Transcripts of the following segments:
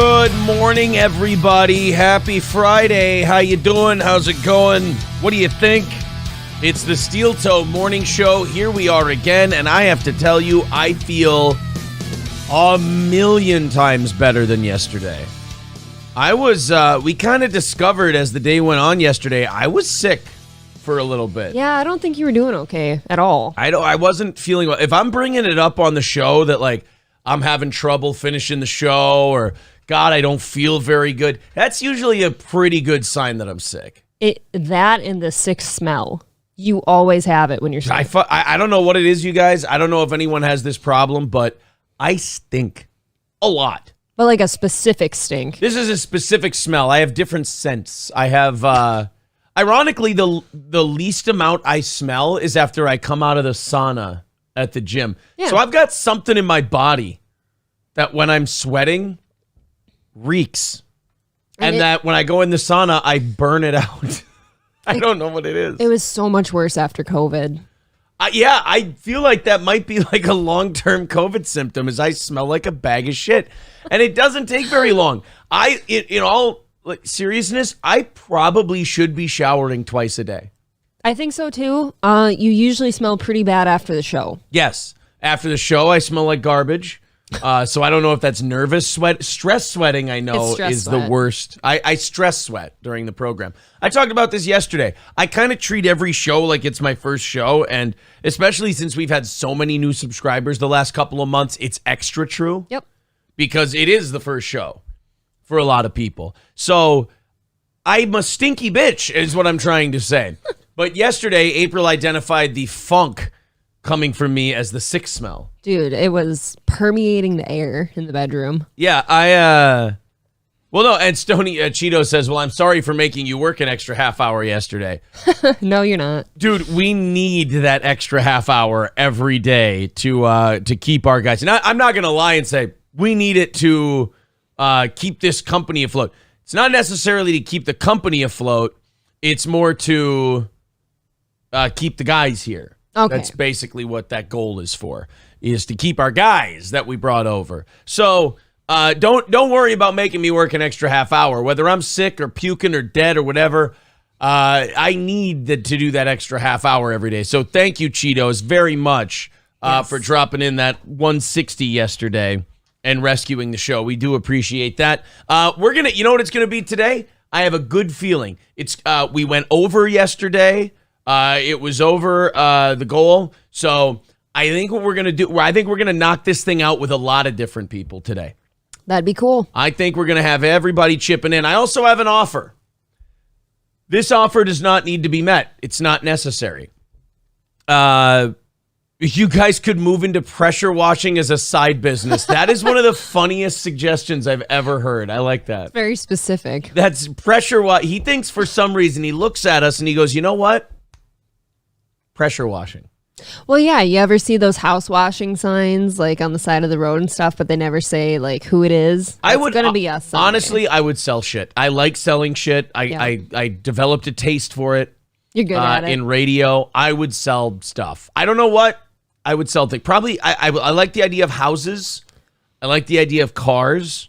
Good morning, everybody. Happy Friday. How you doing? How's it going? What do you think? It's the Steel Toe Morning Show. Here we are again, and I have to tell you, I feel a million times better than yesterday. We kind of discovered as the day went on yesterday, I was sick for a little bit. Yeah, I don't think you were doing okay at all. I wasn't feeling well. If I'm bringing it up on the show that, like, I'm having trouble finishing the show or, God, I don't feel very good, that's usually a pretty good sign that I'm sick. That and the sick smell. You always have it when you're sick. I don't know what it is, you guys. I don't know if anyone has this problem, but I stink a lot. But like a specific stink. This is a specific smell. I have different scents. I have, ironically, the least amount I smell is after I come out of the sauna at the gym. Yeah. So I've got something in my body that when I'm sweating reeks. And that when I go in the sauna, I burn it out. I don't know what it is. It was so much worse after COVID. Yeah, I feel like that might be like a long-term COVID symptom is I smell like a bag of shit. And it doesn't take very long. In all seriousness, I probably should be showering twice a day. I think so too. You usually smell pretty bad after the show. Yes. After the show, I smell like garbage. So I don't know if that's nervous sweat. Stress sweating, I know, is the worst. I stress sweat during the program. I talked about this yesterday. I kind of treat every show like it's my first show, and especially since we've had so many new subscribers the last couple of months, it's extra true. Yep. Because it is the first show for a lot of people. So I'm a stinky bitch is what I'm trying to say. But yesterday, April identified the funk coming from me as the sick smell. Dude, it was permeating the air in the bedroom. Yeah, well, no, and Stoney Cheeto says, well, I'm sorry for making you work an extra half hour yesterday. No, you're not. Dude, we need that extra half hour every day to keep our guys. And I'm not going to lie and say we need it to keep this company afloat. It's not necessarily to keep the company afloat. It's more to keep the guys here. Okay. That's basically what that goal is for, is to keep our guys that we brought over. So don't worry about making me work an extra half hour. Whether I'm sick or puking or dead or whatever, I need to do that extra half hour every day. So thank you, Cheetos, very much for dropping in that 160 yesterday and rescuing the show. We do appreciate that. You know what it's going to be today? I have a good feeling. We went over yesterday. It was over the goal. So I think what we're going to do, we're going to knock this thing out with a lot of different people today. That'd be cool. I think we're going to have everybody chipping in. I also have an offer. This offer does not need to be met. It's not necessary. You guys could move into pressure washing as a side business. That is one of the funniest suggestions I've ever heard. I like that. It's very specific. That's pressure He thinks for some reason, he looks at us and he goes, you know what? Pressure washing. Well, yeah, you ever see those house washing signs like on the side of the road and stuff, but they never say like who it is? It's gonna be us someday. Honestly, I would sell shit. I like selling shit. I developed a taste for it. You're good at it. In radio, I would sell stuff. I don't know what I would sell. Probably I like the idea of houses. I like the idea of cars.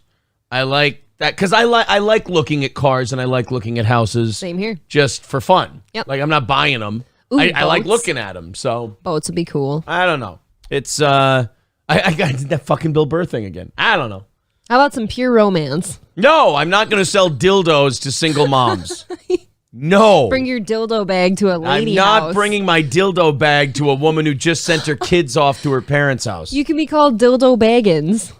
I like that because I like looking at cars and I like looking at houses. Same here. Just for fun. Yep. Like I'm not buying them. Ooh, I like looking at them, so boats would be cool. I don't know. It's I got that fucking Bill Burr thing again. I don't know. How about some pure romance? No, I'm not going to sell dildos to single moms. No. Bring your dildo bag to a lady I'm not house. bringing my dildo bag to a woman who just sent her kids off to her parents' house. You can be called Dildo Baggins.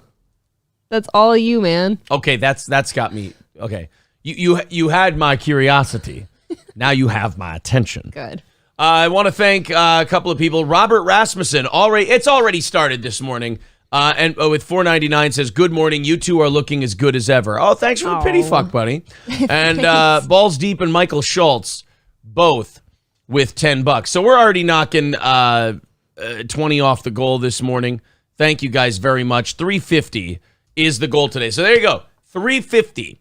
That's all of you, man. Okay, that's got me. Okay, you had my curiosity. Now you have my attention. Good. I want to thank a couple of people. Robert Rasmussen, it's already started this morning, and with $4.99 says, good morning, you two are looking as good as ever. Oh, thanks for the pity fuck, buddy. And Balls Deep and Michael Schultz, both with $10. So we're already knocking 20 off the goal this morning. Thank you guys very much. 350 is the goal today. So there you go. 350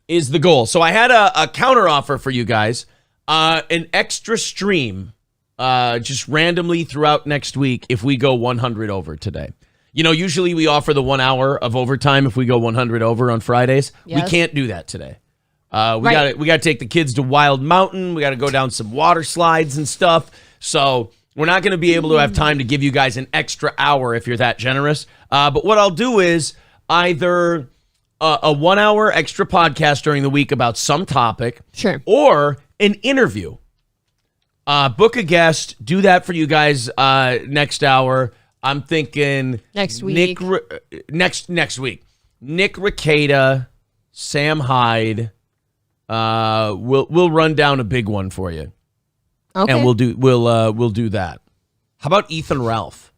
is the goal. So I had a counter offer for you guys. An extra stream just randomly throughout next week if we go 100 over today. Usually we offer the 1 hour of overtime if we go 100 over on Fridays. Yes. We can't do that today. We got to take the kids to Wild Mountain. We got to go down some water slides and stuff. So we're not going to be able to have time to give you guys an extra hour if you're that generous. But what I'll do is either a 1 hour extra podcast during the week about some topic, sure, or an interview. Book a guest. Do that for you guys next hour. I'm thinking next week. Next week. Nick Rekieta, Sam Hyde. We'll run down a big one for you. Okay. And we'll do that. How about Ethan Ralph?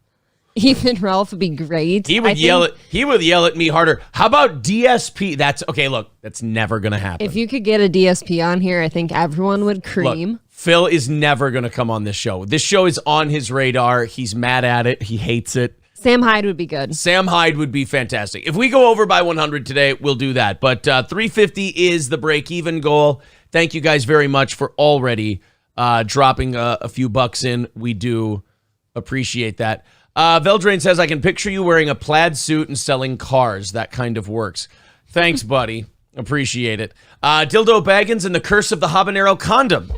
Ethan Ralph would be great. He would yell at me harder. How about DSP? That's okay. Look, that's never gonna happen. If you could get a DSP on here, I think everyone would cream. Look, Phil is never gonna come on this show. This show is on his radar. He's mad at it. He hates it. Sam Hyde would be good. Sam Hyde would be fantastic. If we go over by 100 today, we'll do that. But 350 is the break-even goal. Thank you guys very much for already dropping a few bucks in. We do appreciate that. Veldrain says, I can picture you wearing a plaid suit and selling cars. That kind of works. Thanks, buddy. Appreciate it. Dildo Baggins and the Curse of the Habanero Condom,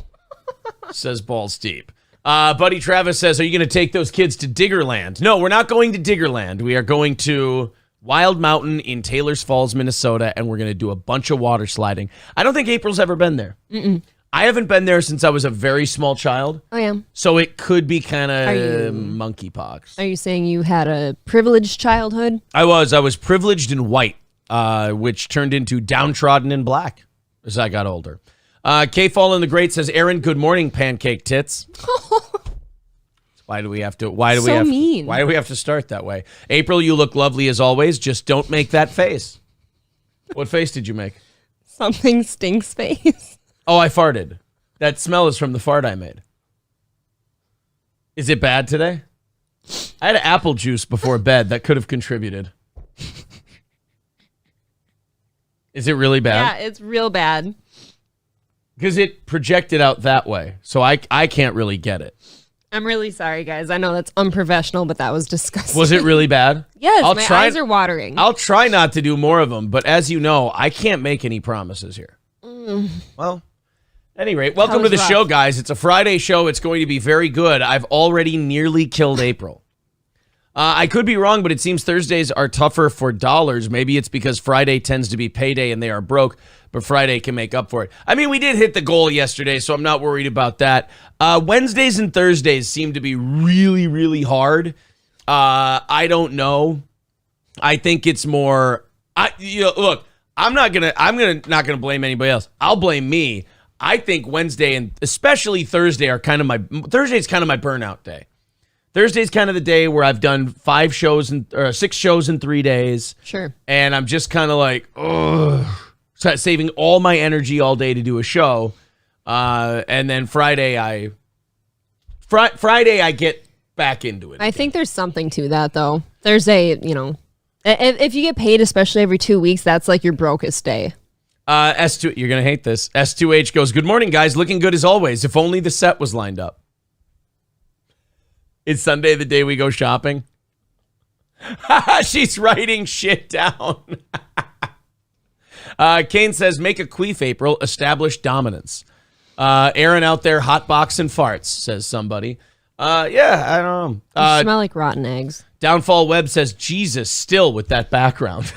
says Balls Deep. Buddy Travis says, are you going to take those kids to Diggerland? No, we're not going to Diggerland. We are going to Wild Mountain in Taylor's Falls, Minnesota, and we're going to do a bunch of water sliding. I don't think April's ever been there. Mm-mm. I haven't been there since I was a very small child. I am. So it could be kind of monkeypox. Are you saying you had a privileged childhood? I was privileged in white, which turned into downtrodden in black as I got older. K Fallen the Great says, Aaron, good morning, pancake tits. Why do we have to start that way? April, you look lovely as always. Just don't make that face. What face did you make? Something stinks face. Oh, I farted. That smell is from the fart I made. Is it bad today? I had apple juice before bed that could have contributed. Is it really bad? Yeah, it's real bad. Because it projected out that way. So I can't really get it. I'm really sorry, guys. I know that's unprofessional, but that was disgusting. Was it really bad? Yes, my eyes are watering. I'll try not to do more of them, but as you know, I can't make any promises here. Well, at any rate, welcome to the show, guys. It's a Friday show. It's going to be very good. I've already nearly killed April. I could be wrong, but it seems Thursdays are tougher for dollars. Maybe it's because Friday tends to be payday and they are broke, but Friday can make up for it. I mean, we did hit the goal yesterday, so I'm not worried about that. Wednesdays and Thursdays seem to be really, really hard. I don't know. I think it's more. Look, I'm not gonna blame anybody else. I'll blame me. I think Wednesday and especially Thursday are kind of my burnout day. Thursday's kind of the day where I've done 6 shows in 3 days. Sure. And I'm just kind of like, ugh, saving all my energy all day to do a show. And then Friday I get back into it. I think there's something to that, though. Thursday, if you get paid, especially every 2 weeks, that's like your brokest day. S2, you're going to hate this. S2H goes, good morning, guys. Looking good as always. If only the set was lined up. Is Sunday the day we go shopping? She's writing shit down. Kane says, make a queef, April. Establish dominance. Aaron out there hotboxing farts, says somebody. Yeah, I don't know. You smell like rotten eggs. Downfall Web says, Jesus, still with that background.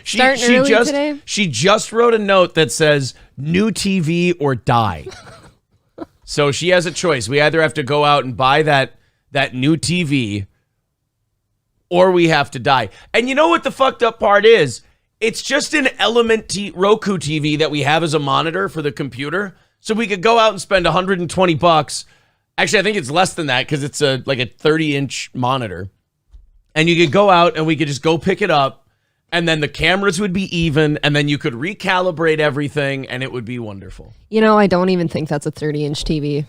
Today? She just wrote a note that says, new TV or die. So she has a choice. We either have to go out and buy that new TV or we have to die. And you know what the fucked up part is? It's just an Element Roku TV that we have as a monitor for the computer. So we could go out and spend $120. Actually, I think it's less than that because it's like a 30-inch monitor. And you could go out and we could just go pick it up. And then the cameras would be even, and then you could recalibrate everything, and it would be wonderful. I don't even think that's a 30-inch TV.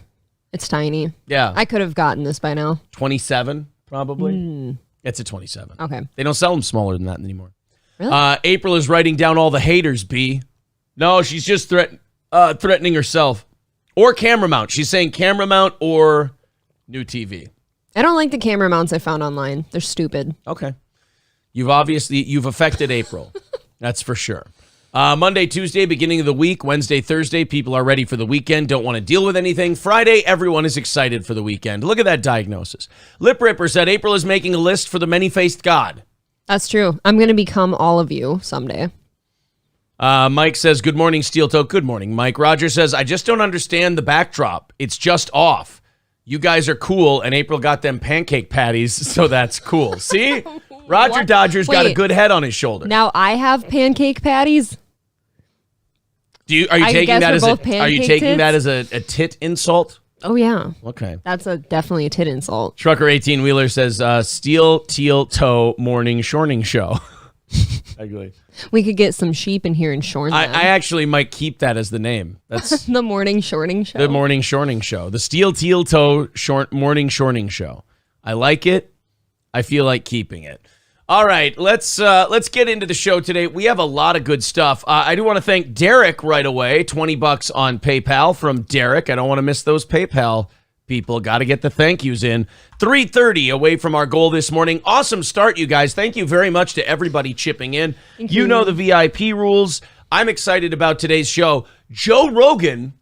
It's tiny. Yeah. I could have gotten this by now. 27, probably. It's a 27. Okay. They don't sell them smaller than that anymore. Really? April is writing down all the haters, B. No, she's just threatening herself. Or camera mount. She's saying camera mount or new TV. I don't like the camera mounts I found online. They're stupid. Okay. You've affected April. That's for sure. Monday, Tuesday, beginning of the week. Wednesday, Thursday, people are ready for the weekend, don't want to deal with anything. Friday, everyone is excited for the weekend. Look at that diagnosis. Lip Ripper said April is making a list for the many-faced God. That's true. I'm going to become all of you someday. Mike says, good morning, Steel Toe. Good morning, Mike. Roger says, I just don't understand the backdrop. It's just off. You guys are cool, and April got them pancake patties, so that's cool. See? Roger Dodger's got a good head on his shoulder. Now I have pancake patties? Are you taking that as a tit insult? Oh, yeah. Okay. That's definitely a tit insult. Trucker 18 Wheeler says, Steel Teal Toe Morning Shorning Show. Ugly. We could get some sheep in here and shorn them. I actually might keep that as the name. That's the Morning Shorning Show. The Morning Shorning Show. The Steel Teal Toe Morning Shorning Show. I like it. I feel like keeping it. All right, let's get into the show today. We have a lot of good stuff. I do want to thank Derek right away. $20 on PayPal from Derek. I don't want to miss those PayPal people. Got to get the thank yous in. 3:30 away from our goal this morning. Awesome start, you guys. Thank you very much to everybody chipping in. You know the VIP rules. I'm excited about today's show. Joe Rogan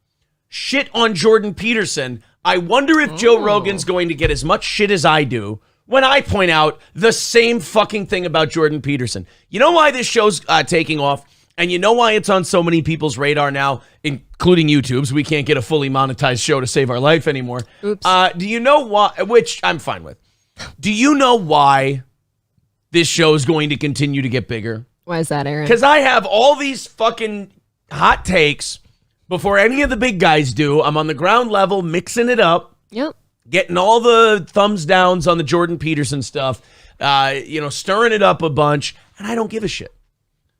shit on Jordan Peterson. I wonder if Joe Rogan's going to get as much shit as I do when I point out the same fucking thing about Jordan Peterson. You know why this show's taking off? And you know why it's on so many people's radar now, including YouTube's? We can't get a fully monetized show to save our life anymore. Oops. Do you know why? Which I'm fine with. Do you know why this show is going to continue to get bigger? Why is that, Aaron? Because I have all these fucking hot takes before any of the big guys do. I'm on the ground level mixing it up. Yep. Getting all the thumbs downs on the Jordan Peterson stuff, stirring it up a bunch, and I don't give a shit.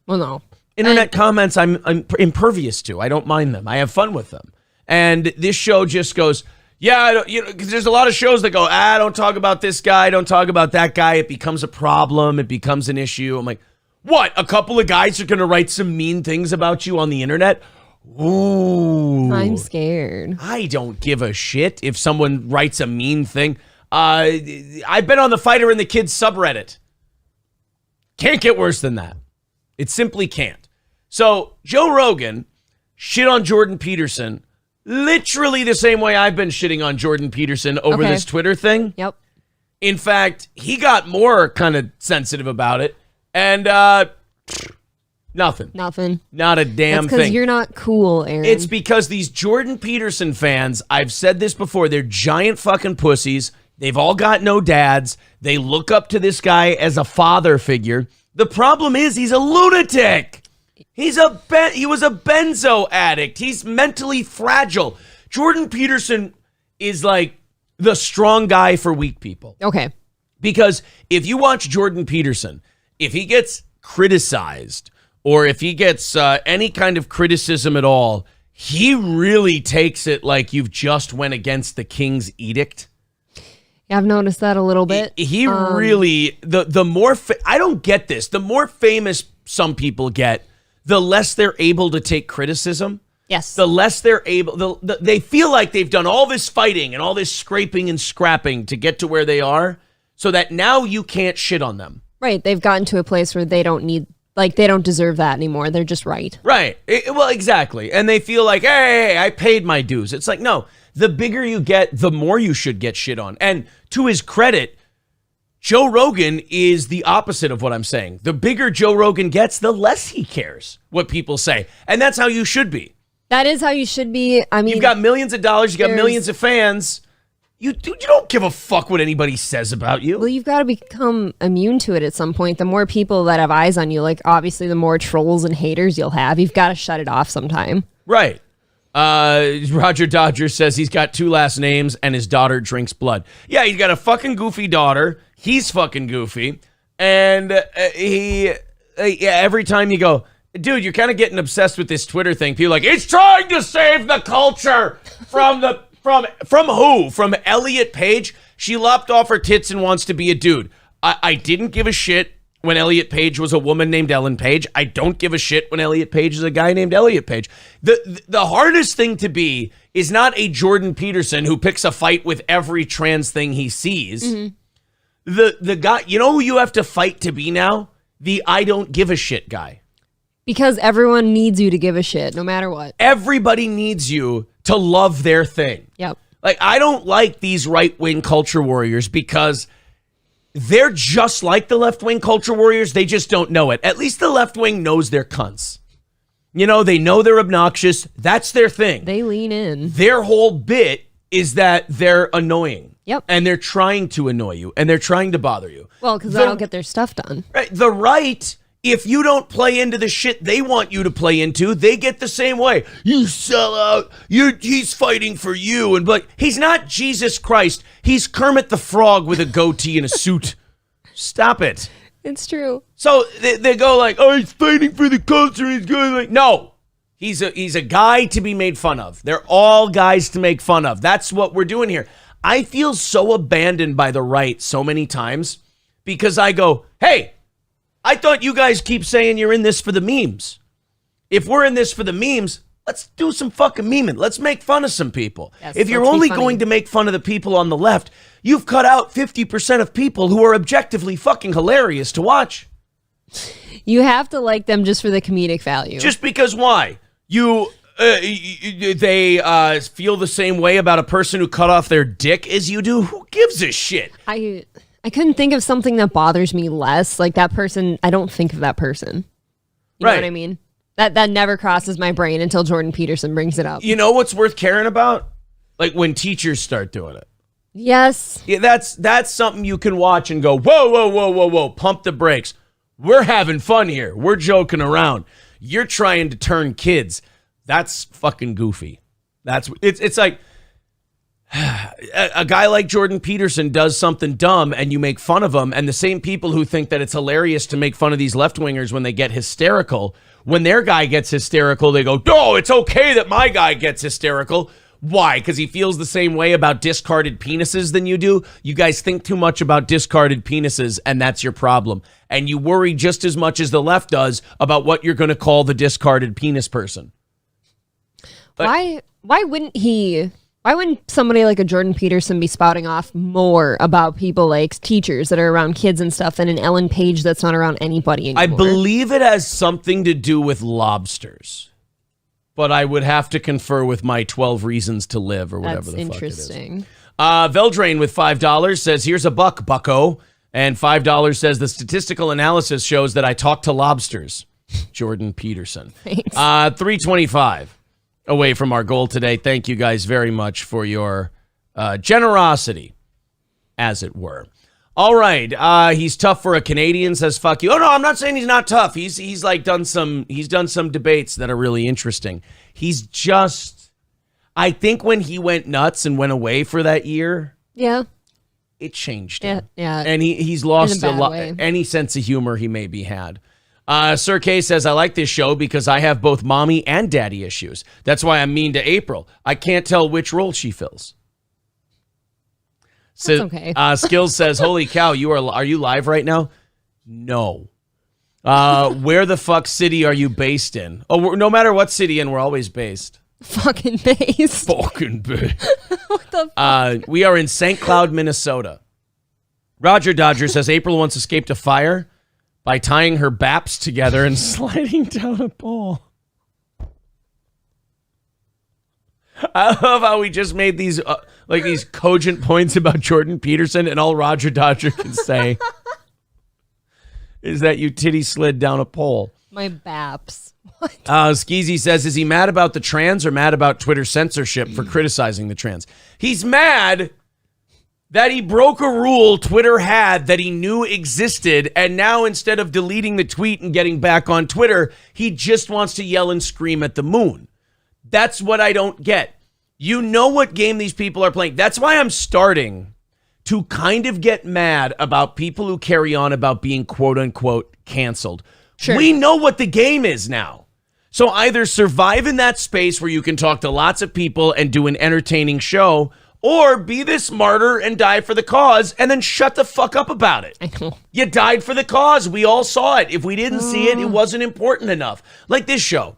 Well, no. Internet comments I'm impervious to. I don't mind them. I have fun with them. And this show just goes, because there's a lot of shows that go, don't talk about this guy, don't talk about that guy. It becomes a problem. It becomes an issue. I'm like, what? A couple of guys are going to write some mean things about you on the internet? Ooh. I'm scared. I don't give a shit if someone writes a mean thing. I've been on the Fighter and the Kids subreddit. Can't get worse than that. It simply can't. So Joe Rogan shit on Jordan Peterson literally the same way I've been shitting on Jordan Peterson over this Twitter thing. Yep. In fact, he got more kind of sensitive about it. And nothing. Not a damn thing. That's because you're not cool, Aaron. It's because these Jordan Peterson fans, I've said this before, they're giant fucking pussies. They've all got no dads. They look up to this guy as a father figure. The problem is he's a lunatic. He was a benzo addict. He's mentally fragile. Jordan Peterson is like the strong guy for weak people. Okay. Because if you watch Jordan Peterson, if he gets criticized or if he gets any kind of criticism at all, he really takes it like you've just went against the king's edict. Yeah, I've noticed that a little bit. He really, the more, I don't get this. The more famous some people get, the less they're able to take criticism. Yes. The less they're able, they feel like they've done all this fighting and all this scraping and scrapping to get to where they are, so that now you can't shit on them. Right. They've gotten to a place where they don't deserve that anymore. They're just right. Right. Well, exactly. And they feel like, hey, I paid my dues. It's like, no, the bigger you get, the more you should get shit on. And to his credit, Joe Rogan is the opposite of what I'm saying. The bigger Joe Rogan gets, the less he cares what people say. And that's how you should be. That is how you should be. I mean, you've got millions of dollars, you got millions of fans. You don't give a fuck what anybody says about you. Well, you've got to become immune to it at some point. The more people that have eyes on you, like obviously the more trolls and haters you'll have. You've got to shut it off sometime. Right. Roger Dodger says he's got 2 last names and his daughter drinks blood. Yeah, he's got a fucking goofy daughter. He's fucking goofy. And every time you go, dude, you're kind of getting obsessed with this Twitter thing. People are like, it's trying to save the culture from who? From Elliot Page? She lopped off her tits and wants to be a dude. I didn't give a shit. when Elliot Page was a woman named Ellen Page. I don't give a shit when Elliot Page is a guy named Elliot Page. The hardest thing to be is not a Jordan Peterson who picks a fight with every trans thing he sees. The guy, you know who you have to fight to be now? The I don't give a shit guy. Because everyone needs you to give a shit, no matter what. Everybody needs you to love their thing. Yep. Like, I don't like these right-wing culture warriors because they're just like the left-wing culture warriors. They just don't know it. At least the left wing knows they're cunts. You know, they know they're obnoxious. That's their thing. They lean in. Their whole bit is that they're annoying. Yep. And they're trying to annoy you, and they're trying to bother you. Well, because they don't get their stuff done. Right. The right, if you don't play into the shit they want you to play into, they get the same way. You sell out. He's fighting for you. And like, he's not Jesus Christ. He's Kermit the Frog with a goatee and a suit. Stop it. It's true. So they go like, oh, he's fighting for the culture. He's going like, no. He's a guy to be made fun of. They're all guys to make fun of. That's what we're doing here. I feel so abandoned by the right so many times because I go, hey, I thought you guys keep saying you're in this for the memes. If we're in this for the memes, let's do some fucking memeing. Let's make fun of some people. Yes, if you're only going to make fun of the people on the left, you've cut out 50% of people who are objectively fucking hilarious to watch. You have to like them just for the comedic value. Just because why? They feel the same way about a person who cut off their dick as you do? Who gives a shit? I couldn't think of something that bothers me less. Like that person, I don't think of that person. You know what I mean? That never crosses my brain until Jordan Peterson brings it up. You know what's worth caring about? Like when teachers start doing it. Yes. Yeah, that's something you can watch and go, whoa, whoa, whoa, whoa, whoa, pump the brakes. We're having fun here. We're joking around. You're trying to turn kids. That's fucking goofy. It's like a guy like Jordan Peterson does something dumb and you make fun of him, and the same people who think that it's hilarious to make fun of these left-wingers when they get hysterical, when their guy gets hysterical, they go, oh, it's okay that my guy gets hysterical. Why? Because he feels the same way about discarded penises than you do? You guys think too much about discarded penises, and that's your problem. And you worry just as much as the left does about what you're going to call the discarded penis person. But why wouldn't somebody like a Jordan Peterson be spouting off more about people like teachers that are around kids and stuff than an Ellen Page that's not around anybody anymore? I believe it has something to do with lobsters. But I would have to confer with my 12 reasons to live or whatever the fuck it is. That's interesting. Veldrain with $5 says, here's a buck, bucko. And $5 says, the statistical analysis shows that I talk to lobsters. Jordan Peterson. Thanks. 325 away from our goal today. Thank you guys very much for your generosity, as it were. All right, he's tough for a Canadian, says fuck you. Oh no, I'm not saying he's not tough. He's like done some debates that are really interesting. He's just, I think when he went nuts and went away for that year, yeah, it changed him. Yeah. And he's lost a lot, any sense of humor he maybe had. Sir K says, I like this show because I have both mommy and daddy issues. That's why I'm mean to April. I can't tell which role she fills. That's okay. Skills says, holy cow, are you live right now? No. Where the fuck city are you based in? Oh, no matter what city in, we're always based. Fucking based. Fucking based. What the fuck? We are in St. Cloud, Minnesota. Roger Dodger says, April once escaped a fire by tying her baps together and sliding down a pole. I love how we just made these these cogent points about Jordan Peterson, and all Roger Dodger can say is that you titty slid down a pole. My baps. What? Skeezy says, is he mad about the trans or mad about Twitter censorship for criticizing the trans? He's mad that he broke a rule Twitter had that he knew existed, and now instead of deleting the tweet and getting back on Twitter, he just wants to yell and scream at the moon. That's what I don't get. You know what game these people are playing. That's why I'm starting to kind of get mad about people who carry on about being quote unquote canceled. Sure. We know what the game is now. So either survive in that space where you can talk to lots of people and do an entertaining show, or be this martyr and die for the cause and then shut the fuck up about it. I know. You died for the cause. We all saw it. If we didn't see it, it wasn't important enough. Like this show.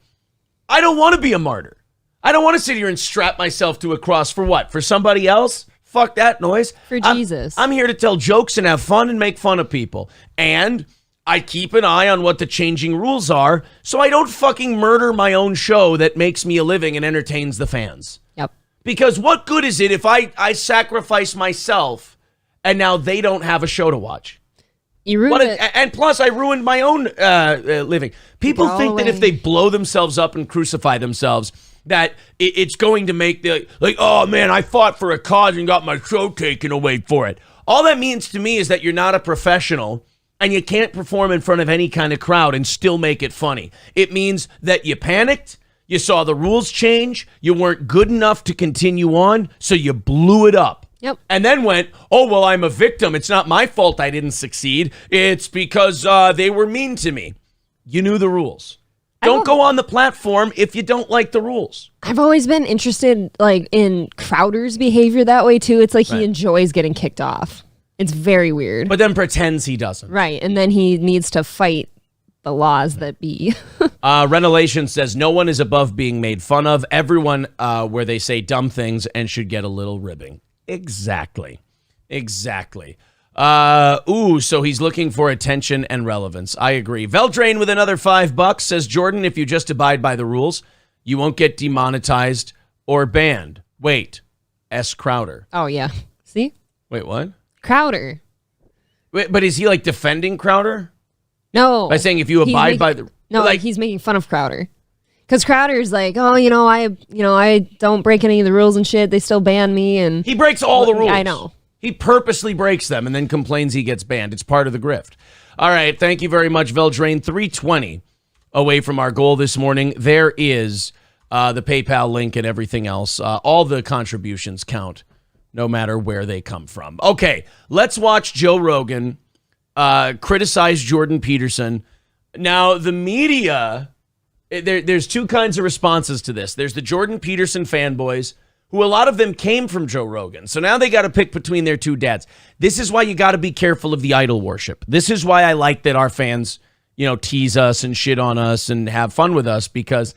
I don't want to be a martyr. I don't want to sit here and strap myself to a cross for what? For somebody else? Fuck that noise. For Jesus. I'm here to tell jokes and have fun and make fun of people. And I keep an eye on what the changing rules are so I don't fucking murder my own show that makes me a living and entertains the fans. Yep. Because what good is it if I sacrifice myself and now they don't have a show to watch? You ruined it. And plus, I ruined my own living. People think that if they blow themselves up and crucify themselves, that it's going to make like, oh man, I fought for a cause and got my show taken away for it. All that means to me is that you're not a professional and you can't perform in front of any kind of crowd and still make it funny. It means that you panicked, you saw the rules change, you weren't good enough to continue on, so you blew it up. Yep. And then went, oh, well, I'm a victim. It's not my fault I didn't succeed. It's because they were mean to me. You knew the rules. Don't go on the platform if you don't like the rules. I've always been interested like in Crowder's behavior that way too. It's like he enjoys getting kicked off. It's very weird. But then pretends he doesn't. Right. And then he needs to fight the laws that be. Renelation says, no one is above being made fun of. Everyone where they say dumb things and should get a little ribbing. Exactly. So he's looking for attention and relevance. I agree. Veldrain with another $5 says, Jordan, if you just abide by the rules, you won't get demonetized or banned. Wait, S. Crowder. Oh, yeah. See? Wait, what? Crowder. Wait, but is he like defending Crowder? No. By saying if you abide by the... No, like he's making fun of Crowder. Because Crowder's like, oh, I don't break any of the rules and shit. They still ban me. And he breaks all the rules. I know. He purposely breaks them and then complains he gets banned. It's part of the grift. All right. Thank you very much, Veldrain. 320 away from our goal this morning. There is the PayPal link and everything else. All the contributions count, no matter where they come from. Okay. Let's watch Joe Rogan criticize Jordan Peterson. Now, the media... There's two kinds of responses to this. There's the Jordan Peterson fanboys, who a lot of them came from Joe Rogan. So now they got to pick between their two dads. This is why you got to be careful of the idol worship. This is why I like that our fans, tease us and shit on us and have fun with us, because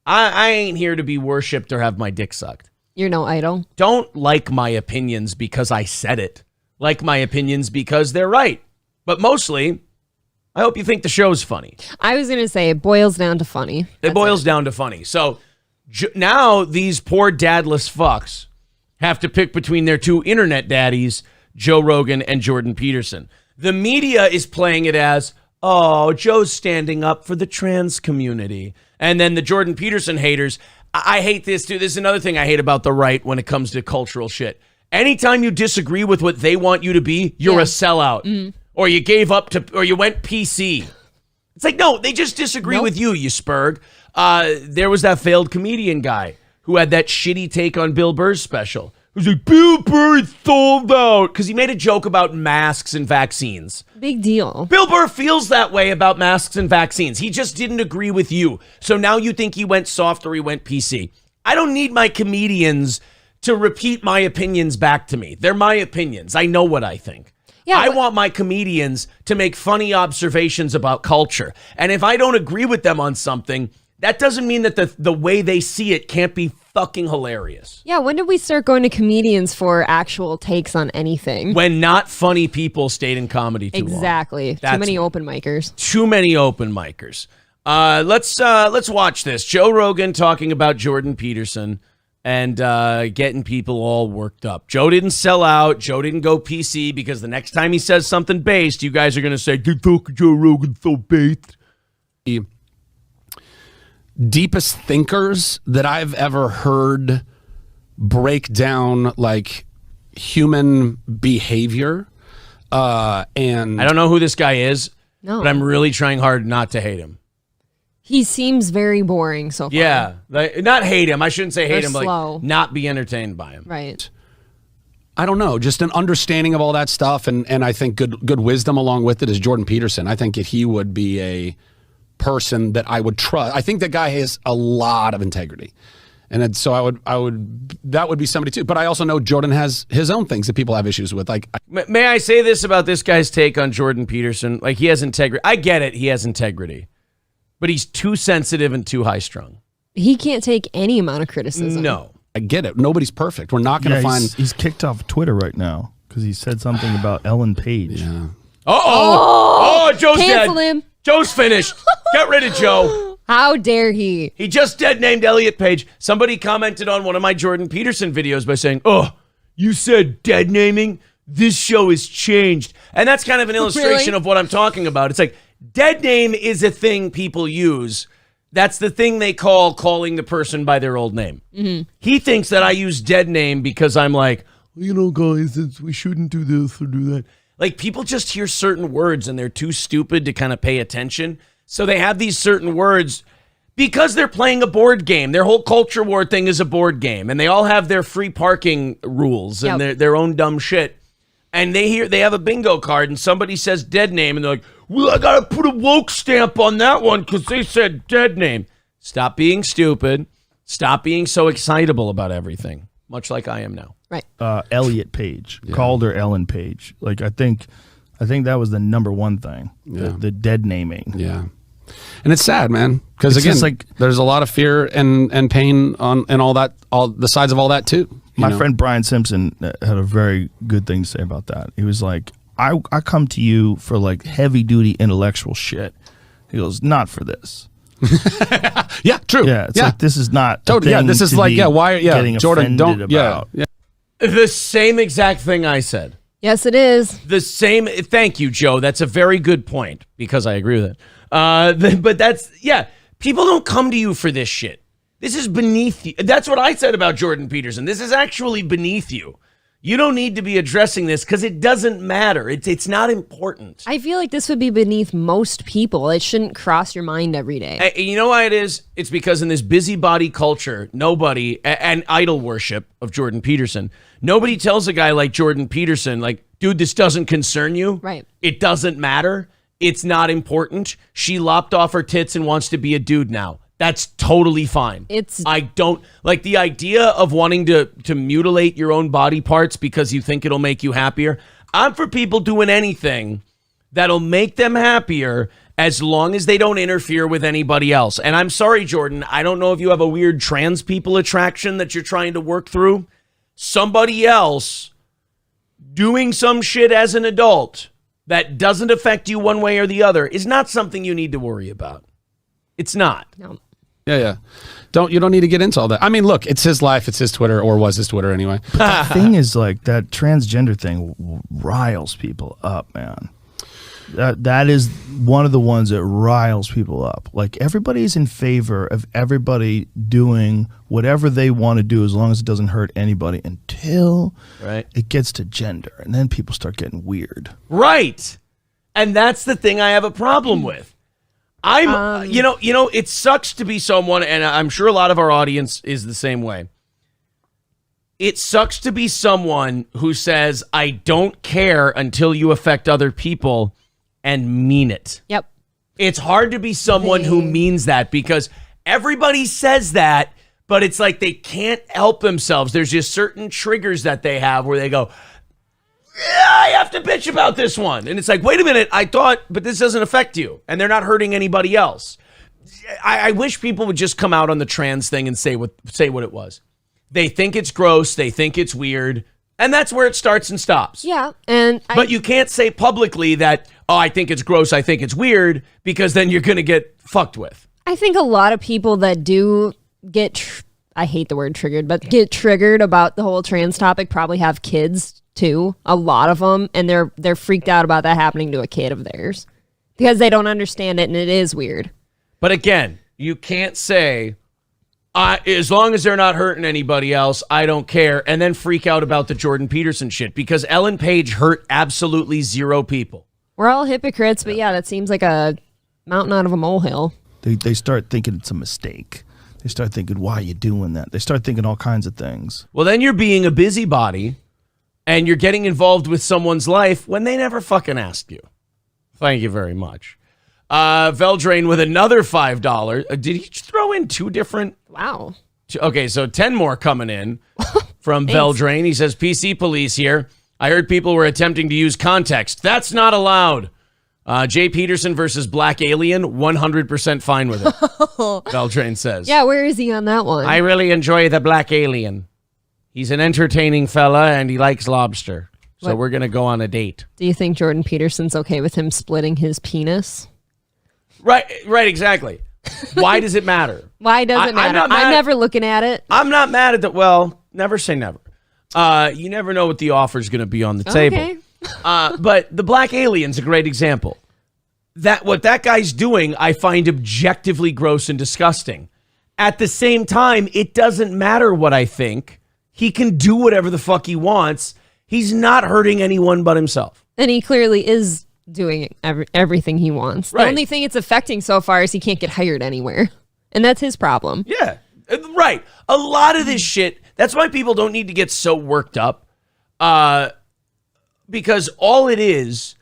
I ain't here to be worshipped or have my dick sucked. You're no idol. Don't like my opinions because I said it. Like my opinions because they're right. But mostly... I hope you think the show's funny. I was going to say it boils down to funny. It boils down to funny. So now these poor dadless fucks have to pick between their two internet daddies, Joe Rogan and Jordan Peterson. The media is playing it as, oh, Joe's standing up for the trans community. And then the Jordan Peterson haters, I hate this too. This is another thing I hate about the right when it comes to cultural shit. Anytime you disagree with what they want you to be, you're a sellout. Mm-hmm. Or you gave up to, or you went PC. It's like, no, they just disagree with you spurg. There was that failed comedian guy who had that shitty take on Bill Burr's special. He was like, Bill Burr is sold out. Because he made a joke about masks and vaccines. Big deal. Bill Burr feels that way about masks and vaccines. He just didn't agree with you. So now you think he went soft or he went PC. I don't need my comedians to repeat my opinions back to me. They're my opinions. I know what I think. Yeah, I want my comedians to make funny observations about culture. And if I don't agree with them on something, that doesn't mean that the way they see it can't be fucking hilarious. Yeah, when did we start going to comedians for actual takes on anything? When not funny people stayed in comedy too long. Exactly. Too many open micers. Too many open micers. Let's watch this. Joe Rogan talking about Jordan Peterson. And getting people all worked up. Joe didn't sell out. Joe didn't go PC because the next time he says something based, you guys are going to say, "Dude, Joe Rogan so based." The deepest thinkers that I've ever heard break down like human behavior. And I don't know who this guy is, but I'm really trying hard not to hate him. He seems very boring so far. Yeah, not hate him. I shouldn't say hate him, slow. Like not be entertained by him. Right. I don't know, just an understanding of all that stuff, and I think good wisdom along with it is Jordan Peterson. I think that he would be a person that I would trust. I think that guy has a lot of integrity, so that would be somebody too. But I also know Jordan has his own things that people have issues with. Like, may I say this about this guy's take on Jordan Peterson? Like, he has integrity. I get it. He has integrity, but he's too sensitive and too high strung. He can't take any amount of criticism. No. I get it. Nobody's perfect. We're not going to find. He's kicked off Twitter right now because he said something about Ellen Page. Yeah. Oh, Joe's cancel dead. him. Joe's finished. Get rid of Joe. How dare he? He just dead named Elliot Page. Somebody commented on one of my Jordan Peterson videos by saying, "Oh, you said dead naming? This show has changed." And that's kind of an illustration Really? of what I'm talking about. It's like dead name is a thing people use. That's the thing they call calling the person by their old name. Mm-hmm. He thinks that I use dead name because I'm like, guys, we shouldn't do this or do that. Like, people just hear certain words and they're too stupid to kind of pay attention. So they have these certain words because they're playing a board game. Their whole culture war thing is a board game, and they all have their free parking rules and their own dumb shit. And they have a bingo card, and somebody says dead name, and they're like, well, I gotta put a woke stamp on that one because they said dead name. Stop being stupid. Stop being so excitable about everything, much like I am now. Right. Elliot Page called her Ellen Page. Like, I think that was the number one thing, the dead naming. Yeah. And it's sad, man, because again, like, there's a lot of fear and pain on and all the sides of all that too. My friend Brian Simpson had a very good thing to say about that. He was like, I come to you for like heavy duty intellectual shit. He goes, not for this. Yeah, true. Yeah, it's like, this is not totally. Yeah, this is to like, be why? Yeah, getting Jordan, don't. offended Yeah, about. yeah. The same exact thing I said. Yes, it is. The same. Thank you, Joe. That's a very good point because I agree with it. But people don't come to you for this shit. This is beneath you. That's what I said about Jordan Peterson. This is actually beneath you. You don't need to be addressing this because it doesn't matter. It's not important. I feel like this would be beneath most people. It shouldn't cross your mind every day. You know why it is? It's because in this busybody culture, nobody, and idol worship of Jordan Peterson, nobody tells a guy like Jordan Peterson, like, dude, this doesn't concern you. Right. It doesn't matter. It's not important. She lopped off her tits and wants to be a dude now. That's totally fine. I don't like the idea of wanting to mutilate your own body parts because you think it'll make you happier. I'm for people doing anything that'll make them happier as long as they don't interfere with anybody else. And I'm sorry, Jordan, I don't know if you have a weird trans people attraction that you're trying to work through. Somebody else doing some shit as an adult that doesn't affect you one way or the other is not something you need to worry about. It's not. No. Yeah. You don't need to get into all that. I mean, look, it's his life, it's his Twitter, or was his Twitter anyway. The thing is, like, that transgender thing riles people up, man. That is one of the ones that riles people up. Like, everybody's in favor of everybody doing whatever they want to do as long as it doesn't hurt anybody until it gets to gender, and then people start getting weird. Right. And that's the thing I have a problem with. It sucks to be someone, and I'm sure a lot of our audience is the same way. It sucks to be someone who says, I don't care until you affect other people and mean it. Yep. It's hard to be someone who means that because everybody says that, but it's like they can't help themselves. There's just certain triggers that they have where they go, yeah, I have to bitch about this one. And it's like, wait a minute, I thought, but this doesn't affect you. And they're not hurting anybody else. I wish people would just come out on the trans thing and say what it was. They think it's gross. They think it's weird. And that's where it starts and stops. Yeah. But you can't say publicly that, oh, I think it's gross, I think it's weird, because then you're going to get fucked with. I think a lot of people that do get, I hate the word triggered, but get triggered about the whole trans topic probably have kids too, a lot of them, and they're freaked out about that happening to a kid of theirs because they don't understand it and it is weird. But again, you can't say, as long as they're not hurting anybody else, I don't care, and then freak out about the Jordan Peterson shit because Ellen Page hurt absolutely zero people. We're all hypocrites, but yeah, that seems like a mountain out of a molehill. They start thinking it's a mistake. They start thinking, why are you doing that? They start thinking all kinds of things. Well, then you're being a busybody. And you're getting involved with someone's life when they never fucking asked you. Thank you very much. Veldrain with another $5. Did he throw in two different? Wow. Okay, so 10 more coming in from Veldrain. He says, PC police here. I heard people were attempting to use context. That's not allowed. Jay Peterson versus Black Alien, 100% fine with it. Veldrain says. Yeah, where is he on that one? I really enjoy the Black Alien. He's an entertaining fella and he likes lobster. So we're going to go on a date. Do you think Jordan Peterson's okay with him splitting his penis? Right, exactly. Why does it matter? Why does it matter? I'm never looking at it. I'm not mad at that. Well, never say never. You never know what the offer's going to be on the table. Okay. But the Black Alien's a great example. What that guy's doing, I find objectively gross and disgusting. At the same time, it doesn't matter what I think. He can do whatever the fuck he wants. He's not hurting anyone but himself. And he clearly is doing everything he wants. Right. The only thing it's affecting so far is he can't get hired anywhere. And that's his problem. Yeah, right. A lot of this shit, that's why people don't need to get so worked up. Because all it is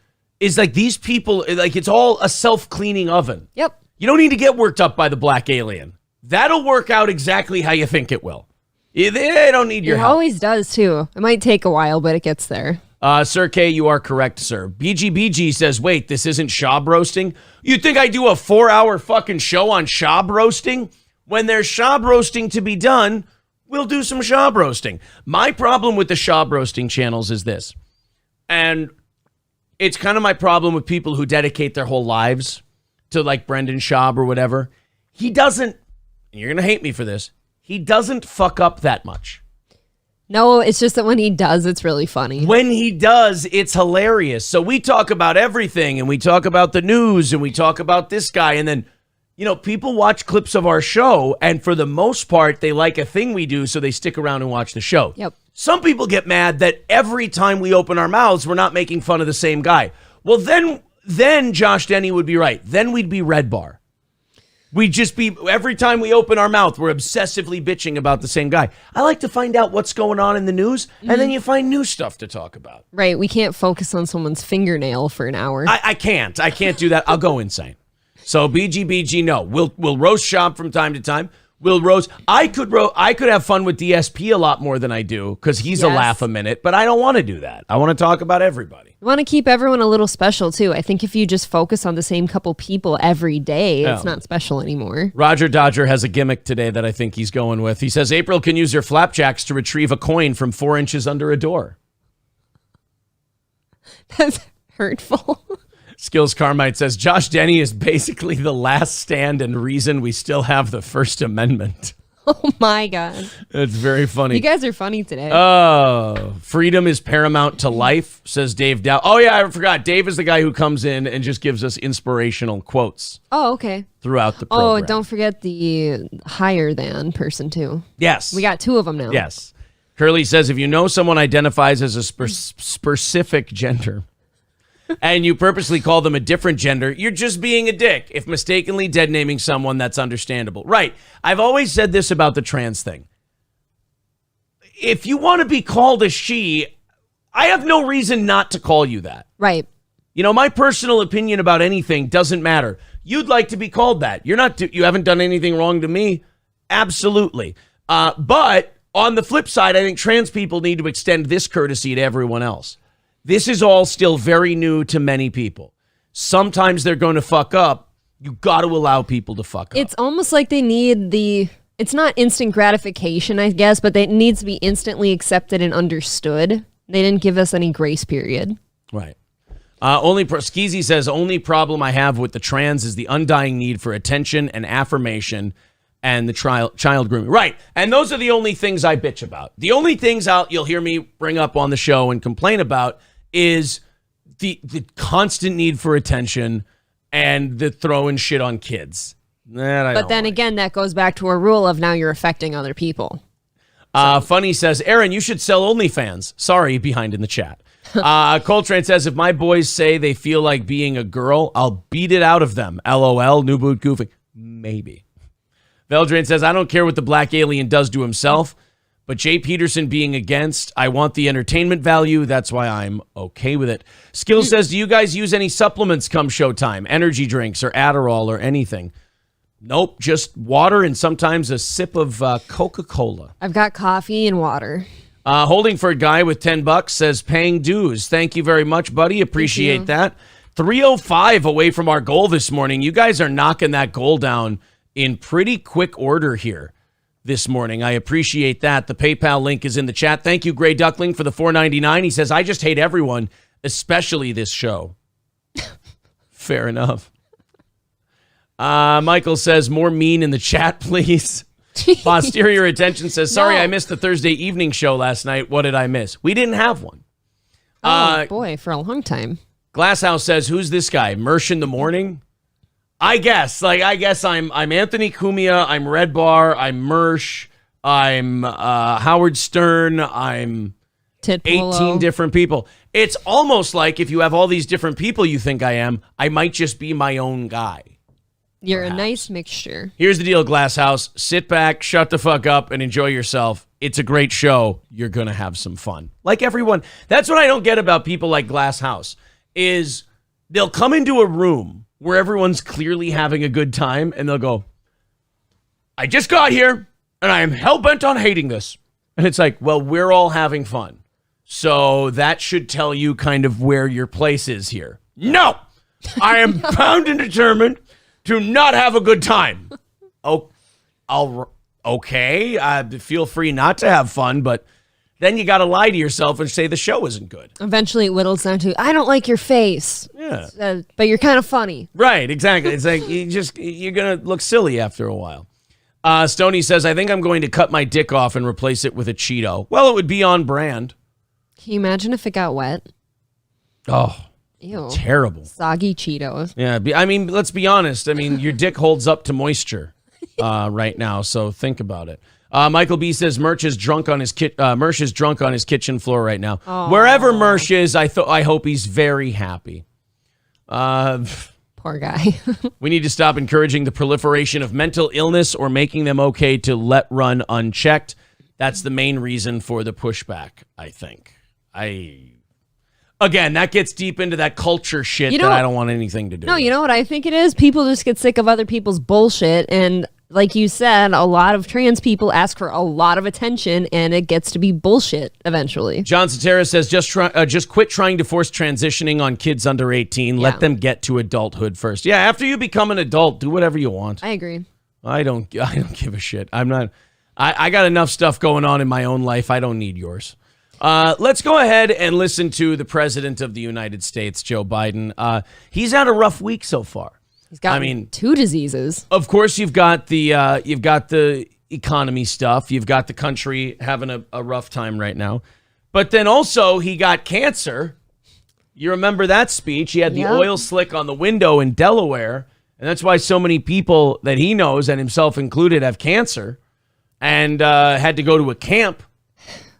like these people, like it's all a self-cleaning oven. Yep. You don't need to get worked up by the Black Alien. That'll work out exactly how you think it will. They don't need your It help. always does, too. It might take a while, but it gets there. Sir K, you are correct, sir. BGBG says, wait, this isn't Shab roasting? You think I do a 4-hour fucking show on Shab roasting? When there's Shab roasting to be done, we'll do some Shab roasting. My problem with the Shab roasting channels is this. And it's kind of my problem with people who dedicate their whole lives to like Brendan Schaub or whatever. He doesn't, and you're going to hate me for this, he doesn't fuck up that much. No, it's just that when he does, it's really funny. When he does, it's hilarious. So we talk about everything, and we talk about the news, and we talk about this guy, and then, you know, people watch clips of our show, and for the most part, they like a thing we do, so they stick around and watch the show. Yep. Some people get mad that every time we open our mouths, we're not making fun of the same guy. Well, then Josh Denny would be right. Then we'd be Red Bar. We'd just be, every time we open our mouth, we're obsessively bitching about the same guy. I like to find out what's going on in the news, and then you find new stuff to talk about. Right. We can't focus on someone's fingernail for an hour. I can't do that. I'll go insane. So BGBG, no. We'll roast Shop from time to time. We'll roast. I could have fun with DSP a lot more than I do because he's a laugh a minute, but I don't want to do that. I want to talk about everybody. You want to keep everyone a little special too. I think if you just focus on the same couple people every day, it's not special anymore. Roger Dodger has a gimmick today that I think he's going with. He says April can use her flapjacks to retrieve a coin from 4 inches under a door. That's hurtful. Skills Carmite says Josh Denny is basically the last stand and reason we still have the First Amendment. Oh my God. That's very funny. You guys are funny today. Oh, freedom is paramount to life, says Dave Dow. Oh, yeah, I forgot. Dave is the guy who comes in and just gives us inspirational quotes. Oh, okay. Throughout the program. Oh, don't forget the higher than person too. Yes. We got 2 of them now. Yes. Curly says if you know someone identifies as a specific gender, and you purposely call them a different gender, you're just being a dick. If mistakenly dead naming someone, that's understandable. Right. I've always said this about the trans thing. If you want to be called a she, I have no reason not to call you that. Right. You know, my personal opinion about anything doesn't matter. You'd like to be called that. You haven't done anything wrong to me. Absolutely. But on the flip side, I think trans people need to extend this courtesy to everyone else. This is all still very new to many people. Sometimes they're going to fuck up. You got to allow people to fuck up. It's almost like they need it's not instant gratification, I guess, but it needs to be instantly accepted and understood. They didn't give us any grace period. Right. Skeezy says, only problem I have with the trans is the undying need for attention and affirmation and the child grooming. Right. And those are the only things I bitch about. The only things you'll hear me bring up on the show and complain about is the constant need for attention and the throwing shit on kids. But then again, that goes back to a rule of now you're affecting other people. Funny says, Aaron, you should sell OnlyFans. Sorry, behind in the chat. Coltrane says, if my boys say they feel like being a girl, I'll beat it out of them. LOL, new boot goofing. Maybe. Veldrain says, I don't care what the Black Alien does to himself, but Jay Peterson being against, I want the entertainment value. That's why I'm okay with it. Skill says, do you guys use any supplements come showtime? Energy drinks or Adderall or anything? Nope, just water and sometimes a sip of Coca-Cola. I've got coffee and water. Holding for a guy with $10 says paying dues. Thank you very much, buddy. Appreciate that. 3:05 away from our goal this morning. You guys are knocking that goal down in pretty quick order here this morning. I appreciate that. The PayPal link is in the chat. Thank you, Gray Duckling, for the $4.99. He says, I just hate everyone, especially this show. Fair enough. Michael says, more mean in the chat, please. Posterior Attention says, sorry, I missed the Thursday evening show last night. What did I miss? We didn't have one. Oh, boy, for a long time. Glasshouse says, who's this guy? Mersh in the morning? I guess I'm Anthony Cumia, I'm Red Bar, I'm Mersh, I'm Howard Stern, I'm Titpolo. 18 different people. It's almost like if you have all these different people you think I am, I might just be my own guy. You're a nice mixture. Here's the deal, Glasshouse. Sit back, shut the fuck up, and enjoy yourself. It's a great show. You're going to have some fun. Like everyone. That's what I don't get about people like Glasshouse, is they'll come into a room where everyone's clearly having a good time, and they'll go, I just got here, and I am hell-bent on hating this. And it's like, well, we're all having fun. So that should tell you kind of where your place is here. No! I am bound and determined to not have a good time. Oh, okay. Feel free not to have fun, but then you got to lie to yourself and say the show isn't good. Eventually it whittles down to, I don't like your face. Yeah. But you're kind of funny. Right, exactly. It's like you're going to look silly after a while. Stoney says, I think I'm going to cut my dick off and replace it with a Cheeto. Well, it would be on brand. Can you imagine if it got wet? Oh, ew. Terrible. Soggy Cheetos. Yeah, I mean, let's be honest. I mean, your dick holds up to moisture right now, so think about it. Michael B says Mersh is drunk on his kitchen floor right now. Aww. Wherever Mersh is, I hope he's very happy. Poor guy. We need to stop encouraging the proliferation of mental illness or making them okay to let run unchecked. That's the main reason for the pushback, I think. Again, that gets deep into that culture shit that I don't want anything to do. No, you know what I think it is? People just get sick of other people's bullshit. And like you said, a lot of trans people ask for a lot of attention, and it gets to be bullshit eventually. John Sotera says, just quit trying to force transitioning on kids under 18. Let them get to adulthood first. Yeah, after you become an adult, do whatever you want. I agree. I don't give a shit. I got enough stuff going on in my own life. I don't need yours. Let's go ahead and listen to the President of the United States, Joe Biden. He's had a rough week so far. He's got 2 diseases. Of course, you've got the economy stuff. You've got the country having a rough time right now. But then also he got cancer. You remember that speech? He had the oil slick on the window in Delaware. And that's why so many people that he knows, and himself included, have cancer and had to go to a camp.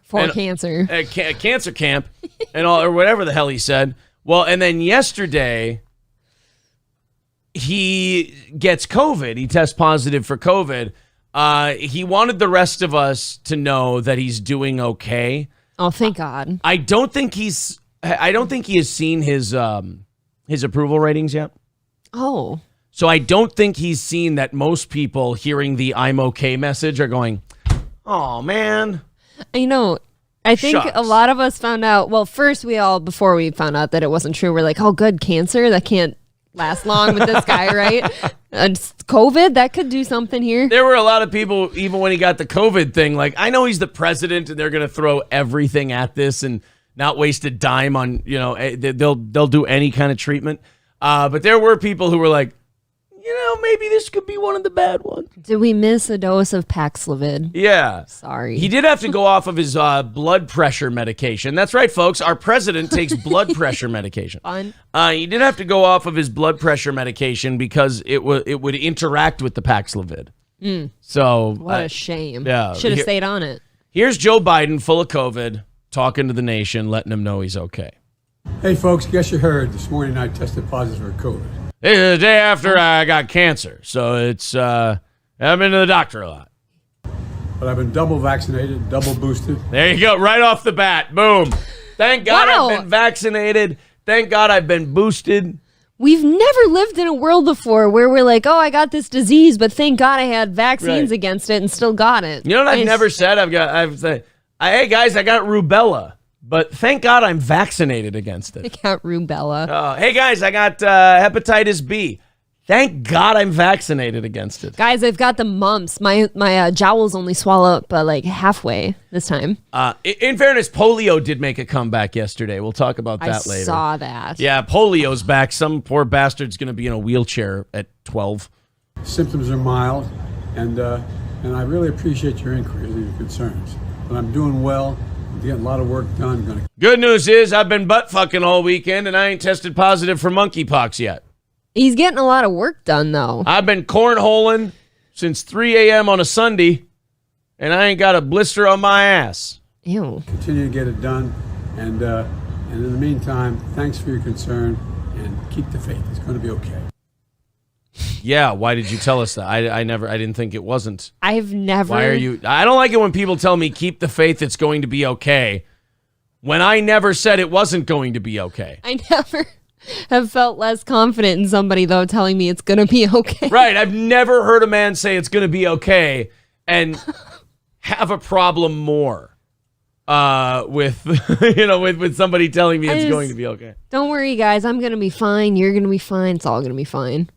For cancer. A cancer camp and all, or whatever the hell he said. Well, and then yesterday, he gets COVID. He tests positive for COVID. He wanted the rest of us to know that he's doing okay. Oh, thank God. I don't think he has seen his approval ratings yet. Oh. So I don't think he's seen that most people hearing the I'm okay message are going, oh, man. You know, I think a lot of us found out, well, first before we found out that it wasn't true, we're like, oh, good, cancer, that can't last long with this guy, right? COVID, that could do something here. There were a lot of people, even when he got the COVID thing, like, I know he's the president and they're going to throw everything at this and not waste a dime on, they'll do any kind of treatment. But there were people who were like, maybe this could be one of the bad ones. Did we miss a dose of Paxlovid? Yeah. Sorry. He did have to go off of his blood pressure medication. That's right, folks. Our president takes blood pressure medication. Fun. He did have to go off of his blood pressure medication because it would interact with the Paxlovid. So what a shame. Yeah. Should have stayed on it. Here's Joe Biden, full of COVID, talking to the nation, letting them know he's okay. Hey, folks, guess you heard this morning I tested positive for COVID. This is the day after I got cancer, so it's I've been to the doctor a lot. But I've been double vaccinated, double boosted. There you go, right off the bat, boom. Thank God I've been vaccinated. Thank God I've been boosted. we've never lived in a world before where we're like, oh, I got this disease, but thank God I had vaccines Right. against it and still got it. You know what I've never said? I've said, hey guys, I got rubella, but thank God I'm vaccinated against I it. got rubella. Hey guys, I got hepatitis B. Thank God I'm vaccinated against it. Guys, I've got the mumps. My jowls only swallow up like halfway this time. In fairness, polio did make a comeback yesterday. We'll talk about that later. I saw that. Yeah, polio's back. Some poor bastard's going to be in a wheelchair at 12. Symptoms are mild, and I really appreciate your inquiries and your concerns. But I'm doing well. I'm getting a lot of work done. I'm gonna. Good news is I've been butt fucking all weekend and I ain't tested positive for monkeypox yet. He's getting a lot of work done, though. I've been cornholing since 3 a.m. on a Sunday, and I ain't got a blister on my ass. Ew. Continue to get it done, and in the meantime, thanks for your concern, and keep the faith. It's going to be okay. Yeah, why did you tell us that? I didn't think it wasn't. I've never. Why are you? I don't like it when people tell me keep the faith, it's going to be okay, when I never said it wasn't going to be okay. I never have felt less confident in somebody, though, telling me it's going to be okay. Right, I've never heard a man say it's going to be okay and have a problem more with with somebody telling me it's going to be okay. Don't worry, guys. I'm going to be fine. You're going to be fine. It's all going to be fine.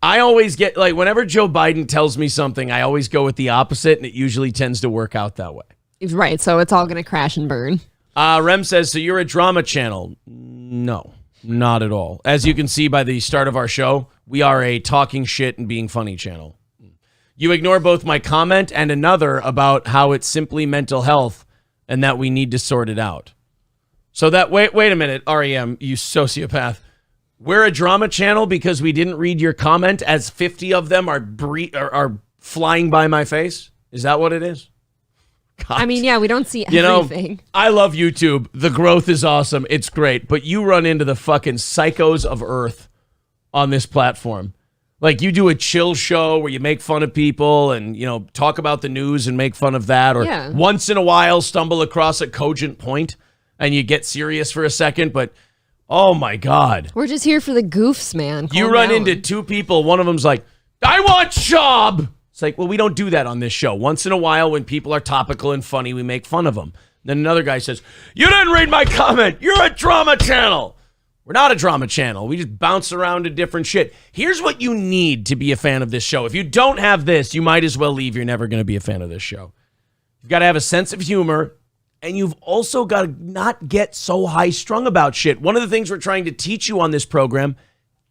I always get, like, whenever Joe Biden tells me something, I always go with the opposite, and it usually tends to work out that way. Right, so it's all going to crash and burn. Rem says, so you're a drama channel. No, not at all. As you can see by the start of our show, we are a talking shit and being funny channel. You ignore both my comment and another about how it's simply mental health and that we need to sort it out. So that, wait a minute, REM, you sociopath. We're a drama channel because we didn't read your comment as 50 of them are flying by my face? Is that what it is? God. I mean, yeah, we don't see everything. I love YouTube. The growth is awesome. It's great. But you run into the fucking psychos of Earth on this platform. Like, you do a chill show where you make fun of people and, talk about the news and make fun of that. Or once in a while stumble across a cogent point and you get serious for a second. But, oh, my God. We're just here for the goofs, man. You run into two people. One of them's like, I want Schaub. It's like, well, we don't do that on this show. Once in a while, when people are topical and funny, we make fun of them. Then another guy says, you didn't read my comment. You're a drama channel. We're not a drama channel. We just bounce around to different shit. Here's what you need to be a fan of this show. If you don't have this, you might as well leave. You're never going to be a fan of this show. You've got to have a sense of humor, and you've also got to not get so high-strung about shit. One of the things we're trying to teach you on this program,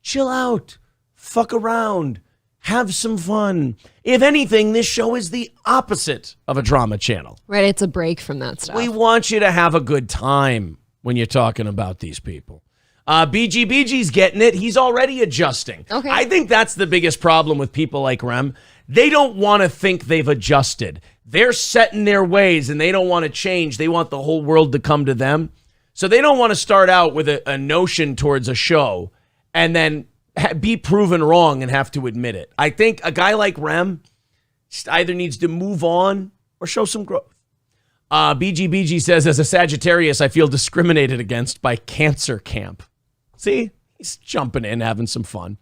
chill out, fuck around, have some fun. If anything, this show is the opposite of a drama channel. Right, it's a break from that stuff. We want you to have a good time when you're talking about these people. BGBG's getting it. He's already adjusting. Okay. I think that's the biggest problem with people like Rem. They don't want to think they've adjusted. They're set in their ways and they don't want to change. They want the whole world to come to them. So they don't want to start out with a notion towards a show and then be proven wrong and have to admit it. I think a guy like Rem either needs to move on or show some growth. BGBG says, as a Sagittarius, I feel discriminated against by cancer camp. See, he's jumping in, having some fun.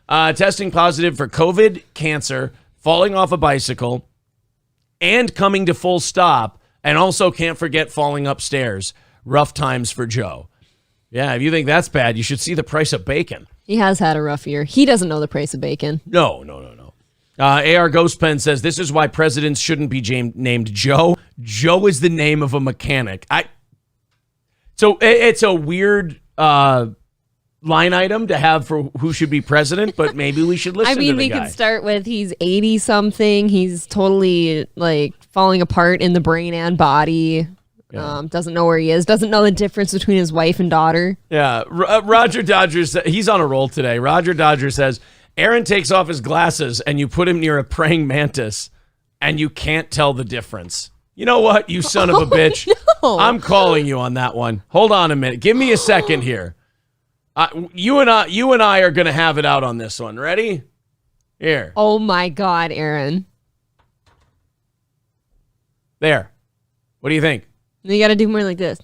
Testing positive for COVID, cancer, falling off a bicycle, and coming to full stop, and also can't forget falling upstairs. Rough times for Joe. Yeah, if you think that's bad, you should see the price of bacon. He has had a rough year. He doesn't know the price of bacon. No. AR Ghostpen says, this is why presidents shouldn't be named Joe. Joe is the name of a mechanic. So it's a weird line item to have for who should be president, but maybe we should listen to the guy. We could start with he's 80-something. He's totally, falling apart in the brain and body. Yeah. Doesn't know where he is. Doesn't know the difference between his wife and daughter. Yeah. Roger Dodger, he's on a roll today. Roger Dodger says, Aaron takes off his glasses and you put him near a praying mantis and you can't tell the difference. You know what, you son of a bitch? No. I'm calling you on that one. Hold on a minute. Give me a second here. You and I are going to have it out on this one. Ready? Here. Oh my God, Aaron. There. What do you think? You got to do more like this.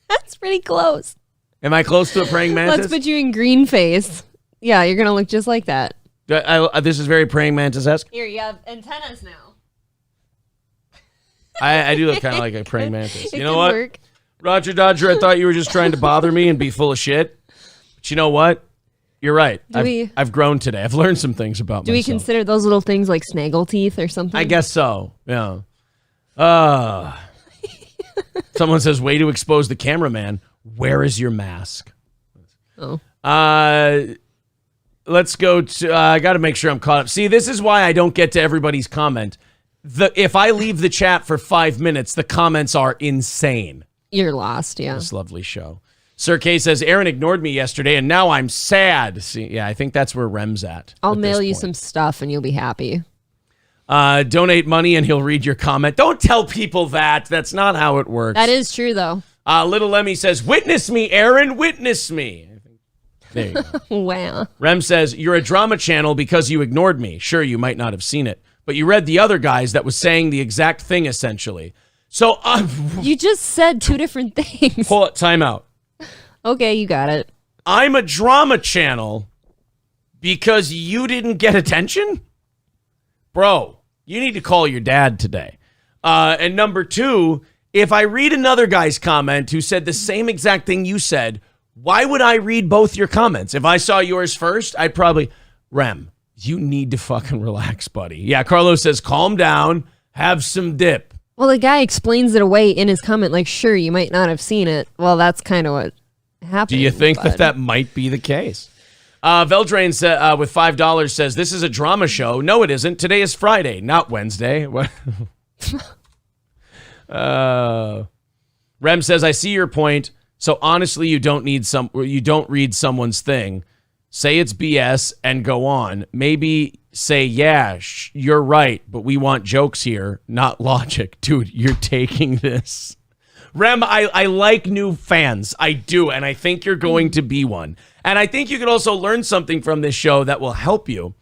That's pretty close. Am I close to a praying mantis? Let's put you in green face. Yeah, you're gonna look just like that. This is very praying mantis-esque. Here, you have antennas now. I do look kind of like a praying mantis. It You know could what? work. Roger Dodger, I thought you were just trying to bother me and be full of shit. But you know what? You're right. I've grown today. I've learned some things about Do myself. we consider those little things like snaggle teeth or something? I guess so. Yeah. Someone says, way to expose the cameraman. Where is your mask? Oh. Let's go to, I got to make sure I'm caught up. See, this is why I don't get to everybody's comment. If I leave the chat for 5 minutes, the comments are insane. You're lost, yeah. This lovely show. Sir K says, Aaron ignored me yesterday and now I'm sad. See, yeah, I think that's where Rem's at. I'll at mail this you point. some stuff and you'll be happy. Donate money and he'll read your comment. Don't tell people that. That's not how it works. That is true, though. Little Lemmy says, witness me, Aaron, witness me. There you go. Wow. Rem says, you're a drama channel because you ignored me. Sure, you might not have seen it, but you read the other guys that was saying the exact thing, essentially. So, You just said two different things. pull it, time out. Okay, you got it. I'm a drama channel because you didn't get attention? Bro, you need to call your dad today. And number two, if I read another guy's comment who said the same exact thing you said, why would I read both your comments? If I saw yours first, I'd probably, Rem, you need to fucking relax, buddy. Yeah, Carlos says, calm down, have some dip. Well, the guy explains it away in his comment, like, sure, you might not have seen it. Well, that's kind of what happened. Do you think that might be the case? Veldrain with $5 says, this is a drama show. No, it isn't. Today is Friday, not Wednesday. What? Rem says, I see your point. So honestly, you don't read someone's thing. Say it's BS and go on. Maybe say, yeah, you're right, but we want jokes here, not logic. Dude, you're taking this. Rem, I like new fans. I do, and I think you're going to be one. And I think you can also learn something from this show that will help you.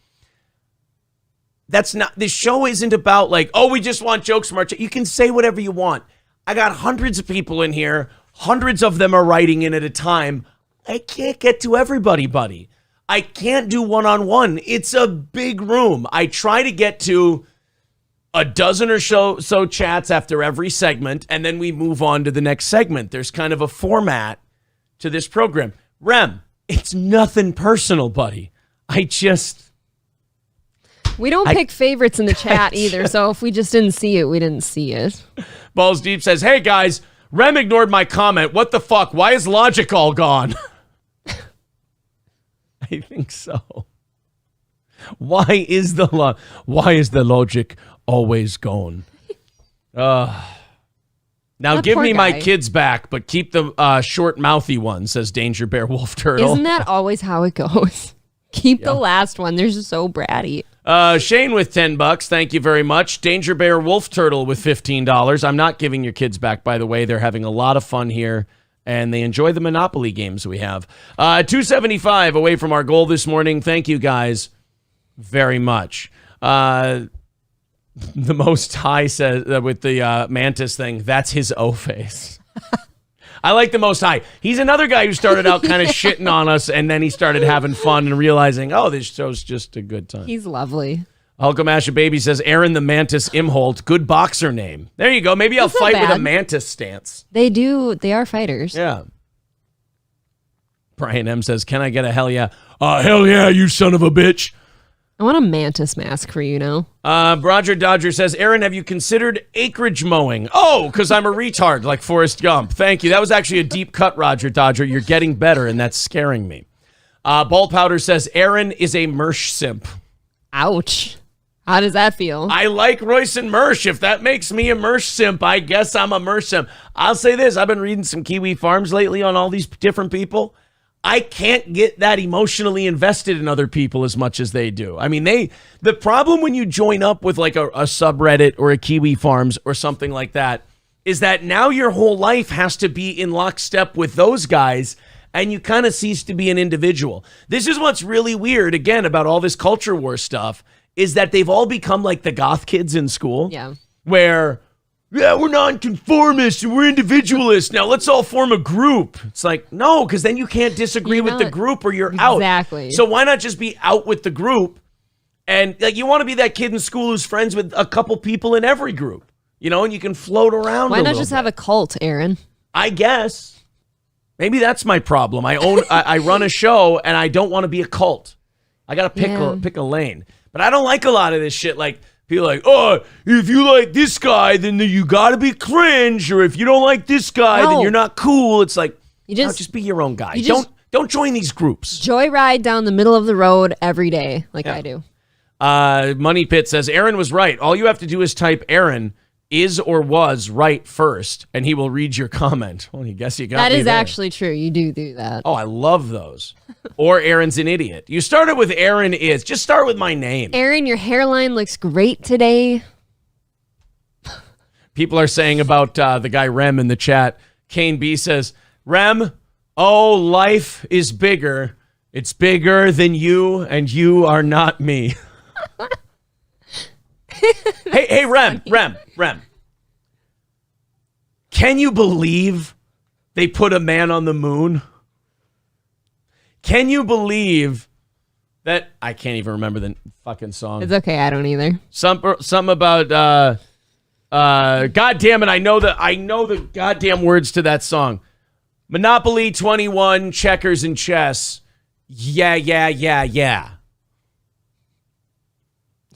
This show isn't about like, oh, we just want jokes from our You can say whatever you want. I got hundreds of people in here. Hundreds of them are writing in at a time. I can't get to everybody, buddy. I can't do one-on-one. It's a big room. I try to get to a dozen or so chats after every segment, and then we move on to the next segment. There's kind of a format to this program. Rem, it's nothing personal, buddy. We don't pick favorites in the chat either, so if we just didn't see it, we didn't see it. Balls Deep says, hey, guys, Rem ignored my comment. What the fuck? Why is logic all gone? I think so. Why is the logic always gone? Now That give poor me my guy. kids back, but keep the short mouthy one, says Danger Bear Wolf Turtle. Isn't that always how it goes? Keep the last one. They're just so bratty. Shane with $10. Thank you very much. Danger Bear Wolf Turtle with $15. I'm not giving your kids back, by the way. They're having a lot of fun here, and they enjoy the Monopoly games we have. 275 away from our goal this morning. Thank you guys very much. The Most High says with the Mantis thing, that's his O face. I like the Most High. He's another guy who started out kind of shitting on us, and then he started having fun and realizing, oh, this show's just a good time. He's lovely. Hulkamasha Baby says, Aaron the Mantis Imholt, good boxer name. There you go. Maybe I'll That's not fight with a bad. mantis stance. They are fighters. Yeah. Brian M says, can I get a hell yeah? Hell yeah, you son of a bitch. I want a mantis mask for you now. Roger Dodger says, Aaron, have you considered acreage mowing? Oh, because I'm a retard like Forrest Gump. Thank you. That was actually a deep cut, Roger Dodger. You're getting better, and that's scaring me. Ball Powder says, Aaron is a Mersh simp. Ouch. How does that feel? I like Royce and Mersh. If that makes me a Mersh simp, I guess I'm a Mersh simp. I'll say this. I've been reading some Kiwi Farms lately on all these different people. I can't get that emotionally invested in other people as much as they do. I mean, the problem when you join up with like a subreddit or a Kiwi Farms or something like that is that now your whole life has to be in lockstep with those guys, and you kind of cease to be an individual. This is what's really weird, again, about all this culture war stuff, is that they've all become like the goth kids in school. Yeah. Where yeah, we're nonconformists and we're individualists. Now let's all form a group. It's like, no, because then you can't disagree with the group or you're out. Exactly. So why not just be out with the group? And like, you want to be that kid in school who's friends with a couple people in every group, you know, and you can float around. Why not just have a cult, Aaron? I guess. Maybe that's my problem. I run a show and I don't want to be a cult. I got to pick a lane. But I don't like a lot of this shit. Like, people are like, oh, if you like this guy, then you got to be cringe. Or if you don't like this guy, then you're not cool. It's like, just be your own guy. Don't join these groups. Joyride down the middle of the road every day like I do. Money Pit says, Aaron was right. All you have to do is type Aaron is or was right first, and he will read your comment. Well, I guess you got that me is there. actually true. You do that. Oh, I love those. Or Aaron's an idiot. You started with Aaron is. Just start with my name. Aaron, your hairline looks great today. People are saying about the guy Rem in the chat. Kane B says, Rem, oh, life is bigger. It's bigger than you, and you are not me. Hey, Rem. Can you believe they put a man on the moon? Can you believe that? I can't even remember the fucking song. It's okay. I don't either. Something about, God damn it. I know the goddamn words to that song. Monopoly 21, checkers and chess. Yeah.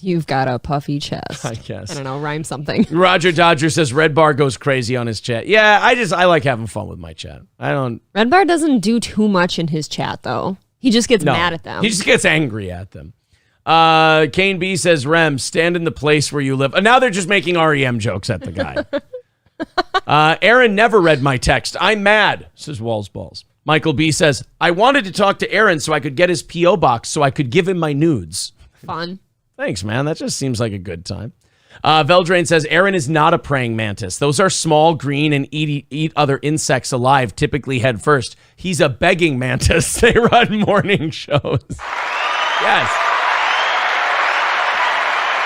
You've got a puffy chest. I guess. I don't know, rhyme something. Roger Dodger says Red Bar goes crazy on his chat. Yeah, I like having fun with my chat. Red Bar doesn't do too much in his chat, though. He just gets mad at them. He just gets angry at them. Kane B says, Rem, stand in the place where you live. Now they're just making REM jokes at the guy. Aaron never read my text. I'm mad, says Walls Balls. Michael B says, I wanted to talk to Aaron so I could get his P.O. box so I could give him my nudes. Fun. Thanks, man. That just seems like a good time. Veldrain says, Aaron is not a praying mantis. Those are small, green, and eat other insects alive, typically head first. He's a begging mantis. They run morning shows. Yes.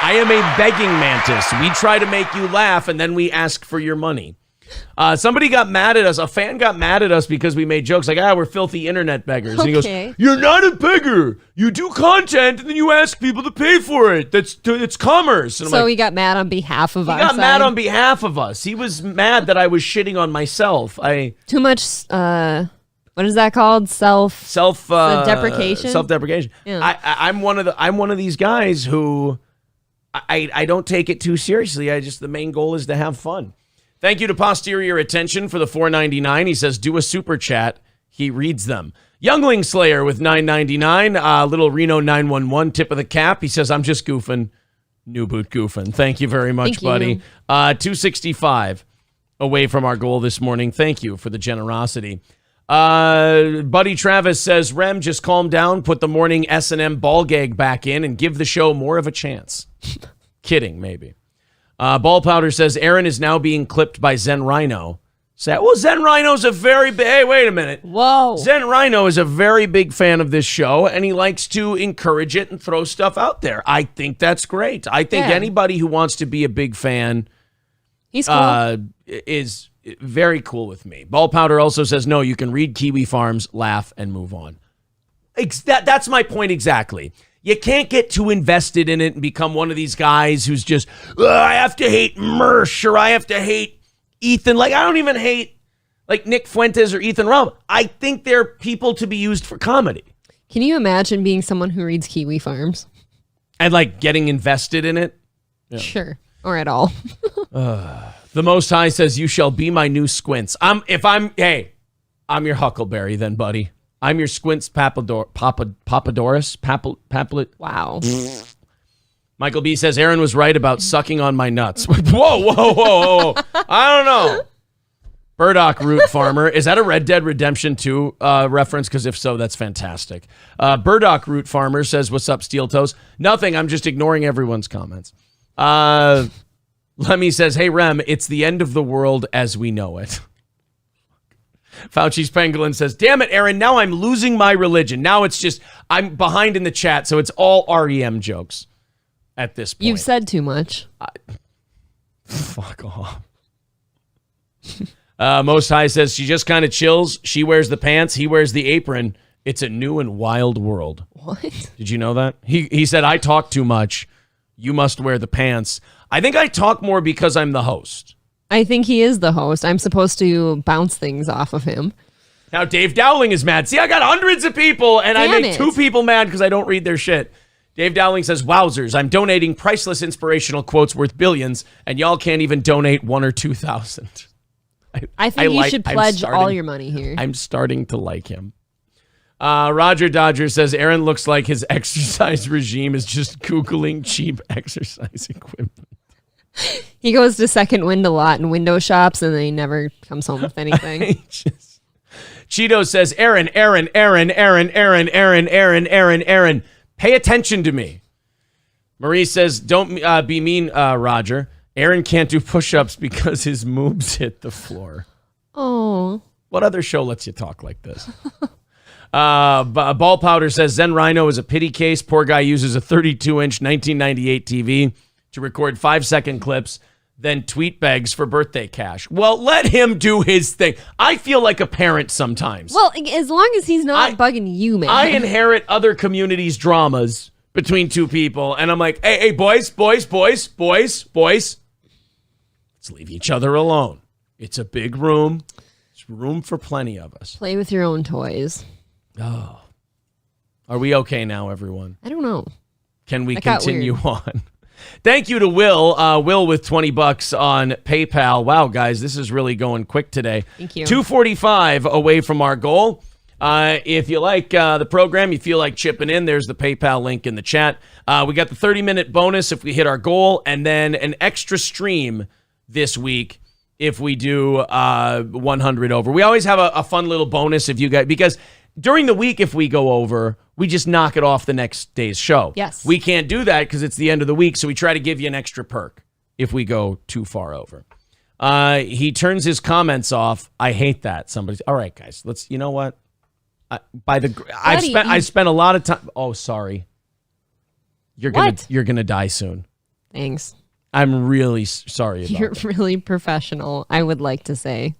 I am a begging mantis. We try to make you laugh, and then we ask for your money. Somebody got mad at us. A fan got mad at us because we made jokes like, we're filthy internet beggars. And he goes, you're not a beggar. You do content and then you ask people to pay for it. It's commerce. And so he got mad on behalf of us. He got mad on behalf of us. He was mad that I was shitting on myself. Too much, what is that called? Self-deprecation? Self-deprecation. Yeah. I'm one of these guys who I don't take it too seriously. The main goal is to have fun. Thank you to Posterior Attention for the $4.99. He says, do a super chat. He reads them. Youngling Slayer with $9.99. Little Reno 911 tip of the cap. He says, I'm just goofing. New boot goofing. Thank you very much, buddy. 265 away from our goal this morning. Thank you for the generosity. Buddy Travis says, Rem, just calm down. Put the morning S&M ball gag back in and give the show more of a chance. Kidding, maybe. Ball Powder says, Aaron is now being clipped by Zen Rhino. Zen Rhino's a very big... Hey, wait a minute. Whoa. Zen Rhino is a very big fan of this show, and he likes to encourage it and throw stuff out there. I think that's great. I think anybody who wants to be a big fan He's cool. Is very cool with me. Ball Powder also says, no, you can read Kiwi Farms, laugh, and move on. That's my point exactly. You can't get too invested in it and become one of these guys who's just, I have to hate Mersh or I have to hate Ethan. Like, I don't even hate like Nick Fuentes or Ethan Ralph. I think they're people to be used for comedy. Can you imagine being someone who reads Kiwi Farms? And like getting invested in it? Yeah. Sure. Or at all. The Most High says, you shall be my new Squints. I'm your Huckleberry then, buddy. I'm your Squints Papadorus. Wow. Michael B says, Aaron was right about sucking on my nuts. Whoa. I don't know. Burdock Root Farmer. Is that a Red Dead Redemption 2 reference? Because if so, that's fantastic. Burdock Root Farmer says, what's up, Steel Toes? Nothing. I'm just ignoring everyone's comments. Lemmy says, hey, Rem, it's the end of the world as we know it. Fauci's Pangolin says, damn it, Aaron, now I'm losing my religion. Now it's just, I'm behind in the chat, so it's all REM jokes at this point. You've said too much. Fuck off. Most High says she just kind of chills. She wears the pants. He wears the apron. It's a new and wild world. What? Did you know that? He said, I talk too much. You must wear the pants. I think I talk more because I'm the host. I think he is the host. I'm supposed to bounce things off of him. Now Dave Dowling is mad. See, I got hundreds of people, and I Damn make it. 2 people mad because I don't read their shit. Dave Dowling says, wowzers, I'm donating priceless inspirational quotes worth billions, and y'all can't even donate 1 or 2,000. I think you should pledge all your money here. I'm starting to like him. Roger Dodger says, Aaron looks like his exercise regime is just Googling cheap exercise equipment. He goes to Second Wind a lot in window shops, and then he never comes home with anything. Cheeto says, Aaron, pay attention to me. Marie says, don't be mean, Roger. Aaron can't do push-ups because his moves hit the floor. Oh. What other show lets you talk like this? Ball Powder says, Zen Rhino is a pity case. Poor guy uses a 32-inch 1998 TV to record 5-second clips, then tweet begs for birthday cash. Well, let him do his thing. I feel like a parent sometimes. Well, as long as he's not bugging you, man. I inherit other communities' dramas between 2 people, and I'm like, hey, boys. Let's leave each other alone. It's a big room. There's room for plenty of us. Play with your own toys. Oh. Are we okay now, everyone? I don't know. Can we continue on? Thank you to Will. Will with $20 on PayPal. Wow, guys, this is really going quick today. Thank you. 2:45 away from our goal. If you like the program, you feel like chipping in, there's the PayPal link in the chat. We got the 30-minute bonus if we hit our goal, and then an extra stream this week if we do 100 over. We always have a fun little bonus if you guys, because during the week, if we go over, we just knock it off the next day's show. Yes. We can't do that because it's the end of the week, so we try to give you an extra perk if we go too far over. He turns his comments off. I hate that. Somebody's, all right, guys, let's, you know what? I spent a lot of time. Oh, sorry. You're gonna die soon. Thanks. I'm really sorry about You're that. really professional, I would like to say.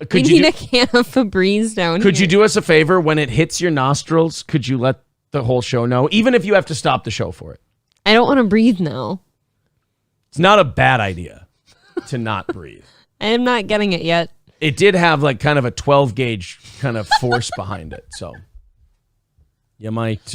Could we need a can of Febreze down here. Could you do us a favor? When it hits your nostrils, could you let the whole show know? Even if you have to stop the show for it. I don't want to breathe now. It's not a bad idea to not breathe. I am not getting it yet. It did have like kind of a 12 gauge kind of force behind it. So you might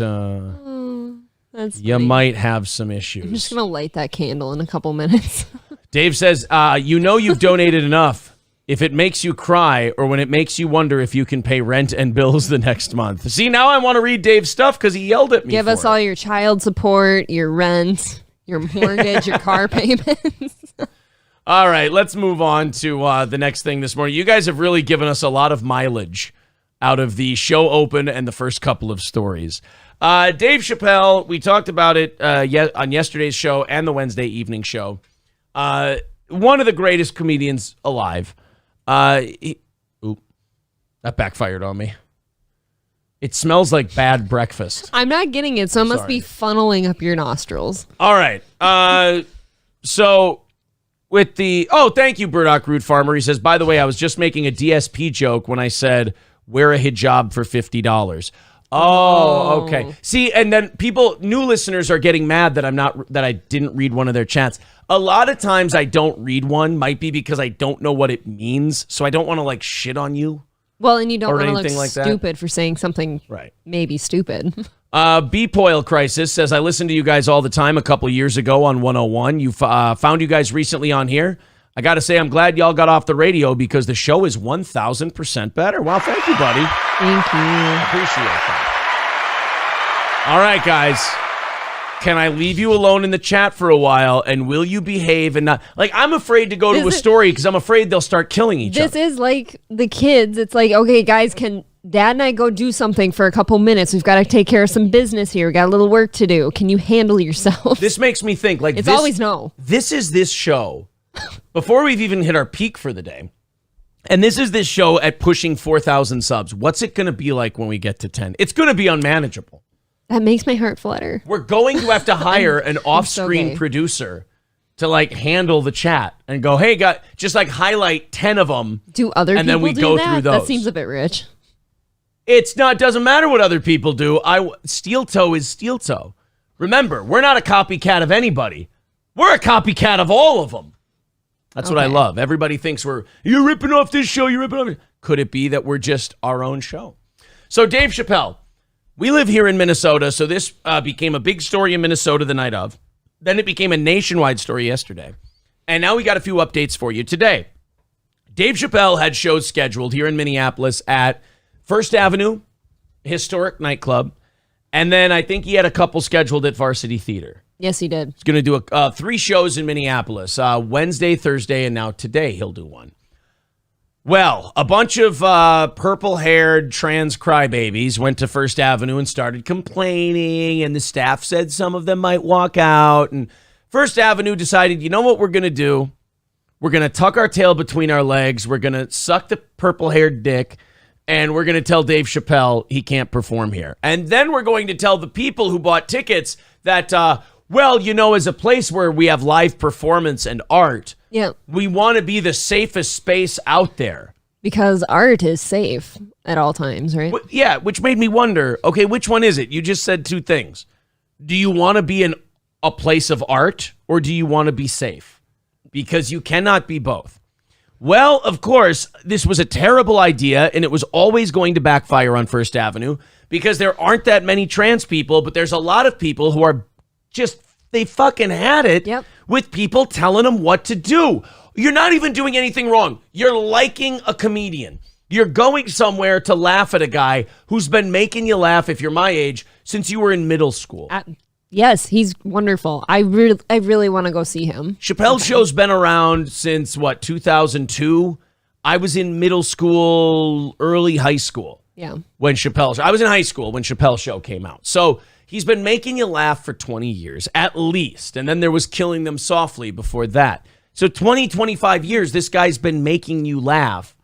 might have some issues. I'm just going to light that candle in a couple minutes. Dave says, you've donated enough. If it makes you cry or when it makes you wonder if you can pay rent and bills the next month. See, now I want to read Dave's stuff because he yelled at me. Give us all your child support, your rent, your mortgage, your car payments. All right, let's move on to the next thing this morning. You guys have really given us a lot of mileage out of the show open and the first couple of stories. Dave Chappelle, we talked about it on yesterday's show and the Wednesday evening show. One of the greatest comedians alive. That backfired on me. It smells like bad breakfast. I'm not getting it, so it must be funneling up your nostrils. All right. So with the... Oh, thank you, Burdock Root Farmer. He says, by the way, I was just making a DSP joke when I said, wear a hijab for $50. Oh, okay. See, and then new listeners are getting mad that I didn't read one of their chats. A lot of times I don't read one, might be because I don't know what it means, so I don't want to like shit on you. Well, and you don't want to look like stupid for saying something maybe stupid. Beepoil Crisis says, I listened to you guys all the time a couple years ago on 101. You found you guys recently on here. I got to say, I'm glad y'all got off the radio because the show is 1,000% better. Wow, thank you, buddy. Thank you. Appreciate that. All right, guys. Can I leave you alone in the chat for a while, and will you behave and not... Like, I'm afraid to go to a story because I'm afraid they'll start killing each other. This is like the kids. It's like, okay, guys, can Dad and I go do something for a couple minutes? We've got to take care of some business here. We got a little work to do. Can you handle yourself? This makes me think, like... It's always no. This is this show, before we've even hit our peak for the day, and this is this show at pushing 4,000 subs. What's it going to be like when we get to 10? It's going to be unmanageable. That makes my heart flutter. We're going to have to hire an off-screen producer to like handle the chat and go, hey, just like highlight 10 of them. Do other and people then we do go that? through those. That seems a bit rich. Doesn't matter what other people do. Steel toe is steel toe. Remember, we're not a copycat of anybody. We're a copycat of all of them. That's what I love. Everybody thinks you're ripping off this show, you're ripping off. Could it be that we're just our own show? So Dave Chappelle, we live here in Minnesota, so this became a big story in Minnesota the night of. Then it became a nationwide story yesterday. And now we got a few updates for you today. Dave Chappelle had shows scheduled here in Minneapolis at First Avenue, historic nightclub. And then I think he had a couple scheduled at Varsity Theater. Yes, he did. He's going to do 3 shows in Minneapolis, Wednesday, Thursday, and now today he'll do one. Well, a bunch of purple-haired trans crybabies went to First Avenue and started complaining, and the staff said some of them might walk out. And First Avenue decided, you know what we're going to do? We're going to tuck our tail between our legs. We're going to suck the purple-haired dick, and we're going to tell Dave Chappelle he can't perform here. And then we're going to tell the people who bought tickets that, as a place where we have live performance and art, we want to be the safest space out there. Because art is safe at all times, right? Yeah, which made me wonder, okay, which one is it? You just said 2 things. Do you want to be in a place of art, or do you want to be safe? Because you cannot be both. Well, of course, this was a terrible idea, and it was always going to backfire on First Avenue because there aren't that many trans people, but there's a lot of people who are they fucking had it with people telling them what to do. You're not even doing anything wrong. You're liking a comedian. You're going somewhere to laugh at a guy who's been making you laugh, if you're my age, since you were in middle school. Yes, he's wonderful. I really want to go see him. Chappelle's show's been around since, 2002? I was in middle school, early high school. Yeah. I was in high school when Chappelle's show came out. So he's been making you laugh for 20 years, at least. And then there was Killing Them Softly before that. So 25 years, this guy's been making you laugh.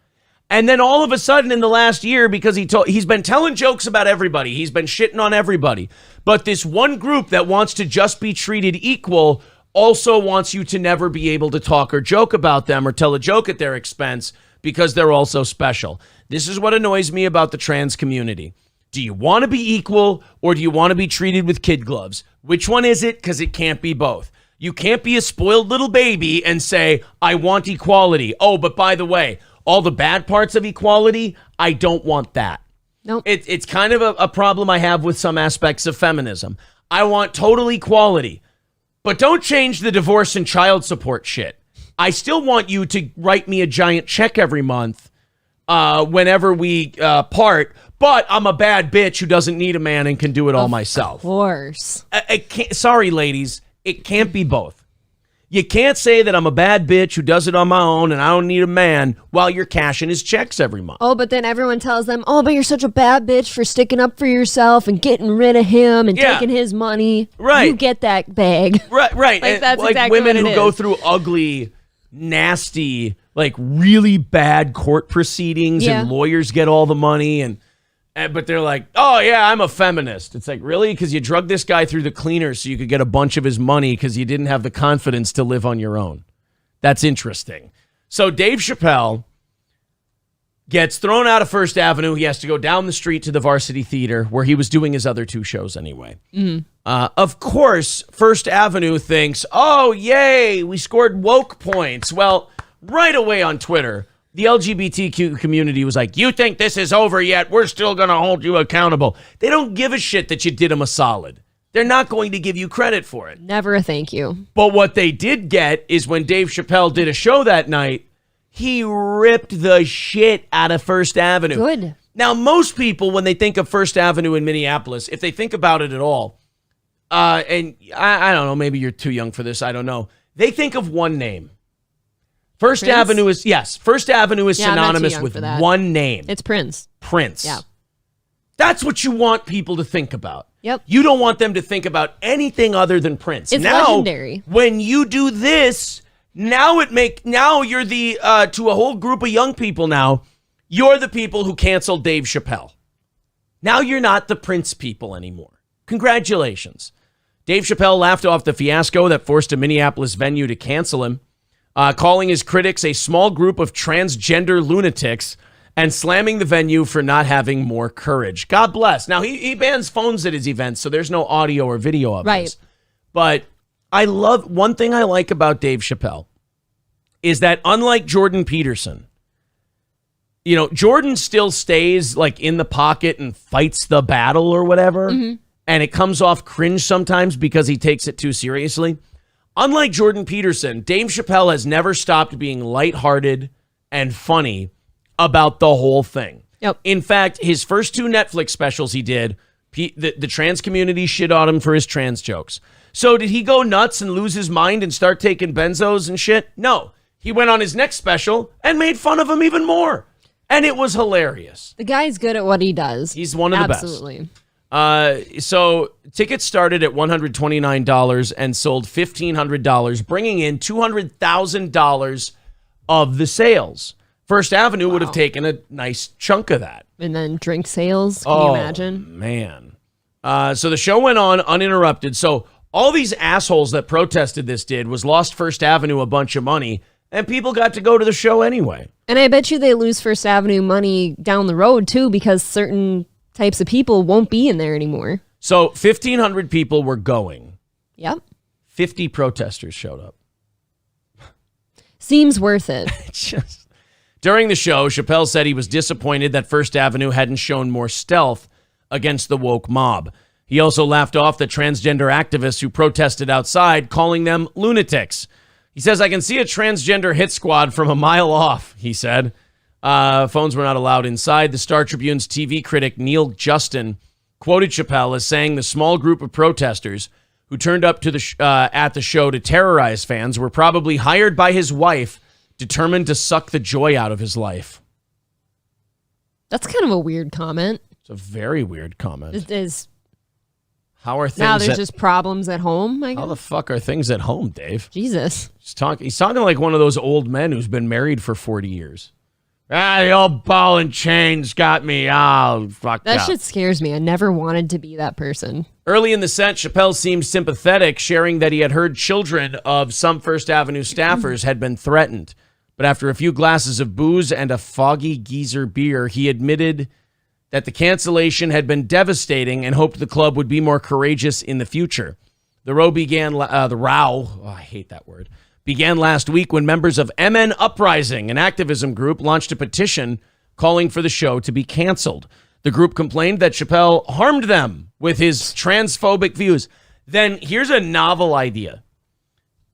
And then all of a sudden in the last year, because he's been telling jokes about everybody, he's been shitting on everybody. But this one group that wants to just be treated equal also wants you to never be able to talk or joke about them or tell a joke at their expense because they're also special. This is what annoys me about the trans community. Do you want to be equal, or do you want to be treated with kid gloves? Which one is it? Because it can't be both. You can't be a spoiled little baby and say, I want equality. Oh, but by the way, all the bad parts of equality, I don't want that. Nope. It's kind of a problem I have with some aspects of feminism. I want total equality, but don't change the divorce and child support shit. I still want you to write me a giant check every month whenever we part, but I'm a bad bitch who doesn't need a man and can do it all myself. Of course. Sorry, ladies. It can't be both. You can't say that I'm a bad bitch who does it on my own and I don't need a man while you're cashing his checks every month. Oh, but then everyone tells them, oh, but you're such a bad bitch for sticking up for yourself and getting rid of him and taking his money. Right. You get that bag. Right. Like, that's like exactly women what it who go is. through ugly, nasty, like really bad court proceedings and lawyers get all the money but they're like, oh, yeah, I'm a feminist. It's like, really? Because you drugged this guy through the cleaner so you could get a bunch of his money because you didn't have the confidence to live on your own. That's interesting. So Dave Chappelle gets thrown out of First Avenue. He has to go down the street to the Varsity Theater where he was doing his other 2 shows anyway. Mm-hmm. Of course, First Avenue thinks, oh, yay, we scored woke points. Well, right away on Twitter, the LGBTQ community was like, you think this is over yet? We're still going to hold you accountable. They don't give a shit that you did them a solid. They're not going to give you credit for it. Never a thank you. But what they did get is when Dave Chappelle did a show that night, he ripped the shit out of First Avenue. Good. Now, most people, when they think of First Avenue in Minneapolis, if they think about it at all, and I don't know, maybe you're too young for this, I don't know. They think of one name. First Avenue is synonymous with one name. It's Prince. Prince. Yeah. That's what you want people to think about. Yep. You don't want them to think about anything other than Prince. It's now, legendary. When you do this, now you're the to a whole group of young people now, you're the people who canceled Dave Chappelle. Now you're not the Prince people anymore. Congratulations. Dave Chappelle laughed off the fiasco that forced a Minneapolis venue to cancel him, calling his critics a small group of transgender lunatics and slamming the venue for not having more courage. God bless. Now, he bans phones at his events, so there's no audio or video of this. But one thing I like about Dave Chappelle is that unlike Jordan Peterson, Jordan still stays like in the pocket and fights the battle or whatever. Mm-hmm. And it comes off cringe sometimes because he takes it too seriously. Unlike Jordan Peterson, Dave Chappelle has never stopped being lighthearted and funny about the whole thing. Yep. In fact, his first 2 Netflix specials he did, the trans community shit on him for his trans jokes. So did he go nuts and lose his mind and start taking benzos and shit? No. He went on his next special and made fun of him even more. And it was hilarious. The guy's good at what he does. He's one of the best. Absolutely. So tickets started at $129 and sold $1,500, bringing in $200,000 of the sales. First Avenue would have taken a nice chunk of that. And then drink sales, can you imagine? Man. So the show went on uninterrupted. So all these assholes that protested this was lost First Avenue a bunch of money, and people got to go to the show anyway. And I bet you they lose First Avenue money down the road, too, because certain types of people won't be in there anymore. So 1,500 people were going. Yep. 50 protesters showed up. Seems worth it. During the show, Chappelle said he was disappointed that First Avenue hadn't shown more stealth against the woke mob. He also laughed off the transgender activists who protested outside, calling them lunatics. He says, "I can see a transgender hit squad from a mile off," he said. Phones were not allowed inside. The Star Tribune's TV critic Neil Justin quoted Chappelle as saying the small group of protesters who turned up to at the show to terrorize fans were probably hired by his wife, determined to suck the joy out of his life. That's kind of a weird comment. It's a very weird comment. It is. How are things? Now there's just problems at home, I guess. How the fuck are things at home, Dave? Jesus. He's talking like one of those old men who's been married for 40 years. The old ball and chains got me all fucked up. That shit scares me. I never wanted to be that person. Early in the set, Chappelle seemed sympathetic, sharing that he had heard children of some First Avenue staffers had been threatened. But after a few glasses of booze and a foggy geezer beer, he admitted that the cancellation had been devastating and hoped the club would be more courageous in the future. The row began I hate that word, began last week when members of MN Uprising, an activism group, launched a petition calling for the show to be canceled. The group complained that Chappelle harmed them with his transphobic views. Then here's a novel idea.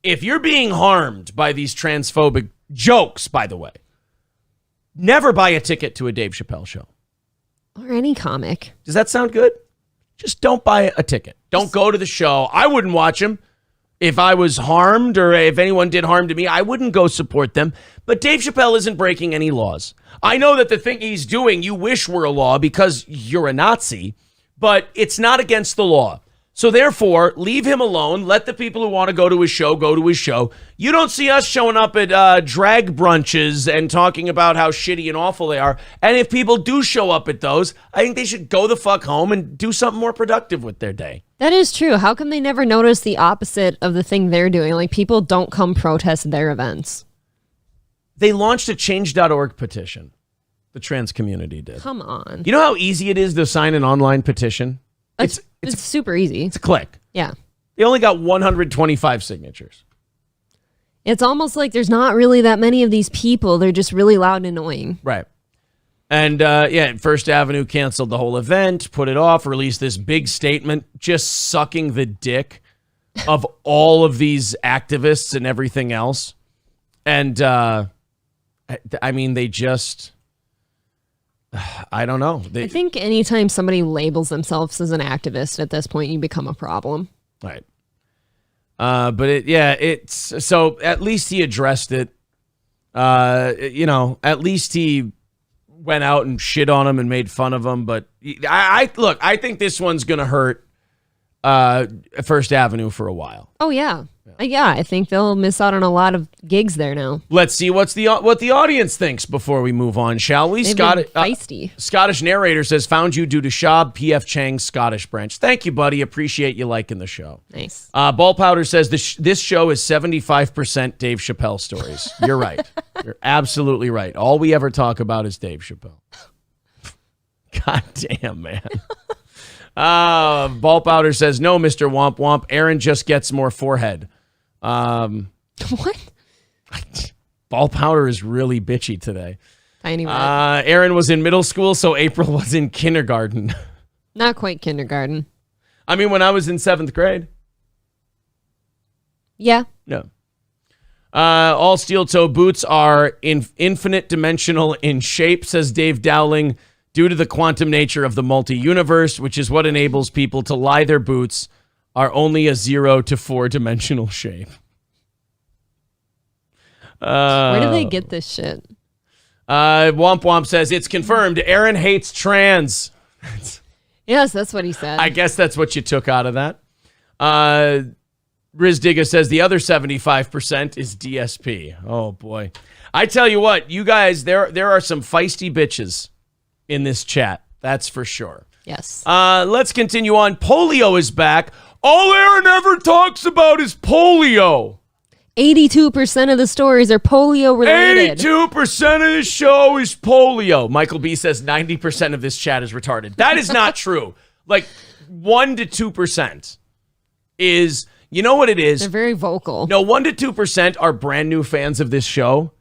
If you're being harmed by these transphobic jokes, by the way, never buy a ticket to a Dave Chappelle show. Or any comic. Does that sound good? Just don't buy a ticket. Don't go to the show. I wouldn't watch him. If I was harmed or if anyone did harm to me, I wouldn't go support them. But Dave Chappelle isn't breaking any laws. I know that the thing he's doing, you wish were a law because you're a Nazi, but it's not against the law. So therefore, leave him alone. Let the people who want to go to his show go to his show. You don't see us showing up at drag brunches and talking about how shitty and awful they are. And if people do show up at those, I think they should go the fuck home and do something more productive with their day. That is true. How come they never notice the opposite of the thing they're doing? Like, people don't come protest their events. They launched a change.org petition. The trans community did. Come on. You know how easy it is to sign an online petition? It's super easy. It's a click. Yeah. They only got 125 signatures. It's almost like there's not really that many of these people. They're just really loud and annoying. Right. And First Avenue canceled the whole event, put it off, released this big statement, just sucking the dick of all of these activists and everything else. And I mean, they just... I don't know. I think anytime somebody labels themselves as an activist at this point, you become a problem. Right. But it's so at least he addressed it. At least he went out and shit on him and made fun of him. But I think this one's going to hurt First Avenue for a while. Oh, yeah. Yeah, I think they'll miss out on a lot of gigs there now. Let's see what the audience thinks before we move on, shall we? They've been feisty. Scottish narrator says, found you due to Shab P.F. Chang's Scottish branch. Thank you, buddy. Appreciate you liking the show. Nice. Ball Powder says, this show is 75% Dave Chappelle stories. You're right. You're absolutely right. All we ever talk about is Dave Chappelle. God damn, man. Ball Powder says, no, Mr. Womp Womp. Aaron just gets more forehead. What? Ball Powder is really bitchy today. Tiny red. Aaron was in middle school, so April was in kindergarten. Not quite kindergarten. I mean, when I was in 7th grade. Yeah. No. All steel toe boots are infinite dimensional in shape, says Dave Dowling, due to the quantum nature of the multi-universe, which is what enables people to lie their boots are only a 0 to 4 dimensional shape. Where do they get this shit? Womp Womp says, it's confirmed. Aaron hates trans. Yes, that's what he said. I guess that's what you took out of that. Riz Digga says the other 75% is DSP. Oh, boy. I tell you what, you guys, there are some feisty bitches in this chat. That's for sure. Yes. Let's continue on. Polio is back. All Aaron ever talks about is polio. 82% of the stories are polio related. 82% of the show is polio. Michael B says 90% of this chat is retarded. That is not true. Like 1 to 2% is, you know what it is? They're very vocal. No, 1 to 2% are brand new fans of this show,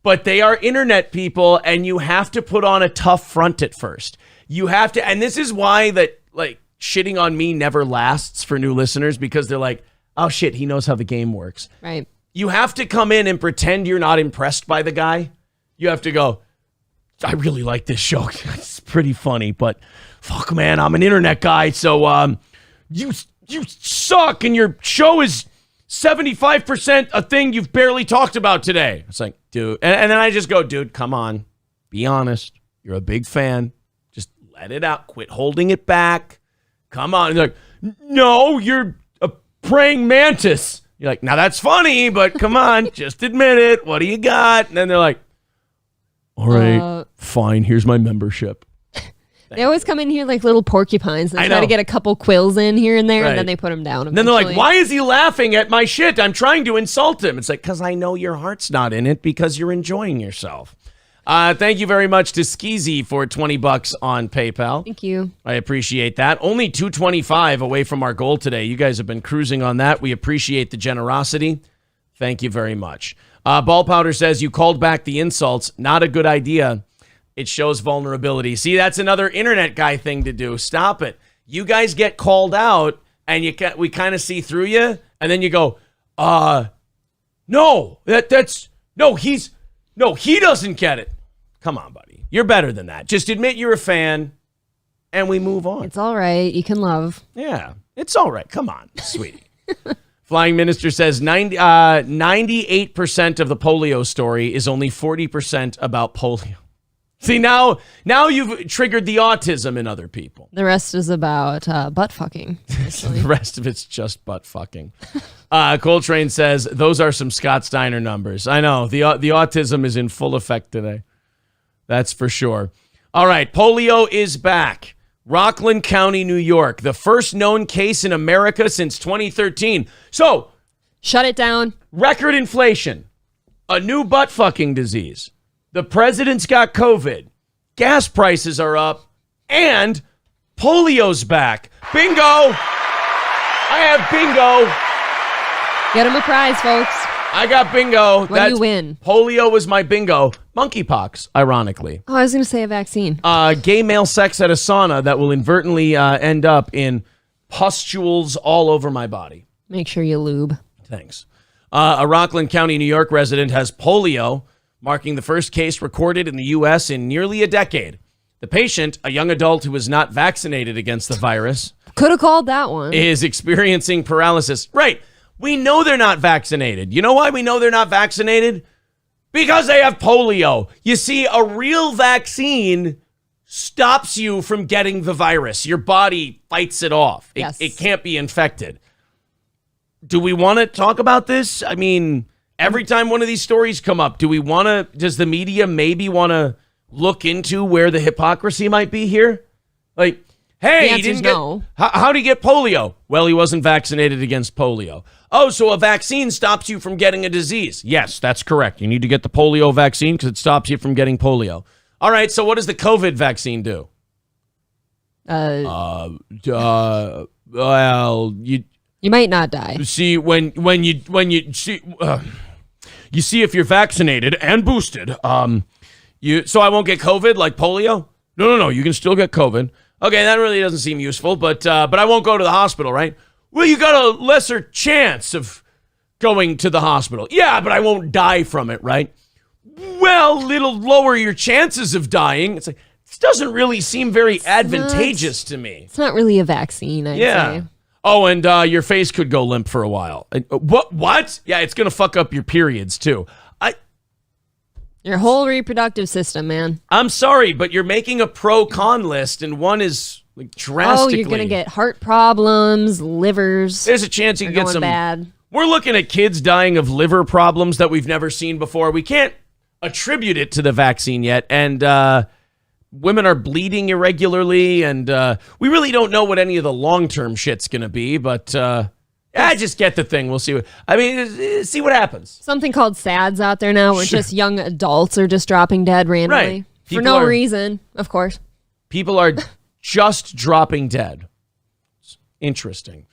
but they are internet people, and you have to put on a tough front at first. You have to, and this is why that, like, shitting on me never lasts for new listeners, because they're like, oh shit, he knows how the game works. Right. You have to come in and pretend you're not impressed by the guy. You have to go, I really like this show. It's pretty funny, but fuck, man, I'm an internet guy, so you suck, and your show is 75% a thing you've barely talked about today. It's like, dude, and then I just go, dude, come on, be honest. You're a big fan. Just let it out. Quit holding it back. Come on. And they're like, no, you're a praying mantis. You're like, now that's funny, but come on, just admit it. What do you got? And then they're like, all right, fine, here's my membership. They always come in here like little porcupines and I try know. to get a couple quills in here and there, Right. and then they put them down. And then they're like, why is he laughing at my shit? I'm trying to insult him. It's like, because I know your heart's not in it because you're enjoying yourself. Thank you very much to Skeezy for $20 on PayPal. Thank you. I appreciate that. Only $225 away from our goal today. You guys have been cruising on that. We appreciate the generosity. Thank you very much. Ball Powder says, you called back the insults. Not a good idea. It shows vulnerability. See, that's another internet guy thing to do. Stop it. You guys get called out, and we kind of see through you, and then you go, no, he doesn't get it. Come on, buddy. You're better than that. Just admit you're a fan, and we move on. It's all right. You can love. Yeah, it's all right. Come on, sweetie. Flying Minister says 98% of the polio story is only 40% about polio. See, now you've triggered the autism in other people. The rest is about butt fucking. The rest of it's just butt fucking. Coltrane says, those are some Scott Steiner numbers. I know. The autism is in full effect today. That's for sure. All right. Polio is back. Rockland County, New York. The first known case in America since 2013. So, shut it down. Record inflation. A new butt fucking disease. The president's got COVID. Gas prices are up. And polio's back. Bingo! I have bingo. Get him a prize, folks. I got bingo. What do you win? Polio was my bingo. Monkeypox, ironically. Oh, I was going to say a vaccine. Gay male sex at a sauna that will inadvertently end up in pustules all over my body. Make sure you lube. Thanks. A Rockland County, New York resident has polio, marking the first case recorded in the U.S. in nearly a decade. The patient, a young adult who was not vaccinated against the virus, could have called that one, is experiencing paralysis. Right. We know they're not vaccinated. You know why we know they're not vaccinated? Because they have polio. You see, a real vaccine stops you from getting the virus. Your body fights it off. Yes. It can't be infected. Do we want to talk about this? I mean, Every time one of these stories come up, does the media maybe want to look into where the hypocrisy might be here? Like, hey, he didn't no. How'd he get polio? Well, he wasn't vaccinated against polio. Oh, so a vaccine stops you from getting a disease. Yes, that's correct. You need to get the polio vaccine because it stops you from getting polio. All right, so what does the COVID vaccine do? Well, you might not die. see when you see you see if you're vaccinated and boosted. So I won't get COVID like polio? No. You can still get COVID. Okay, that really doesn't seem useful, but I won't go to the hospital, right? Well, you got a lesser chance of going to the hospital. Yeah, but I won't die from it, right? Well, it'll lower your chances of dying. It's like, this doesn't really seem very advantageous to me. It's not really a vaccine, I'd say. Oh, and your face could go limp for a while. What? Yeah, it's going to fuck up your periods, too. Your whole reproductive system, man. I'm sorry, but you're making a pro-con list, and one is like drastically. Oh, you're going to get heart problems, livers. There's a chance you can get some bad. We're looking at kids dying of liver problems that we've never seen before. We can't attribute it to the vaccine yet, and women are bleeding irregularly, and we really don't know what any of the long-term shit's going to be, but I just get the thing. We'll see. See what happens. Something called SADS out there now where just young adults are just dropping dead randomly. Right. For no reason, of course. People are just dropping dead. It's interesting.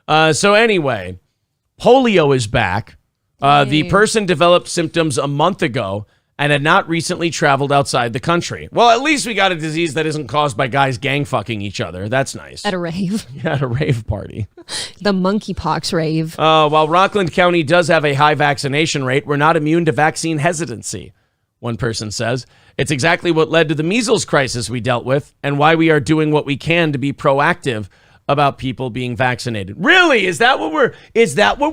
So anyway, polio is back. The person developed symptoms a month ago and had not recently traveled outside the country. Well, at least we got a disease that isn't caused by guys gang fucking each other. That's nice. At a rave. Yeah, at a rave party. The monkeypox rave. While Rockland County does have a high vaccination rate, we're not immune to vaccine hesitancy, one person says. It's exactly what led to the measles crisis we dealt with and why we are doing what we can to be proactive about people being vaccinated. Really? Is that what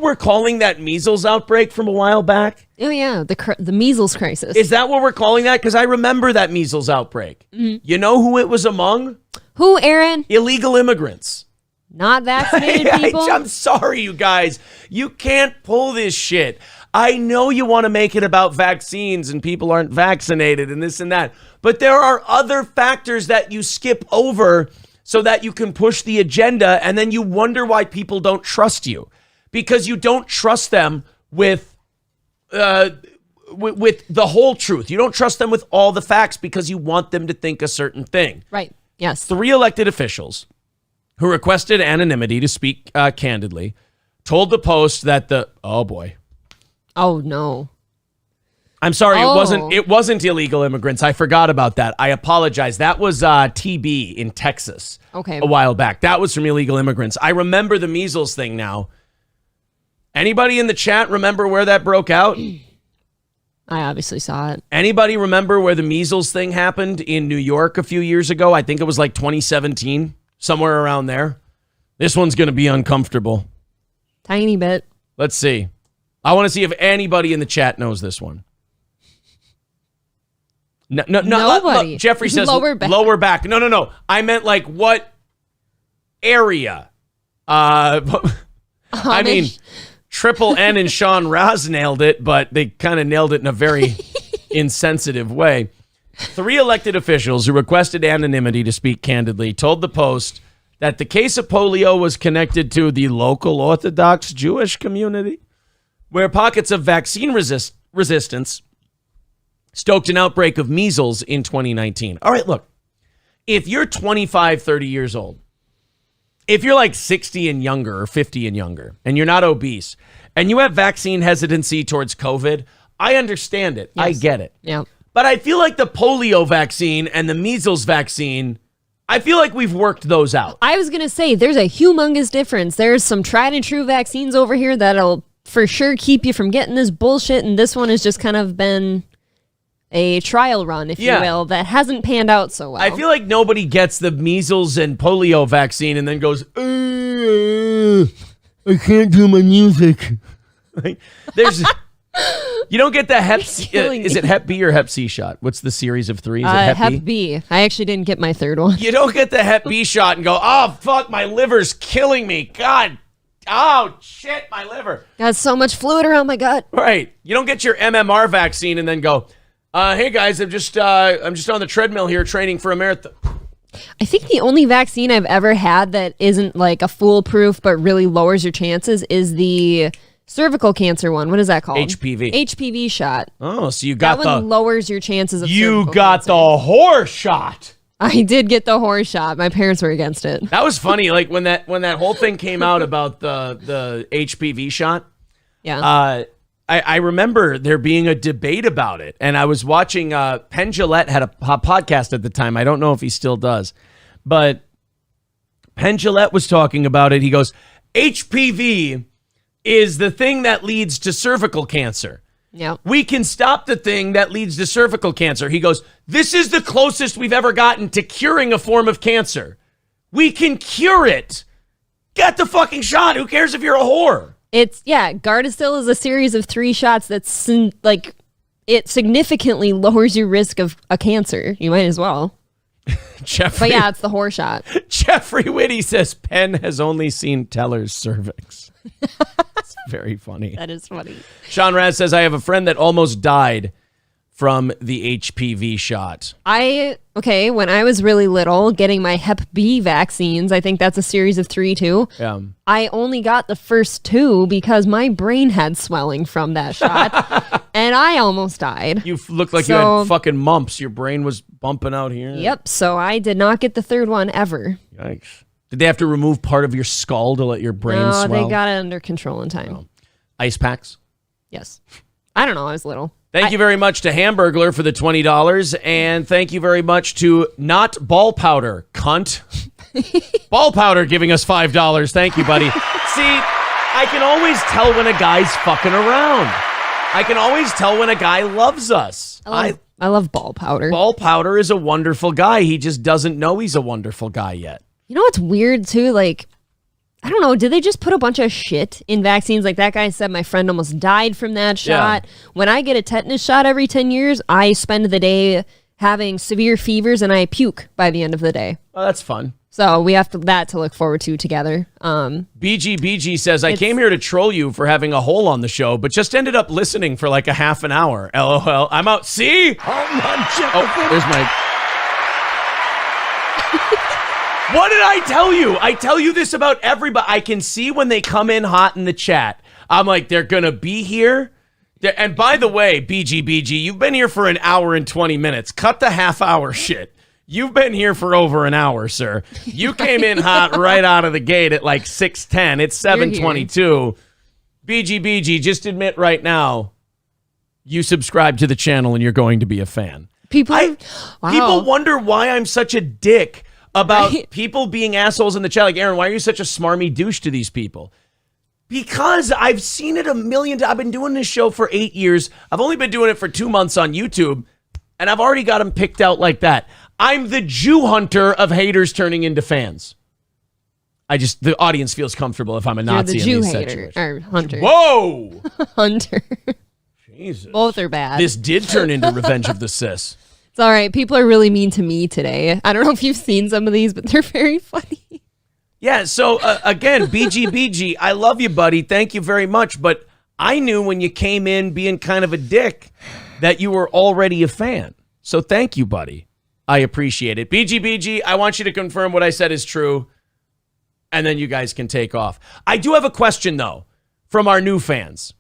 we're calling that measles outbreak from a while back? Oh yeah, the measles crisis. Is that what we're calling that? Because I remember that measles outbreak. Mm-hmm. You know who it was among? Who, Aaron? Illegal immigrants. Not vaccinated people? I'm sorry, you guys. You can't pull this shit. I know you want to make it about vaccines and people aren't vaccinated and this and that, but there are other factors that you skip over so that you can push the agenda, and then you wonder why people don't trust you. Because you don't trust them with the whole truth. You don't trust them with all the facts because you want them to think a certain thing. Right, yes. 3 elected officials who requested anonymity to speak candidly told the Post that oh boy. Oh no. I'm sorry, it wasn't illegal immigrants. I forgot about that. I apologize. That was TB in Texas a while back. That was from illegal immigrants. I remember the measles thing now. Anybody in the chat remember where that broke out? I obviously saw it. Anybody remember where the measles thing happened in New York a few years ago? I think it was like 2017, somewhere around there. This one's going to be uncomfortable. Tiny bit. Let's see. I want to see if anybody in the chat knows this one. No, nobody. Look, Jeffrey says lower back. Lower back. No. I meant like what area? I mean, Triple N and Sean Raz nailed it, but they kind of nailed it in a very insensitive way. 3 elected officials who requested anonymity to speak candidly told the Post that the case of polio was connected to the local Orthodox Jewish community, where pockets of vaccine resistance stoked an outbreak of measles in 2019. All right, look, if you're 25, 30 years old, if you're like 60 and younger or 50 and younger, and you're not obese, and you have vaccine hesitancy towards COVID, I understand it. Yes. I get it. Yeah. But I feel like the polio vaccine and the measles vaccine, I feel like we've worked those out. I was going to say, there's a humongous difference. There's some tried and true vaccines over here that'll for sure keep you from getting this bullshit, and this one has just kind of been a trial run, if you will, that hasn't panned out so well. I feel like nobody gets the measles and polio vaccine and then goes, I can't do my music. Like, there's, you don't get the Hep C. Is it Hep B or Hep C shot? What's the series of 3? Is it Hep B? I actually didn't get my third one. You don't get the Hep B shot and go, oh, fuck, my liver's killing me. God Oh, shit, my liver. Got so much fluid around my gut. Right. You don't get your MMR vaccine and then go, hey, guys, I'm just on the treadmill here training for a marathon. I think the only vaccine I've ever had that isn't like a foolproof but really lowers your chances is the cervical cancer one. What is that called? HPV. HPV shot. Oh, so you got That one lowers your chances of You cervical got cancer. the horse shot. I did get the horse shot. My parents were against it. That was funny. Like when that whole thing came out about the HPV shot. Yeah. I remember there being a debate about it, and I was watching. Penn Jillette had a podcast at the time. I don't know if he still does, but Penn Jillette was talking about it. He goes, HPV is the thing that leads to cervical cancer. Yep. We can stop the thing that leads to cervical cancer. He goes, this is the closest we've ever gotten to curing a form of cancer. We can cure it. Get the fucking shot. Who cares if you're a whore? Gardasil is a series of 3 shots that's like it significantly lowers your risk of a cancer. You might as well. Jeffrey, But yeah, it's the horse shot. Jeffrey Whitty says Penn has only seen Teller's cervix. It's very funny. That is funny. Sean Raz says, I have a friend that almost died from the HPV shot. When I was really little, getting my Hep B vaccines, I think that's a series of 3 too. Yeah. I only got the first 2 because my brain had swelling from that shot, and I almost died. You looked like you had fucking mumps. Your brain was bumping out here. Yep, so I did not get the 3rd one ever. Yikes. Did they have to remove part of your skull to let your brain No, swell? they got it under control in time. Ice packs? Yes. I don't know, I was little. Thank you very much to Hamburglar for the $20. And thank you very much to Not Ball Powder, cunt. Ball Powder giving us $5. Thank you, buddy. See, I can always tell when a guy's fucking around. I can always tell when a guy loves us. I love ball powder. Ball Powder is a wonderful guy. He just doesn't know he's a wonderful guy yet. You know what's weird too? Like, I don't know. Did they just put a bunch of shit in vaccines? Like that guy said, my friend almost died from that shot. Yeah. When I get a tetanus shot every 10 years, I spend the day having severe fevers and I puke by the end of the day. Oh, that's fun. So we have that to look forward to together. BG says, I came here to troll you for having a hole on the show, but just ended up listening for like a half an hour. LOL. I'm out. See? Oh, there's my... What did I tell you? I tell you this about everybody. I can see when they come in hot in the chat. I'm like, they're going to be here. And by the way, BG, you've been here for an hour and 20 minutes. Cut the half hour shit. You've been here for over an hour, sir. You came in hot right out of the gate at like 6:10. It's 7:22. BG, just admit right now, you subscribe to the channel and you're going to be a fan. People wonder why I'm such a dick about Right. people being assholes in the chat. Like, Aaron, why are you such a smarmy douche to these people? Because I've seen it a million times. I've been doing this show for 8 years. I've only been doing it for 2 months on YouTube, and I've already got them picked out like that. I'm the Jew hunter of haters turning into fans. The audience feels comfortable if I'm a You're Nazi the Jew in these hater situations. or hunter. Whoa! Hunter. Jesus. Both are bad. This did turn into Revenge of the Cis. It's all right. People are really mean to me today. I don't know if you've seen some of these, but they're very funny. Yeah, so again, BG, I love you, buddy. Thank you very much. But I knew when you came in being kind of a dick that you were already a fan. So thank you, buddy. I appreciate it. BG, I want you to confirm what I said is true, and then you guys can take off. I do have a question, though, from our new fans.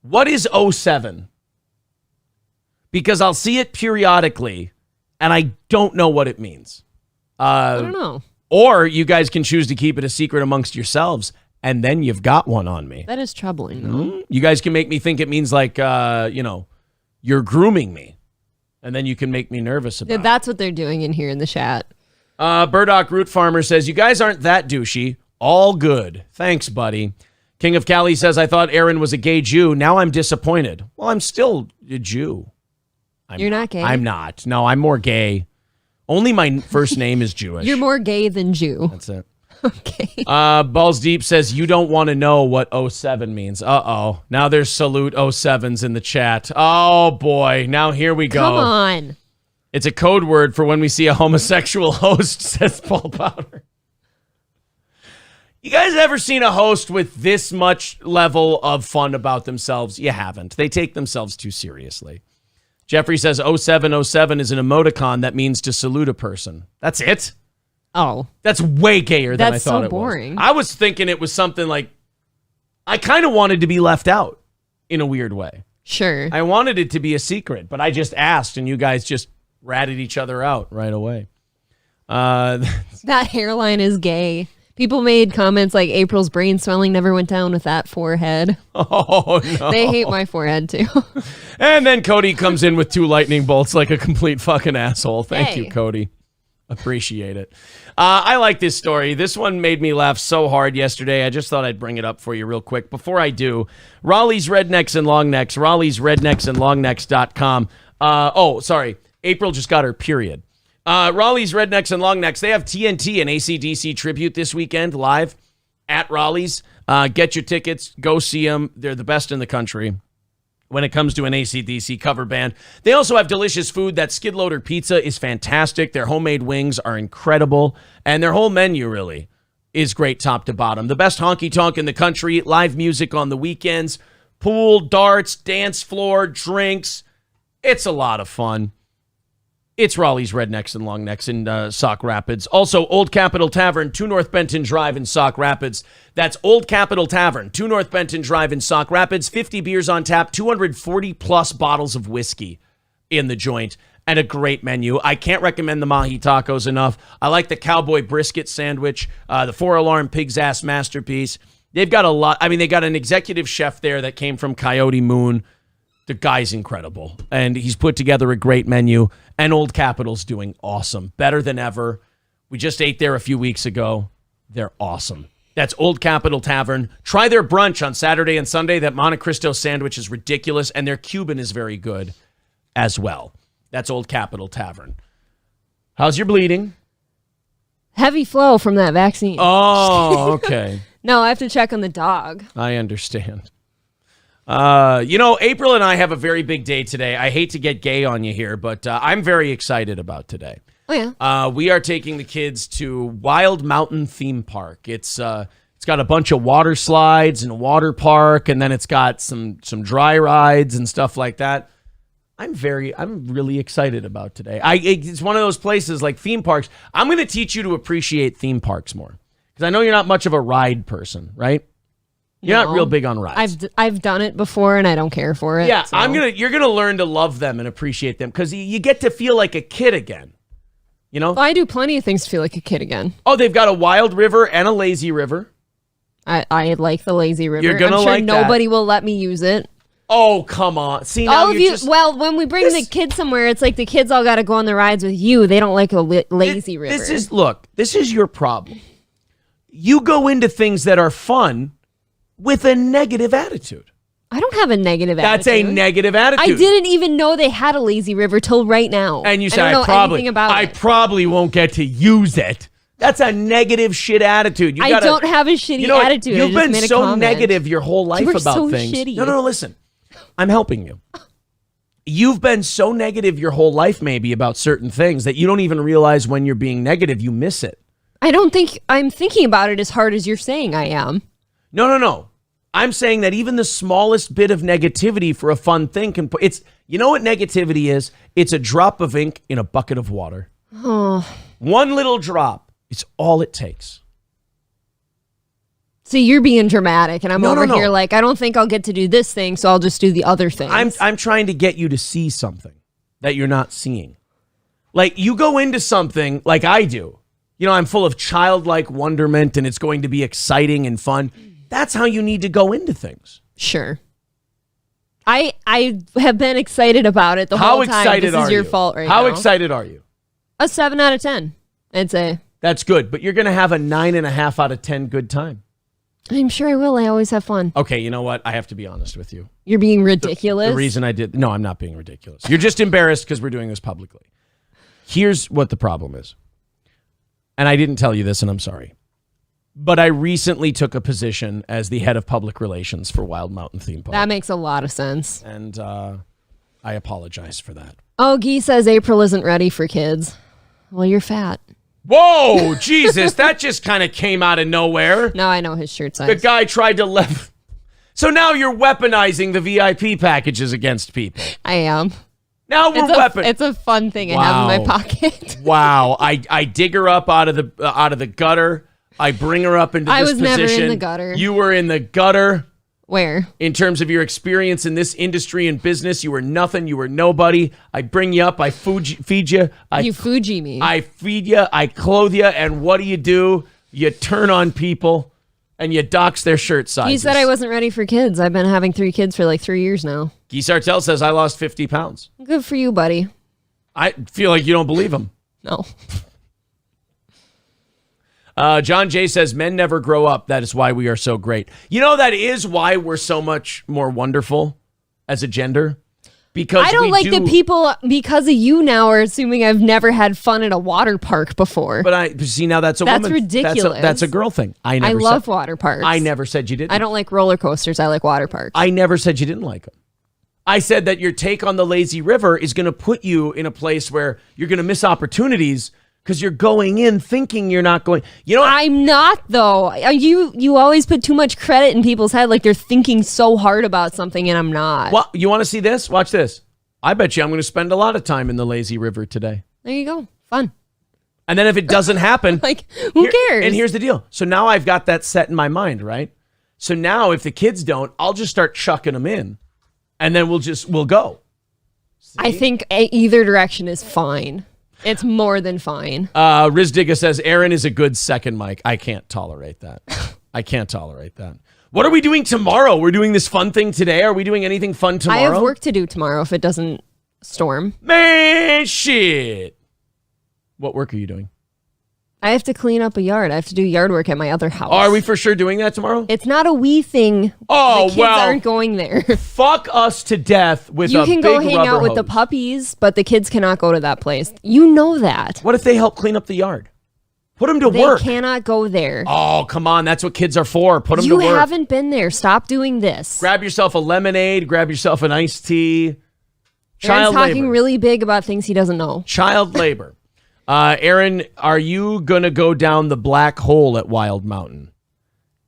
What is 07? Because I'll see it periodically, and I don't know what it means. I don't know. Or you guys can choose to keep it a secret amongst yourselves, and then you've got one on me. That is troubling, though. You guys can make me think it means like, you're grooming me, and then you can make me nervous about it. That's what they're doing in here in the chat. Burdock Root Farmer says, you guys aren't that douchey. All good. Thanks, buddy. King of Cali says, I thought Aaron was a gay Jew. Now I'm disappointed. Well, I'm still a Jew. You're not gay? I'm not. No, I'm more gay. Only my first name is Jewish. You're more gay than Jew. That's it. Okay. Balls Deep says, you don't want to know what 07 means. Uh-oh. Now there's salute 07s in the chat. Oh, boy. Now here we go. Come on. It's a code word for when we see a homosexual host, says Paul Powder. You guys ever seen a host with this much level of fun about themselves? You haven't. They take themselves too seriously. Jeffrey says 0707 is an emoticon that means to salute a person. That's it? Oh. That's way gayer than I That's thought so it boring. was. I was thinking it was something like, I kind of wanted to be left out in a weird way. Sure. I wanted it to be a secret, but I just asked and you guys just ratted each other out right away. That hairline is gay. People made comments like April's brain swelling never went down with that forehead. Oh, no. They hate my forehead, too. And then Cody comes in with 2 lightning bolts like a complete fucking asshole. Thank you, Hey. Cody. Appreciate it. I like this story. This one made me laugh so hard yesterday. I just thought I'd bring it up for you real quick. Before I do, Raleigh's Rednecks and Longnecks, Raleigh's Rednecks and Longnecks.com. Oh, sorry. April just got her period. Raleigh's Rednecks and Longnecks, they have TNT and AC/DC tribute this weekend live at Raleigh's. Get your tickets. Go see them. They're the best in the country when it comes to an AC/DC cover band. They also have delicious food. That skid loader pizza is fantastic. Their homemade wings are incredible. And their whole menu really is great top to bottom. The best honky-tonk in the country. Live music on the weekends. Pool, darts, dance floor, drinks. It's a lot of fun. It's Raleigh's Rednecks and Longnecks in Sauk Rapids. Also, Old Capitol Tavern, 2 North Benton Drive in Sauk Rapids. That's Old Capitol Tavern, 2 North Benton Drive in Sauk Rapids. 50 beers on tap, 240-plus bottles of whiskey in the joint, and a great menu. I can't recommend the Mahi Tacos enough. I like the Cowboy Brisket Sandwich, the 4-alarm Pig's Ass Masterpiece. They've got a lot. I mean, they got an executive chef there that came from Coyote Moon. The guy's incredible, and he's put together a great menu, and Old Capitol's doing awesome, better than ever. We just ate there a few weeks ago. They're awesome. That's Old Capitol Tavern. Try their brunch on Saturday and Sunday. That Monte Cristo sandwich is ridiculous, and their Cuban is very good as well. That's Old Capitol Tavern. How's your bleeding? Heavy flow from that vaccine. Oh, okay. No, I have to check on the dog. I understand. April and I have a very big day today. I hate to get gay on you here, but I'm very excited about today. Oh, yeah. We are taking the kids to Wild Mountain Theme Park. It's got a bunch of water slides and a water park, and then it's got some dry rides and stuff like that. I'm really excited about today. It's one of those places like theme parks. I'm going to teach you to appreciate theme parks more because I know you're not much of a ride person, right? You're not real big on rides. I've done it before and I don't care for it. Yeah, so. you're gonna learn to love them and appreciate them because you get to feel like a kid again. You know? Well, I do plenty of things to feel like a kid again. Oh, they've got a wild river and a lazy river. I like the lazy river. You're gonna I'm sure like that. nobody will let me use it. Oh, come on. See, now All of you. Well, when we bring the kids somewhere, it's like the kids all got to go on the rides with you. They don't like a lazy river. This is your problem. You go into things that are fun with a negative attitude. I don't have a negative That's attitude. a negative attitude. I didn't even know they had a lazy river till right now. And you say, I don't know anything about I it. probably won't get to use it. That's a negative shit attitude. I don't have a shitty attitude. You've I just been made a so comment. negative your whole life You were about so things. shitty. No, listen. I'm helping you. You've been so negative your whole life maybe about certain things that you don't even realize when you're being negative, you miss it. I don't think I'm thinking about it as hard as you're saying I am. No. I'm saying that even the smallest bit of negativity for a fun thing can put it's you know what negativity is? It's a drop of ink in a bucket of water. Oh. One little drop. It's all it takes. See, you're being dramatic, and I'm over No. here like, I don't think I'll get to do this thing, so I'll just do the other things. I'm trying to get you to see something that you're not seeing. Like you go into something like I do. You know, I'm full of childlike wonderment and it's going to be exciting and fun. That's how you need to go into things. Sure. I have been excited about it the whole time. How excited this are is you? your fault right now. How excited are you? A 7 out of 10. I'd say. That's good, but you're going to have a 9.5 out of 10 good time. I'm sure I will. I always have fun. Okay, you know what? I have to be honest with you. You're being ridiculous. The reason I did... No, I'm not being ridiculous. You're just embarrassed because we're doing this publicly. Here's what the problem is. And I didn't tell you this, and I'm sorry. But I recently took a position as the head of public relations for Wild Mountain Theme Park. That makes a lot of sense. And I apologize for that. Oh, Guy says April isn't ready for kids. Well, you're fat. Whoa, Jesus, that just kind of came out of nowhere. Now I know his shirt size. The guy tried to left. So now you're weaponizing the VIP packages against people. I am. Now we're It's a fun thing I have in my pocket. Wow. I dig her up out of the gutter. I bring her up into this position. I was never in the gutter. You were in the gutter. Where? In terms of your experience in this industry and business, you were nothing. You were nobody. I bring you up. I feed you. You Fuji me. I feed you. I clothe you. And what do? You turn on people and you dox their shirt sizes. You said I wasn't ready for kids. I've been having 3 kids for like 3 years now. Guy Sartell says I lost 50 pounds. Good for you, buddy. I feel like you don't believe him. No. John Jay says men never grow up. That is why we are so great. You know, that is why we're so much more wonderful as a gender. Because I don't like that people, because of you now, are assuming I've never had fun at a water park before. But I see, now that's That's woman. ridiculous. That's a girl thing. I love water parks. I never said you didn't. I don't like roller coasters. I like water parks. I never said you didn't like them. I said that your take on the lazy river is going to put you in a place where you're going to miss opportunities because you're going in thinking you're not going. You know what? I'm not, though. You always put too much credit in people's head, like they're thinking so hard about something, and I'm not. Well, you want to see this? Watch this. I bet you I'm going to spend a lot of time in the lazy river today. There you go. Fun. And then if it doesn't happen, like, who cares? And here's the deal. So now I've got that set in my mind, right? So now if the kids don't, I'll just start chucking them in, and then we'll go. See? I think either direction is fine. It's more than fine. Riz Digga says Aaron is a good second mic. I can't tolerate that. I can't tolerate that. What are we doing tomorrow? We're doing this fun thing today. Are we doing anything fun tomorrow? I have work to do tomorrow if it doesn't storm. Man, shit. What work are you doing? I have to clean up a yard. I have to do yard work at my other house. Are we for sure doing that tomorrow? It's not a we thing. Oh, the kids aren't going there. Fuck us to death with you a can big go hang out with hose. the puppies, but the kids cannot go to that place. You know that. What if they help clean up the yard? Put them to work. They cannot go there. Oh, come on. That's what kids are for. Put them to work. You haven't been there. Stop doing this. Grab yourself a lemonade. Grab yourself an iced tea. Aaron's talking labor. really big about things he doesn't know. Child labor. Aaron, are you going to go down the black hole at Wild Mountain?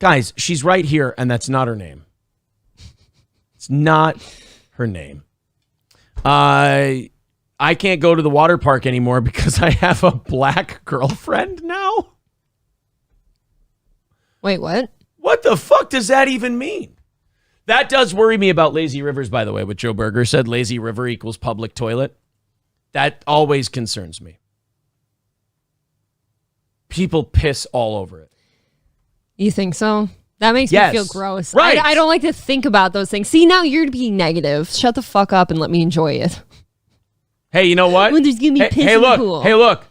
Guys, she's right here, and that's not her name. It's not her name. I can't go to the water park anymore because I have a black girlfriend now. Wait, what? What the fuck does that even mean? That does worry me about lazy rivers, by the way, what Joe Berger said. Lazy river equals public toilet. That always concerns me. People piss all over it. You think so? That makes me feel gross. Right. I don't like to think about those things. See, now you're being negative. Shut the fuck up and let me enjoy it. Hey, you know what? When there's gonna be piss in the pool. Hey, look.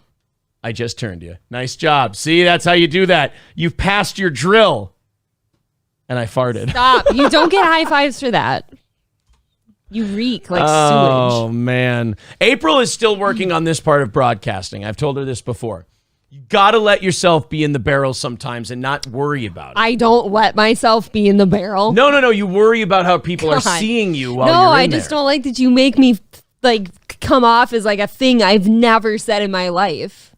I just turned you. Nice job. See, that's how you do that. You've passed your drill. And I farted. Stop. You don't get high fives for that. You reek like sewage. Oh, man. April is still working on this part of broadcasting. I've told her this before. You got to let yourself be in the barrel sometimes and not worry about it. I don't let myself be in the barrel. No. You worry about how people are seeing you while you're in I just don't like that you make me like come off as like a thing I've never said in my life.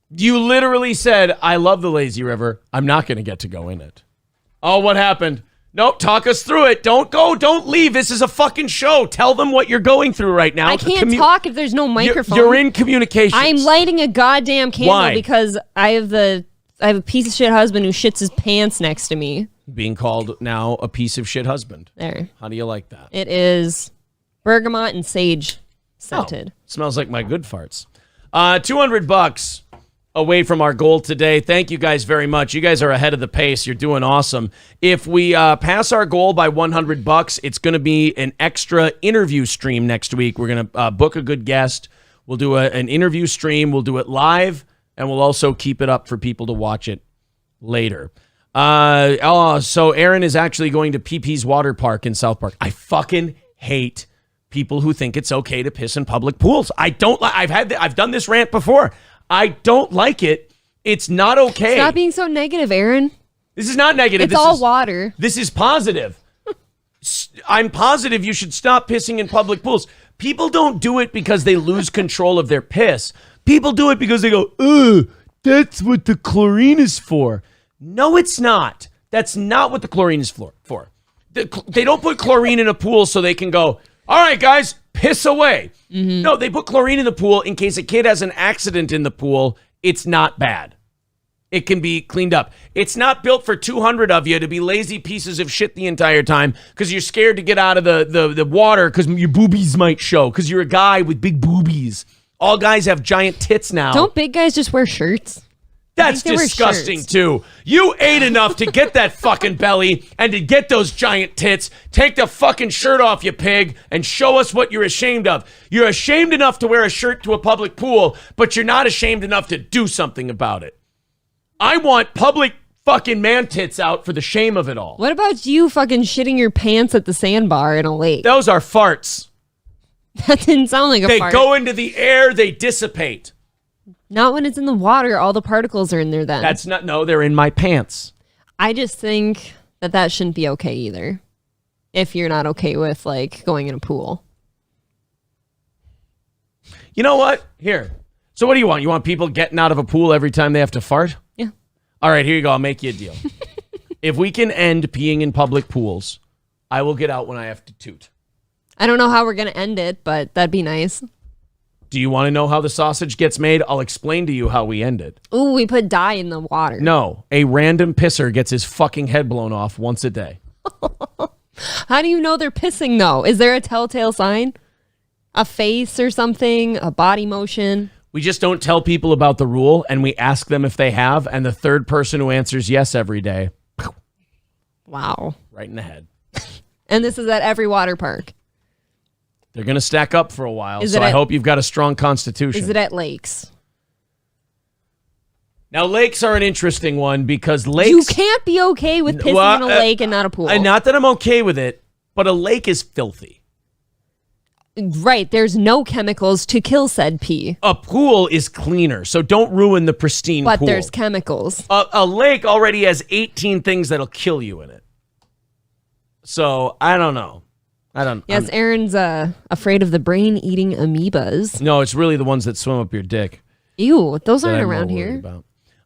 You literally said, I love the lazy river. I'm not going to get to go in it. Oh, what happened? Nope, talk us through it. Don't go. Don't leave. This is a fucking show. Tell them what you're going through right now. I can't talk if there's no microphone. You're in communications. I'm lighting a goddamn candle because I have a piece of shit husband who shits his pants next to me. Being called now a piece of shit husband. There. How do you like that? It is bergamot and sage scented. Smells like my good farts. $200 away from our goal today. Thank you guys very much. You guys are ahead of the pace. You're doing awesome. If we pass our goal by $100, it's going to be an extra interview stream next week. We're going to book a good guest. We'll do an interview stream. We'll do it live, and we'll also keep it up for people to watch it later. So Aaron is actually going to PP's Water Park in South Park. I fucking hate people who think it's okay to piss in public pools. I don't like. I've done this rant before. I don't like it. It's not okay. Stop being so negative, Aaron. This is not negative. It's all water. This is positive. I'm positive you should stop pissing in public pools. People don't do it because they lose control of their piss. People do it because they go, ugh, that's what the chlorine is for. No, it's not. That's not what the chlorine is for. They don't put chlorine in a pool so they can go, all right, guys, piss away. No, they put chlorine in the pool in case a kid has an accident in the pool. It's not bad. It can be cleaned up. It's not built for 200 of you to be lazy pieces of shit the entire time because you're scared to get out of the water because your boobies might show because you're a guy with big boobies. All guys have giant tits now. Don't big guys just wear shirts? That's they wear disgusting shirts. too. You ate enough to get that fucking belly and to get those giant tits. Take the fucking shirt off, you pig, and show us what you're ashamed of. You're ashamed enough to wear a shirt to a public pool, but you're not ashamed enough to do something about it. I want public fucking man tits out for the shame of it all. What about you fucking shitting your pants at the sandbar in a lake? Those are farts. That didn't sound like a They fart. go into the air, they dissipate. Not when it's in the water. All the particles are in there then. That's not, no, they're in my pants. I just think that shouldn't be okay either. If you're not okay with like going in a pool. You know what? Here. So what do you want? You want people getting out of a pool every time they have to fart? Yeah. All right, here you go. I'll make you a deal. If we can end peeing in public pools, I will get out when I have to toot. I don't know how we're going to end it, but that'd be nice. Do you want to know how the sausage gets made? I'll explain to you how we end it. Ooh, we put dye in the water. No, a random pisser gets his fucking head blown off once a day. How do you know they're pissing though? Is there a telltale sign? A face or something? A body motion? We just don't tell people about the rule, and we ask them if they have, and the third person who answers yes every day, Wow. right in the head. And this is at every water park. They're going to stack up for a while, Is so it I at- hope you've got a strong constitution. Is it at lakes? Now, lakes are an interesting one because lakes... You can't be okay with pissing Well, in a lake and not a pool. Not that I'm okay with it, but a lake is filthy. Right. There's no chemicals to kill said pee. A pool is cleaner, so don't ruin the pristine But pool. there's chemicals. A lake already has 18 things that'll kill you in it. So, I don't know. Yes, Aaron's afraid of the brain-eating amoebas. No, it's really the ones that swim up your dick. Ew, those that aren't I'm more around worried here.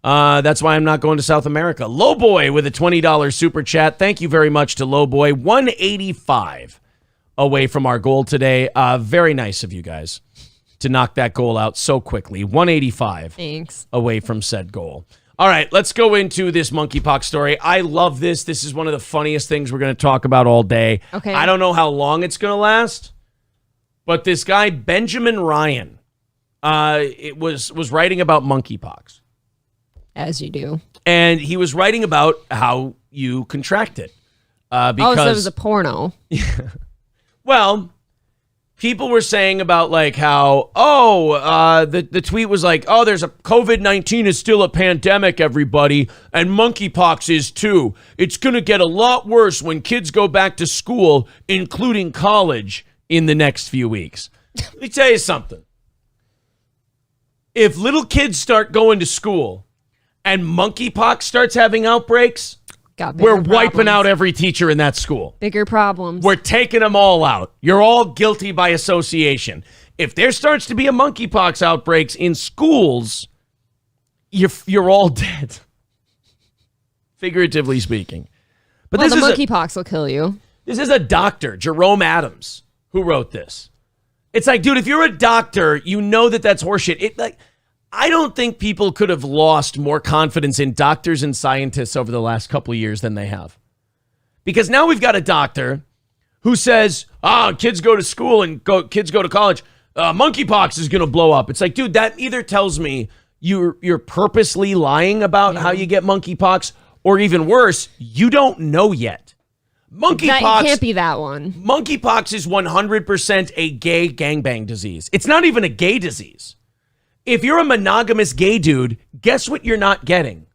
about. That's why I'm not going to South America. Lowboy with a $20 super chat. Thank you very much to Lowboy. 185 away from our goal today. Very nice of you guys to knock that goal out so quickly. 185 Thanks. away from said goal. All right, let's go into this monkeypox story. I love this. This is one of the funniest things we're going to talk about all day. Okay. I don't know how long it's going to last, but this guy, Benjamin Ryan, it was writing about monkeypox. As you do. And he was writing about how you contract it. Because, so it was a porno. well, people were saying about like how, the tweet was like, there's a COVID-19 is still a pandemic, everybody, and monkeypox is too. It's going to get a lot worse when kids go back to school, including college, in the next few weeks. Let me tell you something. If little kids start going to school and monkeypox starts having outbreaks, Got bigger we're wiping problems. out every teacher in that school. Bigger problems. We're taking them all out. You're all guilty by association. If there starts to be a monkeypox outbreaks in schools, you're all dead. Figuratively speaking. But well, this the is monkeypox will kill you. this is a doctor, Jerome Adams, who wrote this. It's like, dude, if you're a doctor, you know that that's horseshit. I don't think people could have lost more confidence in doctors and scientists over the last couple of years than they have. Because now we've got a doctor who says, kids go to school and kids go to college. Monkeypox is going to blow up. It's like, dude, that either tells me you're purposely lying about how you get monkeypox, or even worse, you don't know yet. Monkeypox It can't be that one. Monkeypox is 100% a gay gangbang disease. It's not even a gay disease. If you're a monogamous gay dude, guess what you're not getting?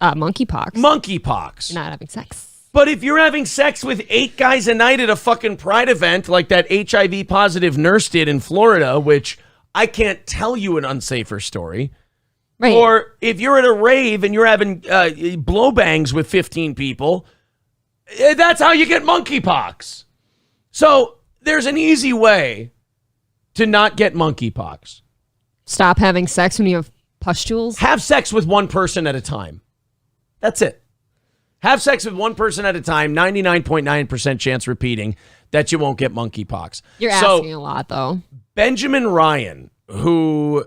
Monkeypox. Monkeypox. You're not having sex. But if you're having sex with 8 guys a night at a fucking pride event like that HIV positive nurse did in Florida, which I can't tell you an unsafer story. Right. Or if you're at a rave and you're having blow bangs with 15 people, that's how you get monkeypox. So there's an easy way to not get monkeypox. Stop having sex when you have pustules? Have sex with one person at a time. That's it. Have sex with one person at a time, 99.9% chance repeating that you won't get monkeypox. You're asking a lot, though. Benjamin Ryan, who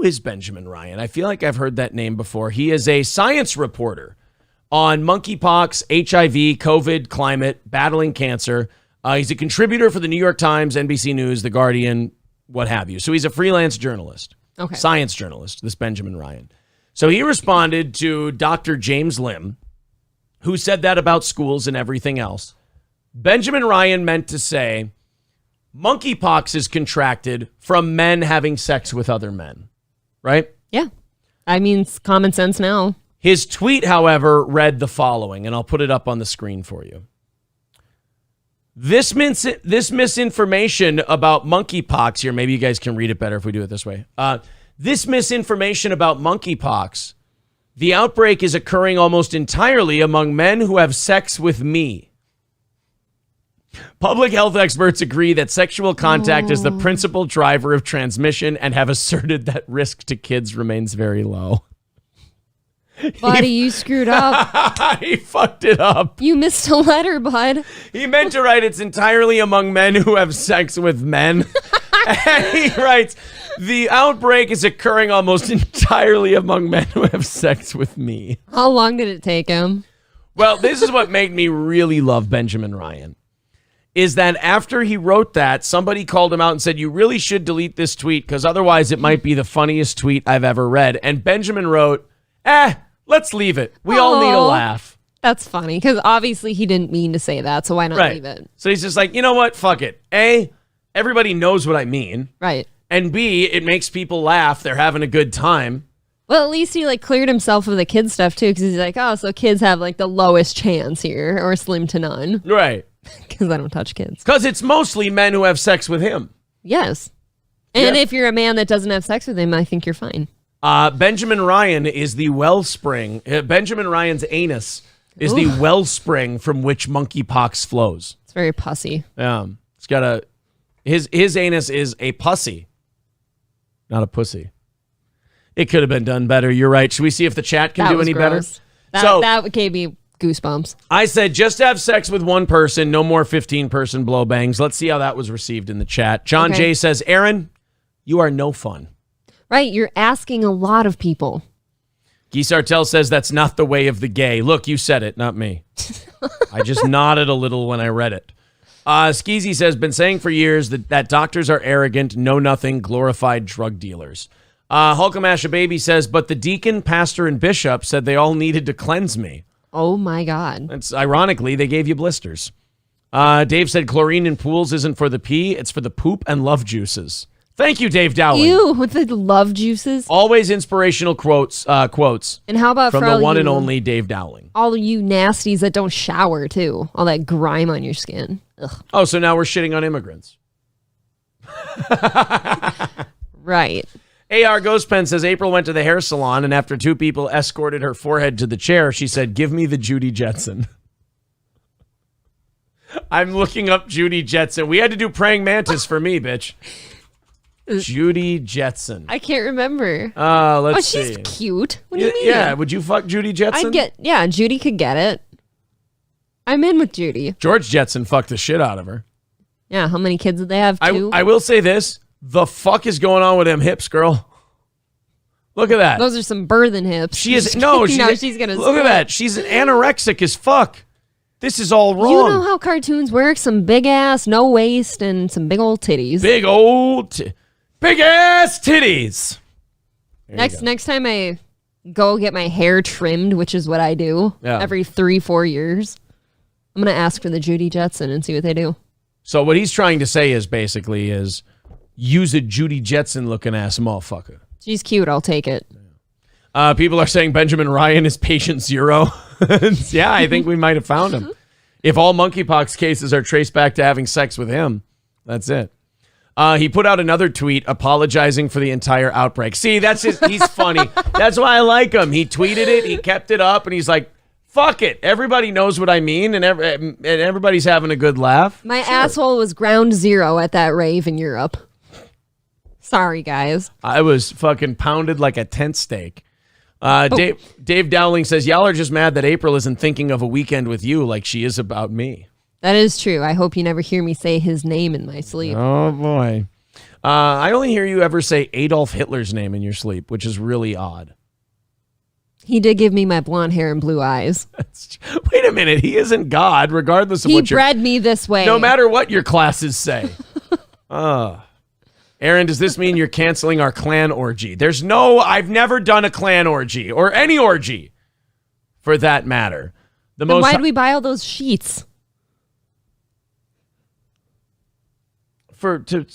is Benjamin Ryan? I feel like I've heard that name before. He is a science reporter on monkeypox, HIV, COVID, climate, battling cancer. He's a contributor for the New York Times, NBC News, The Guardian, what have you. So he's a freelance journalist, science journalist, this Benjamin Ryan. So he responded to Dr. James Lim, who said that about schools and everything else. Benjamin Ryan meant to say, monkeypox is contracted from men having sex with other men, right? Yeah. I mean, it's common sense now. His tweet, however, read the following, and I'll put it up on the screen for you. This misinformation about monkeypox here, maybe you guys can read it better if we do it this way. This misinformation about monkeypox, the outbreak is occurring almost entirely among men who have sex with me. Public health experts agree that sexual contact is the principal driver of transmission and have asserted that risk to kids remains very low. Buddy, you screwed up. He fucked it up. You missed a letter, bud. He meant to write it's entirely among men who have sex with men. And he writes, the outbreak is occurring almost entirely among men who have sex with me. How long did it take him? Well, this is what made me really love Benjamin Ryan. Is that after he wrote that, somebody called him out and said, you really should delete this tweet because otherwise it might be the funniest tweet I've ever read. And Benjamin wrote, let's leave it. We all need a laugh. That's funny because obviously he didn't mean to say that, so why not leave it? So he's just like, you know what? Fuck it. A, everybody knows what I mean. Right. And B, it makes people laugh. They're having a good time. Well, at least he cleared himself of the kid stuff too because he's like, oh, so kids have the lowest chance here or slim to none. Right. Because I don't touch kids. Because it's mostly men who have sex with him. Yes. And if you're a man that doesn't have sex with him, I think you're fine. Benjamin Ryan is the wellspring. Benjamin Ryan's anus is the wellspring from which monkeypox flows. It's very pussy. It's got his anus is a pussy, not a pussy. It could have been done better. You're right. Should we see if the chat can do any gross. better? That gave me goosebumps. I said just have sex with one person, no more 15-person blow bangs. Let's see how that was received in the chat. John J says, Aaron, you are no fun. Right, you're asking a lot of people. Guy Sartell says that's not the way of the gay. Look, you said it, not me. I just nodded a little when I read it. Skeezy says, been saying for years that doctors are arrogant, know nothing, glorified drug dealers. Hulkamash Baby says, but the deacon, pastor, and bishop said they all needed to cleanse me. Oh my God. It's ironically, they gave you blisters. Dave said chlorine in pools isn't for the pee, it's for the poop and love juices. Thank you, Dave Dowling. Ew, with the love juices. Always inspirational quotes. And how about from for the one and only Dave Dowling? All you nasties that don't shower too. All that grime on your skin. Ugh. Oh, so now we're shitting on immigrants. Right. AR Ghostpen says April went to the hair salon and after two people escorted her forehead to the chair, she said, give me the Judy Jetson. I'm looking up Judy Jetson. We had to do praying mantis for me, bitch. Judy Jetson. I can't remember. Let's see. She's cute. What do you mean? Yeah, would you fuck Judy Jetson? Judy could get it. I'm in with Judy. George Jetson fucked the shit out of her. Yeah, how many kids did they have? Two? I will say this. The fuck is going on with them hips, girl? Look at that. Those are some birthing hips. She's she's gonna. Look at that. She's anorexic as fuck. This is all wrong. You know how cartoons work? Some big ass, no waist, and some big old titties. Big ass titties. Next time I go get my hair trimmed, which is what I do every 3-4 years, I'm gonna ask for the Judy Jetson and see what they do. So what he's trying to say is basically use a Judy Jetson looking ass motherfucker. She's cute. I'll take it. People are saying Benjamin Ryan is patient zero. Yeah, I think we might have found him. If all monkeypox cases are traced back to having sex with him, that's it. He put out another tweet apologizing for the entire outbreak. See, he's funny. That's why I like him. He tweeted it. He kept it up and he's like, fuck it. Everybody knows what I mean and everybody's having a good laugh. My asshole was ground zero at that rave in Europe. Sorry, guys. I was fucking pounded like a tent steak. Dave Dowling says, y'all are just mad that April isn't thinking of a weekend with you like she is about me. That is true. I hope you never hear me say his name in my sleep. Oh, boy. I only hear you ever say Adolf Hitler's name in your sleep, which is really odd. He did give me my blonde hair and blue eyes. Wait a minute. He isn't God, regardless of He what your... bred me this way. No matter what your classes say. Aaron, does this mean you're canceling our clan orgy? I've never done a clan orgy or any orgy for that matter. Then why did we buy all those sheets? For took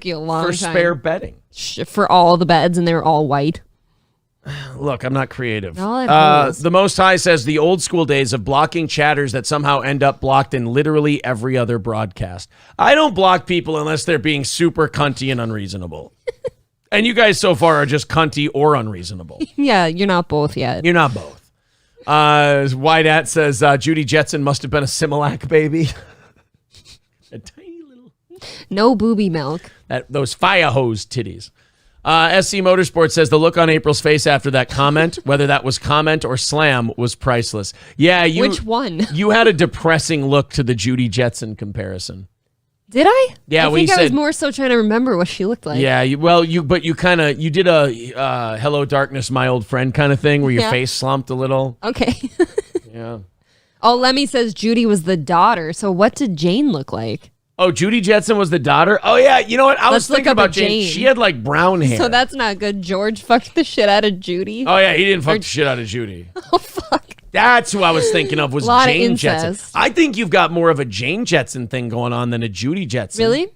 you a long time. Spare bedding. For all the beds, and they're all white. Look, I'm not creative. The Most High says the old school days of blocking chatters that somehow end up blocked in literally every other broadcast. I don't block people unless they're being super cunty and unreasonable. And you guys so far are just cunty or unreasonable. Yeah, you're not both yet. You're not both. Whiteat says Judy Jetson must have been a Similac baby. A tiny little... No booby milk. Those fire hose titties. SC Motorsports says the look on April's face after that comment, whether that was comment or slam, was priceless. Yeah, Which one? You had a depressing look to the Judy Jetson comparison. Did I? Yeah, I think I was more so trying to remember what she looked like. Yeah, you did a hello darkness, my old friend kind of thing where your face slumped a little. Okay. Yeah. Oh, Lemmy says Judy was the daughter. So what did Jane look like? Oh, Judy Jetson was the daughter? Oh, yeah. You know what? I was Let's thinking look up about Jane. She had like brown hair. So that's not good. George fucked the shit out of Judy. Oh, yeah. He didn't fuck the shit out of Judy. Oh, fuck. That's who I was thinking of was Jane Jetson. Incest. I think you've got more of a Jane Jetson thing going on than a Judy Jetson. Really?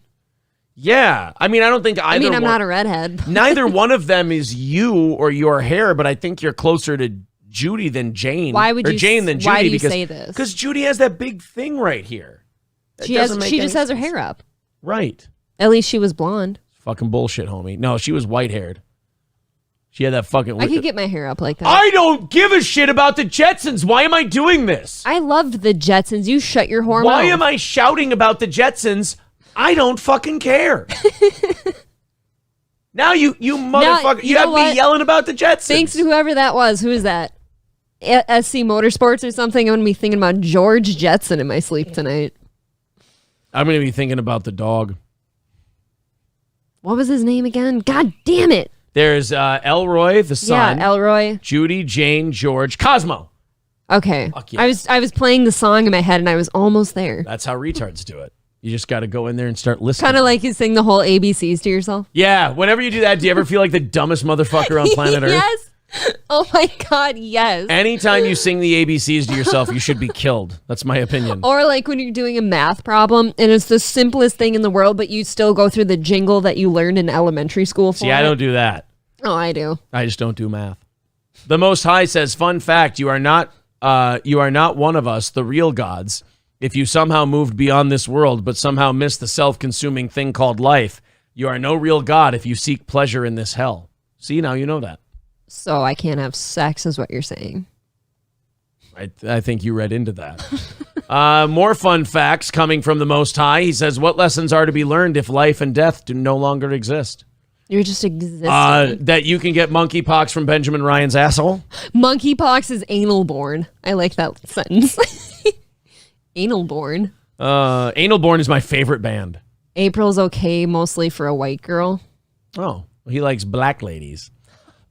Yeah. I mean, I don't think either I'm not a redhead. Neither one of them is you or your hair, but I think you're closer to Judy than Jane. Why would or you Jane than Judy? Why do you say this? Because Judy has that big thing right here. She just has her hair up. Right. At least she was blonde. Fucking bullshit, homie. No, she was white-haired. She had that fucking... I could get my hair up like that. I don't give a shit about the Jetsons. Why am I doing this? I loved the Jetsons. You shut your whore Why mouth. am I shouting about the Jetsons? I don't fucking care. Now you motherfucker, you have me yelling about the Jetsons. Thanks to whoever that was. Who is that? SC Motorsports or something? I'm going to be thinking about George Jetson in my sleep tonight. I'm going to be thinking about the dog. What was his name again? God damn it. There's Elroy, the son. Yeah, Elroy. Judy, Jane, George, Cosmo. Okay. Fuck yeah. I was playing the song in my head and I was almost there. That's how retards do it. You just got to go in there and start listening. Kind of like you sing the whole ABCs to yourself. Yeah. Whenever you do that, do you ever feel like the dumbest motherfucker on planet Earth? Yes. Oh my God, yes. Anytime you sing the ABCs to yourself, you should be killed. That's my opinion. Or like when you're doing a math problem and it's the simplest thing in the world, but you still go through the jingle that you learned in elementary school for See, I don't do that. Oh, I do. I just don't do math. The Most High says, fun fact, you are not one of us, the real gods. If you somehow moved beyond this world, but somehow missed the self-consuming thing called life, you are no real god if you seek pleasure in this hell. See, now you know that. So I can't have sex is what you're saying. I think you read into that. More fun facts coming from the Most High. He says, what lessons are to be learned if life and death do no longer exist? You're just existing. That you can get monkeypox from Benjamin Ryan's asshole. Monkeypox is anal born. I like that sentence. Anal born. Anal Born is my favorite band. April's okay mostly for a white girl. Oh, he likes black ladies.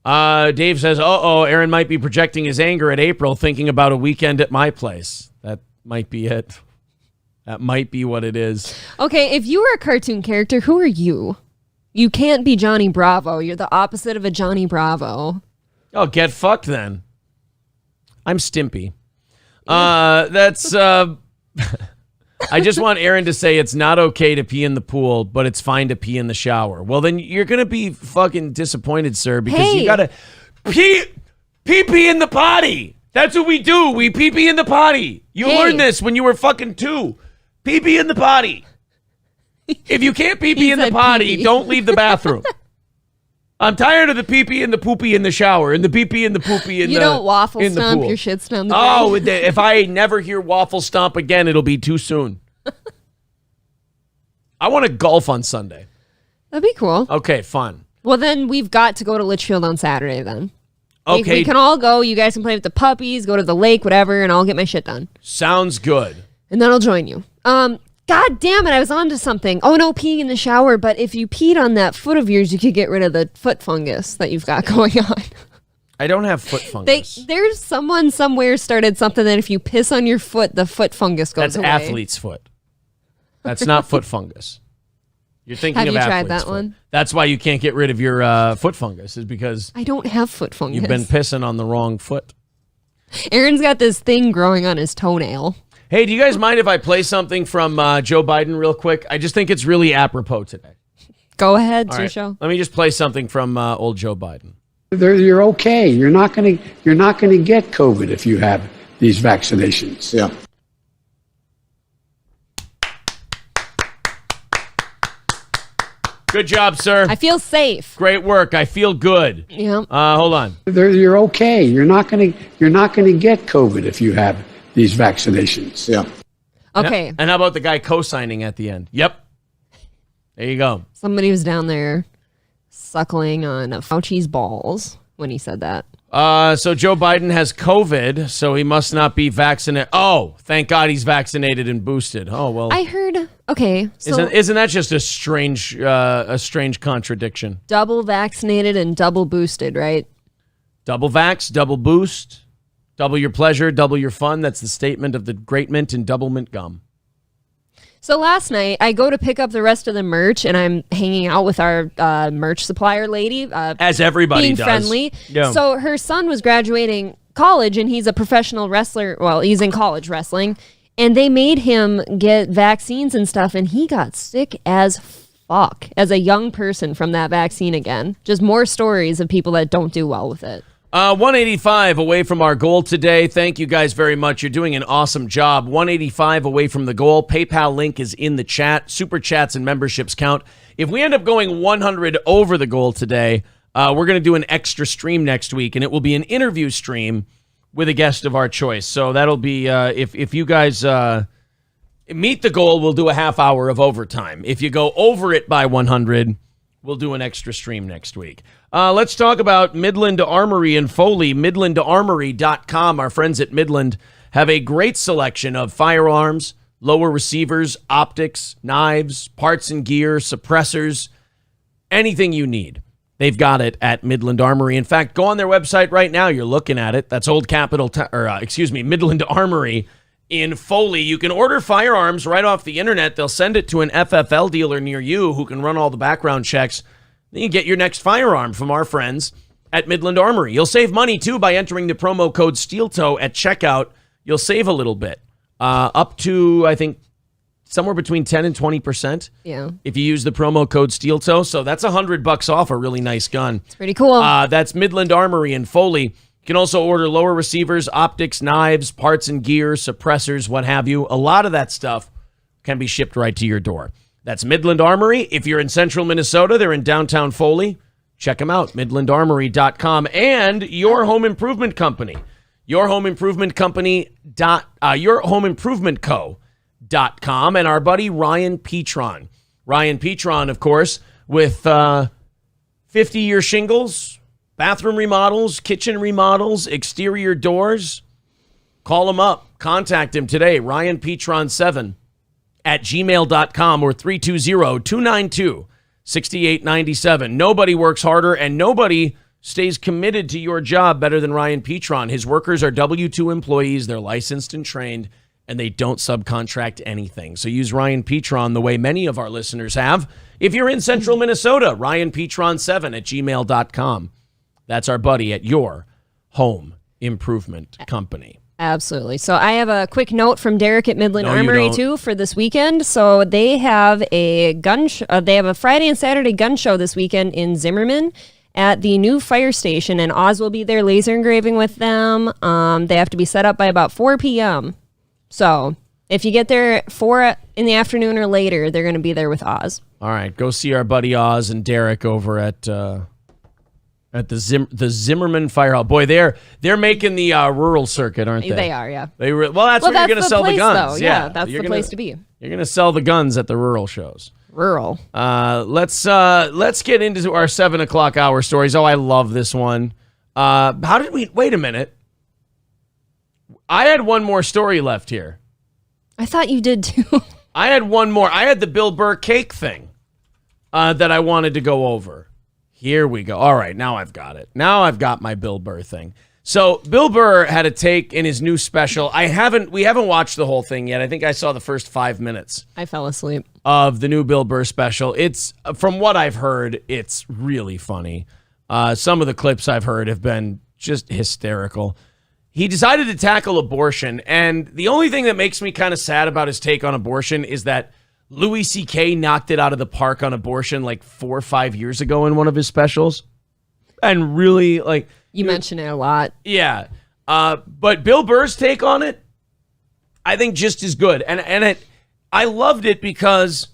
Dave says, Aaron might be projecting his anger at April thinking about a weekend at my place. That might be it. That might be what it is. Okay, if you were a cartoon character, who are you? You can't be Johnny Bravo. You're the opposite of a Johnny Bravo. Oh, get fucked then. I'm Stimpy. That's... I just want Aaron to say it's not okay to pee in the pool, but it's fine to pee in the shower. Well, then you're going to be fucking disappointed, sir, because you got to pee in the potty. That's what we do. We pee in the potty. You learned this when you were fucking 2. Pee in the potty. If you can't pee in the potty, pee-pee. don't leave the bathroom. I'm tired of the pee and the poopy in the shower and the pee and the poopy in You the don't waffle in the stomp pool. your shits down the Oh, drain. if I never hear waffle stomp again, it'll be too soon. I want to golf on Sunday. That'd be cool. Okay, fun. Well, then we've got to go to Litchfield on Saturday then. Okay. We can all go. You guys can play with the puppies, go to the lake, whatever, and I'll get my shit done. Sounds good. And then I'll join you. God damn it, I was onto something. Oh no, peeing in the shower, but if you peed on that foot of yours, you could get rid of the foot fungus that you've got going on. I don't have foot fungus. There's someone somewhere started something that if you piss on your foot, the foot fungus goes That's away. athlete's foot. That's not foot fungus. You're thinking Have of you tried athlete's that foot. one? That's why you can't get rid of your foot fungus, is because I don't have foot fungus. you've been pissing on the wrong foot. Aaron's got this thing growing on his toenail. Hey, do you guys mind if I play something from Joe Biden real quick? I just think it's really apropos today. Go ahead, All right, Show. let me just play something from old Joe Biden. You're okay. You're not going to get COVID if you have these vaccinations. Yeah. Good job, sir. I feel safe. Great work. I feel good. Yeah. Hold on. You're okay. You're not going to get COVID if you have these vaccinations. Yeah. Okay. And how about the guy co-signing at the end? Yep. There you go. Somebody was down there suckling on Fauci's balls when he said that. So Joe Biden has COVID, so he must not be vaccinated. Oh, thank God he's vaccinated and boosted. Oh, well. I heard, okay, so Isn't that just a strange contradiction? double vaccinated and double boosted, right? Double vax, double boost, double your pleasure, double your fun. That's the statement of the Great Mint and Double Mint Gum. So last night, I go to pick up the rest of the merch, and I'm hanging out with our merch supplier lady. As everybody being does. friendly. Yeah. So her son was graduating college, and he's a professional wrestler. Well, he's in college wrestling. And they made him get vaccines and stuff, and he got sick as fuck as a young person from that vaccine again. Just more stories of people that don't do well with it. 185 away from our goal today. Thank you guys very much. You're doing an awesome job. 185 away from the goal. PayPal link is in the chat. Super chats and memberships count. If we end up going 100 over the goal today, we're going to do an extra stream next week, and it will be an interview stream with a guest of our choice. So that'll be, if you guys meet the goal, we'll do a half hour of overtime. If you go over it by 100, we'll do an extra stream next week. Let's talk about Midland Armory and Foley. MidlandArmory.com. Our friends at Midland have a great selection of firearms, lower receivers, optics, knives, parts and gear, suppressors, anything you need. They've got it at Midland Armory. In fact, go on their website right now. You're looking at it. That's Midland Armory in Foley. You can order firearms right off the internet. They'll send it to an FFL dealer near you who can run all the background checks. Then you get your next firearm from our friends at Midland Armory. You'll save money, too, by entering the promo code SteelToe at checkout. You'll save a little bit, up to, I think, somewhere between 10 and 20%. Yeah. If you use the promo code SteelToe. So that's $100 off a really nice gun. It's pretty cool. That's Midland Armory in Foley. You can also order lower receivers, optics, knives, parts and gear, suppressors, what have you. A lot of that stuff can be shipped right to your door. That's Midland Armory. If you're in central Minnesota, they're in downtown Foley. Check them out, midlandarmory.com. And Your Home Improvement Company. yourhomeimprovementco.com. And our buddy Ryan Petron. Ryan Petron, of course, with 50-year shingles, bathroom remodels, kitchen remodels, exterior doors. Call him up. Contact him today, Ryan Petron 7 at gmail.com or 320-292-6897. Nobody works harder and nobody stays committed to your job better than Ryan Petron. His workers are W-2 employees. They're licensed and trained, and they don't subcontract anything. So use Ryan Petron the way many of our listeners have. If you're in central Minnesota, Ryan Petron 7 at gmail.com. That's our buddy at Your Home Improvement Company. Absolutely. So I have a quick note from Derek at Midland No, you Armory don't. too for this weekend. So they have a they have a Friday and Saturday gun show this weekend in Zimmerman at the new fire station, and Oz will be there laser engraving with them. They have to be set up by about 4 p.m. So if you get there 4 in the afternoon or later, they're going to be there with Oz. All right, go see our buddy Oz and Derek over at the Zimmerman Fire Hall. Boy, they're making the rural circuit, aren't they? They are, yeah. Well, that's where you're going to sell the place, guns. though. Yeah, that's You're the gonna- place to be. You're going to sell the guns at the rural shows. Rural. Let's get into our 7 o'clock hour stories. Oh, I love this one. How did we? Wait a minute. I had one more story left here. I thought you did too. I had one more. I had the Bill Burr cake thing that I wanted to go over. Here we go. All right, now I've got it. Now I've got my Bill Burr thing. So Bill Burr had a take in his new special. We haven't watched the whole thing yet. I think I saw the first 5 minutes. I fell asleep. Of the new Bill Burr special. It's, from what I've heard, it's really funny. Some of the clips I've heard have been just hysterical. He decided to tackle abortion, and the only thing that makes me kind of sad about his take on abortion is that Louis C.K. knocked it out of the park on abortion like 4 or 5 years ago in one of his specials. And really, like... You mention it a lot. Yeah. But Bill Burr's take on it, I think just as good. And I loved it because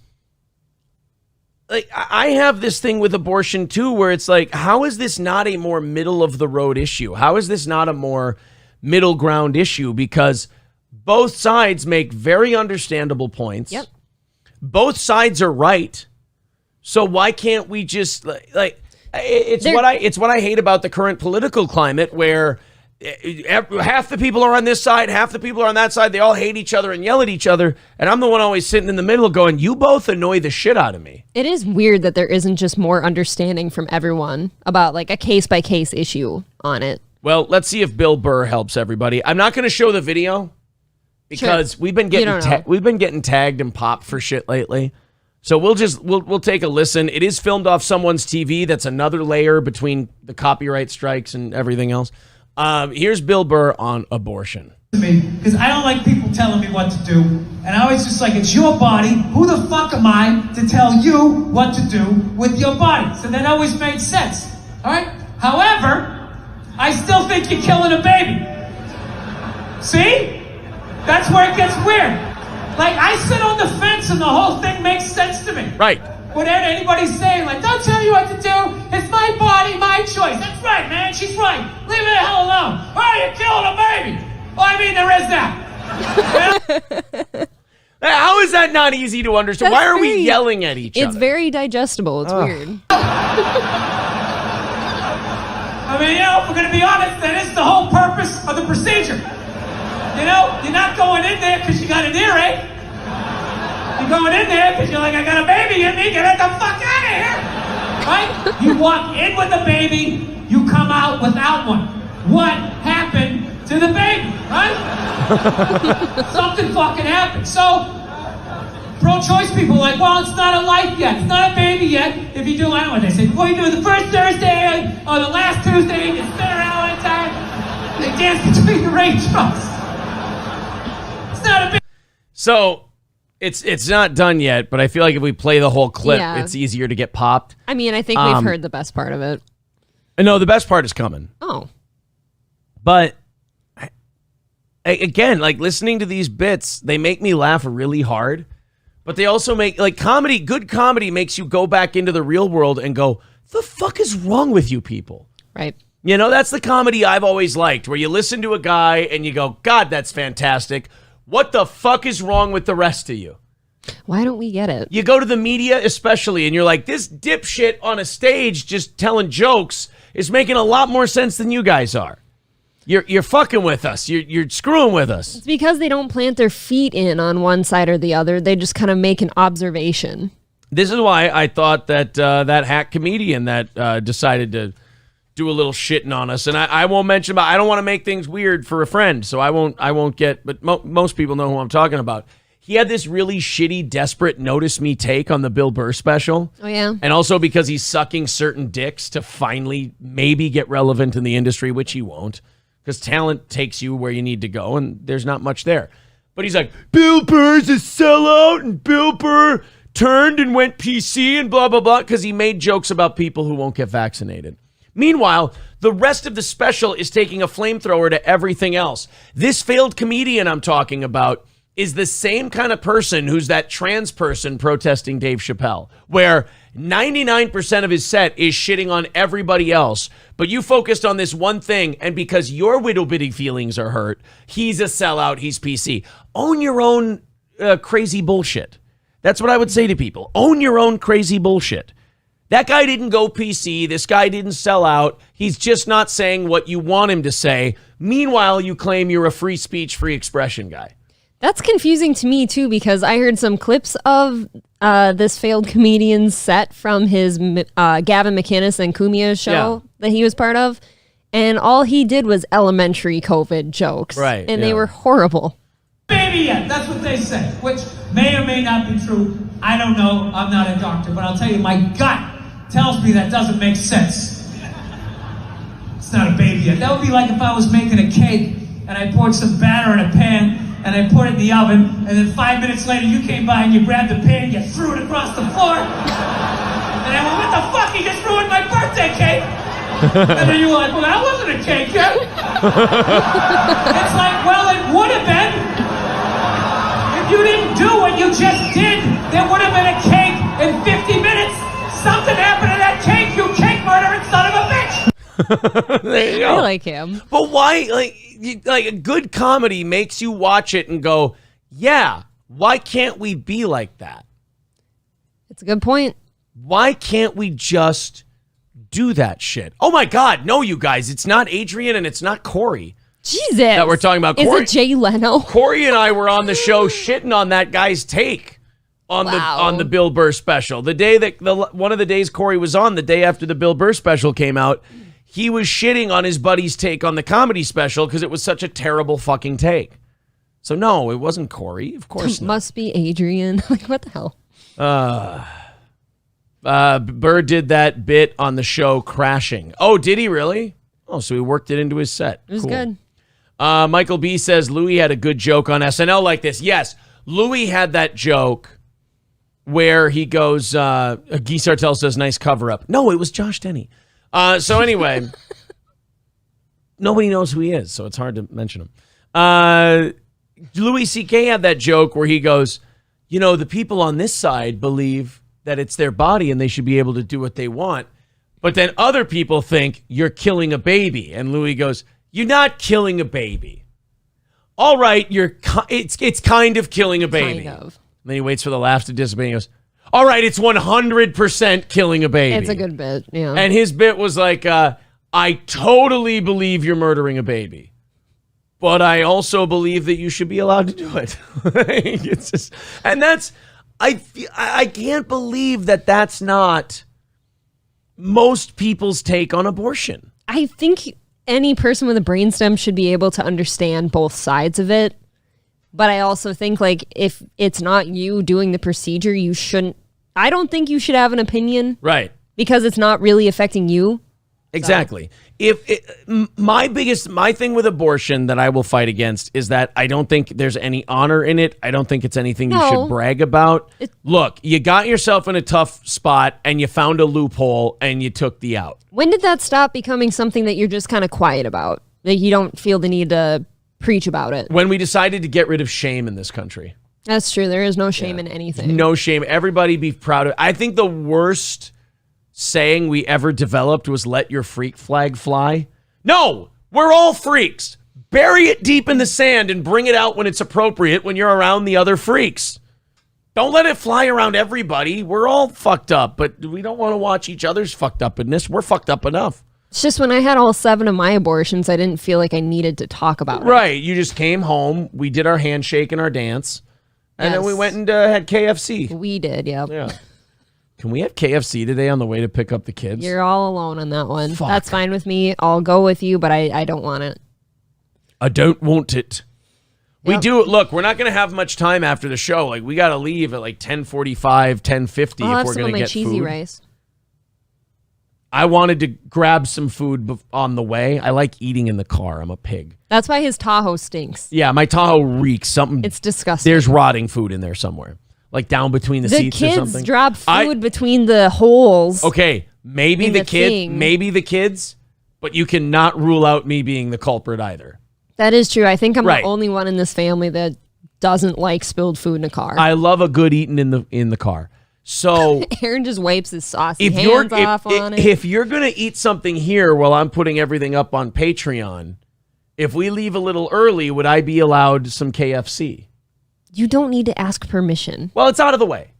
like I have this thing with abortion too, where it's like, how is this not a more middle of the road issue? How is this not a more middle ground issue? Because both sides make very understandable points. Yep. Both sides are right. So why can't we just like it's what I hate about the current political climate, where half the people are on this side, half the people are on that side. They all hate each other and yell at each other. And I'm the one always sitting in the middle going, you both annoy the shit out of me. It is weird that there isn't just more understanding from everyone about like a case by case issue on it. Well, let's see if Bill Burr helps everybody. I'm not going to show the video because Sure. we've been getting tagged and popped for shit lately. So we'll take a listen. It is filmed off someone's TV. That's another layer between the copyright strikes and everything else. Here's Bill Burr on abortion. Because I don't like people telling me what to do. And I always just like, it's your body. Who the fuck am I to tell you what to do with your body? So that always made sense. All right? However, I still think you're killing a baby. See? That's where it gets weird. Like, I sit on the fence and the whole thing makes sense to me. Right. Whatever anybody's saying, like, don't tell you what to do. It's my body, my choice. That's right, man. She's right. Leave it the hell alone. Oh, you're killing a baby. Well, I mean, there is that. How is that not easy to understand? That's Why are we yelling at each other? It's very digestible. It's weird. I mean, if we're going to be honest, that is the whole purpose of the procedure. You know, you're not going in there because you got an earache. You're going in there because you're like, I got a baby in me, get the fuck out of here. Right? You walk in with a baby, you come out without one. What happened to the baby, right? Something fucking happened. So, pro-choice people are like, well, it's not a life yet. It's not a baby yet. If you do, I don't know what they say. Well, you do it the first Thursday or the last Tuesday, you spin around one time. They dance between the raindrops. It's not a big... So it's not done yet, but I feel like if we play the whole clip, Yeah. it's easier to get popped. I mean, I think we've heard the best part of it. No, the best part is coming. Oh. But again, like listening to these bits, they make me laugh really hard. But they also make like comedy. Good comedy makes you go back into the real world and go, the fuck is wrong with you people? Right. You know, that's the comedy I've always liked, where you listen to a guy and you go, God, that's fantastic. What the fuck is wrong with the rest of you? Why don't we get it? You go to the media especially, and you're like, this dipshit on a stage just telling jokes is making a lot more sense than you guys are. You're fucking with us. You're screwing with us. It's because they don't plant their feet in on one side or the other. They just kind of make an observation. This is why I thought that that hack comedian that decided to do a little shitting on us, and I won't mention about. I don't want to make things weird for a friend, so I won't get. But most people know who I'm talking about. He had this really shitty, desperate "Notice Me" take on the Bill Burr special. Oh yeah, and also because he's sucking certain dicks to finally maybe get relevant in the industry, which he won't, because talent takes you where you need to go, and there's not much there. But he's like, Bill Burr's a sellout, and Bill Burr turned and went PC and blah blah blah because he made jokes about people who won't get vaccinated. Meanwhile, the rest of the special is taking a flamethrower to everything else. This failed comedian I'm talking about is the same kind of person who's that trans person protesting Dave Chappelle, where 99% of his set is shitting on everybody else, but you focused on this one thing, and because your little bitty feelings are hurt, he's a sellout, he's PC. Own your own crazy bullshit. That's what I would say to people. Own your own crazy bullshit. That guy didn't go PC. This guy didn't sell out. He's just not saying what you want him to say. Meanwhile, you claim you're a free speech, free expression guy. That's confusing to me, too, because I heard some clips of this failed comedian's set from his Gavin McInnes and Cumia's show that he was part of. And all he did was elementary COVID jokes. Right. And they were horrible. Baby yet, that's what they say, which may or may not be true. I don't know. I'm not a doctor, but I'll tell you, my gut tells me that doesn't make sense. It's not a baby yet. That would be like if I was making a cake and I poured some batter in a pan and I put it in the oven, and then 5 minutes later you came by and you grabbed the pan and you threw it across the floor. And I went, what the fuck? He just ruined my birthday cake. And then you were like, well, that wasn't a cake yet. It's like, well, it would have been. If you didn't do what you just did, there would have been a cake in 50 minutes. Something happened to that cake, you cake murdering son of a bitch. There you go. I like him. But why, like a good comedy makes you watch it and go, yeah, why can't we be like that? It's a good point. Why can't we just do that shit? Oh my God, no, you guys, it's not Adrian and it's not Corey Jesus. that we're talking about. Corey, Is it Jay Leno? Corey and I were on the show shitting on that guy's take on the Bill Burr special. The day that one of the days Corey was on, the day after the Bill Burr special came out, he was shitting on his buddy's take on the comedy special because it was such a terrible fucking take. So no, it wasn't Corey. Of course not. Must be Adrian. Like, what the hell? Burr did that bit on the show Crashing. Oh, did he really? Oh, so he worked it into his set. It was Cool. good. Michael B says Louis had a good joke on SNL like this. Yes, Louis had that joke where he goes, Guy Sartell says, nice cover up. No, it was Josh Denny. So anyway, nobody knows who he is, so it's hard to mention him. Louis C.K. had that joke where he goes, you know, the people on this side believe that it's their body and they should be able to do what they want. But then other people think you're killing a baby. And Louis goes, you're not killing a baby. All right, it's kind of killing a baby. Kind of. And then he waits for the laughs to dissipate and he goes, all right, it's 100% killing a baby. It's a good bit, yeah. And his bit was like, I totally believe you're murdering a baby, but I also believe that you should be allowed to do it. It's just, and that's, I can't believe that that's not most people's take on abortion. I think any person with a brainstem should be able to understand both sides of it. But I also think, like, if it's not you doing the procedure, you shouldn't. I don't think you should have an opinion. Right. Because it's not really affecting you. Exactly. My thing with abortion that I will fight against is that I don't think there's any honor in it. I don't think it's anything you should brag about. Look, you got yourself in a tough spot and you found a loophole and you took the out. When did that stop becoming something that you're just kind of quiet about? That you don't feel the need to preach about it? When we decided to get rid of shame in this country. That's true. There is no shame in anything. No shame. Everybody be proud of it. I think the worst saying we ever developed was let your freak flag fly. No, we're all freaks. Bury it deep in the sand and bring it out when it's appropriate when you're around the other freaks. Don't let it fly around everybody. We're all fucked up, but we don't want to watch each other's fucked upness. We're fucked up enough. It's just when I had all 7 of my abortions, I didn't feel like I needed to talk about it. Right. You just came home. We did our handshake and our dance. And then we went and had KFC. We did, yep. Yeah. Can we have KFC today on the way to pick up the kids? You're all alone on that one. Fuck. That's fine with me. I'll go with you, but I don't want it. I don't want it. Yep. We do. Look, we're not going to have much time after the show. Like, we got to leave at like 10:45, 10:50 I'll if have we're some going of to my get cheesy food. rice. I wanted to grab some food on the way. I like eating in the car. I'm a pig. That's why his Tahoe stinks. Yeah, my Tahoe reeks. Something. It's disgusting. There's rotting food in there somewhere. Like down between the seats or something. The kids drop food between the holes. Okay, maybe the kids, but you cannot rule out me being the culprit either. That is true. I think I'm Right. the only one in this family that doesn't like spilled food in a car. I love a good eating in the car. So Aaron just wipes his saucy hands off on it. If you're going to eat something here while I'm putting everything up on Patreon, if we leave a little early, would I be allowed some KFC? You don't need to ask permission. Well, it's out of the way.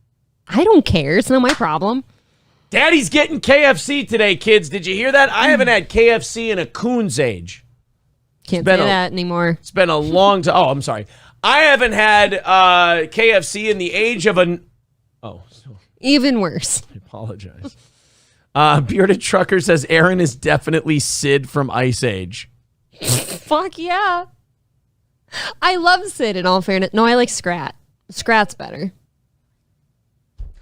I don't care. It's not my problem. Daddy's getting KFC today, kids. Did you hear that? I haven't had KFC in a coon's age. Can't say that anymore. It's been a long time. Oh, I'm sorry. I haven't had KFC in the age of an... Oh, Even worse. I apologize. Bearded Trucker says Aaron is definitely Sid from Ice Age. Fuck yeah. I love Sid in all fairness. No, I like Scrat. Scrat's better.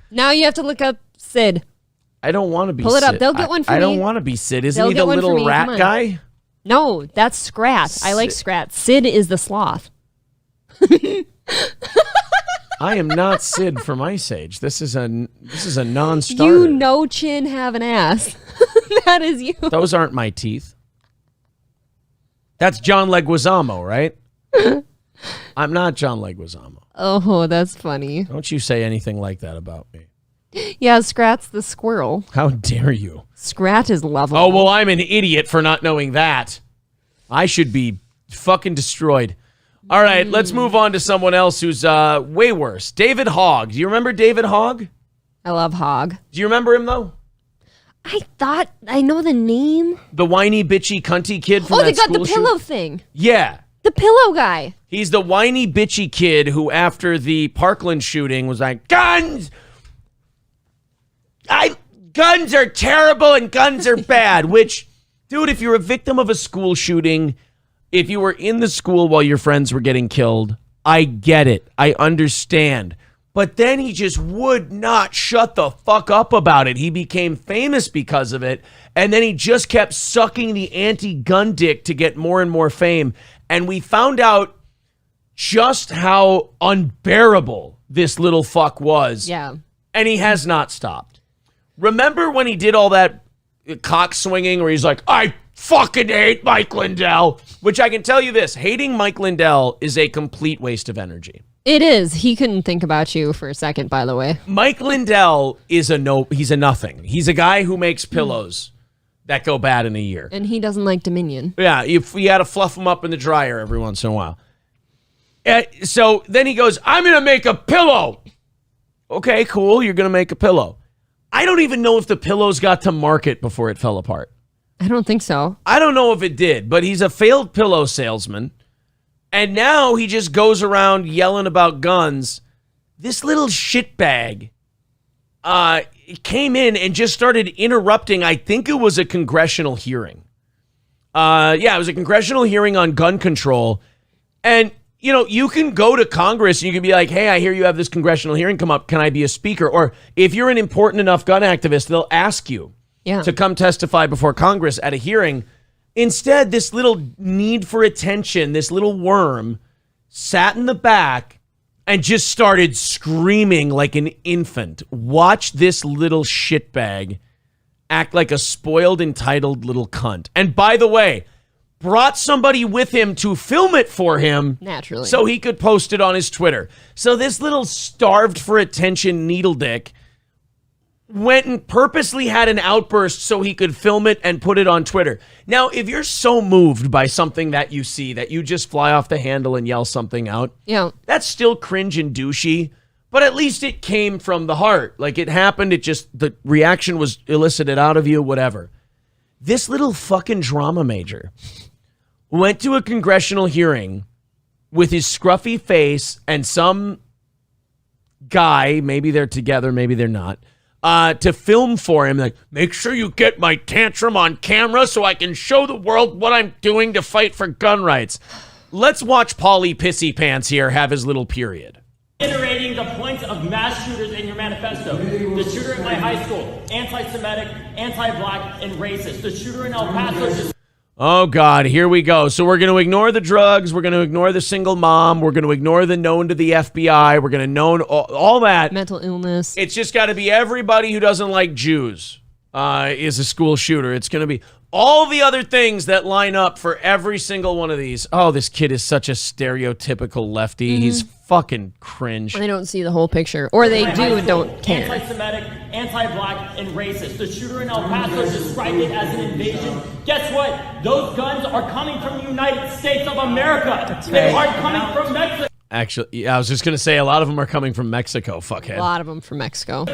Now you have to look up Sid. I don't want to be Sid. Pull it up. They'll get one for me. I don't want to be Sid. Isn't They'll he get the one for little me. rat Come on. guy? No, that's Scrat. I like Scrat. Sid is the sloth. I am not Sid from Ice Age. This is a non-starter. You know chin have an ass. That is you. Those aren't my teeth. That's John Leguizamo, right? I'm not John Leguizamo. Oh, that's funny. Don't you say anything like that about me. Yeah, Scrat's the squirrel. How dare you? Scrat is lovable. Oh, well, I'm an idiot for not knowing that. I should be fucking destroyed. All right, let's move on to someone else who's way worse. David Hogg. Do you remember David Hogg? I love Hogg. Do you remember him, though? I thought I know the name. The whiny, bitchy, cunty kid from Oh, they that got the school pillow shoot? thing. Yeah. The pillow guy. He's the whiny, bitchy kid who, after the Parkland shooting, was like, guns! Guns are terrible and guns are bad. Which, dude, if you're a victim of a school shooting, if you were in the school while your friends were getting killed, I get it. I understand. But then he just would not shut the fuck up about it. He became famous because of it. And then he just kept sucking the anti-gun dick to get more and more fame. And we found out just how unbearable this little fuck was. Yeah. And he has not stopped. Remember when he did all that cock swinging where he's like, I fucking hate Mike Lindell? Which I can tell you this, hating Mike Lindell is a complete waste of energy. It is. He couldn't think about you for a second, by the way. Mike Lindell is he's a nothing. He's a guy who makes pillows that go bad in a year. And he doesn't like Dominion. Yeah, you had to fluff them up in the dryer every once in a while. So then he goes, I'm going to make a pillow. Okay, cool. You're going to make a pillow. I don't even know if the pillows got to market before it fell apart. I don't think so. I don't know if it did, but he's a failed pillow salesman. And now he just goes around yelling about guns. This little shitbag came in and just started interrupting. I think it was a congressional hearing. It was a congressional hearing on gun control. And, you know, you can go to Congress and you can be like, hey, I hear you have this congressional hearing come up. Can I be a speaker? Or if you're an important enough gun activist, they'll ask you to come testify before Congress at a hearing. Instead, this little need for attention, this little worm, sat in the back and just started screaming like an infant. Watch this little shitbag act like a spoiled, entitled little cunt. And by the way, brought somebody with him to film it for him. Naturally. So he could post it on his Twitter. So this little starved for attention needle dick went and purposely had an outburst so he could film it and put it on Twitter. Now, if you're so moved by something that you see that you just fly off the handle and yell something out, that's still cringe and douchey, but at least it came from the heart. Like, it happened, the reaction was elicited out of you, whatever. This little fucking drama major went to a congressional hearing with his scruffy face and some guy, maybe they're together, maybe they're not, to film for him, like, make sure you get my tantrum on camera so I can show the world what I'm doing to fight for gun rights. Let's watch Paulie Pissy Pants here have his little period. Reiterating the points of mass shooters in your manifesto. The shooter at my high school, anti-Semitic, anti-black, and racist. The shooter in El Paso just... Oh, God, here we go. So we're going to ignore the drugs. We're going to ignore the single mom. We're going to ignore the known to the FBI. We're going to know all that. Mental illness. It's just got to be everybody who doesn't like Jews is a school shooter. It's going to be all the other things that line up for every single one of these. Oh, this kid is such a stereotypical lefty. He's fucking cringe. They don't see the whole picture. Or they do and don't care. Anti-Semitic, anti-black, and racist. The shooter in El Paso described it as an invasion. Guess what? Those guns are coming from the United States of America. They aren't coming from Mexico. Actually, yeah, I was just going to say a lot of them are coming from Mexico, A fuckhead. lot of them from Mexico.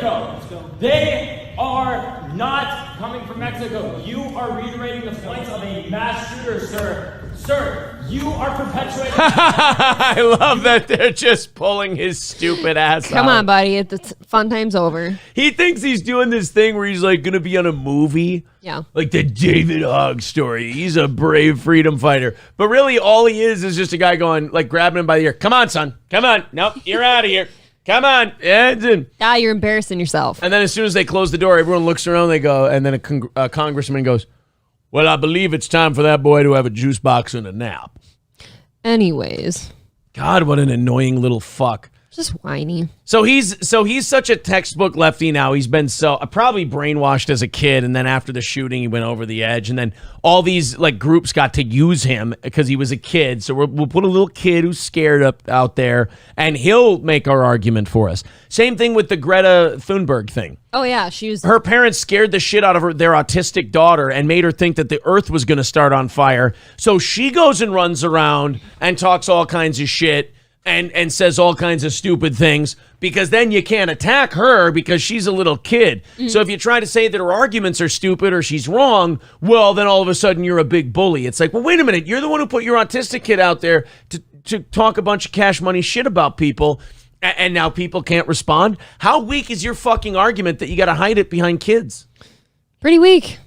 They are not coming from Mexico. You are reiterating the flights of a mass shooter, sir. Sir, you are perpetuating. I love that they're just pulling his stupid ass Come out. on, buddy. It's fun time's over. He thinks he's doing this thing where he's like going to be on a movie. Yeah. Like the David Hogg story. He's a brave freedom fighter. But really, all he is just a guy going, like, grabbing him by the ear. Come on, son. Come on. Nope, you're out of here. Come on. And You're embarrassing yourself. then as soon as they close the door, everyone looks around. They go, and then a congressman goes, well, I believe it's time for that boy to have a juice box and a nap. Anyways, God, what an annoying little fuck. just whiny. So he's such a textbook lefty now. He's been probably brainwashed as a kid, and then after the shooting, he went over the edge, and then all these like groups got to use him because he was a kid. So we'll put a little kid who's scared out there, and he'll make our argument for us. Same thing with the Greta Thunberg thing. Oh yeah, Her parents scared the shit out of their autistic daughter and made her think that the earth was going to start on fire. So she goes and runs around and talks all kinds of shit and says all kinds of stupid things, because then you can't attack her because she's a little kid. So if you try to say that her arguments are stupid or she's wrong, well, then all of a sudden you're a big bully. It's like, well, wait a minute. You're the one who put your autistic kid out there to talk a bunch of cash money shit about people. And now people can't respond. How weak is your fucking argument that you got to hide it behind kids? pretty weak,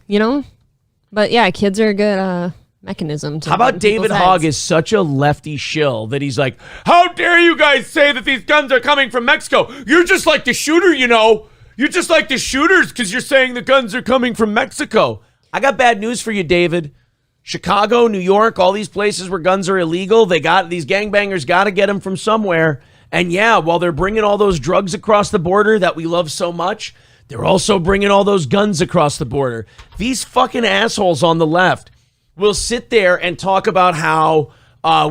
But yeah, kids are a good mechanism to. How about get in people's David Hogg heads. is such a lefty shill that he's like, how dare you guys say that these guns are coming from Mexico? You're just like the shooter, You're just like the shooters because you're saying the guns are coming from Mexico. I got bad news for you, David. Chicago, New York, all these places where guns are illegal, these gangbangers got to get them from somewhere. And yeah, while they're bringing all those drugs across the border that we love so much, they're also bringing all those guns across the border. These fucking assholes on the left will sit there and talk about how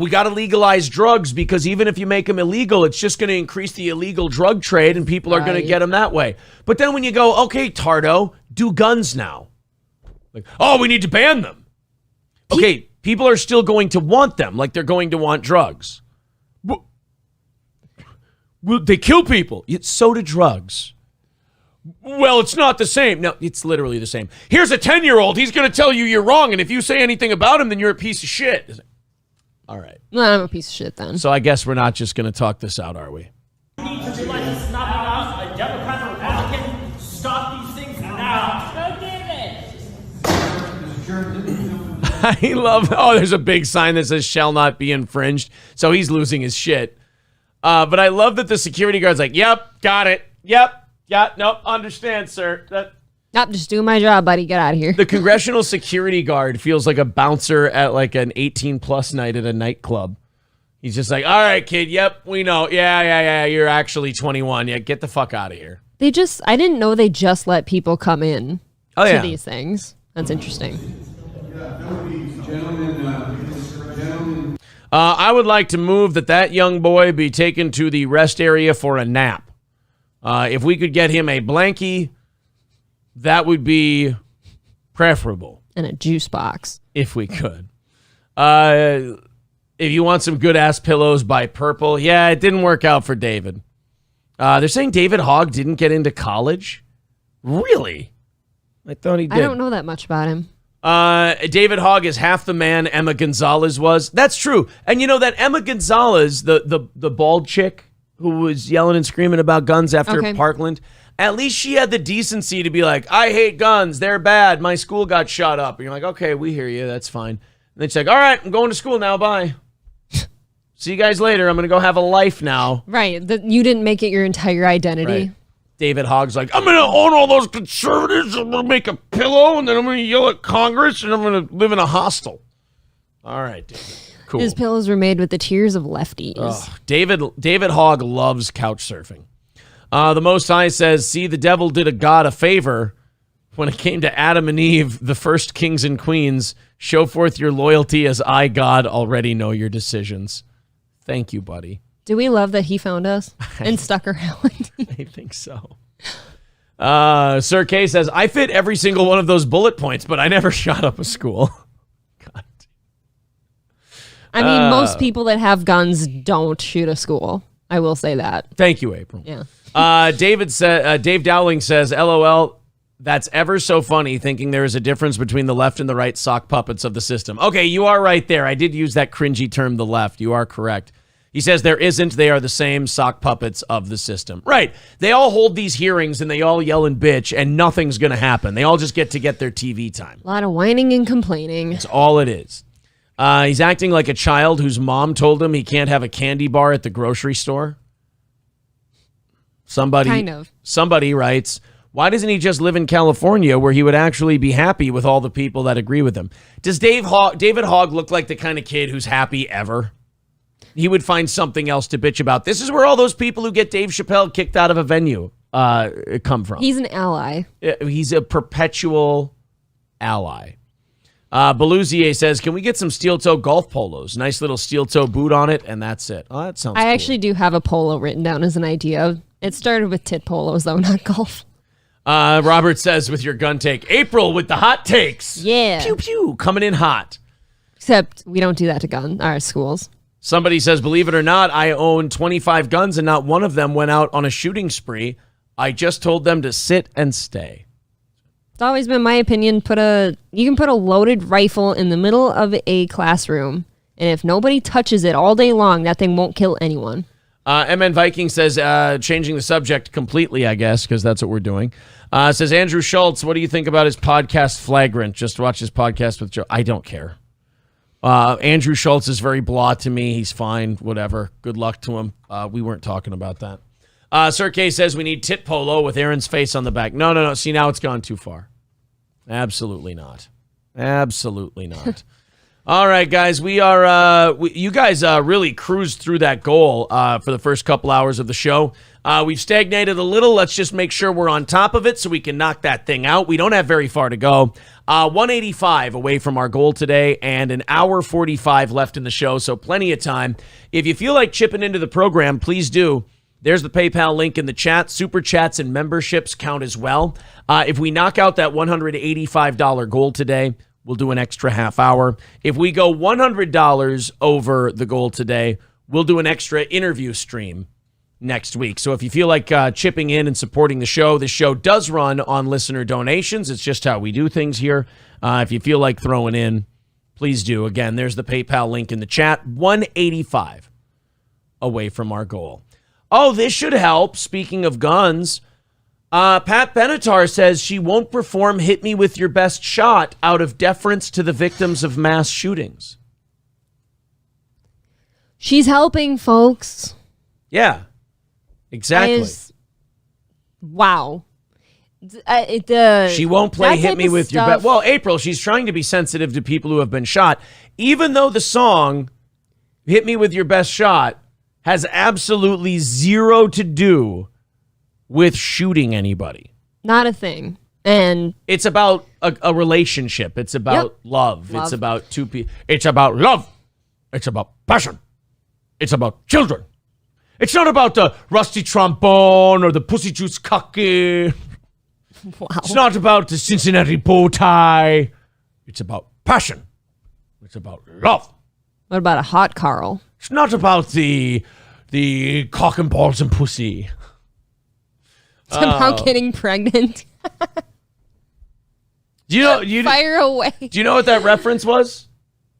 we got to legalize drugs because even if you make them illegal, it's just going to increase the illegal drug trade and people are going to get them that way. But then when you go, okay, Tardo, do guns now. Like, oh, we need to ban them. Okay, people are still going to want them like they're going to want drugs. Well, they kill people. So do drugs. Well, it's not the same. No, it's literally the same. Here's a 10-year-old. He's going to tell you you're wrong. And if you say anything about him, then you're a piece of shit. All right. Well, I'm a piece of shit then. So I guess we're not just going to talk this out, are we? You need to realize it's not about a Democrat or Republican. Stop these things now. I love, there's a big sign that says shall not be infringed. So he's losing his shit. But I love that the security guard's like, yep, got it. Yep. Yeah, nope, understand, sir. Nope, just doing my job, buddy. Get out of here. The congressional security guard feels like a bouncer at like an 18-plus night at a nightclub. He's just like, all right, kid, yep, we know. Yeah, you're actually 21. Yeah, get the fuck out of here. I didn't know they just let people come in to Yeah. these things. That's interesting. I would like to move that young boy be taken to the rest area for a nap. If we could get him a blankie, that would be preferable. And a juice box. If we could. If you want some good-ass pillows, buy purple. Yeah, it didn't work out for David. They're saying David Hogg didn't get into college? Really? I thought he did. I don't know that much about him. David Hogg is half the man Emma Gonzalez was. That's true. And you know that Emma Gonzalez, the bald chick who was yelling and screaming about guns after Parkland, at least she had the decency to be like, I hate guns. They're bad. My school got shot up. And you're like, okay, we hear you. That's fine. And then she's like, all right, I'm going to school now. Bye. See you guys later. I'm going to go have a life now. Right. You didn't make it your entire identity. Right. David Hogg's like, I'm going to own all those conservatives. I'm going to make a pillow, and then I'm going to yell at Congress, and I'm going to live in a hostel. All right, David. Cool. His pillows were made with the tears of lefties. David Hogg loves couch surfing. The Most High says, see, the devil did a God a favor when it came to Adam and Eve, the first kings and queens. Show forth your loyalty as I, God, already know your decisions. Thank you, buddy. Do we love that he found us and stuck around? I think so. Sir K says, I fit every single one of those bullet points, but I never shot up a school. I mean, most people that have guns don't shoot a school. I will say that. Thank you, April. Yeah. Dave Dowling says, LOL, that's ever so funny thinking there is a difference between the left and the right sock puppets of the system. Okay, you are right there. I did use that cringy term, the left. You are correct. He says there isn't. They are the same sock puppets of the system. Right. They all hold these hearings and they all yell and bitch and nothing's going to happen. They all just get their TV time. A lot of whining and complaining. That's all it is. He's acting like a child whose mom told him he can't have a candy bar at the grocery store. Somebody writes, why doesn't he just live in California where he would actually be happy with all the people that agree with him? Does David Hogg look like the kind of kid who's happy ever? He would find something else to bitch about. This is where all those people who get Dave Chappelle kicked out of a venue come from. He's an ally. He's a perpetual ally. Belusier says, can we get some steel-toe golf polos? Nice little steel-toe boot on it, and that's it. Oh, that sounds cool. Actually do have a polo written down as an idea. It started with tit polos, though, not golf. Robert says, with your gun take, April with the hot takes. Yeah. Pew, pew, coming in hot. Except we don't do that to our schools. Somebody says, believe it or not, I own 25 guns and not one of them went out on a shooting spree. I just told them to sit and stay. It's always been my opinion, you can put a loaded rifle in the middle of a classroom, and if nobody touches it all day long, that thing won't kill anyone. MN Viking says, changing the subject completely, I guess, because that's what we're doing. Says, Andrew Schultz, what do you think about his podcast Flagrant? Just watch his podcast with Joe. I don't care. Andrew Schultz is very blah to me. He's fine. Whatever. Good luck to him. We weren't talking about that. Sir K says we need tit polo with Aaron's face on the back. No. See, now it's gone too far. Absolutely not. Absolutely not. All right, guys. You guys really cruised through that goal for the first couple hours of the show. We've stagnated a little. Let's just make sure we're on top of it so we can knock that thing out. We don't have very far to go. 185 away from our goal today and an hour 45 left in the show, so plenty of time. If you feel like chipping into the program, please do. There's the PayPal link in the chat. Super chats and memberships count as well. If we knock out that $185 goal today, we'll do an extra half hour. If we go $100 over the goal today, we'll do an extra interview stream next week. So if you feel like chipping in and supporting the show does run on listener donations. It's just how we do things here. If you feel like throwing in, please do. Again, there's the PayPal link in the chat. 185 away from our goal. Oh, this should help. Speaking of guns, Pat Benatar says she won't perform Hit Me With Your Best Shot out of deference to the victims of mass shootings. She's helping, folks. Yeah, exactly. Wow. She won't play Hit Me With Your Best. Well, April, she's trying to be sensitive to people who have been shot, even though the song Hit Me With Your Best Shot has absolutely zero to do with shooting anybody. Not a thing. And it's about a relationship. It's about love. It's about two people. It's about love. It's about passion. It's about children. It's not about the rusty trombone or the pussy juice cocky. Wow. It's not about the Cincinnati bow tie. It's about passion. It's about love. What about a hot Carl? It's not about the cock and balls and pussy. It's about getting pregnant. Fire away. Do you know what that reference was?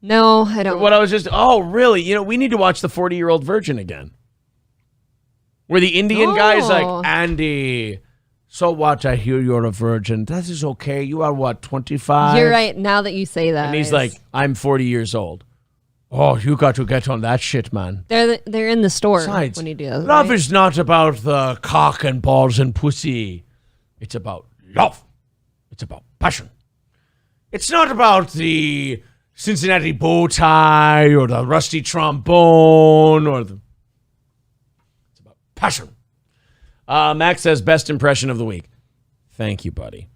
No, I don't. What I was just, really? We need to watch the 40-Year-Old Virgin again. Where the Indian guy's like, Andy, so what? I hear you're a virgin. That is okay. You are what, 25? You're right, now that you say that. And he's like, I'm 40 years old. Oh, you got to get on that shit, man. They're in the store Besides, when you do that. Love is not about the cock and balls and pussy. It's about love. It's about passion. It's not about the Cincinnati bow tie or the rusty trombone It's about passion. Max says best impression of the week. Thank you, buddy.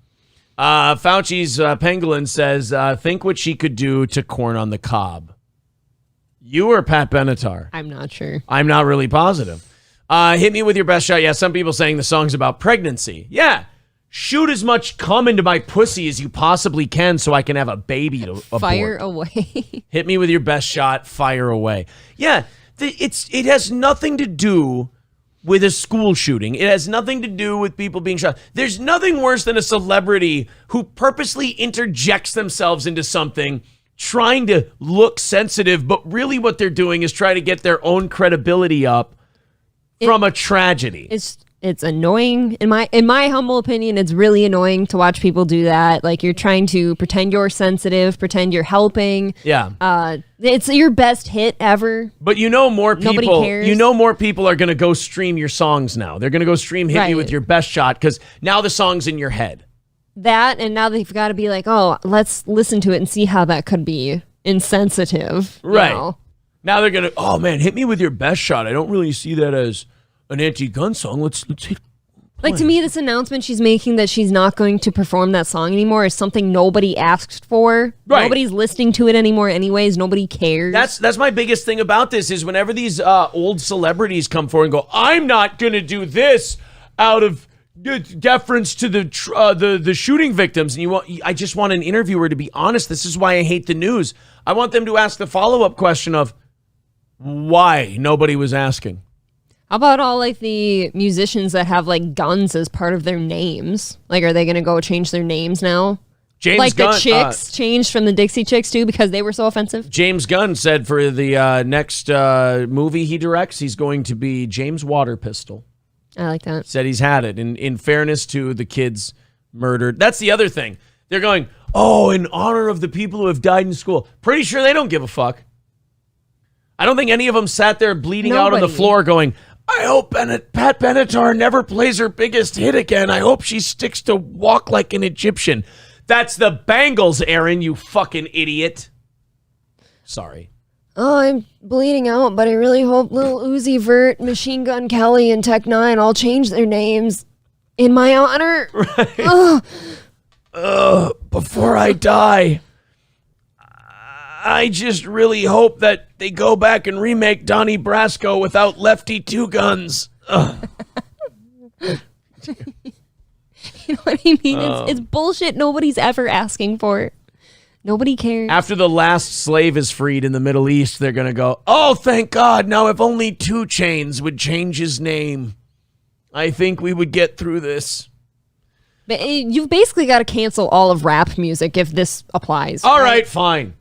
Fauci's Pangolin says, think what she could do to corn on the cob. You or Pat Benatar? I'm not sure. I'm not really positive. Hit me with your best shot. Yeah, some people saying the song's about pregnancy. Yeah, shoot as much cum into my pussy as you possibly can so I can have a baby to abort. Fire away. Hit me with your best shot, fire away. Yeah, it has nothing to do with a school shooting. It has nothing to do with people being shot. There's nothing worse than a celebrity who purposely interjects themselves into something trying to look sensitive, but really what they're doing is trying to get their own credibility up from a tragedy. It's annoying. In my humble opinion, it's really annoying to watch people do that. Like, you're trying to pretend you're sensitive, pretend you're helping. Yeah. It's your best hit ever. But more Nobody people, cares. more people are going to go stream your songs now. They're going to go stream Hit Me With Your Best Shot because now the song's in your head. That, and now they've got to be like, oh, let's listen to it and see how that could be insensitive. Right. You know? Now they're going to, oh man, Hit Me With Your Best Shot. I don't really see that as an anti-gun song. Let's hit. Like, to me, this announcement she's making that she's not going to perform that song anymore is something nobody asked for. Right. Nobody's listening to it anymore anyways. Nobody cares. That's my biggest thing about this is whenever these old celebrities come forward and go, I'm not going to do this out of deference to the shooting victims. And I just want an interviewer to be honest. This is why I hate the news. I want them to ask the follow-up question of why nobody was asking. How about all like the musicians that have like guns as part of their names? Like, are they going to go change their names now? James like Gunn, the Chicks changed from the Dixie Chicks too because they were so offensive? James Gunn said for the next movie he directs, he's going to be James Water Pistol. I like that. Said he's had it. In fairness to the kids murdered. That's the other thing. They're going, oh, in honor of the people who have died in school. Pretty sure they don't give a fuck. I don't think any of them sat there bleeding out on the floor going, I hope Pat Benatar never plays her biggest hit again. I hope she sticks to Walk Like an Egyptian. That's the Bangles, Aaron, you fucking idiot. Sorry. Oh, I'm bleeding out, but I really hope Lil Uzi Vert, Machine Gun Kelly, and Tech Nine all change their names in my honor. Right. Before I die, I just really hope that they go back and remake Donnie Brasco without Lefty Two Guns. You know what I mean? It's bullshit nobody's ever asking for. Nobody cares. After the last slave is freed in the Middle East, they're going to go, oh, thank God. Now, if only 2 Chainz would change his name, I think we would get through this. But you've basically got to cancel all of rap music if this applies. All right, fine.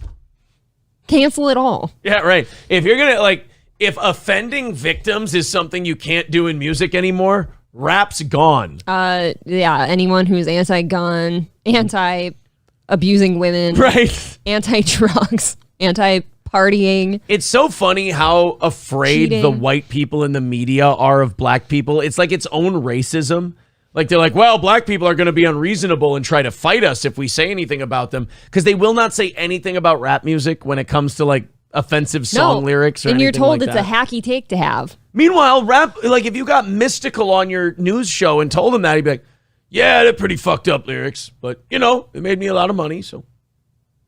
Cancel it all. Yeah, right. If you're going to, if offending victims is something you can't do in music anymore, rap's gone. Yeah, anyone who's anti-gun, anti-abusing women, right, anti-drugs, anti-partying. It's so funny how afraid the white people in the media are of black people. It's like its own racism. Like, they're like, well, black people are going to be unreasonable and try to fight us if we say anything about them, because they will not say anything about rap music when it comes to offensive song lyrics or anything. And you're told like it's that. a hacky take to have. Meanwhile, rap, if you got Mystical on your news show and told them that, he'd be like, yeah, they're pretty fucked up lyrics, but, it made me a lot of money, so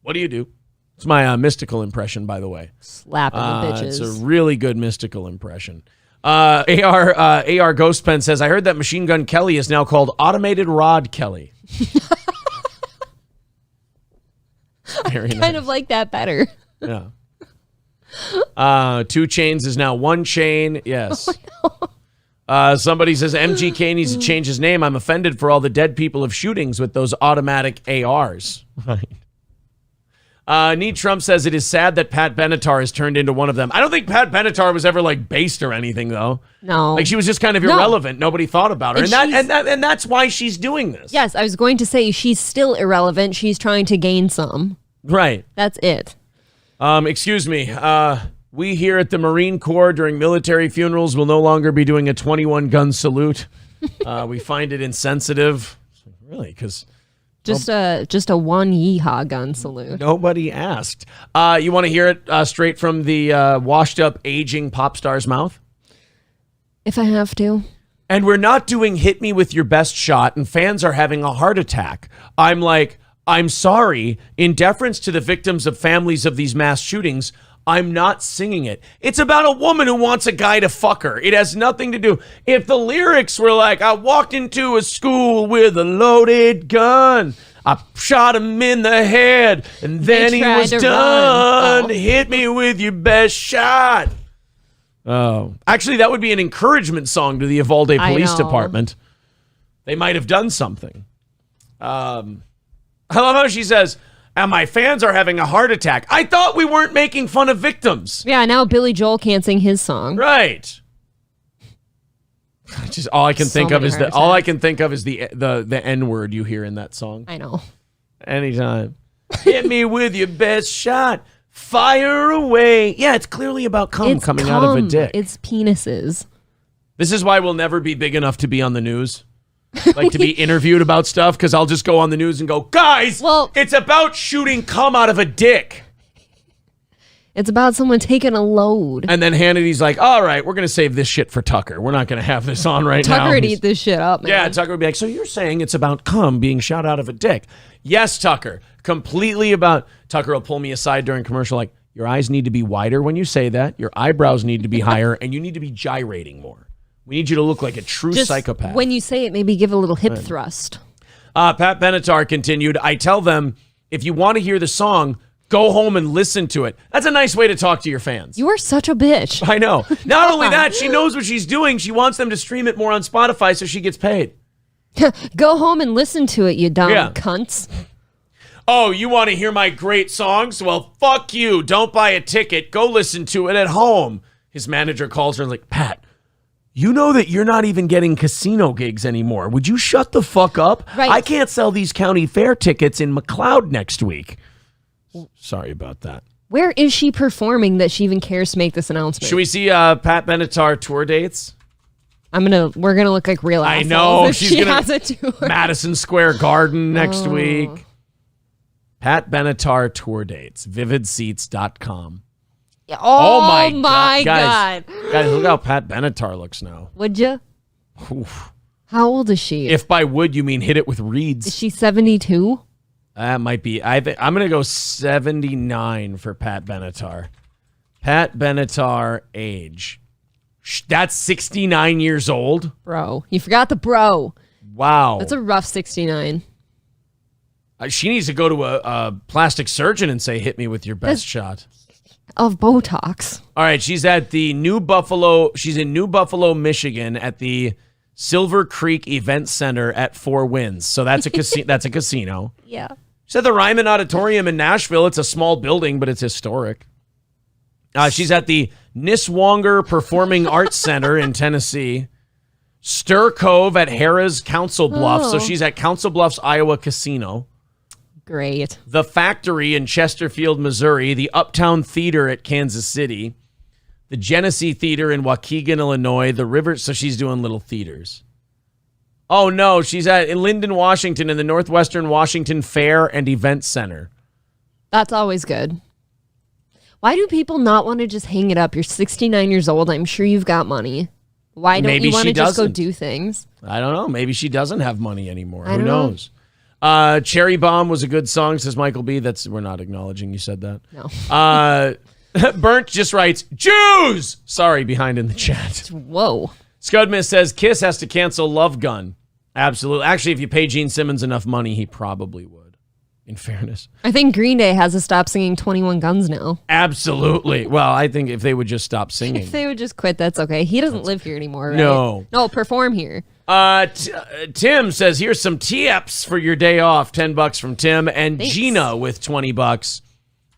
what do you do? It's my Mystical impression, by the way. Slapping the bitches. It's a really good Mystical impression. AR Ghost Pen says, I heard that Machine Gun Kelly is now called Automated Rod Kelly. Very nice. Kind of like that better. Yeah. 2 Chainz is now 1 Chain. Yes. Oh, no. Somebody says MGK needs to change his name. I'm offended for all the dead people of shootings with those automatic ARs. Right. Need Trump says it is sad that Pat Benatar has turned into one of them. I don't think Pat Benatar was ever based or anything though. No. She was just kind of irrelevant. Nobody thought about her. And that's why she's doing this. Yes, I was going to say she's still irrelevant. She's trying to gain some. Right. That's it. Excuse me. We here at the Marine Corps during military funerals will no longer be doing a 21 gun salute. We find it insensitive. Really, because just a one yeehaw gun salute. Nobody asked. You want to hear it straight from the washed up aging pop star's mouth? If I have to. And we're not doing Hit Me With Your Best Shot, and fans are having a heart attack. I'm sorry. In deference to the victims of families of these mass shootings, I'm not singing it. It's about a woman who wants a guy to fuck her. It has nothing to do. If the lyrics were like, I walked into a school with a loaded gun, I shot him in the head, and then he was done. Oh. Hit me with your best shot. Oh, actually, that would be an encouragement song to the Uvalde Police Department. They might have done something. I love how she says, and my fans are having a heart attack. I thought we weren't making fun of victims. Yeah, now Billy Joel can't sing his song. Right. Just all I can think of is the N-word you hear in that song. I know. Anytime. Hit me with your best shot. Fire away. Yeah, it's clearly about cum coming out of a dick. It's penises. This is why we'll never be big enough to be on the news. Like to be interviewed about stuff, because I'll just go on the news and go, guys, it's about shooting cum out of a dick. It's about someone taking a load. And then Hannity's like, all right, we're going to save this shit for Tucker. We're not going to have this on right now. Tucker would eat this shit up, man. Yeah, Tucker would be like, so you're saying it's about cum being shot out of a dick? Yes, Tucker. Completely about... Tucker will pull me aside during commercial like, your eyes need to be wider when you say that. Your eyebrows need to be higher, and you need to be gyrating more. We need you to look like a true psychopath. When you say it, maybe give a little hip thrust. Pat Benatar continued, I tell them, if you want to hear the song, go home and listen to it. That's a nice way to talk to your fans. You are such a bitch. I know. Not only that, she knows what she's doing. She wants them to stream it more on Spotify so she gets paid. Go home and listen to it, you dumb cunts. Oh, you want to hear my great songs? Well, fuck you. Don't buy a ticket. Go listen to it at home. His manager calls her and like, Pat, you know that you're not even getting casino gigs anymore. Would you shut the fuck up? Right. I can't sell these county fair tickets in McLeod next week. Sorry about that. Where is she performing that she even cares to make this announcement? Should we see Pat Benatar tour dates? We're gonna look like real assholes. I know. If she has a tour. Madison Square Garden next week. Pat Benatar tour dates. Vividseats.com. Oh my God. Guys, look how Pat Benatar looks now. Would you? Oof. How old is she? If by would you mean hit it with reeds. Is she 72? That might be. I'm going to go 79 for Pat Benatar. Pat Benatar age. That's 69 years old? Bro. You forgot the bro. Wow. That's a rough 69. She needs to go to a plastic surgeon and say, hit me with your best shot. Of Botox. All right, she's at the New Buffalo. She's in New Buffalo, Michigan at the Silver Creek Event Center at Four Winds. So that's a that's a casino. Yeah. She's at the Ryman Auditorium in Nashville. It's a small building, but it's historic. She's at the Niswonger Performing Arts Center in Tennessee. Stir Cove at Harrah's Council Bluffs. So she's at Council Bluffs, Iowa Casino. Great. The Factory in Chesterfield, Missouri. The Uptown Theater at Kansas City. The Genesee Theater in Waukegan, Illinois. The River. So she's doing little theaters. Oh, no. She's in Linden, Washington in the Northwestern Washington Fair and Event Center. That's always good. Why do people not want to just hang it up? You're 69 years old. I'm sure you've got money. Why don't you want to just go do things? I don't know. Maybe she doesn't have money anymore. Who knows? Cherry Bomb was a good song, says Michael B. We're not acknowledging you said that. No. Burnt just writes, Jews! Sorry, behind in the chat. Whoa. Scudmiss says, Kiss has to cancel Love Gun. Absolutely. Actually, if you pay Gene Simmons enough money, he probably would, in fairness. I think Green Day has to stop singing 21 Guns now. Absolutely. Well, I think if they would just stop singing. If they would just quit, that's okay. He doesn't live here anymore, right? No, perform here. Tim says, here's some tips for your day off. $10 from Tim. And Thanks. Gina with $20.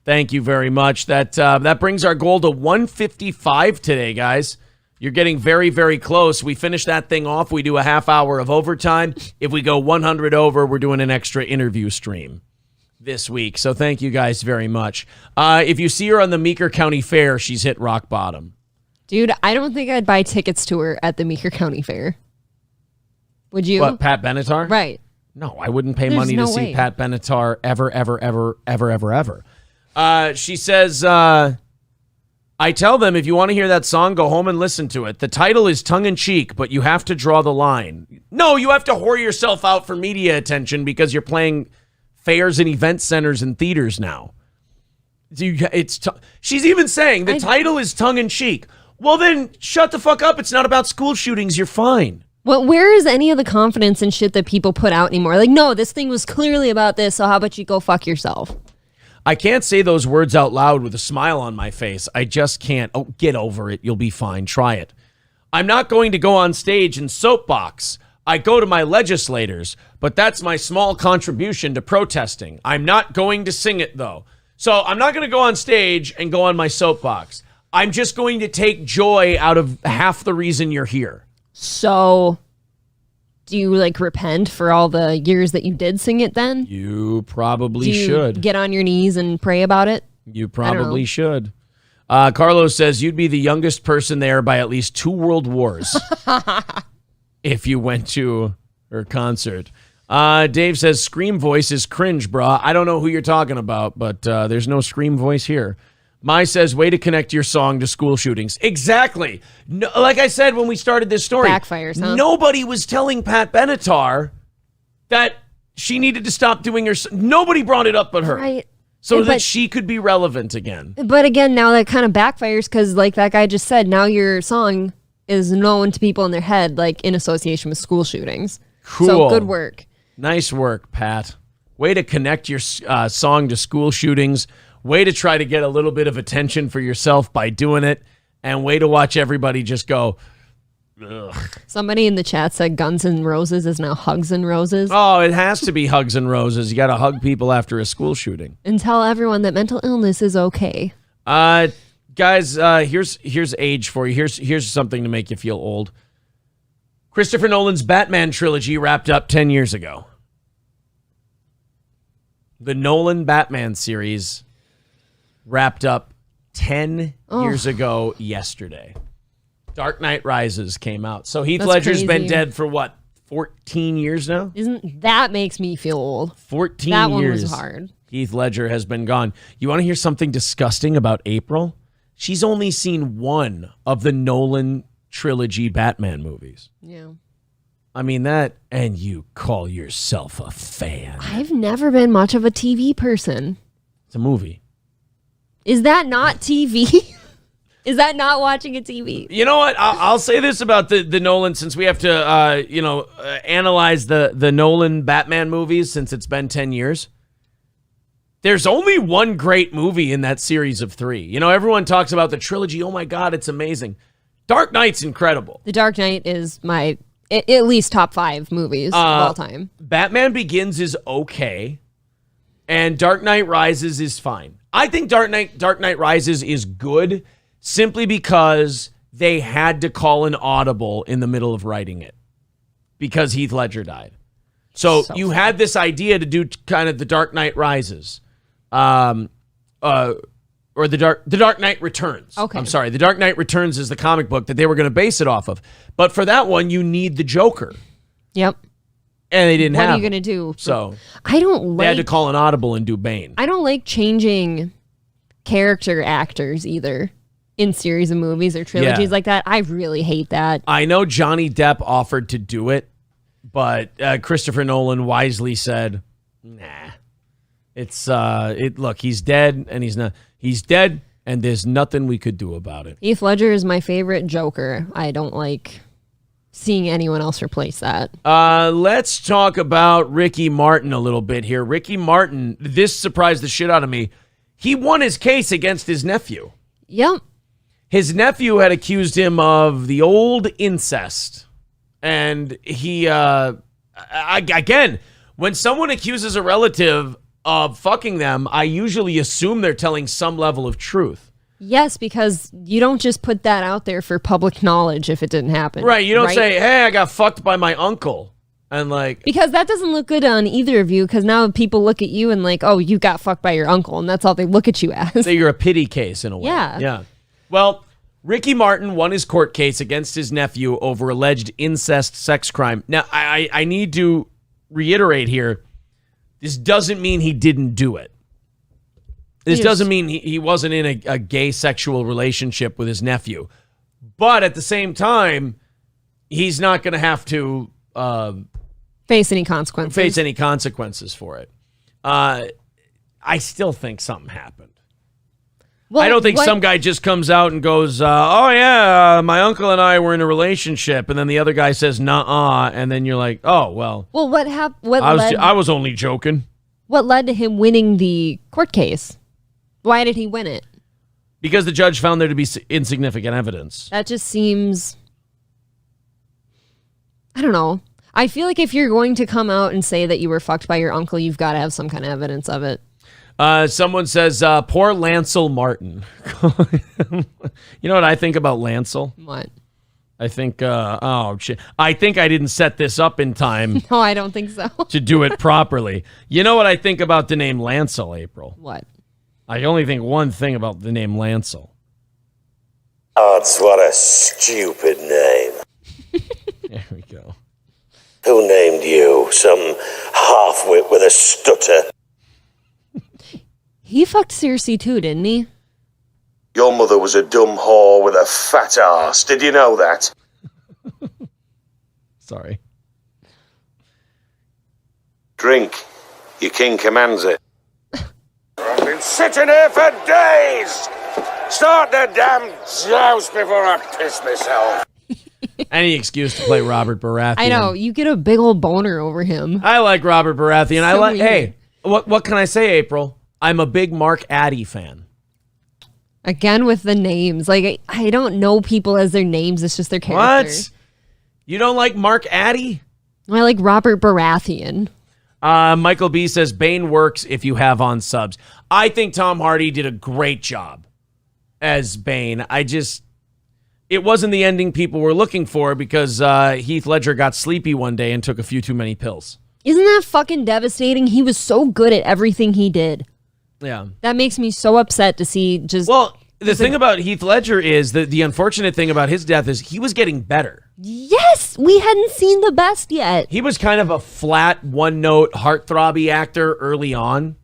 Thank you very much. That brings our goal to 155 today, guys. You're getting very, very close. We finish that thing off. We do a half hour of overtime. If we go 100 over, we're doing an extra interview stream this week. So thank you guys very much. If you see her on the Meeker County Fair, she's hit rock bottom. Dude, I don't think I'd buy tickets to her at the Meeker County Fair. Would you? What, Pat Benatar? Right. No, I wouldn't pay There's money no to see way. Pat Benatar ever. She says, I tell them, if you want to hear that song, go home and listen to it. The title is tongue-in-cheek, but you have to draw the line. No, you have to whore yourself out for media attention because you're playing fairs and event centers and theaters now. She's even saying the title is tongue-in-cheek. Well, then shut the fuck up. It's not about school shootings. You're fine. Well, where is any of the confidence and shit that people put out anymore? Like, no, this thing was clearly about this, so how about you go fuck yourself? I can't say those words out loud with a smile on my face. I just can't. Oh, get over it. You'll be fine. Try it. I'm not going to go on stage and soapbox. I go to my legislators, but that's my small contribution to protesting. I'm not going to sing it, though. So I'm not going to go on stage and go on my soapbox. I'm just going to take joy out of half the reason you're here. So, do you repent for all the years that you did sing it then? You probably do you should. Get on your knees and pray about it? You probably should. Carlos says you'd be the youngest person there by at least 2 world wars if you went to her concert. Dave says Scream voice is cringe, brah. I don't know who you're talking about, but there's no Scream voice here. Mai says, way to connect your song to school shootings. Exactly. No, like I said when we started this story, backfires, huh? Nobody was telling Pat Benatar that she needed to stop doing her. Nobody brought it up but her. Right. So that she could be relevant again. But again, now that kind of backfires because, like that guy just said, now your song is known to people in their head, like in association with school shootings. Cool. So good work. Nice work, Pat. Way to connect your song to school shootings. Way to try to get a little bit of attention for yourself by doing it. And way to watch everybody just go, ugh. Somebody in the chat said Guns N' Roses is now Hugs N' Roses. Oh, it has to be Hugs and Roses. You got to hug people after a school shooting. And tell everyone that mental illness is okay. Guys, here's age for you. Here's something to make you feel old. Christopher Nolan's Batman trilogy wrapped up 10 years ago. The Nolan Batman series wrapped up 10 years ago yesterday. Dark Knight Rises came out. So Heath Ledger's been dead for what, 14 years now? That makes me feel old. 14 that years. One was hard. Heath Ledger has been gone. You want to hear something disgusting about April? She's only seen one of the Nolan trilogy Batman movies. Yeah. I mean that, and you call yourself a fan. I've never been much of a TV person. It's a movie. Is that not TV? Is that not watching a TV? You know what? I'll say this about the Nolan, since we have to, analyze the Nolan Batman movies since it's been 10 years. There's only one great movie in that series of 3. You know, everyone talks about the trilogy. Oh my God, it's amazing. Dark Knight's incredible. The Dark Knight is my at least top 5 movies of all time. Batman Begins is okay, and Dark Knight Rises is fine. I think Dark Knight Rises is good simply because they had to call an audible in the middle of writing it because Heath Ledger died. So you had this idea to do kind of the Dark Knight Rises, or the Dark Knight Returns. Okay. I'm sorry. The Dark Knight Returns is the comic book that they were going to base it off of. But for that one, you need the Joker. Yep. And they didn't have What are you going to do? So I don't they had to call an audible and do Bane. I don't like changing character actors either in series of movies or trilogies like that. I really hate that. I know Johnny Depp offered to do it, but Christopher Nolan wisely said, nah. Look, he's dead and he's dead and there's nothing we could do about it. Heath Ledger is my favorite Joker. I don't like seeing anyone else replace that. Let's talk about Ricky Martin a little bit here. Ricky Martin, this surprised the shit out of me. He won his case against his nephew. Yep. His nephew had accused him of the old incest. And he, again, when someone accuses a relative of fucking them, I usually assume they're telling some level of truth. Yes, because you don't just put that out there for public knowledge if it didn't happen. Right, you don't say, hey, I got fucked by my uncle. And because that doesn't look good on either of you, because now people look at you and oh, you got fucked by your uncle, and that's all they look at you as. So you're a pity case in a way. Yeah. Well, Ricky Martin won his court case against his nephew over alleged incest sex crime. Now, I need to reiterate here, this doesn't mean he didn't do it. This doesn't mean he wasn't in a gay sexual relationship with his nephew. But at the same time, he's not going to have to face any consequences for it. I still think something happened. Well, I don't think what- some guy just comes out and goes, oh, yeah, my uncle and I were in a relationship. And then the other guy says, nuh-uh. And then you're like, oh, well, Well, what happened? I was only joking. What led to him winning the court case? Why did he win it? Because the judge found there to be insignificant evidence. That just seems, I don't know. I feel like if you're going to come out and say that you were fucked by your uncle, you've got to have some kind of evidence of it. Someone says, poor Lancel Martin. You know what I think about Lancel? What? I think, oh, shit. I think I didn't set this up in time No, I don't think so. to do it properly. You know what I think about the name Lancel, April? What? I only think one thing about the name Lancel. Odds, what a stupid name. There we go. Who named you? Some half-wit with a stutter. He fucked Cersei too, didn't he? Your mother was a dumb whore with a fat arse. Did you know that? Sorry. Drink. Your king commands it. I've been sitting here for days. Start the damn joust before I piss myself. Any excuse to play Robert Baratheon. I know. You get a big old boner over him. I like Robert Baratheon. I So like. weird. Hey, what can I say, April? I'm a big Mark Addy fan. Again with the names. Like, I don't know people as their names. It's just their character. What? You don't like Mark Addy? I like Robert Baratheon. Michael B says Bane works if you have on subs. I think Tom Hardy did a great job as Bane. It wasn't the ending people were looking for because Heath Ledger got sleepy one day and took a few too many pills. Isn't that fucking devastating? He was so good at everything he did. Yeah. That makes me so upset to see just... Well, the thing about Heath Ledger is that the unfortunate thing about his death is he was getting better. Yes! We hadn't seen the best yet. He was kind of a flat, one-note, heartthrobby actor early on.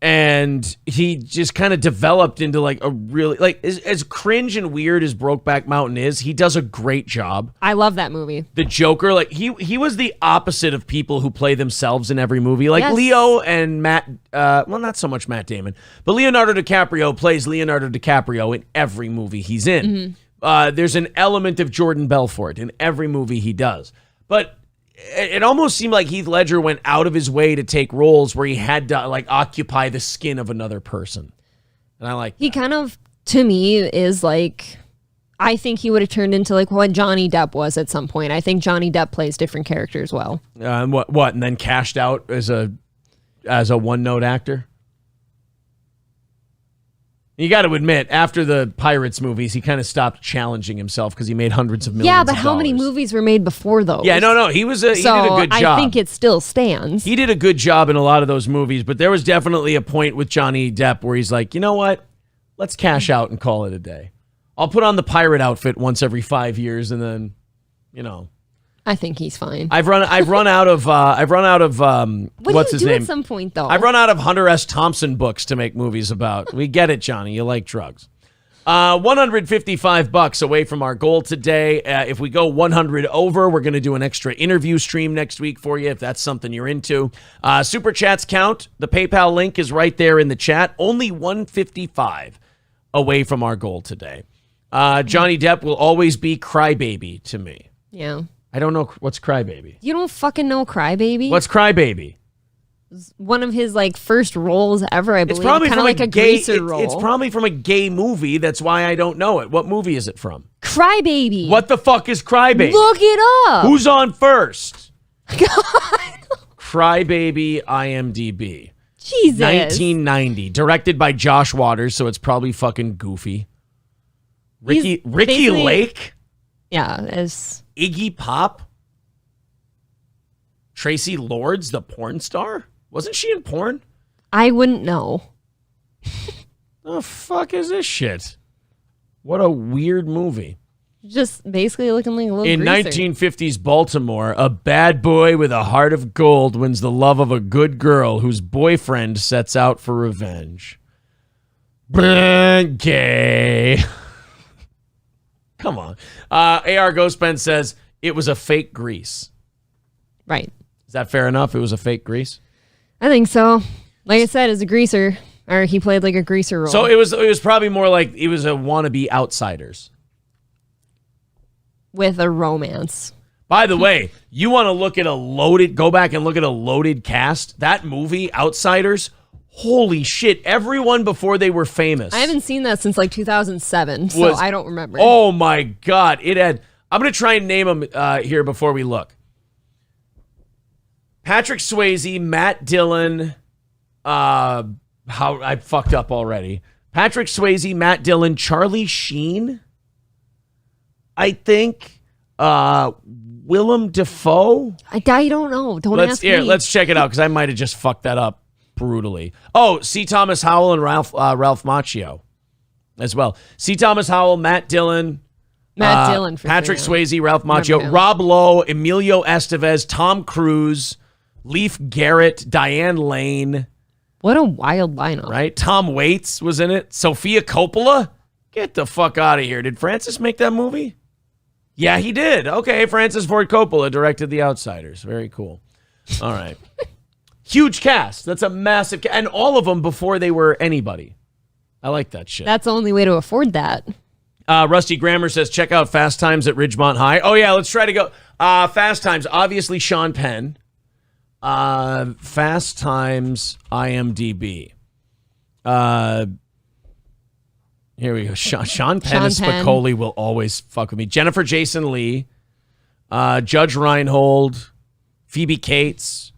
And he just kind of developed into like a really, like as cringe and weird as Brokeback Mountain is, he does a great job. I love that movie. The Joker, like he was the opposite of people who play themselves in every movie. Like Yes. Leo and Matt, well, not so much Matt Damon, but Leonardo DiCaprio plays Leonardo DiCaprio in every movie he's in. There's an element of Jordan Belfort in every movie he does. But it almost seemed like Heath Ledger went out of his way to take roles where he had to like occupy the skin of another person. And I like He kind of, to me, is like... I think he would have turned into like what Johnny Depp was at some point. I think Johnny Depp plays different characters well. and what and then cashed out as a one-note actor. You got to admit, after the Pirates movies, he kind of stopped challenging himself because he made hundreds of millions. Yeah, but of how many dollars. movies were made before those? Yeah, no, he was he did a good job. I think it still stands. He did a good job in a lot of those movies, but there was definitely a point with Johnny Depp where he's like, you know what? Let's cash out and call it a day. I'll put on the pirate outfit once every 5 years, and then, you know, I think he's fine. I've run out of What what's do you his do name? at some point though? I've run out of Hunter S. Thompson books to make movies about. We get it, Johnny. You like drugs. $155 away from our goal today. If we go 100 over, we're going to do an extra interview stream next week for you if that's something you're into. Super chats count. The PayPal link is right there in the chat. Only 155 away from our goal today. Johnny Depp will always be Crybaby to me. Yeah. I don't know what's Crybaby. You don't fucking know Crybaby? What's Crybaby? One of his like first roles ever, I believe. It's probably kind from of like a gay. greaser role. It's probably from a gay movie. That's why I don't know it. What movie is it from? Crybaby. What the fuck is Crybaby? Look it up. Who's on first? Crybaby IMDb. Jesus. 1990. Directed by Josh Waters, so it's probably fucking goofy. Ricky basically- Lake? Yeah, as Iggy Pop? Tracy Lords, the porn star? Wasn't she in porn? I wouldn't know. The fuck is this shit? What a weird movie. Just basically looking like a little In greaser. 1950s Baltimore, a bad boy with a heart of gold wins the love of a good girl whose boyfriend sets out for revenge. Gay. Come on. AR Ghostpen says it was a fake grease. Right. Is that fair enough? It was a fake grease? I think so. Like I said, as a greaser. Or he played like a greaser role. So it was probably more like it was a wannabe Outsiders. With a romance. By the way, you want to go back and look at a loaded cast. That movie, Outsiders, holy shit, everyone before they were famous. I haven't seen that since like 2007, so I don't remember. Oh my God. I'm going to try and name them here before we look. Patrick Swayze, Matt Dillon, how I fucked up already. Patrick Swayze, Matt Dillon, Charlie Sheen, I think, Willem Dafoe. I don't know. Don't ask me. Let's check it out because I might have just fucked that up brutally. Oh, C. Thomas Howell and Ralph Macchio as well. C. Thomas Howell, Matt Dillon. Dillon. Patrick sure. Swayze, Ralph Macchio, Rob Lowe, Emilio Estevez, Tom Cruise, Leif Garrett, Diane Lane. What a wild lineup. Right? Tom Waits was in it. Sophia Coppola. Get the fuck out of here. Did Francis make that movie? Yeah, he did. Okay, Francis Ford Coppola directed The Outsiders. Very cool. All right. Huge cast. That's a massive cast. And all of them before they were anybody. I like that shit. That's the only way to afford that. Rusty Grammer says, check out Fast Times at Ridgemont High. Oh, yeah, let's try to go. Fast Times, obviously Sean Penn. Fast Times IMDb. Here we go. Sean Penn and Spicoli will always fuck with me. Jennifer Jason Leigh, Judge Reinhold, Phoebe Cates.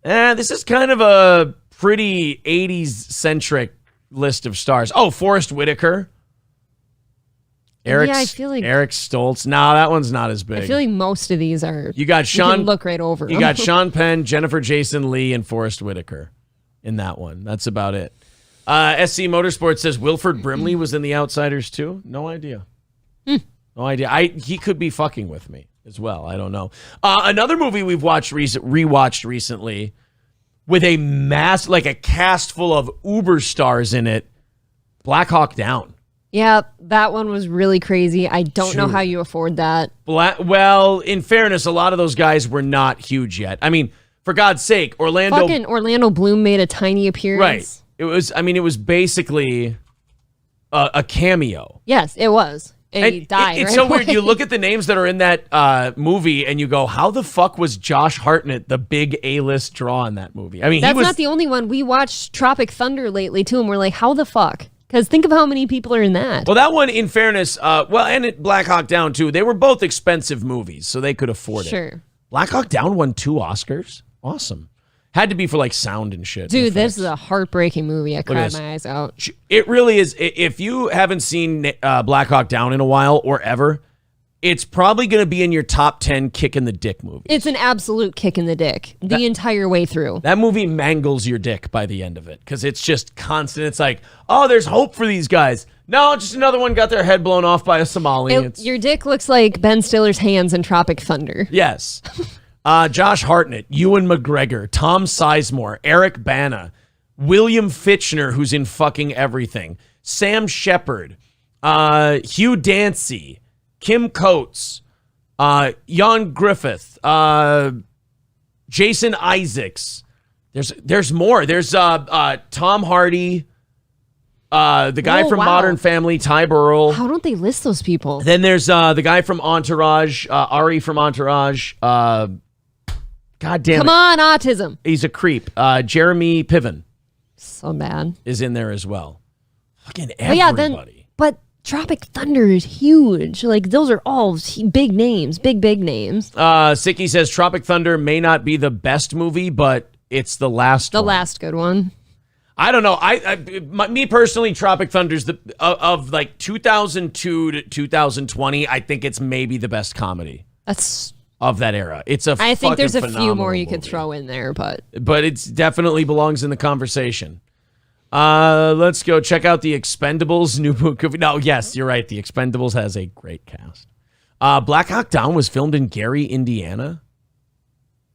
This is kind of a pretty 80s-centric list of stars. Oh, Forrest Whitaker. I feel like Eric Stoltz. No, that one's not as big. I feel like most of these are. You got Sean. You can look right over. You got Sean Penn, Jennifer Jason Leigh, and Forrest Whitaker in that one. That's about it. SC Motorsports says Wilford Brimley was in The Outsiders too. No idea. No idea. He could be fucking with me as well. I don't know. Another movie we've rewatched recently with a cast full of uber stars in it. Black Hawk Down. Yeah, that one was really crazy. I don't know how you afford that. Well, in fairness, a lot of those guys were not huge yet. I mean, for God's sake, Orlando Bloom made a tiny appearance. Right. It was basically a cameo. Yes, it was. And he died. It's so weird. You look at the names that are in that movie and you go, how the fuck was Josh Hartnett the big A-list draw in that movie? I mean, that's not the only one. We watched Tropic Thunder lately too, and we're like, how the fuck? Because think of how many people are in that. Well, that one, in fairness, and Black Hawk Down too, they were both expensive movies, so they could afford it. Sure. Black Hawk Down won 2 Oscars. Awesome. Had to be for like sound and shit. Dude, this is a heartbreaking movie. I cried my eyes out. It really is. If you haven't seen Black Hawk Down in a while or ever, it's probably going to be in your top 10 kick in the dick movies. It's an absolute kick in the dick the entire way through. That movie mangles your dick by the end of it because it's just constant. It's like, oh, there's hope for these guys. No, just another one got their head blown off by a Somali. Your dick looks like Ben Stiller's hands in Tropic Thunder. Yes. Josh Hartnett, Ewan McGregor, Tom Sizemore, Eric Bana, William Fitchner, who's in fucking everything, Sam Shepard, Hugh Dancy, Kim Coates, Jan Griffith, Jason Isaacs. There's more. There's Tom Hardy, the guy from Modern Family, Ty Burrell. How don't they list those people? Then there's the guy from Entourage, Ari from Entourage. God damn it. Come on, autism. He's a creep. Jeremy Piven. So bad. Is in there as well. Fucking everybody. But Tropic Thunder is huge. Like, those are all big names. Big names. Sicky says Tropic Thunder may not be the best movie, but it's the last one. The last good one. I don't know. Me personally, Tropic Thunder's of like 2002 to 2020. I think it's maybe the best comedy. That's of that era. I think there's a few more you could throw in there, but it definitely belongs in the conversation. Let's go check out The Expendables new movie. No, yes, you're right. The Expendables has a great cast. Black Hawk Down was filmed in Gary, Indiana.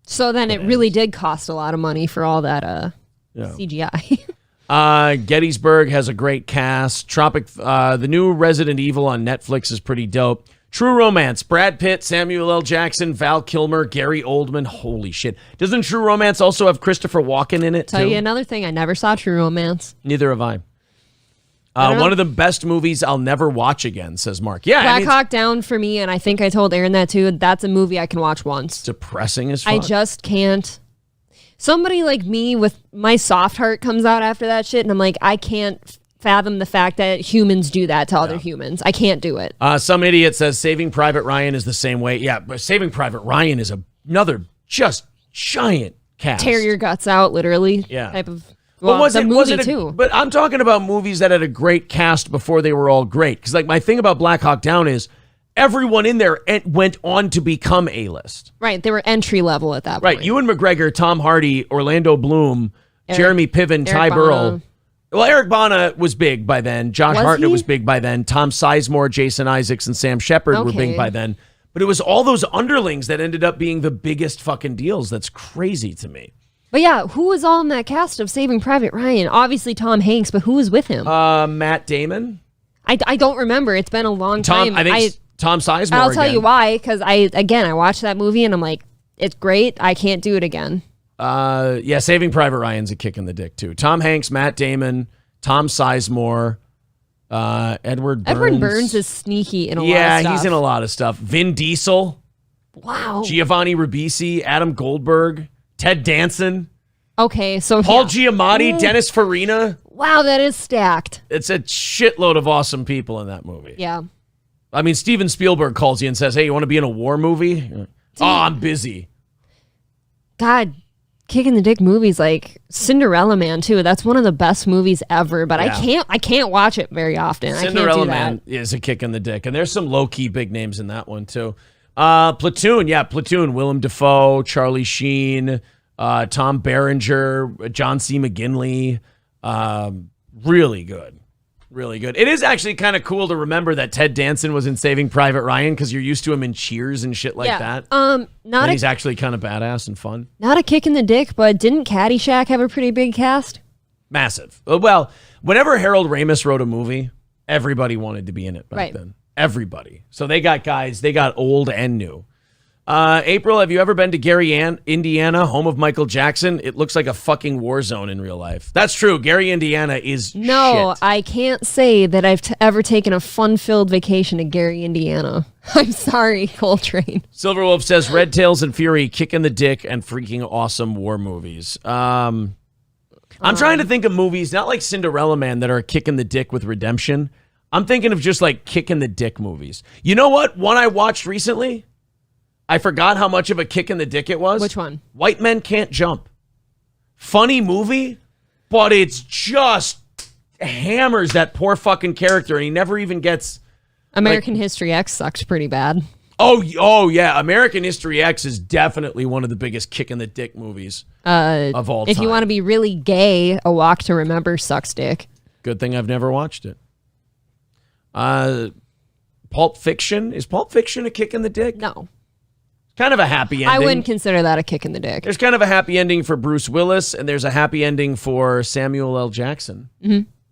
So then it really did cost a lot of money for all that CGI. Gettysburg has a great cast. The new Resident Evil on Netflix is pretty dope. True Romance, Brad Pitt, Samuel L. Jackson, Val Kilmer, Gary Oldman. Holy shit. Doesn't True Romance also have Christopher Walken in it, Tell too? you another thing, I never saw True Romance. Neither have I. One of the best movies I'll never watch again, says Mark. Yeah, Black Hawk Down for me, and I think I told Aaron that too. That's a movie I can watch once. Depressing as fuck. I just can't. Somebody like me with my soft heart comes out after that shit, and I'm like, I can't fathom the fact that humans do that to other humans. I can't do it. Some idiot says Saving Private Ryan is the same way. Yeah, but Saving Private Ryan is another just giant cast. Tear your guts out, literally. Yeah. Type of. Well, Well, was it too? But I'm talking about movies that had a great cast before they were all great. Because like my thing about Black Hawk Down is everyone in there went on to become A-list. Right, they were entry level at that Right, point. Ewan McGregor, Tom Hardy, Orlando Bloom, Jeremy Piven, Ty Eric Burrell. Bana. Well, Eric Bana was big by then. Josh Was Hartnett he? was big by then. Tom Sizemore, Jason Isaacs, and Sam Shepard were big Okay. by then. But it was all those underlings that ended up being the biggest fucking deals. That's crazy to me. But yeah, who was all in that cast of Saving Private Ryan? Obviously Tom Hanks, but who was with him? Matt Damon. I don't remember. It's been a long time. I think Tom Sizemore. I'll tell again. you why, because I watched that movie and I'm like, it's great. I can't do it again. Yeah, Saving Private Ryan's a kick in the dick too. Tom Hanks, Matt Damon, Tom Sizemore, Edward Burns. Edward Burns is sneaky in a lot of stuff. Yeah, he's in a lot of stuff. Vin Diesel, Wow. Giovanni Ribisi, Adam Goldberg, Ted Danson, Okay, so Paul yeah. Giamatti, Dennis Farina. Wow, that is stacked. It's a shitload of awesome people in that movie. Yeah. I mean, Steven Spielberg calls you and says, "Hey, you want to be in a war movie?" You're like, oh, I'm busy. God, kicking the dick movies like Cinderella Man too. That's one of the best movies ever, but Yeah. I can't watch it very often. Cinderella I can't do Man that. is a kick in the dick, and there's some low key big names in that one too. Platoon, yeah, Platoon. Willem Dafoe, Charlie Sheen, Tom Berenger, John C. McGinley. Really good. Really good. It is actually kind of cool to remember that Ted Danson was in Saving Private Ryan because you're used to him in Cheers and shit like that. Not And a, he's actually kind of badass and fun. not a kick in the dick, but didn't Caddyshack have a pretty big cast? Massive. Well, whenever Harold Ramis wrote a movie, everybody wanted to be in it back Right. then. Everybody. So they got guys, they got old and new. April, have you ever been to Gary, Indiana, home of Michael Jackson? It looks like a fucking war zone in real life. That's true. Gary, Indiana is No, shit. I can't say that I've ever taken a fun-filled vacation to Gary, Indiana. I'm sorry, Coltrane. Silverwolf says Red Tails and Fury, kick in the dick, and freaking awesome war movies. I'm trying to think of movies, not like Cinderella Man, that are a kick in the dick with redemption. I'm thinking of just like kick in the dick movies. You know what? One I watched recently, I forgot how much of a kick in the dick it was. Which one? White Men Can't Jump. Funny movie, but it's just hammers that poor fucking character, and he never even gets... American History X sucks pretty bad. Oh yeah, American History X is definitely one of the biggest kick in the dick movies of all time. If you want to be really gay, A Walk to Remember sucks dick. Good thing I've never watched it. Pulp Fiction. Is Pulp Fiction a kick in the dick? No. Kind of a happy ending. I wouldn't consider that a kick in the dick. There's kind of a happy ending for Bruce Willis, and there's a happy ending for Samuel L. Jackson,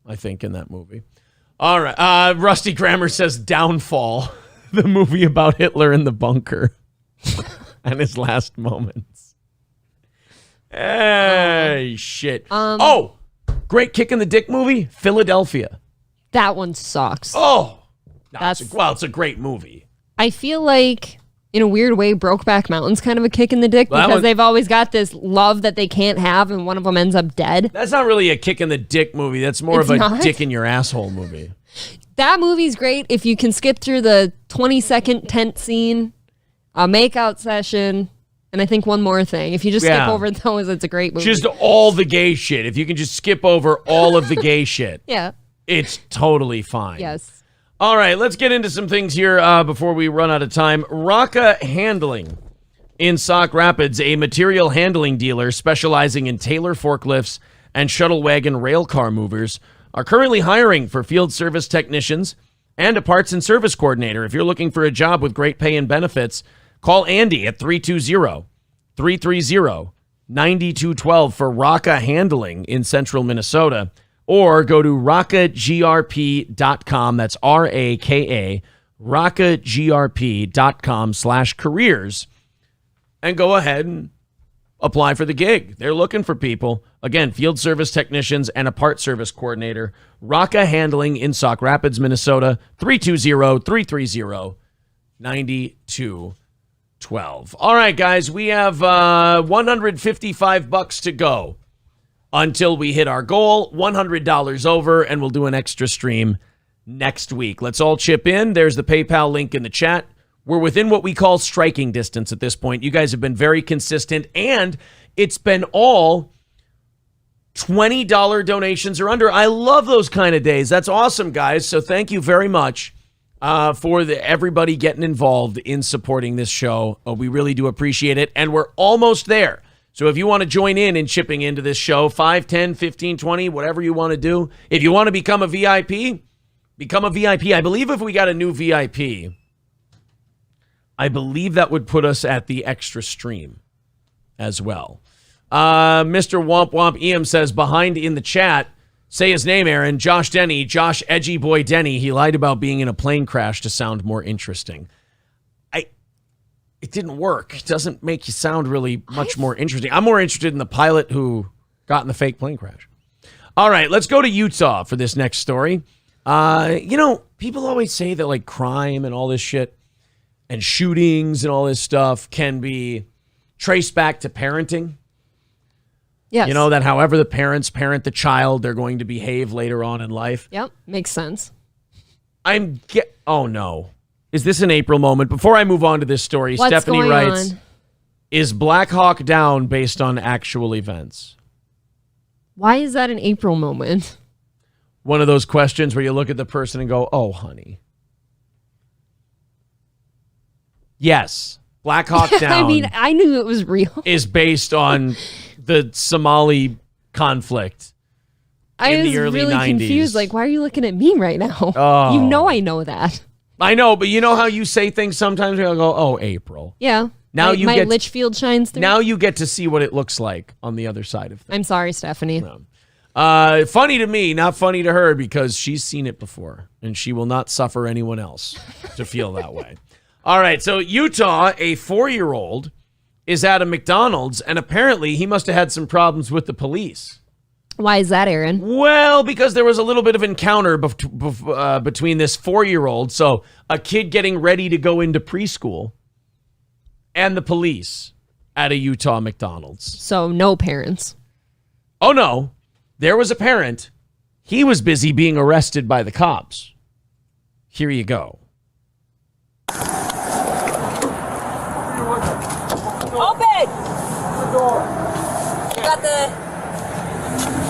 I think, in that movie. All right. Rusty Grammer says Downfall, the movie about Hitler in the bunker and his last moments. Hey, shit. Great kick in the dick movie, Philadelphia. That one sucks. Oh, no, That's- it's a great movie. I feel like, in a weird way, Brokeback Mountain's kind of a kick in the dick Well, that because one- they've always got this love that they can't have, and one of them ends up dead. That's not really a kick in the dick movie. That's more It's of a not? dick in your asshole movie. That movie's great if you can skip through the 20-second tent scene, a makeout session, and I think one more thing. If you just skip Yeah. over those, it's a great movie. Just all the gay shit. If you can just skip over all of the gay shit, yeah. it's totally fine. Yes. All right, let's get into some things here before we run out of time. Rocca Handling in Sauk Rapids, a material handling dealer specializing in Taylor forklifts and shuttle wagon rail car movers, are currently hiring for field service technicians and a parts and service coordinator. If you're looking for a job with great pay and benefits, call Andy at 320-330-9212 for Rocca Handling in central Minnesota, or go to rockagrp.com. That's RAKA, rockagrp.com/careers and go ahead and apply for the gig. They're looking for people. Again, field service technicians and a part service coordinator. Rocka Handling in Sauk Rapids, Minnesota, 320-330-9212. All right, guys, we have $155 to go until we hit our goal, $100 over, and we'll do an extra stream next week. Let's all chip in. There's the PayPal link in the chat. We're within what we call striking distance at this point. You guys have been very consistent, and it's been all $20 donations or under. I love those kind of days. That's awesome, guys. So thank you very much for everybody getting involved in supporting this show. We really do appreciate it, and we're almost there. So if you want to join in chipping into this show, 5, 10, 15, 20, whatever you want to do. If you want to become a VIP, become a VIP. I believe if we got a new VIP, I believe that would put us at the extra stream as well. Mr. Womp Womp EM says, behind in the chat, say his name, Aaron, Josh Denny, Josh Edgy Boy Denny. He lied about being in a plane crash to sound more interesting. It didn't work. It doesn't make you sound really much more interesting. I'm more interested in the pilot who got in the fake plane crash. All right, let's go to Utah for this next story. People always say that like crime and all this shit and shootings and all this stuff can be traced back to parenting. Yes. You know, that however the parents parent the child, they're going to behave later on in life. Yep, makes sense. Oh, no. Is this an April moment? Before I move on to this story, What's Stephanie going writes, on? Is Black Hawk Down based on actual events? Why is that an April moment? One of those questions where you look at the person and go, oh, honey. Yes, Black Hawk Down. I mean, I knew it was real. Is based on the Somali conflict in the early 90s. I was really confused. Like, why are you looking at me right now? Oh. You know I know that. I know, but you know how you say things sometimes? You'll go, oh, April. Yeah. Now my Litchfield shines through. Now you get to see what it looks like on the other side of things. I'm sorry, Stephanie. Funny to me, not funny to her, because she's seen it before, and she will not suffer anyone else to feel that way. All right, so Utah, a 4-year-old, is at a McDonald's, and apparently he must have had some problems with the police. Why is that, Aaron? Well, because there was a little bit of encounter between this 4-year-old, so a kid getting ready to go into preschool, and the police at a Utah McDonald's. So no parents. Oh, no. There was a parent. He was busy being arrested by the cops. Here you go. Open! The door. You got the...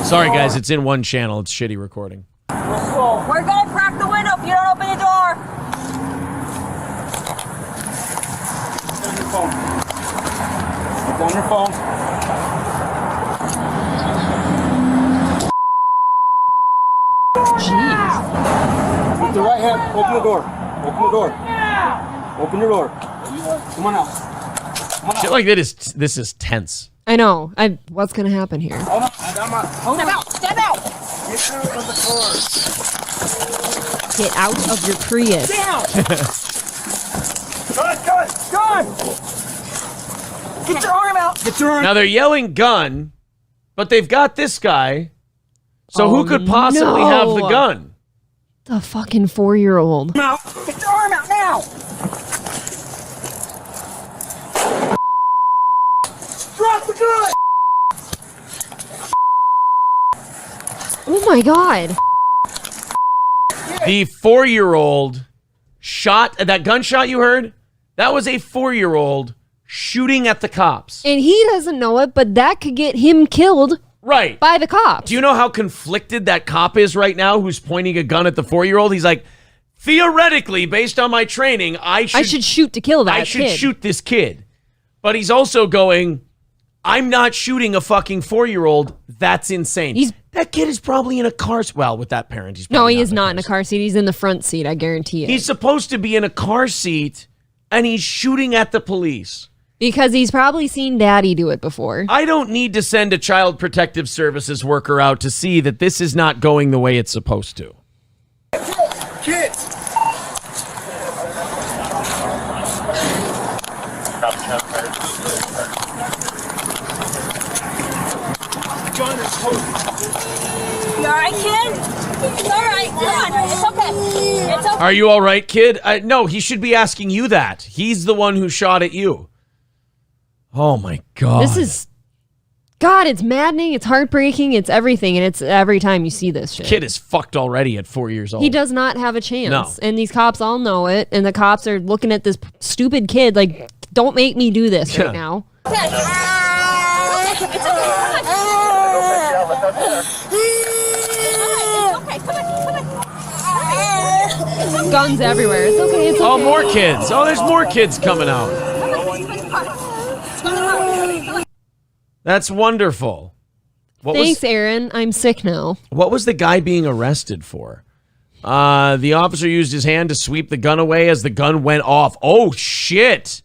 Sorry, guys. It's in one channel. It's shitty recording. We're gonna crack the window if you don't open the door. It's on your phone. Jeez. With the right hand, open the door. Open the door. Open your door. Come on out. Shit like this is tense. I know. What's going to happen here? Hold on. Step out! Step out! Get out of the car. Get out of your Prius. Down! Gun! Get your arm out! Get your arm. Now they're yelling gun, but they've got this guy. So who could possibly have the gun? The fucking 4-year-old. Out! Get your arm out now! Drop the gun! Oh my God. The 4-year-old shot, that gunshot you heard, that was a 4-year-old shooting at the cops. And he doesn't know it, but that could get him killed. Right. By the cops. Do you know how conflicted that cop is right now who's pointing a gun at the 4-year-old? He's like, theoretically, based on my training, I should shoot to kill that kid. I should shoot this kid. But he's also going, I'm not shooting a fucking 4-year-old. That's insane. That kid is probably in a car. Well, with that parent, he's No, probably he is not in a car seat. He's in the front seat. I guarantee it. He's supposed to be in a car seat, and he's shooting at the police. Because he's probably seen Daddy do it before. I don't need to send a child protective services worker out to see that this is not going the way it's supposed to. Kids! You all right, kid? It's all right. Come on. It's okay. It's okay. Are you all right, kid? No, he should be asking you that. He's the one who shot at you. Oh, my God. God, it's maddening. It's heartbreaking. It's everything. And it's every time you see this shit. Kid is fucked already at 4 years old. He does not have a chance. No. And these cops all know it. And the cops are looking at this stupid kid like, don't make me do this right now. Guns everywhere. It's okay. It's okay. Oh, more kids. Oh, there's more kids coming out. That's wonderful. Thanks, Aaron. I'm sick now. What was the guy being arrested for? The officer used his hand to sweep the gun away as the gun went off. Oh, shit.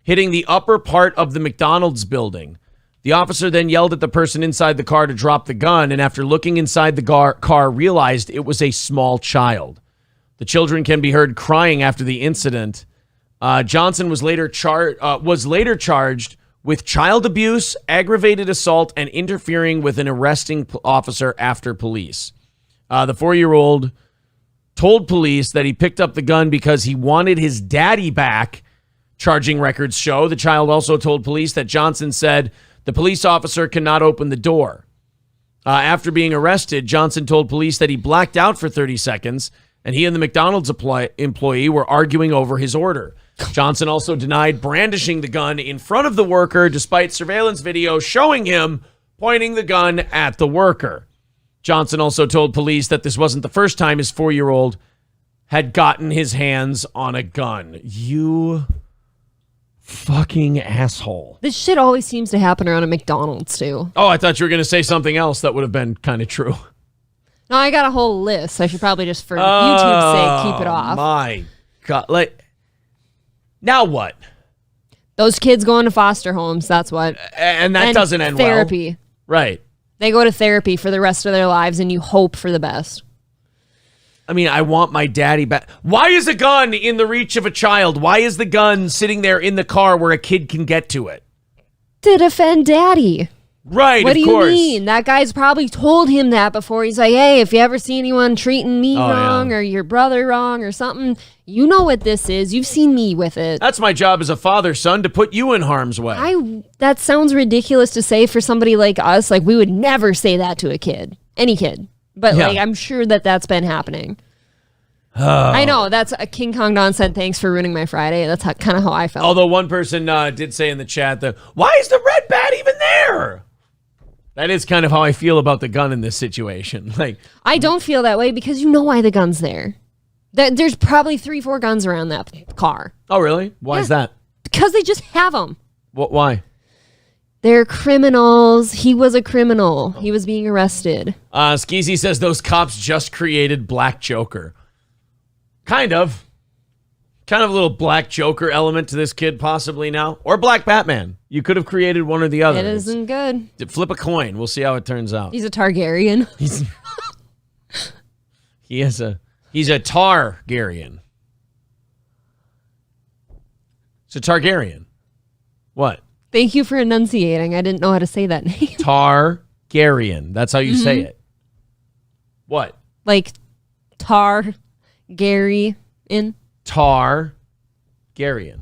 Hitting the upper part of the McDonald's building. The officer then yelled at the person inside the car to drop the gun, and after looking inside the car, realized it was a small child. The children can be heard crying after the incident. Johnson was later charged with child abuse, aggravated assault, and interfering with an arresting officer after police. The 4-year-old told police that he picked up the gun because he wanted his daddy back, charging records show. The child also told police that Johnson said the police officer cannot open the door. After being arrested, Johnson told police that he blacked out for 30 seconds, and he and the McDonald's employee were arguing over his order. Johnson also denied brandishing the gun in front of the worker, despite surveillance video showing him pointing the gun at the worker. Johnson also told police that this wasn't the first time his 4-year-old had gotten his hands on a gun. You fucking asshole. This shit always seems to happen around a McDonald's, too. Oh, I thought you were going to say something else that would have been kind of true. No, I got a whole list. I should probably just, for YouTube's sake, keep it off. My God. Now what? Those kids going to foster homes, that's what. And that doesn't end well. Therapy. Right. They go to therapy for the rest of their lives, and you hope for the best. I mean, I want my daddy back. Why is a gun in the reach of a child? Why is the gun sitting there in the car where a kid can get to it? To defend daddy. Right, what of do course. you mean? That guy's probably told him that before. He's like, hey, if you ever see anyone treating me wrong or your brother wrong or something, you know what this is. You've seen me with it. That's my job as a father, son, to put you in harm's way. That sounds ridiculous to say for somebody like us. Like, we would never say that to a kid. Any kid. But, I'm sure that that's been happening. I know. That's King Kong Don said, thanks for ruining my Friday. That's kind of how I felt. Although one person did say in the chat that, why is the red bat even there? That is kind of how I feel about the gun in this situation. I don't feel that way because you know why the gun's there. There's probably 3-4 guns around that car. Oh, really? Why is that? Because they just have them. Why? They're criminals. He was a criminal. He was being arrested. Skeezy says those cops just created Black Joker. Kind of a little Black Joker element to this kid possibly now. Or Black Batman. You could have created one or the other. It isn't good. Flip a coin. We'll see how it turns out. He's a Targaryen. He's a Targaryen. It's a Targaryen. What? Thank you for enunciating. I didn't know how to say that name. Targaryen. That's how you say it. What? Like Targaryen. Targaryen.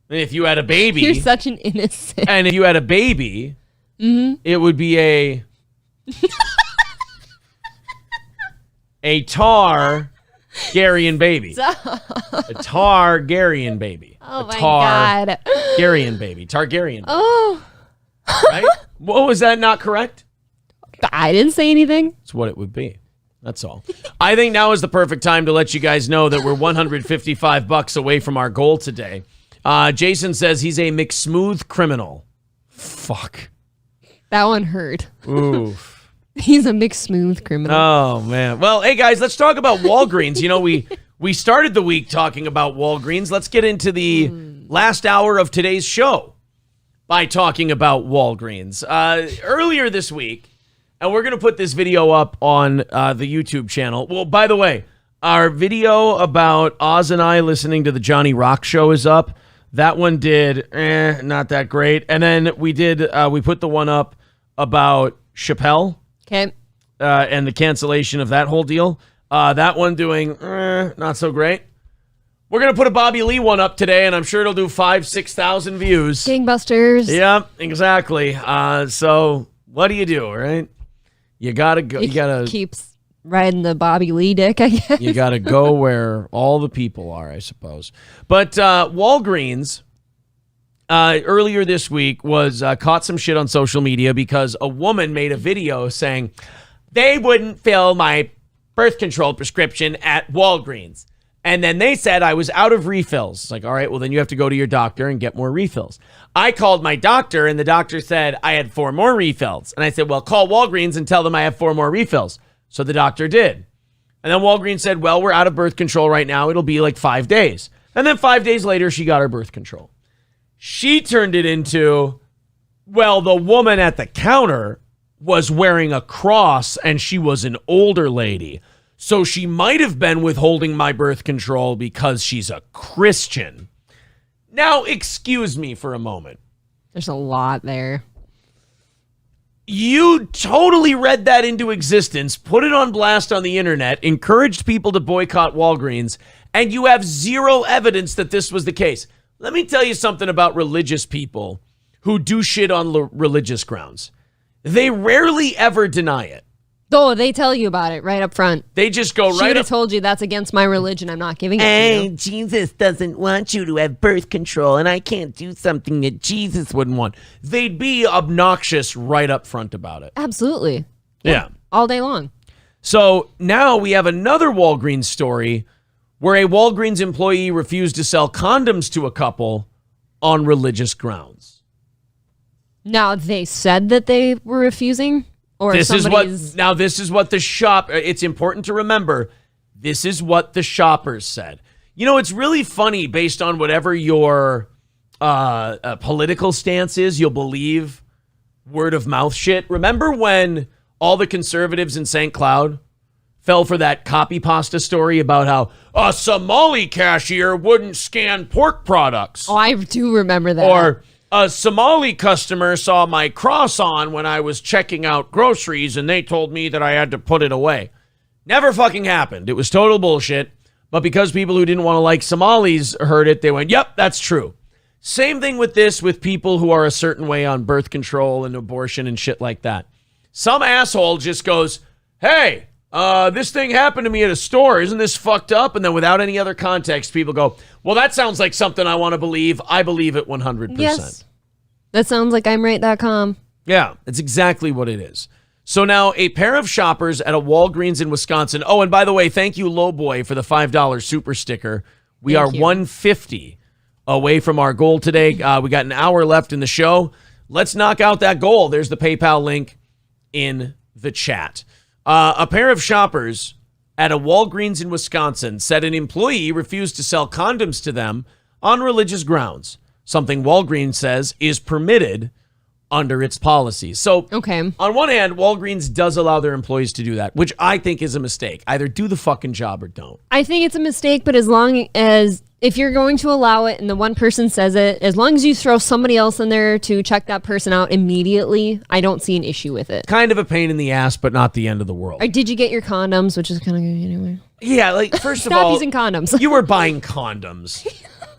And if you had a baby... You're such an innocent. And if you had a baby, it would be a Targaryen baby. A Targaryen baby. Oh, my God. Targaryen baby. Targaryen baby. Oh. Right? What, was that not correct? I didn't say anything. It's what it would be. That's all. I think now is the perfect time to let you guys know that we're $155 away from our goal today. Jason says he's a McSmooth criminal. Fuck. That one hurt. Oof. He's a McSmooth criminal. Oh, man. Well, hey, guys, let's talk about Walgreens. You know, we started the week talking about Walgreens. Let's get into the last hour of today's show by talking about Walgreens. Earlier this week, and we're going to put this video up on the YouTube channel. Well, by the way, our video about Oz and I listening to the Johnny Rock show is up. That one did not that great. And then we put the one up about Chappelle Okay. and the cancellation of that whole deal. That one doing not so great. We're going to put a Bobby Lee one up today, and I'm sure it'll do 5,000-6,000 views. Gangbusters. Yep, exactly. So what do you do, right? You got to go. You got to keeps riding the Bobby Lee dick, I guess. You got to go where all the people are, I suppose. But Walgreens earlier this week was caught some shit on social media because a woman made a video saying they wouldn't fill my birth control prescription at Walgreens. And then they said I was out of refills. It's like, all right, well, then you have to go to your doctor and get more refills. I called my doctor, and the doctor said I had 4 more refills. And I said, well, call Walgreens and tell them I have 4 more refills. So the doctor did. And then Walgreens said, well, we're out of birth control right now. It'll be like 5 days. And then 5 days later, she got her birth control. She turned it into, well, the woman at the counter was wearing a cross, and she was an older lady. So she might have been withholding my birth control because she's a Christian. Now, excuse me for a moment. There's a lot there. You totally read that into existence, put it on blast on the internet, encouraged people to boycott Walgreens, and you have zero evidence that this was the case. Let me tell you something about religious people who do shit on religious grounds. They rarely ever deny it. Oh, they tell you about it right up front. They just go She right would up. have told you that's against my religion. I'm not giving it to Hey, you. Jesus doesn't want you to have birth control, and I can't do something that Jesus wouldn't want. They'd be obnoxious right up front about it. Absolutely. Yeah. All day long. So now we have another Walgreens story where a Walgreens employee refused to sell condoms to a couple on religious grounds. Now, they said that they were refusing? Or This is somebody's... what the shop, it's important to remember, this is what the shoppers said. You know, it's really funny based on whatever your political stance is, you'll believe word of mouth shit. Remember when all the conservatives in St. Cloud fell for that copy pasta story about how a Somali cashier wouldn't scan pork products? Oh, I do remember that. Or a Somali customer saw my cross on when I was checking out groceries and they told me that I had to put it away. Never fucking happened. It was total bullshit. But because people who didn't want to like Somalis heard it, they went, yep, that's true. Same thing with this with people who are a certain way on birth control and abortion and shit like that. Some asshole just goes, hey, this thing happened to me at a store. Isn't this fucked up? And then without any other context, people go, well, that sounds like something I want to believe. I believe it 100%. Yes. That sounds like I'mRight.com. Yeah, it's exactly what it is. So now a pair of shoppers at a Walgreens in Wisconsin. Oh, and by the way, thank you, Lowboy, for the $5 super sticker. We are $150 away from our goal today. We got an hour left in the show. Let's knock out that goal. There's the PayPal link in the chat. A pair of shoppers at a Walgreens in Wisconsin said an employee refused to sell condoms to them on religious grounds, something Walgreens says is permitted under its policies. So, okay. On one hand, Walgreens does allow their employees to do that, which I think is a mistake. Either do the fucking job or don't. I think it's a mistake, but as long as, if you're going to allow it and the one person says it, as long as you throw somebody else in there to check that person out immediately, I don't see an issue with it. Kind of a pain in the ass, but not the end of the world. Or did you get your condoms, which is kind of good anyway? Yeah, like, first of all, Stop using condoms. You were buying condoms.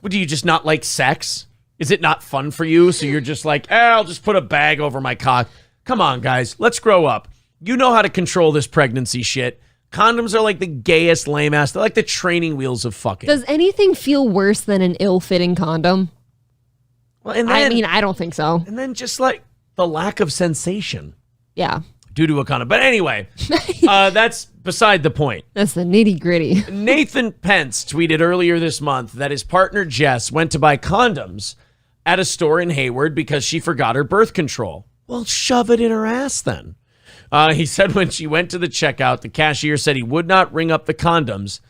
Do you just not like sex? Is it not fun for you? So you're just like, I'll just put a bag over my cock. Come on, guys. Let's grow up. You know how to control this pregnancy shit. Condoms are like the gayest, lame ass. They're like the training wheels of fucking. Does anything feel worse than an ill-fitting condom? Well, and then, I mean, I don't think so. And then just like the lack of sensation. Yeah. Due to a condom. But anyway, that's beside the point. That's the nitty-gritty. Nathan Pence tweeted earlier this month that his partner Jess went to buy condoms at a store in Hayward because she forgot her birth control. Well, shove it in her ass then. He said when she went to the checkout, the cashier said he would not ring up the condoms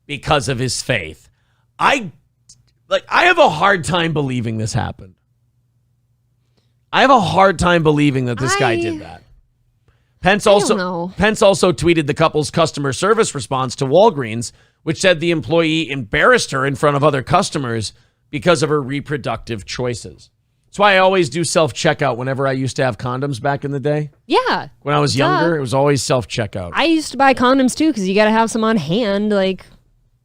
because of his faith. I have a hard time believing this happened. I have a hard time believing that this guy did that. Pence also tweeted the couple's customer service response to Walgreens, which said the employee embarrassed her in front of other customers because of her reproductive choices. That's why I always do self-checkout whenever I used to have condoms back in the day. Yeah. When I was younger, it was always self-checkout. I used to buy condoms too because you got to have some on hand, like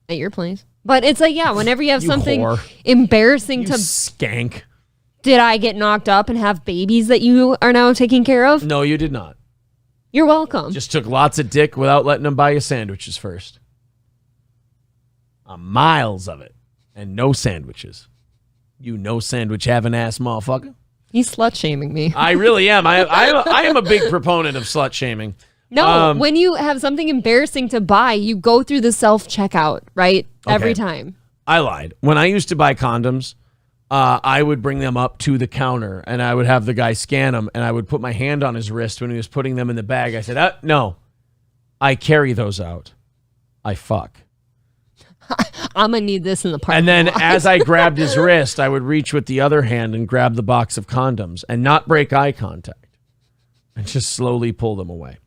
at your place. But it's like, yeah, whenever you have something whore. embarrassing You to. skank. Did I get knocked up and have babies that you are now taking care of? No, you did not. You're welcome. Just took lots of dick without letting them buy you sandwiches first. Miles of it. And no sandwiches. You no sandwich having ass motherfucker. He's slut shaming me. I really am. I am a big proponent of slut shaming. No, when you have something embarrassing to buy, you go through the self-checkout, right? Every time. I lied. When I used to buy condoms, I would bring them up to the counter and I would have the guy scan them and I would put my hand on his wrist when he was putting them in the bag. I said, no, I carry those out. I fuck. I'm going to need this in the parking And then lot. as I grabbed his wrist, I would reach with the other hand and grab the box of condoms and not break eye contact and just slowly pull them away.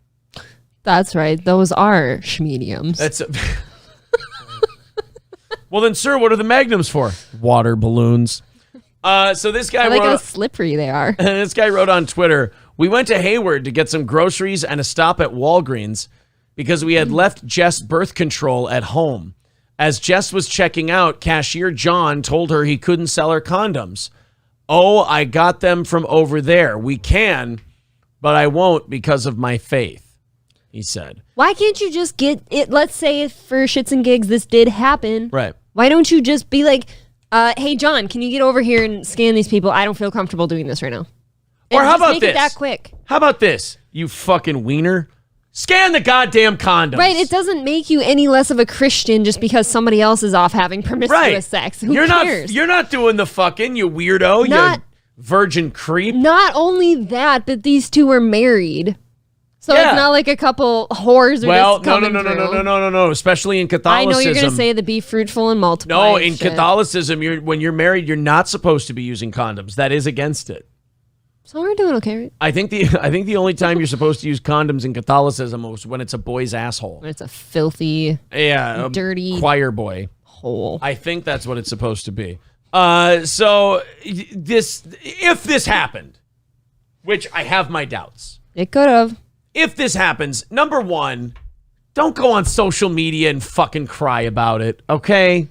That's right. Those are schmediums. Well then, sir, what are the magnums for? Water balloons. So this guy I like wrote, how slippery they are. this guy wrote on Twitter, we went to Hayward to get some groceries and a stop at Walgreens because we had left Jess birth control at home. As Jess was checking out, cashier John told her he couldn't sell her condoms. Oh, I got them from over there. We can, but I won't because of my faith, he said. Why can't you just get it? Let's say if for shits and gigs this did happen. Right. Why don't you just be like, hey, John, can you get over here and scan these people? I don't feel comfortable doing this right now. Or And how just about make this? it that quick. How about this, you fucking wiener? Scan the goddamn condoms. Right, it doesn't make you any less of a Christian just because somebody else is off having promiscuous sex. Who cares? You're not doing the fucking, you weirdo, you virgin creep. Not only that, but these two were married. So Yeah. it's not like a couple whores are Well, just coming through. no. Especially in I Catholicism. know you're going to say the be fruitful and multiply. No, in shit. Catholicism, when you're married, you're not supposed to be using condoms. That is against it. So we're doing okay, right? I think the only time you're supposed to use condoms in Catholicism is when it's a boy's asshole. When it's a filthy, dirty choir boy hole. I think that's what it's supposed to be. So if this happened, which I have my doubts, it could have. If this happens, number one, don't go on social media and fucking cry about it, okay?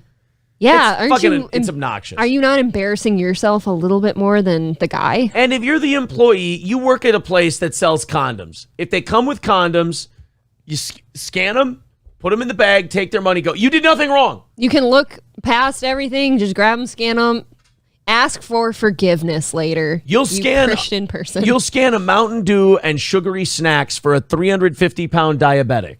Yeah, it's obnoxious. Are you not embarrassing yourself a little bit more than the guy? And if you're the employee, you work at a place that sells condoms. If they come with condoms, you scan them, put them in the bag, take their money, go. You did nothing wrong. You can look past everything, just grab them, scan them, ask for forgiveness later. You'll scan Christian person. You'll scan a Mountain Dew and sugary snacks for a 350-pound diabetic.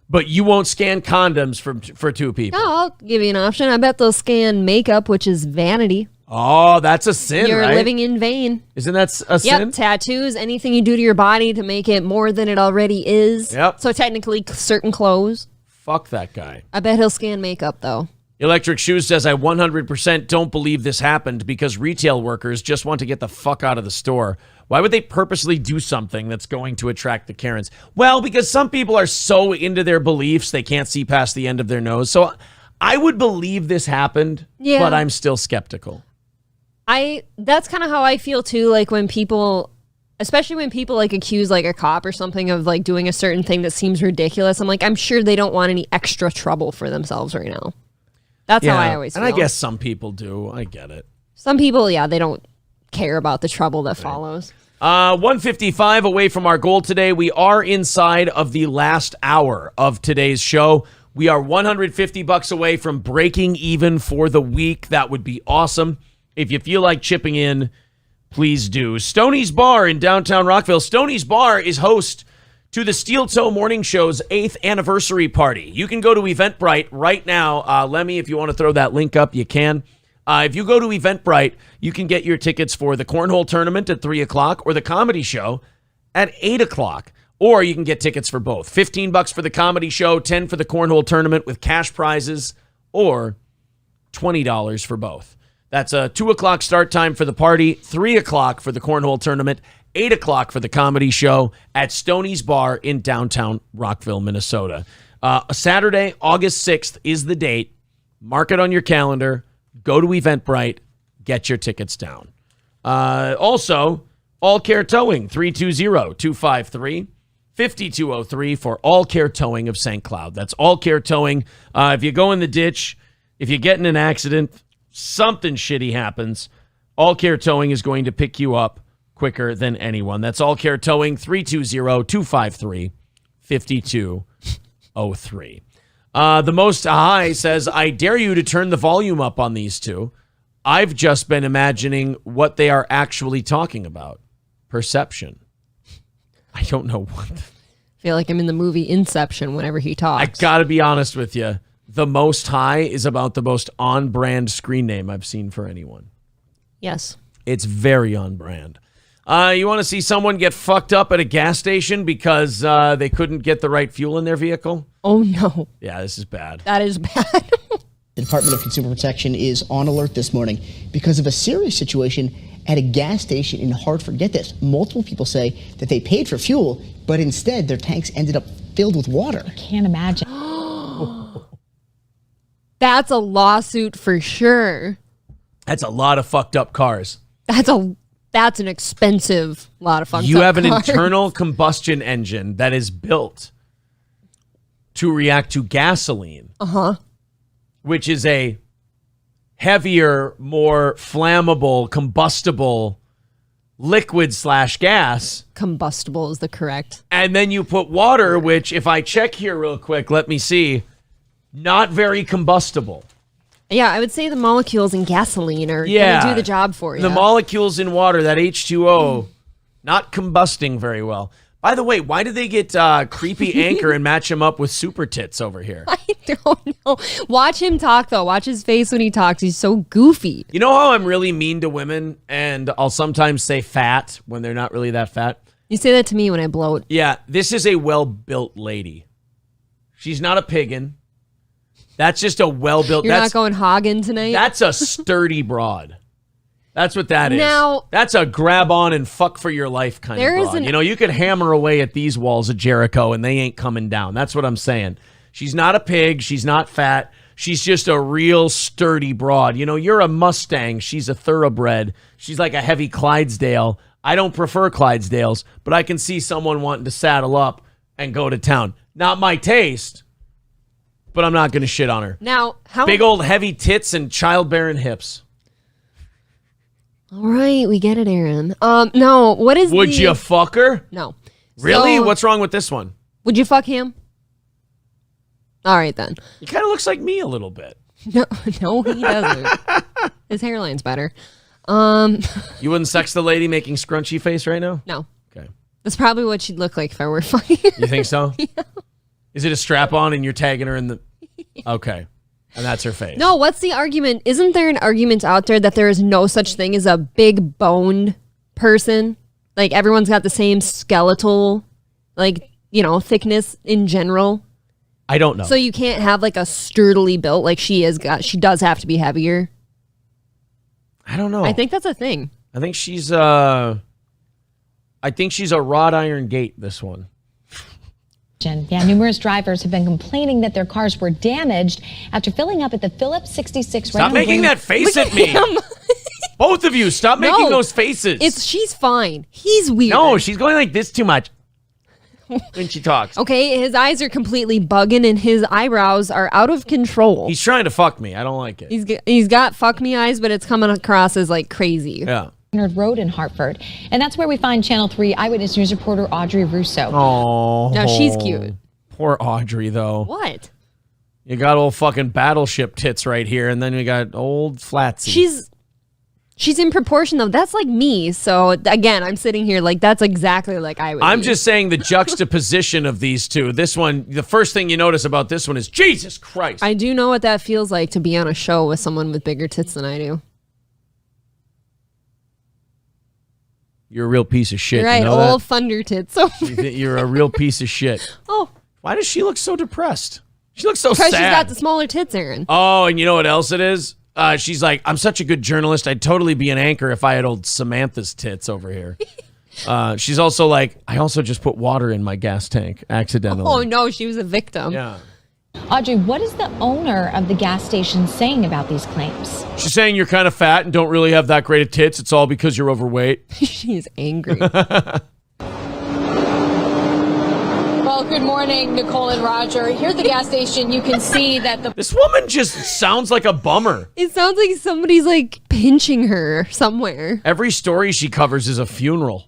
But you won't scan condoms for two people. No, I'll give you an option. I bet they'll scan makeup, which is vanity. Oh, that's a sin, You're right? living in vain. Isn't that a sin? Yep, tattoos, anything you do to your body to make it more than it already is. Yep. So technically, certain clothes. Fuck that guy. I bet he'll scan makeup, though. Electric Shoes says, I 100% don't believe this happened because retail workers just want to get the fuck out of the store. Why would they purposely do something that's going to attract the Karens? Well, because some people are so into their beliefs, they can't see past the end of their nose. So I would believe this happened, but I'm still skeptical. That's kind of how I feel too. Like when people, especially when people like accuse like a cop or something of like doing a certain thing that seems ridiculous. I'm like, I'm sure they don't want any extra trouble for themselves right now. That's how I always feel. And I guess some people do. I get it. Some people, they don't care about the trouble that follows. 155 away from our goal today. We are inside of the last hour of today's show. We are $150 away from breaking even for the week. That would be awesome. If you feel like chipping in, please do. Stoney's Bar in downtown Rockville. Stoney's Bar is host to the Steel Toe Morning Show's 8th anniversary party. You can go to Eventbrite right now. Lemmy, if you want to throw that link up, you can. If you go to Eventbrite, you can get your tickets for the Cornhole Tournament at 3 o'clock or the comedy show at 8 o'clock. Or you can get tickets for both. $15 for the comedy show, $10 for the Cornhole Tournament with cash prizes, or $20 for both. That's a 2 o'clock start time for the party, 3 o'clock for the Cornhole Tournament, 8 o'clock for the comedy show at Stoney's Bar in downtown Rockville, Minnesota. Saturday, August 6th is the date. Mark it on your calendar. Go to Eventbrite. Get your tickets down. Also, All Care Towing, 320-253-5203 for All Care Towing of St. Cloud. That's All Care Towing. If you go in the ditch, if you get in an accident, something shitty happens, All Care Towing is going to pick you up quicker than anyone. That's All Care Towing, 320-253-5203. The Most High says, I dare you to turn the volume up on these two. I've just been imagining what they are actually talking about. Perception. I don't know what. I feel like I'm in the movie Inception whenever he talks. I gotta be honest with you. The Most High is about the most on-brand screen name I've seen for anyone. Yes. It's very on-brand. You want to see someone get fucked up at a gas station because they couldn't get the right fuel in their vehicle? Oh, no. Yeah, this is bad. That is bad. The Department of Consumer Protection is on alert this morning because of a serious situation at a gas station in Hartford. Get this, multiple people say that they paid for fuel, but instead their tanks ended up filled with water. Can't imagine. That's a lawsuit for sure. That's a lot of fucked up cars. That's an expensive lot of fucked up You have an cars. internal combustion engine that is built to react to gasoline. Uh-huh. Which is a heavier, more flammable, combustible liquid/gas. Combustible is the correct. And then you put water, which if I check here real quick, let me see, not very combustible. Yeah, I would say the molecules in gasoline are going to do the job for you. The molecules in water, that H2O, not combusting very well. By the way, why did they get creepy Anchor and match him up with super tits over here? I don't know. Watch him talk, though. Watch his face when he talks. He's so goofy. You know how I'm really mean to women, and I'll sometimes say fat when they're not really that fat? You say that to me when I bloat. Yeah, this is a well-built lady. She's not a piggin'. That's just a well-built... You're not going Hagen tonight? That's a sturdy broad. That's what that is. Now, that's a grab on and fuck for your life kind of broad. You know, you could hammer away at these walls of Jericho and they ain't coming down. That's what I'm saying. She's not a pig. She's not fat. She's just a real sturdy broad. You know, you're a Mustang. She's a thoroughbred. She's like a heavy Clydesdale. I don't prefer Clydesdales, but I can see someone wanting to saddle up and go to town. Not my taste, but I'm not going to shit on her. Now, how big old heavy tits and childbearing hips. All right, we get it, Aaron. No, what is Would you fuck her? No. Really? So, what's wrong with this one? Would you fuck him? All right, then. He kind of looks like me a little bit. No, he doesn't. His hairline's better. You wouldn't sex the lady making scrunchy face right now? No. Okay. That's probably what she'd look like if I were fucking her. You think so? Yeah. Is it a strap-on and you're tagging her in the... Okay. And that's her face. No, what's the argument? Isn't there an argument out there that there is no such thing as a big boned person? Like everyone's got the same skeletal, thickness in general. I don't know. So you can't have like a sturdily built like she does have to be heavier. I don't know. I think that's a thing. I think she's a wrought iron gate, this one. Yeah, numerous drivers have been complaining that their cars were damaged after filling up at the Phillips 66. Stop making that face at me. Both of you, stop making those faces. She's fine. He's weird. No, she's going like this too much when she talks. Okay, his eyes are completely bugging and his eyebrows are out of control. He's trying to fuck me. I don't like it. He's got fuck me eyes, but it's coming across as like crazy. Yeah. Road in Hartford. And that's where we find Channel 3 Eyewitness News reporter Audrey Russo. Oh. No, she's cute. Poor Audrey, though. What? You got old fucking battleship tits right here, and then we got old flatsy. She's in proportion, though. That's like me. So, again, I'm sitting here like that's exactly like I would I'm be. just saying the juxtaposition of these two. This one, the first thing you notice about this one is, Jesus Christ. I do know what that feels like to be on a show with someone with bigger tits than I do. You're a real piece of shit. You're right, you know old thunder tits. You're a real piece of shit. Oh. Why does she look so depressed? She looks so sad. Because she's got the smaller tits, Aaron. Oh, and you know what else it is? She's like, I'm such a good journalist. I'd totally be an anchor if I had old Samantha's tits over here. She's also like, I also just put water in my gas tank accidentally. Oh, no, she was a victim. Yeah. Audrey, what is the owner of the gas station saying about these claims? She's saying you're kind of fat and don't really have that great of tits. It's all because you're overweight. She's angry. Well, good morning, Nicole and Roger. Here at the gas station, you can see that This woman just sounds like a bummer. It sounds like somebody's like pinching her somewhere. Every story she covers is a funeral.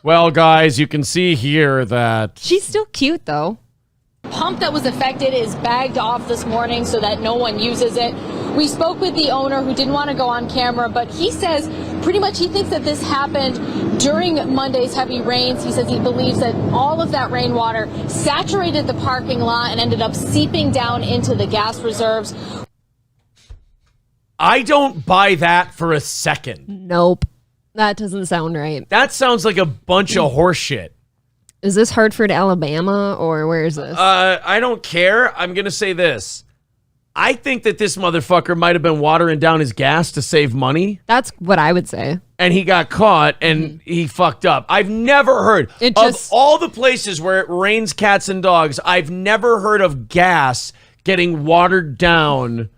Well, guys, you can see here that She's still cute, though. pump that was affected is bagged off this morning so that no one uses it. We spoke with the owner who didn't want to go on camera, but he says pretty much he thinks that this happened during Monday's heavy rains. He says he believes that all of that rainwater saturated the parking lot and ended up seeping down into the gas reserves. I don't buy that for a second. Nope. That doesn't sound right. That sounds like a bunch of horse shit. Is this Hartford, Alabama, or where is this? I don't care. I'm going to say this. I think that this motherfucker might have been watering down his gas to save money. That's what I would say. And he got caught and he fucked up. I've never heard of all the places where it rains cats and dogs. I've never heard of gas getting watered down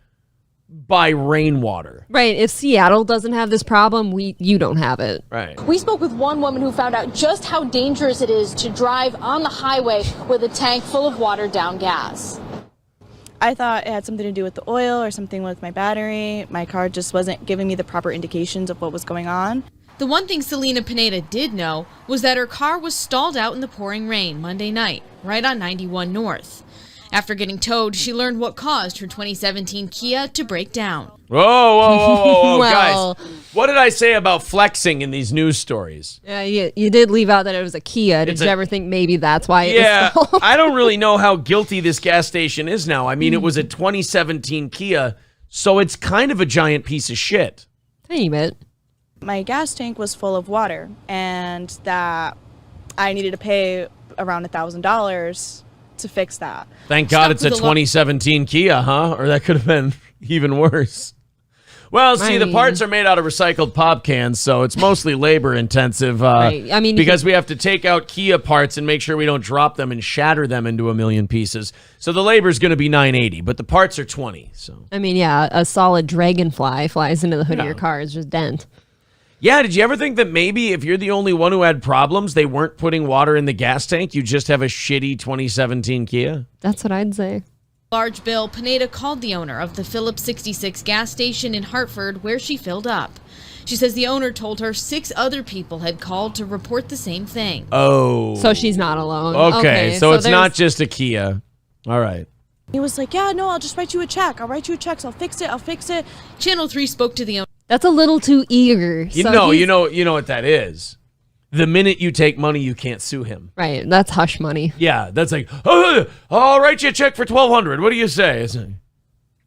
by rainwater. Right. If Seattle doesn't have this problem, you don't have it. Right. We spoke with one woman who found out just how dangerous it is to drive on the highway with a tank full of watered down gas. I thought it had something to do with the oil or something with my battery. My car just wasn't giving me the proper indications of what was going on. The one thing Selena Pineda did know was that her car was stalled out in the pouring rain Monday night, right on 91 North. After getting towed, she learned what caused her 2017 Kia to break down. Whoa, Well- guys. What did I say about flexing in these news stories? Yeah, you did leave out that it was a Kia. Did you ever think maybe that's why it Yeah, was stalled? I don't really know how guilty this gas station is now. I mean, it was a 2017 Kia, so it's kind of a giant piece of shit. Tiny bit. My gas tank was full of water, and that I needed to pay around $1,000 to fix that. Thank God it's a 2017 Kia, huh? Or that could have been even worse. Well, see, the parts are made out of recycled pop cans, so it's mostly labor intensive. Right. I mean, because we have to take out Kia parts and make sure we don't drop them and shatter them into a million pieces. So the labor is going to be $980, but the parts are $20. So I mean, yeah, a solid dragonfly flies into the hood of your car. It's just dent. yeah, did you ever think that maybe if you're the only one who had problems, they weren't putting water in the gas tank? You just have a shitty 2017 Kia? That's what I'd say. Large bill, Pineda called the owner of the Phillips 66 gas station in Hartford where she filled up. She says the owner told her 6 other people had called to report the same thing. Oh. So she's not alone. Okay, so it's not just a Kia. All right. He was like, yeah, no, I'll just write you a check. I'll write you a check, so I'll fix it. Channel 3 spoke to the owner. That's a little too eager. You know what that is. The minute you take money, you can't sue him. Right, that's hush money. Yeah, that's like, oh, I'll write you a check for $1,200. What do you say? It's like,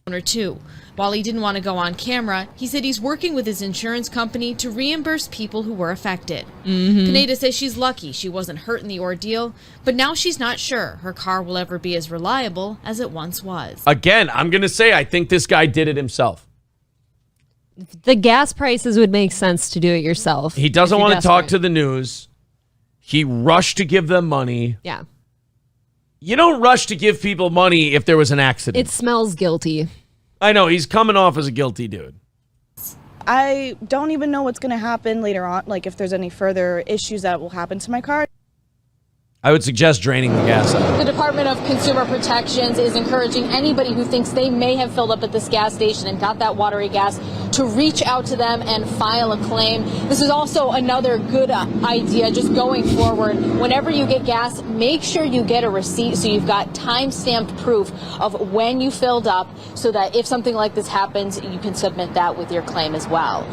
Owner too. While he didn't want to go on camera, he said he's working with his insurance company to reimburse people who were affected. Pineda says she's lucky she wasn't hurt in the ordeal, but now she's not sure her car will ever be as reliable as it once was. again, I'm going to say I think this guy did it himself. The gas prices would make sense to do it yourself. He doesn't want to talk to the news. He rushed to give them money. Yeah. You don't rush to give people money if there was an accident. It smells guilty. I know, he's coming off as a guilty dude. I don't even know what's going to happen later on, like if there's any further issues that will happen to my car. I would suggest draining the gas out. The Department of Consumer Protections is encouraging anybody who thinks they may have filled up at this gas station and got that watery gas to reach out to them and file a claim. This is also another good idea just going forward. Whenever you get gas, make sure you get a receipt so you've got time-stamped proof of when you filled up so that if something like this happens, you can submit that with your claim as well.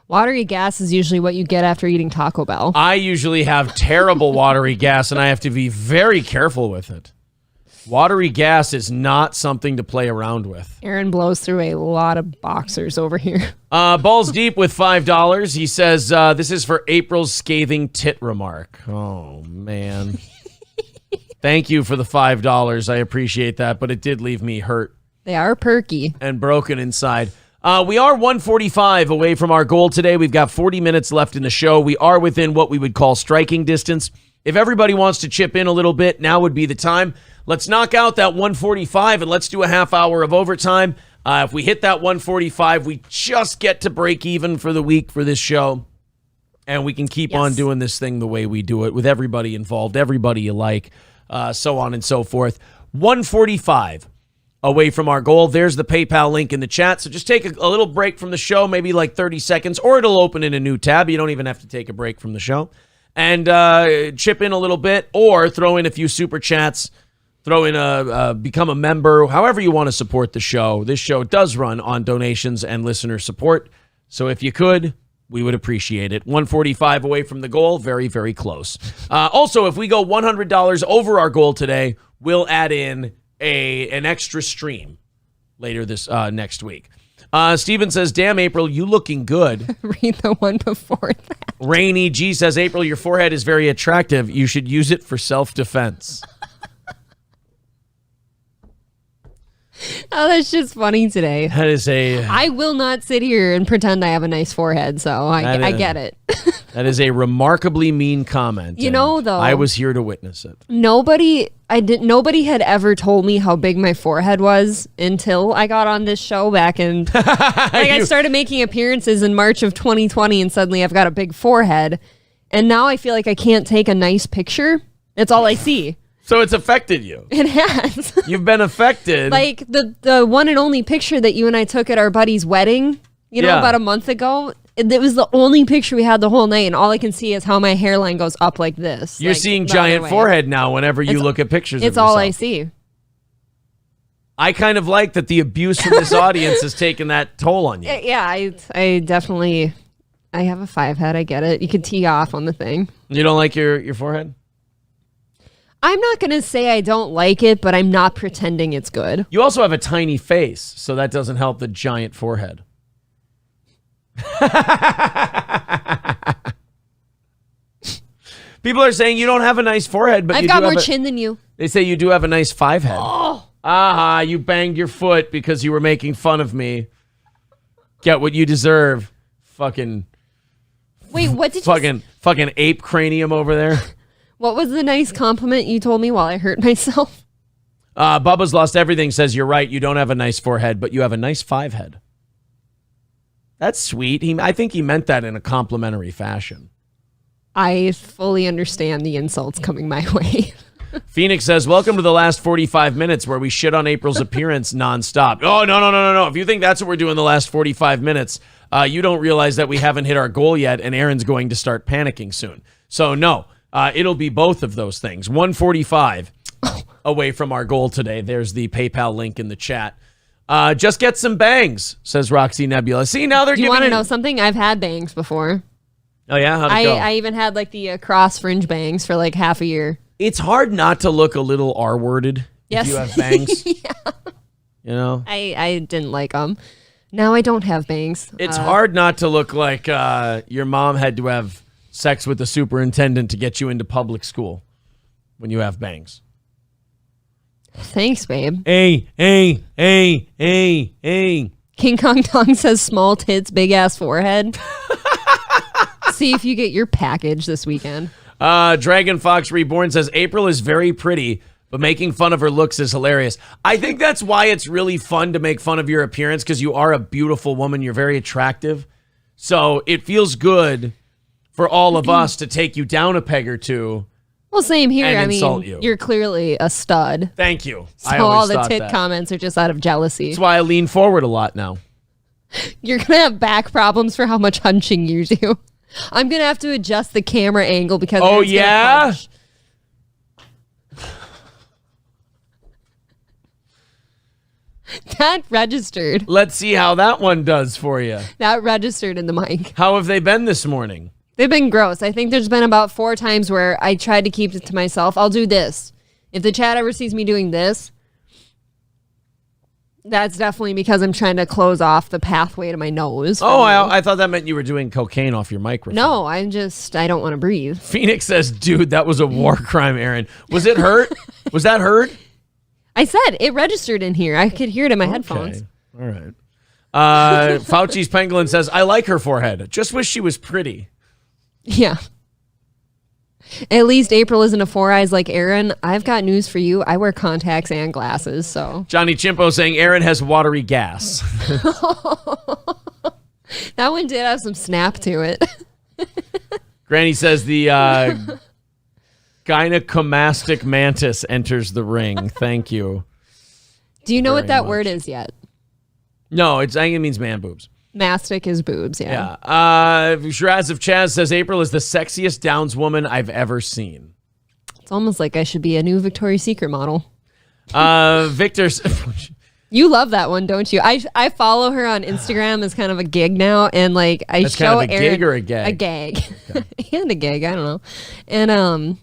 Watery gas is usually what you get after eating Taco Bell. I usually have terrible watery gas, and I have to be very careful with it. Watery gas is not something to play around with. Aaron blows through a lot of boxers over here. Balls Deep with $5. He says, this is for April's scathing tit remark. Oh, man. Thank you for the $5. I appreciate that, but it did leave me hurt. They are perky. And broken inside. We are 145 away from our goal today. We've got 40 minutes left in the show. We are within what we would call striking distance. if everybody wants to chip in a little bit, now would be the time. Let's knock out that 145 and let's do a half hour of overtime. If we hit that 145, we just get to break even for the week for this show. And we can keep on doing this thing the way we do it with everybody involved, everybody you like, so on and so forth. 145 away from our goal. There's the PayPal link in the chat. So just take a little break from the show, maybe like 30 seconds, or it'll open in a new tab. You don't even have to take a break from the show. And chip in a little bit, or throw in a few super chats, throw in become a member, however you want to support the show. This show does run on donations and listener support. So if you could, we would appreciate it. 145 away from the goal. Very, very close. Also, if we go $100 over our goal today, we'll add in an extra stream later this next week. Steven says, damn, April, you looking good. Read the one before that. Rainy G says, April, your forehead is very attractive. You should use it for self-defense. Oh, that's just funny today. That is I will not sit here and pretend I have a nice forehead, so I get it. That is a remarkably mean comment. You know, though, I was here to witness it. Nobody had ever told me how big my forehead was until I got on this show back in I started making appearances in March of 2020, and suddenly I've got a big forehead, and now I feel like I can't take a nice picture. That's all I see. So it's affected you. It has. You've been affected. Like the one and only picture that you and I took at our buddy's wedding, about a month ago. It was the only picture we had the whole night, and all I can see is how my hairline goes up like this. You're seeing giant forehead now whenever you look at pictures of yourself. It's all I see. I kind of like that the abuse from this audience has taken that toll on you. Yeah, I definitely, I have a 5 head. I get it. You can tee off on the thing. You don't like your forehead? I'm not going to say I don't like it, but I'm not pretending it's good. You also have a tiny face, so that doesn't help the giant forehead. People are saying you don't have a nice forehead, but I've got more chin than you. They say you do have a nice 5 head. Oh. Aha, you banged your foot because you were making fun of me. Get what you deserve. Fucking. Wait, what did you fucking ape cranium over there. What was the nice compliment you told me while I hurt myself? Bubba's Lost Everything says, you're right, you don't have a nice forehead, but you have a nice 5 head. That's sweet. I think he meant that in a complimentary fashion. I fully understand the insults coming my way. Phoenix says, welcome to the last 45 minutes where we shit on April's appearance nonstop. Oh, no. If you think that's what we're doing the last 45 minutes, you don't realize that we haven't hit our goal yet, and Aaron's going to start panicking soon. So, no. It'll be both of those things. 145 away from our goal today. There's the PayPal link in the chat. Just get some bangs, says Roxy Nebula. See, now they're giving you... want to know something? I've had bangs before. Oh, yeah? How'd it go? I even had like the cross fringe bangs for like half a year. It's hard not to look a little R-worded if you have bangs. Yeah. You know? I didn't like them. Now I don't have bangs. It's hard not to look like your mom had to have sex with the superintendent to get you into public school when you have bangs. Thanks, babe. Hey. King Kong Tong says small tits, big ass forehead. See if you get your package this weekend. Dragon Fox Reborn says April is very pretty, but making fun of her looks is hilarious. I think that's why it's really fun to make fun of your appearance, because you are a beautiful woman. You're very attractive. So it feels good for all of us to take you down a peg or two. Well, same here. And I mean, you. You're clearly a stud. Thank you. So all the tit comments are just out of jealousy. That's why I lean forward a lot now. You're going to have back problems for how much hunching you do. I'm going to have to adjust the camera angle because that registered. Let's see how that one does for you. That registered in the mic. How have they been this morning? They've been gross. I think there's been about 4 times where I tried to keep it to myself. I'll do this. If the chat ever sees me doing this, that's definitely because I'm trying to close off the pathway to my nose. Oh, I thought that meant you were doing cocaine off your microphone. No, I don't want to breathe. Phoenix says, dude, that was a war crime, Aaron. Was it hurt? Was that hurt? I said it registered in here. I could hear it in my headphones. All right. Fauci's Pangolin says, I like her forehead. Just wish she was pretty. Yeah. At least April isn't a four eyes like Aaron. I've got news for you. I wear contacts and glasses, so. Johnny Chimpo saying Aaron has watery gas. That one did have some snap to it. Granny says the gynecomastic mantis enters the ring. Thank you. Do you know what that much. word is yet? No, I think it means man boobs. Mastic is boobs, yeah. Shiraz of Chaz says April is the sexiest Downs woman I've ever seen. It's almost like I should be a new Victoria's Secret model. Victor... You love that one, don't you? I follow her on Instagram as kind of a gig now, and like I That's show kind of a Aaron gig or a gag? A gag. Okay. And a gag, I don't know. And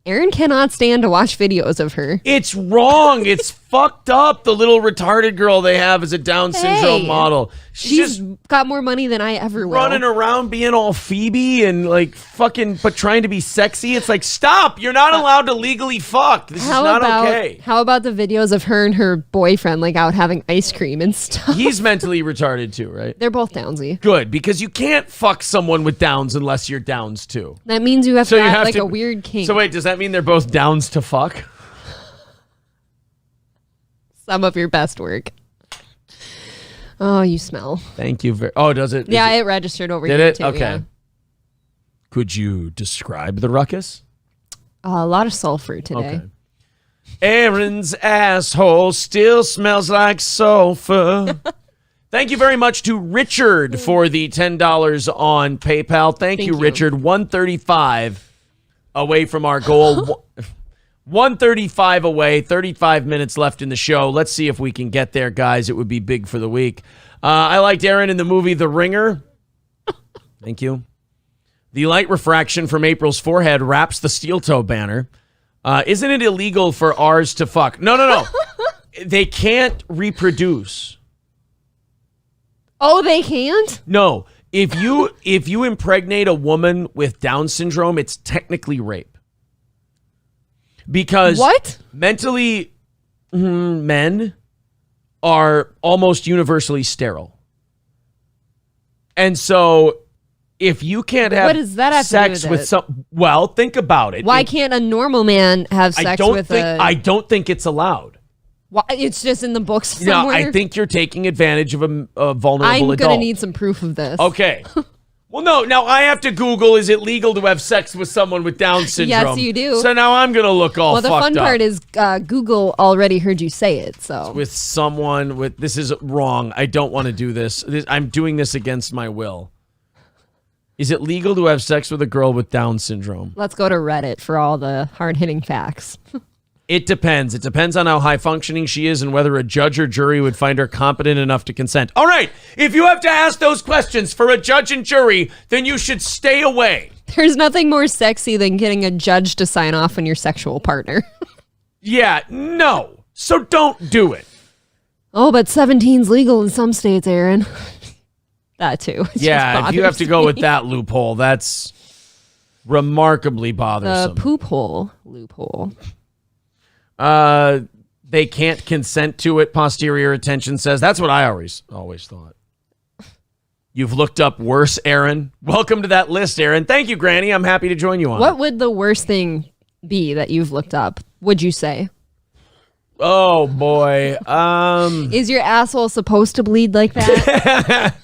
Aaron cannot stand to watch videos of her. It's wrong. It's fucked up. The little retarded girl they have as a Down syndrome model. She's just got more money than I ever will. Running around being all Phoebe and like fucking, but trying to be sexy. It's like, stop. You're not allowed to legally fuck. This is not okay. How about the videos of her and her boyfriend like out having ice cream and stuff? He's mentally retarded too, right? They're both Downsy. Good, because you can't fuck someone with Downs unless you're Downs too. That means you have to have like a weird kink. So wait, does that mean they're both Downs to fuck? Some of your best work. Oh, you smell. Thank you very. Oh, does it? Yeah, it registered over Did here it? too. Okay. Yeah. Could you describe the ruckus? A lot of sulfur today. Okay. Aaron's asshole still smells like sulfur. Thank you very much to Richard for the $10 on PayPal. Thank you, Richard. 135 away from our goal. 135 away, 35 minutes left in the show. Let's see if we can get there, guys. It would be big for the week. I liked Aaron in the movie The Ringer. Thank you. The light refraction from April's forehead wraps the steel toe banner. Isn't it illegal for ours to fuck? No. They can't reproduce. Oh, they can't? No. If you impregnate a woman with Down syndrome, it's technically rape. Because mentally men are almost universally sterile. And so if you can't have what does that have sex to do with some, well, think about it. Why can't a normal man have sex I don't think it's allowed. Why, it's just in the books somewhere? No, I think you're taking advantage of a vulnerable I'm adult. going to need some proof of this. Okay. Well, no, now I have to Google, is it legal to have sex with someone with Down syndrome? Yes, you do. So now I'm going to look all fucked up. Well, the fun part is Google already heard you say it, so. With someone with, this is wrong. I don't want to do this. I'm doing this against my will. Is it legal to have sex with a girl with Down syndrome? Let's go to Reddit for all the hard-hitting facts. It depends. It depends on how high-functioning she is and whether a judge or jury would find her competent enough to consent. All right, if you have to ask those questions for a judge and jury, then you should stay away. There's nothing more sexy than getting a judge to sign off on your sexual partner. Yeah, no. So don't do it. Oh, but 17's legal in some states, Aaron. That too. Yeah, if you have to go with that loophole, that's remarkably bothersome. The poop hole loophole. They can't consent to it, posterior attention says. That's what I always thought. You've looked up worse, Aaron. Welcome to that list, Aaron. Thank you, Granny. I'm happy to join you on What would the worst thing be that you've looked up, would you say? Oh, boy. Is your asshole supposed to bleed like that?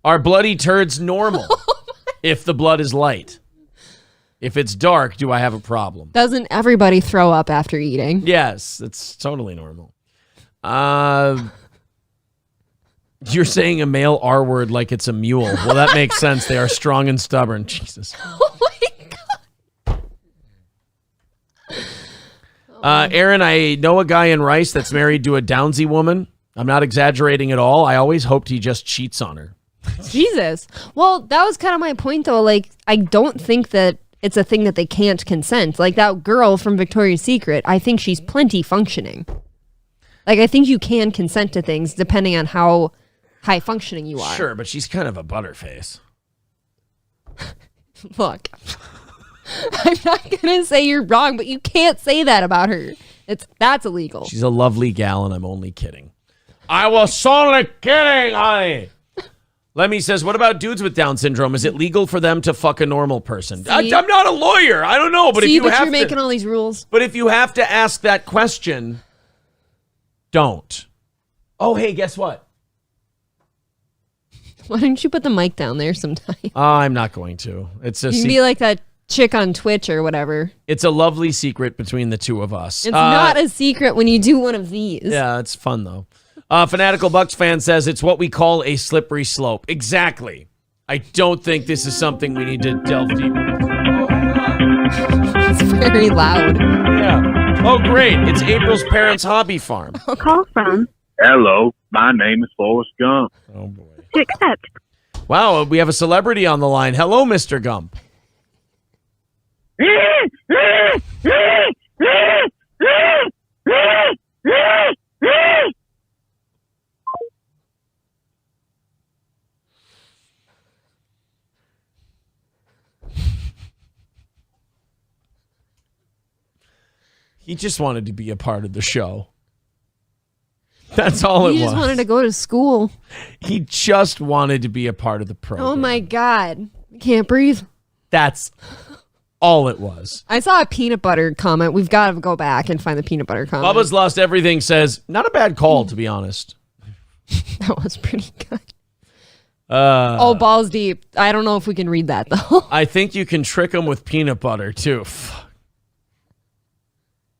Are bloody turds normal if the blood is light? If it's dark, do I have a problem? Doesn't everybody throw up after eating? Yes, it's totally normal. You're saying a male R word like it's a mule. Well, that makes sense. They are strong and stubborn. Jesus. Oh my God. Aaron, I know a guy in Rice that's married to a Downsy woman. I'm not exaggerating at all. I always hoped he just cheats on her. Jesus. Well, that was kind of my point, though. Like, I don't think that it's a thing that they can't consent. Like that girl from Victoria's Secret, I think she's plenty functioning. Like, I think you can consent to things depending on how high functioning you are. Sure, but she's kind of a butterface. Look, I'm not going to say you're wrong, but you can't say that about her. That's illegal. She's a lovely gal, and I'm only kidding. I was only kidding, honey. Lemmy says, what about dudes with Down syndrome? Is it legal for them to fuck a normal person? I'm not a lawyer. I don't know. But if you have you're making all these rules. But if you have to ask that question, don't. Oh, hey, guess what? Why don't you put the mic down there sometime? I'm not going to. It's a You can be like that chick on Twitch or whatever. It's a lovely secret between the two of us. It's not a secret when you do one of these. Yeah, it's fun, though. Fanatical Bucks fan says it's what we call a slippery slope. Exactly. I don't think this is something we need to delve deep into. It's very loud. Yeah. Oh, great. It's April's parents' hobby farm. Call from. Hello, my name is Forrest Gump. Oh, boy. To accept. Wow, we have a celebrity on the line. Hello, Mr. Gump. He just wanted to be a part of the show. That's all it was. He just wanted to go to school. He just wanted to be a part of the program. Oh my God. I can't breathe. That's all it was. I saw a peanut butter comment. We've got to go back and find the peanut butter comment. Bubba's Lost Everything says, not a bad call, to be honest. That was pretty good. Balls deep. I don't know if we can read that, though. I think you can trick them with peanut butter, too.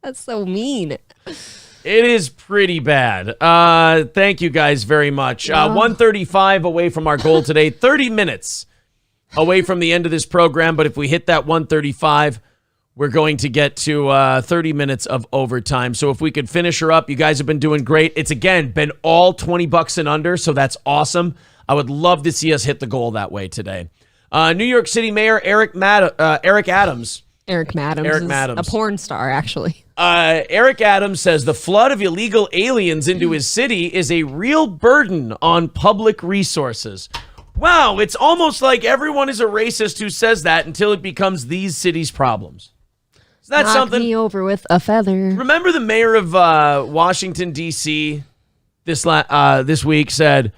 That's so mean. It is pretty bad. Thank you guys very much. 1:35 away from our goal today. 30 minutes away from the end of this program. But if we hit that 1:35, we're going to get to 30 minutes of overtime. So if we could finish her up, you guys have been doing great. It's, again, been all $20 and under, so that's awesome. I would love to see us hit the goal that way today. New York City Mayor Eric Adams. Eric Madams is a porn star, actually. Eric Adams says the flood of illegal aliens into his city is a real burden on public resources. Wow, it's almost like everyone is a racist who says that until it becomes these cities' problems. Is that Knock something? me over with a feather. Remember the mayor of Washington, D.C. this week said,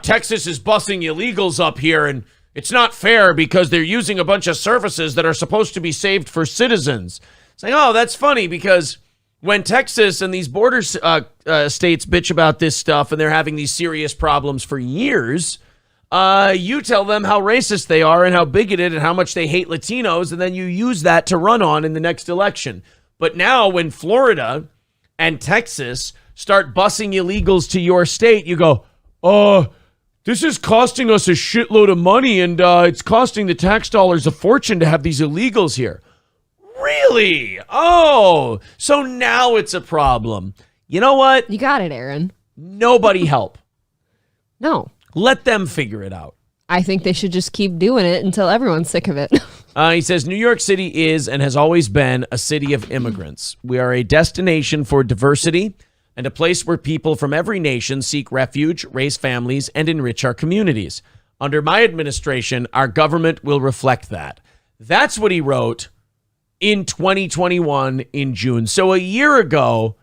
Texas is busing illegals up here, and it's not fair because they're using a bunch of services that are supposed to be saved for citizens. It's like, that's funny because when Texas and these border states bitch about this stuff and they're having these serious problems for years, you tell them how racist they are and how bigoted and how much they hate Latinos, and then you use that to run on in the next election. But now when Florida and Texas start busing illegals to your state, you go, this is costing us a shitload of money, and it's costing the tax dollars a fortune to have these illegals here. Really? Oh, so now it's a problem. You know what? You got it, Aaron. Nobody help. No. Let them figure it out. I think they should just keep doing it until everyone's sick of it. He says, New York City is and has always been a city of immigrants. We are a destination for diversity and a place where people from every nation seek refuge, raise families, and enrich our communities. Under my administration, our government will reflect that. That's what he wrote in 2021 in June. So a year ago,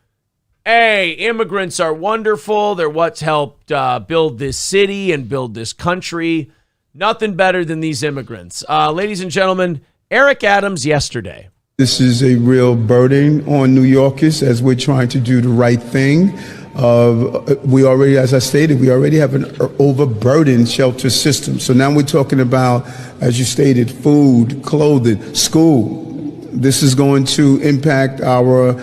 hey, immigrants are wonderful. They're what's helped build this city and build this country. Nothing better than these immigrants. Ladies and gentlemen, Eric Adams yesterday. This is a real burden on New Yorkers as we're trying to do the right thing. We already, as I stated, we already have an overburdened shelter system. So now we're talking about, as you stated, food, clothing, school. This is going to impact our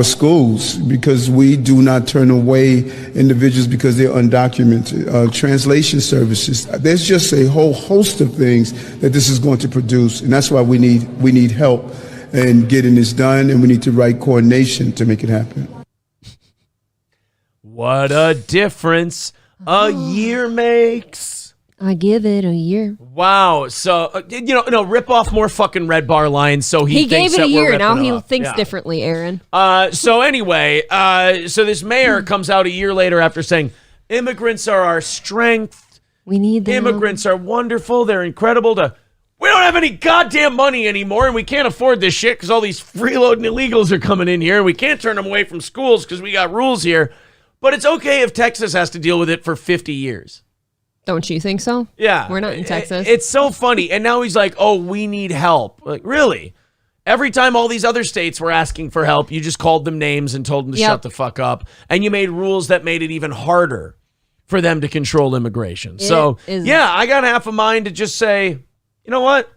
schools because we do not turn away individuals because they're undocumented. Translation services. There's just a whole host of things that this is going to produce, and that's why we need help in getting this done, and we need the right coordination to make it happen. What a difference a year makes. I give it a year. Wow. So, rip off more fucking Red Bar lines so he thinks gave it that a year. We're Now he off. thinks differently, Aaron. So anyway, so this mayor comes out a year later after saying, immigrants are our strength. We need them. Immigrants are wonderful. They're incredible. We don't have any goddamn money anymore, and we can't afford this shit because all these freeloading illegals are coming in here, and we can't turn them away from schools because we got rules here. But it's okay if Texas has to deal with it for 50 years. Don't you think so? Yeah. We're not in Texas. It's so funny. And now he's like, oh, we need help. Like, really? Every time all these other states were asking for help, you just called them names and told them to shut the fuck up. And you made rules that made it even harder for them to control immigration. I got half a mind to just say, you know what?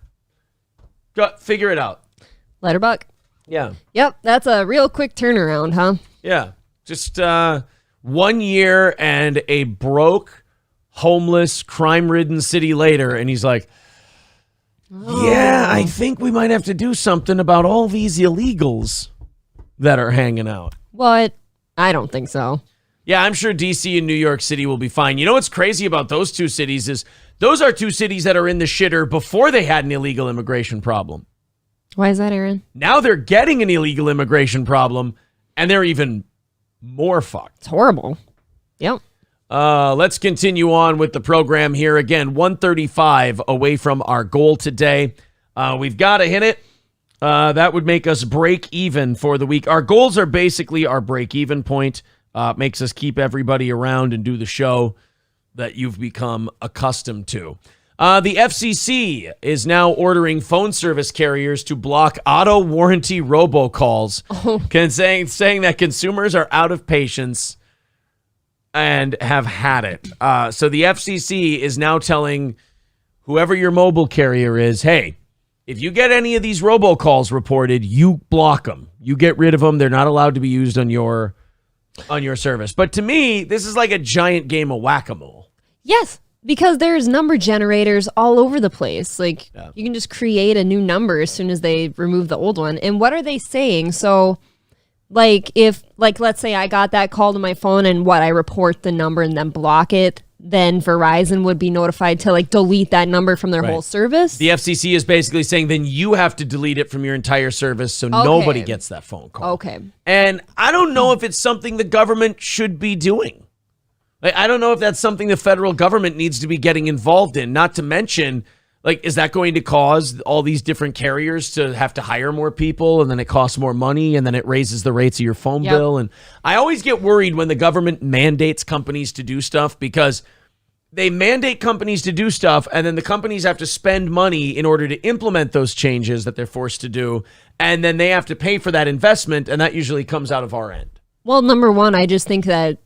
Go figure it out. Letterbuck? Yeah. Yep, that's a real quick turnaround, huh? Yeah. Just 1 year and a broke, homeless, crime-ridden city later, and he's like, yeah, I think we might have to do something about all these illegals that are hanging out. What? I don't think so. Yeah, I'm sure D.C. and New York City will be fine. You know what's crazy about those two cities is those are two cities that are in the shitter before they had an illegal immigration problem. Why is that, Aaron? Now they're getting an illegal immigration problem, and they're even more fucked. It's horrible. Yep. Let's continue on with the program here. Again, 135 away from our goal today. We've got to hit it. That would make us break even for the week. Our goals are basically our break even point. Makes us keep everybody around and do the show that you've become accustomed to. The FCC is now ordering phone service carriers to block auto warranty robocalls, saying that consumers are out of patience and have had it. So the FCC is now telling whoever your mobile carrier is, hey, if you get any of these robocalls reported, you block them. You get rid of them. They're not allowed to be used on your service. But to me, this is like a giant game of whack-a-mole. Yes, because there's number generators all over the place. Like, you can just create a new number as soon as they remove the old one. And what are they saying? So, like, if, like, let's say I got that call to my phone and I report the number and then block it, then Verizon would be notified to, like, delete that number from their whole service? The FCC is basically saying then you have to delete it from your entire service so nobody gets that phone call. Okay. And I don't know if it's something the government should be doing. I don't know if that's something the federal government needs to be getting involved in. Not to mention, like, is that going to cause all these different carriers to have to hire more people, and then it costs more money, and then it raises the rates of your phone bill? And I always get worried when the government mandates companies to do stuff, because they mandate companies to do stuff, and then the companies have to spend money in order to implement those changes that they're forced to do, and then they have to pay for that investment, and that usually comes out of our end. Well, number one, I just think that,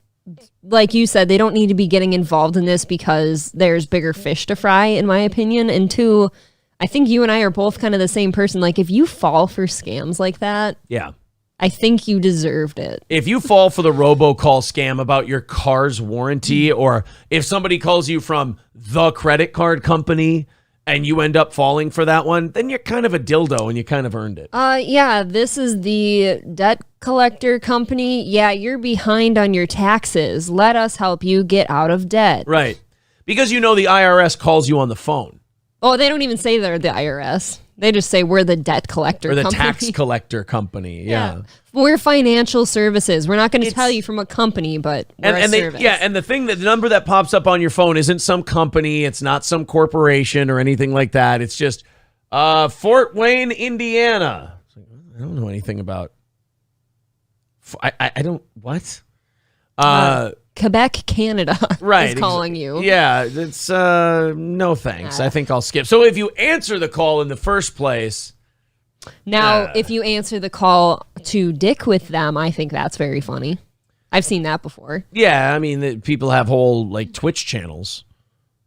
like you said, they don't need to be getting involved in this because there's bigger fish to fry, in my opinion. And two, I think you and I are both kind of the same person. Like, if you fall for scams like that, I think you deserved it. If you fall for the robocall scam about your car's warranty, or if somebody calls you from the credit card company and you end up falling for that one, then you're kind of a dildo and you kind of earned it. Yeah, this is the debt collector company. Yeah, you're behind on your taxes. Let us help you get out of debt. Right. Because you know the IRS calls you on the phone. Oh, they don't even say they're the IRS. They just say we're the debt collector company. Or the tax collector company. Yeah. We're financial services. We're not going to tell you from a company, but we're a service. And the number that pops up on your phone isn't some company. It's not some corporation or anything like that. It's just Fort Wayne, Indiana. I don't know anything about. I don't. What? Quebec, Canada is calling you. Yeah, it's no thanks. I think I'll skip. So if you answer the call in the first place. Now, if you answer the call to dick with them, I think that's very funny. I've seen that before. Yeah, I mean, people have whole like Twitch channels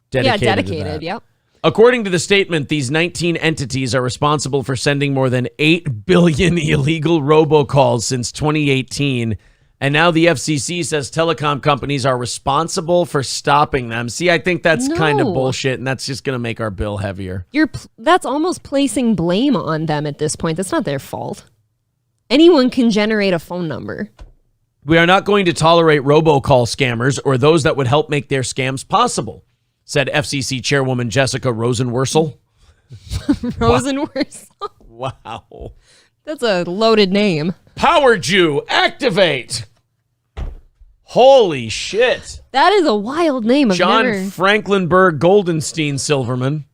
dedicated to that. Yep. According to the statement, these 19 entities are responsible for sending more than 8 billion illegal robocalls since 2018. And now the FCC says telecom companies are responsible for stopping them. See, I think that's kind of bullshit, and that's just going to make our bill heavier. That's almost placing blame on them at this point. That's not their fault. Anyone can generate a phone number. We are not going to tolerate robocall scammers or those that would help make their scams possible, said FCC Chairwoman Jessica Rosenworcel. Rosenworcel? Wow. That's a loaded name. Power Jew, activate! Holy shit. That is a wild name. John Franklinberg Goldenstein Silverman.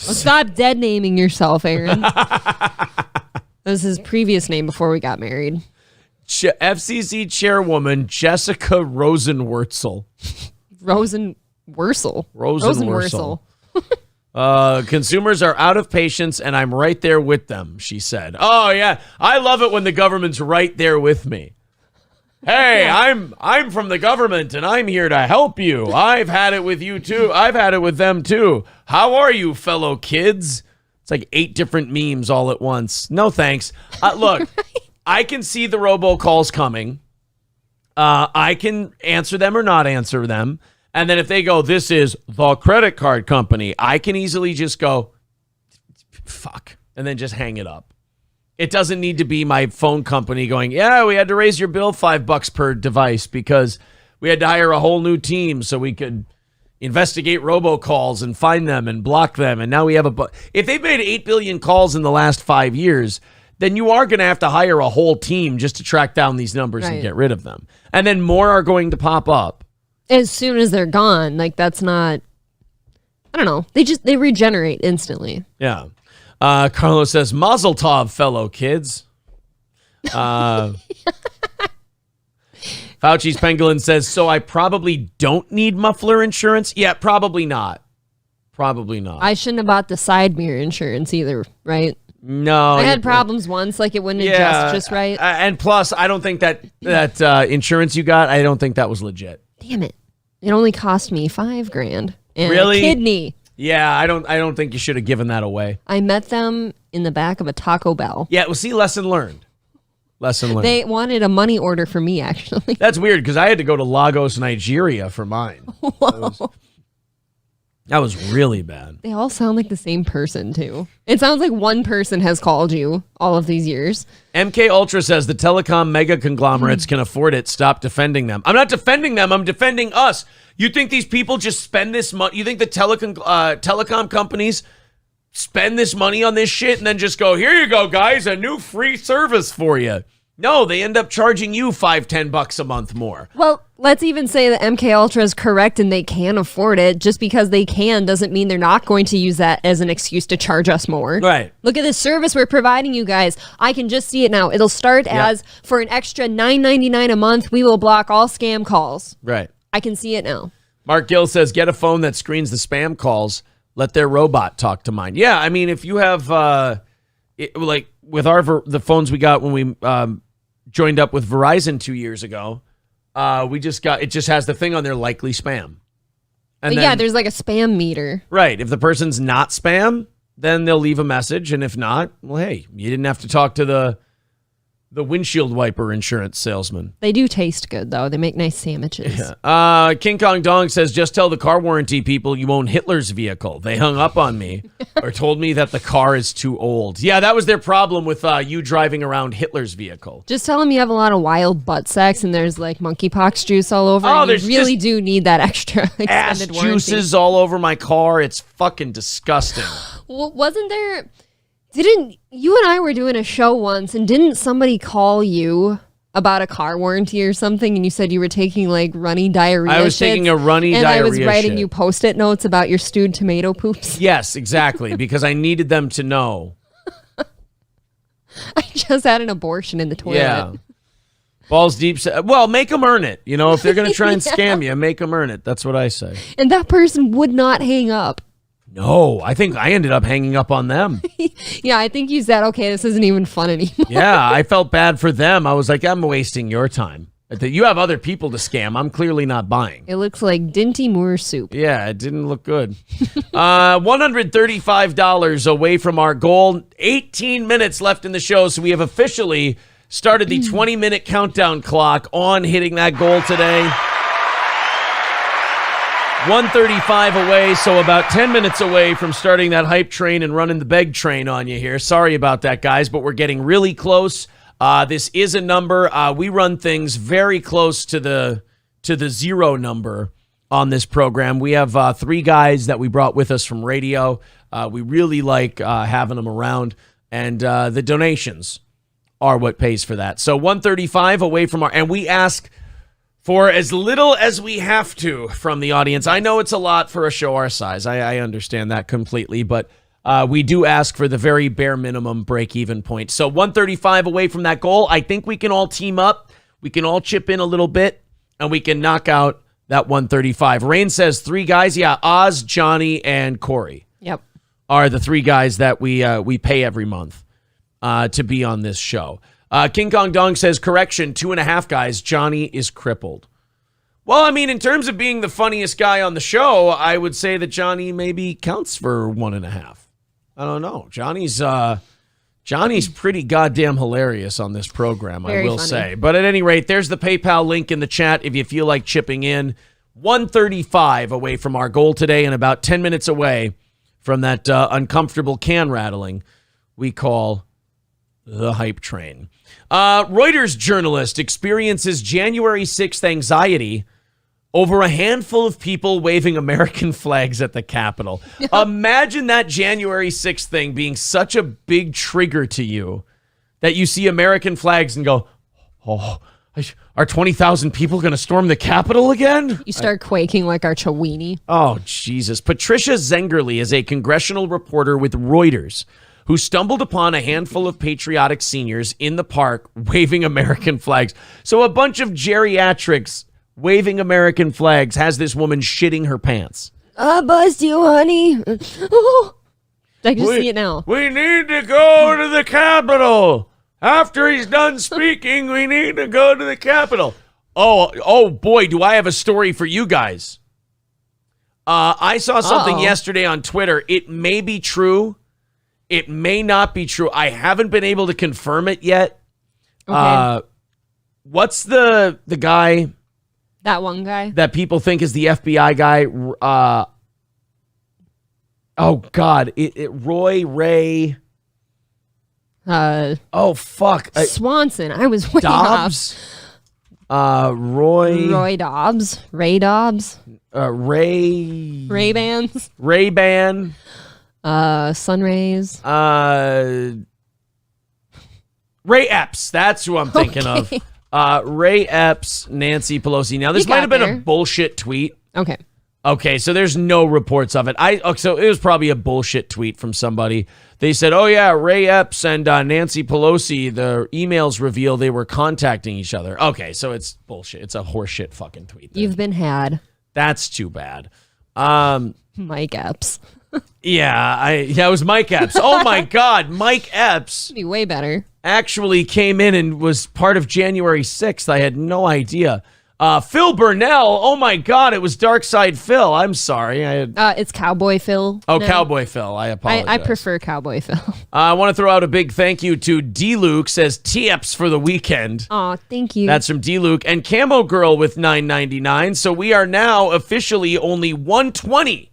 Well, stop dead naming yourself, Aaron. That was his previous name before we got married. FCC Chairwoman Jessica Rosenworcel. Rosenworcel. Consumers are out of patience, and I'm right there with them, she said. Oh, yeah. I love it when the government's right there with me. Hey, I'm from the government, and I'm here to help you. I've had it with you, too. I've had it with them, too. How are you, fellow kids? It's like 8 different memes all at once. No, thanks. Look, I can see the robocalls coming. I can answer them or not answer them. And then if they go, this is the credit card company, I can easily just go, fuck, and then just hang it up. It doesn't need to be my phone company going, yeah, we had to raise your bill $5 per device because we had to hire a whole new team so we could investigate robocalls and find them and block them. And now we have if they've made 8 billion calls in the last 5 years, then you are going to have to hire a whole team just to track down these numbers and get rid of them. And then more are going to pop up. As soon as they're gone, like that's not, I don't know. They regenerate instantly. Yeah. Carlos says, Mazel tov, fellow kids. Fauci's Pangolin says, so I probably don't need muffler insurance? Yeah, probably not. Probably not. I shouldn't have bought the side mirror insurance either, right? No. I had problems once, like it wouldn't adjust just right. And plus, I don't think that insurance you got, I don't think that was legit. Damn it. It only cost me $5,000 and really? a kidney. Yeah, I don't think you should have given that away. I met them in the back of a Taco Bell. Yeah, well, see, lesson learned. Lesson learned. They wanted a money order for me, actually. That's weird because I had to go to Lagos, Nigeria for mine. Whoa. That was really bad. They all sound like the same person, too. It sounds like one person has called you all of these years. MK Ultra says the telecom mega conglomerates can afford it. Stop defending them. I'm not defending them. I'm defending us. You think these people just spend this money? You think the telecom companies spend this money on this shit and then just go, here you go, guys, a new free service for you? No, they end up charging you $5-10 a month more. Well, let's even say that MK Ultra is correct and they can afford it. Just because they can doesn't mean they're not going to use that as an excuse to charge us more. Right. Look at this service we're providing you guys. I can just see it now. It'll start as for an extra $9.99 a month, we will block all scam calls. Right. I can see it now. Mark Gill says, get a phone that screens the spam calls. Let their robot talk to mine. Yeah, I mean, if you have, like with the phones we got when we joined up with Verizon 2 years ago, it just has the thing on there, likely spam. And then, there's like a spam meter. Right. If the person's not spam, then they'll leave a message. And if not, well, hey, you didn't have to talk to the windshield wiper insurance salesman. They do taste good, though. They make nice sandwiches. Yeah. King Kong Dong says, just tell the car warranty people you own Hitler's vehicle. They hung up on me or told me that the car is too old. Yeah, that was their problem with you driving around Hitler's vehicle. Just tell them you have a lot of wild butt sex and there's like monkeypox juice all over. Oh, and you really do need that extra extended ass warranty. Juices all over my car. It's fucking disgusting. Well, wasn't there... Didn't you and I were doing a show once and didn't somebody call you about a car warranty or something and you said you were taking like runny diarrhea I was taking a runny diarrhea and I was writing shit. you Post-it notes about your stewed tomato poops. Yes, exactly, because I needed them to know. I just had an abortion in the toilet. Yeah. Balls deep. Well, make them earn it. You know, if they're going to try and scam you, make them earn it. That's what I say. And that person would not hang up. No, I think I ended up hanging up on them. Yeah, I think you said, okay, this isn't even fun anymore. Yeah, I felt bad for them. I was like, I'm wasting your time. You have other people to scam. I'm clearly not buying. It looks like Dinty Moore soup. Yeah, it didn't look good. $135 away from our goal. 18 minutes left in the show, so we have officially started the 20-minute countdown clock on hitting that goal today. 135 away, so about 10 minutes away from starting that hype train and running the beg train on you here. Sorry about that, guys, but we're getting really close. This is a number. We run things very close to the zero number on this program. We have 3 guys that we brought with us from radio. We really like having them around, and the donations are what pays for that. So 135 away from and we ask for as little as we have to from the audience. I know it's a lot for a show our size. I understand that completely, but we do ask for the very bare minimum break-even point. So 135 away from that goal. I think we can all team up. We can all chip in a little bit, and we can knock out that 135. Rain says 3 guys. Yeah, Oz, Johnny, and Corey. Yep. Are the 3 guys that we pay every month to be on this show. King Kong Dong says, correction, 2.5 guys. Johnny is crippled. Well, I mean, in terms of being the funniest guy on the show, I would say that Johnny maybe counts for 1.5. I don't know. Johnny's pretty goddamn hilarious on this program, Very I will funny. say. But at any rate, there's the PayPal link in the chat if you feel like chipping in. 135 away from our goal today and about 10 minutes away from that uncomfortable can rattling we call the hype train. Reuters journalist experiences January 6th anxiety over a handful of people waving American flags at the Capitol. Imagine that January 6th thing being such a big trigger to you that you see American flags and go, oh, are 20,000 people going to storm the Capitol again? You start quaking like our Chawini. Oh, Jesus. Patricia Zengerle is a congressional reporter with Reuters who stumbled upon a handful of patriotic seniors in the park waving American flags. So a bunch of geriatrics waving American flags has this woman shitting her pants. I bust you, honey. I can see it now. We need to go to the Capitol. After he's done speaking, we need to go to the Capitol. Oh boy, do I have a story for you guys. I saw something yesterday on Twitter. It may be true. It may not be true. I haven't been able to confirm it yet. Okay. What's the guy That one guy. that people think is the FBI guy? Oh God, Roy Ray. Oh fuck, Swanson. I was way Dobbs. Roy Dobbs. Ray Dobbs. Ray Ray-Bans. Ray-Ban. Sun rays. Ray Epps. That's who I'm thinking of. Ray Epps, Nancy Pelosi. Now, this You might got have been there. a bullshit tweet. Okay. Okay, so there's no reports of it. So it was probably a bullshit tweet from somebody. They said, oh, yeah, Ray Epps and Nancy Pelosi, the emails reveal they were contacting each other. Okay, so it's bullshit. It's a horseshit fucking tweet. You've been had. That's too bad. Mike Epps. Yeah, it was Mike Epps. Oh, my God. Mike Epps Be way better. actually came in and was part of January 6th. I had no idea. Phil Burnell. Oh, my God. It was Dark Side Phil. I'm sorry. It's Cowboy Phil. Oh, now. Cowboy Phil. I apologize. I prefer Cowboy Phil. I want to throw out a big thank you to D-Luke, says Tips for the weekend. Oh, thank you. That's from D-Luke. And Camo Girl with $9.99. So we are now officially only 120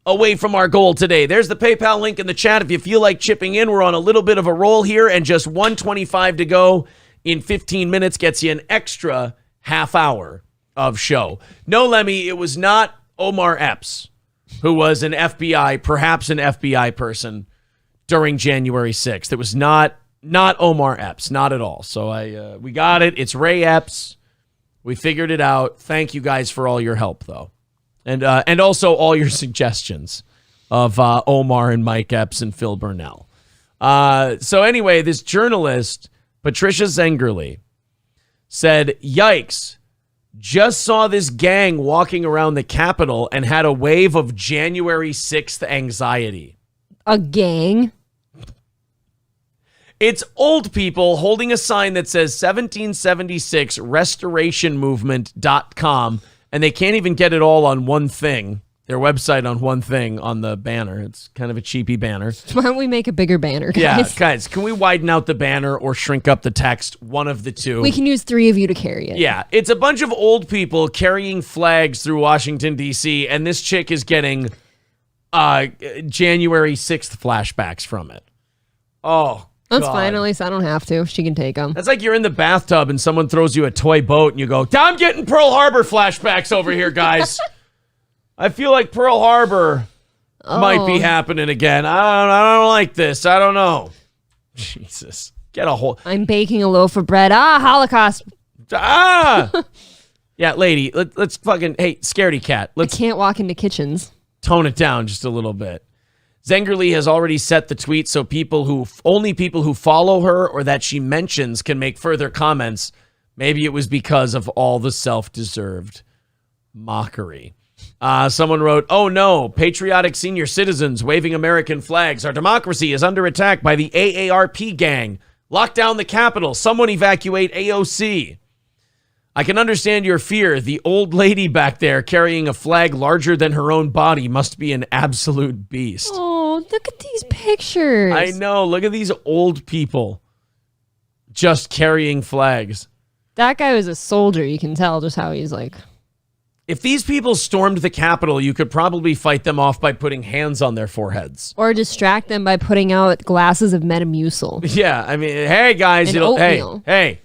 away from our goal today. There's the PayPal link in the chat. If you feel like chipping in, we're on a little bit of a roll here, and just 125 to go in 15 minutes gets you an extra half hour of show. No, Lemmy, it was not Omar Epps, who was perhaps an FBI person during January 6th. It was not Omar Epps, not at all. So we got it. It's Ray Epps. We figured it out. Thank you guys for all your help, though. And also all your suggestions of Omar and Mike Epps and Phil Burnell. So anyway, this journalist, Patricia Zengerle, said, yikes, just saw this gang walking around the Capitol and had a wave of January 6th anxiety. A gang? It's old people holding a sign that says 1776 restorationmovement.com, and they can't even get it all on one thing. Their website on one thing on the banner. It's kind of a cheapy banner. Why don't we make a bigger banner, guys? Yeah, guys, can we widen out the banner or shrink up the text? One of the two. We can use 3 of you to carry it. Yeah, it's a bunch of old people carrying flags through Washington, D.C., and this chick is getting January 6th flashbacks from it. Oh, That's God. fine. At least I don't have to. She can take them. That's like you're in the bathtub and someone throws you a toy boat and you go, I'm getting Pearl Harbor flashbacks over here, guys. I feel like Pearl Harbor might be happening again. I don't like this. I don't know. Jesus. Get a hold. I'm baking a loaf of bread. Holocaust. Yeah, lady, let's fucking, hey, scaredy cat. I can't walk into kitchens. Tone it down just a little bit. Zengerle has already set the tweet so only people who follow her or that she mentions can make further comments. Maybe it was because of all the self-deserved mockery. Someone wrote, "Oh no, patriotic senior citizens waving American flags. Our democracy is under attack by the AARP gang. Lock down the Capitol. Someone evacuate AOC." I can understand your fear. The old lady back there carrying a flag larger than her own body must be an absolute beast. Oh, look at these pictures. I know. Look at these old people just carrying flags. That guy was a soldier. You can tell just how he's like. If these people stormed the Capitol, you could probably fight them off by putting hands on their foreheads. Or distract them by putting out glasses of Metamucil. Yeah, I mean, hey guys, And it'll oatmeal. hey,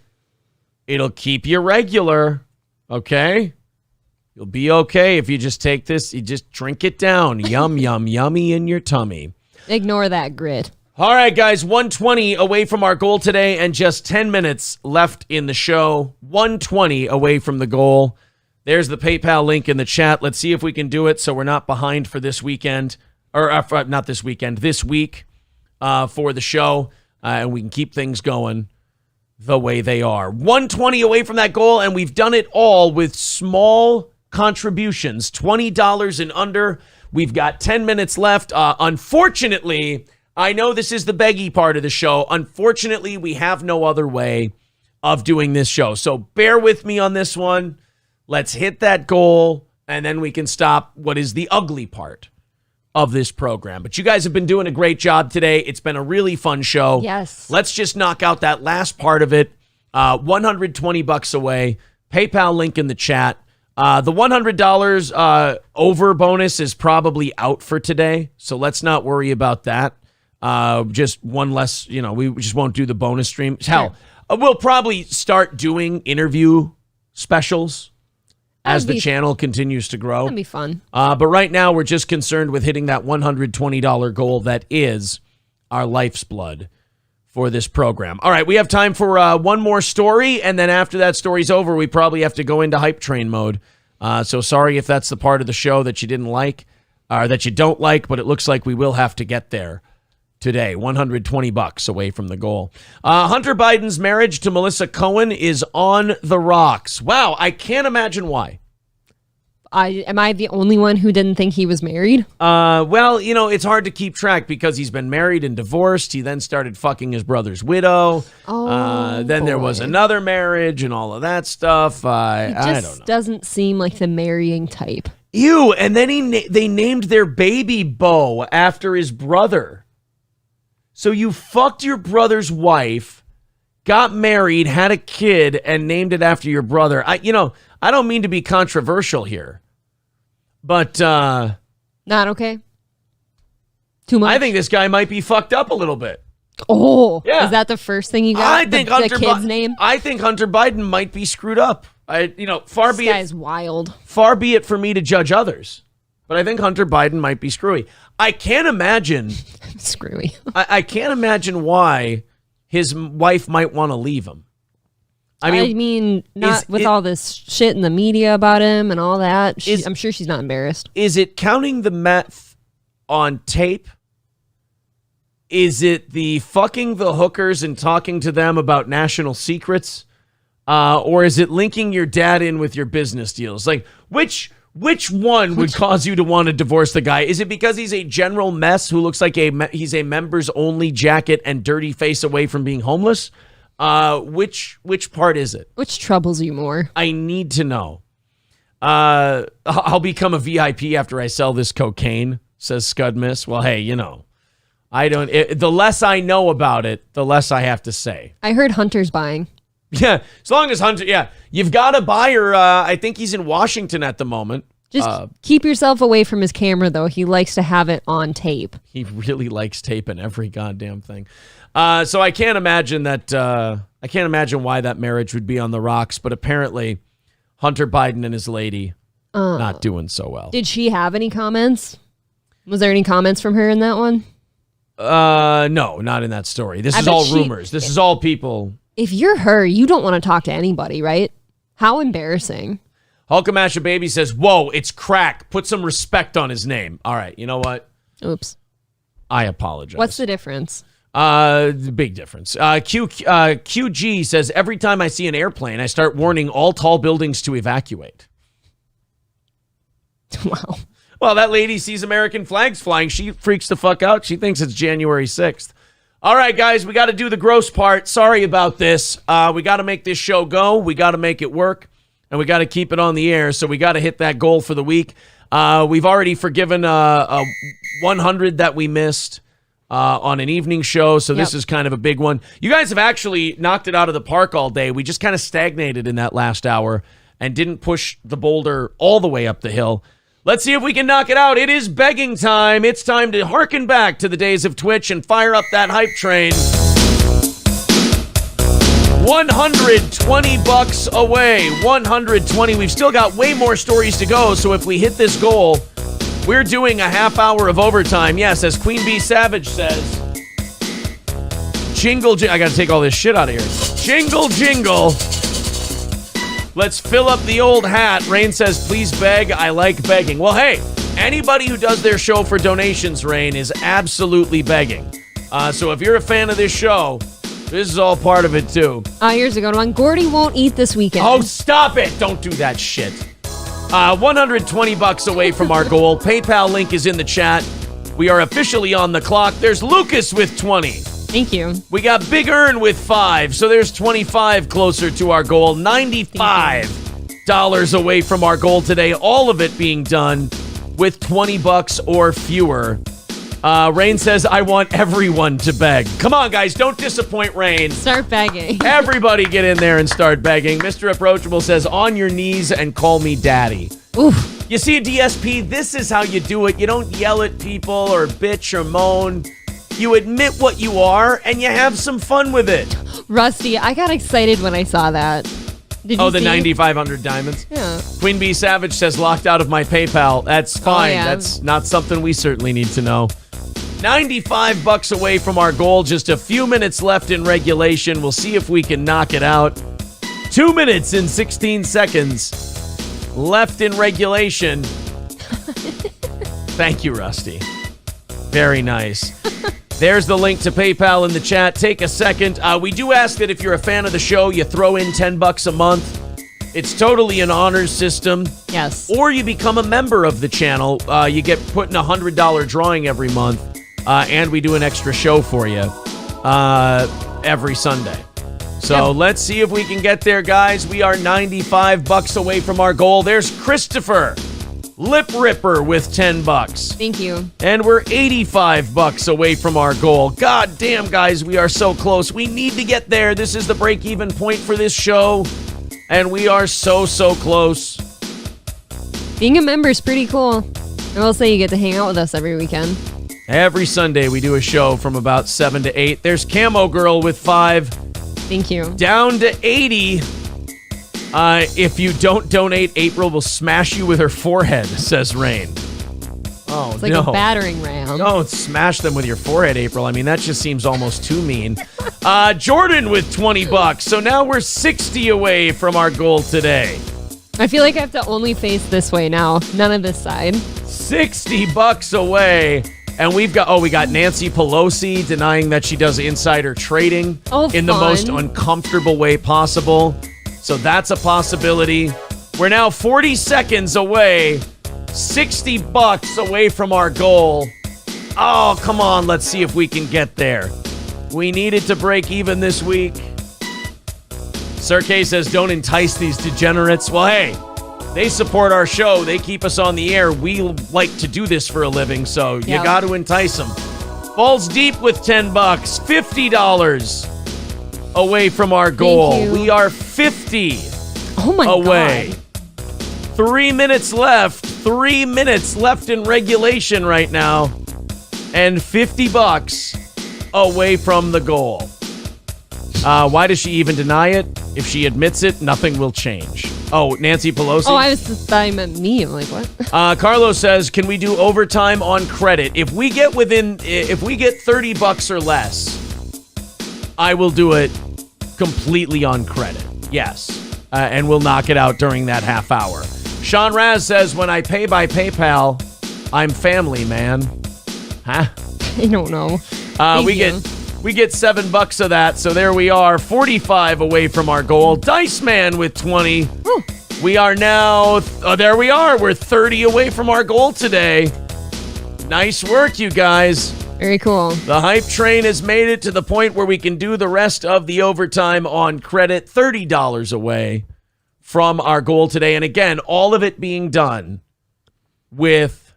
it'll keep you regular, okay? You'll be okay if you just take this, you just drink it down. Yum, yum, yummy in your tummy. Ignore that grit. All right, guys, 120 away from our goal today and just 10 minutes left in the show. 120 away from the goal. There's the PayPal link in the chat. Let's see if we can do it so we're not behind for this weekend. Or not this weekend, this week for the show. And we can keep things going the way they are. 120 away from that goal, and we've done it all with small contributions. $20 and under. We've got 10 minutes left. Unfortunately, I know this is the beggy part of the show. Unfortunately, we have no other way of doing this show. So bear with me on this one. Let's hit that goal, and then we can stop what is the ugly part of this program. But you guys have been doing a great job today. It's been a really fun show. Yes. Let's just knock out that last part of it. $120 away. PayPal link in the chat. The $100 over bonus is probably out for today, so let's not worry about that. Just one less, we just won't do the bonus stream. Hell, we'll probably start doing interview specials as the channel continues to grow. That'd be fun. But right now, we're just concerned with hitting that $120 goal that is our life's blood for this program. All right, we have time for one more story, and then after that story's over, we probably have to go into hype train mode. So sorry if that's the part of the show that you didn't like, or that you don't like, but it looks like we will have to get there today. $120 away from the goal. Hunter Biden's marriage to Melissa Cohen is on the rocks. Wow, I can't imagine why. Am I the only one who didn't think he was married? Well, it's hard to keep track because he's been married and divorced. He then started fucking his brother's widow. Then there was another marriage and all of that stuff. I don't know. Doesn't seem like the marrying type. Ew, and then they named their baby Bo after his brother. So you fucked your brother's wife, got married, had a kid, and named it after your brother. I don't mean to be controversial here, but not okay. Too much. I think this guy might be fucked up a little bit. Oh, yeah. Is that the first thing you got? I think the kid's name. I think Hunter Biden might be screwed up. Far be it. This guy's wild. Far be it for me to judge others, but I think Hunter Biden might be screwy. I can't imagine. Screwy. I can't imagine why his wife might want to leave him. I mean, not with all this shit in the media about him and all that. I'm sure she's not embarrassed. Is it counting the meth on tape? Is it the fucking the hookers and talking to them about national secrets? Or is it linking your dad in with your business deals? Like, which one would cause you to want to divorce the guy? Is it because he's a general mess who looks like he's a members only jacket and dirty face away from being homeless? Which part is it? Which troubles you more? I need to know. I'll become a VIP after I sell this cocaine, says Scud Miss. Well, hey, the less I know about it, the less I have to say. I heard Hunter's buying. Yeah, as long as Hunter, you've got a buyer. I think he's in Washington at the moment. Just keep yourself away from his camera, though. He likes to have it on tape. He really likes taping every goddamn thing. So I can't imagine that. I can't imagine why that marriage would be on the rocks. But apparently, Hunter Biden and his lady not doing so well. Did she have any comments? Was there any comments from her in that one? No, not in that story. This is all rumors. This is all people. If you're her, you don't want to talk to anybody, right? How embarrassing. Hulkamasha Baby says, "Whoa, it's crack. Put some respect on his name." All right, you know what? Oops. I apologize. What's the difference? The big difference. QG says, every time I see an airplane, I start warning all tall buildings to evacuate. Wow. Well, that lady sees American flags flying. She freaks the fuck out. She thinks it's January 6th. All right, guys, we got to do the gross part. Sorry about this. We got to make this show go. We got to make it work, and we got to keep it on the air, so we got to hit that goal for the week. We've already forgiven a 100 that we missed on an evening show, so this is kind of a big one. You guys have actually knocked it out of the park all day. We just kind of stagnated in that last hour and didn't push the boulder all the way up the hill. Let's see if we can knock it out. It is begging time. It's time to harken back to the days of Twitch and fire up that hype train. $120 away. 120. We've still got way more stories to go, so if we hit this goal, we're doing a half hour of overtime. Yes, as Queen Bee Savage says. Jingle, I got to take all this shit out of here. Jingle, jingle. Let's fill up the old hat. Rain says, please beg. I like begging. Well, hey, anybody who does their show for donations, Rain, is absolutely begging. So if you're a fan of this show, this is all part of it, too. Here's a good one. Gordy won't eat this weekend. Oh, stop it. Don't do that shit. $120 away from our goal. PayPal link is in the chat. We are officially on the clock. There's Lucas with 20. Thank you. We got Big Earn with 5, so there's 25 closer to our goal. $95 away from our goal today. All of it being done with $20 or fewer. Rain says, I want everyone to beg. Come on, guys, don't disappoint Rain. Start begging. Everybody get in there and start begging. Mr. Approachable says, on your knees and call me daddy. Oof. You see, DSP, this is how you do it. You don't yell at people or bitch or moan. You admit what you are, and you have some fun with it. Rusty, I got excited when I saw that. Did you the see? 9,500 diamonds? Yeah. Queen Bee Savage says, locked out of my PayPal. That's fine. yeah. That's not something we certainly need to know. $95 away from our goal. Just a few minutes left in regulation. We'll see if we can knock it out. 2 minutes and 16 seconds left in regulation. Thank you, Rusty. Very nice. There's the link to PayPal in the chat. Take a second. We do ask that if you're a fan of the show, you throw in $10 a month. It's totally an honors system. Yes. Or you become a member of the channel. You get put in a $100 drawing every month. And we do an extra show for you every Sunday. So let's see if we can get there, guys. We are $95 away from our goal. There's Christopher Lip Ripper with $10. Thank you. And we're $85 away from our goal. God damn, guys, we are so close. We need to get there. This is the break-even point for this show. And we are so, so close. Being a member is pretty cool. I will say you get to hang out with us every weekend. Every Sunday we do a show from about 7 to 8. There's Camo Girl with 5. Thank you. Down to 80. If you don't donate, April will smash you with her forehead, says Rain. Oh, it's like a battering ram. Don't smash them with your forehead, April. I mean, that just seems almost too mean. Jordan with $20. So now we're 60 away from our goal today. I feel like I have to only face this way now. None of this side. $60 away. And we got Nancy Pelosi denying that she does insider trading in the most uncomfortable way possible. So that's a possibility. We're now 40 seconds away, $60 away from our goal. Oh, come on. Let's see if we can get there. We needed to break even this week. Sir K says, don't entice these degenerates. Well, hey, they support our show. They keep us on the air. We like to do this for a living, so you got to entice them. Balls Deep with $10. $50 away from our goal. We are 50 away. God. 3 minutes left. 3 minutes left in regulation right now. And $50 away from the goal. Why does she even deny it? If she admits it, nothing will change. Oh, Nancy Pelosi? Oh, I thought you meant me. I'm like, what? Carlos says, can we do overtime on credit? If we get $30 or less, I will do it completely on credit. Yes. And we'll knock it out during that half hour. Sean Raz says, when I pay by PayPal, I'm family, man. Huh? I don't know. We get $7 of that, so there we are, 45 away from our goal. Dice Man with 20. We are now, there we are. We're 30 away from our goal today. Nice work, you guys. Very cool. The hype train has made it to the point where we can do the rest of the overtime on credit, $30 away from our goal today. And again, all of it being done with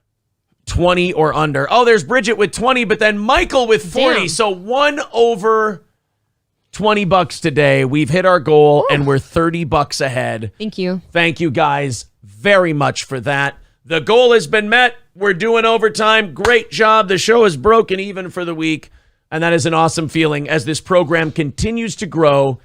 20 or under. Oh, there's Bridget with 20, but then Michael with 40. Damn. So 1 over $20 today. We've hit our goal and we're $30 ahead. Thank you. Thank you guys very much for that. The goal has been met. We're doing overtime. Great job. The show is broken even for the week. And that is an awesome feeling as this program continues to grow,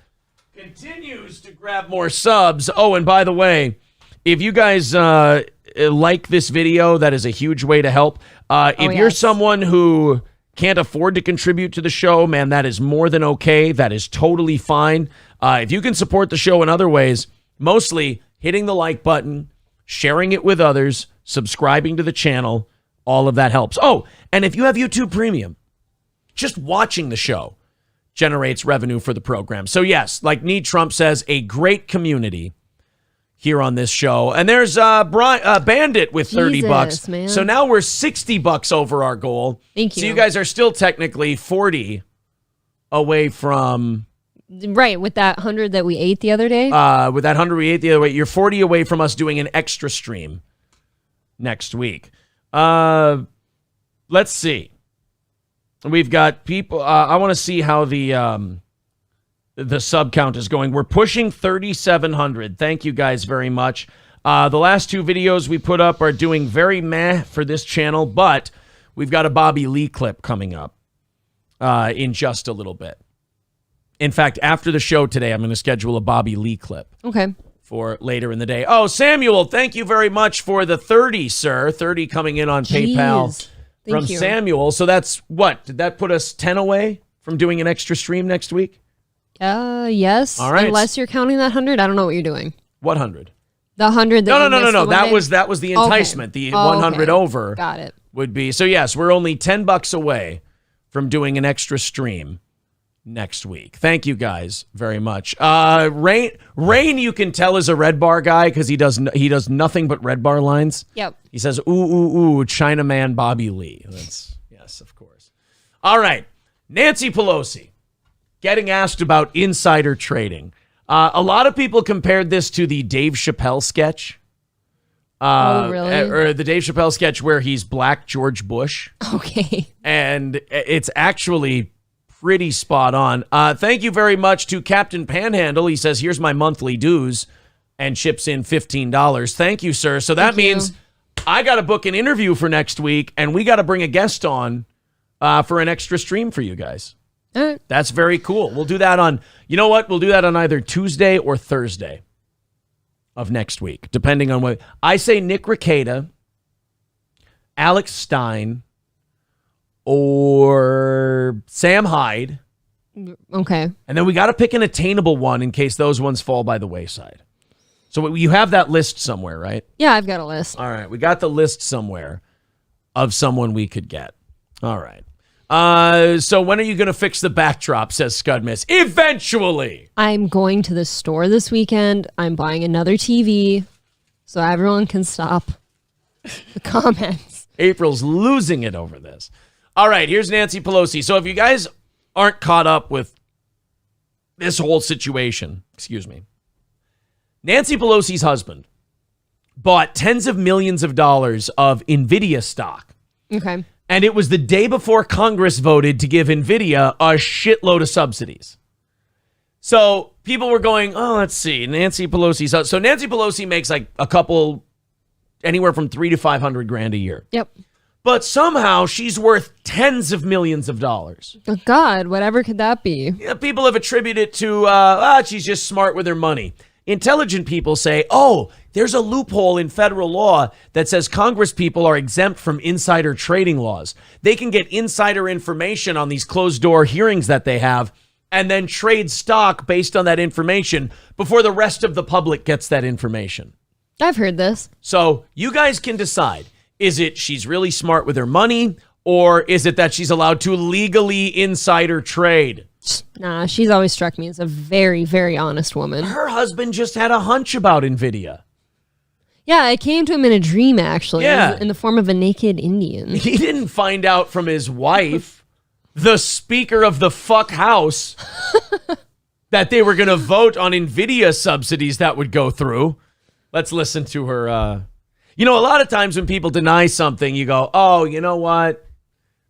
continues to grab more subs. Oh, and by the way, if you guys like this video, that is a huge way to help. If you're someone who can't afford to contribute to the show, man, that is more than okay. That is totally fine. If you can support the show in other ways, mostly hitting the like button, sharing it with others, subscribing to the channel, all of that helps. Oh, and if you have YouTube Premium, just watching the show generates revenue for the program. So yes, like Need Trump says, a great community here on this show. And there's Bandit with $30. Man. So now we're $60 over our goal. Thank you. So you guys are still technically 40 away from... Right, with that 100 that we ate the other day? With that 100 we ate the other way, you're 40 away from us doing an extra stream next week. Let's see. We've got people... I want to see how the sub count is going. We're pushing 3,700. Thank you guys very much. The last two videos we put up are doing very meh for this channel, but we've got a Bobby Lee clip coming up in just a little bit. In fact, after the show today, I'm going to schedule a Bobby Lee clip. Okay. For later in the day. Oh, Samuel, thank you very much for the 30, sir. 30 coming in on PayPal from you. Samuel. So that's what? Did that put us 10 away from doing an extra stream next week? Yes. All right. Unless you're counting that 100. I don't know what you're doing. What 100? The 100 that No. That was the enticement. Okay. The 100 over. Got it. Would be. So yes, we're only $10 away from doing an extra stream next week. Thank you guys very much. Rain, you can tell is a Red Bar guy because he does nothing but Red Bar lines. Yep. He says, ooh, Chinaman Bobby Lee. That's, yes, of course. All right. Nancy Pelosi getting asked about insider trading. A lot of people compared this to the Dave Chappelle sketch. Oh, really? Or the Dave Chappelle sketch where he's Black George Bush. Okay. And it's actually pretty spot on. Thank you very much to Captain Panhandle. He says, here's my monthly dues, and chips in $15. Thank you, sir. So that means I got to book an interview for next week, and we got to bring a guest on for an extra stream for you guys. All right. That's very cool. We'll do that on, you know what? We'll do that on either Tuesday or Thursday of next week, depending on what. I say Nick Rekieta, Alex Stein, or Sam Hyde. Okay. And then we got to pick an attainable one in case those ones fall by the wayside. So you have that list somewhere, right? Yeah, I've got a list. All right. We got the list somewhere of someone we could get. All right. So when are you going to fix the backdrop, says Scudmiss? Eventually. I'm going to the store this weekend. I'm buying another TV so everyone can stop the comments. April's losing it over this. All right, here's Nancy Pelosi. So if you guys aren't caught up with this whole situation, Nancy Pelosi's husband bought tens of millions of dollars of NVIDIA stock. Okay. And it was the day before Congress voted to give NVIDIA a shitload of subsidies. So people were going, oh, let's see, Nancy Pelosi. So Nancy Pelosi makes like a couple, anywhere from $300,000 to $500,000 a year. Yep. But somehow she's worth tens of millions of dollars. Oh, God, whatever could that be? Yeah, people have attributed it to, she's just smart with her money. Intelligent people say, oh, there's a loophole in federal law that says Congress people are exempt from insider trading laws. They can get insider information on these closed-door hearings that they have and then trade stock based on that information before the rest of the public gets that information. I've heard this. So you guys can decide. Is it she's really smart with her money, or is it that she's allowed to legally insider trade? Nah, she's always struck me as a very, very honest woman. Her husband just had a hunch about NVIDIA. Yeah, it came to him in a dream, actually. Yeah. In the form of a naked Indian. He didn't find out from his wife, the Speaker of the fuck House, that they were going to vote on NVIDIA subsidies that would go through. Let's listen to her. A lot of times when people deny something, you go, oh, you know what?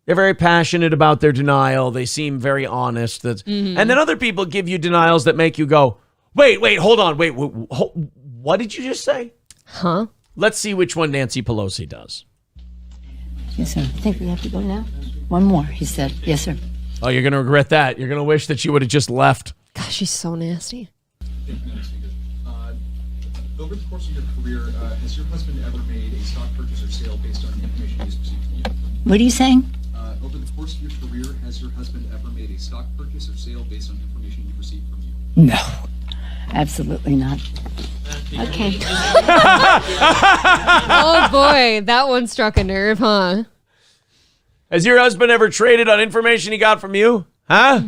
They're very passionate about their denial. They seem very honest. And then other people give you denials that make you go, wait, hold on. Wait, what did you just say? Huh? Let's see which one Nancy Pelosi does. Yes, sir. I think we have to go now. One more, he said. Yes, sir. Oh, you're going to regret that. You're going to wish that you would have just left. Gosh, she's so nasty. Over the course of your career, has your husband ever made a stock purchase or sale based on information he's received from you? What are you saying? Over the course of your career, has your husband ever made a stock purchase or sale based on information you've received from you? No, absolutely not. Okay. Oh, boy. That one struck a nerve, huh? Has your husband ever traded on information he got from you? Huh?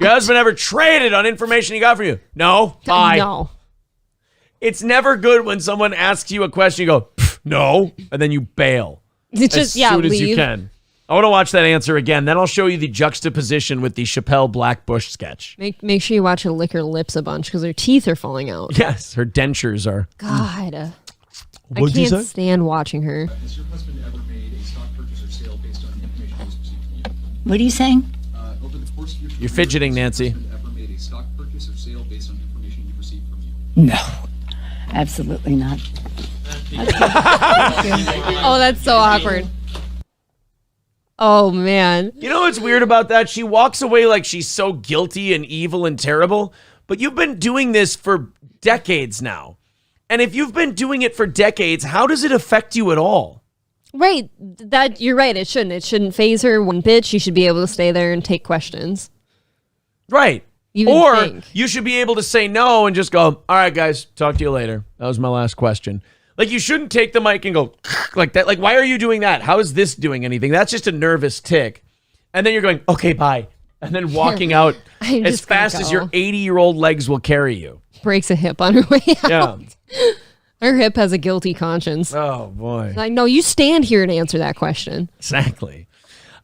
Your husband ever traded on information he got from you? No? Bye. No. It's never good when someone asks you a question, you go, no, and then you bail. It's just, as soon as you leave. can. I want to watch that answer again. Then I'll show you the juxtaposition with the Chappelle Black-Bush sketch. Make sure you watch her lick her lips a bunch because her teeth are falling out. Yes, her dentures are. God. I What'd you can't say? stand watching her. Has your husband ever made a stock purchase or sale based on information he's received from you? What are you saying? Over the course of your career, You're fidgeting, Nancy. has your husband ever made a stock purchase or sale based on information you've received from you? No, absolutely not. Oh, that's so awkward. Oh, man. You know what's weird about that? She walks away like she's so guilty and evil and terrible, but you've been doing this for decades now. And if you've been doing it for decades, how does it affect you at all? Right. That you're right. It shouldn't phase her one bit. She should be able to stay there and take questions. Right. You would Or think. you should be able to say no and just go, all right, guys, talk to you later. That was my last question. Like, you shouldn't take the mic and go like that. Like, why are you doing that? How is this doing anything? That's just a nervous tick. And then you're going, okay, bye. And then walking out I'm as just gonna fast as your go. 80-year-old legs will carry you. Breaks a hip on her way out. Yeah. Her hip has a guilty conscience. Oh, boy. Like, no, you stand here and answer that question. Exactly.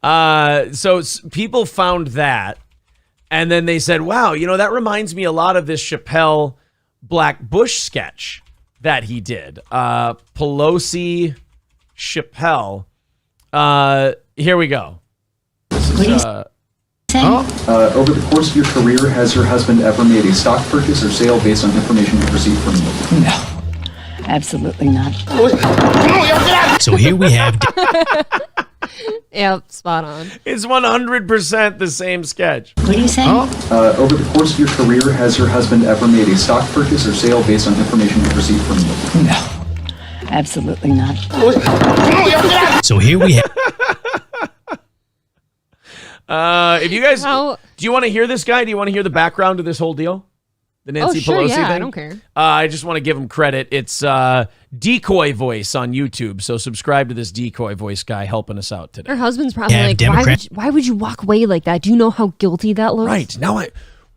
So people found that, and then they said, wow, that reminds me a lot of this Chappelle Black-Bush sketch that he did. Pelosi, Chappelle. Here we go. This is, Over the course of your career, has your husband ever made a stock purchase or sale based on information you've received from you? No, absolutely not. So here we have Yep, spot on. It's 100% the same sketch. What are you saying? Over the course of your career, has your husband ever made a stock purchase or sale based on information you've received from you? No, absolutely not. So here we have If you guys, do you want to hear this guy? Do you want to hear the background of this whole deal? The Nancy sure, Pelosi yeah, thing? I don't care. I just want to give him credit. It's Decoy Voice on YouTube. So subscribe to this Decoy Voice guy helping us out today. Her husband's probably Yeah, like, Democrat- why would you walk away like that? Do you know how guilty that looks? Right. Now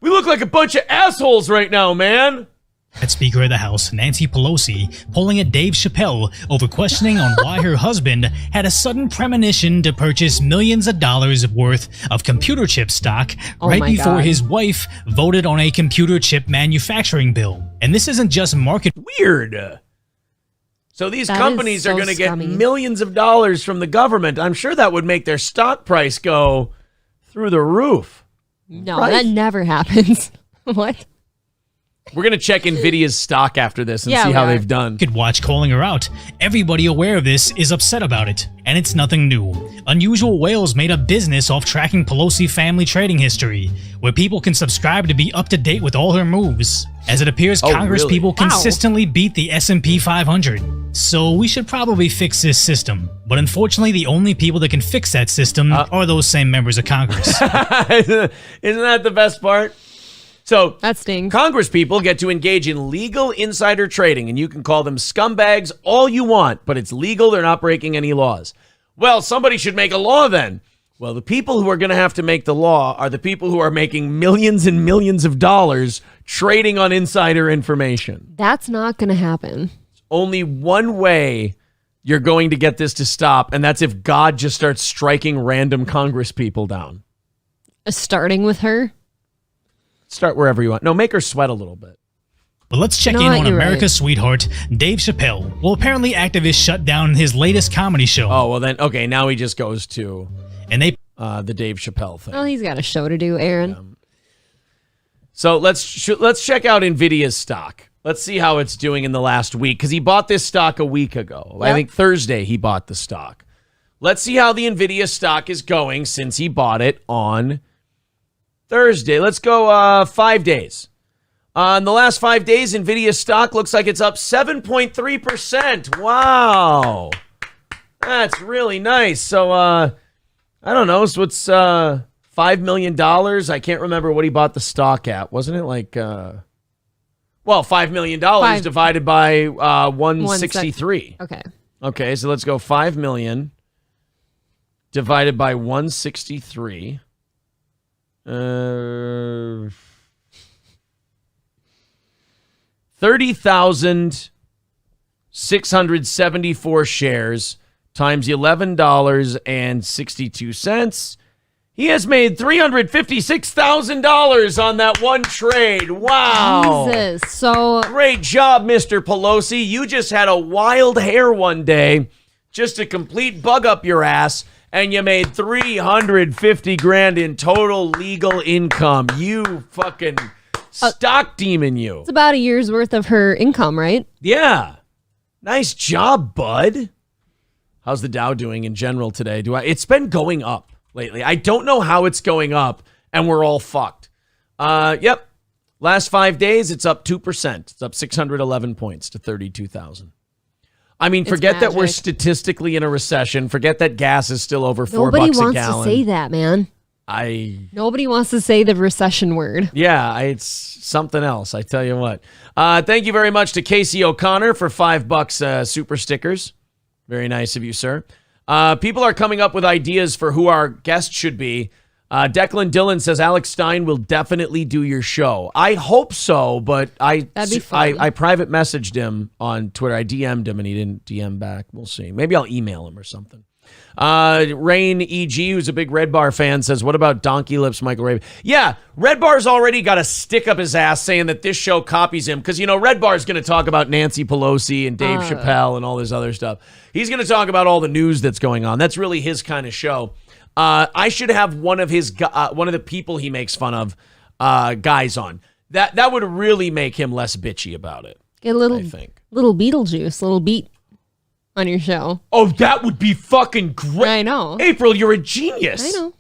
we look like a bunch of assholes right now, man. Speaker of the House, Nancy Pelosi, pulling at Dave Chappelle over questioning on why her husband had a sudden premonition to purchase millions of dollars worth of computer chip stock Oh right my before God. his wife voted on a computer chip manufacturing bill. And this isn't just market. Weird. So these That companies is are so going to get scummy. millions of dollars from the government. I'm sure that would make their stock price go through the roof. No, Right? that never happens. What? We're going to check NVIDIA's stock after this and Yeah, see we how are. they've done. Could watch calling her out. Everybody aware of this is upset about it, and it's nothing new. Unusual Whales made a business off tracking Pelosi family trading history, where people can subscribe to be up to date with all her moves. As it appears, Oh, Congress really? people Wow. consistently beat the S&P 500. So we should probably fix this system. But unfortunately, the only people that can fix that system are those same members of Congress. Isn't that the best part? So that stings. Congress people get to engage in legal insider trading, and you can call them scumbags all you want, but it's legal. They're not breaking any laws. Well, somebody should make a law then. Well, the people who are going to have to make the law are the people who are making millions and millions of dollars trading on insider information. That's not going to happen. only one way you're going to get this to stop, and that's if God just starts striking random Congress people down. Starting with her? Start wherever you want. No, make her sweat a little bit. But let's check in on America's sweetheart, Dave Chappelle. Well, apparently activists shut down his latest comedy show. Oh, well then, okay, now he just goes to the Dave Chappelle thing. Well, he's got a show to do, Aaron. So let's check out NVIDIA's stock. Let's see how it's doing in the last week, because he bought this stock a week ago. Yep. I think Thursday he bought the stock. Let's see how the NVIDIA stock is going since he bought it on Thursday. Let's go 5 days. In the last 5 days, NVIDIA stock looks like it's up 7.3%. Wow. That's really nice. So, I don't know. So it's $5 million. I can't remember what he bought the stock at. Wasn't it like, $5 million divided by 163. Okay. Okay, so let's go 5 million divided by 163. 30,674 shares times $11.62. He has made $356,000 on that one trade. Wow. Jesus. So great job, Mr. Pelosi. You just had a wild hair one day, just a complete bug up your ass, and you made $350,000 in total legal income. You fucking stock demon, you. It's about a year's worth of her income, right? Yeah. Nice job, bud. How's the Dow doing in general today? It's been going up lately. I don't know how it's going up, and we're all fucked. Yep. Last 5 days, it's up 2%. It's up 611 points to 32,000. I mean, forget that we're statistically in a recession. Forget that gas is still over $4 a gallon. Nobody wants to say that, man. Nobody wants to say the recession word. Yeah, it's something else. I tell you what. Thank you very much to Casey O'Connor for $5 super stickers. Very nice of you, sir. People are coming up with ideas for who our guest should be. Declan Dillon says Alex Stein will definitely do your show. I hope so, but that'd be fun. I private messaged him on Twitter. I DM'd him and he didn't DM back. We'll see. Maybe I'll email him or something. Rain EG, who's a big Red Bar fan, says, what about Donkey Lips Michael Raven? Yeah, Red Bar's already got a stick up his ass saying that this show copies him because, Red Bar's going to talk about Nancy Pelosi and Dave Chappelle and all this other stuff. He's going to talk about all the news that's going on. That's really his kind of show. I should have one of the people he makes fun of guys on. That would really make him less bitchy about it. Get a little Beetlejuice, little beat on your show. Oh, that would be fucking great. I know. April, you're a genius. I know.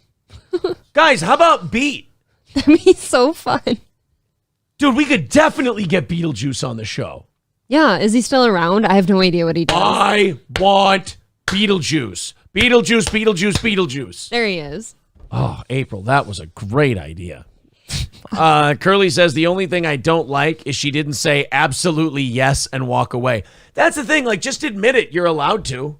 Guys, how about Beat? That'd be so fun. Dude, we could definitely get Beetlejuice on the show. Yeah, is he still around? I have no idea what he does. I want Beetlejuice. Beetlejuice. There he is. Oh, April, that was a great idea. Curly says, the only thing I don't like is she didn't say absolutely yes and walk away. That's the thing. Like, just admit it. You're allowed to.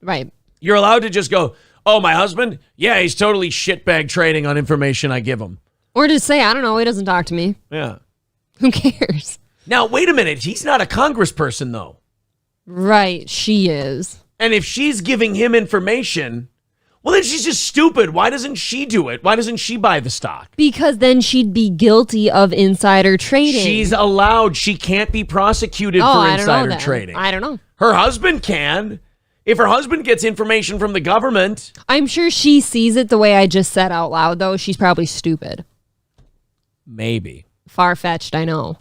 Right. You're allowed to just go, oh, my husband? Yeah, he's totally shitbag trading on information I give him. Or just say, I don't know. He doesn't talk to me. Yeah. Who cares? Now, wait a minute. He's not a congressperson, though. Right. She is. And if she's giving him information, well, then she's just stupid. Why doesn't she do it? Why doesn't she buy the stock? Because then she'd be guilty of insider trading. She's allowed. She can't be prosecuted for insider trading. I don't know. Her husband can. If her husband gets information from the government. I'm sure she sees it the way I just said out loud, though. She's probably stupid. Maybe. Far-fetched, I know.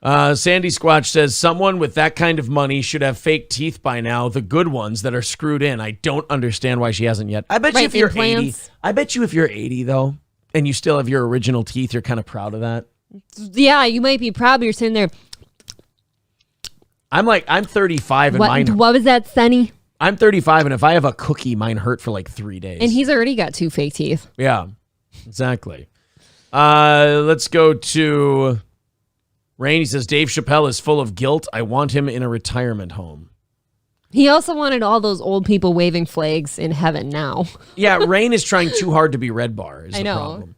Sandy Squatch says, someone with that kind of money should have fake teeth by now, the good ones that are screwed in. I don't understand why she hasn't yet. I bet you if you're 80, though, and you still have your original teeth, you're kind of proud of that. Yeah, you might be proud, but you're sitting there. I'm 35 and mine. What was that, Sonny? I'm 35, and if I have a cookie, mine hurt for like 3 days. And he's already got 2 fake teeth. Yeah, exactly. Let's go to Rain. He says, Dave Chappelle is full of guilt. I want him in a retirement home. He also wanted all those old people waving flags in heaven now. Yeah, Rain is trying too hard to be Red Bar. Is I the know. problem.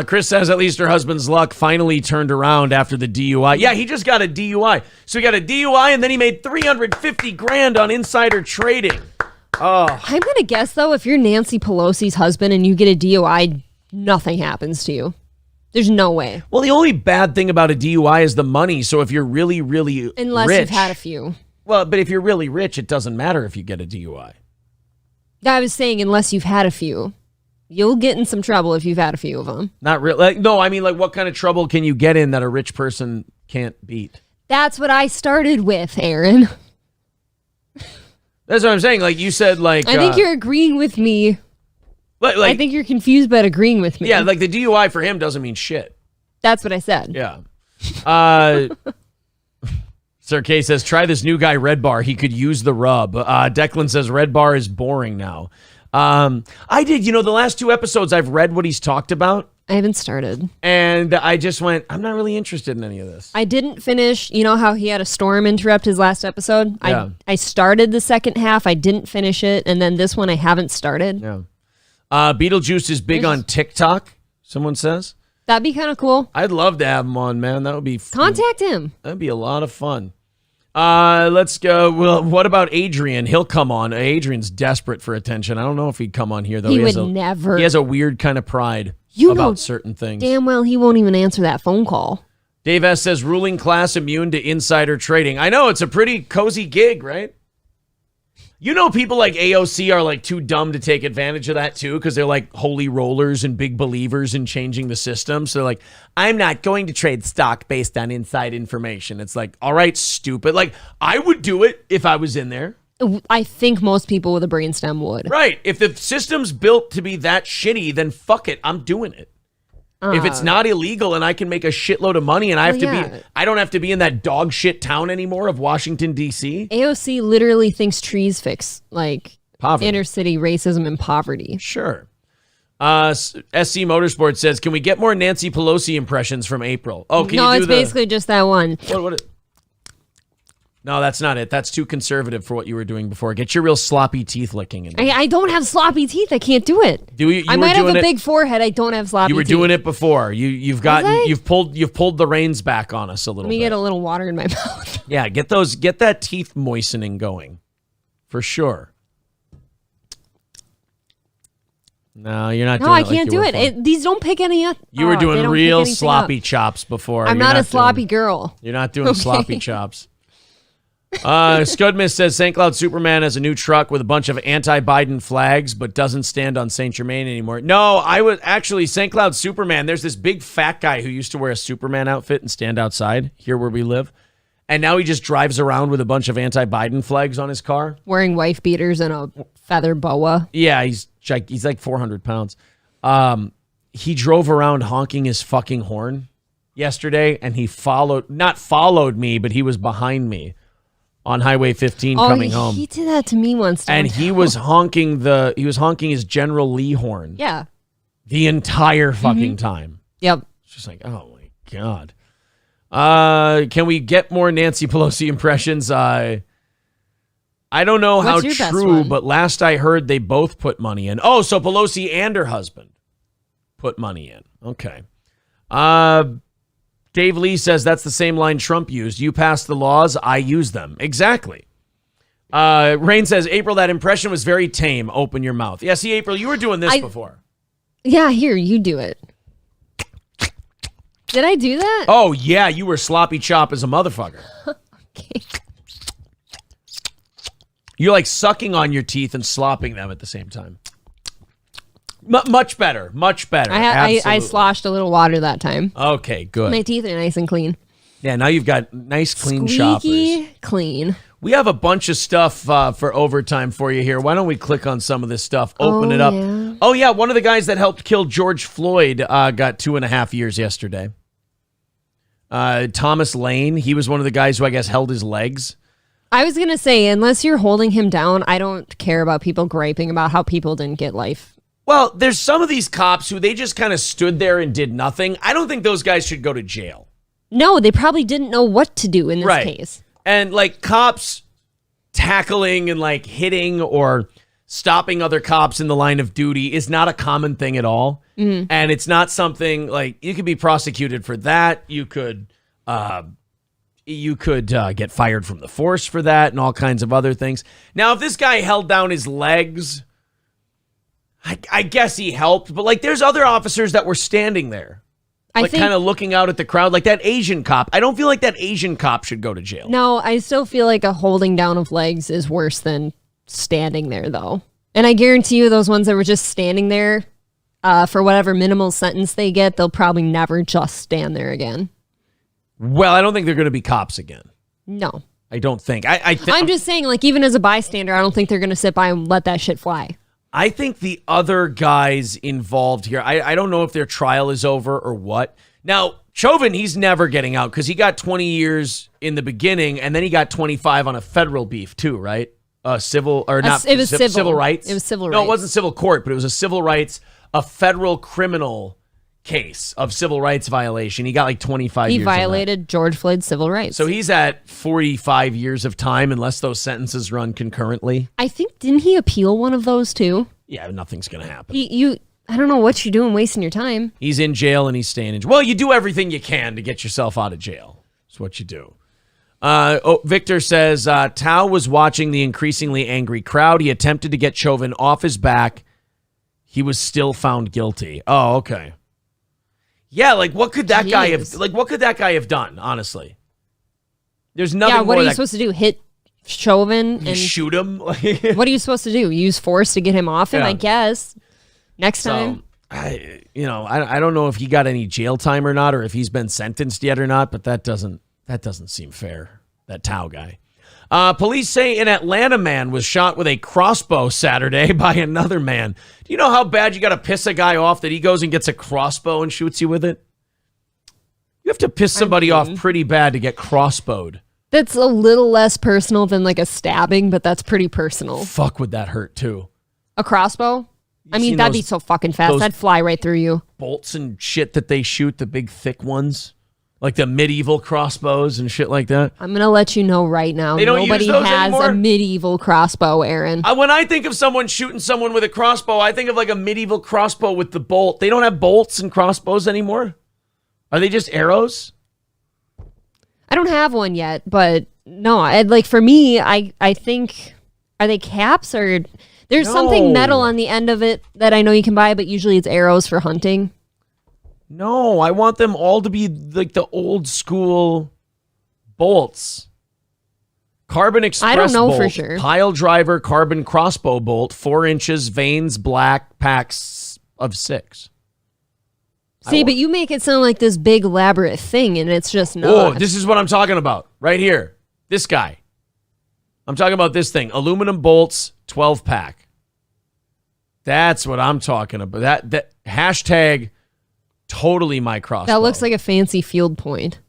Chris says at least her husband's luck finally turned around after the DUI. Yeah, he just got a DUI. So he got a DUI and then he made $350,000 on insider trading. Oh. I'm going to guess, though, if you're Nancy Pelosi's husband and you get a DUI, nothing happens to you. There's no way. Well, the only bad thing about a DUI is the money. So if you're really, really Unless rich, you've had a few. Well, but if you're really rich, it doesn't matter if you get a DUI. I was saying unless you've had a few. You'll get in some trouble if you've had a few of them. Not really. Like, no, I mean, like, what kind of trouble can you get in that a rich person can't beat? That's what I started with, Aaron. That's what I'm saying. Like, you said, like... I think you're agreeing with me. Like, I think you're confused but agreeing with me. Yeah, like, the DUI for him doesn't mean shit. That's what I said. Yeah. Sir K says, try this new guy, Red Bar. He could use the rub. Declan says, Red Bar is boring now. I did, the last 2 episodes, I've read what he's talked about. I haven't started. And I just went, I'm not really interested in any of this. I didn't finish, how he had a storm interrupt his last episode? Yeah. I started the second half. I didn't finish it. And then this one I haven't started. Yeah. Beetlejuice is big on TikTok, someone says. That'd be kind of cool. I'd love to have him on, man. That would be Contact him. That'd be a lot of fun. Let's go. Well, what about Adrian? He'll come on. Adrian's desperate for attention. I don't know if he'd come on here, though. He would never. He has a weird kind of pride about certain things. Damn well he won't even answer that phone call. Dave S. says, ruling class immune to insider trading. I know, it's a pretty cozy gig, right? People like AOC are like too dumb to take advantage of that too, because they're like holy rollers and big believers in changing the system. So they're like, I'm not going to trade stock based on inside information. It's like, all right, stupid. Like, I would do it if I was in there. I think most people with a brainstem would. Right. If the system's built to be that shitty, then fuck it. I'm doing it. If it's not illegal and I can make a shitload of money and I don't have to be in that dog shit town anymore of Washington, D.C. AOC literally thinks trees fix poverty. Inner city racism and poverty. Sure. SC Motorsport says, can we get more Nancy Pelosi impressions from April? Oh, can you do No, it's basically just that one. No, that's not it. That's too conservative for what you were doing before. Get your real sloppy teeth licking in there. I don't have sloppy teeth. I can't do it. I might have a big forehead. I don't have sloppy teeth. You were doing it before. You've pulled the reins back on us a little bit. Let me get a little water in my mouth. Yeah, get that teeth moistening going. For sure. No, you're not doing it. No, I can't do it. These don't pick any up. You were doing real sloppy chops before. I'm not a sloppy girl. You're not doing sloppy chops. Scudmiss says St. Cloud Superman has a new truck with a bunch of anti-Biden flags, but doesn't stand on St. Germain anymore. No, I was actually St. Cloud Superman. There's this big fat guy who used to wear a Superman outfit and stand outside here where we live. And now he just drives around with a bunch of anti-Biden flags on his car. Wearing wife beaters and a feather boa. Yeah, he's like 400 pounds. He drove around honking his fucking horn yesterday, and he not followed me, but he was behind me on Highway 15 coming home. He did that to me once. And he was honking his General Lee horn. Yeah. The entire fucking time. Yep. It's just like, oh my God. Can we get more Nancy Pelosi impressions? I don't know how true, but last I heard they both put money in. Oh, so Pelosi and her husband put money in. Okay. Dave Lee says that's the same line Trump used. You pass the laws, I use them. Exactly. Rain says, April, that impression was very tame. Open your mouth. Yeah, see, April, you were doing this before. Yeah, here, you do it. Did I do that? Oh, yeah, you were sloppy chop as a motherfucker. Okay. You're like sucking on your teeth and slopping them at the same time. Much better. Much better. I sloshed a little water that time. Okay, good. My teeth are nice and clean. Yeah, now you've got nice, clean Squeaky shoppers. Clean. We have a bunch of stuff for overtime for you here. Why don't we click on some of this stuff? Open it up. Yeah. Oh, yeah. One of the guys that helped kill George Floyd got 2.5 years yesterday. Thomas Lane, he was one of the guys who I guess held his legs. I was going to say, unless you're holding him down, I don't care about people griping about how people didn't get life. Well, there's some of these cops who they just kind of stood there and did nothing. I don't think those guys should go to jail. No, they probably didn't know what to do in this case. And like cops tackling and like hitting or stopping other cops in the line of duty is not a common thing at all. Mhm. And it's not something like you could be prosecuted for that. You could get fired from the force for that and all kinds of other things. Now, if this guy held down his legs, I guess he helped. But like, there's other officers that were standing there, like kind of looking out at the crowd, like that Asian cop. I don't feel like that Asian cop should go to jail. No, I still feel like a holding down of legs is worse than standing there, though. And I guarantee you those ones that were just standing there for whatever minimal sentence they get, they'll probably never just stand there again. Well, I don't think they're going to be cops again. No. I don't think. I'm just saying, like, even as a bystander, I don't think they're going to sit by and let that shit fly. I think the other guys involved here, I don't know if their trial is over or what. Now, Chauvin, he's never getting out because he got 20 years in the beginning and then he got 25 on a federal beef too, right? Civil or not? It was civil. Civil rights. It was civil rights. No, it wasn't civil court, but it was a civil rights, a federal criminal case of civil rights violation. He got like 25 years. He violated George Floyd's civil rights. So he's at 45 years of time unless those sentences run concurrently. I think, didn't he appeal one of those too? Yeah, nothing's going to happen. I don't know what you're doing wasting your time. He's in jail and he's staying in jail. Well, you do everything you can to get yourself out of jail. That's what you do. Victor says, Tao was watching the increasingly angry crowd. He attempted to get Chauvin off his back. He was still found guilty. Oh, okay. Yeah, like what could that guy have done, honestly? There's nothing more. Yeah, what are you supposed to do? Hit Chauvin and shoot him? What are you supposed to do? Use force to get him off him, Yeah. I guess. Next time. I don't know if he got any jail time or not, or if he's been sentenced yet or not, but that doesn't seem fair. That Tao guy. Police say an Atlanta man was shot with a crossbow Saturday by another man. Do you know how bad you got to piss a guy off that he goes and gets a crossbow and shoots you with it? You have to piss somebody off pretty bad to get crossbowed. That's a little less personal than like a stabbing, but that's pretty personal. Fuck, would that hurt too? A crossbow? I mean, seen that'd those- be so fucking fast. those- That'd fly right through you. Bolts and shit that they shoot, the big thick ones, like the medieval crossbows and shit like that. I'm going to let you know right now. They don't Nobody use those has anymore? a medieval crossbow, Aaron. When I think of someone shooting someone with a crossbow, I think of like a medieval crossbow with the bolt. They don't have bolts and crossbows anymore. Are they just arrows? I don't have one yet, but no, for me, I think, are they caps or there's something metal on the end of it that I know you can buy, but usually it's arrows for hunting. No, I want them all to be like the old school bolts. Carbon express I don't know bolt, for sure. Pile driver carbon crossbow bolt, 4 inches, vanes, black, packs of 6. See, but you make it sound like this big elaborate thing, and it's just not. Oh, this is what I'm talking about right here. This guy. I'm talking about this thing. Aluminum bolts, 12 pack. That's what I'm talking about. That hashtag totally my crossbow. That looks like a fancy field point.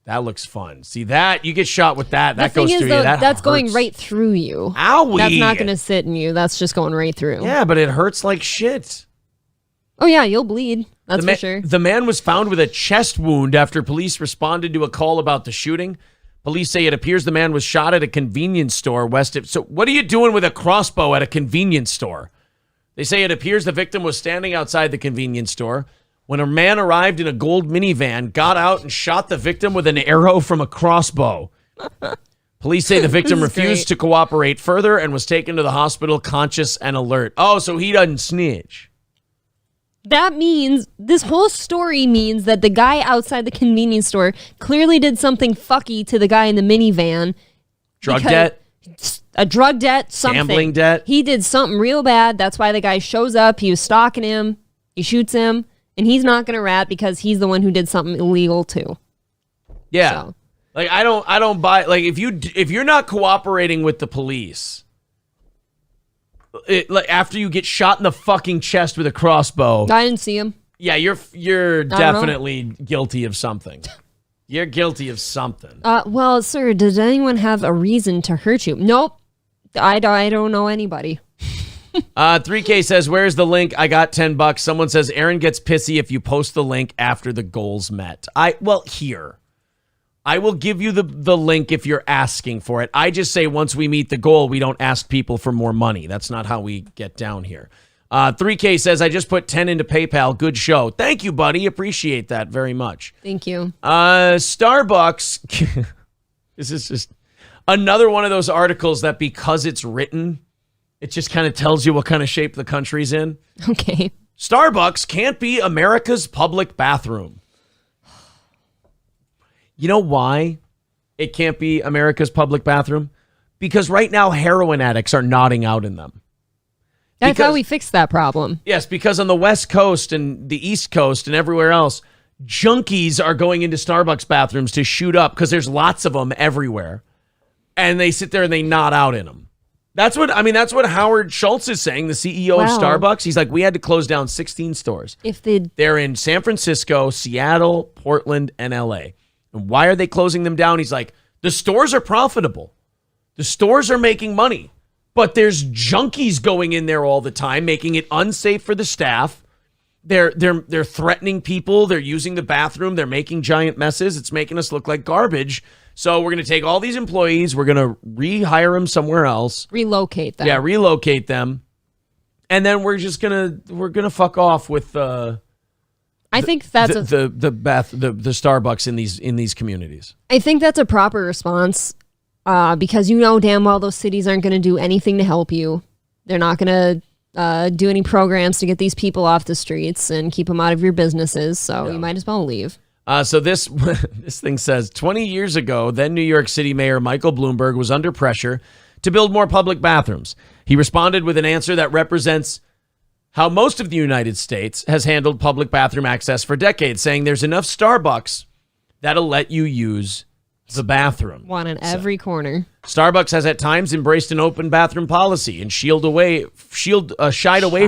That looks fun. See that? You get shot with that. That The goes thing through is, though, you. That that's going hurts. right through you. Owie. That's not going to sit in you. That's just going right through. Yeah, but it hurts like shit. Oh, yeah, you'll bleed. That's for sure. The man was found with a chest wound after police responded to a call about the shooting. Police say it appears the man was shot at a convenience store west of... So what are you doing with a crossbow at a convenience store? They say it appears the victim was standing outside the convenience store when a man arrived in a gold minivan, got out and shot the victim with an arrow from a crossbow. Police say the victim This is refused great. to cooperate further and was taken to the hospital conscious and alert. Oh, so he doesn't snitch. That means, this whole story means that the guy outside the convenience store clearly did something fucky to the guy in the minivan. Drug because- debt? A drug debt, something. Gambling debt? He did something real bad. That's why the guy shows up. He was stalking him. He shoots him. And he's not going to rat because he's the one who did something illegal too. Yeah. So. Like I don't buy, like if you're not cooperating with the police, like after you get shot in the fucking chest with a crossbow. I didn't see him. Yeah, you're know. definitely guilty of something. You're guilty of something. Well, sir, does anyone have a reason to hurt you? Nope. I don't know anybody. 3K says, where's the link? I got $10. Someone says, Aaron gets pissy if you post the link after the goals met. Here. I will give you the link if you're asking for it. I just say once we meet the goal, we don't ask people for more money. That's not how we get down here. 3K says, I just put 10 into PayPal. Good show. Thank you, buddy. Appreciate that very much. Thank you. Starbucks. This is just another one of those articles that because it's written, it just kind of tells you what kind of shape the country's in. Okay. Starbucks can't be America's public bathroom. You know why it can't be America's public bathroom? Because right now heroin addicts are nodding out in them. I thought we fixed that problem. Yes, because on the West Coast and the East Coast and everywhere else, junkies are going into Starbucks bathrooms to shoot up because there's lots of them everywhere. And they sit there and they nod out in them. That's what Howard Schultz is saying, the CEO of Starbucks. He's like, we had to close down 16 stores. They're in San Francisco, Seattle, Portland, and LA. And why are they closing them down? He's like, the stores are profitable. The stores are making money. But there's junkies going in there all the time, making it unsafe for the staff. They're threatening people. They're using the bathroom. They're making giant messes. It's making us look like garbage. So we're going to take all these employees. We're going to rehire them somewhere else. Relocate them. Yeah, relocate them. And then we're gonna fuck off with I think that's the Starbucks in these communities. I think that's a proper response because you know damn well those cities aren't going to do anything to help you. They're not going to do any programs to get these people off the streets and keep them out of your businesses. So you might as well leave. So this thing says 20 years ago, then New York City Mayor Michael Bloomberg was under pressure to build more public bathrooms. He responded with an answer that represents how most of the United States has handled public bathroom access for decades, saying there's enough Starbucks that'll let you use the bathroom. One in every corner. Starbucks has at times embraced an open bathroom policy and shied away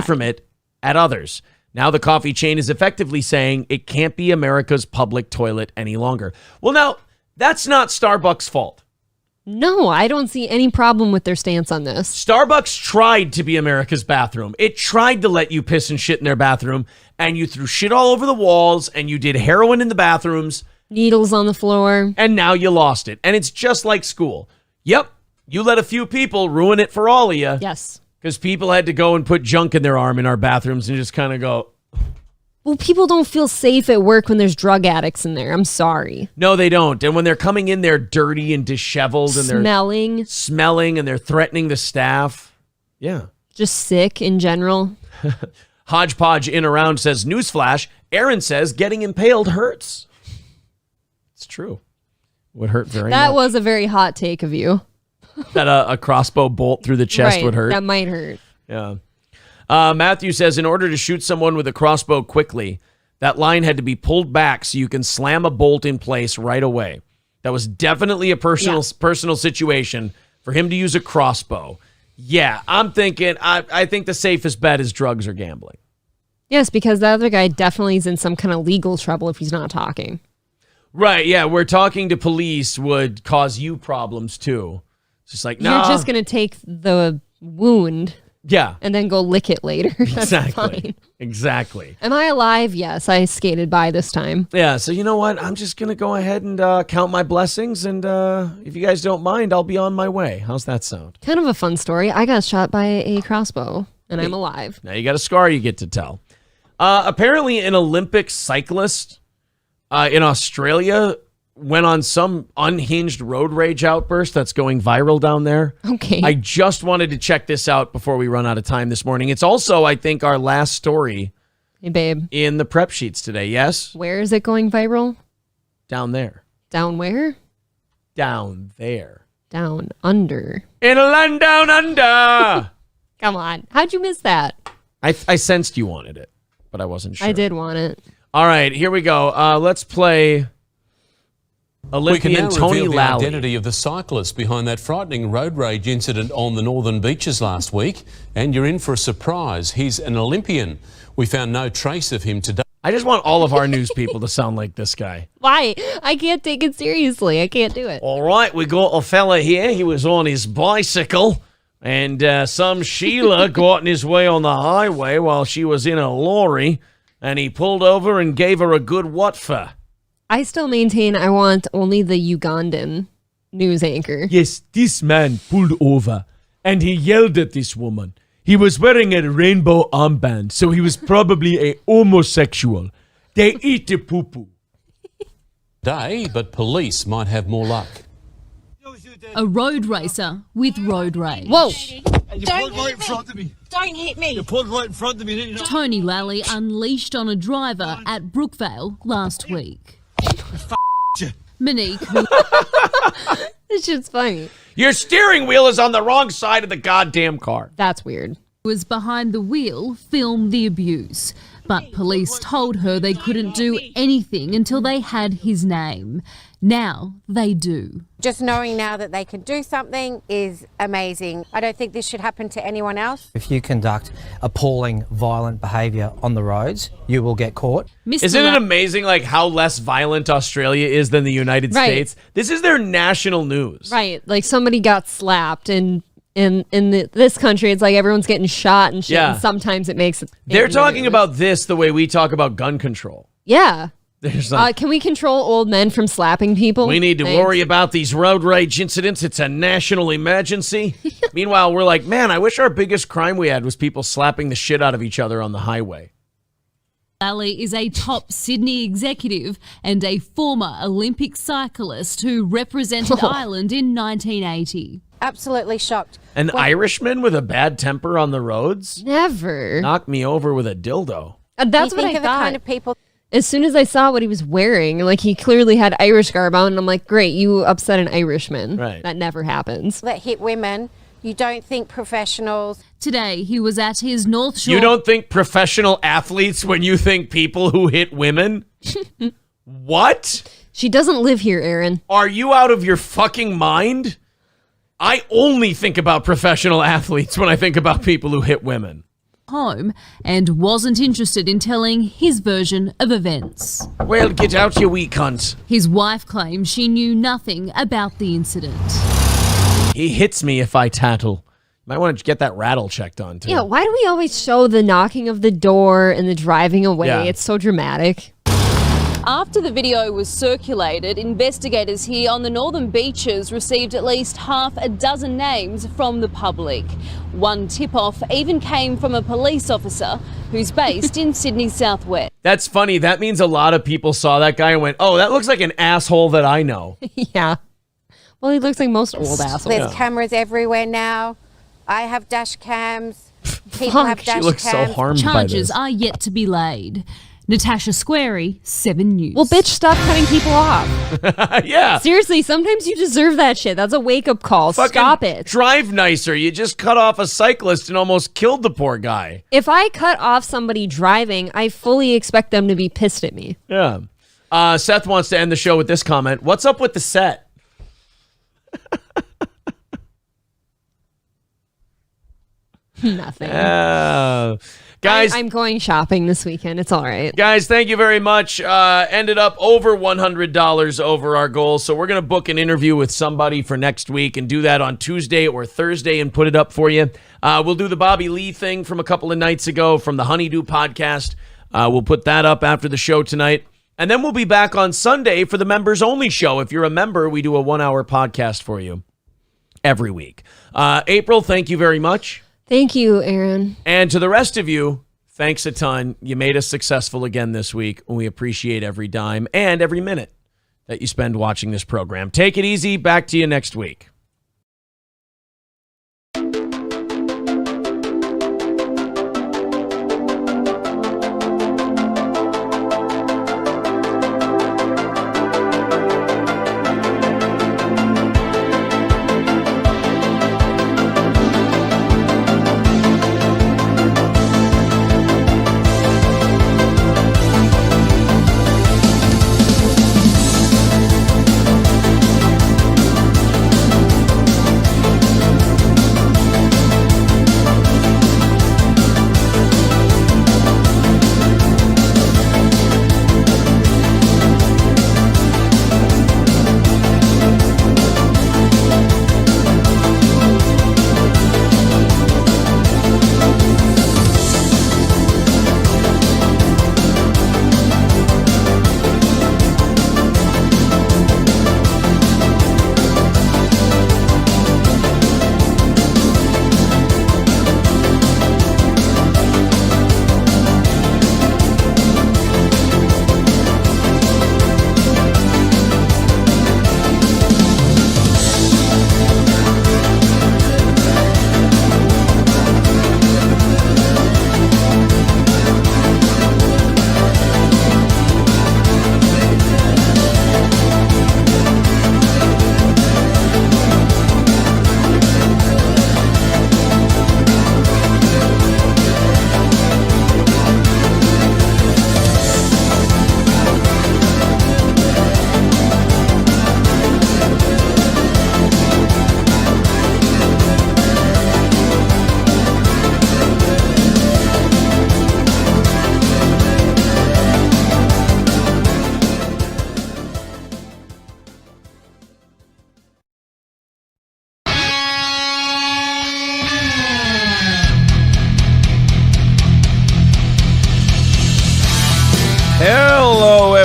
from it at others. Now the coffee chain is effectively saying it can't be America's public toilet any longer. Well, now, that's not Starbucks' fault. No, I don't see any problem with their stance on this. Starbucks tried to be America's bathroom. It tried to let you piss and shit in their bathroom, and you threw shit all over the walls, and you did heroin in the bathrooms. Needles on the floor. And now you lost it. And it's just like school. Yep, you let a few people ruin it for all of you. Yes. Because people had to go and put junk in their arm in our bathrooms and just kind of go... Well, people don't feel safe at work when there's drug addicts in there. I'm sorry. No, they don't. And when they're coming in, they're dirty and disheveled. And they're smelling and they're threatening the staff. Yeah. Just sick in general. Hodgepodge in around says, newsflash, Aaron says getting impaled hurts. It's true. Would hurt very much. That was a very hot take of you. That a crossbow bolt through the chest would hurt. That might hurt. Yeah. Matthew says, in order to shoot someone with a crossbow quickly, that line had to be pulled back so you can slam a bolt in place right away. That was definitely a personal situation for him to use a crossbow. Yeah, I'm thinking, I think the safest bet is drugs or gambling. Yes, because the other guy definitely is in some kind of legal trouble if he's not talking. Right, yeah, where talking to police would cause you problems too. It's just like, no. You're just going to take the wound. Yeah. And then go lick it later. That's exactly. fine. Exactly. Am I alive? Yes, I skated by this time. Yeah, so you know what? I'm just going to go ahead and count my blessings, and if you guys don't mind, I'll be on my way. How's that sound? Kind of a fun story. I got shot by a crossbow, and I'm alive. Now you got a scar you get to tell. Apparently an Olympic cyclist in Australia went on some unhinged road rage outburst that's going viral down there. Okay. I just wanted to check this out before we run out of time this morning. It's also, I think, our last story. Hey, babe. In the prep sheets today, yes? Where is it going viral? Down there. Down where? Down there. Down under. In a land down under. Come on. How'd you miss that? I sensed you wanted it, but I wasn't sure. I did want it. All right, here we go. Let's play Olympian Tony the Lally. Identity of the cyclist behind that frightening road rage incident on the northern beaches last week. And you're in for a surprise. He's an Olympian. We found no trace of him today. I just want all of our news people to sound like this guy. Why? I can't take it seriously. I can't do it. All right, we got a fella here. He was on his bicycle, and some Sheila got in his way on the highway while she was in a lorry, and he pulled over and gave her a good what for? I still maintain I want only the Ugandan news anchor. Yes, this man pulled over and he yelled at this woman. He was wearing a rainbow armband, so he was probably a homosexual. They eat the poo-poo. Day, but police might have more luck. A road racer with road rage. Whoa. Don't right in front of me. Don't hit me. You pulled right in front of me, didn't you? Tony Lally unleashed on a driver at Brookvale last week. Monique, who This shit's funny. Your steering wheel is on the wrong side of the goddamn car. That's weird. was behind the wheel, filmed the abuse. But police told her they couldn't do anything until they had his name. Now they do. Just knowing now that they can do something is amazing. I don't think this should happen to anyone else. If you conduct appalling, violent behaviour on the roads, you will get caught. Isn't it amazing like how less violent Australia is than the United Right. States? This is their national news. Right. Like somebody got slapped and in this country, it's like everyone's getting shot and shit. Yeah. And sometimes it makes it. They're talking about this the way we talk about gun control. Yeah. There's like, Can we control old men from slapping people? we need to Thanks. worry about these road rage incidents. It's a national emergency. Meanwhile, we're like, man, I wish our biggest crime we had was people slapping the shit out of each other on the highway. Ali is a top Sydney executive and a former Olympic cyclist who represented Ireland in 1980. Absolutely shocked. An Irishman with a bad temper on the roads? Never. Knock me over with a dildo. That's You what think I of the thought. kind of people. As soon as I saw what he was wearing, like he clearly had Irish garb on, and I'm like, great, you upset an Irishman. Right. That never happens. That hit women. You don't think professionals. Today, he was at his North Shore. You don't think professional athletes when you think people who hit women? What? She doesn't live here, Aaron. Are you out of your fucking mind? I only think about professional athletes when I think about people who hit women. home and wasn't interested in telling his version of events. Well, get out, you wee cunt. His wife claims she knew nothing about the incident. He hits me if I tattle. Might want to get that rattle checked on, too. Yeah, why do we always show the knocking of the door and the driving away? Yeah. It's so dramatic. After the video was circulated, investigators here on the northern beaches received at least half a dozen names from the public. One tip-off even came from a police officer who's based in Sydney's southwest. That's funny. That means a lot of people saw that guy and went, oh, that looks like an asshole that I know. Yeah. Well, he looks like most old assholes. There's cameras everywhere now. I have dash cams. People have dash She looks so cams. harmed by Charges this. are yet to be laid. Natasha Squarey, 7 News. Well, bitch, stop cutting people off. Yeah. Seriously, sometimes you deserve that shit. That's a wake-up call. Fucking Stop it. Drive nicer. You just cut off a cyclist and almost killed the poor guy. If I cut off somebody driving, I fully expect them to be pissed at me. Yeah. Seth wants to end the show with this comment. What's up with the set? Nothing. Guys, I'm going shopping this weekend. It's all right. Guys, thank you very much. Ended up over $100 over our goal. So we're going to book an interview with somebody for next week and do that on Tuesday or Thursday and put it up for you. We'll do the Bobby Lee thing from a couple of nights ago from the Honeydew podcast. We'll put that up after the show tonight. And then we'll be back on Sunday for the members only show. If you're a member, we do a 1-hour podcast for you every week. April, thank you very much. Thank you, Aaron. And to the rest of you, thanks a ton. You made us successful again this week, and we appreciate every dime and every minute that you spend watching this program. Take it easy. Back to you next week.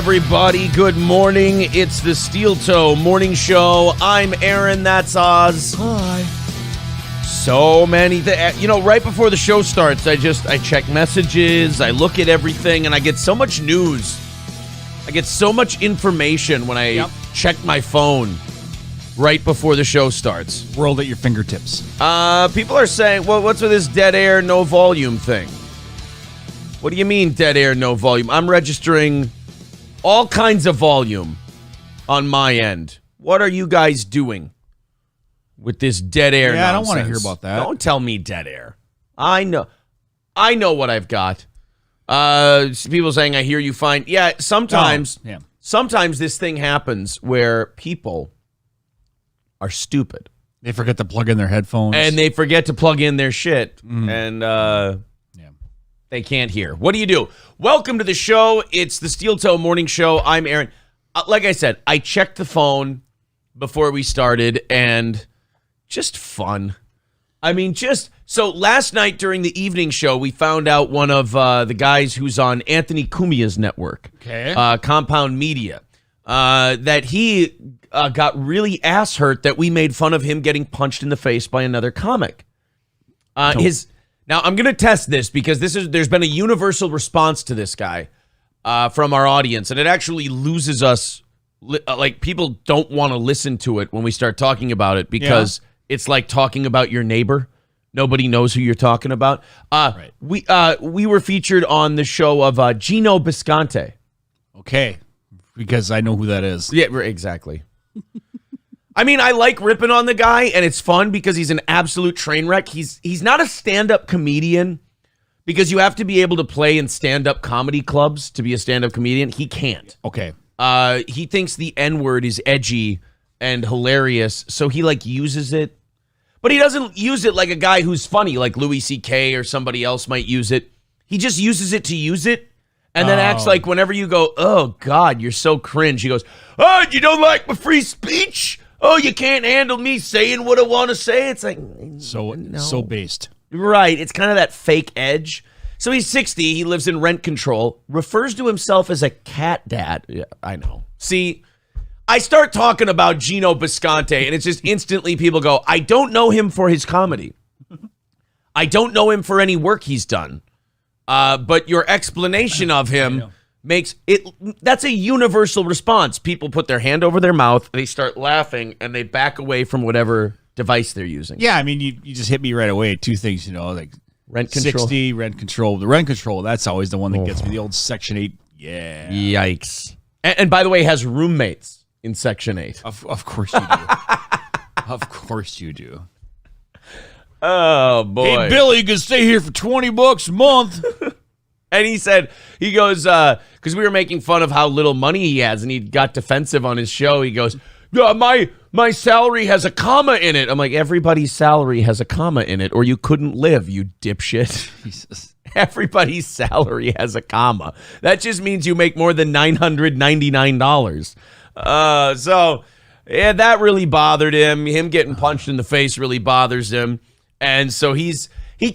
everybody. Good morning. It's the Steel Toe Morning Show. I'm Aaron. That's Oz. Hi. So many right before the show starts, I check messages, I look at everything, and I get so much news. I get so much information when I check my phone right before the show starts. World at your fingertips. People are saying, well, what's with this dead air, no volume thing? What do you mean dead air, no volume? I'm registering all kinds of volume on my end. What are you guys doing with this dead air nonsense? I don't want to hear about that. Don't tell me dead air. I know what I've got. People saying, I hear you fine. Yeah, sometimes this thing happens where people are stupid. They forget to plug in their headphones. And they forget to plug in their shit. And they can't hear. What do you do? Welcome to the show. It's the Steel Toe Morning Show. I'm Aaron. Like I said, I checked the phone before we started, and just fun. I mean, so last night during the evening show, we found out one of the guys who's on Anthony Cumia's network, Compound Media, that he got really ass hurt that we made fun of him getting punched in the face by another comic. Now, I'm going to test this because there's been a universal response to this guy from our audience, and it actually loses us. Like, people don't want to listen to it when we start talking about it because it's like talking about your neighbor. Nobody knows who you're talking about. Right. We were featured on the show of Gino Bisconte. Okay, because I know who that is. Yeah, exactly. I mean, I like ripping on the guy, and it's fun because he's an absolute train wreck. He's not a stand-up comedian because you have to be able to play in stand-up comedy clubs to be a stand-up comedian. He can't. Okay. He thinks the N-word is edgy and hilarious, so he uses it. But he doesn't use it like a guy who's funny, like Louis C.K. or somebody else might use it. He just uses it to use it, and then acts like whenever you go, oh, God, you're so cringe. He goes, oh, you don't like my free speech? Oh, you can't handle me saying what I want to say? It's like... So based. Right. It's kind of that fake edge. So he's 60. He lives in rent control. Refers to himself as a cat dad. Yeah, I know. See, I start talking about Gino Bisconte, and it's just instantly people go, I don't know him for his comedy. I don't know him for any work he's done. But your explanation of him makes it... That's a universal response. People put their hand over their mouth, they start laughing, and they back away from whatever device they're using. Yeah, I mean, you just hit me right away. Two things, like... Rent control. 60, rent control. The rent control, that's always the one that gets me. The old Section 8. Yeah. Yikes. And by the way, has roommates in Section 8. Of course you do. Of course you do. Oh, boy. Hey, Billy, you can stay here for $20 a month. And he goes, because we were making fun of how little money he has, and he got defensive on his show. He goes, my salary has a comma in it. I'm like, everybody's salary has a comma in it, or you couldn't live, you dipshit. Jesus. Everybody's salary has a comma. That just means you make more than $999. So, yeah, that really bothered him. Him getting punched in the face really bothers him. And so he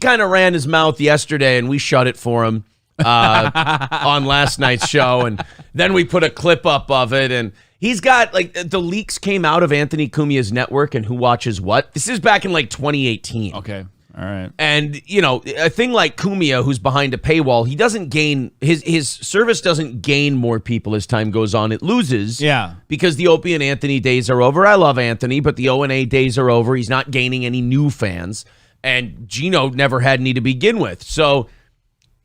kind of ran his mouth yesterday, and we shut it for him on last night's show. And then we put a clip up of it, and he's got, the leaks came out of Anthony Cumia's network and who watches what. This is back in, 2018. Okay. All right. And, a thing like Cumia, who's behind a paywall, he doesn't gain, his service doesn't gain more people as time goes on. It loses. Yeah. Because the Opie and Anthony days are over. I love Anthony, but the O&A days are over. He's not gaining any new fans. And Gino never had any to begin with. So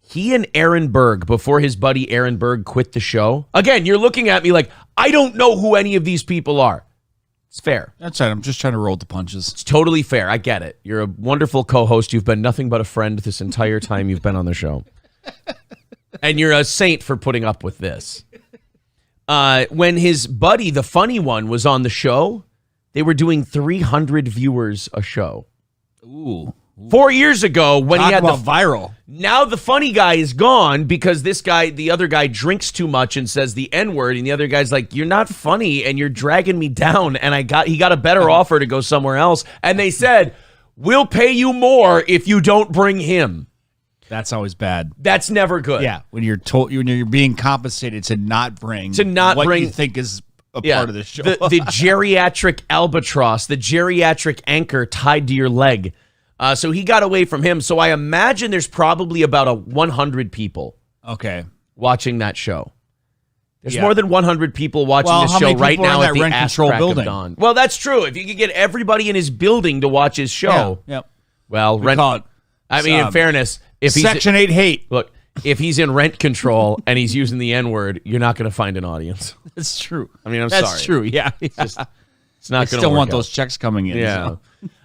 he and Aaron Berg, before his buddy Aaron Berg quit the show. Again, you're looking at me like, I don't know who any of these people are. It's fair. That's right. I'm just trying to roll the punches. It's totally fair. I get it. You're a wonderful co-host. You've been nothing but a friend this entire time you've been on the show. And you're a saint for putting up with this. When his buddy, the funny one, was on the show, they were doing 300 viewers a show. Ooh. 4 years ago when he had viral. Now the funny guy is gone because this guy, the other guy, drinks too much and says the N-word, and the other guy's like, you're not funny and you're dragging me down, and he got a better offer to go somewhere else, and they said, we'll pay you more if you don't bring him. That's always bad. That's never good. Yeah, when you're told when you're being compensated to not bring what you think is a part of the show. the geriatric albatross, the geriatric anchor tied to your leg. So he got away from him. So I imagine there's probably about 100 people watching that show. There's more than 100 people watching this show right now at the rent control building. Dawn. Well, that's true. If you could get everybody in his building to watch his show. Well, in fairness, if he's Section 8 hate. Look, if he's in rent control and he's using the N-word, you're not going to find an audience. That's true. I mean, sorry. That's true. Yeah. It's not going to still want those checks coming in. Yeah.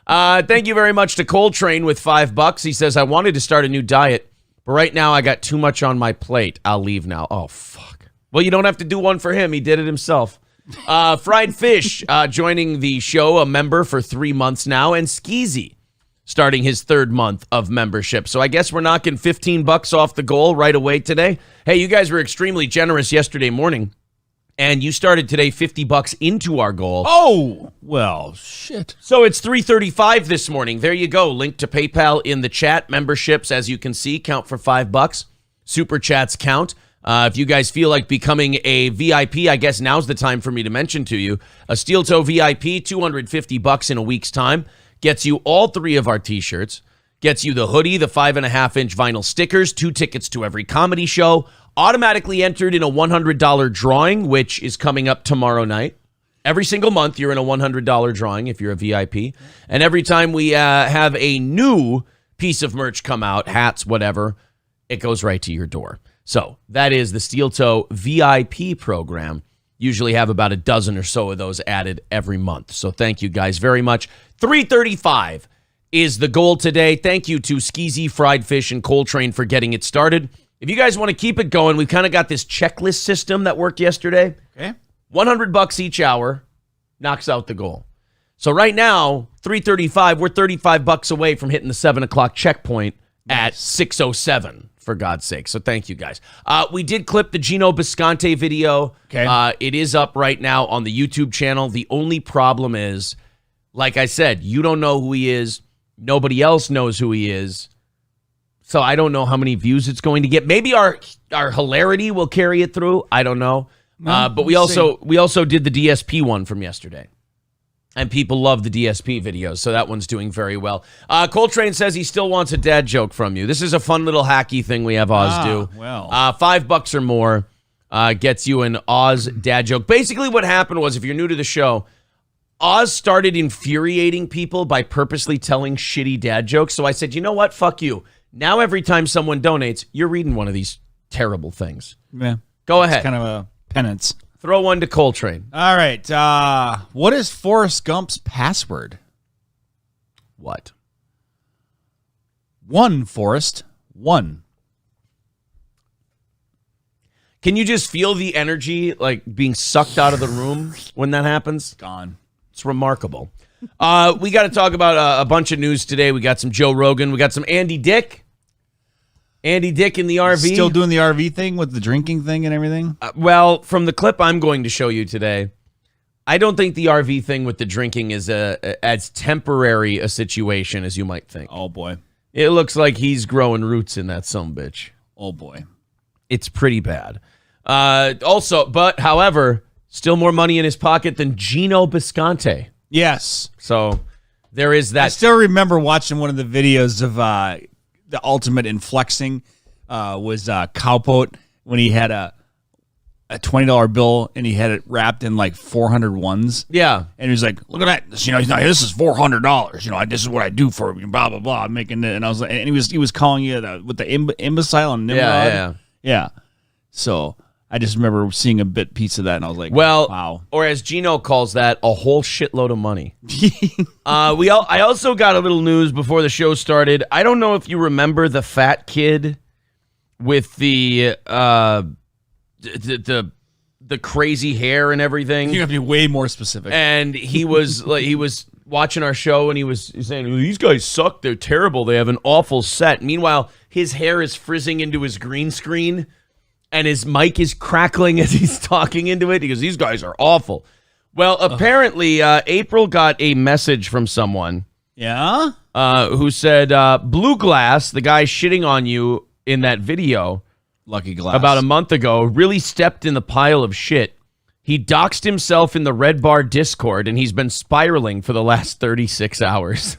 So. Thank you very much to Coltrane with $5. He says, I wanted to start a new diet, but right now I got too much on my plate. I'll leave now. Oh, fuck. Well, you don't have to do one for him. He did it himself. Fried Fish joining the show, a member for 3 months now, and Skeezy starting his 3rd month of membership. So I guess we're knocking $15 off the goal right away today. Hey, you guys were extremely generous yesterday morning, and you started today $50 into our goal. Oh, well, shit. So it's $335 this morning. There you go. Link to PayPal in the chat. Memberships, as you can see, count for $5. Super chats count. If you guys feel like becoming a VIP, I guess now's the time for me to mention to you. A Steel Toe VIP, $250 in a week's time. Gets you all 3 of our t-shirts. Gets you the hoodie, the 5.5-inch vinyl stickers, 2 tickets to every comedy show. Automatically entered in a $100 drawing, which is coming up tomorrow night. Every single month, you're in a $100 drawing if you're a VIP. And every time we have a new piece of merch come out, hats, whatever, it goes right to your door. So that is the Steel Toe VIP program. Usually have about a dozen or so of those added every month. So thank you guys very much. $335 is the goal today. Thank you to Skeezy, Fried Fish, and Coltrane for getting it started. If you guys want to keep it going, we've kind of got this checklist system that worked yesterday. Okay. $100 each hour knocks out the goal. So right now, $335, we're $35 away from hitting the 7 o'clock checkpoint at 6:07. For God's sake. So thank you guys. We did clip the Gino Bisconte video. Okay. It is up right now on the YouTube channel. The only problem is, like I said, you don't know who he is. Nobody else knows who he is. So I don't know how many views it's going to get. Maybe our hilarity will carry it through. I don't know. But we also did the DSP one from yesterday. And people love the DSP videos, so that one's doing very well. Coltrane says he still wants a dad joke from you. This is a fun little hacky thing we have Oz do. Well. $5 or more gets you an Oz dad joke. Basically what happened was, if you're new to the show, Oz started infuriating people by purposely telling shitty dad jokes. So I said, you know what? Fuck you. Now every time someone donates, you're reading one of these terrible things. Yeah. Go ahead. It's kind of a penance. Throw one to Coltrane. All right. What is Forrest Gump's password? What? 1, Forrest. 1. Can you just feel the energy like being sucked out of the room when that happens? Gone. It's remarkable. We got to talk about a bunch of news today. We got some Joe Rogan. We got some Andy Dick. Andy Dick in the RV. Still doing the RV thing with the drinking thing and everything? Well, from the clip I'm going to show you today, I don't think the RV thing with the drinking is as temporary a situation as you might think. Oh, boy. It looks like he's growing roots in that sumbitch. Oh, boy. It's pretty bad. However, still more money in his pocket than Gino Bisconte. Yes. So there is that. I still remember watching one of the videos of the ultimate in flexing was Cowpote when he had a $20 bill and he had it wrapped in like 400 ones. Yeah. And he was like, look at that. This, this is $400. This is what I do for you, blah, blah, blah. I'm making it. And I was like, and he was calling you with the imbecile and Nimrod. Yeah. So I just remember seeing a piece of that and I was like, wow. Or as Gino calls that, a whole shitload of money. I also got a little news before the show started. I don't know if you remember the fat kid with the crazy hair and everything. You have to be way more specific. And he was watching our show and he was saying, these guys suck. They're terrible. They have an awful set. Meanwhile, his hair is frizzing into his green screen. And his mic is crackling as he's talking into it. He goes, these guys are awful. Well, apparently, April got a message from someone. Yeah? who said, Blue Glass, the guy shitting on you in that video Lucky Glass. about a month ago, really stepped in the pile of shit. He doxed himself in the Red Bar Discord, and he's been spiraling for the last 36 hours.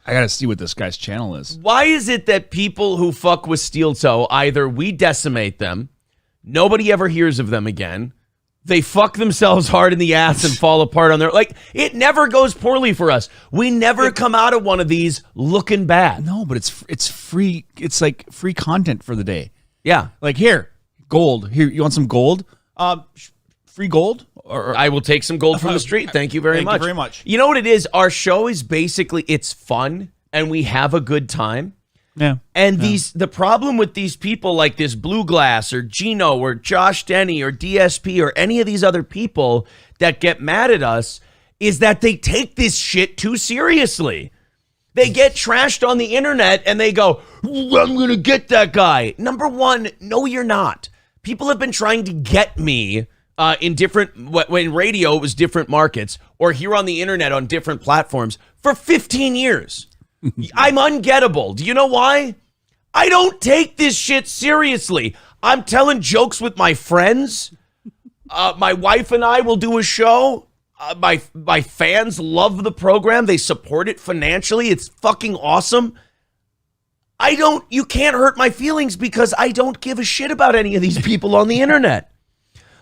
I got to see what this guy's channel is. Why is it that people who fuck with Steel Toe, either we decimate them, nobody ever hears of them again, they fuck themselves hard in the ass and fall apart on their... Like, it never goes poorly for us. We never come out of one of these looking bad. No, but it's free. It's like free content for the day. Yeah. Like, here, gold. Here, you want some gold? Free gold? Or I will take some gold from the street. Thank you very much. Thank you very much. You know what it is? Our show is basically, it's fun, and we have a good time. Yeah. And the problem with these people like this Blue Glass or Gino or Josh Denny or DSP or any of these other people that get mad at us is that they take this shit too seriously. They get trashed on the internet and they go, I'm going to get that guy. Number one, no, you're not. People have been trying to get me in different, when radio it was different markets, or here on the internet on different platforms for 15 years. I'm ungettable. Do you know why? I don't take this shit seriously. I'm telling jokes with my friends. My wife and I will do a show. My fans love the program. They support it financially. It's fucking awesome. You can't hurt my feelings because I don't give a shit about any of these people on the internet.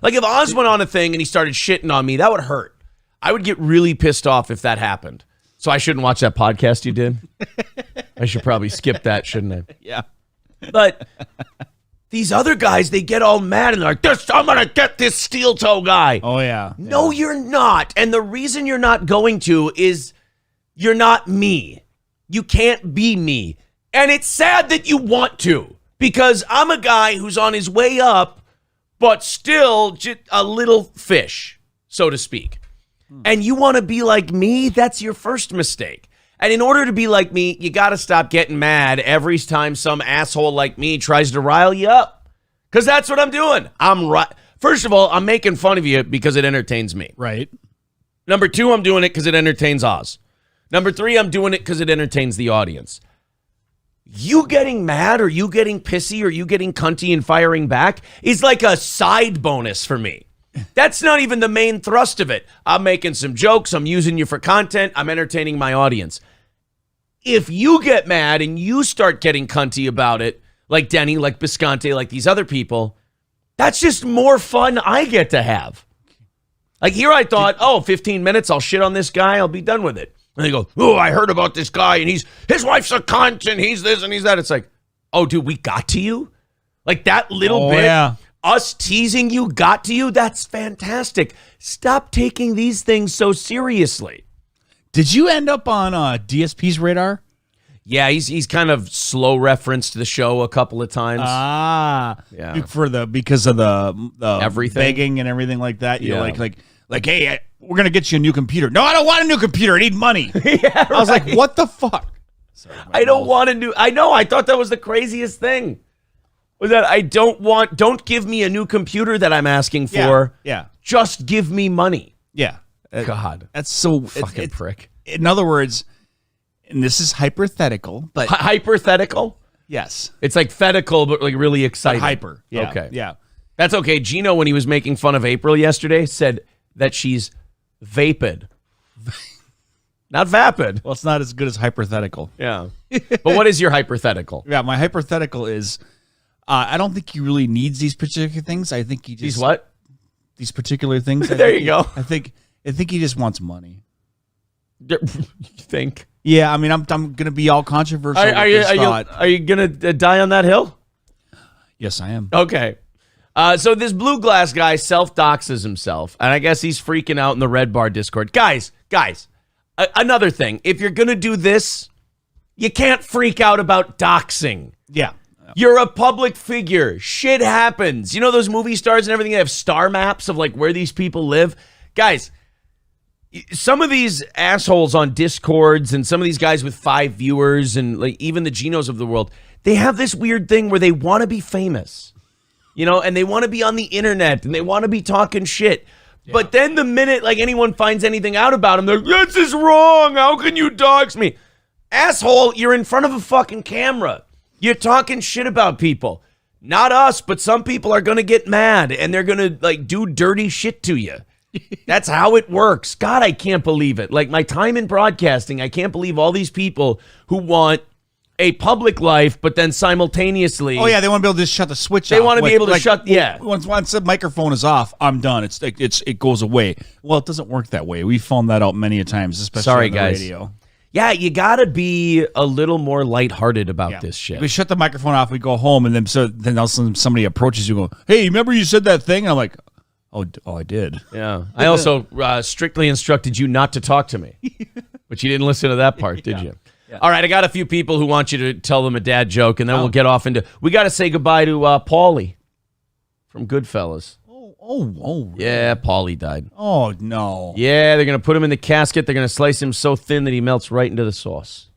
Like if Oz went on a thing and he started shitting on me, that would hurt. I would get really pissed off if that happened. So I shouldn't watch that podcast you did? I should probably skip that, shouldn't I? Yeah. But these other guys, they get all mad and they're like, I'm going to get this Steel Toe guy. Oh, yeah. No, you're not. And the reason you're not going to is you're not me. You can't be me. And it's sad that you want to, because I'm a guy who's on his way up, but still just a little fish, so to speak. And you want to be like me, that's your first mistake. And in order to be like me, you got to stop getting mad every time some asshole like me tries to rile you up. Because that's what I'm doing. First of all, I'm making fun of you because it entertains me. Right. Number two, I'm doing it because it entertains Oz. Number three, I'm doing it because it entertains the audience. You getting mad or you getting pissy or you getting cunty and firing back is like a side bonus for me. That's not even the main thrust of it. I'm making some jokes. I'm using you for content. I'm entertaining my audience. If you get mad and you start getting cunty about it, like Denny, like Bisconte, like these other people, that's just more fun I get to have. Like here I thought, 15 minutes, I'll shit on this guy, I'll be done with it. And they go, I heard about this guy and his wife's a cunt and he's this and he's that. It's like, oh, dude, we got to you? Like that little bit? Yeah. Us teasing you got to you? That's fantastic. Stop taking these things so seriously. Did you end up on DSP's radar? Yeah, he's kind of slow referenced the show a couple of times. Yeah. Because of the everything, begging and everything like that. You're like, hey, we're gonna get you a new computer. No, I don't want a new computer. I need money. Yeah, I was like, what the fuck? Sorry, I don't want a new. I know. I thought that was the craziest thing. Was that don't give me a new computer that I'm asking for. Yeah. Just give me money. Yeah. God. That's so fucking prick. In other words, and this is hypothetical, but hypothetical? Yes. It's like thetical, but like really exciting. But hyper. Yeah. Okay. Yeah. That's okay. Gino, when he was making fun of April yesterday, said that she's vapid. Not vapid. Well, it's not as good as hypothetical. Yeah. But what is your hypothetical? Yeah, my hypothetical is I don't think he really needs these particular things. I think he just... These what? These particular things. There you go. I think he just wants money. You think? Yeah, I mean, I'm going to be all controversial Are you going to die on that hill? Yes, I am. Okay. So this Blue Glass guy self-doxes himself, and I guess he's freaking out in the Red Bar Discord. Guys, another thing. If you're going to do this, you can't freak out about doxing. Yeah. You're a public figure. Shit happens. You know those movie stars and everything, they have star maps of like where these people live? Guys, some of these assholes on Discords and some of these guys with 5 viewers and like even the Genos of the world, they have this weird thing where they want to be famous. You know, and they want to be on the internet and they want to be talking shit. But then the minute like anyone finds anything out about him, they're like, this is wrong. How can you dox me? Asshole, you're in front of a fucking camera. You're talking shit about people. Not us, but some people are going to get mad and they're going to like do dirty shit to you. That's how it works. God, I can't believe it. Like my time in broadcasting, I can't believe all these people who want a public life, but then simultaneously. Oh yeah, they want to be able to just shut the switch off. They want to be able to shut. Yeah. Once the microphone is off, I'm done. It goes away. Well, it doesn't work that way. We found that out many a times, especially on the radio. Yeah, you gotta be a little more lighthearted about this shit. We shut the microphone off. We go home, and then all of a sudden somebody approaches you, and go, "Hey, remember you said that thing?" And I'm like, "Oh, I did." Yeah. I also strictly instructed you not to talk to me, but you didn't listen to that part, did you? Yeah. All right, I got a few people who want you to tell them a dad joke, and then we'll get off into. We got to say goodbye to Paulie from Goodfellas. Oh. Yeah, Paulie died. Oh, no. Yeah, they're going to put him in the casket. They're going to slice him so thin that he melts right into the sauce.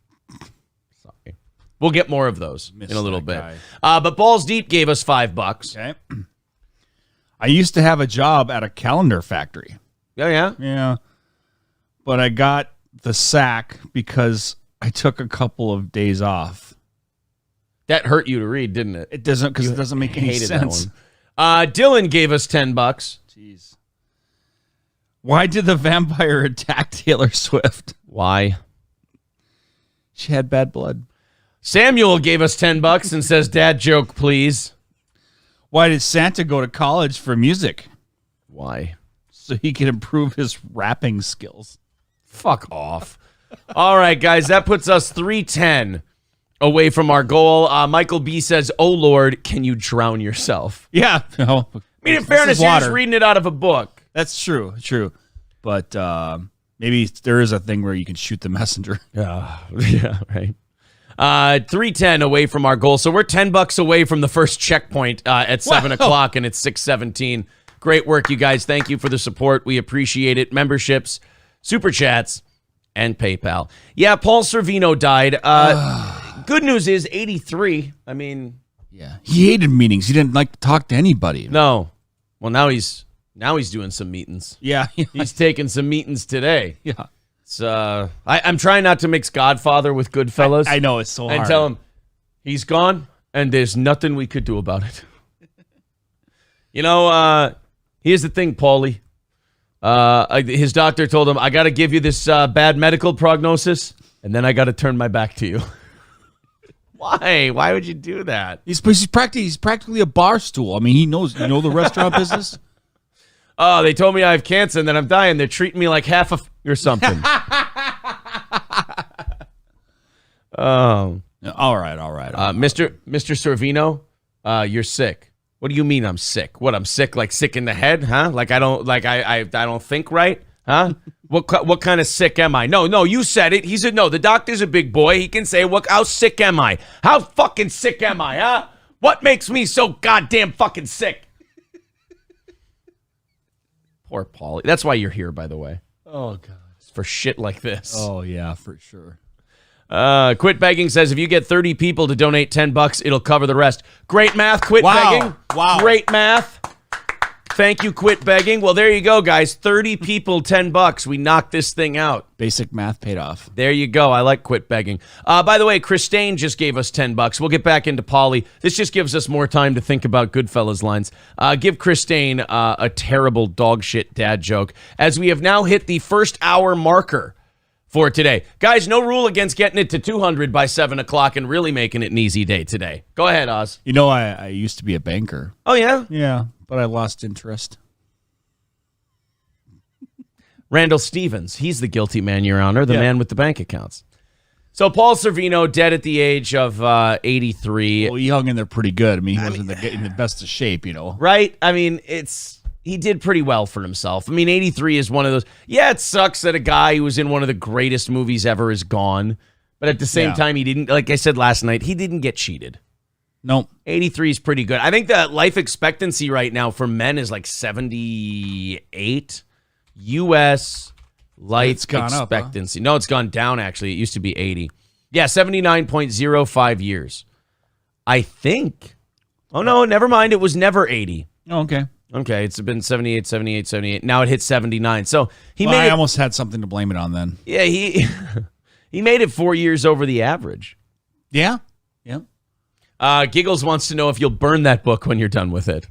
Sorry. We'll get more of those in a little bit. But Balls Deep gave us $5. Okay. I used to have a job at a calendar factory. Oh, yeah? Yeah. But I got the sack because I took a couple of days off. That hurt you to read, didn't it? It doesn't, because it doesn't make any sense. Dylan gave us $10. Jeez. Why did the vampire attack Taylor Swift? Why? She had bad blood. Samuel gave us $10 and says, dad joke, please. Why did Santa go to college for music? Why? So he could improve his rapping skills. Fuck off. All right, guys, that puts us 310 away from our goal. Michael B says, oh, Lord, can you drown yourself? Yeah. No. I mean, in fairness, you're just reading it out of a book. That's true. But maybe there is a thing where you can shoot the messenger. Yeah, right. 310 away from our goal. So we're $10 away from the first checkpoint at 7 o'clock, and it's 6:17. Great work, you guys. Thank you for the support. We appreciate it. Memberships, super chats, and PayPal. Yeah, Paul Sorvino died. Good news is 83. I mean, yeah, he hated meetings. He didn't like to talk to anybody. No. Well, now he's doing some meetings. Yeah, he's taking some meetings today. Yeah. So I'm trying not to mix Godfather with Goodfellas. I know it's so hard. And tell him he's gone and there's nothing we could do about it. You know, here's the thing, Paulie. His doctor told him, I got to give you this bad medical prognosis, and then I got to turn my back to you. Why? Why would you do that? He's practically a bar stool. I mean, he knows, the restaurant business. Oh, they told me I have cancer and that I'm dying. They're treating me like half or something. All right. Mr. Sorvino, you're sick. What do you mean I'm sick? What, I'm sick, like sick in the head, huh? Like I don't think right, huh? What kind of sick am I? No, you said it. He said, no, the doctor's a big boy. He can say, how sick am I? How fucking sick am I, huh? What makes me so goddamn fucking sick? Poor Paulie. That's why you're here, by the way. Oh, God. It's for shit like this. Oh, yeah, for sure. Quit Begging says, if you get 30 people to donate $10, it'll cover the rest. Great math, Quit Begging. Wow. Great math. Thank you, Quit Begging. Well, there you go, guys. 30 people, $10. We knocked this thing out. Basic math paid off. There you go. I like Quit Begging. By the way, Christine just gave us $10. We'll get back into Paulie. This just gives us more time to think about Goodfellas lines. Give Christine a terrible dog shit dad joke, as we have now hit the first hour marker for today. Guys, no rule against getting it to 200 by 7 o'clock and really making it an easy day today. Go ahead, Oz. You know, I used to be a banker. Oh, yeah? Yeah, but I lost interest. Randall Stevens, he's the guilty man, Your Honor, the man with the bank accounts. So Paul Sorvino, dead at the age of 83. Well, he hung in there pretty good. I mean, he wasn't in the best of shape, Right? I mean, he did pretty well for himself. I mean, 83 is one of those. Yeah, it sucks that a guy who was in one of the greatest movies ever is gone. But at the same time, he didn't, like I said last night, he didn't get cheated. Nope. 83 is pretty good. I think the life expectancy right now for men is like 78. U.S. life expectancy. Up, huh? No, it's gone down, actually. It used to be 80. Yeah, 79.05 years. I think. Oh, no, never mind. It was never 80. Oh, okay. Okay, it's been 78, 78, 78. Now it hit 79. So I almost had something to blame it on then. Yeah, he made it 4 years over the average. Yeah. Giggles wants to know if you'll burn that book when you're done with it.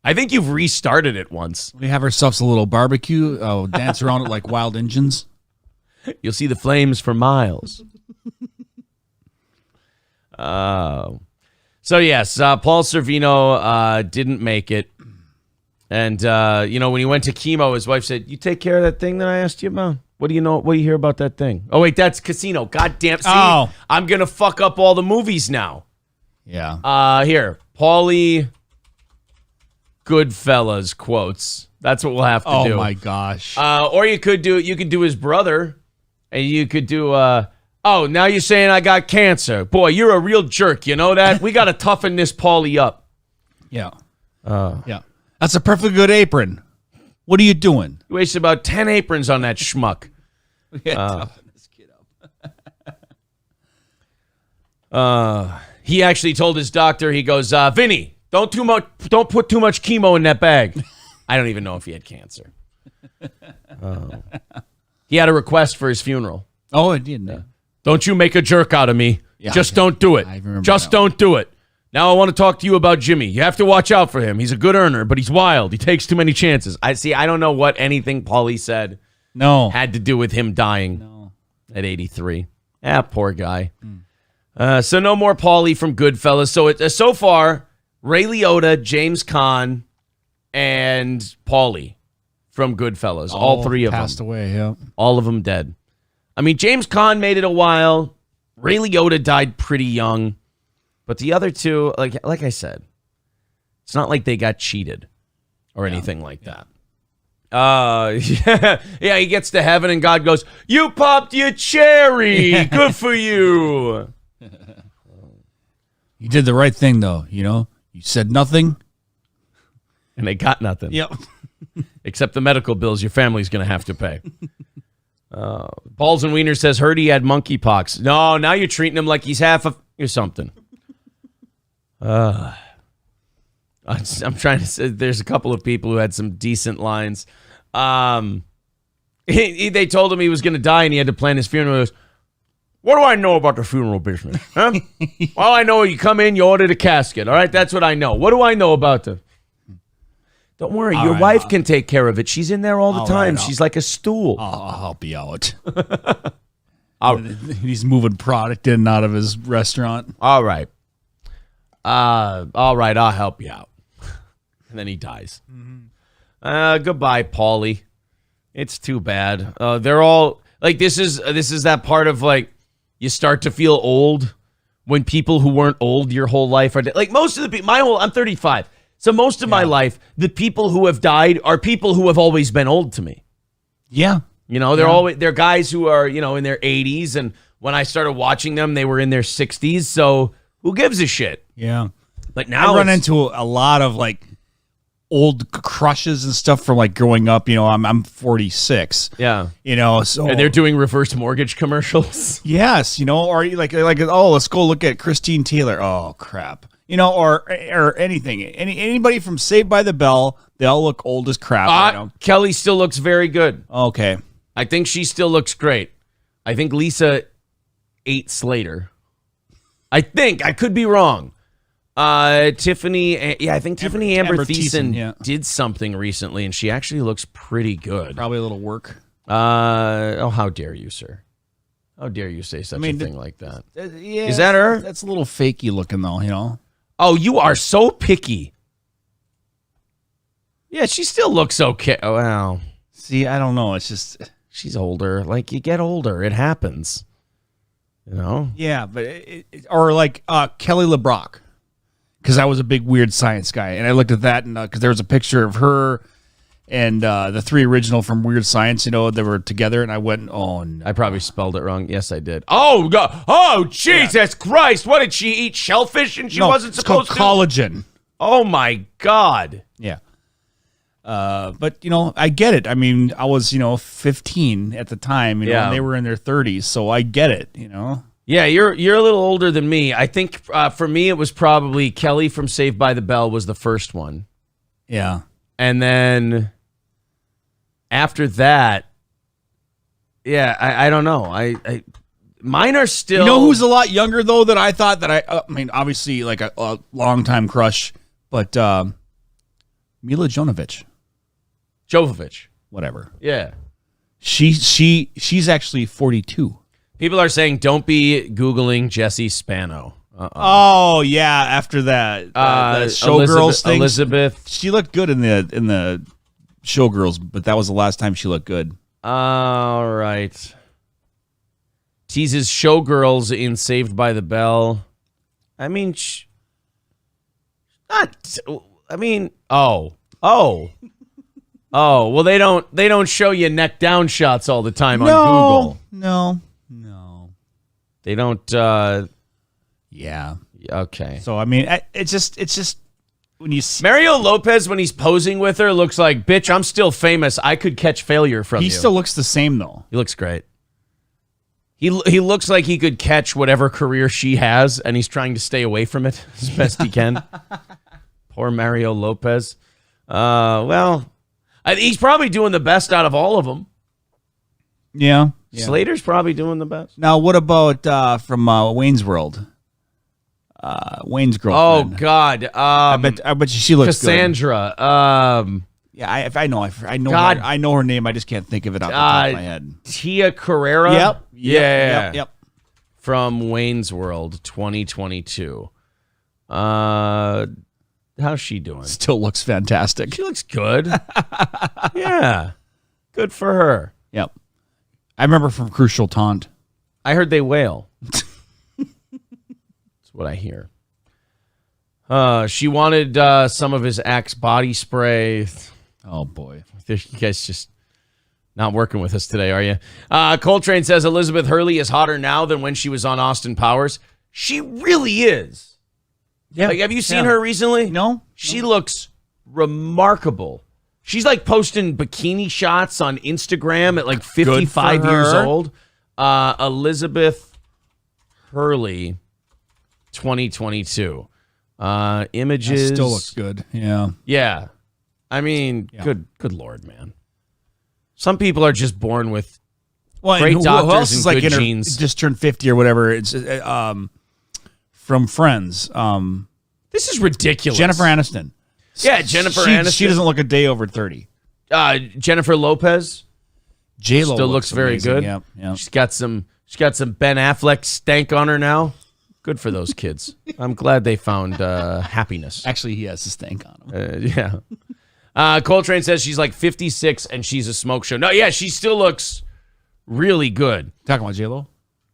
I think you've restarted it once. We have ourselves a little barbecue, dance around it like wild Injuns. You'll see the flames for miles. So yes, Paul Sorvino didn't make it. And, when he went to chemo, his wife said, you take care of that thing that I asked you about? What do you know? What do you hear about that thing? Oh, wait, that's Casino. God damn. See, I'm going to fuck up all the movies now. Yeah. Here, Paulie Goodfellas quotes. That's what we'll have to do. Oh, my gosh. Or you could do his brother. And you could do, now you're saying I got cancer. Boy, you're a real jerk. You know that? We got to toughen this Paulie up. Yeah. Yeah. That's a perfectly good apron. What are you doing? You wasted about 10 aprons on that schmuck. Toughen this kid up. He actually told his doctor, he goes, Vinny, don't put too much chemo in that bag. I don't even know if he had cancer. He had a request for his funeral. Oh, it did. Yeah. Don't you make a jerk out of me. Yeah, Just don't do it. Just don't do it. Now I want to talk to you about Jimmy. You have to watch out for him. He's a good earner, but he's wild. He takes too many chances. I don't know what anything Paulie said had to do with him dying at 83. Poor guy. So no more Paulie from Goodfellas. So so far, Ray Liotta, James Caan, and Paulie from Goodfellas. All three of them passed away. Yeah, all of them dead. I mean, James Caan made it a while. Ray Liotta died pretty young, but the other two, like I said, it's not like they got cheated or anything like that. Yeah, he gets to heaven and God goes, "You popped your cherry. Good for you." You did the right thing, though. You said nothing, and they got nothing. Yep. Except the medical bills your family's going to have to pay. Balls and Wiener says, heard he had monkeypox. No, now you're treating him like he's half or something. I'm trying to say, there's a couple of people who had some decent lines. They told him he was going to die and he had to plan his funeral. He goes, what do I know about the funeral business? Huh? All I know is you come in, you order the casket. All right, that's what I know. What do I know about the... Don't worry, your wife can take care of it. She's in there all the time. Right, she's like a stool. I'll help you out. He's moving product in and out of his restaurant. All right. I'll help you out. And then he dies. Goodbye, Paulie. It's too bad. They're all like, this is that part of like, you start to feel old when people who weren't old your whole life are like most of the people. I'm 35. So most of my life, the people who have died are people who have always been old to me. Yeah. They're guys who are, in their 80s. And when I started watching them, they were in their 60s. So who gives a shit? Yeah. But now I run into a lot of like old crushes and stuff from like growing up. I'm 46. Yeah. So and they're doing reverse mortgage commercials. Yes. Or like, oh, let's go look at Christine Taylor. Oh, crap. Or anything. Anybody from Saved by the Bell, they all look old as crap. Kelly still looks very good. Okay. I think she still looks great. I think Lisa ate Slater. I could be wrong. Tiffany, I think Tiffany Amber Thiessen did something recently, and she actually looks pretty good. Probably a little work. How dare you, sir? How dare you say such a thing like that? Yeah, is that her? That's a little fakey looking, though, Oh, you are so picky. Yeah, she still looks okay. Oh, wow. See, I don't know. It's just... She's older. Like, you get older. It happens. Yeah, but... Or like Kelly LeBrock. Because I was a big weird science guy. And I looked at that, and because there was a picture of her and the three original from Weird Science, they were together, and I went, oh, no. I probably spelled it wrong. Yes, I did. Oh, God. Oh, Jesus Christ. What did she eat? Shellfish and she wasn't supposed to? It's called collagen. Oh, my God. Yeah. But, I get it. I mean, I was, 15 at the time, and they were in their 30s, so I get it, Yeah, you're a little older than me. I think for me, it was probably Kelly from Saved by the Bell was the first one. Yeah. And then after that, yeah, I don't know. I mine are still. You know who's a lot younger though that I thought that I mean, obviously like a longtime crush, but Mila Jovovich. Whatever. Yeah. She's actually 42. People are saying don't be Googling Jesse Spano. Oh yeah, after that Showgirls thing. Elizabeth. She looked good in the Showgirls, but that was the last time she looked good. All right. Teases Showgirls in Saved by the Bell. I mean, well, they don't show you neck down shots all the time on Google. No. They don't. Yeah. Okay. So I mean, it's just when you see Mario Lopez when he's posing with her looks like, bitch, I'm still famous. I could catch failure from you. He still looks the same though. He looks great. He looks like he could catch whatever career she has, and he's trying to stay away from it as best he can. Poor Mario Lopez. Well, he's probably doing the best out of all of them. Yeah. Slater's probably doing the best. Now, what about from Wayne's World? Wayne's girlfriend. Oh God! I bet she looks Cassandra. Good. Yeah, I know her name. I just can't think of it off the top of my head. Tia Carrera. Yep. From Wayne's World 2022. How's she doing? Still looks fantastic. She looks good. Yeah. Good for her. Yep. I remember from Crucial Taunt. I heard they wail. That's what I hear. She wanted some of his Axe body spray. Oh, boy. You guys just not working with us today, are you? Coltrane says Elizabeth Hurley is hotter now than when she was on Austin Powers. She really is. Yeah. Like, have you seen her recently? No. She looks remarkable. She's like posting bikini shots on Instagram at like 55 years old. Elizabeth Hurley, 2022. Images. That still looks good. Yeah. Yeah. I mean, good Lord, man. Some people are just born with great doctors and good genes. Just turned 50 or whatever. It's from Friends. This is ridiculous. Jennifer Aniston. Yeah, Jennifer Aniston. She doesn't look a day over 30. Jennifer Lopez. J-Lo still looks very amazing. good. Yep. She's got some Ben Affleck stank on her now. Good for those kids. I'm glad they found happiness. Actually, he has a stank on him. Yeah. Coltrane says she's like 56 and she's a smoke show. No, yeah, she still looks really good. Talking about J-Lo?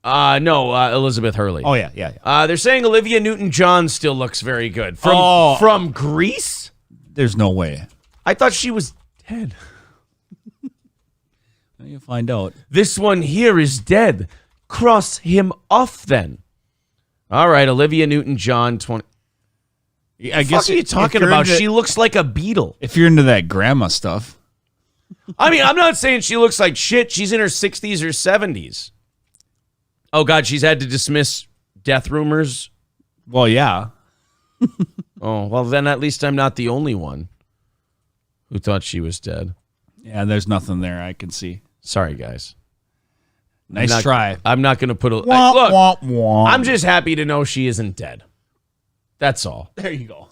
No, Elizabeth Hurley. Oh, yeah. They're saying Olivia Newton-John still looks very good. From Greece? There's no way. I thought she was dead. You find out. This one here is dead. Cross him off then. All right, Olivia Newton-John, 20. I guess what are you talking about? She looks like a beetle. If you're into that grandma stuff. I mean, I'm not saying she looks like shit. She's in her 60s or 70s. Oh, God, she's had to dismiss death rumors? Well, yeah. Oh, well, then at least I'm not the only one who thought she was dead. Yeah, there's nothing there I can see. Sorry, guys. Nice try. I'm not going to put a... look, I'm just happy to know she isn't dead. That's all. There you go.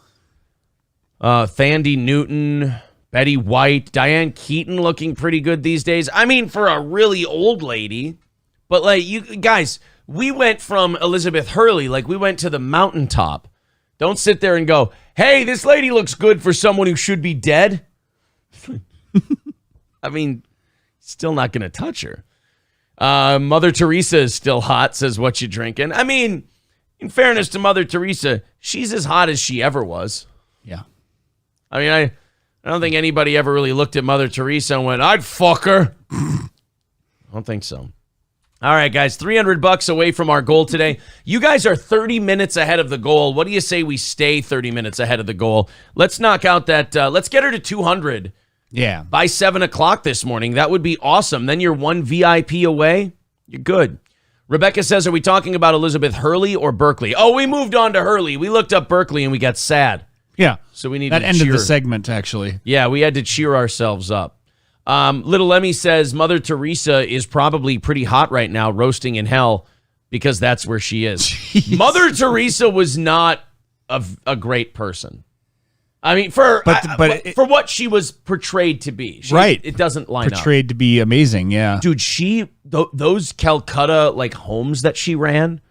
Thandie Newton, Betty White, Diane Keaton looking pretty good these days. I mean, for a really old lady. But, like, you guys, we went from Elizabeth Hurley, like, we went to the mountaintop. Don't sit there and go, hey, this lady looks good for someone who should be dead. I mean, still not going to touch her. Mother Teresa is still hot, says what you drinking. I mean, in fairness to Mother Teresa, she's as hot as she ever was. Yeah. I mean, I don't think anybody ever really looked at Mother Teresa and went, I'd fuck her. I don't think so. All right, guys, $300 away from our goal today. You guys are 30 minutes ahead of the goal. What do you say we stay 30 minutes ahead of the goal? Let's knock out that. Let's get her to 200. Yeah. By 7 o'clock this morning. That would be awesome. Then you're one VIP away. You're good. Rebecca says, are we talking about Elizabeth Hurley or Berkeley? Oh, we moved on to Hurley. We looked up Berkeley and we got sad. Yeah. So we need that to ended cheer. the segment, actually. Yeah, we had to cheer ourselves up. Little Emmy says Mother Teresa is probably pretty hot right now, roasting in hell, because that's where she is. Jeez. Mother Teresa was not a great person. I mean, for what she was portrayed to be, it doesn't line up. Portrayed to be amazing, yeah. Dude, those Calcutta like homes that she ran,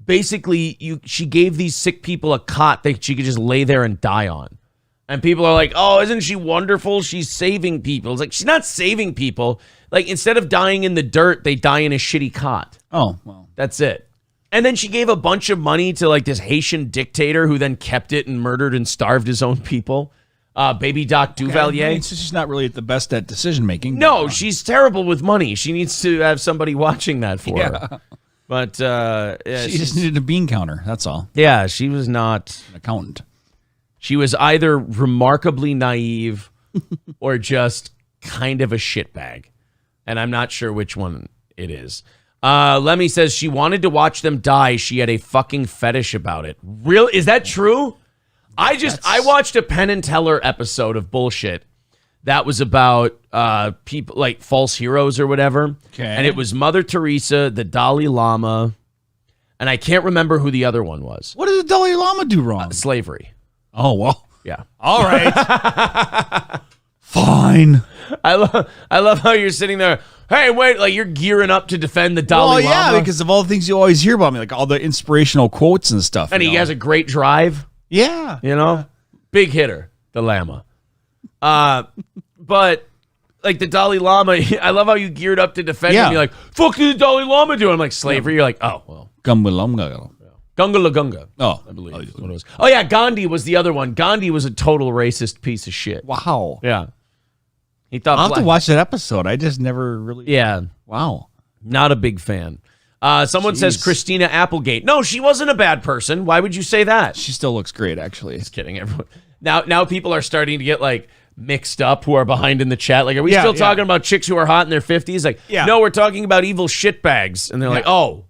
basically she gave these sick people a cot that she could just lay there and die on. And people are like, oh, isn't she wonderful? She's saving people. It's like, she's not saving people. Like, instead of dying in the dirt, they die in a shitty cot. Oh, well. That's it. And then she gave a bunch of money to like this Haitian dictator who then kept it and murdered and starved his own people. Baby Doc Duvalier. I mean, so she's not really the best at decision making. No, she's terrible with money. She needs to have somebody watching that for her. But she just needed a bean counter. That's all. Yeah, she was not an accountant. She was either remarkably naive or just kind of a shitbag. And I'm not sure which one it is. Lemmy says she wanted to watch them die. She had a fucking fetish about it. Real? Is that true? I watched a Penn and Teller episode of bullshit that was about people like false heroes or whatever. Okay. And it was Mother Teresa, the Dalai Lama, and I can't remember who the other one was. What did the Dalai Lama do wrong? Slavery. Oh, well. Yeah. All right. Fine. I love how you're sitting there. Hey, wait, like you're gearing up to defend the Dalai Lama. Yeah, because of all the things you always hear about me, like all the inspirational quotes and stuff. And he has a great drive. Yeah. You know? Big hitter, the Lama. But like the Dalai Lama, I love how you geared up to defend him. You're like, fuck did the Dalai Lama do? I'm like, slavery. You're like, oh, well. Gunga La Gunga. Oh. I believe that's what it was. Oh, yeah, Gandhi was the other one. Gandhi was a total racist piece of shit. Wow. Yeah. He thought I'll have to watch that episode. I just never really. Yeah. Wow. Not a big fan. Someone says Christina Applegate. No, she wasn't a bad person. Why would you say that? She still looks great, actually. Just kidding, everyone. Now people are starting to get like mixed up who are behind in the chat. Like, are we still talking about chicks who are hot in their 50s? Like, no, we're talking about evil shitbags. And they're like, oh.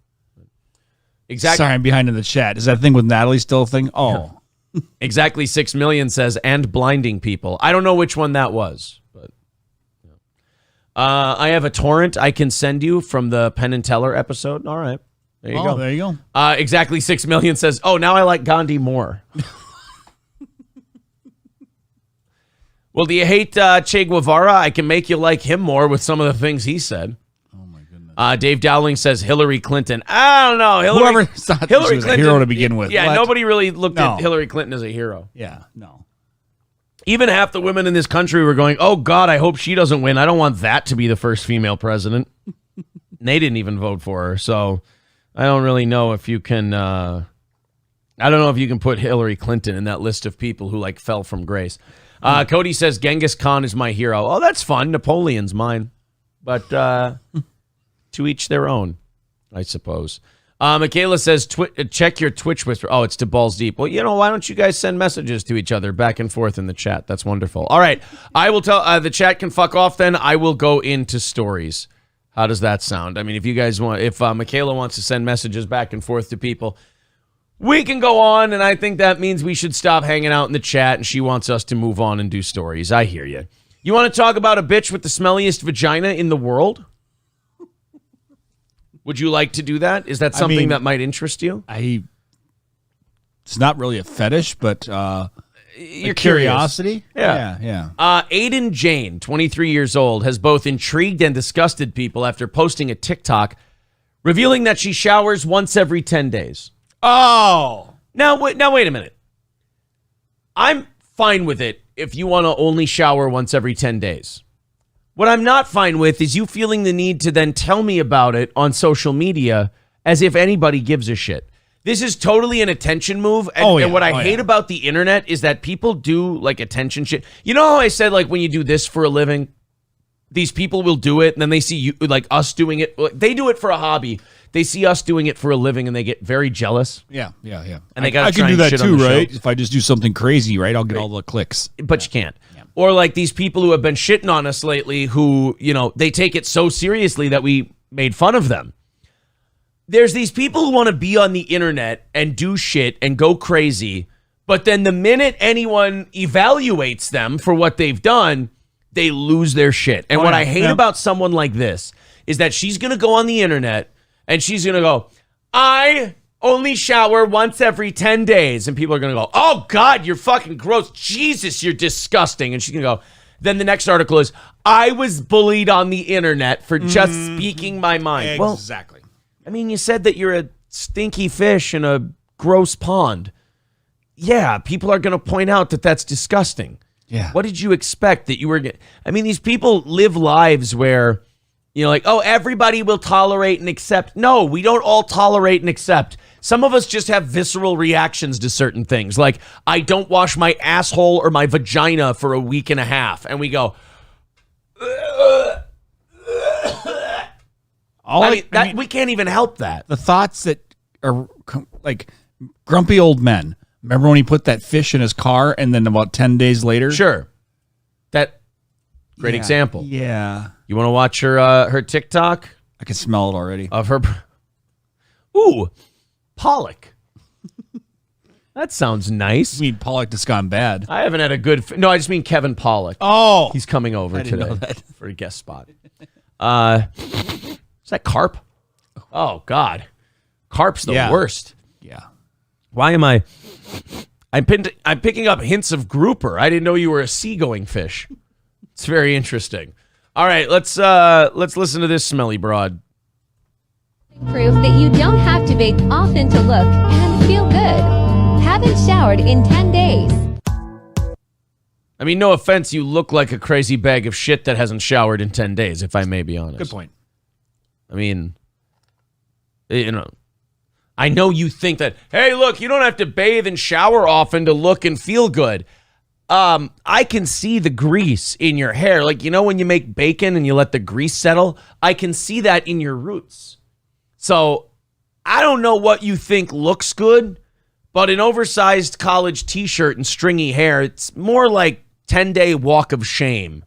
Exactly. Sorry, I'm behind in the chat. Is that thing with Natalie still a thing? Oh. Exactly 6 million says, and blinding people. I don't know which one that was. But I have a torrent I can send you from the Penn and Teller episode. All right. There you go. There you go. Exactly 6 million says, oh, now I like Gandhi more. Well, do you hate Che Guevara? I can make you like him more with some of the things he said. Oh, my goodness. Dave Dowling says Hillary Clinton. I don't know. Whoever thought she was a hero to begin with. Yeah, nobody really looked at Hillary Clinton as a hero. Yeah, no. Even half the women in this country were going, oh, God, I hope she doesn't win. I don't want that to be the first female president. And they didn't even vote for her. So I don't really know if you can... I don't know if you can put Hillary Clinton in that list of people who like fell from grace. Cody says Genghis Khan is my hero. Oh, that's fun. Napoleon's mine. But to each their own, I suppose. Michaela says, check your Twitch whisper. Oh, it's to Balls Deep. Well, why don't you guys send messages to each other back and forth in the chat? That's wonderful. All right. I will tell the chat can fuck off then. I will go into stories. How does that sound? I mean, if you guys want, if Michaela wants to send messages back and forth to people, we can go on, and I think that means we should stop hanging out in the chat, and she wants us to move on and do stories. I hear you. You want to talk about a bitch with the smelliest vagina in the world? Would you like to do that? Is that something that might interest you? It's not really a fetish, but your curiosity. Yeah. Aiden Jane, 23 years old, has both intrigued and disgusted people after posting a TikTok revealing that she showers once every 10 days. Oh. Now wait a minute. I'm fine with it if you want to only shower once every 10 days. What I'm not fine with is you feeling the need to then tell me about it on social media as if anybody gives a shit. This is totally an attention move. And what I hate about the internet is that people do like attention shit. You know how I said like when you do this for a living, these people will do it and then they see you like us doing it. They do it for a hobby. They see us doing it for a living and they get very jealous. Yeah. And they got I can do that too, right? If I just do something crazy, right? I'll get all the clicks. But you can't. Yeah. Or like these people who have been shitting on us lately who, they take it so seriously that we made fun of them. There's these people who want to be on the internet and do shit and go crazy, But then the minute anyone evaluates them for what they've done, they lose their shit. And what I hate about someone like this is that she's going to go on the internet and she's going to go, I only shower once every 10 days. And people are going to go, oh, God, you're fucking gross. Jesus, you're disgusting. And she's going to go, then the next article is, I was bullied on the internet for just speaking my mind. Exactly. Well, I mean, you said that you're a stinky fish in a gross pond. Yeah, people are going to point out that that's disgusting. Yeah. What did you expect that you were going to... I mean, these people live lives where, like, oh, everybody will tolerate and accept. No, we don't all tolerate and accept. Some of us just have visceral reactions to certain things. Like, I don't wash my asshole or my vagina for a week and a half. And we go... we can't even help that. The thoughts that are like grumpy old men. Remember when he put that fish in his car and then about 10 days later? Sure. Great example. Yeah. You want to watch her TikTok? I can smell it already. Of her. Ooh, Pollock. That sounds nice. I mean, Pollock just gone bad. I haven't had a good... No, I just mean Kevin Pollock. Oh. He's coming over didn't today know that. for a guest spot. Is that carp? Oh, God. Carp's the worst. Yeah. Why am I... I'm picking up hints of grouper. I didn't know you were a seagoing fish. It's very interesting. All right, let's listen to this smelly broad. Proof that you don't have to bathe often to look and feel good. Haven't showered in 10 days. I mean, no offense, you look like a crazy bag of shit that hasn't showered in 10 days, if I may be honest. Good point. I mean, I know you think that, hey, look, you don't have to bathe and shower often to look and feel good. I can see the grease in your hair. Like, when you make bacon and you let the grease settle? I can see that in your roots. So, I don't know what you think looks good, but an oversized college t-shirt and stringy hair, it's more like 10-day walk of shame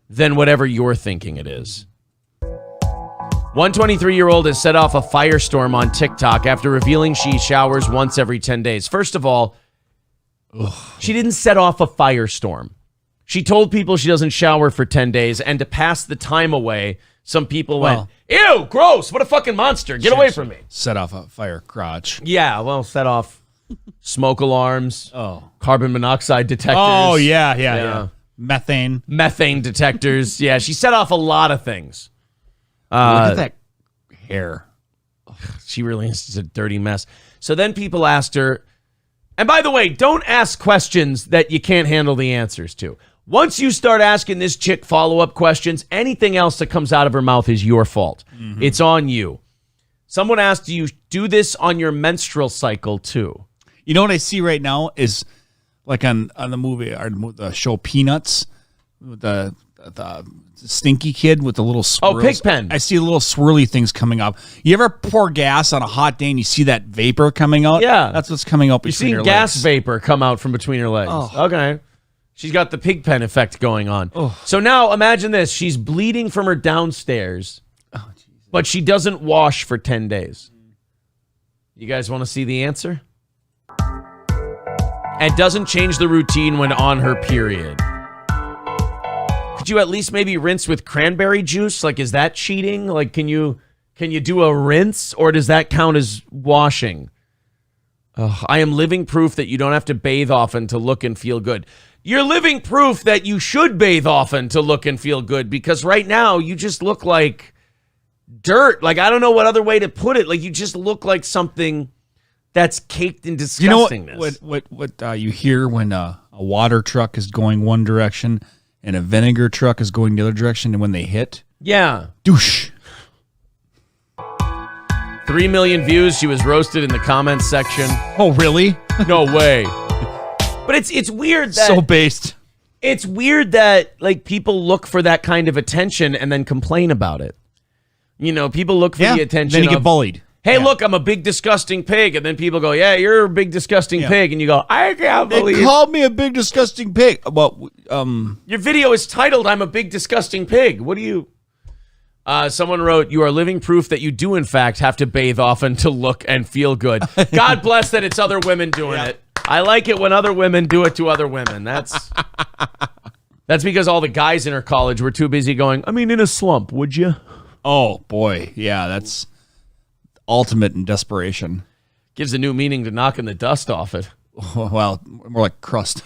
than whatever you're thinking it is. One 23-year-old has set off a firestorm on TikTok after revealing she showers once every 10 days. First of all, she didn't set off a firestorm. She told people she doesn't shower for 10 days, and to pass the time away, some people went, ew, gross, what a fucking monster, get away from me. Set off a fire crotch. Yeah, well, set off smoke alarms, carbon monoxide detectors. Oh, yeah. Methane detectors. Yeah, she set off a lot of things. Look at that hair. She really is a dirty mess. So then people asked her, and by the way, don't ask questions that you can't handle the answers to. Once you start asking this chick follow-up questions, anything else that comes out of her mouth is your fault. Mm-hmm. It's on you. Someone asked, do you do this on your menstrual cycle too? You know what I see right now is like on the movie or the show Peanuts, the stinky kid with the little swirls. Oh, Pigpen. I see little swirly things coming up. You ever pour gas on a hot day and you see that vapor coming out? Yeah. That's what's coming up between your legs. You're seeing gas vapor come out from between her legs. Oh. Okay. She's got the Pigpen effect going on. Oh. So now imagine this. She's bleeding from her downstairs, but she doesn't wash for 10 days. You guys want to see the answer? And doesn't change the routine when on her period. Could you at least maybe rinse with cranberry juice? Like, is that cheating? Like, can you do a rinse, or does that count as washing? I am living proof that you don't have to bathe often to look and feel good. You're living proof that you should bathe often to look and feel good, because right now you just look like dirt. Like, I don't know what other way to put it. Like, you just look like something that's caked in disgustingness. You know what you hear when a water truck is going one direction and a vinegar truck is going the other direction, and when they hit? Yeah. Douche. 3 million views. She was roasted in the comments section. Oh, really? No way. But it's weird that... So based. It's weird that, like, people look for that kind of attention and then complain about it. People look for the attention. Then you get bullied. Hey, look, I'm a big, disgusting pig. And then people go, yeah, you're a big, disgusting pig. And you go, I can't believe... They called me a big, disgusting pig. Well, your video is titled, I'm a big, disgusting pig. What do you... Someone wrote, you are living proof that you do, in fact, have to bathe often to look and feel good. God bless that it's other women doing it. I like it when other women do it to other women. That's because all the guys in her college were too busy going, I mean, in a slump, would you? Oh, boy. Yeah, that's ultimate in desperation. Gives a new meaning to knocking the dust off it. Well, more like crust.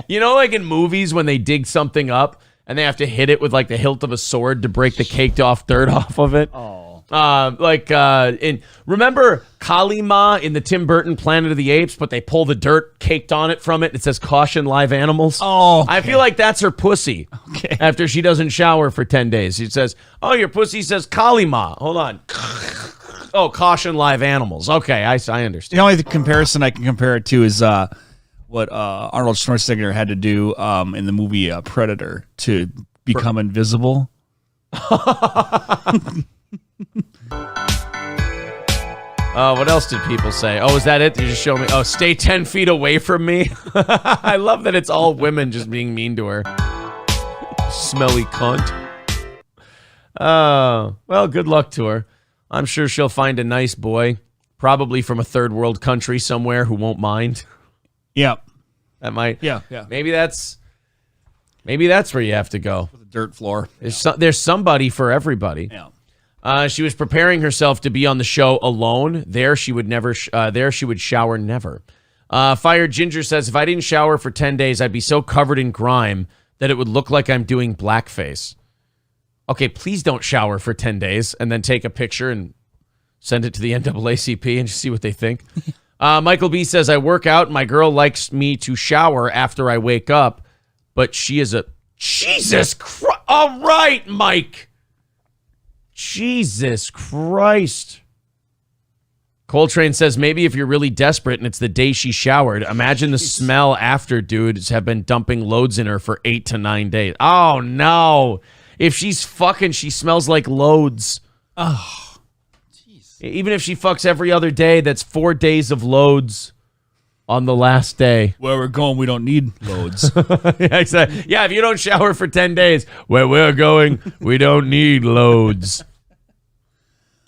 You know, like in movies when they dig something up and they have to hit it with like the hilt of a sword to break the caked off dirt off of it? Oh. Remember Kali Ma in the Tim Burton Planet of the Apes, but they pull the dirt caked on it from it. It says caution live animals. Oh, okay. I feel like that's her pussy. Okay. After she doesn't shower for 10 days. She says, oh, your pussy says Kali Ma. Hold on. Oh, caution live animals. Okay, I understand. The only comparison I can compare it to is what Arnold Schwarzenegger had to do in the movie Predator to become invisible. What else did people say? Oh, is that it? They just show me. Oh, stay 10 feet away from me. I love that it's all women just being mean to her. Smelly cunt. Well, good luck to her. I'm sure she'll find a nice boy, probably from a third world country somewhere who won't mind. Yeah. That might. Yeah. Maybe that's where you have to go. With a dirt floor. There's somebody for everybody. Yeah. She was preparing herself to be on the show alone. There she would shower never. Fire Ginger says, if I didn't shower for 10 days, I'd be so covered in grime that it would look like I'm doing blackface. Okay, please don't shower for 10 days and then take a picture and send it to the NAACP and just see what they think. Michael B says, I work out. My girl likes me to shower after I wake up, but she is a... Jesus Christ. All right, Mike. Jesus Christ. Coltrane says, maybe if you're really desperate and it's the day she showered, imagine the smell after dudes have been dumping loads in her for 8 to 9 days. Oh, no. If she's fucking, she smells like loads. Oh, jeez. Even if she fucks every other day, that's 4 days of loads on the last day. Where we're going, we don't need loads. Yeah, exactly. Yeah, if you don't shower for 10 days, where we're going, we don't need loads.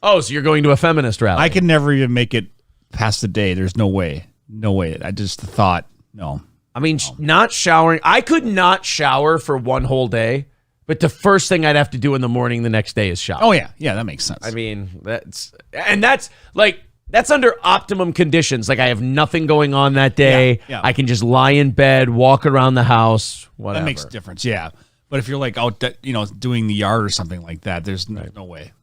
Oh, so you're going to a feminist rally? I can never even make it past the day. There's no way. No way. I just thought, no. I mean, not showering. I could not shower for one whole day, but the first thing I'd have to do in the morning the next day is shower. Oh, yeah. Yeah, that makes sense. I mean, that's under optimum conditions. Like I have nothing going on that day. Yeah. I can just lie in bed, walk around the house, whatever. That makes a difference, yeah. But if you're like out, doing the yard or something like that, there's no way.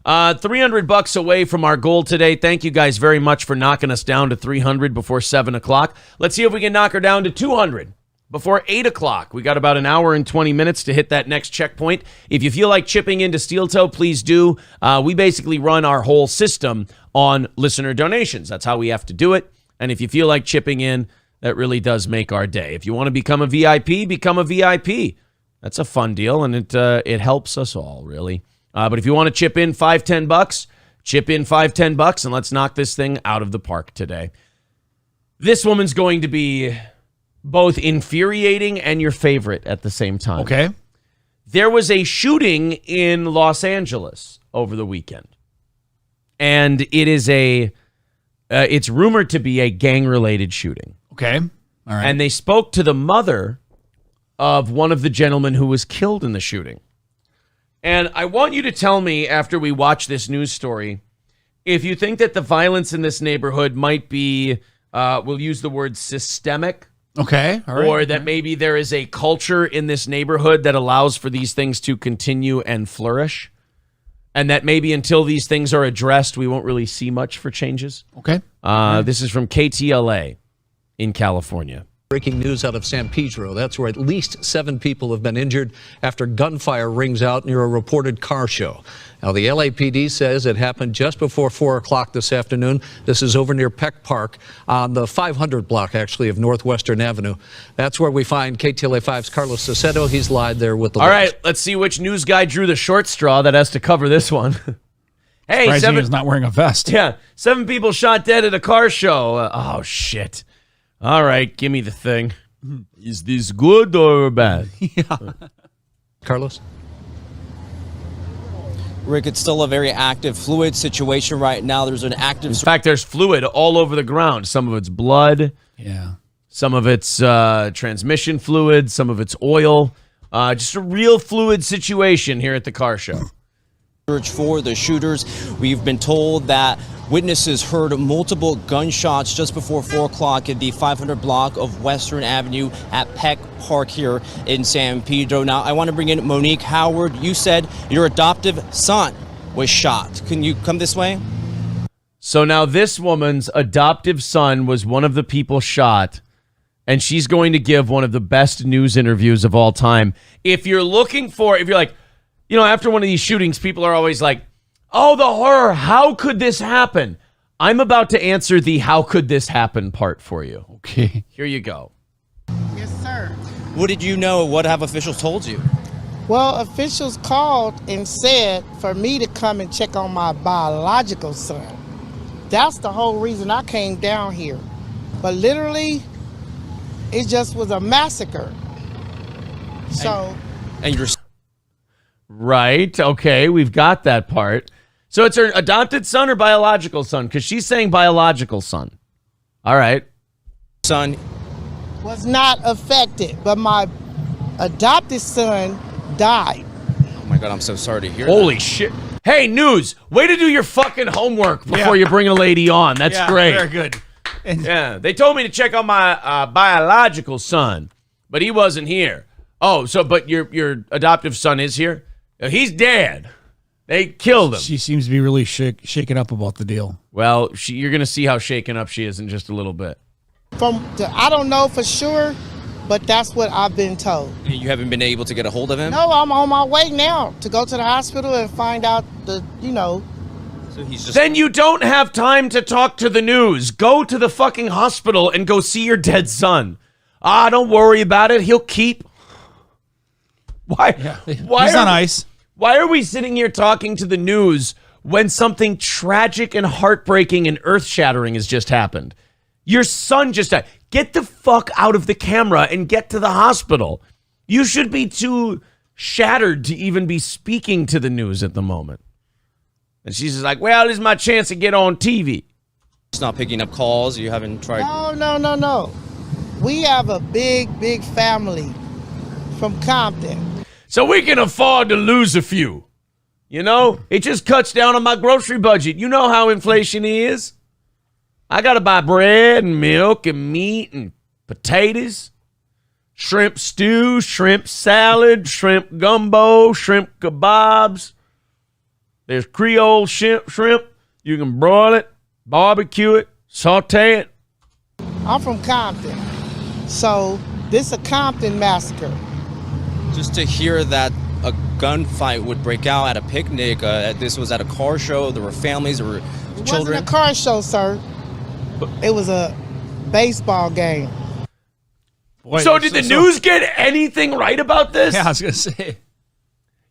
$300 away from our goal today. Thank you guys very much for knocking us down to 300 before 7 o'clock. Let's see if we can knock her down to 200 before 8 o'clock. We got about an hour and 20 minutes to hit that next checkpoint. If you feel like chipping into Steel Toe, please do. We basically run our whole system on listener donations. That's how we have to do it. And if you feel like chipping in, that really does make our day. If you want to become a VIP, become a VIP. That's a fun deal, and it helps us all, really. But if you want to chip in $5-10, chip in $5-10, and let's knock this thing out of the park today. This woman's going to be both infuriating and your favorite at the same time. Okay. There was a shooting in Los Angeles over the weekend, and it is it's rumored to be a gang-related shooting. Okay. All right. And they spoke to the mother of one of the gentlemen who was killed in the shooting. And I want you to tell me, after we watch this news story, if you think that the violence in this neighborhood might be, we'll use the word systemic. Okay. All right. Or that maybe there is a culture in this neighborhood that allows for these things to continue and flourish. And that maybe until these things are addressed, we won't really see much for changes. Okay. This is from KTLA in California. Breaking news out of San Pedro. That's where at least 7 people have been injured after gunfire rings out near a reported car show. Now, the LAPD says it happened just before 4 o'clock this afternoon. This is over near Peck Park on the 500 block, actually, of Northwestern Avenue. That's where we find KTLA 5's Carlos Sacedo. He's live there with the All right, let's see which news guy drew the short straw that has to cover this one. Hey, Surprising he's not wearing a vest. Yeah, 7 people shot dead at a car show. Oh, shit. All right, give me the thing. Is this good or bad? Yeah. Carlos? Rick, it's still a very active fluid situation right now. There's an active... In fact, there's fluid all over the ground. Some of it's blood. Yeah. Some of it's transmission fluid. Some of it's oil. Just a real fluid situation here at the car show. Search for the shooters. We've been told that witnesses heard multiple gunshots just before 4 o'clock at the 500 block of Western Avenue at Peck Park here in San Pedro. Now, I want to bring in Monique Howard. You said your adoptive son was shot. Can you come this way? So now this woman's adoptive son was one of the people shot, and she's going to give one of the best news interviews of all time. If you're like, you know, after one of these shootings, people are always like, oh, the horror, how could this happen? I'm about to answer the how could this happen part for you. Okay. Here you go. Yes, sir. What did you know? What have officials told you? Well, officials called and said for me to come and check on my biological son. That's the whole reason I came down here. But literally, it just was a massacre. So... And you're... Right. Okay. We've got that part. So it's her adopted son or biological son? Because she's saying biological son. All right. Son was not affected, but my adopted son died. Oh my God, I'm so sorry to hear Holy shit. Hey, news. Way to do your fucking homework before you bring a lady on. That's great. Very good. Yeah. They told me to check on my biological son, but he wasn't here. Oh, so but your adoptive son is here? He's dead. They killed him. She seems to be really shaken up about the deal. Well, you're going to see how shaken up she is in just a little bit. I don't know for sure, but that's what I've been told. You haven't been able to get a hold of him? No, I'm on my way now to go to the hospital and find out So he's just... Then you don't have time to talk to the news. Go to the fucking hospital and go see your dead son. Don't worry about it. He'll keep... Why? Yeah. He's on ice. Why are we sitting here talking to the news when something tragic and heartbreaking and earth-shattering has just happened? Your son just died. Get the fuck out of the camera and get to the hospital. You should be too shattered to even be speaking to the news at the moment. And she's just like, well, this is my chance to get on TV. It's not picking up calls. You haven't tried... No. We have a big family from Compton. So we can afford to lose a few. You know, it just cuts down on my grocery budget. You know how inflation is. I got to buy bread and milk and meat and potatoes, shrimp stew, shrimp salad, shrimp gumbo, shrimp kebabs. There's Creole shrimp. You can broil it, barbecue it, saute it. I'm from Compton. So this is a Compton massacre. Just to hear that a gunfight would break out at a picnic, this was at a car show, there were families, there were children. It wasn't a car show, sir. It was a baseball game. Boy, so did the news get anything right about this? Yeah, I was going to say.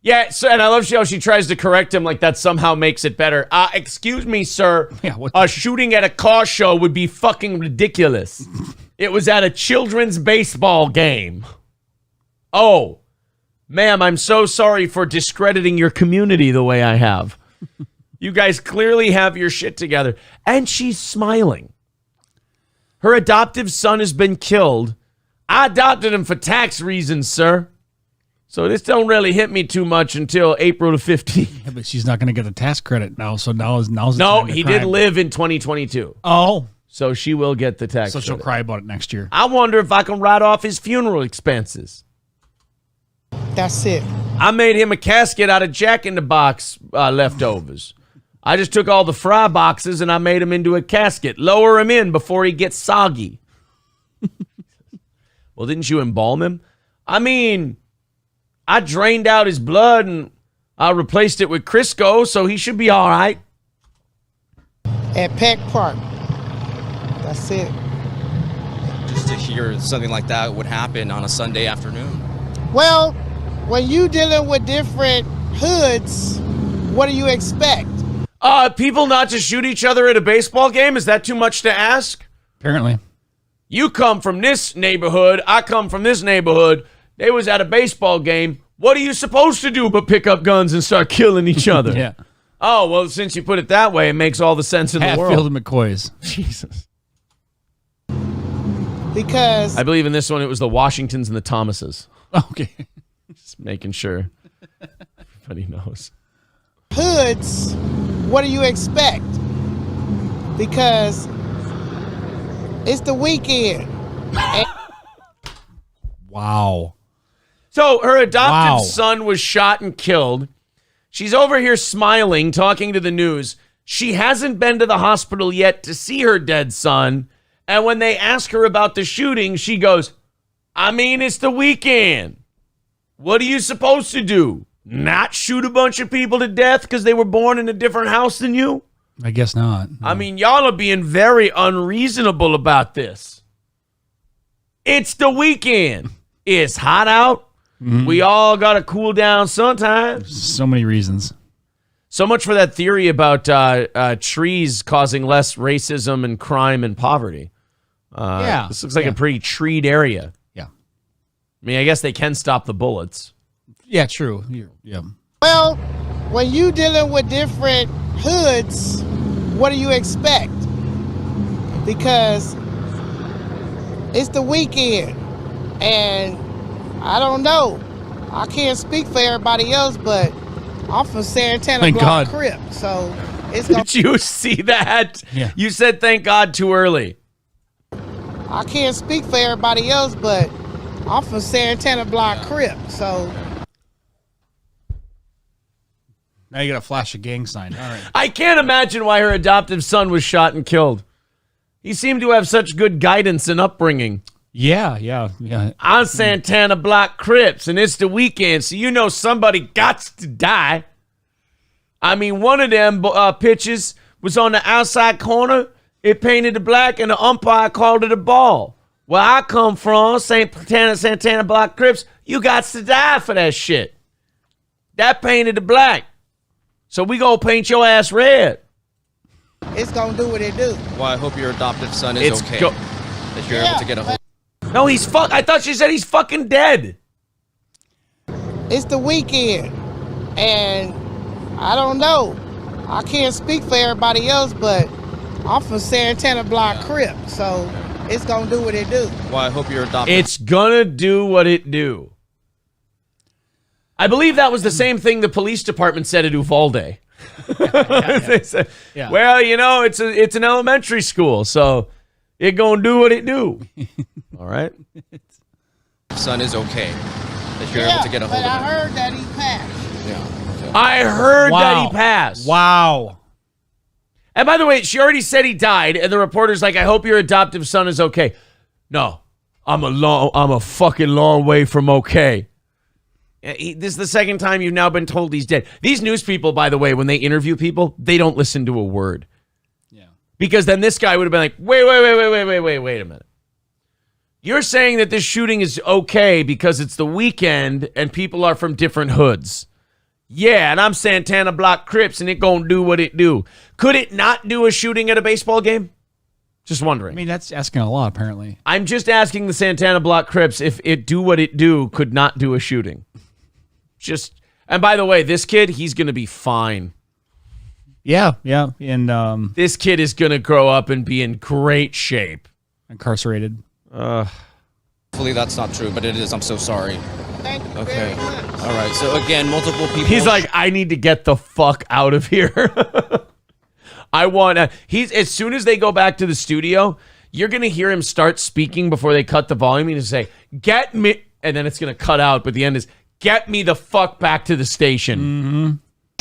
Yeah, so, and I love how she tries to correct him like that somehow makes it better. Excuse me, sir. Yeah, a shooting at a car show would be fucking ridiculous. It was at a children's baseball game. Oh, ma'am, I'm so sorry for discrediting your community the way I have. You guys clearly have your shit together. And she's smiling. Her adoptive son has been killed. I adopted him for tax reasons, sir. So this don't really hit me too much until April the 15th. Yeah, but she's not going to get a tax credit now, so now's the No, time to he cry did about live in 2022. Oh. So she will get the tax So she'll credit. cry about it next year. I wonder if I can write off his funeral expenses. That's it. I made him a casket out of Jack-in-the-Box leftovers. I just took all the fry boxes and I made him into a casket. Lower him in before he gets soggy. Well, didn't you embalm him? I mean, I drained out his blood and I replaced it with Crisco, so he should be all right. At Peck Park. That's it. Just to hear something like that would happen on a Sunday afternoon. Well, when you dealing with different hoods, what do you expect? People not to shoot each other at a baseball game? Is that too much to ask? Apparently. You come from this neighborhood. I come from this neighborhood. They was at a baseball game. What are you supposed to do but pick up guns and start killing each other? Yeah. Oh, well, since you put it that way, it makes all the sense in the world. Hatfield and McCoy's. Jesus. Because I believe in this one it was the Washingtons and the Thomases. Okay. Just making sure everybody knows. hoods, what do you expect? Because it's the weekend. Wow. So her adopted son was shot and killed. She's over here smiling, talking to the news. She hasn't been to the hospital yet to see her dead son. And when they ask her about the shooting, she goes, I mean, it's the weekend. What are you supposed to do? Not shoot a bunch of people to death because they were born in a different house than you? I guess not. I mean, y'all are being very unreasonable about this. It's the weekend. It's hot out. Mm-hmm. We all got to cool down sometimes. So many reasons. So much for that theory about trees causing less racism and crime and poverty. Yeah. This looks like a pretty treed area. Yeah. I mean, I guess they can stop the bullets. Yeah, true. Yeah. Well, when you dealing with different hoods, what do you expect? Because it's the weekend, and I don't know. I can't speak for everybody else, but I'm from Santana Thank Block God. Crip, so it's gonna, Did you see that? Yeah. You said thank God too early. I can't speak for everybody else, but I'm from Santana Block Crip, so Now you got to flash a gang sign. All right. I can't imagine why her adoptive son was shot and killed. He seemed to have such good guidance and upbringing. Yeah. I'm Santana Block Crips, and it's the weekend, so you know somebody got to die. I mean, one of them pitches was on the outside corner. It painted it black, and the umpire called it a ball. Where I come from, Santana Block Crips, you got to die for that shit. That painted it black. So we gonna paint your ass red. it's gonna do what it do. Well, I hope your adoptive son is okay. That you're able to get a hold. No, he's I thought she said he's fucking dead. It's the weekend, and I don't know. I can't speak for everybody else, but I'm from Santana Block Crip, so it's gonna do what it do. Well, I hope your adoptive. It's gonna do what it do. I believe that was the same thing the police department said at Uvalde. They said, Yeah. well, you know, it's an elementary school, so it gonna do what it do. All right. son is okay. That you're able to get a hold but I of him. heard that he passed. Yeah. I heard that he passed. Wow. And by the way, she already said he died, and the reporter's like, I hope your adoptive son is okay. No, I'm a fucking long way from okay. This is the second time you've now been told he's dead. These news people, by the way, when they interview people, they don't listen to a word. Yeah. Because then this guy would have been like, wait a minute. You're saying that this shooting is okay because it's the weekend and people are from different hoods. Yeah, and I'm Santana Block Crips, and it gonna do what it do. Could it not do a shooting at a baseball game? Just wondering. I mean, that's asking a lot, apparently. I'm just asking the Santana Block Crips if it do what it do could not do a shooting. And by the way, this kid, he's gonna be fine. Yeah. And This kid is gonna grow up and be in great shape. incarcerated. Hopefully that's not true, but it is. I'm so sorry. Thank you Okay. very much. All right. So again, multiple people. He's like, I need to get the fuck out of here. I want to. As soon as they go back to the studio, you're going to hear him start speaking before they cut the volume. He's going to say, get me. And then it's going to cut out. But the end is, get me the fuck back to the station. Mm-hmm.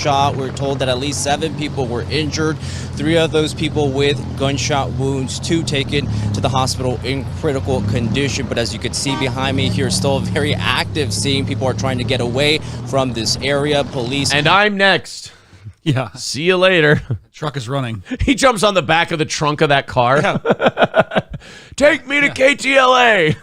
shot. We're told that at least 7 people were injured. 3 of those people with gunshot wounds, 2 taken to the hospital in critical condition. But as you can see behind me here, still a very active scene. People are trying to get away from this area. Police. And I'm next. Yeah. See you later. Truck is running. He jumps on the back of the trunk of that car. Take me to KTLA.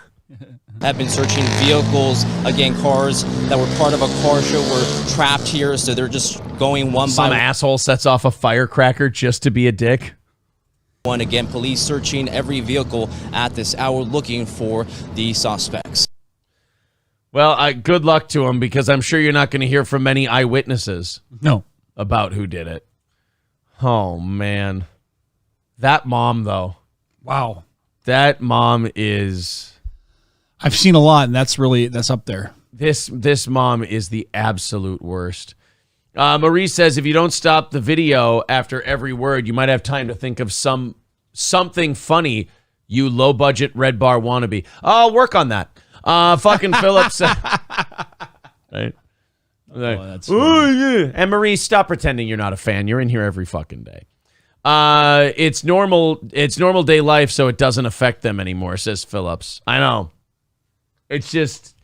Have been searching vehicles. Again, cars that were part of a car show were trapped here, so they're just going one Some by asshole sets off a firecracker just to be a dick. one. Again, police searching every vehicle at this hour looking for the suspects. Well, good luck to him, because I'm sure you're not going to hear from many eyewitnesses. No. About who did it. Oh, man. That mom, though. Wow. That mom is... I've seen a lot, and that's up there. This mom is the absolute worst. Marie says, if you don't stop the video after every word, you might have time to think of something funny, you low-budget Red Bar wannabe. I'll work on that. Fucking Phillips. Right? That's yeah. And Marie, stop pretending you're not a fan. You're in here every fucking day. It's normal day life, so it doesn't affect them anymore, says Phillips. I know. It's just,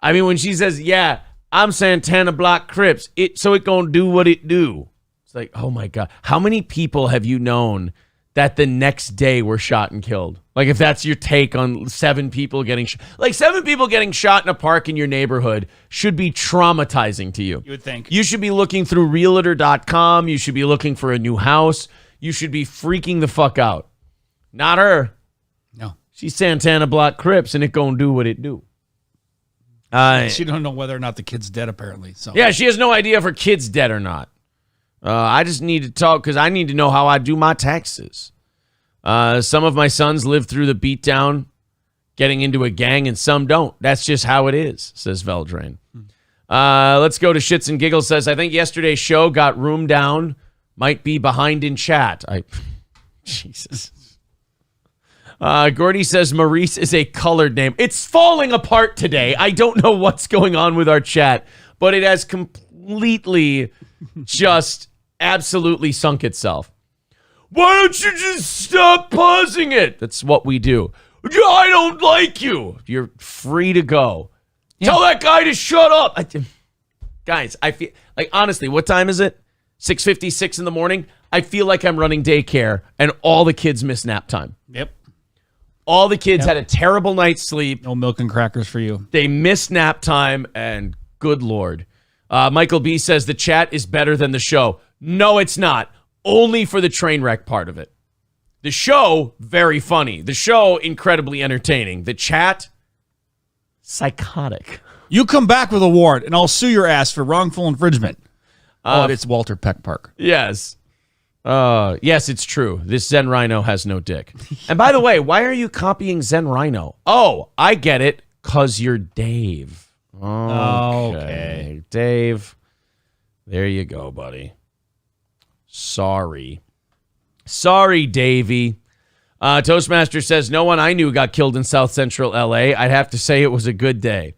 I mean, when she says, yeah, I'm Santana Block Crips, so it gonna do what it do. It's like, oh my God. How many people have you known that the next day were shot and killed? Like, if that's your take on 7 people getting shot. Like, 7 people getting shot in a park in your neighborhood should be traumatizing to you. You would think. You should be looking through Realtor.com. You should be looking for a new house. You should be freaking the fuck out. Not her. No. She's Santana Block Crips, and it gonna do what it do. She don't know whether or not the kid's dead, apparently. So yeah, she has no idea if her kid's dead or not. I just need to talk because I need to know how I do my taxes. Some of my sons live through the beatdown, getting into a gang, and some don't. That's just how it is, says Veldrain. Let's go to Shits and Giggles. Says, I think yesterday's show got room down. Might be behind in chat. Jesus. Gordy says Maurice is a colored name. It's falling apart today. I don't know what's going on with our chat, but it has completely just absolutely sunk itself. Why don't you just stop pausing it? That's what we do. I don't like you. You're free to go. Yeah. Tell that guy to shut up. Guys, I feel like, honestly, what time is it? 6:56 in the morning. I feel like I'm running daycare and all the kids miss nap time. Yep. All the kids had a terrible night's sleep. No milk and crackers for you. They missed nap time, and good Lord. Michael B says the chat is better than the show. No, it's not. Only for the train wreck part of it. The show, very funny. The show, incredibly entertaining. The chat, psychotic. You come back with a warrant, and I'll sue your ass for wrongful infringement. It's Walter Peck Park. Yes. Yes, it's true. This Zen Rhino has no dick. And by the way, why are you copying Zen Rhino? Oh, I get it. 'Cause you're Dave. Okay. Dave. There you go, buddy. Sorry, Davey. Toastmaster says, no one I knew got killed in South Central LA. I'd have to say it was a good day.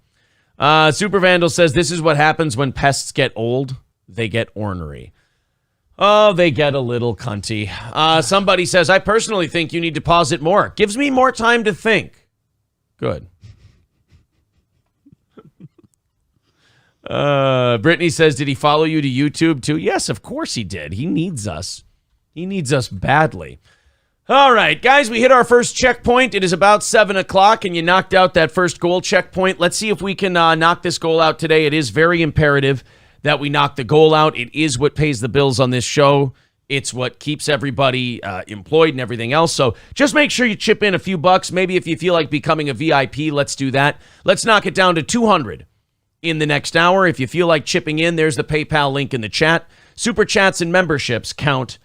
Super Vandal says, this is what happens when pests get old. They get ornery. Oh, they get a little cunty. Somebody says, I personally think you need to pause it more. Gives me more time to think. Good. Brittany says, did he follow you to YouTube too? Yes, of course he did. He needs us. He needs us badly. All right, guys, we hit our first checkpoint. It is about 7 o'clock, and you knocked out that first goal checkpoint. Let's see if we can knock this goal out today. It is very imperative that we knock the goal out. It is what pays the bills on this show. It's what keeps everybody employed and everything else. So just make sure you chip in a few bucks. Maybe if you feel like becoming a VIP, let's do that. Let's knock it down to 200 in the next hour. If you feel like chipping in, there's the PayPal link in the chat. Super chats and memberships count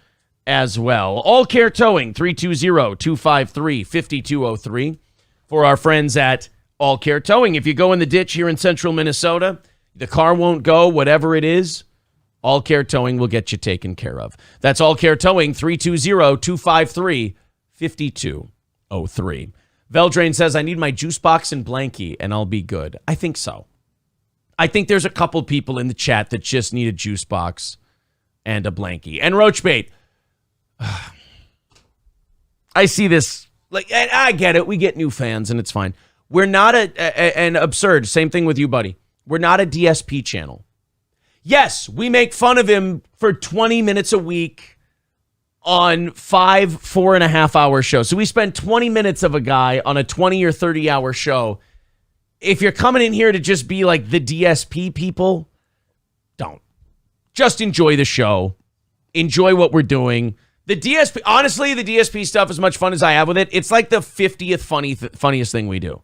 as well. All Care Towing, 320-253-5203 for our friends at All Care Towing. If you go in the ditch here in central Minnesota, the car won't go, whatever it is, All Care Towing will get you taken care of. That's All Care Towing, 320-253-5203. Veldrain says, I need my juice box and blankie, and I'll be good. I think so. I think there's a couple people in the chat that just need a juice box and a blankie. And Roachbait, I see this, like, and I get it. We get new fans, and it's fine. We're not an absurd. Same thing with you, buddy. We're not a DSP channel. Yes, we make fun of him for 20 minutes a week on 5 4.5-hour shows. So we spend 20 minutes of a guy on a 20 or 30-hour show. If you're coming in here to just be like the DSP people, don't. Just enjoy the show. Enjoy what we're doing. The DSP, honestly, the DSP stuff, as much fun as I have with it, it's like the 50th funniest thing we do.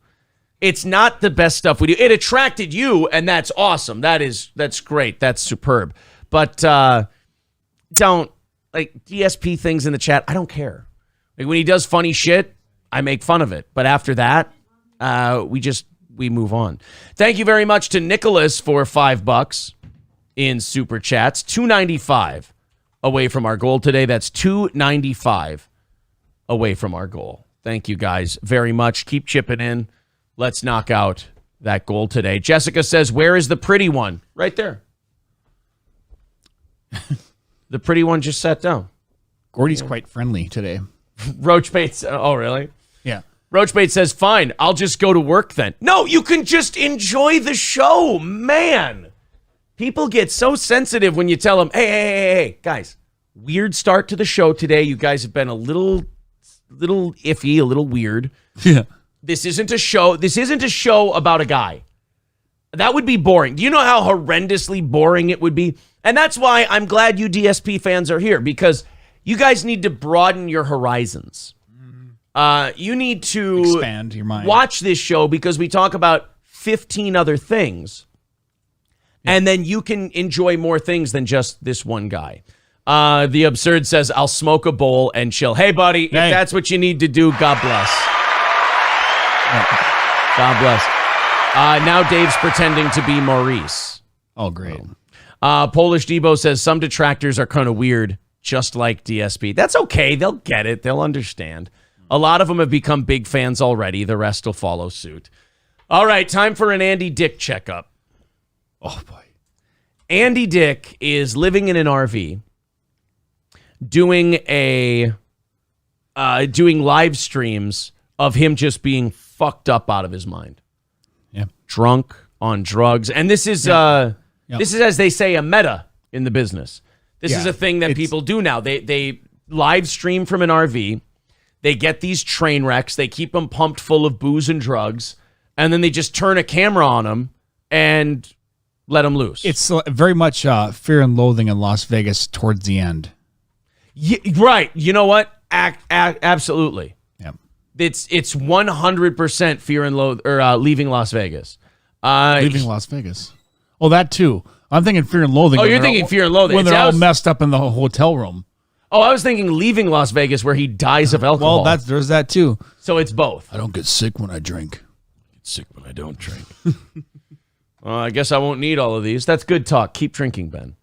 It's not the best stuff we do. It attracted you, and that's awesome. That's great. That's superb. But don't, like, DSP things in the chat, I don't care. Like, when he does funny shit, I make fun of it. But after that, we move on. Thank you very much to Nicholas for $5 in Super Chats. $295 away from our goal today. That's $295 away from our goal. Thank you guys very much. Keep chipping in. Let's knock out that goal today. Jessica says, where is the pretty one? Right there. The pretty one just sat down. Gordy's quite friendly today. Roachbait. Oh, really? Yeah. Roachbait says, fine, I'll just go to work then. No, you can just enjoy the show, man. People get so sensitive when you tell them, hey, guys, weird start to the show today. You guys have been a little iffy, a little weird. Yeah. This isn't a show. This isn't a show about a guy. That would be boring. Do you know how horrendously boring it would be? And that's why I'm glad you DSP fans are here, because you guys need to broaden your horizons. You need to expand your mind. Watch this show because we talk about 15 other things. Yeah. And then you can enjoy more things than just this one guy. The Absurd says, I'll smoke a bowl and chill. Hey, buddy, if that's what you need to do, God bless. God bless. Now Dave's pretending to be Maurice. Oh, great. Polish Debo says, some detractors are kind of weird, just like DSP. That's okay. They'll get it. They'll understand. A lot of them have become big fans already. The rest will follow suit. All right, time for an Andy Dick checkup. Oh, boy. Andy Dick is living in an RV, doing live streams of him just being fucked up out of his mind. Yeah. Drunk, on drugs. And this is this is, as they say, a meta in the business. This is a thing that people do now. They live stream from an RV. They get these train wrecks. They keep them pumped full of booze and drugs. And then they just turn a camera on them and let them loose. It's very much Fear and Loathing in Las Vegas towards the end. Yeah, right. You know what? Absolutely. Yeah. It's 100% Fear and Loathing, or Leaving Las Vegas. Leaving Las Vegas. Oh, that too. I'm thinking Fear and Loathing. Oh, you're thinking Fear and Loathing. When they're all messed up in the hotel room. Oh, I was thinking Leaving Las Vegas, where he dies of alcohol. Well, there's that too. So it's both. I don't get sick when I drink. I get sick when I don't drink. I guess I won't need all of these. That's good talk. Keep drinking, Ben.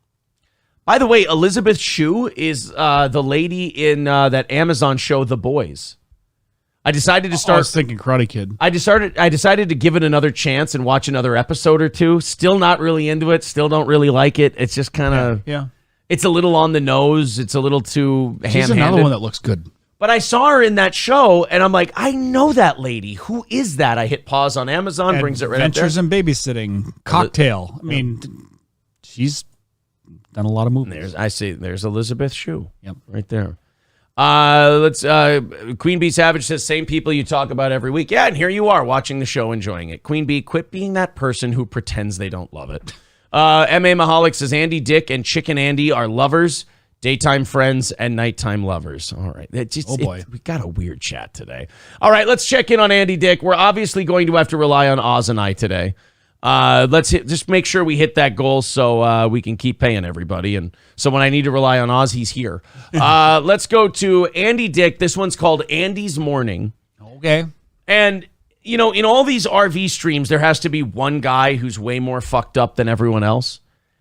By the way, Elizabeth Shue is the lady in that Amazon show, The Boys. I decided to start. I was thinking Karate Kid. I decided to give it another chance and watch another episode or two. Still not really into it. Still don't really like it. It's just kind of It's a little on the nose. It's a little too ham-handed. She's another one that looks good. But I saw her in that show, and I'm like, I know that lady. Who is that? I hit pause on Amazon, brings it right up there. Adventures in Babysitting, Cocktail. I mean, she's done a lot of movies. There's Elizabeth Shue. Yep, right there. Queen Bee Savage says, same people you talk about every week. Yeah, and here you are watching the show, enjoying it. Queen Bee, quit being that person who pretends they don't love it. M.A. Mahalik says, Andy Dick and Chicken Andy are lovers, daytime friends, and nighttime lovers. All right. We got a weird chat today. All right, let's check in on Andy Dick. We're obviously going to have to rely on Oz and I today. Let's just make sure we hit that goal so we can keep paying everybody. And so when I need to rely on Oz, he's here. Let's go to Andy Dick. This one's called Andy's Morning. Okay. And, you know, in all these RV streams, there has to be one guy who's way more fucked up than everyone else.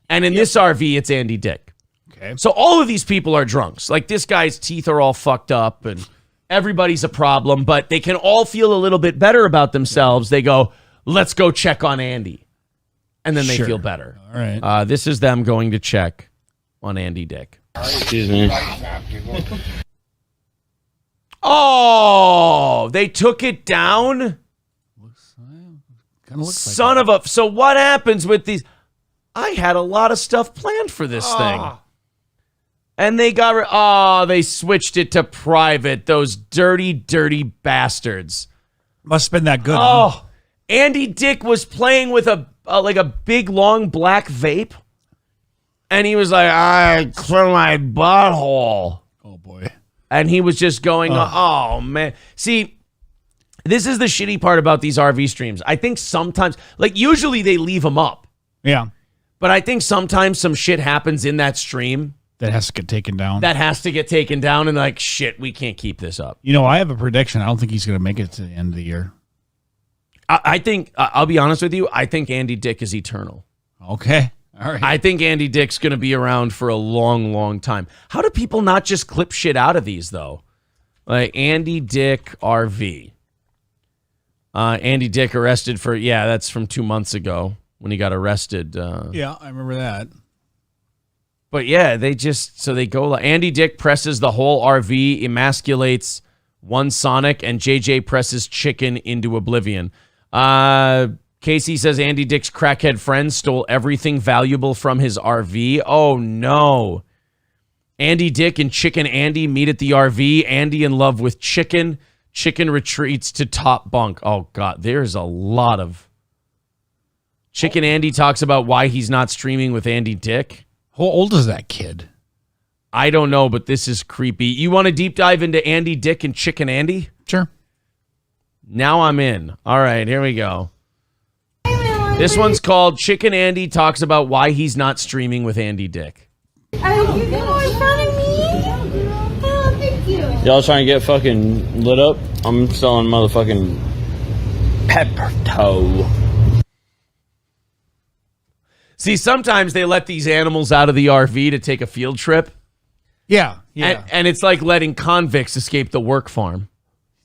And in this RV, it's Andy Dick. Okay. So all of these people are drunks. Like, this guy's teeth are all fucked up and everybody's a problem, but they can all feel a little bit better about themselves. They go, let's go check on Andy. And then they feel better. All right. This is them going to check on Andy Dick. Excuse me. Oh, they took it down? Son of a... So what happens with these... I had a lot of stuff planned for this thing. And they they switched it to private. Those dirty, dirty bastards. Must have been that good. Oh, huh? Andy Dick was playing with a big, long black vape. And he was like, I clear my butthole. Oh, boy. And he was just going, oh man. See, This is the shitty part about these RV streams. I think sometimes, like usually they leave them up. Yeah. But I think sometimes some shit happens in that stream. That has to get taken down. And like, shit, we can't keep this up. You know, I have a prediction. I don't think he's going to make it to the end of the year. I think, I'll be honest with you, I think Andy Dick is eternal. Okay. All right. I think Andy Dick's going to be around for a long, long time. How do people not just clip shit out of these, though? Like Andy Dick RV. Andy Dick arrested for, that's from 2 months ago when he got arrested. Yeah, I remember that. But yeah, they go. Andy Dick presses the whole RV, emasculates one Sonic, and JJ presses chicken into oblivion. Casey says Andy Dick's crackhead friend stole everything valuable from his RV. Oh no. Andy Dick and Chicken Andy meet at the RV. Andy in love with Chicken. Chicken retreats to top bunk. Oh God, there's a lot of. Chicken Andy talks about why he's not streaming with Andy Dick. How old is that kid? I don't know, but this is creepy. You want to deep dive into Andy Dick and Chicken Andy? Sure. Now I'm in. All right, here we go. This one's called Chicken Andy talks about why he's not streaming with Andy Dick. Are you going in front of me? Oh, thank you. Y'all trying to get fucking lit up? I'm selling motherfucking pepper toe. See, sometimes they let these animals out of the RV to take a field trip. Yeah. And it's like letting convicts escape the work farm.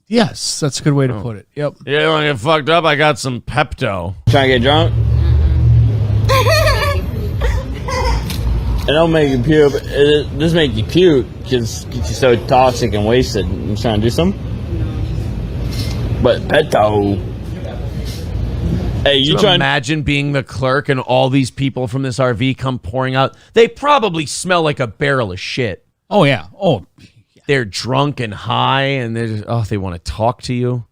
Yes, that's a good way to put it. Yep. You want to get fucked up? I got some Pepto. Trying to get drunk? It don't make you puke. It does make you puke because you're so toxic and wasted. I'm trying to do something. But Pepto. Hey, you trying? Imagine being the clerk and all these people from this RV come pouring out. They probably smell like a barrel of shit. Oh yeah. Oh. They're drunk and high, and they want to talk to you.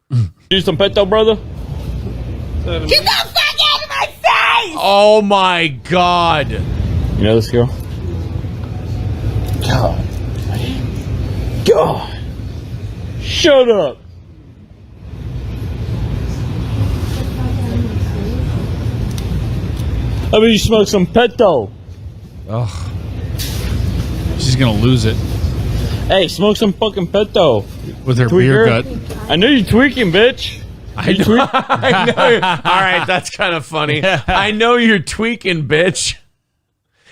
Do some Pepto, brother. Get the fuck out of my face! Oh my God! You know this girl? God. Shut up. I mean, you smoke some Pepto. Ugh. She's gonna lose it. Hey, smoke some fucking Pepto. With her beer gut. I know you're tweaking, bitch. I know. I know. All right, that's kind of funny. I know you're tweaking, bitch.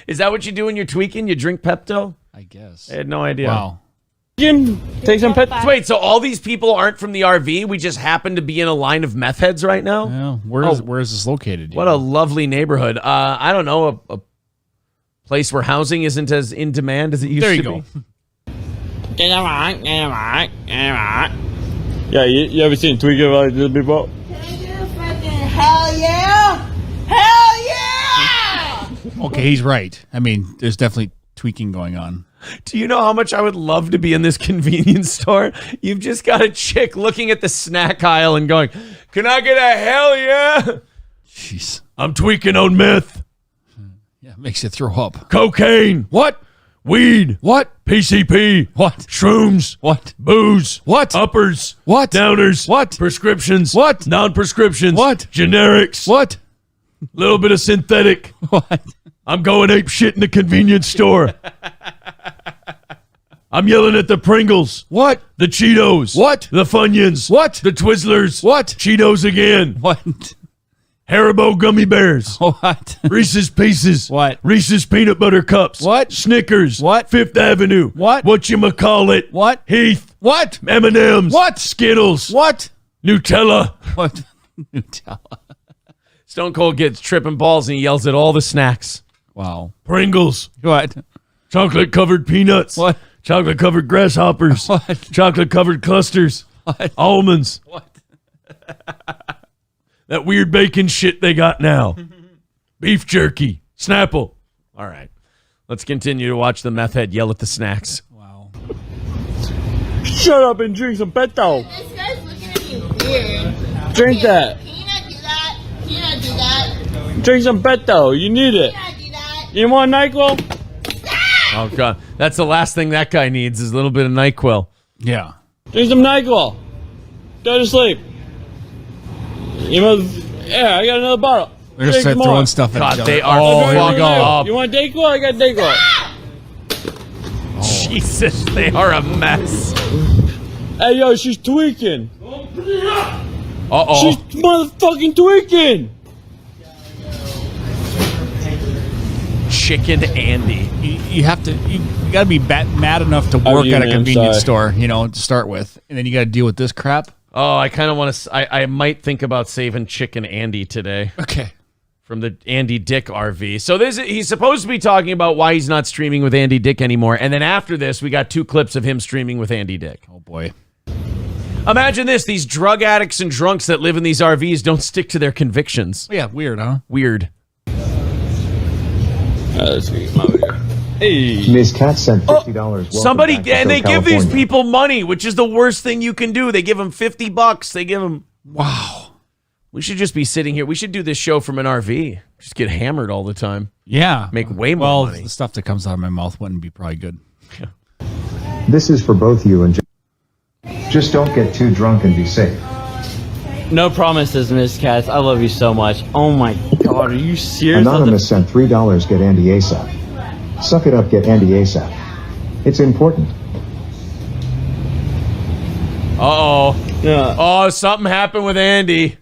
Is that what you do when you're tweaking? You drink Pepto? I guess. I had no idea. Wow. Take some Pepto. Wait, so all these people aren't from the RV? We just happen to be in a line of meth heads right now? Yeah. Where is this located? What a lovely neighborhood. I don't know, a place where housing isn't as in demand as it used to be. There you go. Yeah, you ever seen tweaking like this before? Hell yeah! Hell yeah! Okay, he's right. I mean, there's definitely tweaking going on. Do you know how much I would love to be in this convenience store? You've just got a chick looking at the snack aisle and going, "Can I get a hell yeah?" Jeez. I'm tweaking on meth. Yeah, it makes you throw up. Cocaine. What? Weed. What? PCP. What? Shrooms. What? Booze. What? Uppers. What? Downers. What? Prescriptions. What? Non-prescriptions. What? Generics. What? Little bit of synthetic. What? I'm going ape shit in the convenience store. I'm yelling at the Pringles. What? The Cheetos. What? The Funyuns. What? The Twizzlers. What? Cheetos again. What? Haribo gummy bears. What? Reese's Pieces. What? Reese's peanut butter cups. What? Snickers. What? Fifth Avenue. What? Whatchamacallit. What? Heath. What? M&M's. What? Skittles. What? Nutella. What? Nutella. Stone Cold gets tripping balls and he yells at all the snacks. Wow. Pringles. What? Chocolate covered peanuts. What? Chocolate covered grasshoppers. What? Chocolate covered clusters. What? Almonds. What? That weird bacon shit they got now. Beef jerky. Snapple. All right. Let's continue to watch the meth head yell at the snacks. Wow. Shut up and drink some Pepto. This guy's looking at you weird. Drink that. Can you not do that? Can you not do that? Drink some Pepto. You need it. Can you not do that? You want NyQuil? Oh, God. That's the last thing that guy needs is a little bit of NyQuil. Yeah. Drink some NyQuil. Go to sleep. Yeah, I got another bottle. They're gonna start throwing stuff at each other. They are. Oh, here we go. You want Dayquil? I got Dayquil. Jesus, they are a mess. Hey, yo, she's tweaking. Uh-oh. She's motherfucking tweaking. Chicken Andy. You have to. You got to be mad enough to work at a convenience store, to start with, and then you got to deal with this crap. Oh, I kind of want to. I might think about saving Chicken Andy today. Okay. From the Andy Dick RV. So he's supposed to be talking about why he's not streaming with Andy Dick anymore. And then after this, we got 2 clips of him streaming with Andy Dick. Oh, boy. Imagine this. These drug addicts and drunks that live in these RVs don't stick to their convictions. Yeah, weird, huh? Weird. Let's get my video. Hey. Ms. Katz sent $50. Somebody, and they give these people money, which is the worst thing you can do. They give them $50. They give them... Wow. We should just be sitting here. We should do this show from an RV. Just get hammered all the time. Yeah. Make way more money. The stuff that comes out of my mouth wouldn't be probably good. Yeah. This is for both you and just don't get too drunk and be safe. No promises, Miss Katz. I love you so much. Oh my God, are you serious? Anonymous sent $3. Get Andy ASAP. Suck it up. Get Andy ASAP. It's important. Uh-oh. Yeah. Oh, something happened with Andy.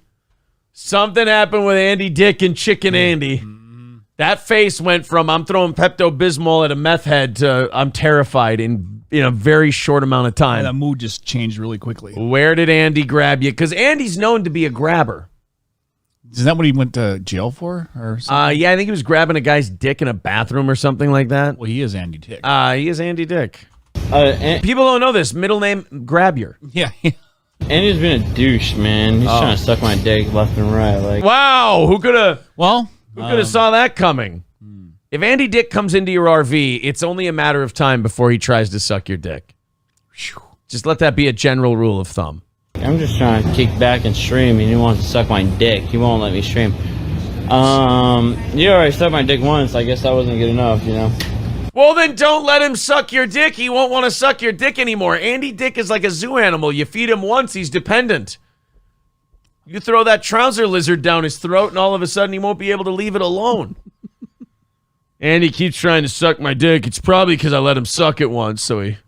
Something happened with Andy Dick and Chicken Andy. That face went from I'm throwing Pepto-Bismol at a meth head to I'm terrified in a very short amount of time. That mood just changed really quickly. Where did Andy grab you? Because Andy's known to be a grabber. Is that what he went to jail for? Or something? Yeah, I think he was grabbing a guy's dick in a bathroom or something like that. Well, he is Andy Dick. He is Andy Dick. People don't know this. Middle name, Grabier. Yeah. Andy's been a douche, man. He's trying to suck my dick left and right. Like, wow, who could have? Well, who could have saw that coming? If Andy Dick comes into your RV, it's only a matter of time before he tries to suck your dick. Just let that be a general rule of thumb. I'm just trying to kick back and stream, and he wants to suck my dick. He won't let me stream. You already sucked my dick once. I guess that wasn't good enough, Well, then don't let him suck your dick. He won't want to suck your dick anymore. Andy Dick is like a zoo animal. You feed him once, he's dependent. You throw that trouser lizard down his throat, and all of a sudden he won't be able to leave it alone. Andy keeps trying to suck my dick. It's probably because I let him suck it once, so he...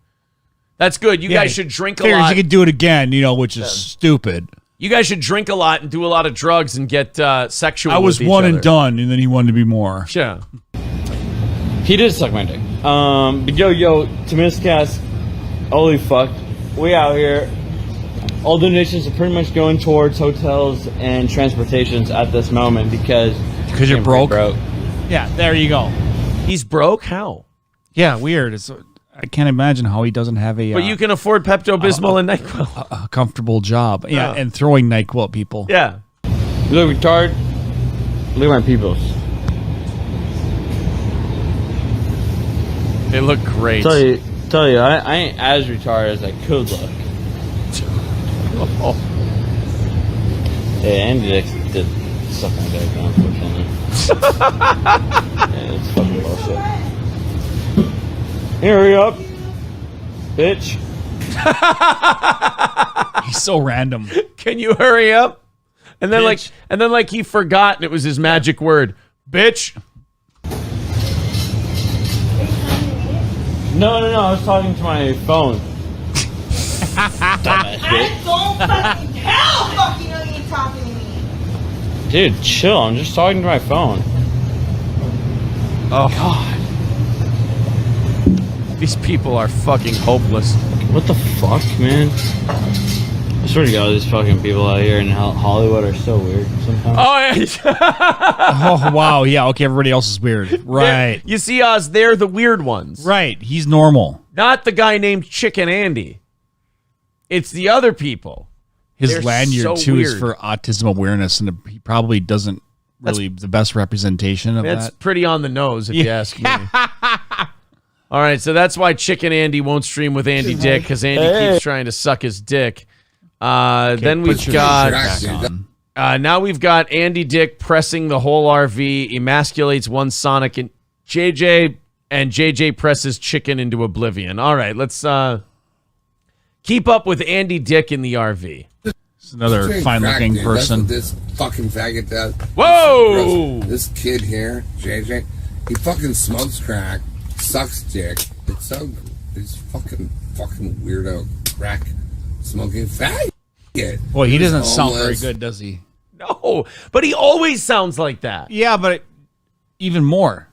That's good. You guys should drink a lot. You could do it again, which is stupid. You guys should drink a lot and do a lot of drugs and get sexual I was with each one other. and done, and then he wanted to be more. Yeah. He did suck my dick. But yo, to Miss Cass, holy fuck. We out here. All donations are pretty much going towards hotels and transportations at this moment because you're broke? Yeah, there you go. He's broke? How? Yeah, weird. I can't imagine how he doesn't have a... But you can afford Pepto-Bismol and NyQuil. A comfortable job. Yeah, and throwing NyQuil at people. Yeah. You look retarded. Look at my peoples. They look great. Tell you, I ain't as retarded as I could look. Yeah, Andy did suck my dick, unfortunately. Yeah, it's fucking bullshit. Hurry up, bitch. He's so random. Can you hurry up? And then like he forgot and it was his magic word. Bitch. No, I was talking to my phone. Dumbass bitch. Hell fucking know you're talking to me. Dude, chill. I'm just talking to my phone. Oh God. These people are fucking hopeless. What the fuck, man? I swear to God, these fucking people out here in Hollywood are so weird sometimes. Oh, yeah. Oh, wow. Yeah, okay, everybody else is weird. Right. You see, Oz, they're the weird ones. Right. He's normal. Not the guy named Chicken Andy. It's the other people. His lanyard, too, is for autism awareness, and he probably doesn't really the best representation of that. That's pretty on the nose, if you ask me. All right, so that's why Chicken Andy won't stream with Andy Dick, because Andy keeps trying to suck his dick. Then we've got... now we've got Andy Dick pressing the whole RV, emasculates one Sonic, and JJ presses Chicken into oblivion. All right, let's keep up with Andy Dick in the RV. It's another fine-looking person. That's what this fucking faggot does. Whoa! This kid here, JJ, he fucking smokes crack, sucks dick. It's fucking weirdo crack smoking faggot. Boy, he doesn't sound very good, does he? No, but he always sounds like that. Yeah, but even more.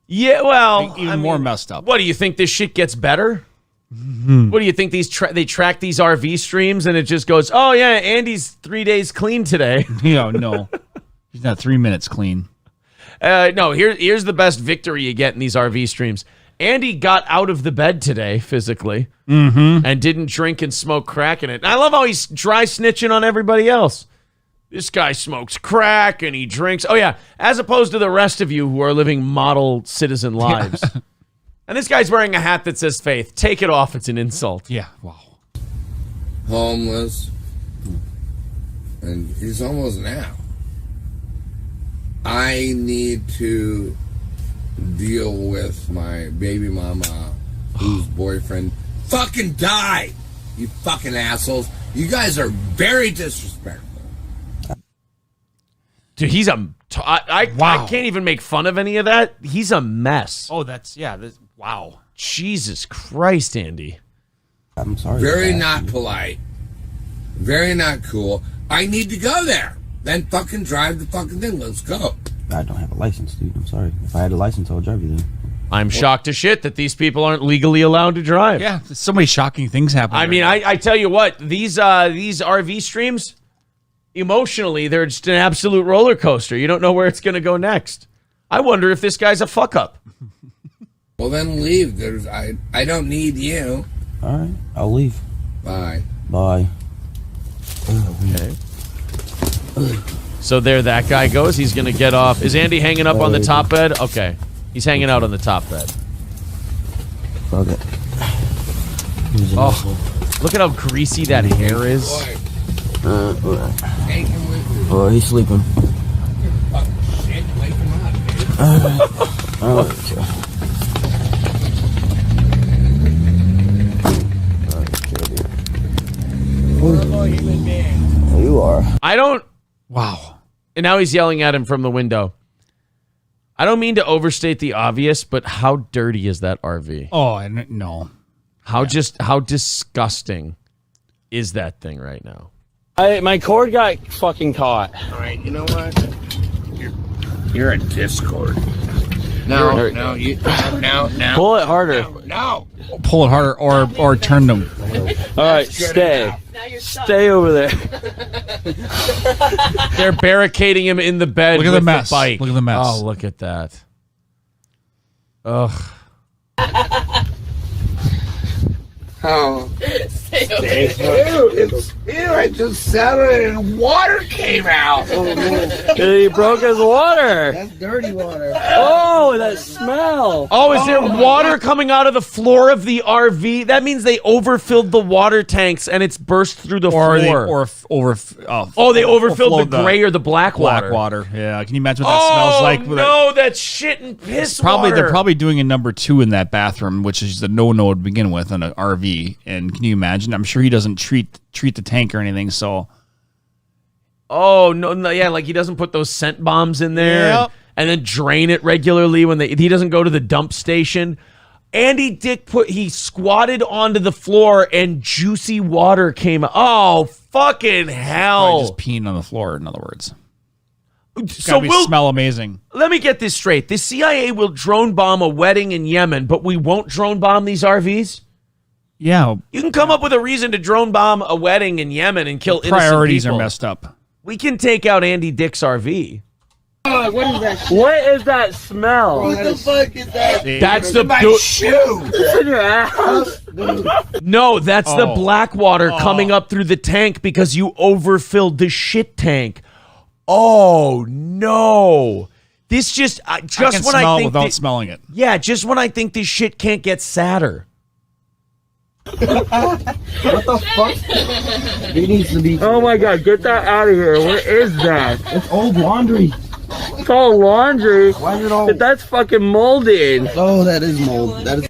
Yeah, well, like even more messed up. What do you think? This shit gets better? What do you think? They track these RV streams and it just goes, oh yeah, Andy's 3 days clean today. No, he's not 3 minutes clean. No, here's the best victory you get in these RV streams. Andy got out of the bed today physically and didn't drink and smoke crack in it. And I love how he's dry snitching on everybody else. This guy smokes crack and he drinks. Oh yeah, as opposed to the rest of you who are living model citizen lives. And this guy's wearing a hat that says faith. Take it off. It's an insult. Yeah. Wow. Homeless. And he's almost now. I need to deal with my baby mama whose boyfriend fucking died. You fucking assholes. You guys are very disrespectful. Dude, he's I can't even make fun of any of that. He's a mess. Oh, wow. Jesus Christ, Andy. I'm sorry. Very not polite. Very not cool. I need to go there. Then fucking drive the fucking thing. Let's go. I don't have a license, dude. I'm sorry. If I had a license, I would drive you there. I'm shocked to shit that these people aren't legally allowed to drive. Yeah, there's so many shocking things happening. I mean, I tell you what, these RV streams, emotionally, they're just an absolute roller coaster. You don't know where it's going to go next. I wonder if this guy's a fuck up. Well, then leave. I don't need you. All right, I'll leave. Bye. Bye. Okay. So there that guy goes. He's going to get off. Is Andy hanging up on the top bed? Okay. He's hanging out on the top bed. Okay. Oh, look at how greasy that hair is. Oh, he's sleeping. You are. I don't. Wow. And now he's yelling at him from the window. I don't mean to overstate the obvious, but how dirty is that RV? Oh, no. How disgusting is that thing right now? My cord got fucking caught. All right, you know what? You're a Discord. No. Pull it harder. No. Pull it harder or turn them. All right, stay. Stay over there. They're barricading him in the bed. Look at with the mess. bike. Look at the mess. Oh, look at that. Ugh. Oh. I just sat on it and water came out. He broke his water. That's dirty water. Oh, that smell. Oh, is there water coming out of the floor of the RV? That means they overfilled the water tanks and it's burst through the floor. They overfilled the gray or the black water. Black water. Yeah. Can you imagine what that smells like? No, that's shit and piss water. They're probably doing a number 2 in that bathroom, which is the no-no to begin with on an RV. And can you imagine? I'm sure he doesn't treat the tank or anything. So, oh no, yeah, like he doesn't put those scent bombs in there and then drain it regularly when he doesn't go to the dump station. Andy Dick he squatted onto the floor and juicy water came out. Oh fucking hell! Probably just peeing on the floor. In other words, so we'll smell amazing. Let me get this straight: the CIA will drone bomb a wedding in Yemen, but we won't drone bomb these RVs. Yeah. You can come up with a reason to drone bomb a wedding in Yemen and kill innocent priorities people. Are messed up. We can take out Andy Dick's RV. What is that? What is that smell? What the fuck is that? That's the shoe. It's in your ass. No, that's the black water coming up through the tank because you overfilled the shit tank. Oh no. This just I can when smell I think without smelling it. Yeah, just when I think this shit can't get sadder. What the fuck? It needs to be. Oh my god, get that out of here. What is that? It's old laundry. It's all laundry. Why is it all? That's fucking molded. Oh, that is mold. That is.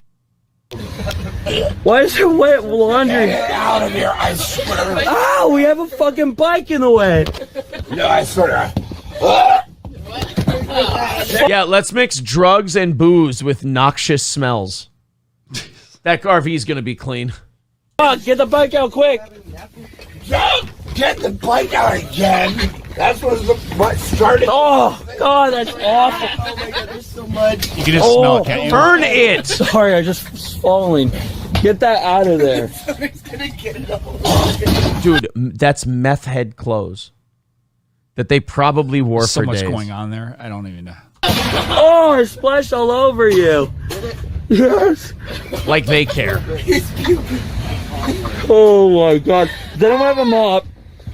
Why is there wet laundry? Get out of here, I swear. Ah, we have a fucking bike in the way. No, I swear. Yeah, let's mix drugs and booze with noxious smells. That RV is going to be clean. Fuck, get the bike out quick. Don't get the bike out again. That's what started. Oh, God, that's awful. Oh my God, there's so much. You can just smell it, can't you? Burn it. Sorry, I just was falling. Get that out of there. Somebody's gonna get it all. Dude, that's meth head clothes that they probably wore So for much days. going on there. I don't even know. Oh, I splashed all over you. Yes. Like they care. Oh my God. Then I'm gonna have a mop.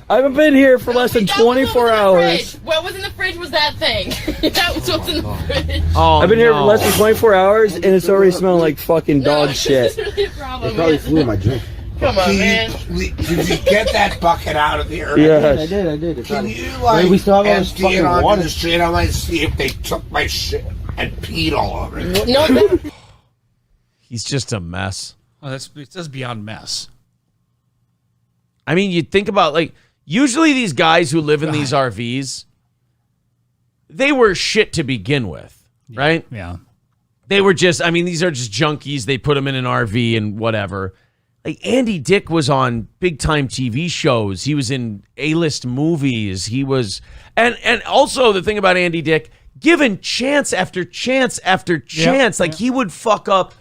I haven't been here for less than 24 hours. What was in the fridge was that thing. That was what's in the fridge. Oh, I've been here for less than 24 hours and it's already smelling like fucking dog shit. This is really a problem, Probably man. flew in my drink. Come on, man. Did you get that bucket out of here? Yes. I did. It's Can not- you like we still have all this empty it fucking onto water. the street? I might see if they took my shit and peed all over it. No, He's just a mess. Oh, that's beyond mess. I mean, you think about, like, usually these guys who live in these RVs, they were shit to begin with, right? Yeah. They were just, I mean, these are just junkies. They put them in an RV and whatever. Like, Andy Dick was on big-time TV shows. He was in A-list movies. He was, and also the thing about Andy Dick, given chance after chance after chance, like he would fuck up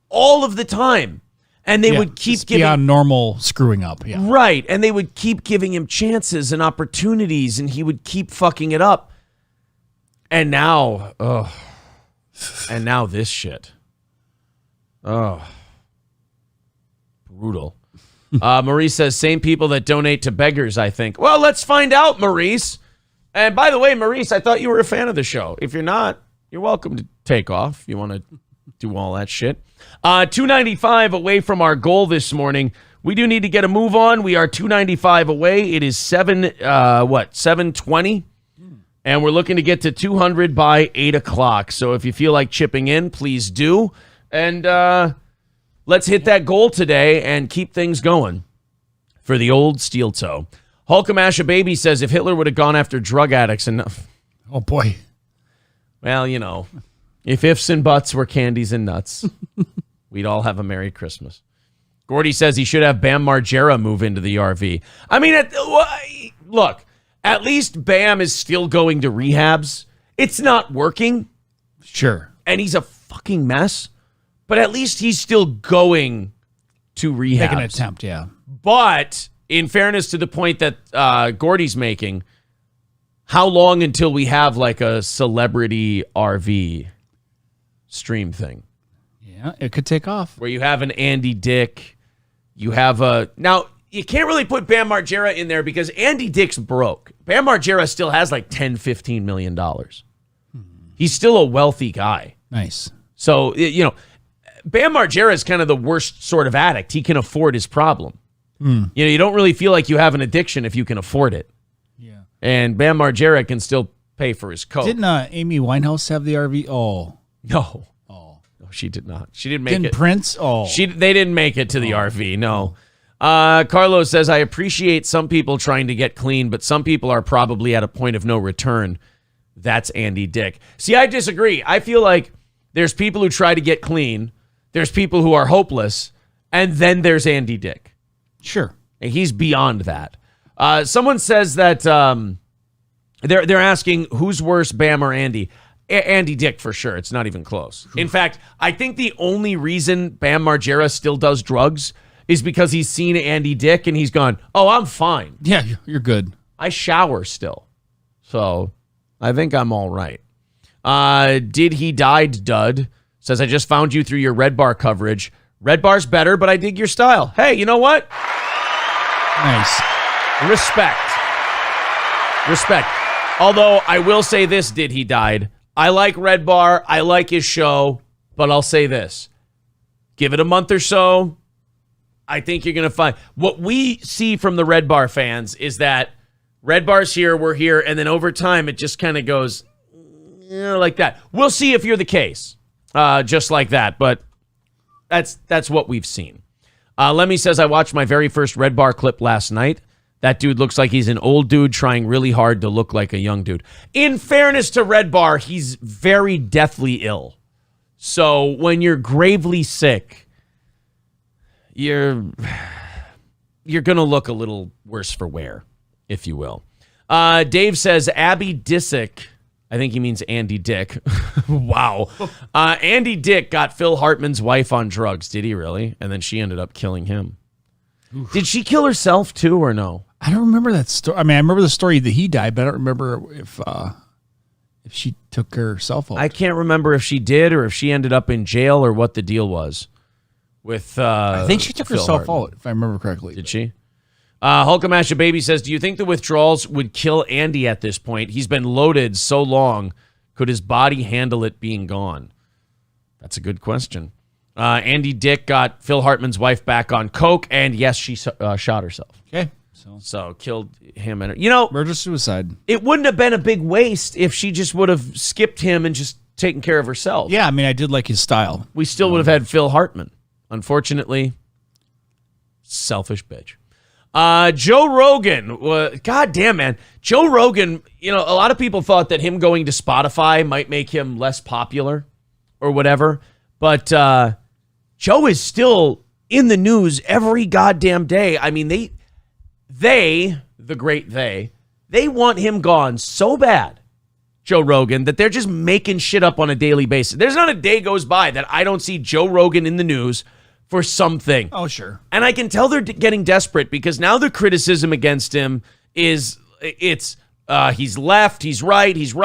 all of the time. And they would keep giving beyond normal screwing up. Yeah. right, and they would keep giving him chances and opportunities, and he would keep fucking it up. And now, and now this shit. Oh, brutal. Maurice says, same people that donate to beggars, I think. Well, let's find out, Maurice. And by the way, Maurice, I thought you were a fan of the show. If you're not, you're welcome to take off. You want to do all that shit. 295 away from our goal this morning. We do need to get a move on. We are 295 away. It is 7:20, and we're looking to get to 200 by 8 o'clock. So if you feel like chipping in, please do. And let's hit that goal today and keep things going for the old steel toe. Hulkamasha Baby says, if Hitler would have gone after drug addicts enough. Oh, boy. Well, you know, if ifs and buts were candies and nuts, we'd all have a Merry Christmas. Gordy says he should have Bam Margera move into the RV. I mean, look, at least Bam is still going to rehabs. It's not working. Sure. And he's a fucking mess. But at least he's still going to rehabs. Make an attempt, yeah. But in fairness to the point that Gordy's making, how long until we have like a celebrity RV stream thing? Yeah, it could take off. Where you have an Andy Dick, you have a... Now, you can't really put Bam Margera in there because Andy Dick's broke. Bam Margera still has like $10, $15 million. He's still a wealthy guy. Nice. So, you know, Bam Margera is kind of the worst sort of addict. He can afford his problem. You know, you don't really feel like you have an addiction if you can afford it. Yeah. And Bam Margera can still pay for his coke. Didn't Amy Winehouse have the RV? Oh. No. No, she did not. She didn't make Didn't it. Prince? Oh. They didn't make it to the RV, no. Carlos says, I appreciate some people trying to get clean, but some people are probably at a point of no return. That's Andy Dick. See, I disagree. I feel like there's people who try to get clean, there's people who are hopeless, and then there's Andy Dick. Sure. And he's beyond that. Someone says that they're asking who's worse, Bam or Andy. Andy Dick for sure. It's not even close. In fact, I think the only reason Bam Margera still does drugs is because he's seen Andy Dick and he's gone, oh, I'm fine. Yeah, you're good. I shower still. So I think I'm all right. Did he died, Dud? Says, I just found you through your Red Bar coverage. Red Bar's better, but I dig your style. Hey, you know what? Nice. Respect. Although I will say this, Did he died? I like Red Bar. I like his show, but I'll say this. Give it a month or so. I think you're going to find what we see from the Red Bar fans is that Red Bar's here, we're here, and then over time it just kind of goes like that. We'll see if you're the case, just like that. But That's what we've seen. Lemmy says, I watched my very first Red Bar clip last night. That dude looks like he's an old dude trying really hard to look like a young dude. In fairness to Red Bar, he's very deathly ill. So when you're gravely sick, you're going to look a little worse for wear, if you will. Dave says, Abby Disick, I think he means Andy Dick. Wow. Andy Dick got Phil Hartman's wife on drugs. Did he really? And then she ended up killing him. Oof. Did she kill herself too or no? I don't remember that story. I mean, I remember the story that he died, but I don't remember if she took herself out. I can't remember if she did or if she ended up in jail or what the deal was with I think she took Phil herself Hartman. out, if I remember correctly. Did she? Hulkamasha Baby says, do you think the withdrawals would kill Andy at this point? He's been loaded so long. Could his body handle it being gone? That's a good question. Andy Dick got Phil Hartman's wife back on coke, and yes, she shot herself. Okay. So killed him. And murder-suicide. It wouldn't have been a big waste if she just would have skipped him and just taken care of herself. Yeah, I mean, I did like his style. We still would have had Phil Hartman. Unfortunately, selfish bitch. Joe Rogan, God damn, man. Joe Rogan, a lot of people thought that him going to Spotify might make him less popular or whatever. But Joe is still in the news every goddamn day. I mean, the great they want him gone so bad, Joe Rogan, that they're just making shit up on a daily basis. There's not a day goes by that I don't see Joe Rogan in the news for something. Oh, sure. And I can tell they're getting desperate because now the criticism against him is he's left, he's right, he's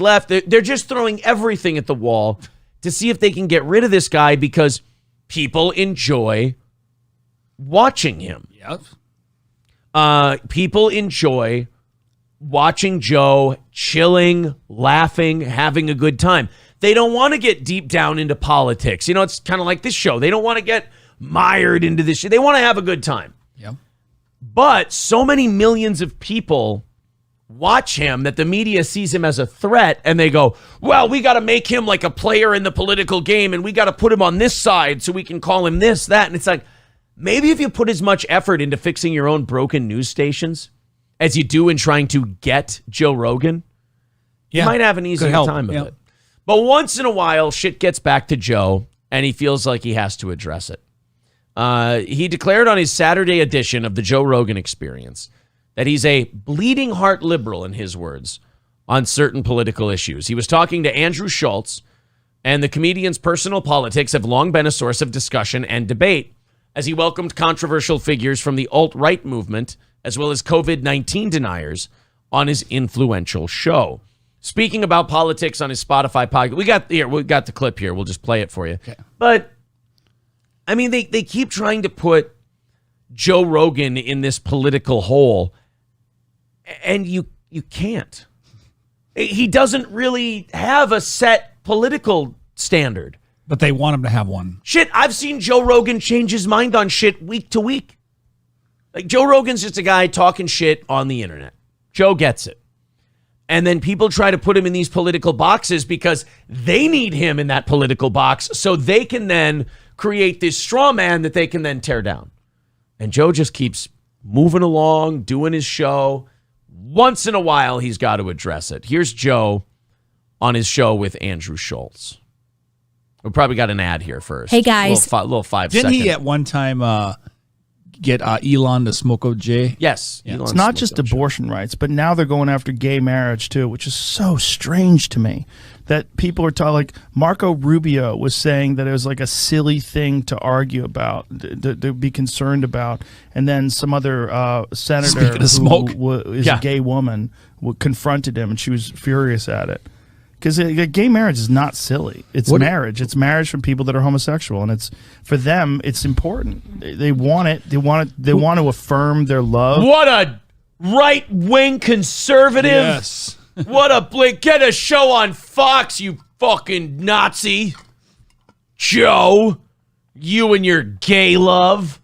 left. They're just throwing everything at the wall to see if they can get rid of this guy because people enjoy watching him. Yep. People enjoy watching Joe chilling, laughing, having a good time. They don't want to get deep down into politics. It's kind of like this show. They don't want to get mired into this shit. They want to have a good time. Yeah. But so many millions of people watch him that the media sees him as a threat and they go, well, we got to make him like a player in the political game and we got to put him on this side so we can call him this, that. And it's like, maybe if you put as much effort into fixing your own broken news stations as you do in trying to get Joe Rogan, you might have an easier time of it. But once in a while, shit gets back to Joe, and he feels like he has to address it. He declared on his Saturday edition of the Joe Rogan Experience that he's a bleeding heart liberal, in his words, on certain political issues. He was talking to Andrew Schultz, and the comedian's personal politics have long been a source of discussion and debate, as he welcomed controversial figures from the alt-right movement, as well as COVID-19 deniers, on his influential show. Speaking about politics on his Spotify podcast, we got the clip here. We'll just play it for you. Okay. But I mean, they keep trying to put Joe Rogan in this political hole, and you can't. He doesn't really have a set political standard. But they want him to have one. Shit, I've seen Joe Rogan change his mind on shit week to week. Like, Joe Rogan's just a guy talking shit on the internet. Joe gets it. And then people try to put him in these political boxes because they need him in that political box so they can then create this straw man that they can then tear down. And Joe just keeps moving along, doing his show. Once in a while, he's got to address it. Here's Joe on his show with Andrew Schultz. We probably got an ad here first. Hey, guys. Little 5 Didn't second. he at one time get Elon to smoke OJ? Yes. Yeah. It's not just abortion rights, but now they're going after gay marriage too, which is so strange to me. That people are talking, like Marco Rubio was saying that it was like a silly thing to argue about, to be concerned about, and then some other senator who is a gay woman confronted him, and she was furious at it. Because gay marriage is not silly. It's marriage. It's marriage from people that are homosexual, and it's for them. It's important. They want it. They want it. They want to affirm their love. What a right-wing conservative! Yes. What a get a show on Fox, you fucking Nazi, Joe. You and your gay love.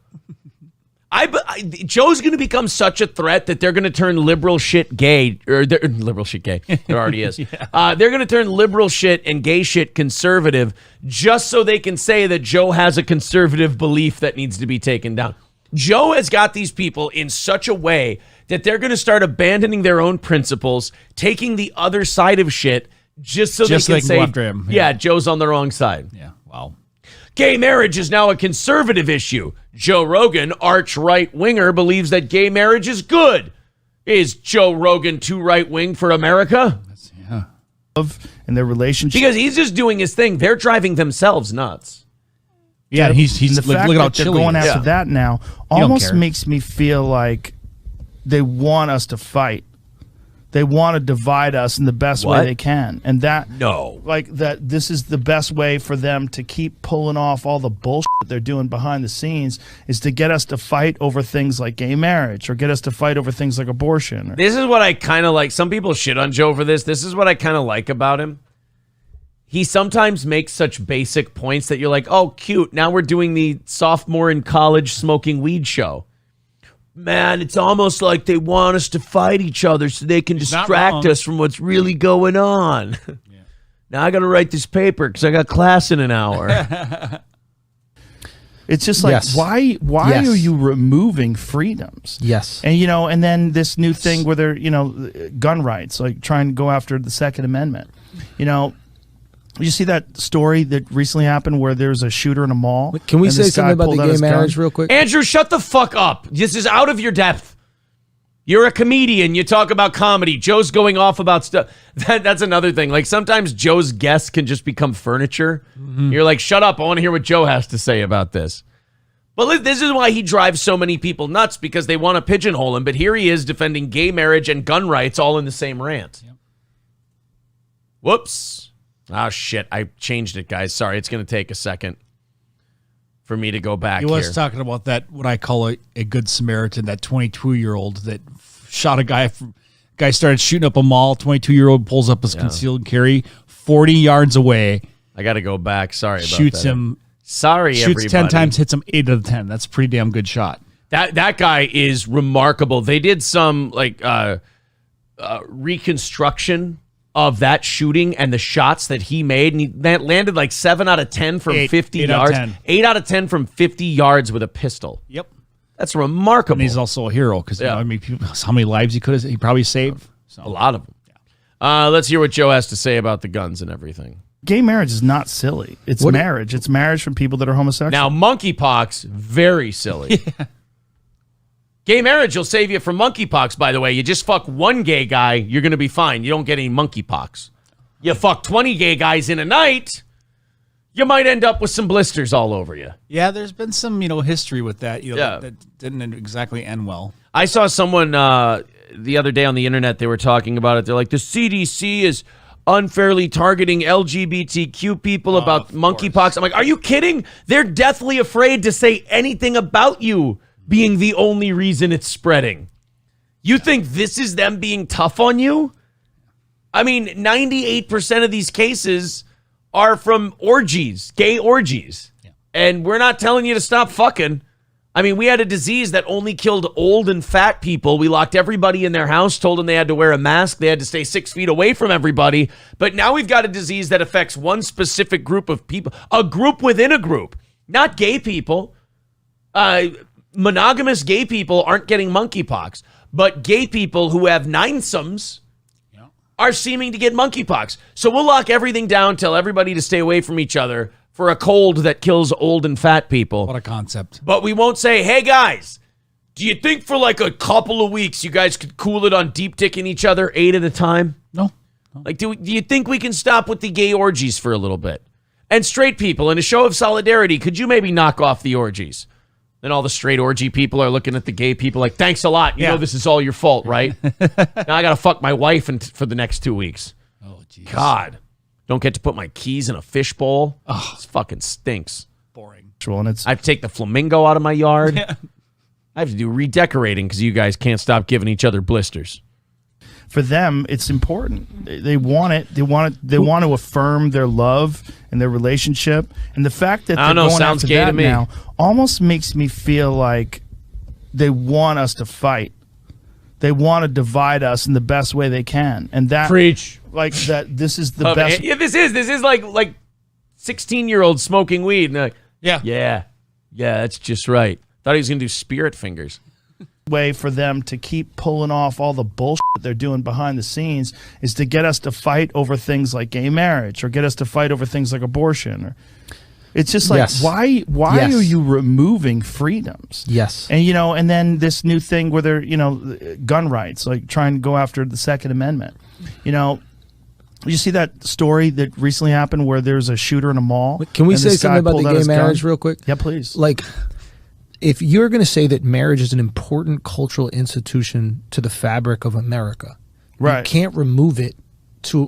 Joe's going to become such a threat that they're going to turn liberal shit gay, or liberal shit gay. There already is. They're going to turn liberal shit and gay shit conservative, just so they can say that Joe has a conservative belief that needs to be taken down. Joe has got these people in such a way that they're going to start abandoning their own principles, taking the other side of shit, just so they can say, go after him. Yeah, Joe's on the wrong side. Yeah, wow. Gay marriage is now a conservative issue. Joe Rogan, arch right-winger, believes that gay marriage is good. Is Joe Rogan too right-wing for America? And their relationship. Because he's just doing his thing. They're driving themselves nuts. Yeah, he's the fact look at how that they're chilly going he is. after that now almost makes me feel like they want us to fight. They want to divide us in the best way they can. And that this is the best way for them to keep pulling off all the bullshit they're doing behind the scenes, is to get us to fight over things like gay marriage, or get us to fight over things like abortion. This is what I kind of like. Some people shit on Joe for this. This is what I kind of like about him. He sometimes makes such basic points that you're like, oh, cute. Now we're doing the sophomore in college smoking weed show. Man, it's almost like they want us to fight each other so they can distract us from what's really going on. Now I got to write this paper because I got class in an hour. It's just like, why are you removing freedoms? Yes. And, and then this new thing where they're, gun rights, like trying to go after the Second Amendment. You see that story that recently happened where there was a shooter in a mall? Can we say something about the gay marriage real quick? Andrew, shut the fuck up. This is out of your depth. You're a comedian. You talk about comedy. Joe's going off about stuff. That's another thing. Like, sometimes Joe's guests can just become furniture. You're like, shut up. I want to hear what Joe has to say about this. But this is why he drives so many people nuts, because they want to pigeonhole him. But here he is defending gay marriage and gun rights all in the same rant. Whoops. Oh, shit. I changed it, guys. Sorry. It's going to take a second for me to go back here. He was talking about that, what I call a good Samaritan, that 22-year-old that shot a guy. Guy started shooting up a mall. 22-year-old pulls up his concealed carry 40 yards away. I got to go back. Sorry about shoots that. him. Sorry, shoots everybody. 10 times, hits him 8 out of 10. That's a pretty damn good shot. That guy is remarkable. They did some reconstruction of that shooting and the shots that he made, and he landed like 7 out of 10 from 50 yards. 8 out of 10 from 50 yards with a pistol. Yep. That's remarkable. And he's also a hero because how many lives he probably saved? A lot of them. Let's hear what Joe has to say about the guns and everything. Gay marriage is not silly. It's marriage. It's marriage from people that are homosexual. Now, monkeypox, very silly. Gay marriage will save you from monkeypox, by the way. You just fuck one gay guy, you're going to be fine. You don't get any monkeypox. You fuck 20 gay guys in a night, you might end up with some blisters all over you. Yeah, there's been some, history with that. That didn't exactly end well. I saw someone the other day on the internet, they were talking about it. They're like, the CDC is unfairly targeting LGBTQ people about monkeypox. I'm like, are you kidding? They're deathly afraid to say anything about you being the only reason it's spreading. You think this is them being tough on you? I mean, 98% of these cases are from orgies, gay orgies. Yeah. And we're not telling you to stop fucking. I mean, we had a disease that only killed old and fat people. We locked everybody in their house, told them they had to wear a mask. They had to stay 6 feet away from everybody. But now we've got a disease that affects one specific group of people, a group within a group, not gay people. Monogamous gay people aren't getting monkeypox, but gay people who have ninesomes are seeming to get monkeypox. So we'll lock everything down, tell everybody to stay away from each other for a cold that kills old and fat people. What a concept. But we won't say, hey guys, do you think for like a couple of weeks you guys could cool it on deep dicking each other 8 at a time? No. Like, do you think we can stop with the gay orgies for a little bit? And straight people, in a show of solidarity, could you maybe knock off the orgies? Then all the straight orgy people are looking at the gay people like, thanks a lot. You know this is all your fault, right? Now I got to fuck my wife for the next 2 weeks. Oh, jeez. God. Don't get to put my keys in a fishbowl. Oh, this fucking stinks. Boring. And I have to take the flamingo out of my yard. I have to do redecorating because you guys can't stop giving each other blisters. For them, it's important. They want it. They want to affirm their love and their relationship. And the fact that they're going after that now almost makes me feel like they want us to fight. They want to divide us in the best way they can, and that preach like that. This is the best. Yeah, this is like 16-year-olds smoking weed. And like, yeah, that's just right. Thought he was gonna do spirit fingers. Way for them to keep pulling off all the bullshit they're doing behind the scenes is to get us to fight over things like gay marriage, or get us to fight over things like abortion. Or it's just like, why are you removing freedoms? Yes. And and then this new thing where they're gun rights, like trying to go after the Second Amendment. You see that story that recently happened where there's a shooter in a mall? Can we say something about the gay marriage real quick? Yeah, please. Like, if you're going to say that marriage is an important cultural institution to the fabric of America, you can't remove it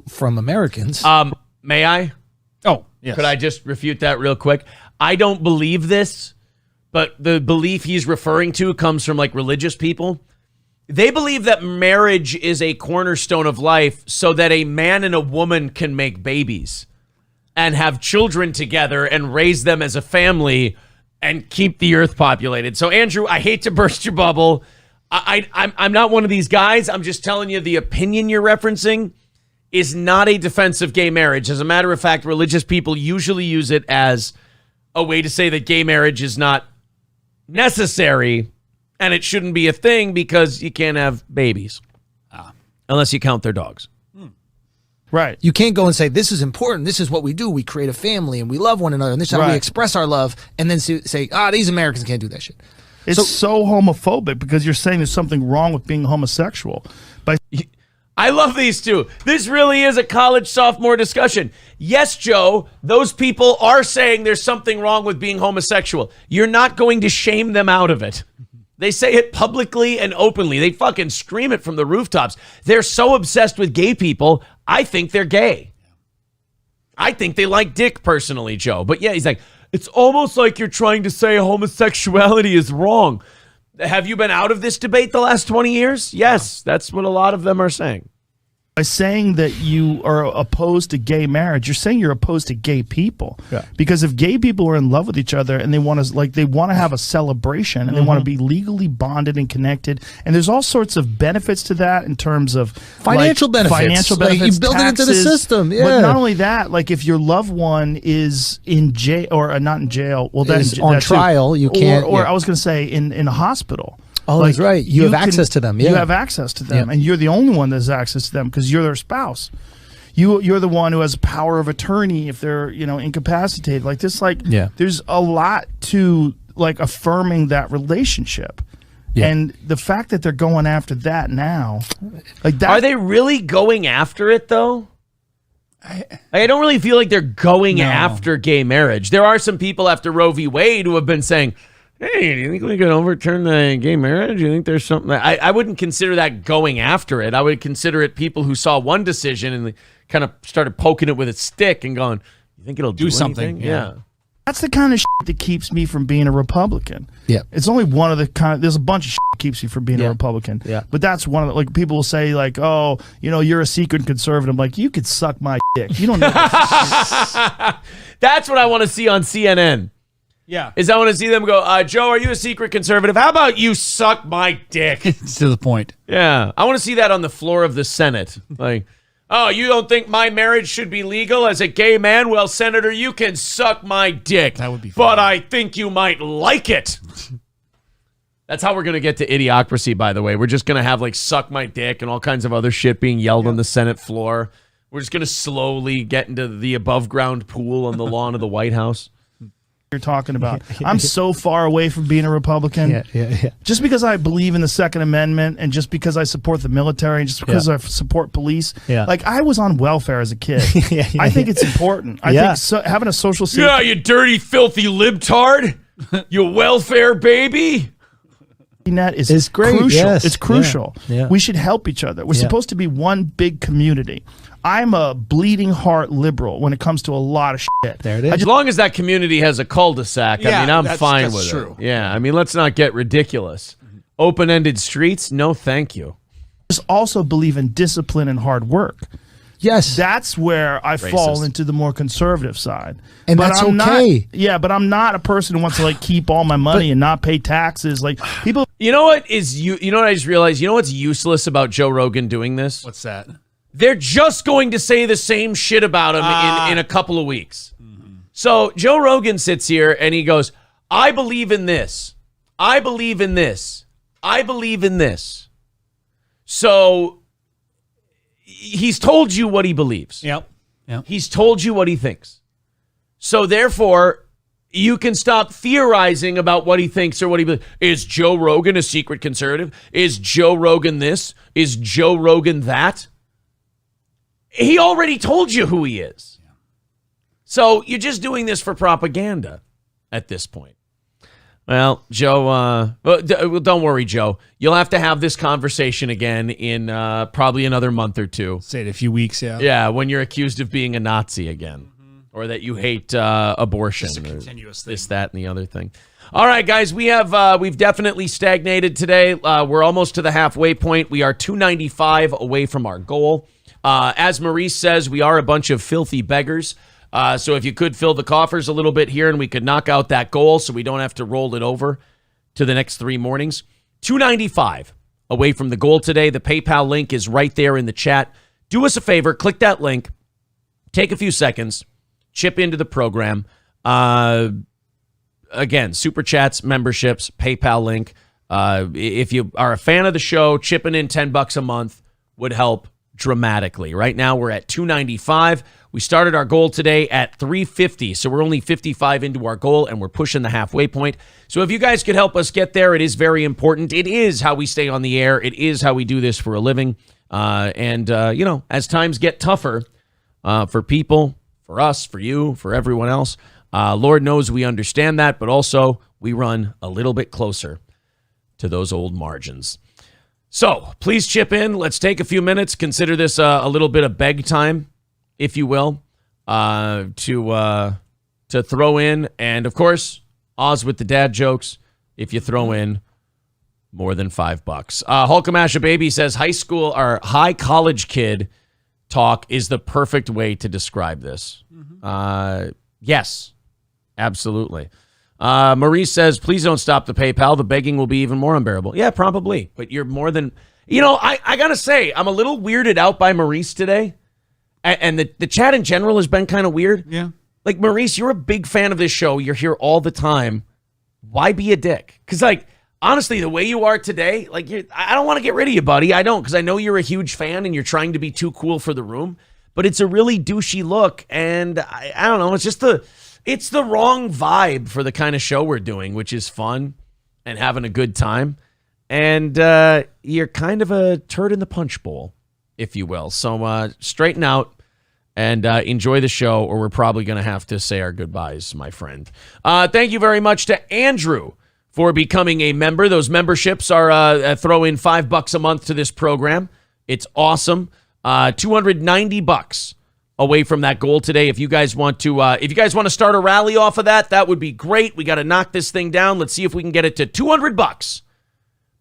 from Americans. May I? Oh, yes. Could I just refute that real quick? I don't believe this, but the belief he's referring to comes from like religious people. They believe that marriage is a cornerstone of life so that a man and a woman can make babies and have children together and raise them as a family and keep the earth populated. So, Andrew, I hate to burst your bubble. I'm not one of these guys. I'm just telling you the opinion you're referencing is not a defense of gay marriage. As a matter of fact, religious people usually use it as a way to say that gay marriage is not necessary and it shouldn't be a thing because you can't have babies unless you count their dogs. Right. You can't go and say, this is important. This is what we do. We create a family and we love one another. And this is how we express our love. And then say, these Americans can't do that shit. It's so homophobic because you're saying there's something wrong with being homosexual. I love these two. This really is a college sophomore discussion. Yes, Joe, those people are saying there's something wrong with being homosexual. You're not going to shame them out of it. They say it publicly and openly. They fucking scream it from the rooftops. They're so obsessed with gay people, I think they're gay. I think they like dick personally, Joe. But yeah, he's like, it's almost like you're trying to say homosexuality is wrong. Have you been out of this debate the last 20 years? Yes, that's what a lot of them are saying. By saying that you are opposed to gay marriage, you're saying you're opposed to gay people. Yeah. Because if gay people are in love with each other and they want to have a celebration and they want to be legally bonded and connected, and there's all sorts of benefits to that in terms of financial benefits. Like you build it into the system. Yeah. But not only that, like if your loved one is in jail or not in jail, well, that's on trial. You can't. Or I was going to say in a hospital. Oh, that's right. You have access to them. Yeah. You have access to them, and you're the only one that has access to them because you're their spouse. You're the one who has power of attorney if they're incapacitated. Like this, there's a lot to affirming that relationship, and the fact that they're going after that now, are they really going after it though? I don't really feel like they're going after gay marriage. There are some people after Roe v. Wade who have been saying, hey, do you think we could overturn the gay marriage? Do you think there's something I wouldn't consider that going after it. I would consider it people who saw one decision and kind of started poking it with a stick and going, you think it'll do something? Yeah. That's the kind of shit that keeps me from being a Republican. Yeah. It's only one of the there's a bunch of shit that keeps you from being a people. Yeah. But that's one of the, people will say oh, you're a secret conservative. I'm like, you could suck my dick. You don't know. That's what I want to see on CNN. Yeah. I want to see them go, Joe, are you a secret conservative? How about you suck my dick? It's to the point. Yeah. I want to see that on the floor of the Senate. Like, oh, you don't think my marriage should be legal as a gay man? Well, Senator, you can suck my dick. That would be fun. But I think you might like it. That's how we're going to get to idiocracy, by the way. We're just going to have suck my dick and all kinds of other shit being yelled on the Senate floor. We're just going to slowly get into the above ground pool on the lawn of the White House. You're talking about. I'm so far away from being a Republican. Yeah. Just because I believe in the Second Amendment and just because I support the military and just because I support police. Yeah. I was on welfare as a kid. I think it's important. I think having a social safety. Yeah, you dirty, filthy libtard. You welfare baby. Net is great. Crucial. Yes. It's crucial. Yeah. We should help each other. We're supposed to be one big community. I'm a bleeding heart liberal when it comes to a lot of shit. There it is. As long as that community has a cul-de-sac, I'm fine with true. it. Yeah, let's not get ridiculous. Open-ended streets? No, thank you. Just also believe in discipline and hard work. Yes. That's where I fall Racist. into the more conservative side. And but that's I'm okay. but I'm not a person who wants to like keep all my money and not pay taxes. Like people. You know what is you know what I just realized? You know what's useless about Joe Rogan doing this? What's that? They're just going to say the same shit about him in a couple of weeks. So Joe Rogan sits here and he goes, I believe in this. I believe in this. I believe in this. So he's told you what he believes. Yep. He's told you what he thinks. So therefore, you can stop theorizing about what he thinks or what he believes. Is Joe Rogan a secret conservative? Is Joe Rogan this? Is Joe Rogan that? He already told you who he is. So you're just doing this for propaganda at this point. Well, Joe, don't worry, Joe. You'll have to have this conversation again in probably another month or two. Say it a few weeks, yeah. Yeah, when you're accused of being a Nazi again, or that you hate abortion, Just a or continuous thing. this, that, and the other thing. All right, guys, we've definitely stagnated today. We're almost to the halfway point. We are 295 away from our goal. As Maurice says, we are a bunch of filthy beggars. So if you could fill the coffers a little bit here and we could knock out that goal so we don't have to roll it over to the next 3 mornings. 295 away from the goal today. The PayPal link is right there in the chat. Do us a favor, click that link, take a few seconds, chip into the program. Again, super chats, memberships, PayPal link. If you are a fan of the show, chipping in $10 a month would help dramatically. Right now we're at 295. We started our goal today at 350, so we're only 55 into our goal, and we're pushing the halfway point. So if you guys could help us get there, it is very important. It is how we stay on the air. It is how we do this for a living. As times get tougher for people, for us, for you, for everyone else, Lord knows we understand that, but also we run a little bit closer to those old margins. So please chip in. Let's take a few minutes. Consider this a little bit of beg time, if you will, to throw in. And, of course, Oz with the dad jokes if you throw in more than $5. Hulkamasha Baby says high college kid talk is the perfect way to describe this. Yes, absolutely. Maurice says, please don't stop the PayPal. The begging will be even more unbearable. Yeah, probably. But you're more than... I got to say, I'm a little weirded out by Maurice today. And the chat in general has been kind of weird. Yeah. Like, Maurice, you're a big fan of this show. You're here all the time. Why be a dick? Because, honestly, the way you are today, I don't want to get rid of you, buddy. I don't, because I know you're a huge fan and you're trying to be too cool for the room. But it's a really douchey look. And I don't know. It's just it's the wrong vibe for the kind of show we're doing, which is fun and having a good time. And you're kind of a turd in the punch bowl, if you will. So straighten out and enjoy the show, or we're probably going to have to say our goodbyes, my friend. Thank you very much to Andrew for becoming a member. Those memberships are throw in $5 a month to this program. It's awesome. $290 away from that goal today. If you guys want to start a rally off of that would be great. We got to knock this thing down. Let's see if we can get it to $200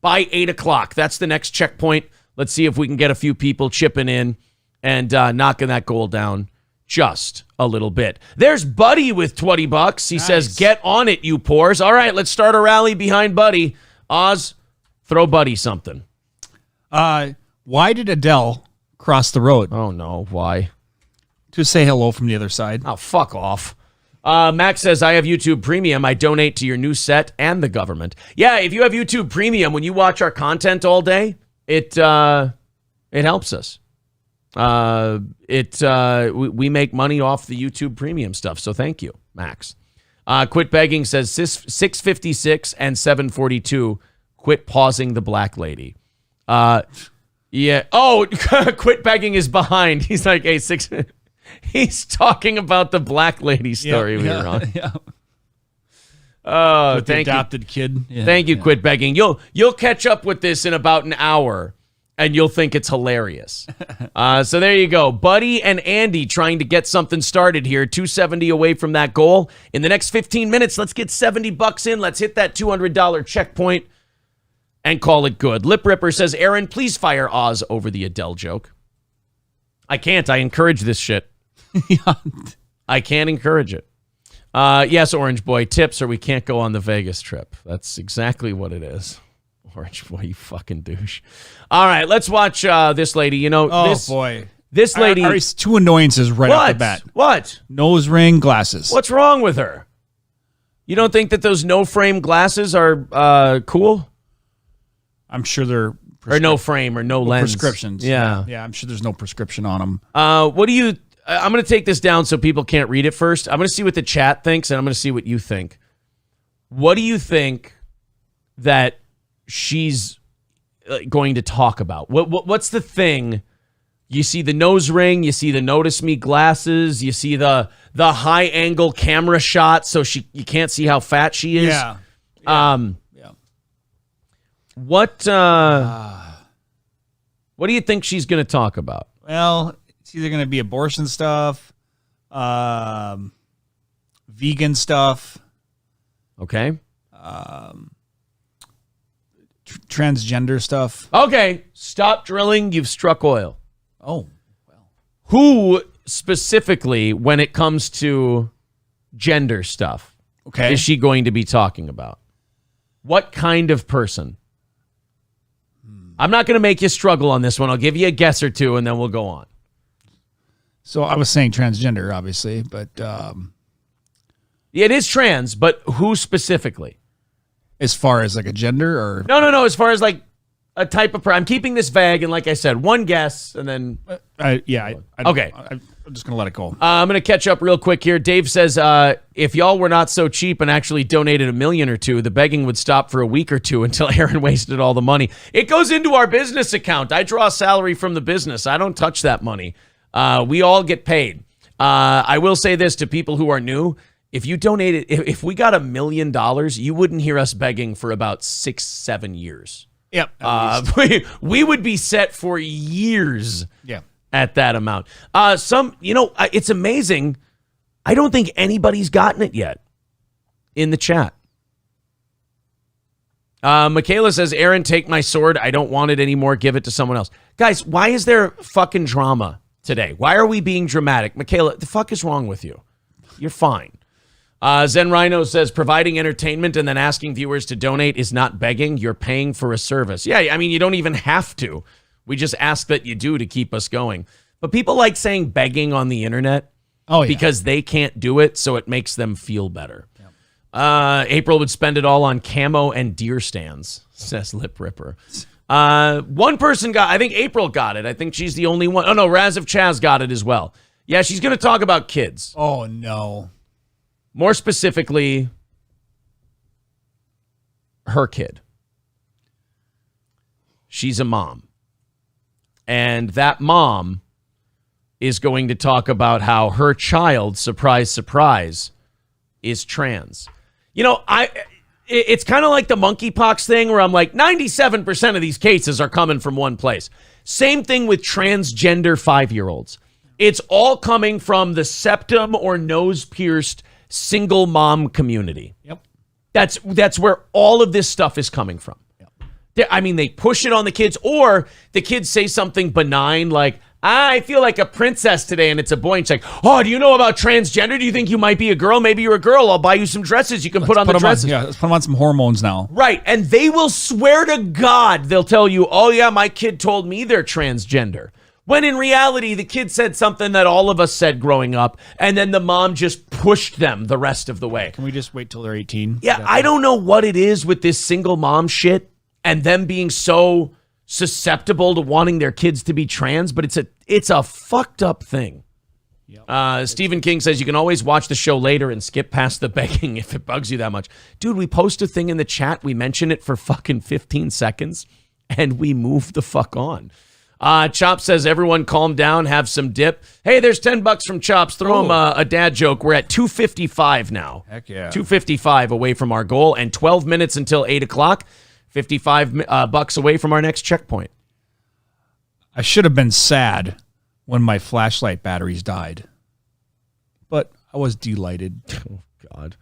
by 8 o'clock. That's the next checkpoint. Let's see if we can get a few people chipping in and knocking that goal down just a little bit. There's Buddy with $20. He says, get on it, you pores. All right, let's start a rally behind Buddy. Oz, throw Buddy something. Why did Adele cross the road? Oh, no. Why? To say hello from the other side. Oh, fuck off. Max says, I have YouTube Premium. I donate to your new set and the government. Yeah, if you have YouTube Premium, when you watch our content all day, it helps us. We make money off the YouTube Premium stuff, so thank you, Max. Quit Begging says 656 and 742. Quit pausing the black lady. Yeah. Oh, Quit Begging is behind. He's like, hey, he's talking about the black lady story we were on. Yeah. Oh, with thank the you. adopted kid. Yeah, Thank you, Quit Begging. You'll catch up with this in about an hour, and you'll think it's hilarious. So there you go. Buddy and Andy trying to get something started here. 270 away from that goal. In the next 15 minutes, let's get $70 in. Let's hit that $200 checkpoint and call it good. Lip Ripper says, Aaron, please fire Oz over the Adele joke. I can't. I encourage this shit. I can't encourage it. Yes, Orange Boy, tips or we can't go on the Vegas trip. That's exactly what it is. Orange Boy, you fucking douche. All right, let's watch this lady. You know, this lady. Two annoyances right off the bat. What? Nose ring, glasses. What's wrong with her? You don't think that those no-frame glasses are cool? I'm sure they're... Or no frame or no lens. Prescriptions. Yeah. Yeah, I'm sure there's no prescription on them. What do you... I'm going to take this down so people can't read it first. I'm going to see what the chat thinks, and I'm going to see what you think. What do you think that she's going to talk about? What's the thing? You see the nose ring, you see the Notice Me glasses, you see the high-angle camera shot so you can't see how fat she is. Yeah. What do you think she's going to talk about? Well, it's either going to be abortion stuff, vegan stuff. Okay. Transgender stuff. Okay. Stop drilling. You've struck oil. Oh. Well. Who specifically, when it comes to gender stuff, is she going to be talking about? What kind of person? I'm not going to make you struggle on this one. I'll give you a guess or two, and then we'll go on. So I was saying transgender, obviously, but... it is trans, but who specifically? As far as like a gender or... No. As far as like a type of... I'm keeping this vague, and like I said, one guess, and then... Okay. I'm just going to let it go. I'm going to catch up real quick here. Dave says, if y'all were not so cheap and actually donated $1 million or $2 million, the begging would stop for a week or two until Aaron wasted all the money. It goes into our business account. I draw a salary from the business. I don't touch that money. We all get paid. I will say this to people who are new. If you donated, if we got $1 million, you wouldn't hear us begging for about 6-7 years. Yep. We would be set for years. Yeah. At that amount. It's amazing. I don't think anybody's gotten it yet in the chat. Michaela says, Aaron, take my sword. I don't want it anymore. Give it to someone else. Guys, why is there fucking drama today? Why are we being dramatic? Michaela, the fuck is wrong with you? You're fine. Zen Rhino says, providing entertainment and then asking viewers to donate is not begging. You're paying for a service. Yeah, I mean, you don't even have to. We just ask that you do to keep us going. But people like saying begging on the internet because they can't do it, so it makes them feel better. Yep. April would spend it all on camo and deer stands, says Lip Ripper. One person I think April got it. I think she's the only one. Oh, no, Raz of Chaz got it as well. Yeah, she's going to talk about kids. Oh, no. More specifically, her kid. She's a mom. And that mom is going to talk about how her child, surprise, surprise, is trans. You know, it's kind of like the monkeypox thing where I'm like, 97% of these cases are coming from one place. Same thing with transgender 5-year-olds. It's all coming from the septum or nose-pierced single mom community. Yep. That's where all of this stuff is coming from. I mean, they push it on the kids, or the kids say something benign like, I feel like a princess today, and it's a boy. And it's like, oh, do you know about transgender? Do you think you might be a girl? Maybe you're a girl. I'll buy you some dresses you can put on the dresses. Let's put them on some hormones now. Right, and they will swear to God, they'll tell you, oh, yeah, my kid told me they're transgender. When in reality, the kid said something that all of us said growing up, and then the mom just pushed them the rest of the way. Can we just wait till they're 18? Yeah, I don't know what it is with this single mom shit. And them being so susceptible to wanting their kids to be trans, but it's a fucked up thing. Yep. Stephen King says you can always watch the show later and skip past the begging if it bugs you that much. Dude, we post a thing in the chat, we mention it for fucking 15 seconds, and we move the fuck on. Chop says, everyone calm down, have some dip. Hey, there's $10 from Chops. Throw him a dad joke. We're at 2:55 now. Heck yeah. 2:55 away from our goal, and 12 minutes until 8 o'clock. $55 away from our next checkpoint. I should have been sad when my flashlight batteries died, but I was delighted. Oh, God.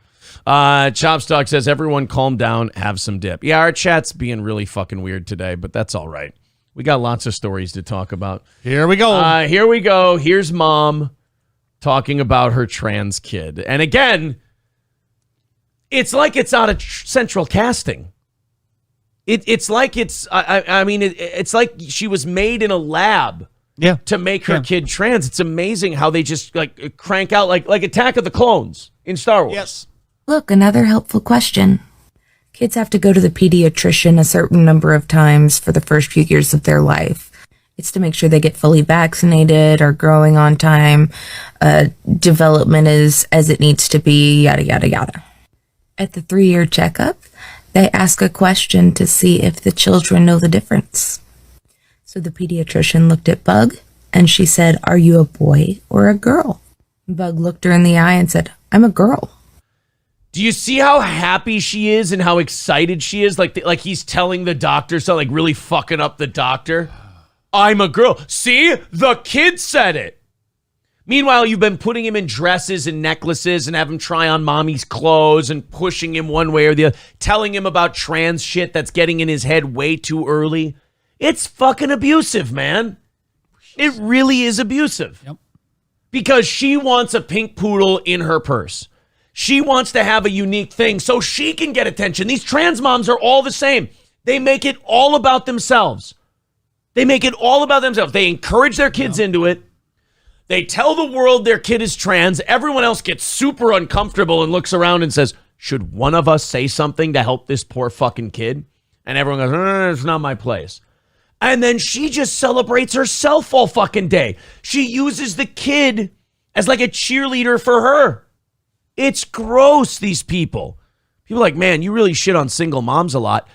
Chopstock says, everyone calm down, have some dip. Yeah, our chat's being really fucking weird today, but that's all right. We got lots of stories to talk about. Here we go. Here we go. Here's mom talking about her trans kid. And again, it's like it's out of central casting. It's like it's like she was made in a lab to make her kid trans. It's amazing how they just like crank out like Attack of the Clones in Star Wars. Yes. Look, another helpful question. Kids have to go to the pediatrician a certain number of times for the first few years of their life. It's to make sure they get fully vaccinated, are growing on time, development is as it needs to be, yada, yada, yada. At the 3-year checkup, they ask a question to see if the children know the difference. So the pediatrician looked at Bug, and she said, "Are you a boy or a girl?" Bug looked her in the eye and said, "I'm a girl." Do you see how happy she is and how excited she is? Like he's telling the doctor, so like really fucking up the doctor. I'm a girl. See? The kid said it. Meanwhile, you've been putting him in dresses and necklaces and have him try on mommy's clothes and pushing him one way or the other, telling him about trans shit that's getting in his head way too early. It's fucking abusive, man. It really is abusive. Yep. Because she wants a pink poodle in her purse. She wants to have a unique thing so she can get attention. These trans moms are all the same. They make it all about themselves. They make it all about themselves. They encourage their kids into it. They tell the world their kid is trans. Everyone else gets super uncomfortable and looks around and says, should one of us say something to help this poor fucking kid? And everyone goes, no, it's not my place. And then she just celebrates herself all fucking day. She uses the kid as like a cheerleader for her. It's gross, these people. People are like, man, you really shit on single moms a lot.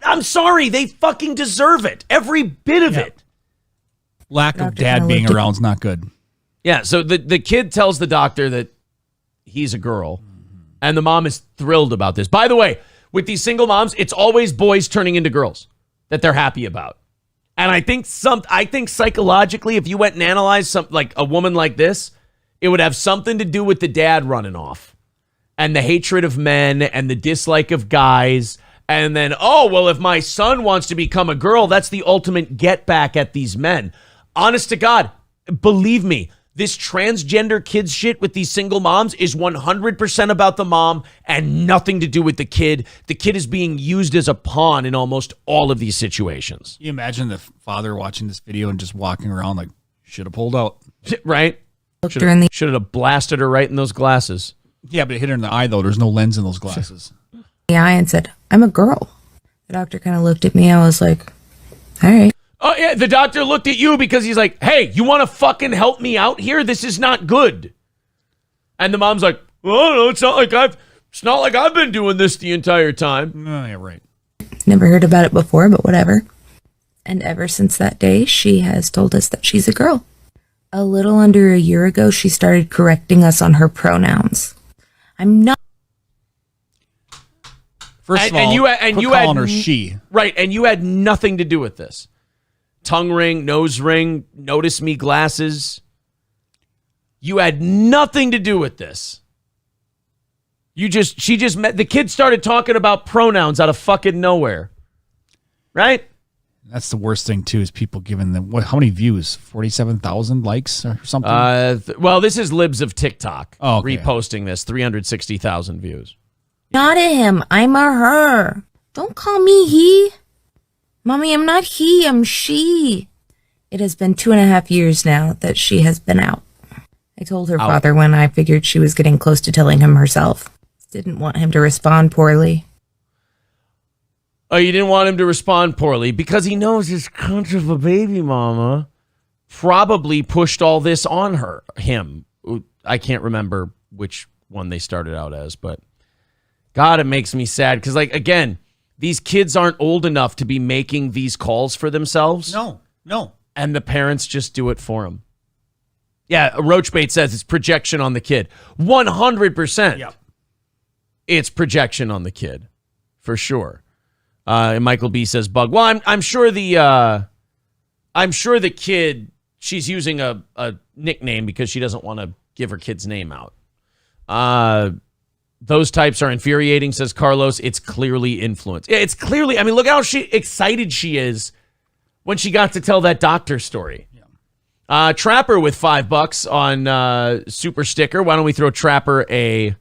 I'm sorry, they fucking deserve it. Every bit of it. Lack of dad being around is not good. Yeah, so the kid tells the doctor that he's a girl, and the mom is thrilled about this. By the way, with these single moms, it's always boys turning into girls that they're happy about. And I think psychologically, if you went and analyzed like a woman like this, it would have something to do with the dad running off and the hatred of men and the dislike of guys. And then, oh, well, if my son wants to become a girl, that's the ultimate get back at these men. Honest to God, believe me, this transgender kids shit with these single moms is 100% about the mom and nothing to do with the kid. The kid is being used as a pawn in almost all of these situations. You imagine the father watching this video and just walking around like, should have pulled out. Right? Should have blasted her right in those glasses. Yeah, but it hit her in the eye, though. There's no lens in those glasses. The eye and said, "I'm a girl." The doctor kind of looked at me. I was like, all right. Oh, yeah, the doctor looked at you because he's like, hey, you want to fucking help me out here? This is not good. And the mom's like, oh, no, it's not like I've been doing this the entire time. Oh, yeah, right. Never heard about it before, but whatever. And ever since that day, she has told us that she's a girl. A little under a year ago, she started correcting us on her pronouns. I'm not. First of all, you calling her she. Right, and you had nothing to do with this. Tongue ring, nose ring, notice me glasses. You had nothing to do with this. She just met, the kid started talking about pronouns out of fucking nowhere. Right? That's the worst thing, too, is people giving them, how many views? 47,000 likes or something? Well, this is libs of TikTok okay. Reposting this, 360,000 views. Not a him. I'm a her. Don't call me he. Mommy, I'm not he. I'm she. It has been 2.5 years now that she has been out. I told her father when I figured she was getting close to telling him herself. Didn't want him to respond poorly. Oh, you didn't want him to respond poorly because he knows his cunt of a baby mama probably pushed all this on him. I can't remember which one they started out as, but God, it makes me sad because, like, again, these kids aren't old enough to be making these calls for themselves. No. And the parents just do it for them. Yeah, Roachbait says it's projection on the kid. 100%. Yep. It's projection on the kid, for sure. And Michael B says, "Bug." Well, I'm sure the kid, she's using a nickname because she doesn't want to give her kid's name out. Those types are infuriating, says Carlos. It's clearly influence. Yeah, it's clearly. I mean, look how excited she is when she got to tell that doctor story. Trapper with $5 on Super Sticker. Why don't we throw Trapper a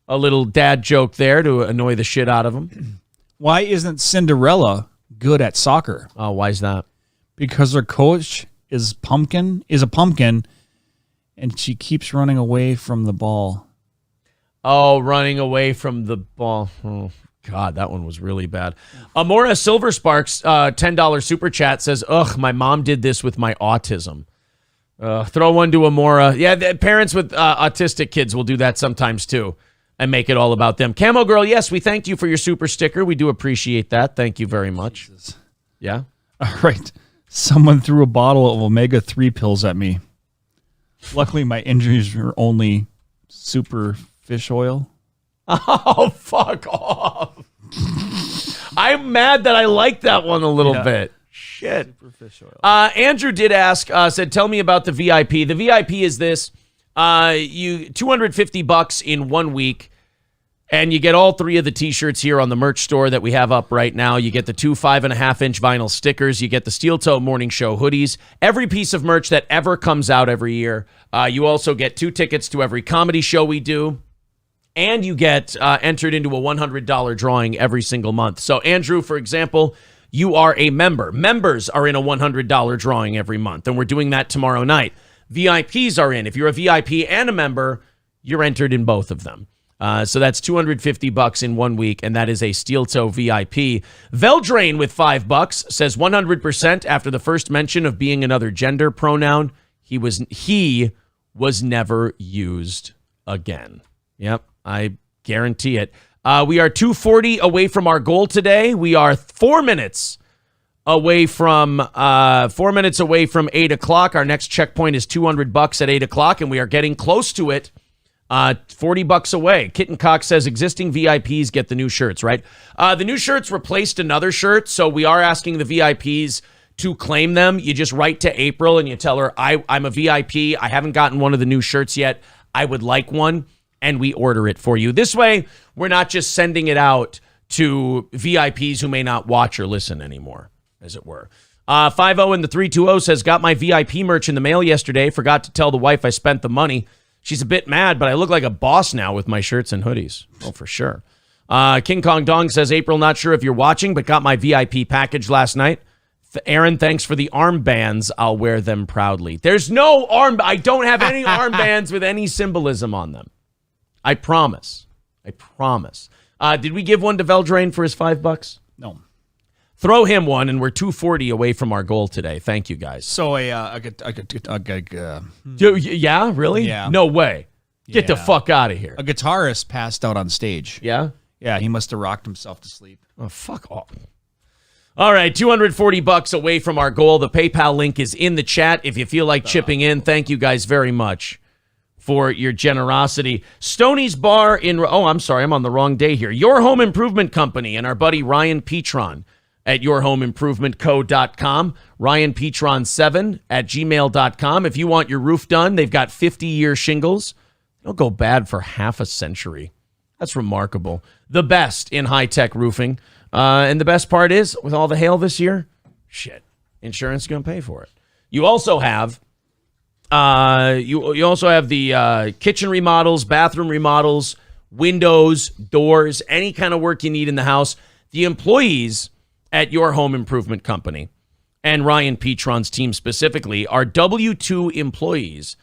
little dad joke there to annoy the shit out of him? Why isn't Cinderella good at soccer? Oh, why is that? Because her coach is a pumpkin, and she keeps running away from the ball. Oh, running away from the ball. Oh, God, that one was really bad. Amora Silver Sparks, $10 super chat says, ugh, my mom did this with my autism. Throw one to Amora. Yeah, parents with autistic kids will do that sometimes too and make it all about them. Camo Girl, yes, we thanked you for your super sticker. We do appreciate that. Thank you very much. Jesus. Yeah? All right. Someone threw a bottle of omega-3 pills at me. Luckily, my injuries were only super fish oil. Oh, fuck off. I'm mad that I like that one a little bit. Shit. Super fish oil. Andrew did ask, said, tell me about the VIP. The VIP is this. You $250 in 1 week, and you get all 3 of the T-shirts here on the merch store that we have up right now. You get the 2 5.5-inch vinyl stickers. You get the Steel Toe Morning Show hoodies. Every piece of merch that ever comes out every year. You also get 2 tickets to every comedy show we do. And you get entered into a $100 drawing every single month. So, Andrew, for example, you are a member. Members are in a $100 drawing every month, and we're doing that tomorrow night. VIPs are in. If you're a VIP and a member, you're entered in both of them. So that's $250 in 1 week, and that is a Steel Toe VIP. Veldrain with $5 says 100% after the first mention of being another gender pronoun, he was never used again. Yep. I guarantee it. We are 2:40 away from our goal today. We are 4 minutes away from 8 o'clock. Our next checkpoint is $200 at 8 o'clock, and we are getting close to it. $40 away. Kitten Cox says existing VIPs get the new shirts, right? The new shirts replaced another shirt, so we are asking the VIPs to claim them. You just write to April and you tell her, I'm a VIP. I haven't gotten one of the new shirts yet. I would like one. And we order it for you. This way, we're not just sending it out to VIPs who may not watch or listen anymore, as it were. 50 in the 320 says, got my VIP merch in the mail yesterday. Forgot to tell the wife I spent the money. She's a bit mad, but I look like a boss now with my shirts and hoodies. Oh, for sure. King Kong Dong says, April, not sure if you're watching, but got my VIP package last night. Aaron, thanks for the armbands. I'll wear them proudly. There's no I don't have any armbands with any symbolism on them. I promise. Did we give one to Veldrain for his $5? No. Throw him one, and we're 240 away from our goal today. Thank you, guys. So yeah, really? Yeah. No way. Get the fuck out of here. A guitarist passed out on stage. Yeah? Yeah, he must have rocked himself to sleep. Oh, fuck off. All right, $240 away from our goal. The PayPal link is in the chat. If you feel like chipping in, thank you guys very much for your generosity. Stoney's Bar in... Oh, I'm sorry. I'm on the wrong day here. Your Home Improvement Company and our buddy Ryan Petron at yourhomeimprovementco.com. Ryan Petron7 at gmail.com. If you want your roof done, they've got 50-year shingles. They'll go bad for half a century. That's remarkable. The best in high-tech roofing. And the best part is, with all the hail this year, shit, insurance is going to pay for it. You also have... You also have the kitchen remodels, bathroom remodels, windows, doors, any kind of work you need in the house. The employees at Your Home Improvement Company and Ryan Petron's team specifically are W-2 employees.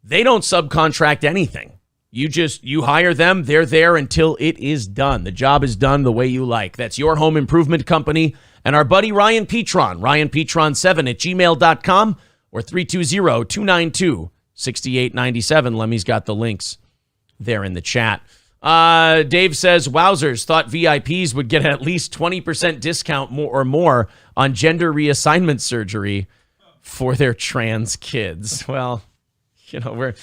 They don't subcontract anything. You hire them. They're there until it is done. The job is done the way you like. That's Your Home Improvement Company and our buddy Ryan Petron, RyanPetron7 at gmail.com. Or 320-292-6897. Lemmy's got the links there in the chat. Dave says, wowzers, thought VIPs would get at least 20% discount more on gender reassignment surgery for their trans kids. Well, we're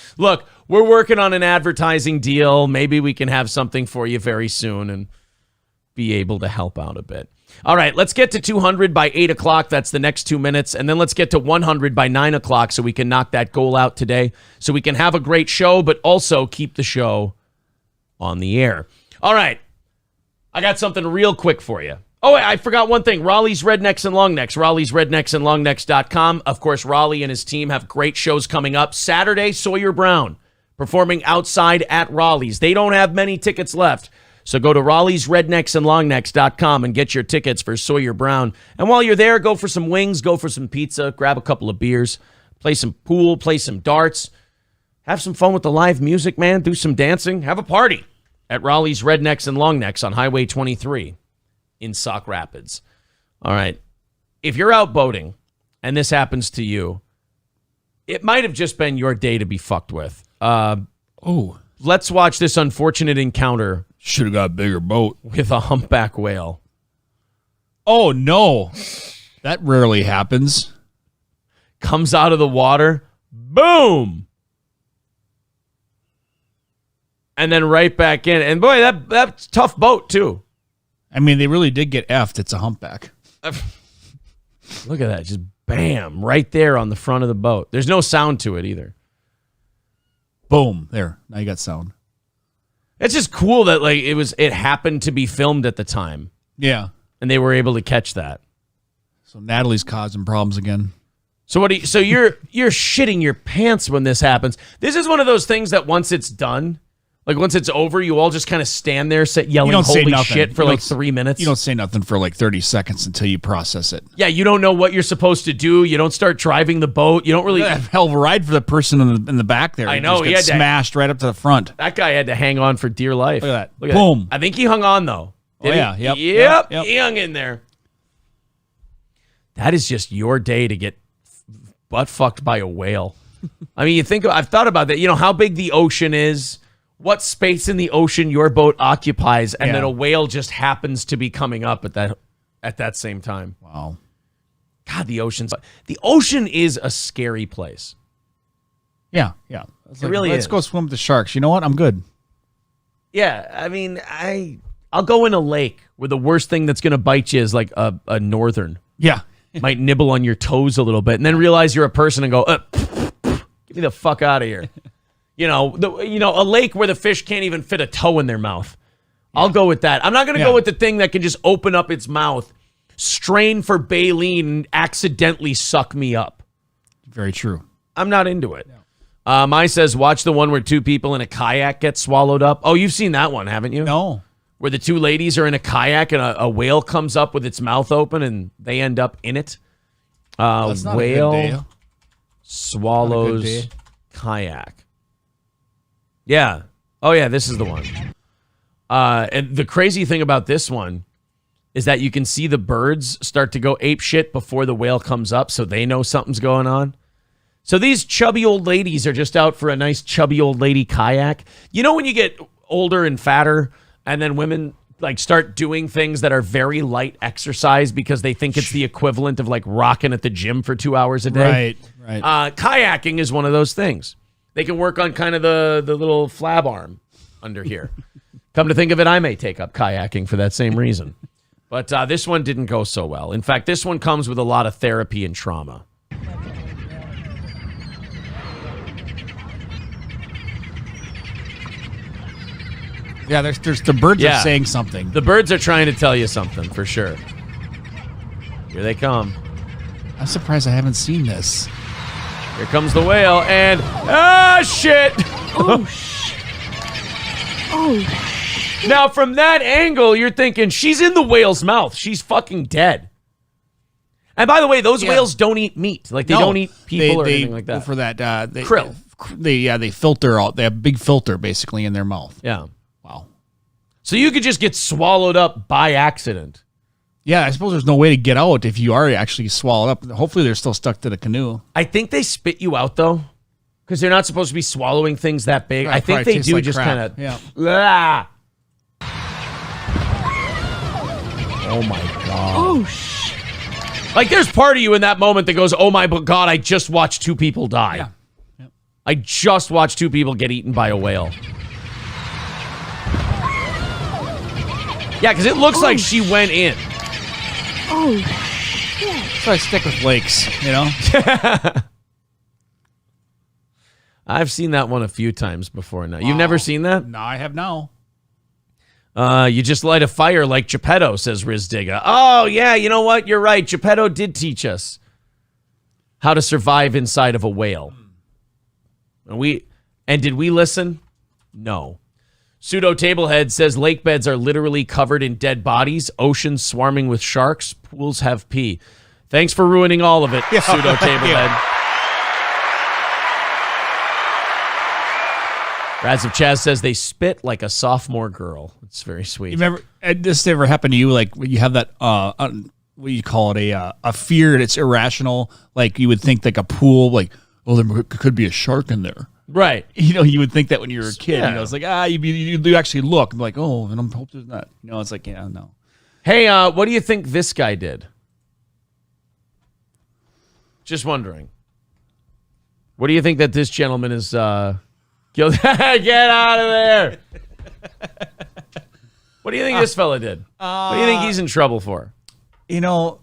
working on an advertising deal. Maybe we can have something for you very soon and be able to help out a bit. All right, let's get to 200 by 8 o'clock. That's the next 2 minutes. And then let's get to 100 by 9 o'clock so we can knock that goal out today, so we can have a great show, but also keep the show on the air. All right, I got something real quick for you. Oh, I forgot one thing. Raleigh's Rednecks and Longnecks. Raleigh's Rednecks and Longnecks.com. Of course, Raleigh and his team have great shows coming up. Saturday, Sawyer Brown performing outside at Raleigh's. They don't have many tickets left. So go to Raleigh's Rednecks and Longnecks.com and get your tickets for Sawyer Brown. And while you're there, go for some wings, go for some pizza, grab a couple of beers, play some pool, play some darts. Have some fun with the live music, man. Do some dancing. Have a party at Raleigh's Rednecks and Longnecks on Highway 23 in Sauk Rapids. All right. If you're out boating and this happens to you, it might have just been your day to be fucked with. Let's watch this unfortunate encounter. Should have got a bigger boat. With a humpback whale. Oh, no. That rarely happens. Comes out of the water. Boom. And then right back in. And boy, that's a tough boat, too. I mean, they really did get effed. It's a humpback. Look at that. Just bam. Right there on the front of the boat. There's no sound to it either. Boom. There. Now you got sound. It's just cool that like it happened to be filmed at the time. Yeah. And they were able to catch that. So Natalie's causing problems again. So you're shitting your pants when this happens. This is one of those things that once it's done, like once it's over, you all just kind of stand there yelling holy shit for like 3 minutes. You don't say nothing for like 30 seconds until you process it. Yeah, you don't know what you're supposed to do. You don't start driving the boat. You don't really hell of a ride for the person in the back there. I know, he had smashed right up to the front. That guy had to hang on for dear life. Look at that. Look at Boom. that. I think he hung on though. Did he? Yep. He hung in there. That is just your day to get butt fucked by a whale. I mean, I've thought about that. You know how big the ocean is, what space in the ocean your boat occupies, and then a whale just happens to be coming up at that same time. Wow. God, the ocean is a scary place. Yeah. It really Let's is. go swim with the sharks. You know what? I'm good. Yeah, I mean, I'll go in a lake where the worst thing that's going to bite you is like a northern. Yeah. Might nibble on your toes a little bit and then realize you're a person and go, get me the fuck out of here. A lake where the fish can't even fit a toe in their mouth. I'll go with that. I'm not going to go with the thing that can just open up its mouth, strain for baleen, and accidentally suck me up. Very true. I'm not into it. Mai says, watch the one where two people in a kayak get swallowed up. Oh, you've seen that one, haven't you? No. Where the two ladies are in a kayak and a whale comes up with its mouth open and they end up in it. That's not Whale a good day. swallows kayak. Yeah. Oh, yeah, this is the one. And the crazy thing about this one is that you can see the birds start to go ape shit before the whale comes up, so they know something's going on. So these chubby old ladies are just out for a nice chubby old lady kayak. You know when you get older and fatter and then women like start doing things that are very light exercise because they think it's the equivalent of like rocking at the gym for 2 hours a day? Right. Kayaking is one of those things. They can work on kind of the little flab arm under here. Come to think of it, I may take up kayaking for that same reason. But this one didn't go so well. In fact, this one comes with a lot of therapy and trauma. Yeah, there's the birds are saying something. The birds are trying to tell you something, for sure. Here they come. I'm surprised I haven't seen this. Here comes the whale, and... shit! Now, from that angle, you're thinking, she's in the whale's mouth. She's fucking dead. And by the way, those whales don't eat meat. Like, they don't eat people or anything like that. For that, krill. They filter out. They have a big filter, basically, in their mouth. Yeah. Wow. So you could just get swallowed up by accident. Yeah, I suppose there's no way to get out if you are actually swallowed up. Hopefully they're still stuck to the canoe. I think they spit you out, though, because they're not supposed to be swallowing things that big. Right, I think they do like just kind of... Yeah. Oh, my God. Like, there's part of you in that moment that goes, oh, my God, I just watched two people die. Yeah. Yep. I just watched two people get eaten by a whale. Yeah, because it looks like she went in. So I stick with lakes, you know? I've seen that one a few times before now. You've never seen that? No, I have now. You just light a fire like Geppetto, says Riz Digga. Oh, yeah, you know what? You're right. Geppetto did teach us how to survive inside of a whale. And did we listen? No. Pseudo Tablehead says lake beds are literally covered in dead bodies, oceans swarming with sharks, pools have pee. Thanks for ruining all of it, Pseudo Tablehead. Raz of Chaz says they spit like a sophomore girl. It's very sweet. You remember, this ever happened to you? Like when you have that, what do you call it? A fear and it's irrational. Like you would think like a pool, like, oh, there could be a shark in there. Right. You know, you would think that when you were a kid. Yeah. You know, it's like, you actually look like, oh, and I'm hope there's not. You know, it's like, yeah, no. Hey, what do you think this guy did? Just wondering. What do you think that this gentleman is get out of there. What do you think this fella did? What do you think he's in trouble for? You know,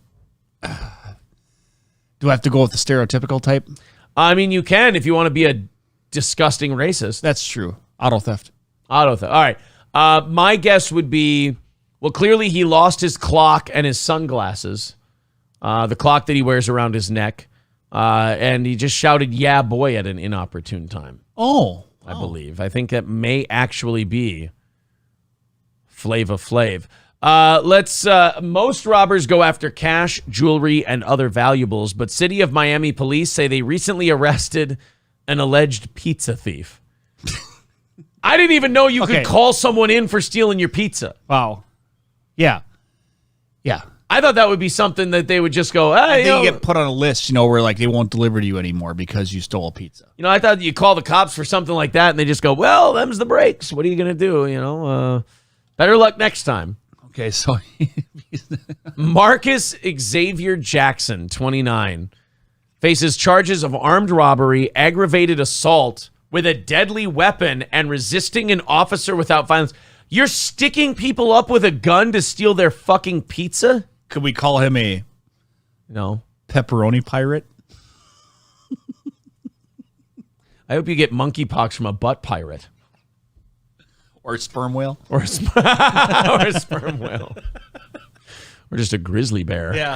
do I have to go with the stereotypical type? I mean, you can if you want to be a disgusting racist. That's true. Auto theft. Auto theft. All right. My guess would be, well, clearly he lost his clock and his sunglasses. The clock that he wears around his neck. And he just shouted, yeah, boy, at an inopportune time. Oh. I believe. I think that may actually be Flava Flav. Most robbers go after cash, jewelry, and other valuables, but City of Miami police say they recently arrested an alleged pizza thief. I didn't even know you could call someone in for stealing your pizza. Wow. Yeah. Yeah. I thought that would be something that they would just go, hey, you get put on a list, where like they won't deliver to you anymore because you stole a pizza. I thought you call the cops for something like that and they just go, well, them's the breaks. What are you going to do? Better luck next time. Okay, so Marcus Xavier Jackson, 29, faces charges of armed robbery, aggravated assault with a deadly weapon, and resisting an officer without violence. You're sticking people up with a gun to steal their fucking pizza? Could we call him a pepperoni pirate? I hope you get monkeypox from a butt pirate. Or a sperm whale. Or a sperm whale. Or just a grizzly bear. Yeah.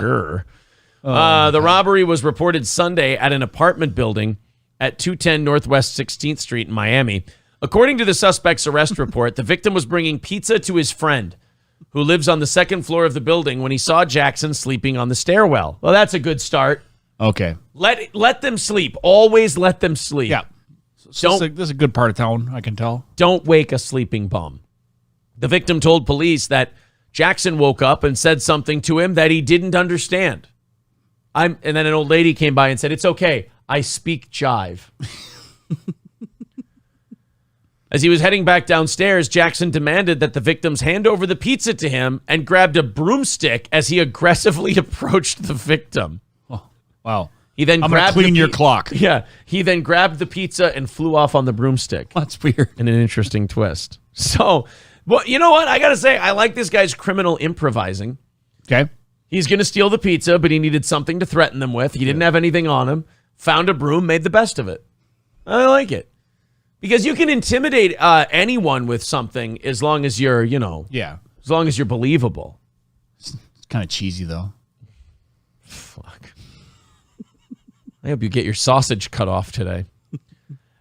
The robbery was reported Sunday at an apartment building at 210 Northwest 16th Street in Miami. According to the suspect's arrest report, the victim was bringing pizza to his friend, who lives on the second floor of the building, when he saw Jackson sleeping on the stairwell. Well, that's a good start. Okay. Let them sleep. Always let them sleep. Yeah. This is a good part of town, I can tell. Don't wake a sleeping bum. The victim told police that Jackson woke up and said something to him that he didn't understand. And then an old lady came by and said, it's okay, I speak jive. As he was heading back downstairs, Jackson demanded that the victims hand over the pizza to him and grabbed a broomstick as he aggressively approached the victim. Oh, wow. He then I'm going to clean your clock. Yeah. He then grabbed the pizza and flew off on the broomstick. That's weird. In an interesting twist. So, well, you know what? I got to say, I like this guy's criminal improvising. Okay. He's going to steal the pizza, but he needed something to threaten them with. He didn't have anything on him. Found a broom, made the best of it. I like it. Because you can intimidate anyone with something as long as you're, as long as you're believable. It's kind of cheesy, though. Fuck. I hope you get your sausage cut off today.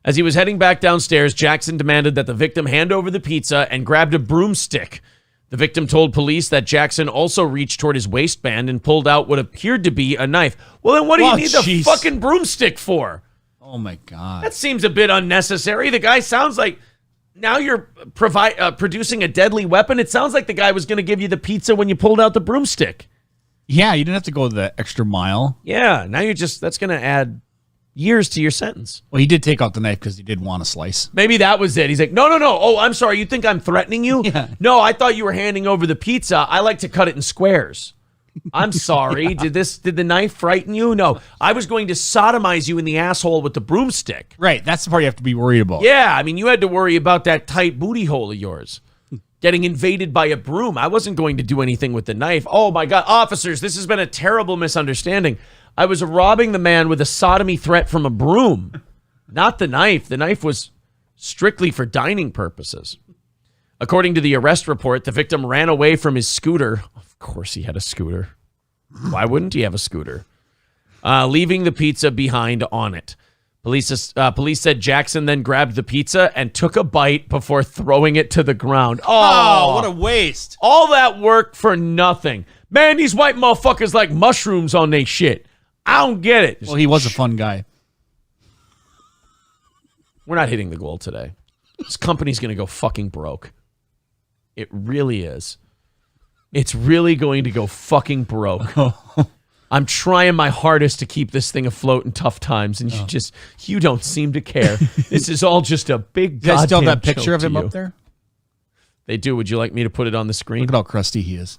As he was heading back downstairs, Jackson demanded that the victim hand over the pizza and grabbed a broomstick. The victim told police that Jackson also reached toward his waistband and pulled out what appeared to be a knife. Well, then what do you need the fucking broomstick for? Oh, my God. That seems a bit unnecessary. The guy sounds like, now you're producing a deadly weapon. It sounds like the guy was going to give you the pizza when you pulled out the broomstick. Yeah, you didn't have to go the extra mile. Yeah, now that's going to add years to your sentence. Well, he did take out the knife because he did want a slice. Maybe that was it. He's like, no. Oh, I'm sorry. You think I'm threatening you? Yeah. No, I thought you were handing over the pizza. I like to cut it in squares. I'm sorry. Did the knife frighten you? No, I was going to sodomize you in the asshole with the broomstick. Right. That's the part you have to be worried about. Yeah. I mean, you had to worry about that tight booty hole of yours getting invaded by a broom. I wasn't going to do anything with the knife. Oh my God. Officers, this has been a terrible misunderstanding. I was robbing the man with a sodomy threat from a broom, not the knife. The knife was strictly for dining purposes. According to the arrest report, the victim ran away from his scooter. Of course he had a scooter. Why wouldn't he have a scooter? Leaving the pizza behind on it. Police said Jackson then grabbed the pizza and took a bite before throwing it to the ground. Oh, what a waste. All that work for nothing. Man, these white motherfuckers like mushrooms on they shit. I don't get it. Well, he was a fun guy. We're not hitting the goal today. This company's going to go fucking broke. It really is. It's really going to go fucking broke. I'm trying my hardest to keep this thing afloat in tough times, and you don't seem to care. This is all just a big You guys still goddamn have that picture joke of to him you. up there? They do. Would you like me to put it on the screen? Look at how crusty he is.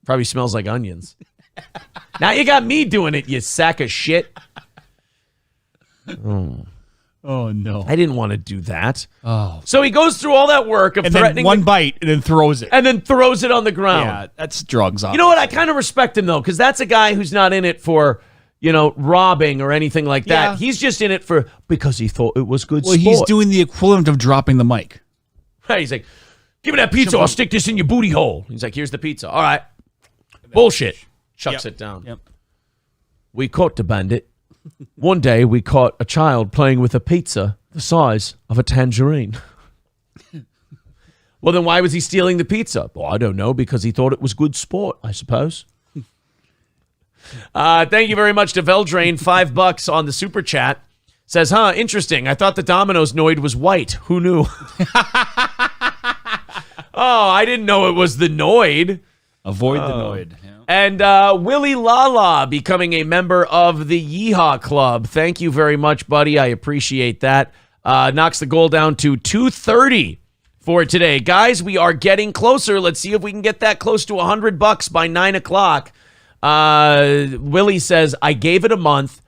Probably smells like onions. Now you got me doing it, you sack of shit. Oh, no. I didn't want to do that. Oh. So he goes through all that work of And threatening then one bite and then throws it. and then throws it on the ground. Yeah, that's drugs. You know what? I kind of respect him, though, because that's a guy who's not in it for, robbing or anything like that. Yeah. He's just in it because he thought it was good Well, sport. he's doing the equivalent of dropping the mic. Right, he's like, give me that pizza, I'll stick this in your booty hole. He's like, here's the pizza. All right. Bullshit. Chucks it down. Yep. We caught the bandit. One day we caught a child playing with a pizza the size of a tangerine. Well, then why was he stealing the pizza? Well, I don't know, because he thought it was good sport, I suppose. Thank you very much to Veldrain. $5 on the super chat. Says, interesting. I thought the Domino's Noid was white. Who knew? Oh, I didn't know it was the Noid. Avoid the Noid. Yeah. And Willie Lala becoming a member of the Yeehaw Club. Thank you very much, buddy. I appreciate that. Knocks the goal down to 230 for today. Guys, we are getting closer. Let's see if we can get that close to $100 by 9 o'clock. Willie says, I gave it a month.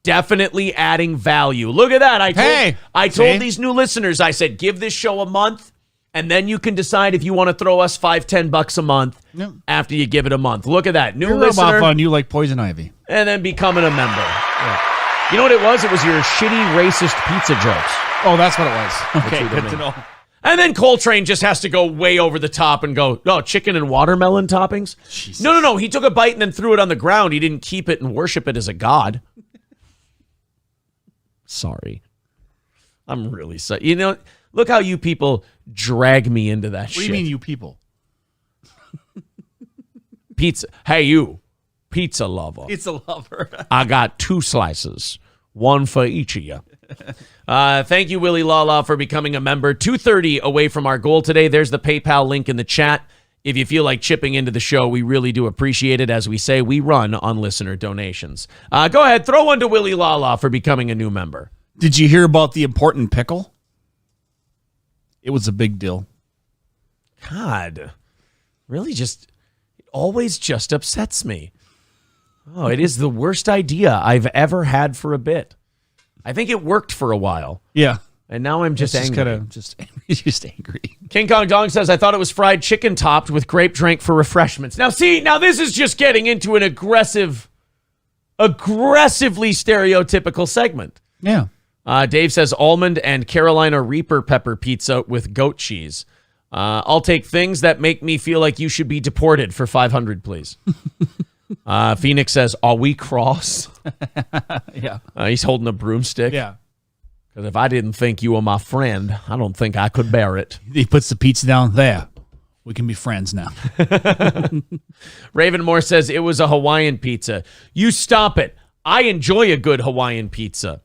Definitely adding value. Look at that. I told these new listeners, I said, give this show a month, and then you can decide if you want to throw us $5-10 a month after you give it a month. Look at that. New You're listener. fun. You like Poison Ivy. And then becoming a member. Yeah. You know what it was? It was your shitty racist pizza jokes. Oh, that's what it was. Okay, good to know. And then Coltrane just has to go way over the top and go, chicken and watermelon toppings? Jesus. No. He took a bite and then threw it on the ground. He didn't keep it and worship it as a god. Sorry. I'm really sorry. Look how you people drag me into that shit. What do you mean, you people? Pizza. Hey, you. Pizza lover. Pizza lover. I got 2 slices. One for each of you. Thank you, Willie Lala, for becoming a member. 230 away from our goal today. There's the PayPal link in the chat. If you feel like chipping into the show, we really do appreciate it. As we say, we run on listener donations. Go ahead, throw one to Willie Lala for becoming a new member. Did you hear about the important pickle? It was a big deal. God, really it always just upsets me. Oh, it is the worst idea I've ever had for a bit. I think it worked for a while. Yeah. And now I'm just angry. Just angry. King Kong Dong says, I thought it was fried chicken topped with grape drink for refreshments. Now this is just getting into an aggressively stereotypical segment. Yeah. Dave says almond and Carolina Reaper pepper pizza with goat cheese. I'll take things that make me feel like you should be deported for $500, please. Phoenix says, are we cross? Yeah. He's holding a broomstick. Yeah. Because if I didn't think you were my friend, I don't think I could bear it. He puts the pizza down there. We can be friends now. Ravenmore says it was a Hawaiian pizza. You stop it. I enjoy a good Hawaiian pizza.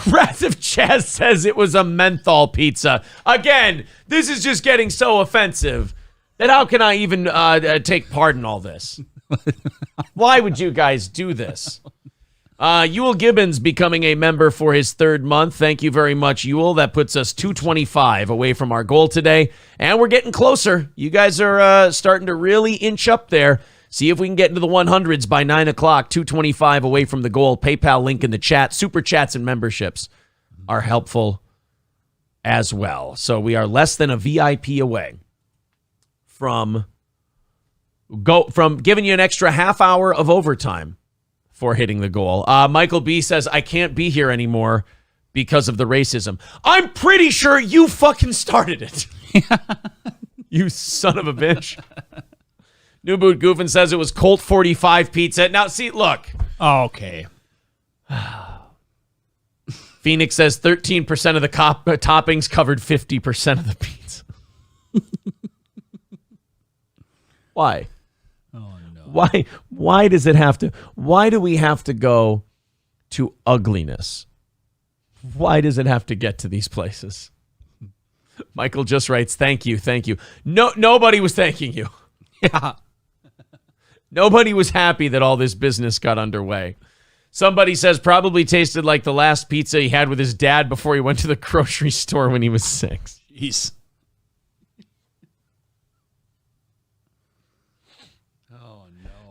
Wrath of Chaz says it was a menthol pizza. Again, this is just getting so offensive that how can I even take part in all this? Why would you guys do this? Ewell Gibbons becoming a member for his 3rd month. Thank you very much, Ewell. That puts us 225 away from our goal today. And we're getting closer. You guys are starting to really inch up there. See if we can get into the 100s by 9 o'clock. 225 away from the goal. PayPal link in the chat. Super chats and memberships are helpful as well. So we are less than a VIP away from giving you an extra half hour of overtime for hitting the goal. Michael B says, I can't be here anymore because of the racism. I'm pretty sure you fucking started it. You son of a bitch. New Boot Goofin says it was Colt 45 pizza. Now, see, look. Okay. Phoenix says 13% of the toppings covered 50% of the pizza. Why? Oh, no. Why does it have to? Why do we have to go to ugliness? Why does it have to get to these places? Michael just writes, thank you. No, nobody was thanking you. Yeah. Nobody was happy that all this business got underway. Somebody says probably tasted like the last pizza he had with his dad before he went to the grocery store when he was 6. Jeez.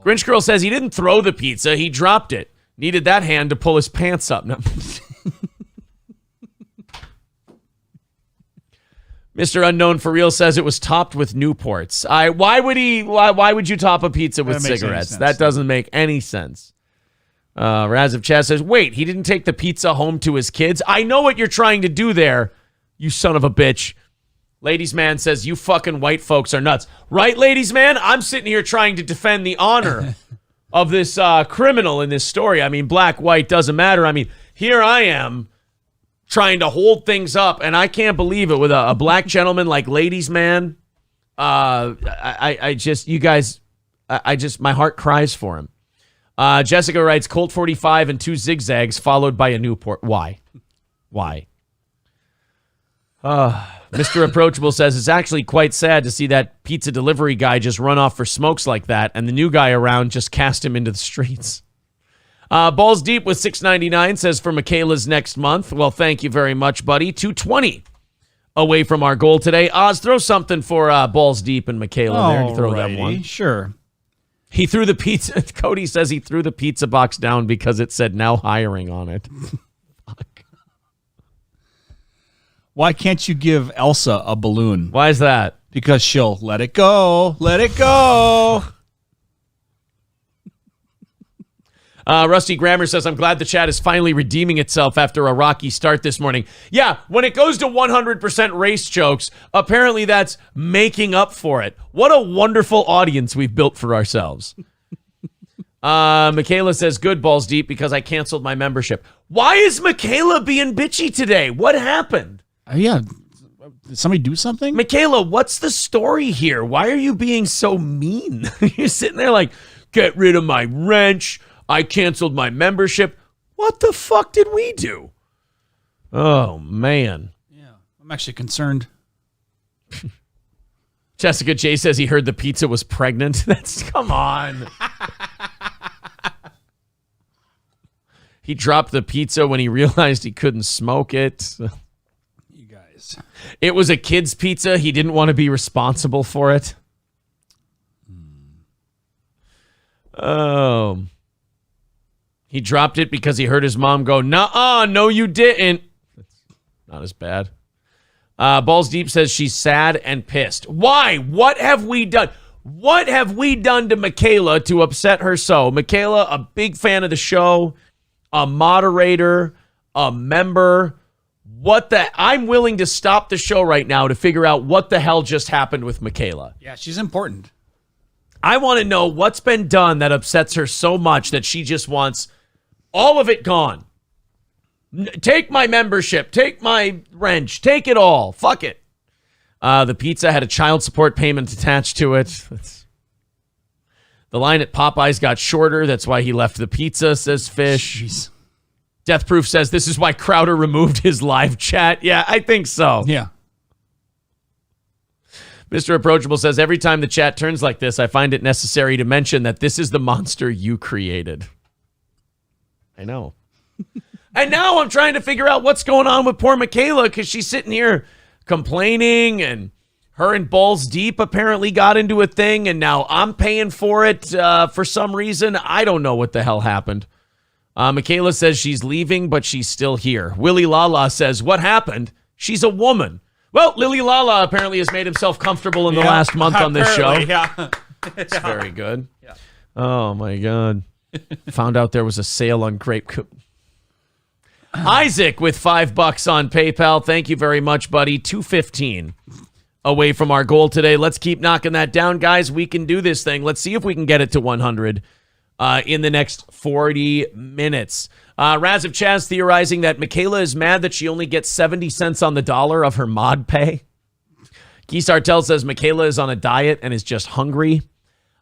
Grinch Girl says he didn't throw the pizza, he dropped it. Needed that hand to pull his pants up. No. Mr. Unknown for Real says it was topped with Newports. Why would you top a pizza with cigarettes? That doesn't make any sense. Raz of Chaz says, wait, he didn't take the pizza home to his kids? I know what you're trying to do there, you son of a bitch. Ladies Man says, you fucking white folks are nuts. Right, ladies man? I'm sitting here trying to defend the honor of this criminal in this story. I mean, black, white, doesn't matter. I mean, here I am trying to hold things up, and I can't believe it with a black gentleman like Ladies Man. I just, you guys, my heart cries for him. Jessica writes, Colt 45 and 2 zigzags followed by a Newport. Why? Mr. Approachable says it's actually quite sad to see that pizza delivery guy just run off for smokes like that, and the new guy around just cast him into the streets. Balls Deep with $6.99 says for Michaela's next month. Well, thank you very much, buddy. 220 away from our goal today. Oz, throw something for Balls Deep and Michaela there. Throw them one. Sure. He threw the pizza. Cody says he threw the pizza box down because it said now hiring on it. Why can't you give Elsa a balloon? Why is that? Because she'll let it go. Let it go. Rusty Grammer says, I'm glad the chat is finally redeeming itself after a rocky start this morning. Yeah, when it goes to 100% race jokes, apparently that's making up for it. What a wonderful audience we've built for ourselves. Michaela says, good, Balls Deep, because I canceled my membership. Why is Michaela being bitchy today? What happened? Yeah. Did somebody do something? Michaela, what's the story here? Why are you being so mean? You're sitting there like, get rid of my wrench. I canceled my membership. What the fuck did we do? Oh, man. Yeah, I'm actually concerned. Jessica J says he heard the pizza was pregnant. Come on. He dropped the pizza when he realized he couldn't smoke it. You guys. It was a kid's pizza. He didn't want to be responsible for it. Oh. He dropped it because he heard his mom go, nuh-uh, no you didn't. That's not as bad. Balls Deep says she's sad and pissed. Why? What have we done? What have we done to Michaela to upset her so? Michaela, a big fan of the show, a moderator, a member. I'm willing to stop the show right now to figure out what the hell just happened with Michaela. Yeah, she's important. I want to know what's been done that upsets her so much that she just wants all of it gone. Take my membership. Take my wrench. Take it all. Fuck it. The pizza had a child support payment attached to it. The line at Popeyes got shorter. That's why he left the pizza, says Fish. Jeez. Death Proof says this is why Crowder removed his live chat. Yeah, I think so. Yeah. Mr. Approachable says, every time the chat turns like this, I find it necessary to mention that this is the monster you created. I know. And now I'm trying to figure out what's going on with poor Michaela because she's sitting here complaining, and her and Balls Deep apparently got into a thing, and now I'm paying for it for some reason. I don't know what the hell happened. Michaela says she's leaving, but she's still here. Willie Lala says, what happened? She's a woman. Well, Lily Lala apparently has made himself comfortable in the last month on this show. Yeah. It's very good. Yeah. Oh, my God. Found out there was a sale on grape. Isaac with $5 on PayPal. Thank you very much, buddy. 215 away from our goal today. Let's keep knocking that down, guys. We can do this thing. Let's see if we can get it to 100 in the next 40 minutes. Raz of Chaz theorizing that Michaela is mad that she only gets 70 cents on the dollar of her mod pay. Keith Sartell says Michaela is on a diet and is just hungry.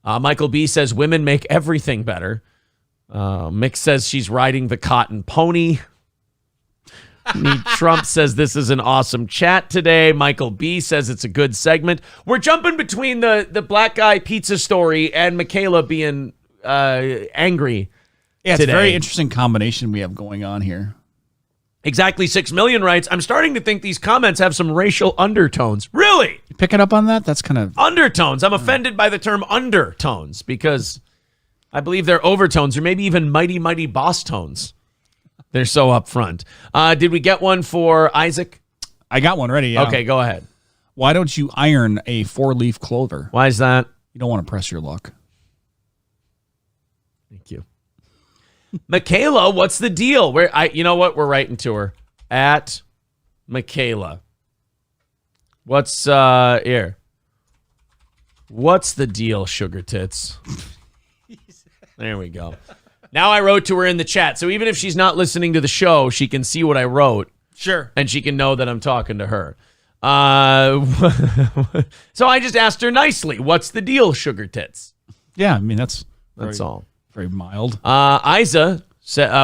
Michael B says women make everything better. Mick says she's riding the cotton pony. Trump says this is an awesome chat today. Michael B says it's a good segment. We're jumping between the black guy pizza story and Michaela being angry. Yeah, it's today. a very interesting combination we have going on here. Exactly 6 million writes, I'm starting to think these comments have some racial undertones. Really? You picking up on that? That's kind of... Undertones. I'm offended by the term undertones because I believe they're overtones or maybe even mighty, mighty boss tones. They're so upfront. Did we get one for Isaac? I got one ready, yeah. Okay, go ahead. Why don't you iron a 4-leaf clover? Why is that? You don't want to press your luck. Thank you. Michaela, what's the deal? You know what? We're writing to her. At Michaela. What's here? What's the deal, sugar tits? There we go. Now I wrote to her in the chat. So even if she's not listening to the show, she can see what I wrote. Sure. And she can know that I'm talking to her. So I just asked her nicely, what's the deal, sugar tits? Yeah, I mean, that's all. Very mild. Isa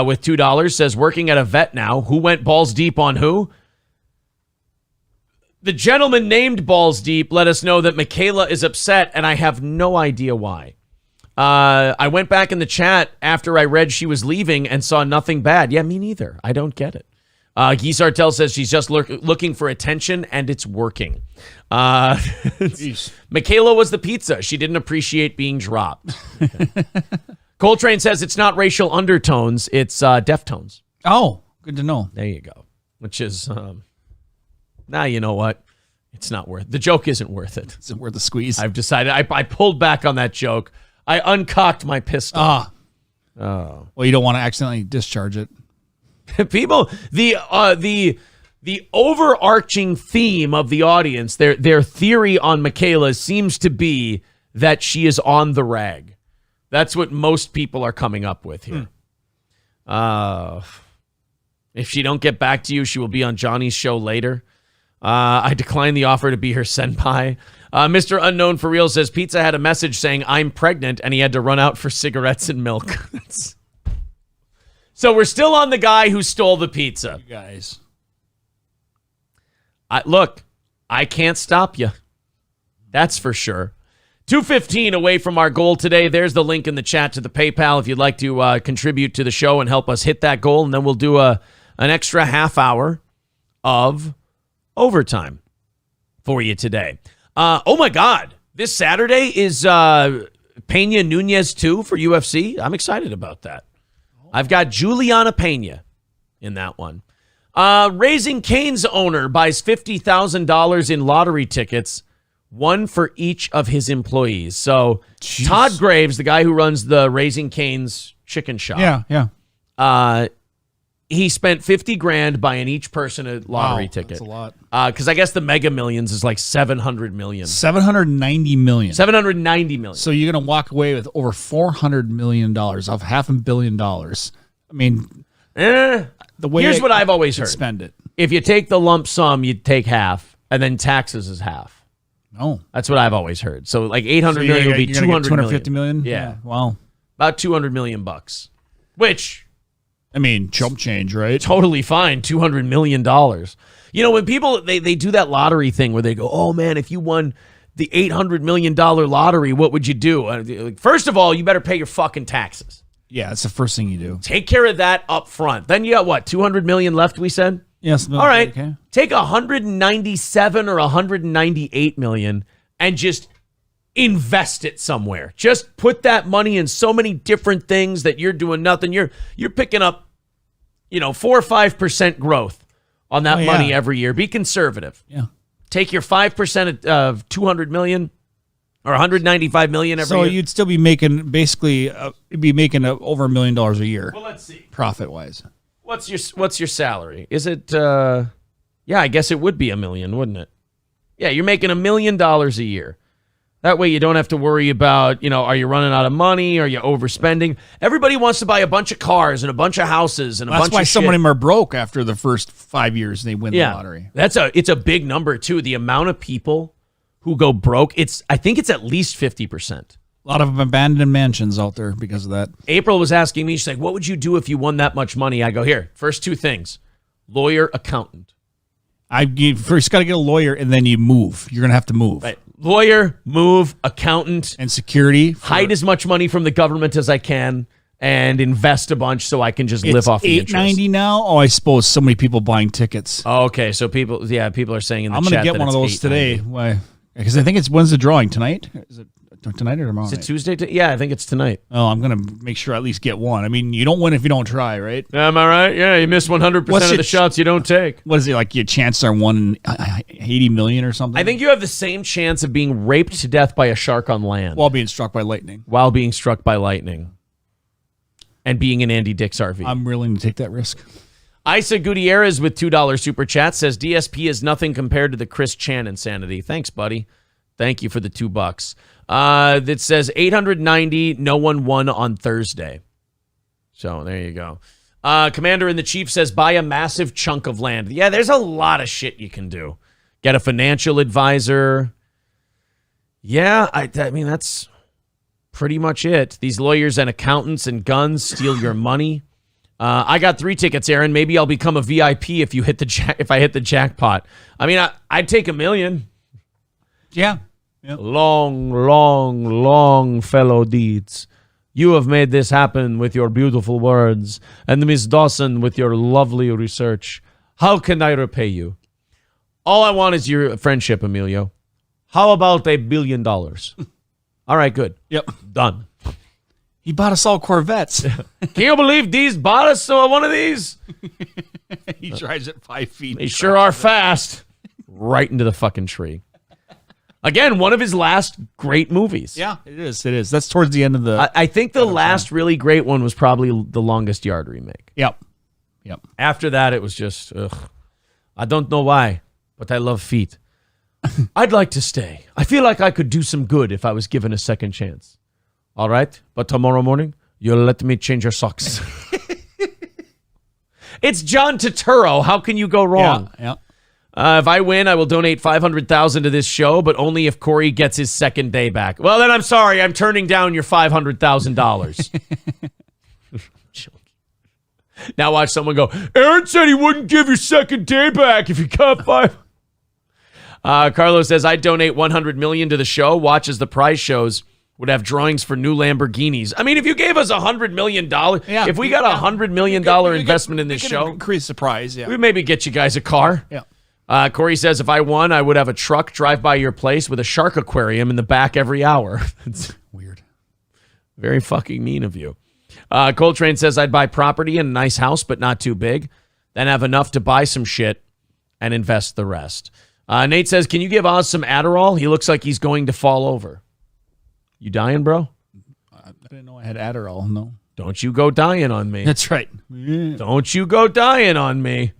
with $2 says, working at a vet now. Who went balls deep on who? The gentleman named Balls Deep let us know that Michaela is upset, and I have no idea why. I went back in the chat after I read she was leaving and saw nothing bad. Yeah, me neither. I don't get it. Guy Sartell says she's just looking for attention, and it's working. Michaela was the pizza. She didn't appreciate being dropped. Okay. Coltrane says it's not racial undertones, it's deftones. Oh, good to know. There you go. Which is, now you know what? It's not worth it. The joke isn't worth it. Isn't worth the squeeze. I've decided. I pulled back on that joke. I uncocked my pistol. Oh. Well, you don't want to accidentally discharge it. People, the overarching theme of the audience, their theory on Michaela seems to be that she is on the rag. That's what most people are coming up with here. If she don't get back to you, she will be on Johnny's show later. I declined the offer to be her senpai. Mr. Unknown for Real says Pizza had a message saying I'm pregnant and he had to run out for cigarettes and milk. So we're still on the guy who stole the pizza. You guys. Look, I can't stop you. That's for sure. 2:15 away from our goal today. There's the link in the chat to the PayPal if you'd like to contribute to the show and help us hit that goal. And then we'll do an extra half hour of overtime for you today. Oh, my God. This Saturday is Pena Nunez 2 for UFC. I'm excited about that. I've got Juliana Pena in that one. Raising Cane's owner buys $50,000 in lottery tickets, one for each of his employees. So jeez. Todd Graves, the guy who runs the Raising Cane's chicken shop. Yeah. He spent $50,000 buying each person a lottery ticket. That's a lot. Because I guess the Mega Millions is like $700 million. $790 million. $790 million. So you're going to walk away with over $400 million off $500 million. I mean, the way here's what I've always heard. Spend it. If you take the lump sum, you take half, and then taxes is half. No, that's what I've always heard. So like $800 million would be $250 million. Yeah. Wow. About $200 million bucks, which. I mean, chump change, right? Totally fine. $200 million. You know, when people, they do that lottery thing where they go, oh, man, if you won the $800 million lottery, what would you do? First of all, you better pay your fucking taxes. Yeah, that's the first thing you do. Take care of that up front. Then you got what, $200 million left, we said? Yes. All right. Okay. Take 197 or 198 million and just invest it somewhere. Just put that money in so many different things that you're doing nothing. You're picking up, 4 or 5% growth on that money every year. Be conservative. Yeah. Take your 5% of 200 million or 195 million every year. So you'd still be making over $1 million a year. Well, let's see. Profit wise. What's your salary? Is it? Yeah, I guess it would be $1 million, wouldn't it? Yeah, you're making $1 million a year. That way you don't have to worry about, are you running out of money? Are you overspending? Everybody wants to buy a bunch of cars and a bunch of houses and a bunch of shit. That's why some of them are broke after the first 5 years they win the lottery. It's a big number too. The amount of people who go broke, I think it's at least 50%. A lot of them abandoned mansions out there because of that. April was asking me, she's like, what would you do if you won that much money? I go, here, first two things, lawyer, accountant. You first got to get a lawyer and then you move. You're going to have to move. Right. Lawyer, move, accountant. And security. Hide as much money from the government as I can and invest a bunch so I can just live off the interest. $8.90 now? Oh, I suppose so many people buying tickets. Oh, okay, so people are saying in the chat I'm going to get one of those today. Why? Because I think when's the drawing? Tonight? Is it tonight or tomorrow? Is it Tuesday? Yeah, I think it's tonight. Oh, I'm going to make sure I at least get one. I mean, you don't win if you don't try, right? Am I right? Yeah, you miss 100% of the shots you don't take. What is it, like your chances are 1 in 80 million or something? I think you have the same chance of being raped to death by a shark on land. While being struck by lightning. And being in Andy Dick's RV. I'm willing to take that risk. Isa Gutierrez with $2 super chat says DSP is nothing compared to the Chris Chan insanity. Thanks, buddy. Thank you for the $2. That says 890, no one won on Thursday. So there you go. Commander-in-the-Chief says buy a massive chunk of land. Yeah, there's a lot of shit you can do. Get a financial advisor. Yeah, I mean, that's pretty much it. These lawyers and accountants and guns steal your money. I got 3 tickets, Aaron. Maybe I'll become a VIP if I hit the jackpot. I mean, I'd take $1 million. Yeah. Long fellow deeds. You have made this happen with your beautiful words, and Miss Dawson with your lovely research. How can I repay you? All I want is your friendship, Emilio. How about $1 billion? All right, good. Yep. Done. He bought us all Corvettes. Can you believe Dee's bought us one of these? He drives at 5 feet. They sure are fast. Right into the fucking tree. Again, one of his last great movies. Yeah, it is. It is. That's towards the end of the... I think the last really great one was probably The Longest Yard remake. Yep. After that, it was just, ugh. I don't know why, but I love feet. I'd like to stay. I feel like I could do some good if I was given a second chance. All right? But tomorrow morning, you'll let me change your socks. It's John Turturro. How can you go wrong? Yeah. If I win, I will donate $500,000 to this show, but only if Corey gets his second day back. Well, then I'm sorry. I'm turning down your $500,000. Now watch someone go, Aaron said he wouldn't give your second day back if you got $5. Carlos says, I'd donate $100 million to the show. Watch as the prize shows would have drawings for new Lamborghinis. I mean, if you gave us $100 million, if we got $100 million investment in this show, increase the prize. Yeah, we'd maybe get you guys a car. Yeah. Corey says, if I won, I would have a truck drive by your place with a shark aquarium in the back every hour. It's weird. Very fucking mean of you. Coltrane says, I'd buy property and a nice house, but not too big. Then have enough to buy some shit and invest the rest. Nate says, can you give Oz some Adderall? He looks like he's going to fall over. You dying, bro? I didn't know I had Adderall. No. Don't you go dying on me. That's right. Don't you go dying on me.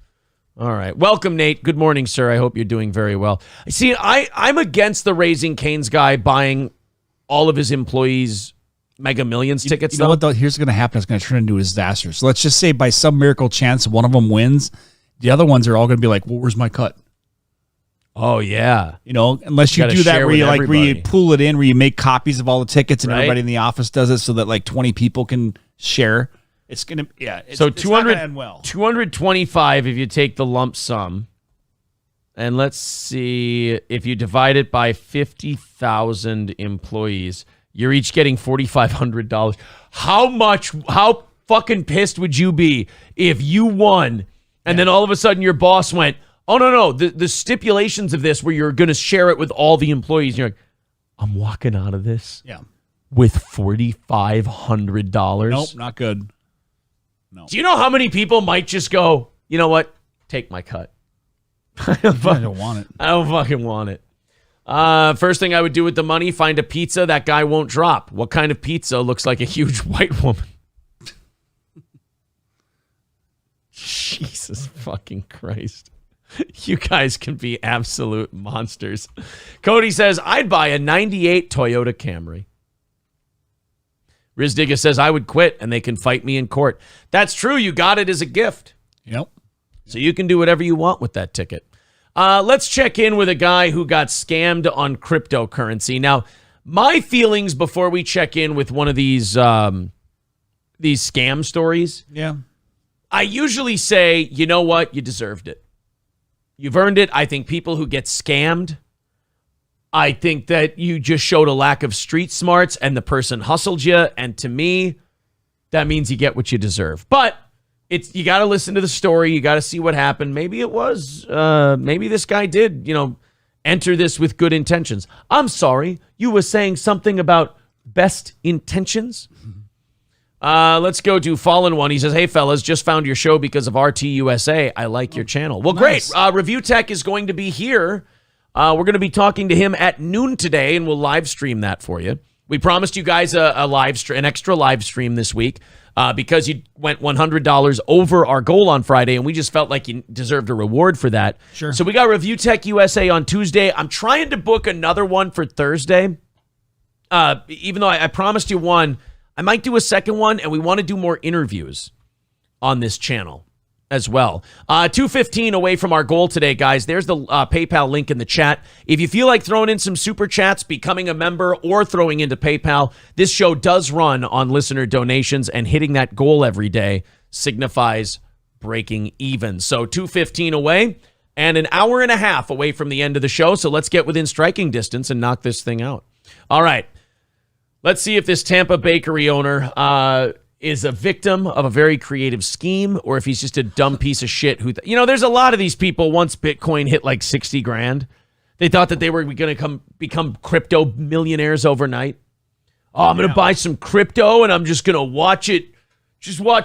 All right. Welcome, Nate. Good morning, sir. I hope you're doing very well. See, I'm against the Raising Cane's guy buying all of his employees Mega Millions tickets. You know what, though? Here's what's going to happen. It's going to turn into a disaster. So let's just say by some miracle chance, one of them wins. The other ones are all going to be like, well, where's my cut? Oh, yeah. You know, unless you do that where you pull it in, where you make copies of all the tickets and everybody in the office does it so that like 20 people can share. It's going to, so 225 if you take the lump sum. And let's see, if you divide it by 50,000 employees, you're each getting $4,500. How fucking pissed would you be if you won and then all of a sudden your boss went, oh, no. The stipulations of this where you're going to share it with all the employees. And you're like, I'm walking out of this with $4,500. Nope, not good. No. Do you know how many people might just go, you know what? Take my cut. I don't want it. I don't fucking want it. First thing I would do with the money, find a pizza that guy won't drop. What kind of pizza looks like a huge white woman? Jesus fucking Christ. You guys can be absolute monsters. Cody says, I'd buy a 98 Toyota Camry. Rizdiga says, I would quit and they can fight me in court. That's true. You got it as a gift. Yep. So you can do whatever you want with that ticket. Let's check in with a guy who got scammed on cryptocurrency. Now, my feelings before we check in with one of these scam stories. Yeah. I usually say, you know what? You deserved it. You've earned it. I think people who get scammed, I think that you just showed a lack of street smarts and the person hustled you. And to me, that means you get what you deserve. But you got to listen to the story. You got to see what happened. Maybe maybe this guy did, enter this with good intentions. I'm sorry. You were saying something about best intentions? Let's go to Fallen One. He says, hey, fellas, just found your show because of RTUSA. I like your channel. Well, nice. Great. Review Tech is going to be here. We're going to be talking to him at noon today, and we'll live stream that for you. We promised you guys an extra live stream this week because you went $100 over our goal on Friday, and we just felt like you deserved a reward for that. Sure. So we got Review Tech USA on Tuesday. I'm trying to book another one for Thursday. Even though I promised you one, I might do a second one, and we want to do more interviews on this channel as well. 2:15 away from our goal today, guys. There's the PayPal link in the chat. If you feel like throwing in some super chats, becoming a member, or throwing into PayPal, this show does run on listener donations, and hitting that goal every day signifies breaking even. So 2:15 away and an hour and a half away from the end of the show. So let's get within striking distance and knock this thing out. All right. Let's see if this Tampa bakery owner is a victim of a very creative scheme, or if he's just a dumb piece of shit who, there's a lot of these people. Once Bitcoin hit like 60 grand, they thought that they were going to become crypto millionaires overnight. Oh, I'm going to buy some crypto and I'm just going to watch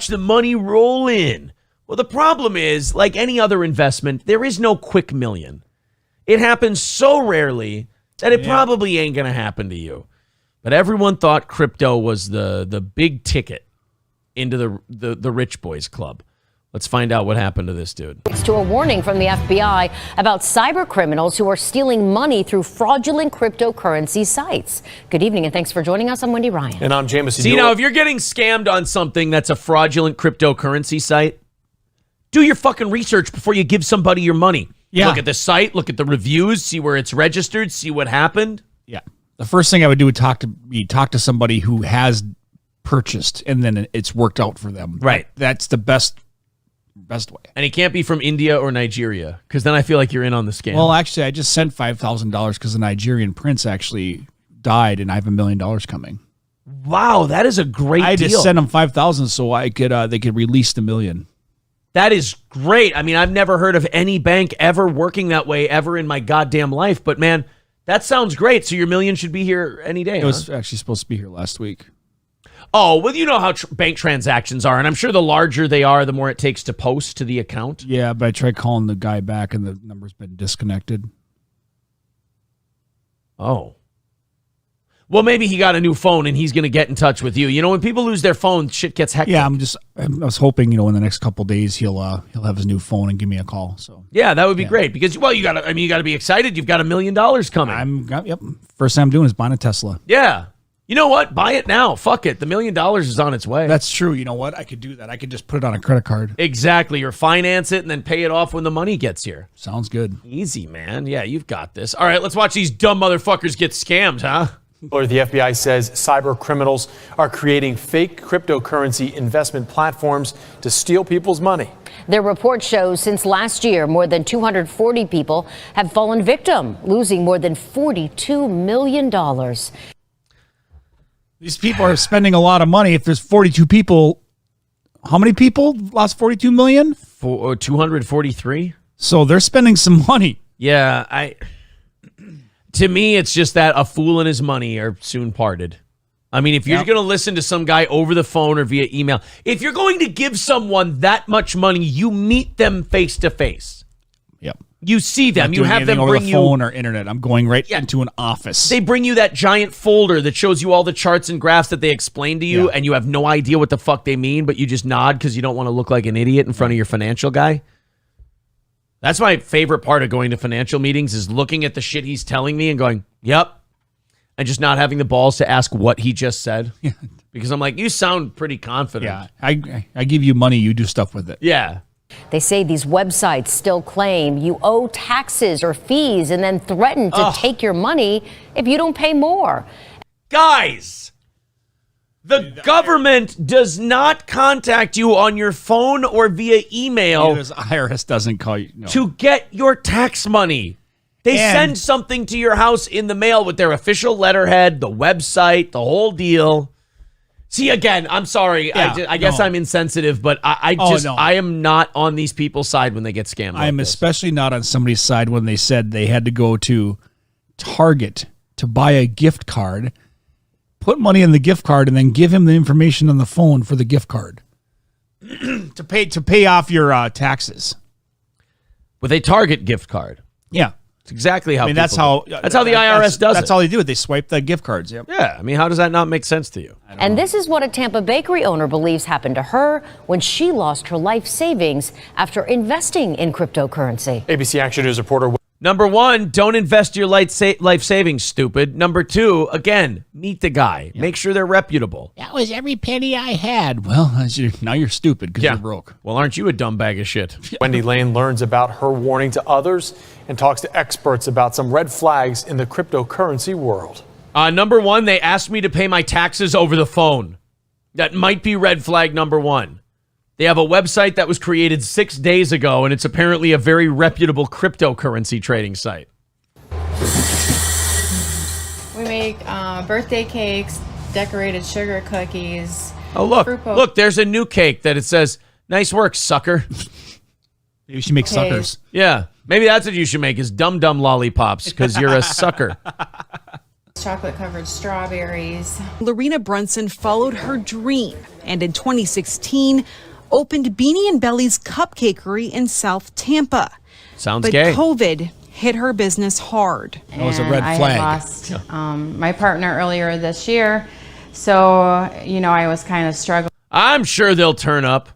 the money roll in. Well, the problem is, like any other investment, there is no quick million. It happens so rarely that it probably ain't going to happen to you. But everyone thought crypto was the big ticket into the rich boys club. Let's find out what happened to this dude. To a warning from the FBI about cyber criminals who are stealing money through fraudulent cryptocurrency sites. Good evening and thanks for joining us. I'm Wendy Ryan. And I'm Jameson. See, now if you're getting scammed on something that's a fraudulent cryptocurrency site, do your fucking research before you give somebody your money. Yeah. Look at the site, look at the reviews, see where it's registered, see what happened. Yeah. The first thing I would do would talk to somebody who has purchased and then it's worked out for them. Right. That's the best way. And he can't be from India or Nigeria, because then I feel like you're in on the scam. Well, actually, I just sent $5,000 because the Nigerian prince actually died, and I have $1 million coming. Wow, that is a great deal. I just sent him $5,000 so I could they could release the $1 million. That is great. I mean, I've never heard of any bank ever working that way ever in my goddamn life. But man, that sounds great. So your $1 million should be here any day. It was actually supposed to be here last week. Oh, well, you know how bank transactions are, and I'm sure the larger they are, the more it takes to post to the account. Yeah, but I tried calling the guy back, and the number's been disconnected. Oh. Well, maybe he got a new phone, and he's going to get in touch with you. You know, when people lose their phone, shit gets hectic. Yeah, I was hoping, in the next couple of days he'll have his new phone and give me a call. So yeah, that would be great because, well, you got to be excited. You've got $1 million coming. Yep. First thing I'm doing is buying a Tesla. Yeah. You know what? Buy it now. Fuck it. The $1 million is on its way. That's true. You know what? I could do that. I could just put it on a credit card. Exactly. Or finance it and then pay it off when the money gets here. Sounds good. Easy, man. Yeah, you've got this. All right, let's watch these dumb motherfuckers get scammed, huh? Or the FBI says cyber criminals are creating fake cryptocurrency investment platforms to steal people's money. Their report shows since last year, more than 240 people have fallen victim, losing more than $42 million. These people are spending a lot of money. If there's 42 people, how many people lost 42 million? 243. So they're spending some money. Yeah, to me, it's just that a fool and his money are soon parted. I mean, if you're going to listen to some guy over the phone or via email, if you're going to give someone that much money, you meet them face to face. Yep. You see them. Not You doing have them anything over bring the you phone or internet. I'm going right into an office. They bring you that giant folder that shows you all the charts and graphs that they explain to you, and you have no idea what the fuck they mean, but you just nod because you don't want to look like an idiot in front of your financial guy. That's my favorite part of going to financial meetings is looking at the shit he's telling me and going, yep, and just not having the balls to ask what he just said. Because I'm like, you sound pretty confident. Yeah, I give you money, you do stuff with it. Yeah. They say these websites still claim you owe taxes or fees and then threaten to take your money if you don't pay more. Guys, the government does not contact you on your phone or via email. The IRS doesn't call you. No. To get your tax money. They send something to your house in the mail with their official letterhead, the website, the whole deal. See, again, I'm sorry. Yeah, I guess I'm insensitive, but I am not on these people's side when they get scammed. I'm especially not on somebody's side when they said they had to go to Target to buy a gift card, put money in the gift card, and then give him the information on the phone for the gift card to pay off your taxes with a Target gift card. Yeah. It's exactly how that's how the IRS does it. That's all they do. They swipe the gift cards. Yep. Yeah. I mean, how does that not make sense to you? And this is what a Tampa bakery owner believes happened to her when she lost her life savings after investing in cryptocurrency. ABC Action News reporter. Number one, don't invest your life savings, stupid. Number two, again, meet the guy. Yeah. Make sure they're reputable. That was every penny I had. Well, now you're stupid because you're broke. Well, aren't you a dumb bag of shit? Wendy Lane learns about her warning to others and talks to experts about some red flags in the cryptocurrency world. Number one, they asked me to pay my taxes over the phone. That might be red flag number one. They have a website that was created 6 days ago, and it's apparently a very reputable cryptocurrency trading site. We make birthday cakes, decorated sugar cookies. Oh, look, there's a new cake that it says, nice work, sucker. Maybe you should make suckers. Yeah, maybe that's what you should make is dum-dum lollipops because you're a sucker. Chocolate-covered strawberries. Lorena Brunson followed her dream, and in 2016, opened Beanie and Belly's Cupcakery in South Tampa. Sounds gay. But COVID hit her business hard. That was a red flag. I had lost my partner earlier this year, so I was kind of struggling. I'm sure they'll turn up.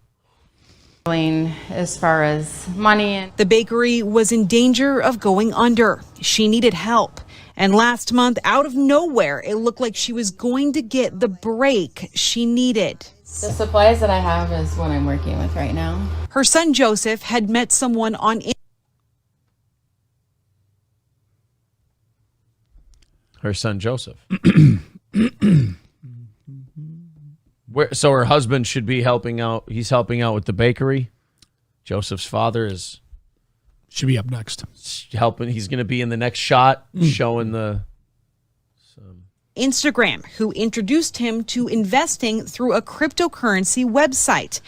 As far as money. And the bakery was in danger of going under. She needed help. And last month, out of nowhere, it looked like she was going to get the break she needed. The supplies that I have is what I'm working with right now. Her son Joseph had met someone on Her son Joseph. So her husband should be helping out. He's helping out with the bakery. Joseph's father should be up next. Helping. He's going to be in the next shot showing the Instagram, who introduced him to investing through a cryptocurrency website.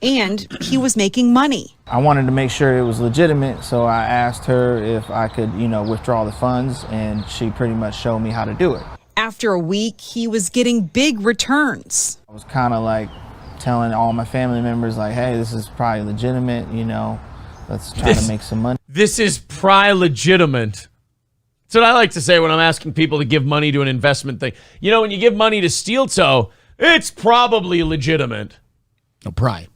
And he was making money. I wanted to make sure it was legitimate, so I asked her if I could, withdraw the funds, and she pretty much showed me how to do it. After a week, he was getting big returns. I was kind of like telling all my family members, like, hey, this is probably legitimate, let's try to make some money. This is probably legitimate. That's what I like to say when I'm asking people to give money to an investment thing. When you give money to Steel Toe, it's probably legitimate. No, pry.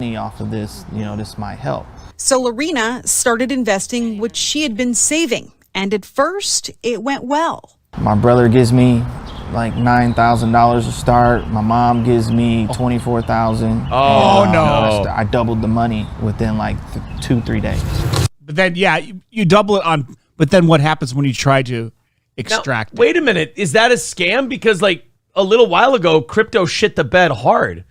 Off of this, this might help. So Lorena started investing what she had been saving. And at first, it went well. My brother gives me like $9,000 to start. My mom gives me $24,000. Oh, no. I doubled the money within like 2-3 days. But then, you double it on. But then what happens when you try to extract it? Wait a minute. Is that a scam? Because like a little while ago, crypto shit the bed hard.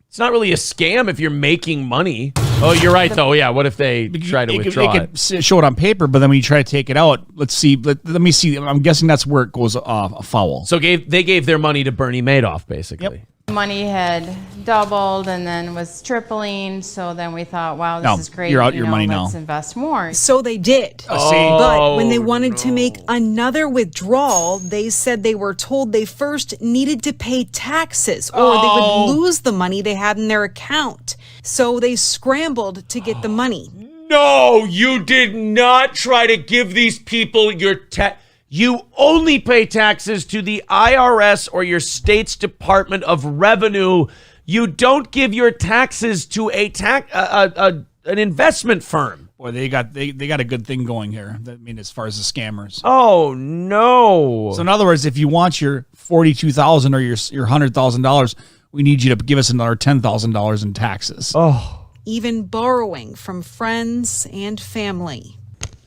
It's not really a scam if you're making money. Oh, you're right, though. Yeah, what if they try to withdraw it? Show it on paper, but then when you try to take it out, let's see. Let me see. I'm guessing that's where it goes foul. So they gave their money to Bernie Madoff, basically. Yep. Money had doubled and then was tripling. So then we thought, wow, this is great. You're out your money let's now. invest more. So they did. But when they wanted to make another withdrawal, they said they were told they first needed to pay taxes or they would lose the money they had in their account. So they scrambled to get the money. No, you did not try to give these people your tax. You only pay taxes to the IRS or your state's Department of Revenue. You don't give your taxes to an investment firm. Boy, they got a good thing going here. I mean, as far as the scammers. Oh no! So in other words, if you want your $42,000 or your $100,000, we need you to give us another $10,000 in taxes. Oh, even borrowing from friends and family.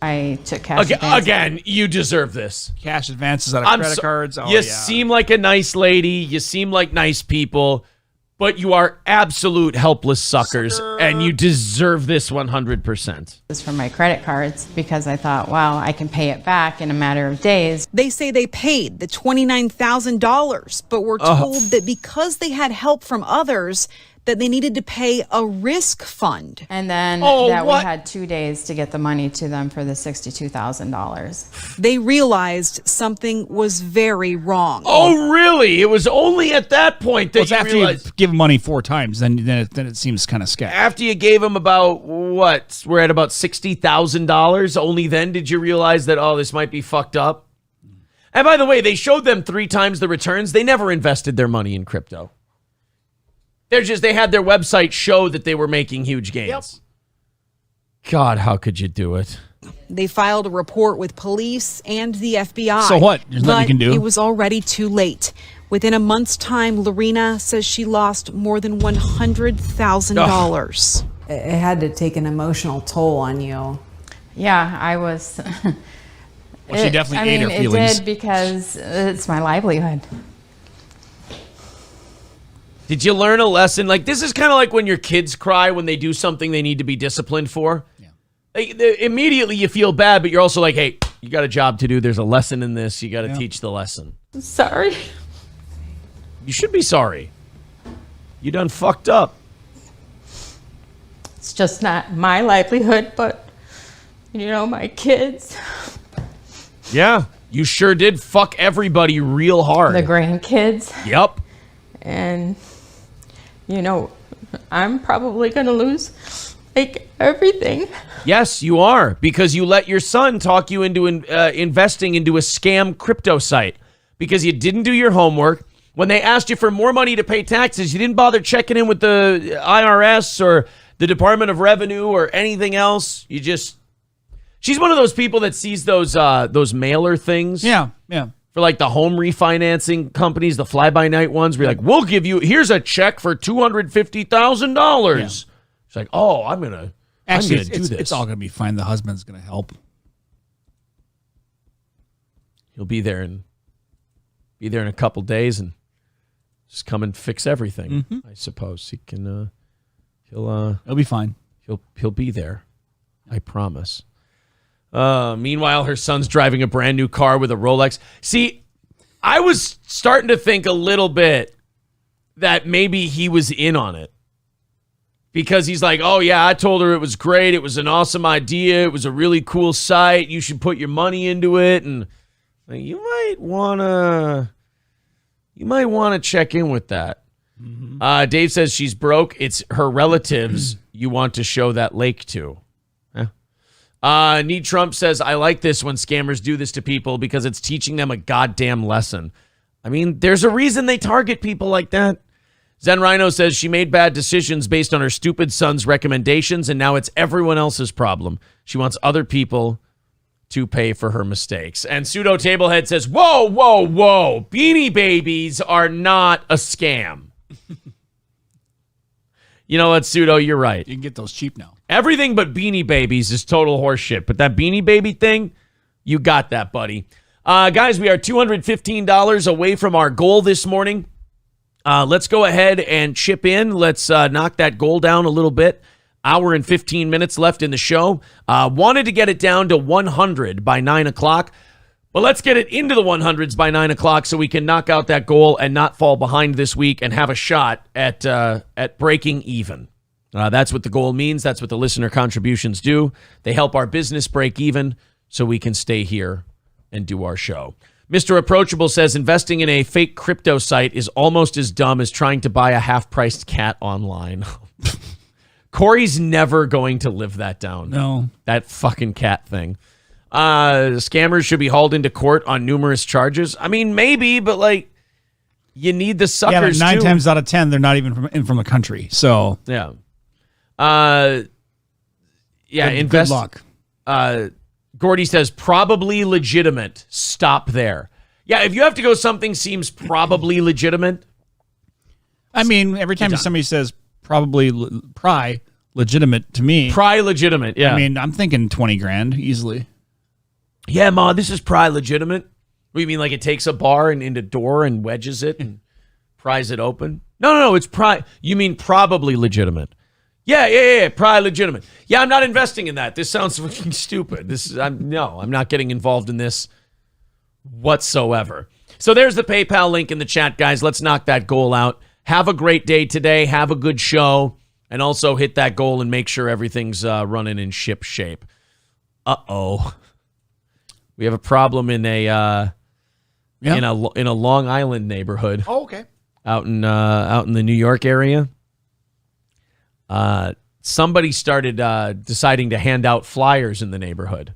I took cash advances. Again, you deserve this. Cash advances out of credit cards. Oh, you seem like a nice lady. You seem like nice people, but you are absolute helpless suckers, and you deserve this 100%. This from my credit cards because I thought, wow, I can pay it back in a matter of days. They say they paid the $29,000, but were told that because they had help from others, that they needed to pay a risk fund. And then we had 2 days to get the money to them for the $62,000. They realized something was very wrong. Oh, really? It was only at that point that you after realized. you give them money 4 times, then it seems kind of sketchy. After you gave them about, what? We're at about $60,000. Only then did you realize that, this might be fucked up. And by the way, they showed them 3 times the returns. They never invested their money in crypto. They had their website show that they were making huge gains. Yep. God, how could you do it? They filed a report with police and the FBI. So what? There's nothing you can do. It was already too late. Within a month's time, Lorena says she lost more than $100,000. It had to take an emotional toll on you. Yeah, I was. Well, she definitely ate her feelings. It did because it's my livelihood. Did you learn a lesson? Like, this is kind of like when your kids cry when they do something they need to be disciplined for. Yeah. Immediately you feel bad, but you're also like, hey, you got a job to do. There's a lesson in this. You got to teach the lesson. I'm sorry. You should be sorry. You done fucked up. It's just not my livelihood, but, my kids. Yeah, you sure did fuck everybody real hard. The grandkids. Yep. And, I'm probably going to lose, everything. Yes, you are, because you let your son talk you into investing into a scam crypto site because you didn't do your homework. When they asked you for more money to pay taxes, you didn't bother checking in with the IRS or the Department of Revenue or anything else. She's one of those people that sees those mailer things. Yeah. For like the home refinancing companies, the fly-by-night ones, we're like, we'll give you, here's a check for $250,000. It's like, I'm gonna do this. It's all gonna be fine. The husband's gonna help. He'll be there in a couple days and just come and fix everything. I suppose he can. He'll be fine. He'll be there. I promise. Meanwhile, her son's driving a brand new car with a Rolex. See, I was starting to think a little bit that maybe he was in on it. Because he's like, oh, yeah, I told her it was great. It was an awesome idea. It was a really cool site. You should put your money into it. And you might want to check in with that. Dave says she's broke. It's her relatives you want to show that lake to. Need Trump says, I like this when scammers do this to people because it's teaching them a goddamn lesson. I mean, there's a reason they target people like that. Zen Rhino says she made bad decisions based on her stupid son's recommendations, and now it's everyone else's problem. She wants other people to pay for her mistakes. And Pseudo Tablehead says, whoa, Beanie Babies are not a scam. You know what, Pseudo, you're right. You can get those cheap now. Everything but Beanie Babies is total horseshit. But that Beanie Baby thing, you got that, buddy. Guys, we are $215 away from our goal this morning. Let's go ahead and chip in. Let's knock that goal down a little bit. Hour and 15 minutes left in the show. Wanted to get it down to 100 by 9 o'clock. But let's get it into the 100s by 9 o'clock so we can knock out that goal and not fall behind this week and have a shot at breaking even. That's what the goal means. That's what the listener contributions do. They help our business break even so we can stay here and do our show. Mr. Approachable says investing in a fake crypto site is almost as dumb as trying to buy a half-priced cat online. Corey's never going to live that down. No. That fucking cat thing. Scammers should be hauled into court on numerous charges. I mean, maybe, but like, you need the suckers. Yeah, but 9 too. times out of 10, they're not even from the country. So yeah. Good luck. Gordy says probably legitimate. Stop there. Yeah, if you have to go, something seems probably legitimate. I mean, every time somebody says probably legitimate to me. Legitimate, yeah. I mean, I'm thinking 20 grand easily. Yeah, Ma, this is legitimate. What do you mean, like it takes a bar and into door and wedges it and pries it open? No, it's you mean probably legitimate. Yeah, legitimate. Yeah, I'm not investing in that. This sounds fucking stupid. I'm not getting involved in this whatsoever. So there's the PayPal link in the chat, guys. Let's knock that goal out. Have a great day today. Have a good show. And also hit that goal and make sure everything's running in ship shape. Uh-oh. We have a problem in a Long Island neighborhood. Oh, okay. Out in the New York area. Somebody started deciding to hand out flyers in the neighborhood.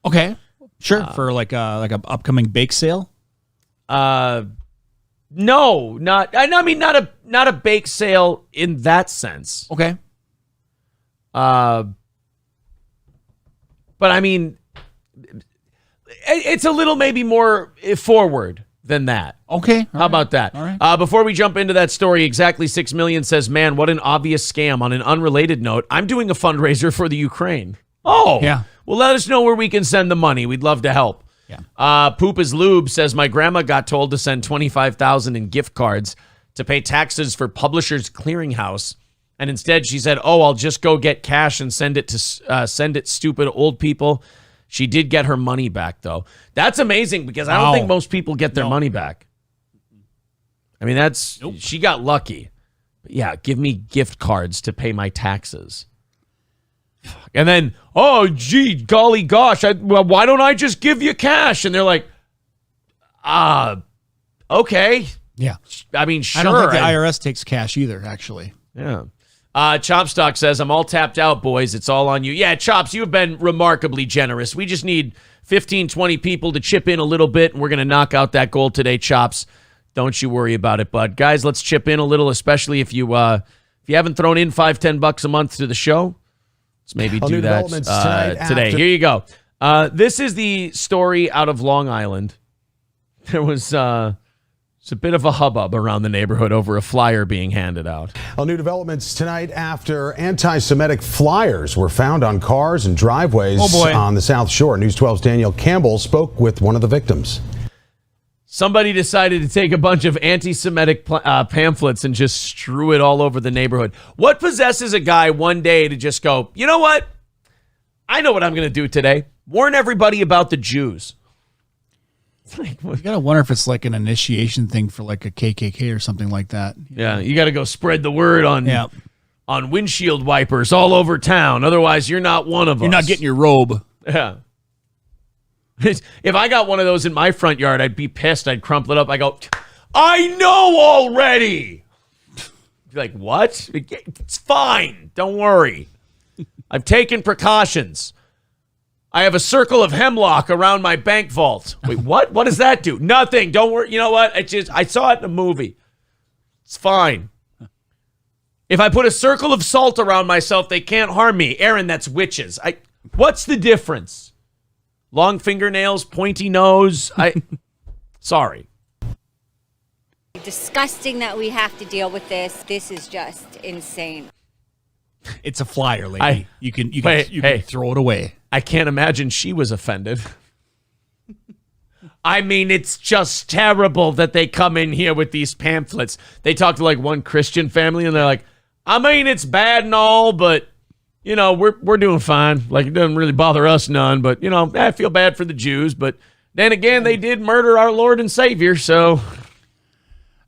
Okay. Sure. For like a upcoming bake sale? No, not a bake sale in that sense. Okay. But I mean, it's a little maybe more forward than that. Okay. How about that? All right. Before we jump into that story, Exactly 6 Million says, man, what an obvious scam. On an unrelated note, I'm doing a fundraiser for the Ukraine. Oh. Yeah. Well, let us know where we can send the money. We'd love to help. Yeah. Poop is Lube says, my grandma got told to send $25,000 in gift cards to pay taxes for Publishers Clearinghouse. And instead she said, oh, I'll just go get cash and send it stupid old people. She did get her money back, though. That's amazing because I don't think most people get their money back. I mean, she got lucky. But yeah, give me gift cards to pay my taxes. And then, oh, gee, golly gosh, why don't I just give you cash? And they're like, okay. Yeah. I mean, sure. I don't think the IRS takes cash either, actually. Yeah. Chopstock says, I'm all tapped out, boys. It's all on you. Yeah, Chops, you've been remarkably generous. We just need 15, 20 people to chip in a little bit, and we're going to knock out that goal today, Chops. Don't you worry about it, bud. Guys, let's chip in a little, especially if you haven't thrown in $5, $10 a month to the show. Let's maybe do that today. Here you go. This is the story out of Long Island. There was it's a bit of a hubbub around the neighborhood over a flyer being handed out. Well, new developments tonight after anti-Semitic flyers were found on cars and driveways on the South Shore. News 12's Daniel Campbell spoke with one of the victims. Somebody decided to take a bunch of anti-Semitic pamphlets and just strew it all over the neighborhood. What possesses a guy one day to just go, you know what? I know what I'm going to do today. Warn everybody about the Jews. You gotta wonder if it's like an initiation thing for like a KKK or something like that. Yeah, you got to go spread the word on windshield wipers all over town. Otherwise, you're not one of us. You're not getting your robe. Yeah. If I got one of those in my front yard, I'd be pissed. I'd crumple it up. I go, I know already. Be like, what? It's fine. Don't worry. I've taken precautions. I have a circle of hemlock around my bank vault. Wait, what? What does that do? Nothing. Don't worry. You know what? I saw it in a movie. It's fine. If I put a circle of salt around myself, they can't harm me. Aaron, that's witches. What's the difference? Long fingernails, pointy nose. Sorry. Disgusting that we have to deal with this. This is just insane. It's a flyer, lady. You can throw it away. I can't imagine she was offended. I mean, it's just terrible that they come in here with these pamphlets. They talk to like one Christian family and they're like, I mean, it's bad and all, but you know, we're doing fine. Like, it doesn't really bother us none, but you know, I feel bad for the Jews, but then again, they did murder our Lord and Savior, so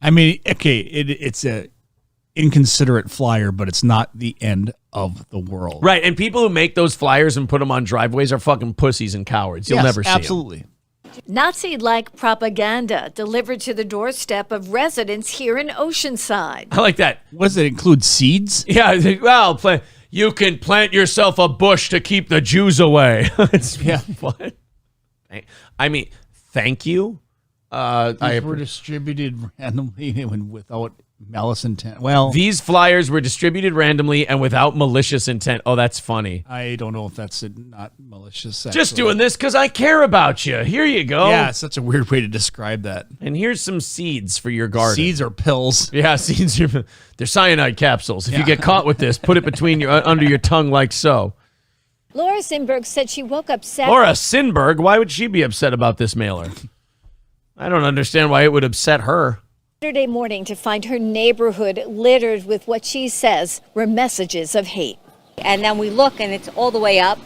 I mean, okay, it's a inconsiderate flyer, but it's not the end of the world. Right, and people who make those flyers and put them on driveways are fucking pussies and cowards. You'll never see them. Absolutely. Nazi-like propaganda delivered to the doorstep of residents here in Oceanside. I like that. What does it include? Seeds? Yeah, well, you can plant yourself a bush to keep the Jews away. It's what? I mean, thank you. These were distributed randomly and without malice intent. Well, these flyers were distributed randomly and without malicious intent. Oh, that's funny. I don't know if that's not malicious. Just doing this because I care about you. Here you go. Yeah, it's such a weird way to describe that. And here's some seeds for your garden. Seeds are pills. Yeah, seeds are. They're cyanide capsules. If you get caught with this, put it between your under your tongue like so. Laura Sinberg said she woke up Laura Sinberg? Why would she be upset about this mailer? I don't understand why it would upset her. Saturday morning to find her neighborhood littered with what she says were messages of hate. And then we look, and it's all the way up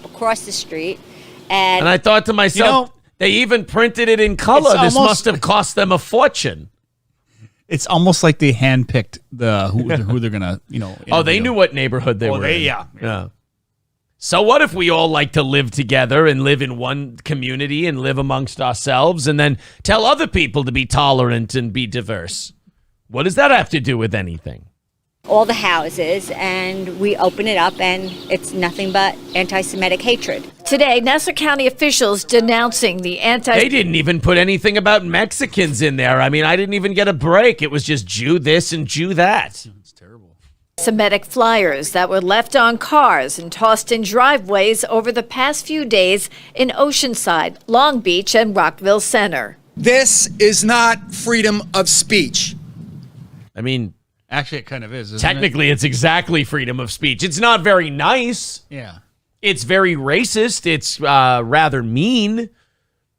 across the street. And I thought to myself, they even printed it in color. This must have cost them a fortune. It's almost like they handpicked who they're gonna, Oh, they knew what neighborhood they were in. Yeah. So what if we all like to live together and live in one community and live amongst ourselves and then tell other people to be tolerant and be diverse? What does that have to do with anything? all the houses, and we open it up, and it's nothing but anti-Semitic hatred. Today, Nassau County officials denouncing the They didn't even put anything about Mexicans in there. I mean, I didn't even get a break. It was just Jew this and Jew that. Semitic flyers that were left on cars and tossed in driveways over the past few days in Oceanside, Long Beach, and Rockville Center. This is not freedom of speech. I mean, actually, it kind of is. Technically, it's exactly freedom of speech. It's not very nice. Yeah. It's very racist. It's rather mean.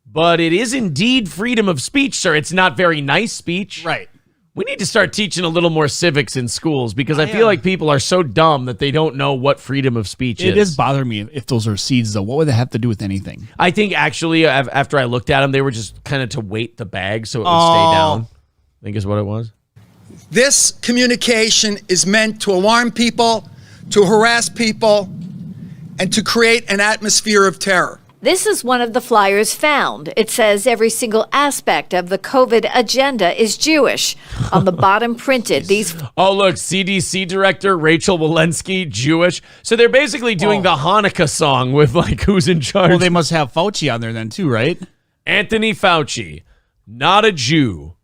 But it is indeed freedom of speech, sir. It's not very nice speech. Right. We need to start teaching a little more civics in schools because I feel like people are so dumb that they don't know what freedom of speech is. It does bother me if those are seeds, though. What would they have to do with anything? I think actually, after I looked at them, they were just kind of to weight the bag so it would stay down. I think is what it was. This communication is meant to alarm people, to harass people, and to create an atmosphere of terror. This is one of the flyers found. It says every single aspect of the COVID agenda is Jewish. On the bottom printed these... Oh, look, CDC Director Rachel Walensky, Jewish. So they're basically doing the Hanukkah song with, like, who's in charge. Well, they must have Fauci on there then, too, right? Anthony Fauci, not a Jew.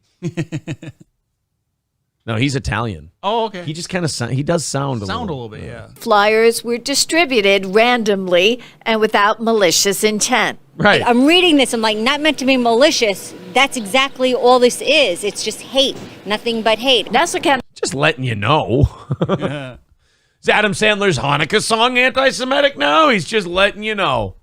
No, he's Italian. Oh, okay. He just kind of he does sound a little bit, yeah. Flyers were distributed randomly and without malicious intent. Right. I'm reading this. I'm like, not meant to be malicious. That's exactly all this is. It's just hate. Nothing but hate. Nassau County. Just letting you know. Is Adam Sandler's Hanukkah song anti-Semitic? No, he's just letting you know.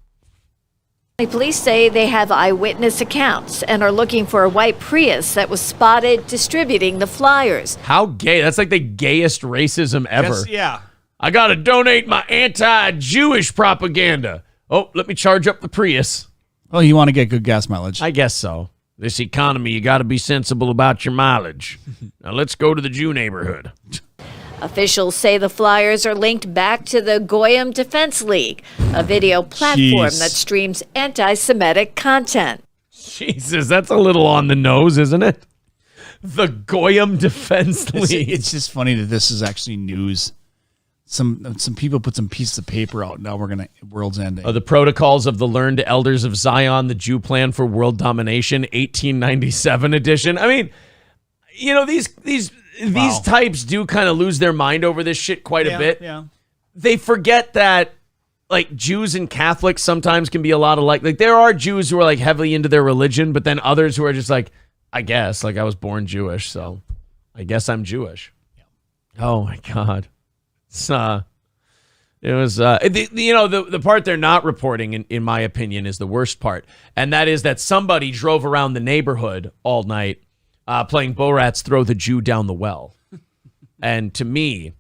Police say they have eyewitness accounts and are looking for a white Prius that was spotted distributing the flyers. How gay. That's like the gayest racism ever. Yes, yeah. I got to donate my anti-Jewish propaganda. Oh, let me charge up the Prius. Well, you want to get good gas mileage. I guess so. This economy, you got to be sensible about your mileage. Now let's go to the Jew neighborhood. Officials say the flyers are linked back to the Goyim Defense League, a video platform that streams anti-Semitic content. Jesus, that's a little on the nose, isn't it? The Goyim Defense League. It's just funny that this is actually news. Some people put some pieces of paper out. Now world's ending. The Protocols of the Learned Elders of Zion, the Jew Plan for World Domination, 1897 edition. I mean, you know, these types do kind of lose their mind over this shit quite a bit. Yeah. They forget that, like, Jews and Catholics sometimes can be a lot alike. Like, there are Jews who are, like, heavily into their religion, but then others who are just like, I guess, like, I was born Jewish, so I guess I'm Jewish. Yeah. Oh, my God. It's, it was, the part they're not reporting, in my opinion, is the worst part. And that is that somebody drove around the neighborhood all night playing Borat's Throw the Jew Down the Well. And to me,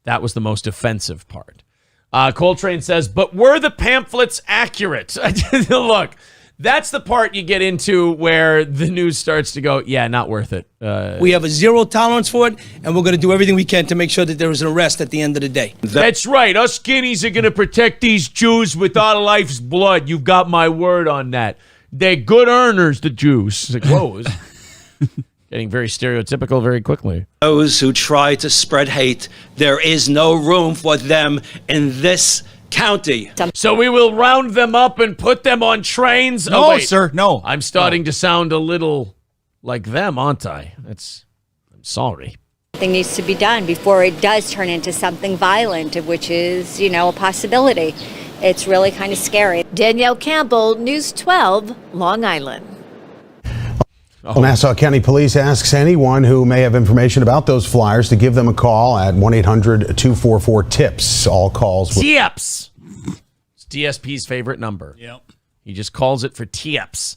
that was the most offensive part. Coltrane says, but were the pamphlets accurate? Look, that's the part you get into where the news starts to go, yeah, not worth it. We have a zero tolerance for it, and we're going to do everything we can to make sure that there is an arrest at the end of the day. That's right. Us skinnies are going to protect these Jews with our life's blood. You've got my word on that. They're good earners, the Jews. It's like, whoa. Getting very stereotypical very quickly. Those who try to spread hate, there is no room for them in this county. So we will round them up and put them on trains? No, wait. sir, no. I'm starting to sound a little like them, aren't I? I'm sorry. Something needs to be done before it does turn into something violent, which is, a possibility. It's really kind of scary. Danielle Campbell, News 12, Long Island. Well, Nassau County Police asks anyone who may have information about those flyers to give them a call at 1-800-244-TIPS. All calls. TIPS. It's DSP's favorite number. Yep. He just calls it for TIPS.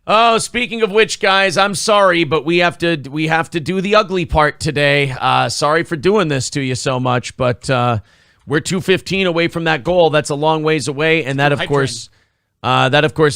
Oh, speaking of which, guys, I'm sorry, but we have to do the ugly part today. Sorry for doing this to you so much, but we're 2:15 away from that goal. That's a long ways away, and that of course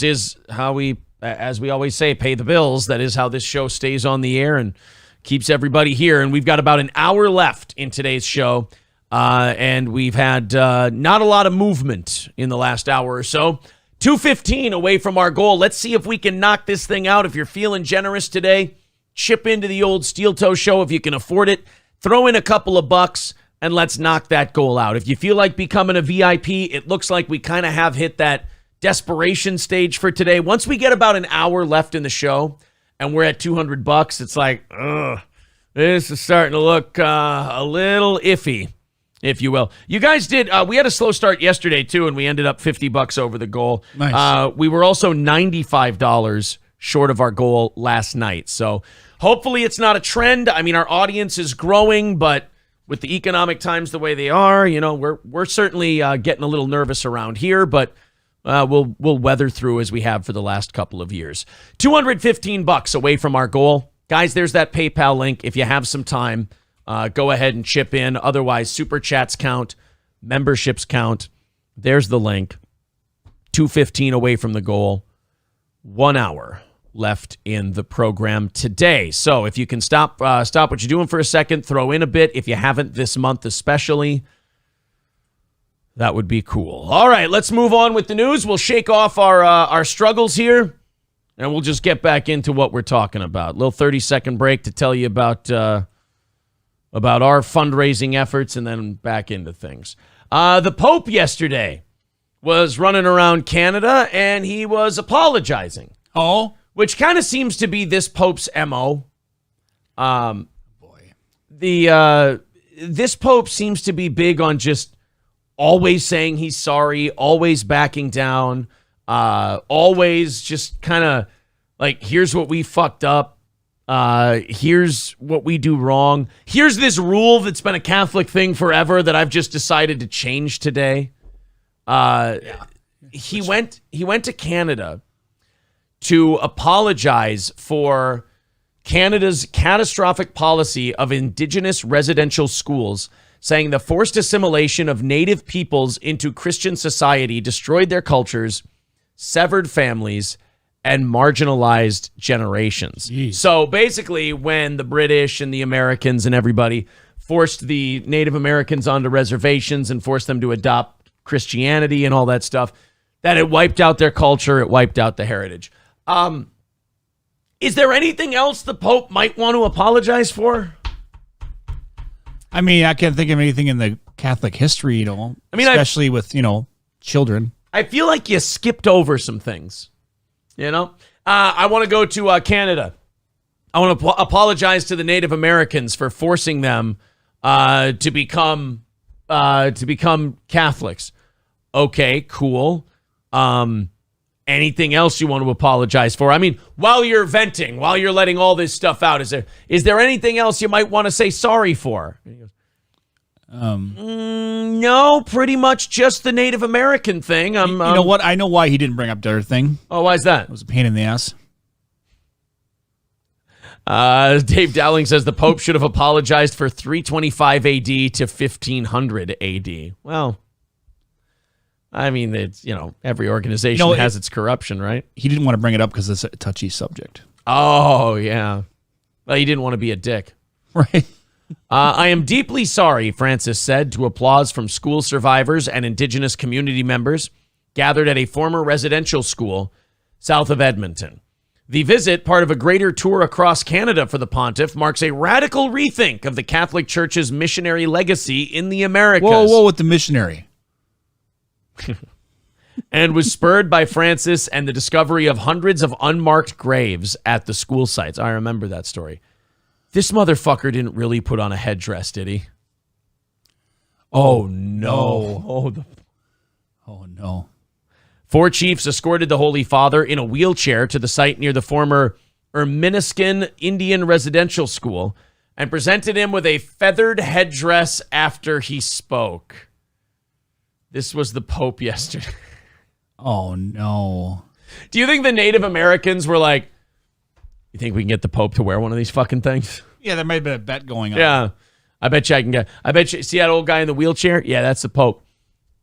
is how we, as we always say, pay the bills. That is how this show stays on the air and keeps everybody here. And we've got about an hour left in today's show, and we've had not a lot of movement in the last hour or so. 2:15 away from our goal. Let's see if we can knock this thing out. If you're feeling generous today, chip into the old Steel Toe Show if you can afford it. Throw in a couple of bucks, and let's knock that goal out. If you feel like becoming a VIP, it looks like we kind of have hit that desperation stage for today. Once we get about an hour left in the show, and we're at $200, it's like, this is starting to look a little iffy, if you will. You guys did, we had a slow start yesterday too, and we ended up $50 over the goal. Nice. We were also $95 short of our goal last night. So hopefully it's not a trend. I mean, our audience is growing, but with the economic times the way they are, we're certainly getting a little nervous around here, but we'll weather through as we have for the last couple of years. $215 away from our goal. Guys, there's that PayPal link. If you have some time, go ahead and chip in. Otherwise, super chats count, memberships count. There's the link. 2:15 away from the goal. 1 hour left in the program today. So if you can stop what you're doing for a second, throw in a bit. If you haven't this month especially, that would be cool. All right, let's move on with the news. We'll shake off our struggles here, and we'll just get back into what we're talking about. A little 30-second break to tell you about our fundraising efforts, and then back into things. The Pope yesterday was running around Canada, and he was apologizing. Oh? Which kind of seems to be this Pope's MO. This Pope seems to be big on just always saying he's sorry, always backing down, always just kind of like, here's what we fucked up. Here's what we do wrong. Here's this rule that's been a Catholic thing forever that I've just decided to change today. He went to Canada to apologize for Canada's catastrophic policy of Indigenous residential schools, saying the forced assimilation of Native peoples into Christian society destroyed their cultures, severed families, and marginalized generations. Jeez. So basically, when the British and the Americans and everybody forced the Native Americans onto reservations and forced them to adopt Christianity and all that stuff, that it wiped out their culture, it wiped out the heritage. Is there anything else the Pope might want to apologize for? I mean, I can't think of anything in the Catholic history, especially with, children. I feel like you skipped over some things, I want to go to Canada. I want to apologize to the Native Americans for forcing them to become Catholics. Okay, cool. Anything else you want to apologize for? I mean, while you're venting, while you're letting all this stuff out, is there anything else you might want to say sorry for? No, pretty much just the Native American thing. You know what? I know why he didn't bring up the other thing. Oh, why is that? It was a pain in the ass. Dave Dowling says the Pope should have apologized for 325 AD to 1500 AD. Well, I mean, it's, every organization has its corruption, right? He didn't want to bring it up because it's a touchy subject. Oh, yeah. Well, he didn't want to be a dick. Right. I am deeply sorry, Francis said to applause from school survivors and Indigenous community members gathered at a former residential school south of Edmonton. The visit, part of a greater tour across Canada for the pontiff, marks a radical rethink of the Catholic Church's missionary legacy in the Americas. Whoa, with the missionary. And was spurred by Francis and the discovery of hundreds of unmarked graves at the school sites. I remember that story. This motherfucker didn't really put on a headdress, did he? Oh, no. Oh, no. 4 chiefs escorted the Holy Father in a wheelchair to the site near the former Erminiskin Indian Residential School and presented him with a feathered headdress after he spoke. This was the Pope yesterday. Oh, no. Do you think the Native Americans were like, you think we can get the Pope to wear one of these fucking things? Yeah, there might have been a bet going on. Yeah. I bet you, see that old guy in the wheelchair? Yeah, that's the Pope.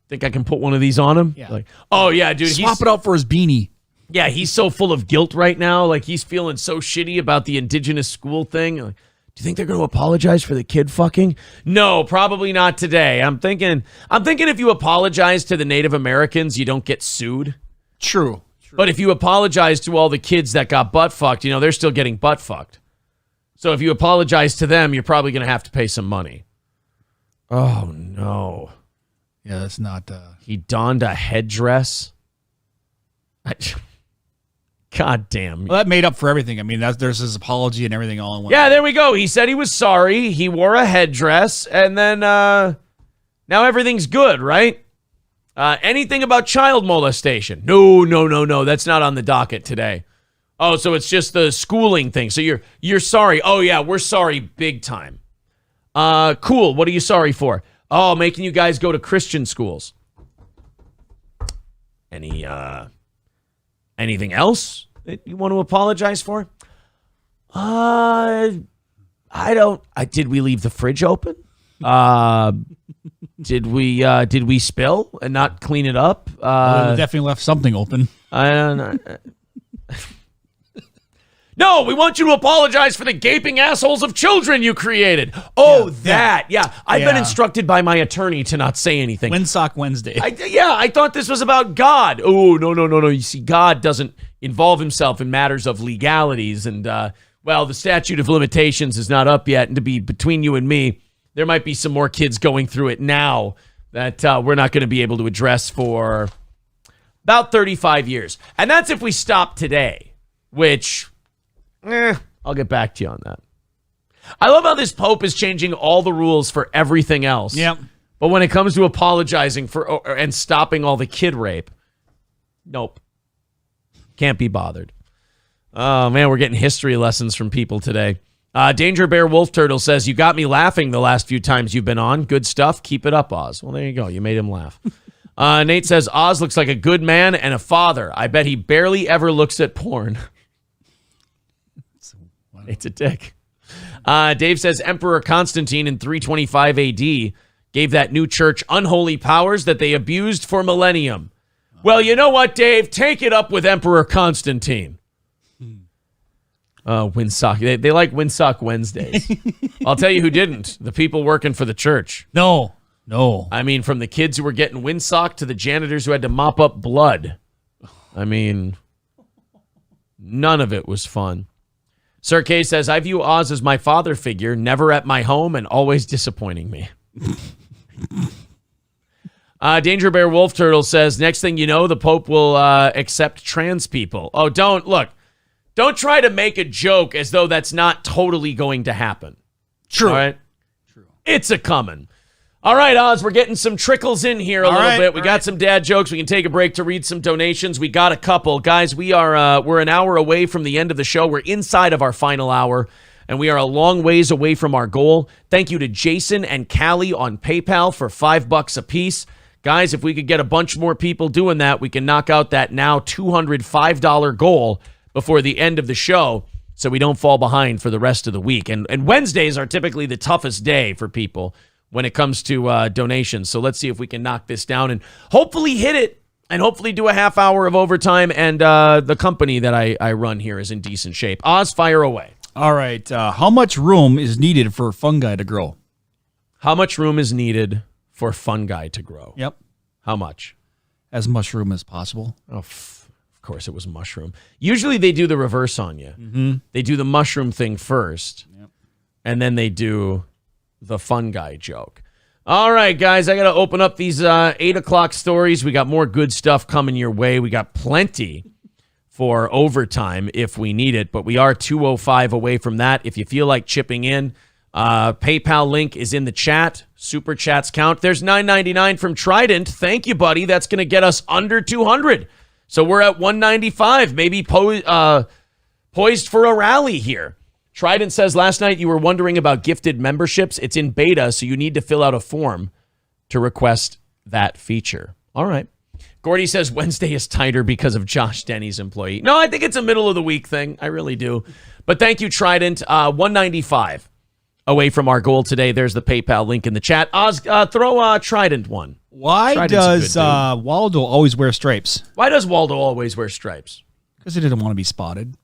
Think I can put one of these on him? Yeah. Like, oh, yeah, dude. Swap it out for his beanie. Yeah, he's so full of guilt right now. Like, he's feeling so shitty about the indigenous school thing. Like, do you think they're going to apologize for the kid fucking? No, probably not today. I'm thinking if you apologize to the Native Americans, you don't get sued. True. But if you apologize to all the kids that got butt fucked, they're still getting butt fucked. So if you apologize to them, you're probably going to have to pay some money. Oh, no. Yeah, that's not... He donned a headdress. God damn. Well, that made up for everything. I mean, there's his apology and everything all in one. Yeah, there we go. He said he was sorry. He wore a headdress. And then now everything's good, right? Anything about child molestation? No. That's not on the docket today. Oh, so it's just the schooling thing. So you're sorry. Oh, yeah, we're sorry big time. Cool. What are you sorry for? Oh, making you guys go to Christian schools. Anything else that you want to apologize for? I don't. Did we leave the fridge open? Did we spill and not clean it up? We definitely left something open. I don't know. No, we want you to apologize for the gaping assholes of children you created. Oh, yeah. I've been instructed by my attorney to not say anything. Windsock Wednesday. I thought this was about God. Oh, no. You see, God doesn't involve himself in matters of legalities. And, the statute of limitations is not up yet. And to be between you and me, there might be some more kids going through it now that we're not going to be able to address for about 35 years. And that's if we stop today, which... I'll get back to you on that. I love how this Pope is changing all the rules for everything else. Yep. But when it comes to apologizing for and stopping all the kid rape, nope. Can't be bothered. Oh, man, we're getting history lessons from people today. Danger Bear Wolf Turtle says, you got me laughing the last few times you've been on. Good stuff. Keep it up, Oz. Well, there you go. You made him laugh. Nate says, Oz looks like a good man and a father. I bet he barely ever looks at porn. It's a dick. Dave says Emperor Constantine in 325 AD gave that new church unholy powers that they abused for millennium. Well, you know what, Dave? Take it up with Emperor Constantine. Windsock. They like Windsock Wednesdays. I'll tell you who didn't. The people working for the church. No. I mean, from the kids who were getting windsock to the janitors who had to mop up blood. I mean, none of it was fun. Sir K says, I view Oz as my father figure, never at my home and always disappointing me. Danger Bear Wolf Turtle says, next thing you know, the Pope will accept trans people. Oh, don't try to make a joke as though that's not totally going to happen. True. All right? True. It's a coming. All right, Oz, we're getting some trickles in here a little bit. We got some dad jokes. We can take a break to read some donations. We got a couple. Guys, we're an hour away from the end of the show. We're inside of our final hour, and we are a long ways away from our goal. Thank you to Jason and Callie on PayPal for $5 a piece. Guys, if we could get a bunch more people doing that, we can knock out that now $205 goal before the end of the show so we don't fall behind for the rest of the week. And Wednesdays are typically the toughest day for people when it comes to donations. So let's see if we can knock this down and hopefully hit it and hopefully do a half hour of overtime. And the company that I run here is in decent shape. Oz, fire away. All right. How much room is needed for fungi to grow? How much room is needed for fungi to grow? Yep. How much? As much room as possible. Oh, of course, it was mushroom. Usually they do the reverse on you. Mm-hmm. They do the mushroom thing first, and then they do the fun guy joke. All right, guys, I got to open up these 8 o'clock stories. We got more good stuff coming your way. We got plenty for overtime if we need it, but we are 2:05 away from that. If you feel like chipping in, PayPal link is in the chat. Super chats count. There's $9.99 from Trident. Thank you, buddy. That's going to get us under 200. So we're at 195, maybe poised for a rally here. Trident says, last night you were wondering about gifted memberships. It's in beta, so you need to fill out a form to request that feature. All right. Gordy says Wednesday is tighter because of Josh Denny's employee. No, I think it's a middle of the week thing. I really do. But thank you, Trident. 195 away from our goal today. There's the PayPal link in the chat. Oz, throw Trident one. Why Trident's does Waldo always wear stripes? Why does Waldo always wear stripes? Because he didn't want to be spotted.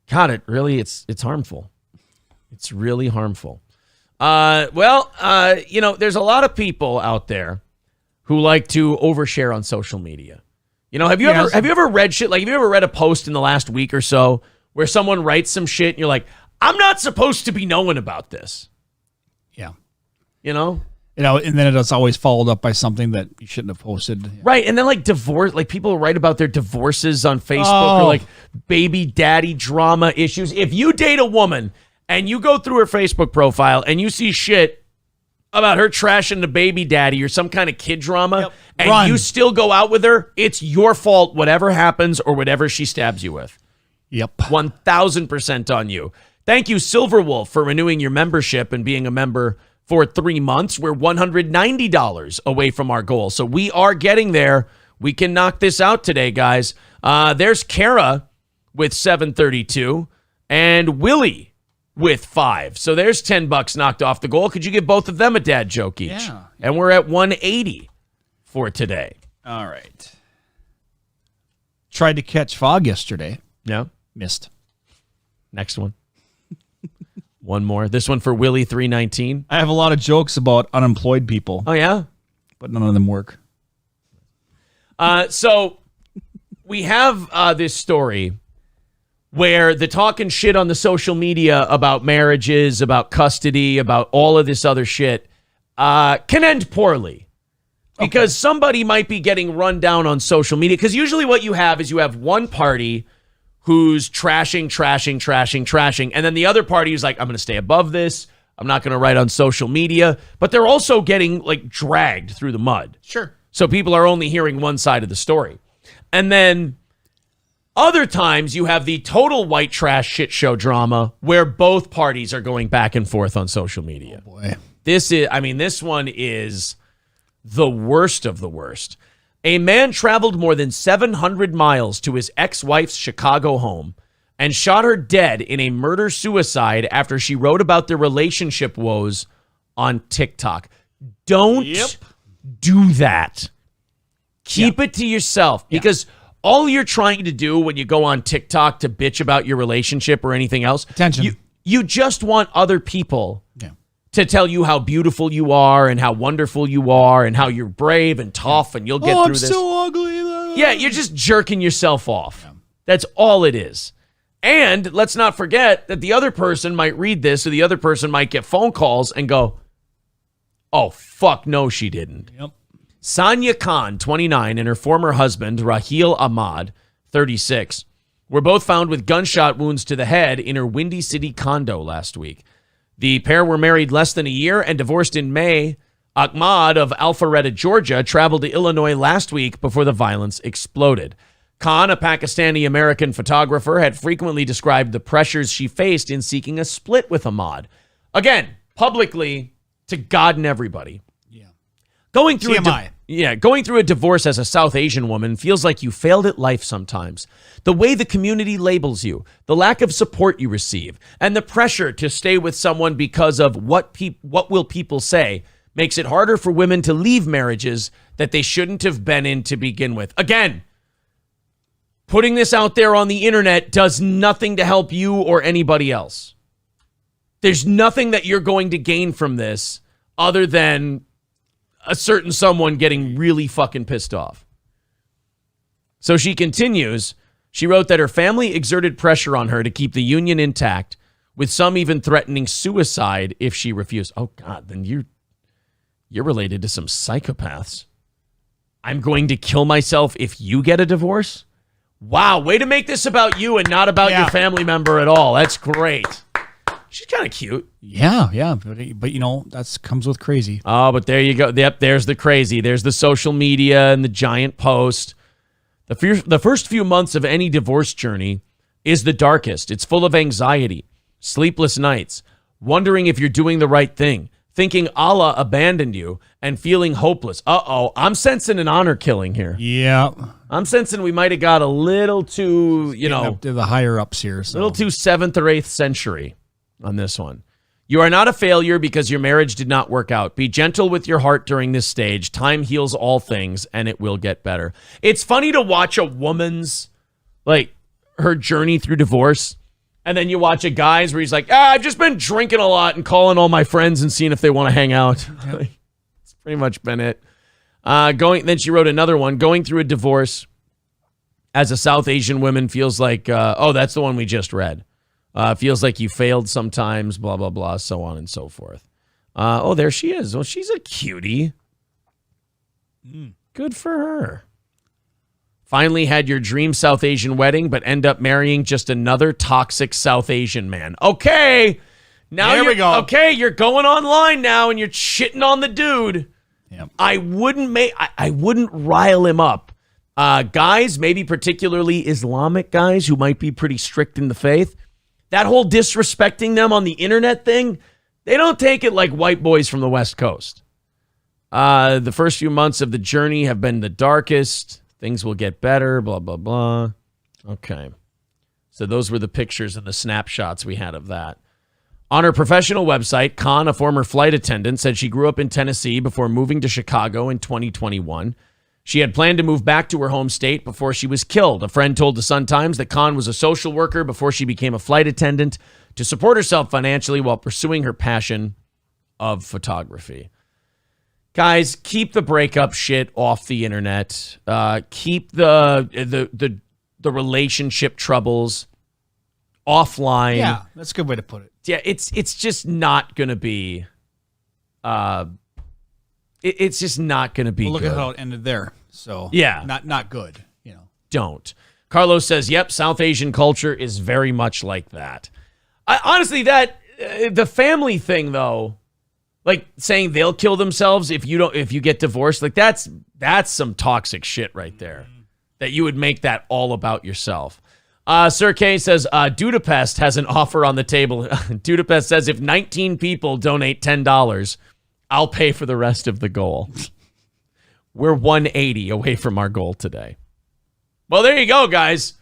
God, it's harmful. It's really harmful. There's a lot of people out there who like to overshare on social media. Have you ever read shit? Like, have you ever read a post in the last week or so where someone writes some shit and you're like, I'm not supposed to be knowing about this? Yeah. And then it's always followed up by something that you shouldn't have posted. Right. And then like divorce, like people write about their divorces on Facebook or like baby daddy drama issues. If you date a woman and you go through her Facebook profile and you see shit about her trashing the baby daddy or some kind of kid drama, and you still go out with her, it's your fault, whatever happens or whatever she stabs you with. Yep. 1,000% on you. Thank you, Silverwolf, for renewing your membership and being a member for 3 months. We're $190 away from our goal. So we are getting there. We can knock this out today, guys. There's Kara with 732 and Willie with 5. So there's $10 knocked off the goal. Could you give both of them a dad joke each? Yeah. And we're at 180 for today. All right. Tried to catch fog yesterday. Yeah. Missed. Next one. One more. This one for Willie 319. I have a lot of jokes about unemployed people. Oh, yeah? But none of them work. So we have this story where the talking shit on the social media about marriages, about custody, about all of this other shit can end poorly. Because somebody might be getting run down on social media. Because usually what you have is you have one party who's trashing. And then the other party is like, I'm going to stay above this. I'm not going to write on social media. But they're also getting like dragged through the mud. Sure. So people are only hearing one side of the story. And then other times you have the total white trash shit show drama where both parties are going back and forth on social media. Oh boy. This one is the worst of the worst. A man traveled more than 700 miles to his ex-wife's Chicago home and shot her dead in a murder-suicide after she wrote about their relationship woes on TikTok. Don't do that. Keep it to yourself, because all you're trying to do when you go on TikTok to bitch about your relationship or anything else, attention. You just want other people to tell you how beautiful you are and how wonderful you are and how you're brave and tough and you'll get through this. I'm so ugly though. Yeah, you're just jerking yourself off. That's all it is. And let's not forget that the other person might read this, or the other person might get phone calls and go, oh, fuck, no, she didn't. Yep. Sanya Khan, 29, and her former husband, Raheel Ahmad, 36, were both found with gunshot wounds to the head in her Windy City condo last week. The pair were married less than a year and divorced in May. Ahmad of Alpharetta, Georgia, traveled to Illinois last week before the violence exploded. Khan, a Pakistani-American photographer, had frequently described the pressures she faced in seeking a split with Ahmad. Again, publicly, to God and everybody. Going through going through a divorce as a South Asian woman feels like you failed at life sometimes. The way the community labels you, the lack of support you receive, and the pressure to stay with someone because of what will people say makes it harder for women to leave marriages that they shouldn't have been in to begin with. Again, putting this out there on the internet does nothing to help you or anybody else. There's nothing that you're going to gain from this other than a certain someone getting really fucking pissed off. So she continues. She wrote that her family exerted pressure on her to keep the union intact, with some even threatening suicide if she refused. Oh, God, then you're related to some psychopaths. I'm going to kill myself if you get a divorce? Wow, way to make this about you and not about your family member at all. That's great. She's kind of cute. Yeah. But that comes with crazy. Oh, but there you go. Yep, there's the crazy. There's the social media and the giant post. The first few months of any divorce journey is the darkest. It's full of anxiety, sleepless nights, wondering if you're doing the right thing, thinking Allah abandoned you, and feeling hopeless. Uh-oh, I'm sensing an honor killing here. Yeah. I'm sensing we might have got a little too, up to the higher ups here. A little too 7th or 8th century on this one. You are not a failure because your marriage did not work out. Be gentle with your heart during this stage. Time heals all things, and it will get better. It's funny to watch a woman's, her journey through divorce, and then you watch a guy's where he's like, I've just been drinking a lot and calling all my friends and seeing if they want to hang out. It's pretty much been it. Then she wrote another one. Going through a divorce as a South Asian woman feels like, that's the one we just read. Feels like you failed sometimes, blah, blah, blah, so on and so forth. There she is. Well, she's a cutie. Good for her. Finally had your dream South Asian wedding, but end up marrying just another toxic South Asian man. Okay. Now there we go. Okay, you're going online now and you're shitting on the dude. Yep. I wouldn't rile him up. Guys, maybe particularly Islamic guys who might be pretty strict in the faith, that whole disrespecting them on the internet thing, they don't take it like white boys from the West Coast. The first few months of the journey have been the darkest. Things will get better, blah, blah, blah. Okay. So those were the pictures and the snapshots we had of that. On her professional website, Khan, a former flight attendant, said she grew up in Tennessee before moving to Chicago in 2021. She had planned to move back to her home state before she was killed. A friend told the Sun-Times that Khan was a social worker before she became a flight attendant to support herself financially while pursuing her passion of photography. Guys, keep the breakup shit off the internet. Keep the relationship troubles offline. Yeah, that's a good way to put it. Yeah, it's just not going to be... It's just not going to be Look good. at how it ended there. So yeah, not good. Don't. Carlos says, "Yep, South Asian culture is very much like that." Honestly, the family thing though, like saying they'll kill themselves if you get divorced, like that's some toxic shit right there. That you would make that all about yourself. Sir K says, Budapest has an offer on the table. Budapest says if 19 people donate $10. I'll pay for the rest of the goal. We're 180 away from our goal today. Well, there you go, guys.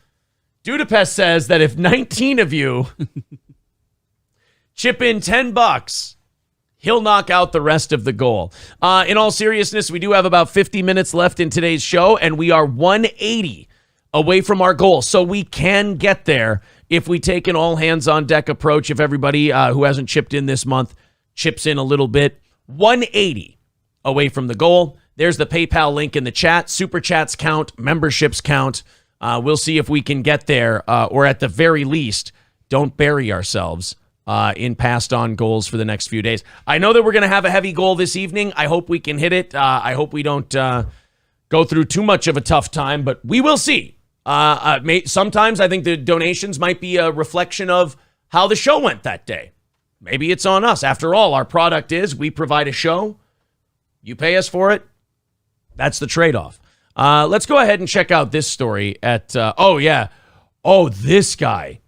Budapest says that if 19 of you chip in $10, he'll knock out the rest of the goal. In all seriousness, we do have about 50 minutes left in today's show, and we are 180 away from our goal. So we can get there if we take an all-hands-on-deck approach, if everybody who hasn't chipped in this month chips in a little bit. 180 away from the goal. There's the PayPal link in the chat. Super chats count. Memberships count. We'll see if we can get there, or at the very least, don't bury ourselves in passed on goals for the next few days. I know that we're going to have a heavy goal this evening. I hope we can hit it. I hope we don't go through too much of a tough time, but we will see. Sometimes I think the donations might be a reflection of how the show went that day. Maybe it's on us. After all, our product is we provide a show. You pay us for it. That's the trade-off. Let's go ahead and check out this story at, this guy,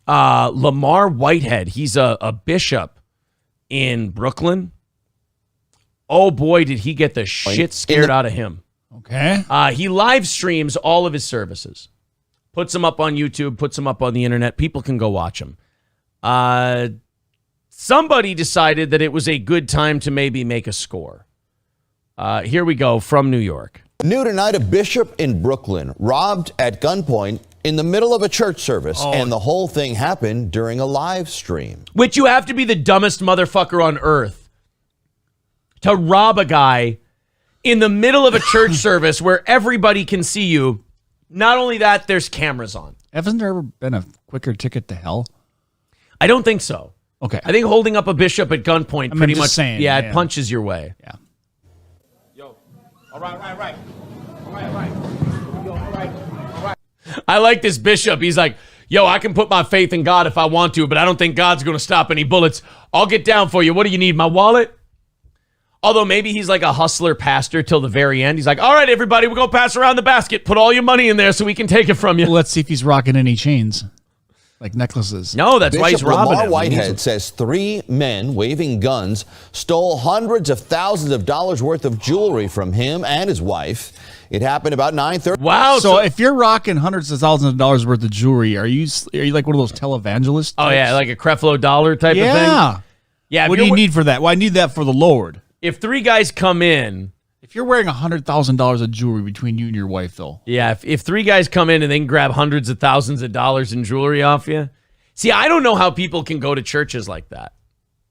Lamar Whitehead. He's a bishop in Brooklyn. Oh, boy, did he get the shit scared out of him. Okay. He live streams all of his services. Puts them up on YouTube, puts them up on the internet. People can go watch them. Somebody decided that it was a good time to maybe make a score. Here we go from New York. New tonight, a bishop in Brooklyn robbed at gunpoint in the middle of a church service, and the whole thing happened during a live stream. Which you have to be the dumbest motherfucker on earth to rob a guy in the middle of a church service where everybody can see you Not only that, there's cameras on. Hasn't there ever been a quicker ticket to hell? I don't think so. Okay. I think holding up a bishop at gunpoint I'm pretty just much, saying, yeah, yeah. it punches your way. Yeah. All right. I like this bishop. He's like, yo, I can put my faith in God if I want to, but I don't think God's going to stop any bullets. I'll get down for you. What do you need, my wallet? Although maybe he's like a hustler pastor till the very end. He's like, all right, everybody, we're going to pass around the basket. Put all your money in there so we can take it from you. Well, let's see if he's rocking any chains, like necklaces. No, that's why he's robbing Lamar him. Whitehead says 3 men waving guns stole hundreds of thousands of dollars worth of jewelry from him and his wife. It happened about 9:30. Wow. So if you're rocking hundreds of thousands of dollars worth of jewelry, are you like one of those televangelists? Oh, yeah, like a Creflo Dollar type of thing? Yeah. What do you need for that? Well, I need that for the Lord. If 3 guys come in. If you're wearing $100,000 of jewelry between you and your wife, though. Yeah, if 3 guys come in and they can grab hundreds of thousands of dollars in jewelry off you. See, I don't know how people can go to churches like that.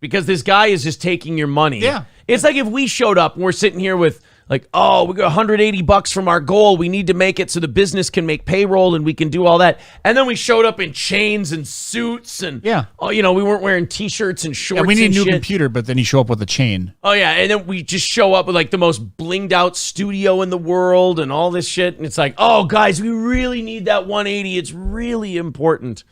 Because this guy is just taking your money. Yeah. It's like if we showed up and we're sitting here with like, oh, we got $180 from our goal. We need to make it so the business can make payroll and we can do all that. And then we showed up in chains and suits and, we weren't wearing T-shirts and shorts. Yeah, we need a and new shit. computer, but then you show up with a chain. Oh, yeah. And then we just show up with like the most blinged out studio in the world and all this shit. And it's like, oh, guys, we really need that 180. It's really important.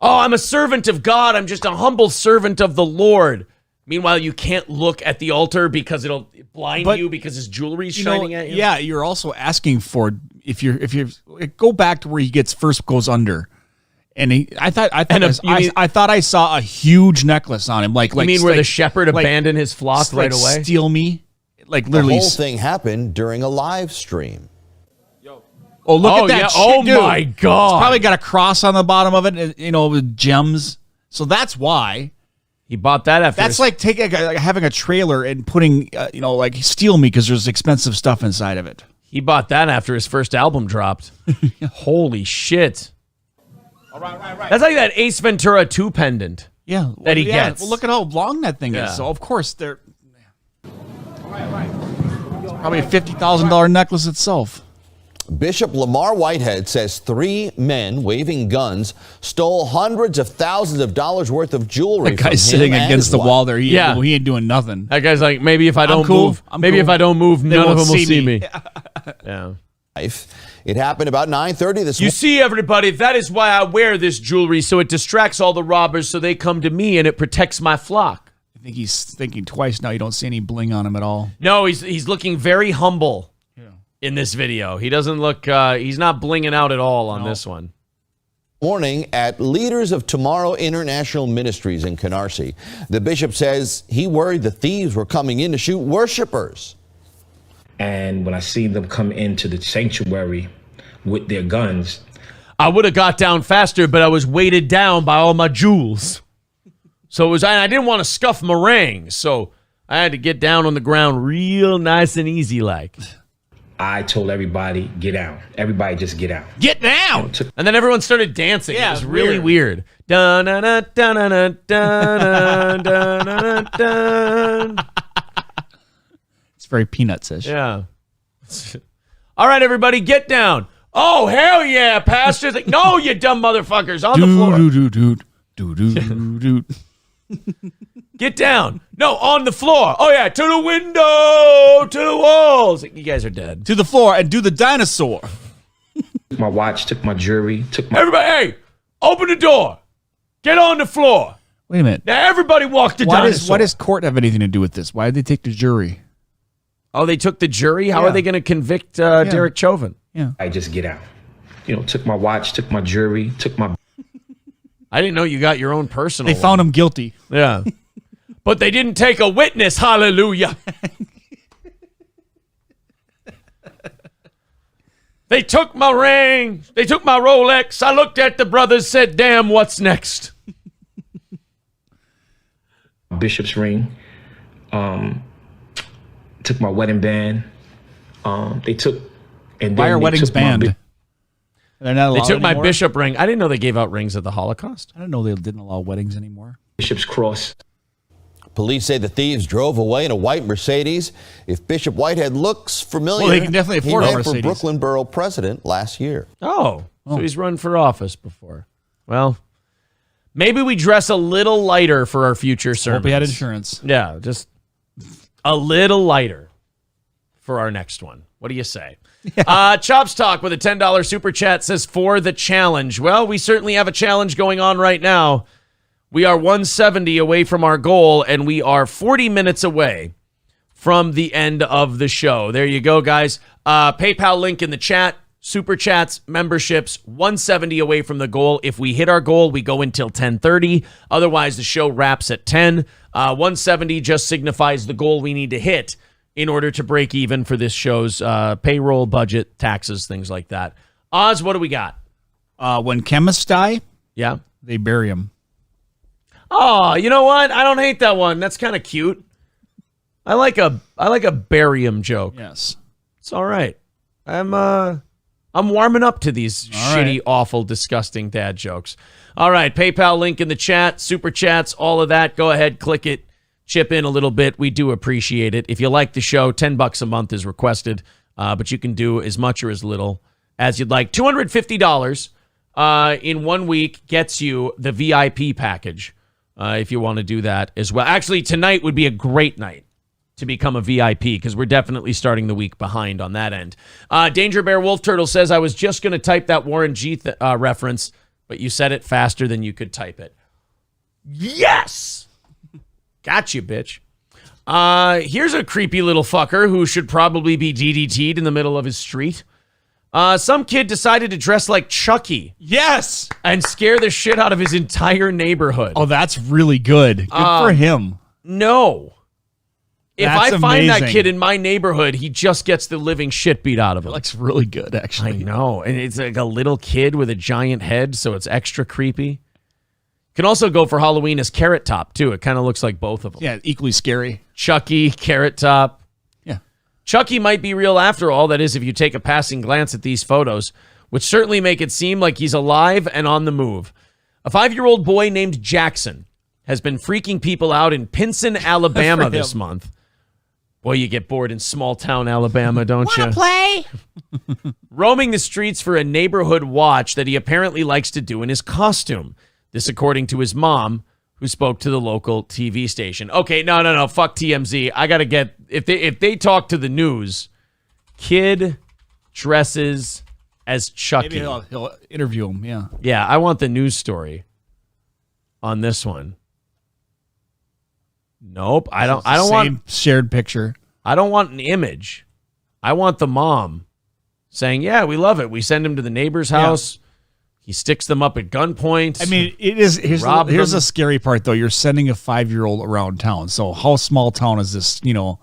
Oh, I'm a servant of God. I'm just a humble servant of the Lord. Meanwhile, you can't look at the altar because it'll blind you because his jewelry's shining at you. Yeah, you're also asking for if you're go back to where he goes under, and I thought I saw a huge necklace on him. Like you mean where the shepherd abandoned his flock right away? Steal me, like The literally. whole thing happened during a live stream. Oh, look at that! Yeah. Shit, dude. My God! It's probably got a cross on the bottom of it, with gems. So that's why. He bought that after. That's like having a trailer and putting, like steal me because there's expensive stuff inside of it. He bought that after his first album dropped. Holy shit! All right. That's like that Ace Ventura 2 pendant. Yeah, that he gets. Well, look at how long that thing Yeah. is. So of course they're. It's probably a $50,000 necklace itself. Bishop Lamar Whitehead says 3 men waving guns stole hundreds of thousands of dollars worth of jewelry. That guy's from him sitting and against his the wife. wall there. He ain't doing nothing. That guy's like, maybe if I don't cool. move, I'm maybe cool. if I don't move, They none of won't them will see see me. me. Yeah. It happened about 9:30 this You morning. see, everybody, that is why I wear this jewelry, so it distracts all the robbers so they come to me and it protects my flock. I think he's thinking twice now. You don't see any bling on him at all. No, he's looking very humble in this video. He doesn't look, he's not blinging out at all on this one. Morning at Leaders of Tomorrow International Ministries in Canarsie. The bishop says he worried the thieves were coming in to shoot worshipers. And when I seen them come into the sanctuary with their guns, I would have got down faster, but I was weighted down by all my jewels. So I didn't want to scuff my rings, so I had to get down on the ground real nice and easy like. I told everybody, get down. Everybody just get out. Get down! And then everyone started dancing. Yeah, it was really weird. Dun, dun, dun, dun, dun, dun, dun, dun, dun. It's very Peanuts-ish. Yeah. All right, everybody, get down. Oh, hell yeah, Pastor. Like, no, you dumb motherfuckers, on the floor. Get down. No, on the floor. Oh, yeah, to the window, to the walls. You guys are dead. To the floor and do the dinosaur. Took my watch, took my jewelry, took my... Everybody, hey, open the door. Get on the floor. Wait a minute. Now, everybody walk the dinosaur. Why does court have anything to do with this? Why did they take the jury? Oh, they took the jury? How Yeah. are they going to convict Derek Chauvin? Yeah. I just get out. Took my watch, took my jewelry, took my... I didn't know you got your own personal They found him guilty. Yeah. But they didn't take a witness. Hallelujah. They took my ring. They took my Rolex. I looked at the brothers, said, damn, what's next? Bishop's ring. Took my wedding band. They took... And Why then are they weddings took my banned? They're not They allowed took my anymore? bishop ring. I didn't know they gave out rings at the Holocaust. I didn't know they didn't allow weddings anymore. Bishop's cross. Police say the thieves drove away in a white Mercedes. If Bishop Whitehead looks familiar, Well, they can definitely afford he a ran for Mercedes. Brooklyn Borough president last year. Oh, so he's run for office before. Well, maybe we dress a little lighter for our future sermons. Hope he had insurance. Yeah, just a little lighter for our next one. What do you say? Chops Talk with a $10 super chat says, for the challenge. Well, we certainly have a challenge going on right now. We are 170 away from our goal, and we are 40 minutes away from the end of the show. There you go, guys. PayPal link in the chat. Super chats, memberships, 170 away from the goal. If we hit our goal, we go until 10:30. Otherwise, the show wraps at 10. 170 just signifies the goal we need to hit in order to break even for this show's payroll, budget, taxes, things like that. Oz, what do we got? When chemists die, yeah, they bury them. Oh, you know what? I don't hate that one. That's kind of cute. I like a barium joke. Yes, it's all right. I'm warming up to these shitty, awful, disgusting dad jokes. All right, PayPal link in the chat, super chats, all of that. Go ahead, click it, chip in a little bit. We do appreciate it. If you like the show, $10 a month is requested, but you can do as much or as little as you'd like. $250 in 1 week gets you the VIP package if you want to do that as well. Actually, tonight would be a great night to become a VIP because we're definitely starting the week behind on that end. Danger Bear Wolf Turtle says, I was just going to type that Warren G reference, but you said it faster than you could type it. Yes! Got you, bitch. Here's a creepy little fucker who should probably be DDT'd in the middle of his street. Some kid decided to dress like Chucky. Yes! And scare the shit out of his entire neighborhood. Oh, that's really good. Good for him. No. If That's I find that amazing. kid in my neighborhood, he just gets the living shit beat out of him. It looks really good, actually. I know. And it's like a little kid with a giant head, so it's extra creepy. Can also go for Halloween as Carrot Top, too. It kind of looks like both of them. Yeah, equally scary. Chucky, Carrot Top. Yeah. Chucky might be real after all. That is, if you take a passing glance at these photos, which certainly make it seem like he's alive and on the move. A 5-year-old boy named Jackson has been freaking people out in Pinson, Alabama this month. Boy, you get bored in small-town Alabama, don't you? Play? Roaming the streets for a neighborhood watch that he apparently likes to do in his costume. This according to his mom, who spoke to the local TV station. Okay, no. Fuck TMZ. I got to get... If they talk to the news, kid dresses as Chucky. Maybe he'll interview him, yeah. Yeah, I want the news story on this one. Nope, I don't want shared picture. I don't want an image. I want the mom saying, "Yeah, we love it. We send him to the neighbor's house. He sticks them up at gunpoint." I mean, it is. Here's the scary part, though. You're sending a 5-year-old around town. So how small town is this? You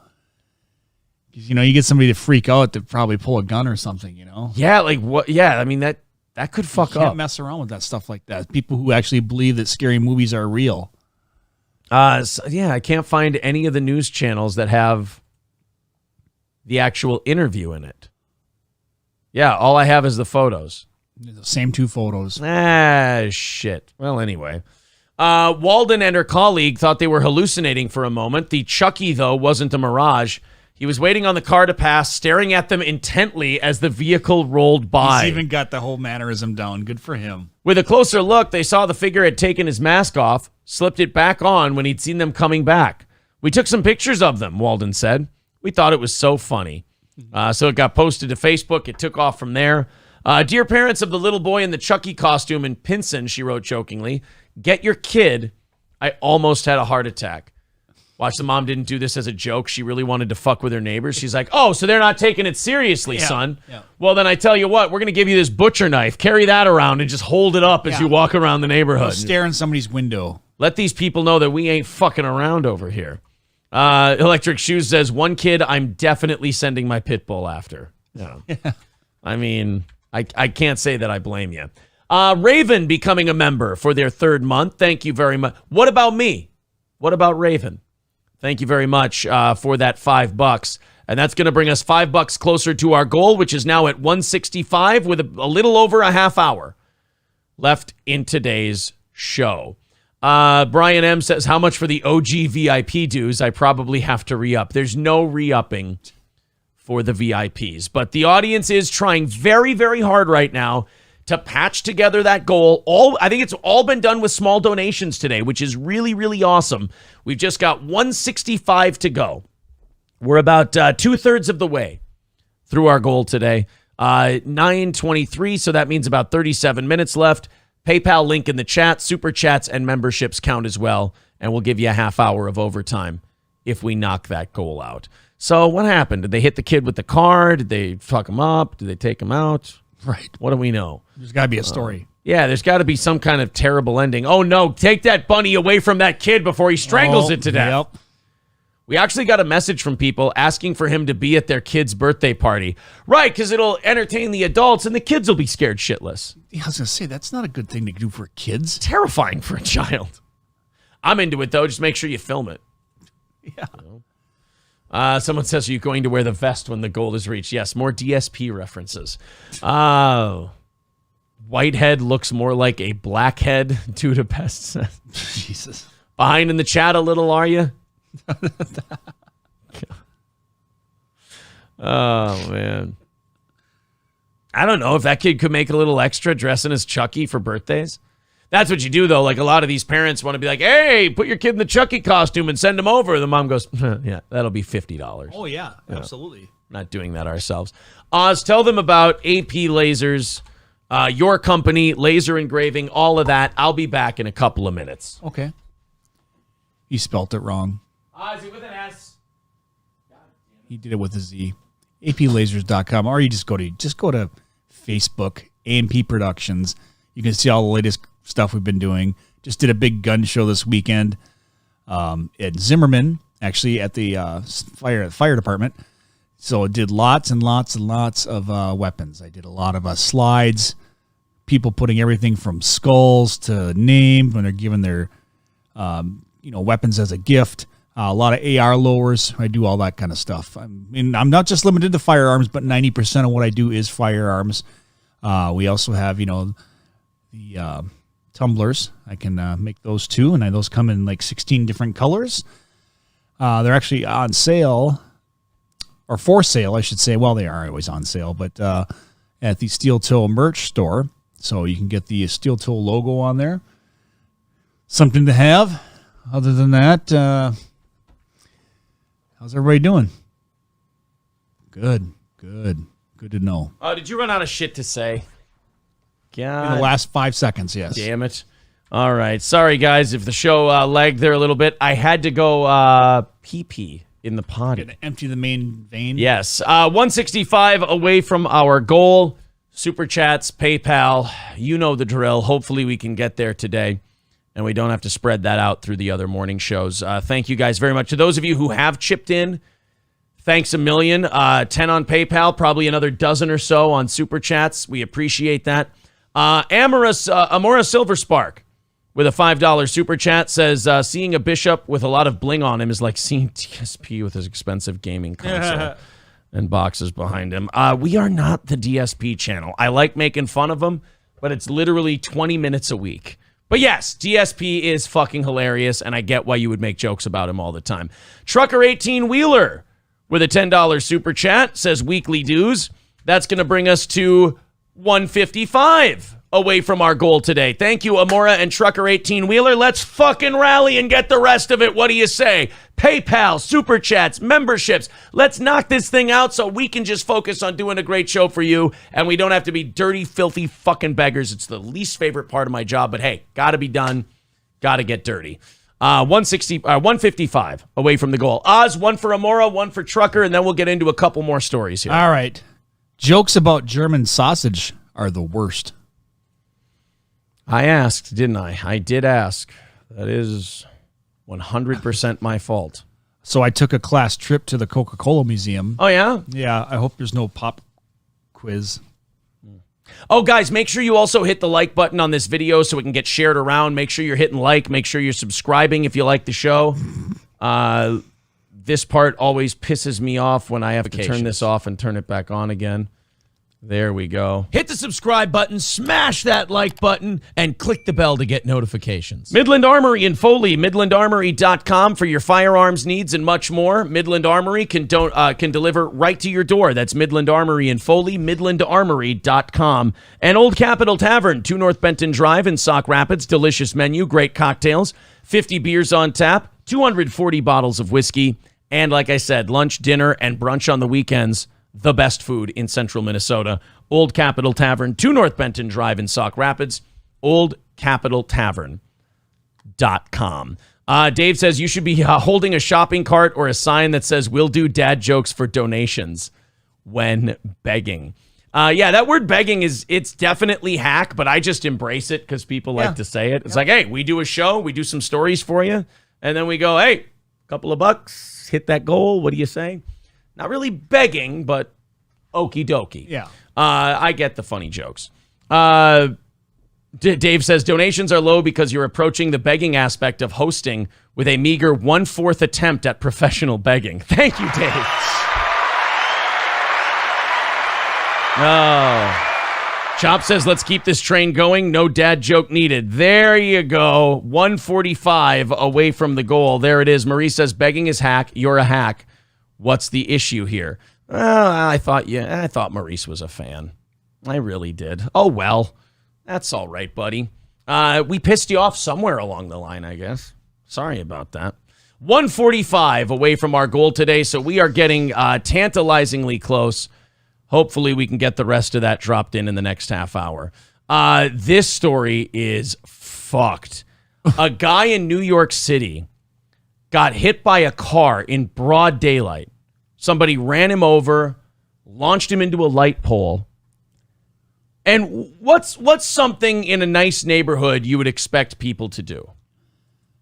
get somebody to freak out to probably pull a gun or something. Yeah, like what? Yeah, I mean that could fuck you up. can't mess around with that stuff like that. People who actually believe that scary movies are real. I can't find any of the news channels that have the actual interview in it. Yeah, all I have is the photos. The same 2 photos. Shit. Well, anyway. Walden and her colleague thought they were hallucinating for a moment. The Chucky, though, wasn't a mirage. He was waiting on the car to pass, staring at them intently as the vehicle rolled by. He's even got the whole mannerism down. Good for him. With a closer look, they saw the figure had taken his mask off, slipped it back on when he'd seen them coming back. We took some pictures of them, Walden said. We thought it was so funny. So it got posted to Facebook. It took off from there. Dear parents of the little boy in the Chucky costume in Pinson, she wrote jokingly, get your kid. I almost had a heart attack. Watch, the mom didn't do this as a joke. She really wanted to fuck with her neighbors. She's like, oh, so they're not taking it seriously, son. Yeah. Well, then I tell you what, we're going to give you this butcher knife. Carry that around and just hold it up as you walk around the neighborhood. Stare in somebody's window. Let these people know that we ain't fucking around over here. Electric Shoes says, one kid I'm definitely sending my pit bull after. Yeah. I mean, I can't say that I blame you. Raven becoming a member for their 3rd month. Thank you very much. What about me? What about Raven? Thank you very much for that $5. And that's going to bring us $5 closer to our goal, which is now at 165 with a little over a half hour left in today's show. Brian M. says, how much for the OG VIP dues? I probably have to re-up. There's no re-upping for the VIPs. But the audience is trying very, very hard right now to patch together that goal. I think it's all been done with small donations today, which is really, really awesome. We've just got 165 to go. We're about 2/3 of the way through our goal today. 9:23, so that means about 37 minutes left. PayPal link in the chat. Super chats and memberships count as well, and we'll give you a half hour of overtime if we knock that goal out. So what happened? Did they hit the kid with the car? Did they fuck him up? Did they take him out? Right. What do we know? There's got to be a story. Yeah, there's got to be some kind of terrible ending. Oh, no, take that bunny away from that kid before he strangles it to death. Yep. We actually got a message from people asking for him to be at their kid's birthday party. Right, because it'll entertain the adults and the kids will be scared shitless. Yeah, I was going to say, that's not a good thing to do for kids. Terrifying for a child. I'm into it, though. Just make sure you film it. Yeah. Someone says, are you going to wear the vest when the goal is reached? Yes, more DSP references. Whitehead looks more like a blackhead due to pests. Jesus. Behind in the chat a little, are you? Oh, man. I don't know if that kid could make a little extra dressing as Chucky for birthdays. That's what you do, though. Like, a lot of these parents want to be like, hey, put your kid in the Chucky costume and send him over. The mom goes, yeah, that'll be $50. Oh, yeah, absolutely. Not doing that ourselves. Oz, tell them about AP Lasers, your company, laser engraving, all of that. I'll be back in a couple of minutes. Okay. You spelt it wrong. Ozzy with an S. He did it with a Z. APlasers.com, or you just go to Facebook, AMP Productions. You can see all the latest stuff we've been doing. Just did a big gun show this weekend at Zimmerman, actually at the fire department. So did lots and lots and lots of weapons. I did a lot of slides, people putting everything from skulls to name when they're given their weapons as a gift. A lot of AR lowers. I do all that kind of stuff. I mean, I'm not just limited to firearms, but 90% of what I do is firearms. We also have, the tumblers. I can make those too, and those come in like 16 different colors. They're actually on sale, or for sale, I should say. Well, they are always on sale, but at the Steel Toe merch store. So you can get the Steel Toe logo on there. Something to have. Other than that, how's everybody doing? Good to know. Did you run out of shit to say? God. In the last 5 seconds, yes. Damn it. All right. Sorry, guys, if the show lagged there a little bit. I had to go pee in the potty. Gonna empty the main vein? Yes. 165 away from our goal. Super chats, PayPal. You know the drill. Hopefully we can get there today, and we don't have to spread that out through the other morning shows. Thank you guys very much. To those of you who have chipped in, thanks a million. 10 on PayPal, probably another dozen or so on Super Chats. We appreciate that. Amora Silver Spark with a $5 Super Chat says, seeing a bishop with a lot of bling on him is like seeing DSP with his expensive gaming console and boxes behind him. We are not the DSP channel. I like making fun of him, but it's literally 20 minutes a week. But yes, DSP is fucking hilarious, and I get why you would make jokes about him all the time. Trucker 18 Wheeler with a $10 Super Chat says weekly dues. That's going to bring us to 155 away from our goal today. Thank you, Amora and Trucker 18 Wheeler. Let's fucking rally and get the rest of it. What do you say? PayPal, Super Chats, memberships. Let's knock this thing out so we can just focus on doing a great show for you, and we don't have to be dirty, filthy fucking beggars. It's the least favorite part of my job, but hey, gotta be done. Gotta get dirty. 155 away from the goal. Oz, one for Amora, one for Trucker, and then we'll get into a couple more stories here. All right. Jokes about German sausage are the worst. I asked, didn't I? I did ask. That is 100% my fault. So I took a class trip to the Coca-Cola Museum. Oh, yeah? Yeah, I hope there's no pop quiz. Oh, guys, make sure you also hit the like button on this video so it can get shared around. Make sure you're hitting like. Make sure you're subscribing if you like the show. This part always pisses me off when I have to turn this off and turn it back on again. There we go. Hit the subscribe button, smash that like button, and click the bell to get notifications. Midland Armory in Foley, midlandarmory.com for your firearms needs and much more. Midland Armory can deliver right to your door. That's Midland Armory in Foley, midlandarmory.com. And Old Capitol Tavern, 2 North Benton Drive in Sauk Rapids. Delicious menu, great cocktails, 50 beers on tap, 240 bottles of whiskey, and like I said, lunch, dinner, and brunch on the weekends. The best food in central Minnesota. Old Capitol Tavern, 2 North Benton Drive in Sauk Rapids. oldcapitaltavern.com. Dave says you should be holding a shopping cart or a sign that says we'll do dad jokes for donations when begging. Yeah, that word begging it's definitely hack, but I just embrace it because people like to say it. It's like, hey, we do a show, we do some stories for you, and then we go, hey, a couple of bucks, hit that goal. What do you say? Not really begging, but okie dokie. Yeah. I get the funny jokes. Dave says donations are low because you're approaching the begging aspect of hosting with a meager 1/4 attempt at professional begging. Thank you, Dave. Oh. Chop says, let's keep this train going. No dad joke needed. There you go. 145 away from the goal. There it is. Marie says, begging is hack. You're a hack. What's the issue here? I thought Maurice was a fan. I really did. Oh, well. That's all right, buddy. We pissed you off somewhere along the line, I guess. Sorry about that. 145 away from our goal today, so we are getting tantalizingly close. Hopefully we can get the rest of that dropped in the next half hour. This story is fucked. A guy in New York City got hit by a car in broad daylight. Somebody ran him over, launched him into a light pole. And what's something in a nice neighborhood you would expect people to do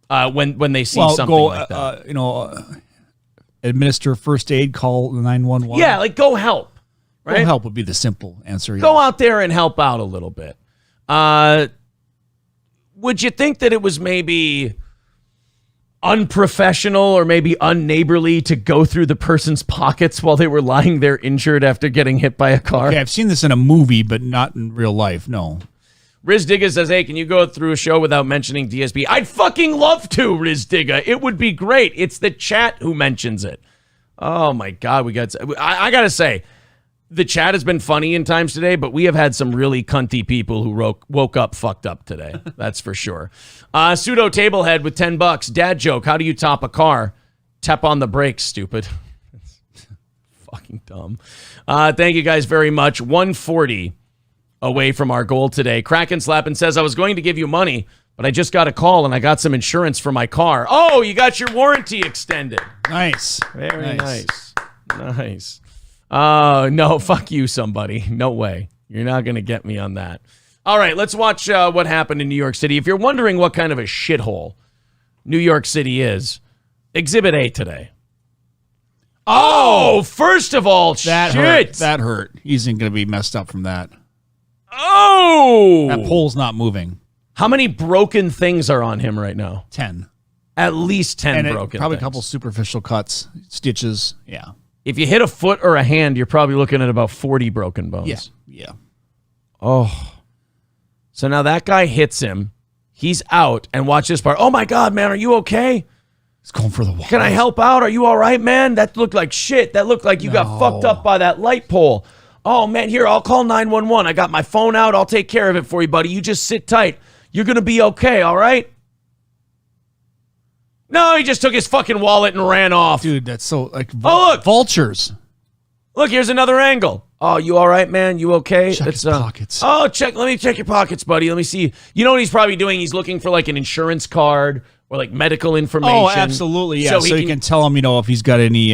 when they see something like that? Administer first aid, call 911. Yeah, like go help. Right? Go help would be the simple answer. Go out there and help out a little bit. Would you think that it was maybe unprofessional or maybe unneighborly to go through the person's pockets while they were lying there injured after getting hit by a car? Okay, I've seen this in a movie, but not in real life. No. Riz Digga says, hey, can you go through a show without mentioning DSP? I'd fucking love to, Riz Digga. It would be great. It's the chat who mentions it. Oh, my God. I got to say, the chat has been funny in times today, but we have had some really cunty people who woke up fucked up today. That's for sure. Pseudo Tablehead with $10. Dad joke. How do you top a car? Tap on the brakes, stupid. Fucking dumb. Thank you guys very much. 140 away from our goal today. Kraken Slappin says, I was going to give you money, but I just got a call and I got some insurance for my car. Oh, you got your warranty extended. Nice. Very nice. Nice. No, fuck you, somebody. No way. You're not going to get me on that. All right, let's watch what happened in New York City. If you're wondering what kind of a shithole New York City is, Exhibit A today. Oh, first of all, that hurt. That hurt. He's going to be messed up from that. Oh! That pole's not moving. How many broken things are on him right now? 10. At least 10 and broken probably things. A couple superficial cuts, stitches. Yeah. If you hit a foot or a hand, you're probably looking at about 40 broken bones. Yeah. Oh. So now that guy hits him. He's out. And watch this part. Oh, my God, man. Are you okay? He's going for the wall. Can I help out? Are you all right, man? That looked like shit. That looked like you got fucked up by that light pole. Oh, man, here, I'll call 911. I got my phone out. I'll take care of it for you, buddy. You just sit tight. You're going to be okay, all right? No, he just took his fucking wallet and ran off. Dude, that's so like look. Vultures. Look, here's another angle. Oh, you all right, man? You okay? Check his pockets. Oh, let me check your pockets, buddy. Let me see. You know what he's probably doing? He's looking for like an insurance card or like medical information. Oh, absolutely. Yeah. So he can tell him, if he's got any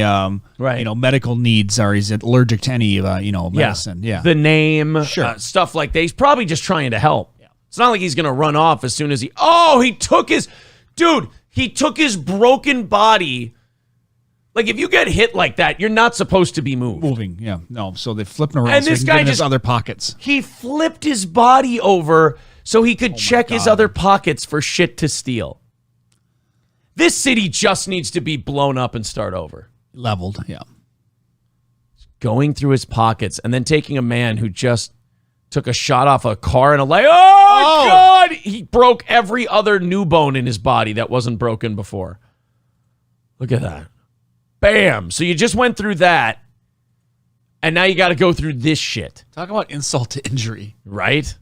medical needs or he's allergic to any medicine. Yeah. The name, sure. Stuff like that. He's probably just trying to help. Yeah. It's not like he's going to run off as soon as he took his broken body. Like, if you get hit like that, you're not supposed to be moving. Yeah, no. So they flip him around. And so this he can guy get in his just other pockets. He flipped his body over so he could check his other pockets for shit to steal. This city just needs to be blown up and start over. Leveled, yeah. going through his pockets and then taking a man who just took a shot off a car and God! He broke every other new bone in his body that wasn't broken before. Look at that. Bam. So you just went through that, and now you got to go through this shit. Talk about insult to injury. Right?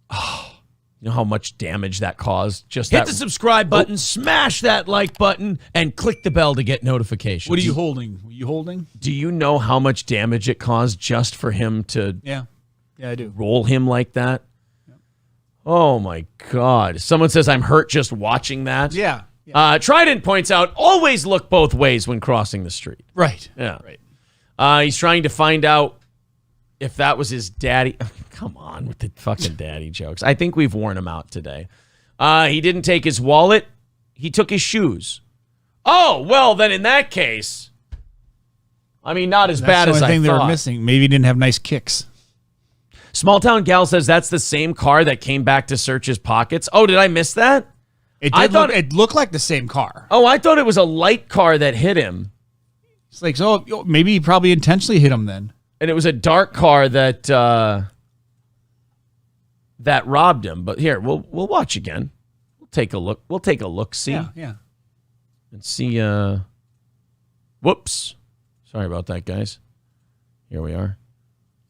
Oh, you know how much damage that caused? Just Hit the subscribe button, smash that like button, and click the bell to get notifications. What are you holding? Were you holding? Do you know how much damage it caused just for him to Yeah, I do. roll him like that? Oh, my God. Someone says, I'm hurt just watching that. Yeah. Trident points out, always look both ways when crossing the street. Right. Yeah. Right. He's trying to find out if that was his daddy. Come on with the fucking daddy jokes. I think we've worn him out today. He didn't take his wallet. He took his shoes. Oh, well, then in that case, I mean, not as bad as I thought. That's the only thing they were missing. Maybe he didn't have nice kicks. Small Town Gal says that's the same car that came back to search his pockets. Oh, did I miss that? It looked like the same car. Oh, I thought it was a light car that hit him. It's like, so maybe he probably intentionally hit him then. And it was a dark car that that robbed him. But here, we'll watch again. We'll take a look. We'll take a look. See, yeah, and see. Whoops, sorry about that, guys. Here we are.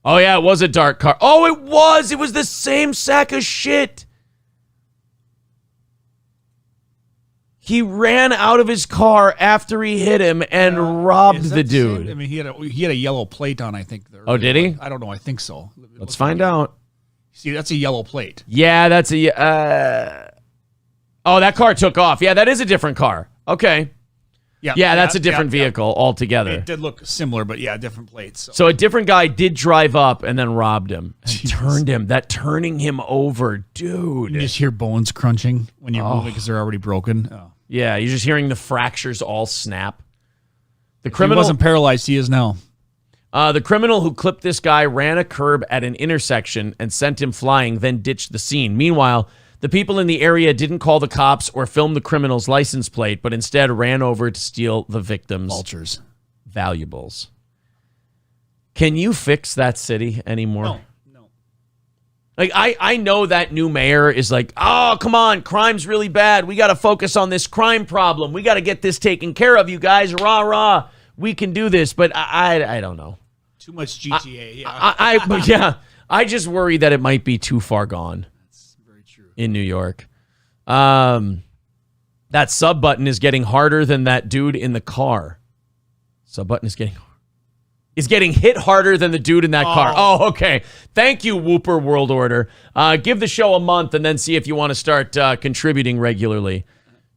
Oh yeah, it was a dark car. Oh, it was. It was the same sack of shit. He ran out of his car after he hit him and robbed the dude. Same? I mean, he had a yellow plate on, I think. Oh, did he? I don't know. I think so. Let's find out. See, that's a yellow plate. Yeah, that's a... Oh, that car took off. Yeah, that is a different car. Okay. Yeah, that's a different vehicle altogether. It did look similar, but yeah, different plates. So a different guy did drive up and then robbed him. And turned him. That turning him over, dude. You just hear bones crunching when you're moving because they're already broken. Oh. Yeah, you're just hearing the fractures all snap. The criminal wasn't paralyzed. He is now. The criminal who clipped this guy ran a curb at an intersection and sent him flying, then ditched the scene. Meanwhile, the people in the area didn't call the cops or film the criminal's license plate, but instead ran over to steal the victim's valuables. Can you fix that city anymore? No. Like, I know that new mayor is like, oh, come on, crime's really bad. We got to focus on this crime problem. We got to get this taken care of, you guys. Rah, rah. We can do this. But I don't know. Too much GTA. I just worry that it might be too far gone. That's very true. In New York. That sub button is getting harder than that dude in the car. Sub button is getting hit harder than the dude in that car. Oh, okay. Thank you, Whooper World Order. Give the show a month and then see if you want to start contributing regularly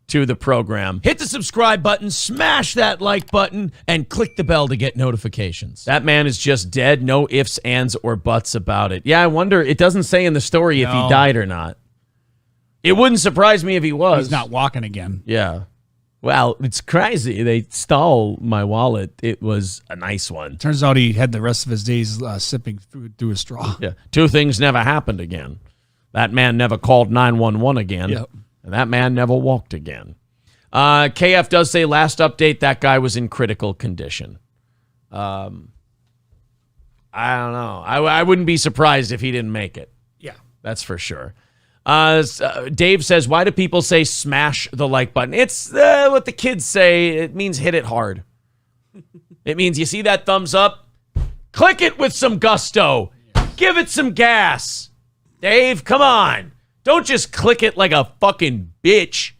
to the program. Hit the subscribe button, smash that like button, and click the bell to get notifications. That man is just dead. No ifs, ands, or buts about it. Yeah, I wonder. It doesn't say in the story if he died or not. It wouldn't surprise me if he was. He's not walking again. Yeah. Well, it's crazy. They stole my wallet. It was a nice one. Turns out he had the rest of his days sipping through a straw. Yeah. Two things never happened again. That man never called 911 again. Yep. And that man never walked again. KF does say last update, that guy was in critical condition. I don't know. I wouldn't be surprised if he didn't make it. Yeah. That's for sure. Dave says, why do people say smash the like button? It's what the kids say. It means hit it hard. It means you see that thumbs up? Click it with some gusto. Give it some gas. Dave, come on. Don't just click it like a fucking bitch.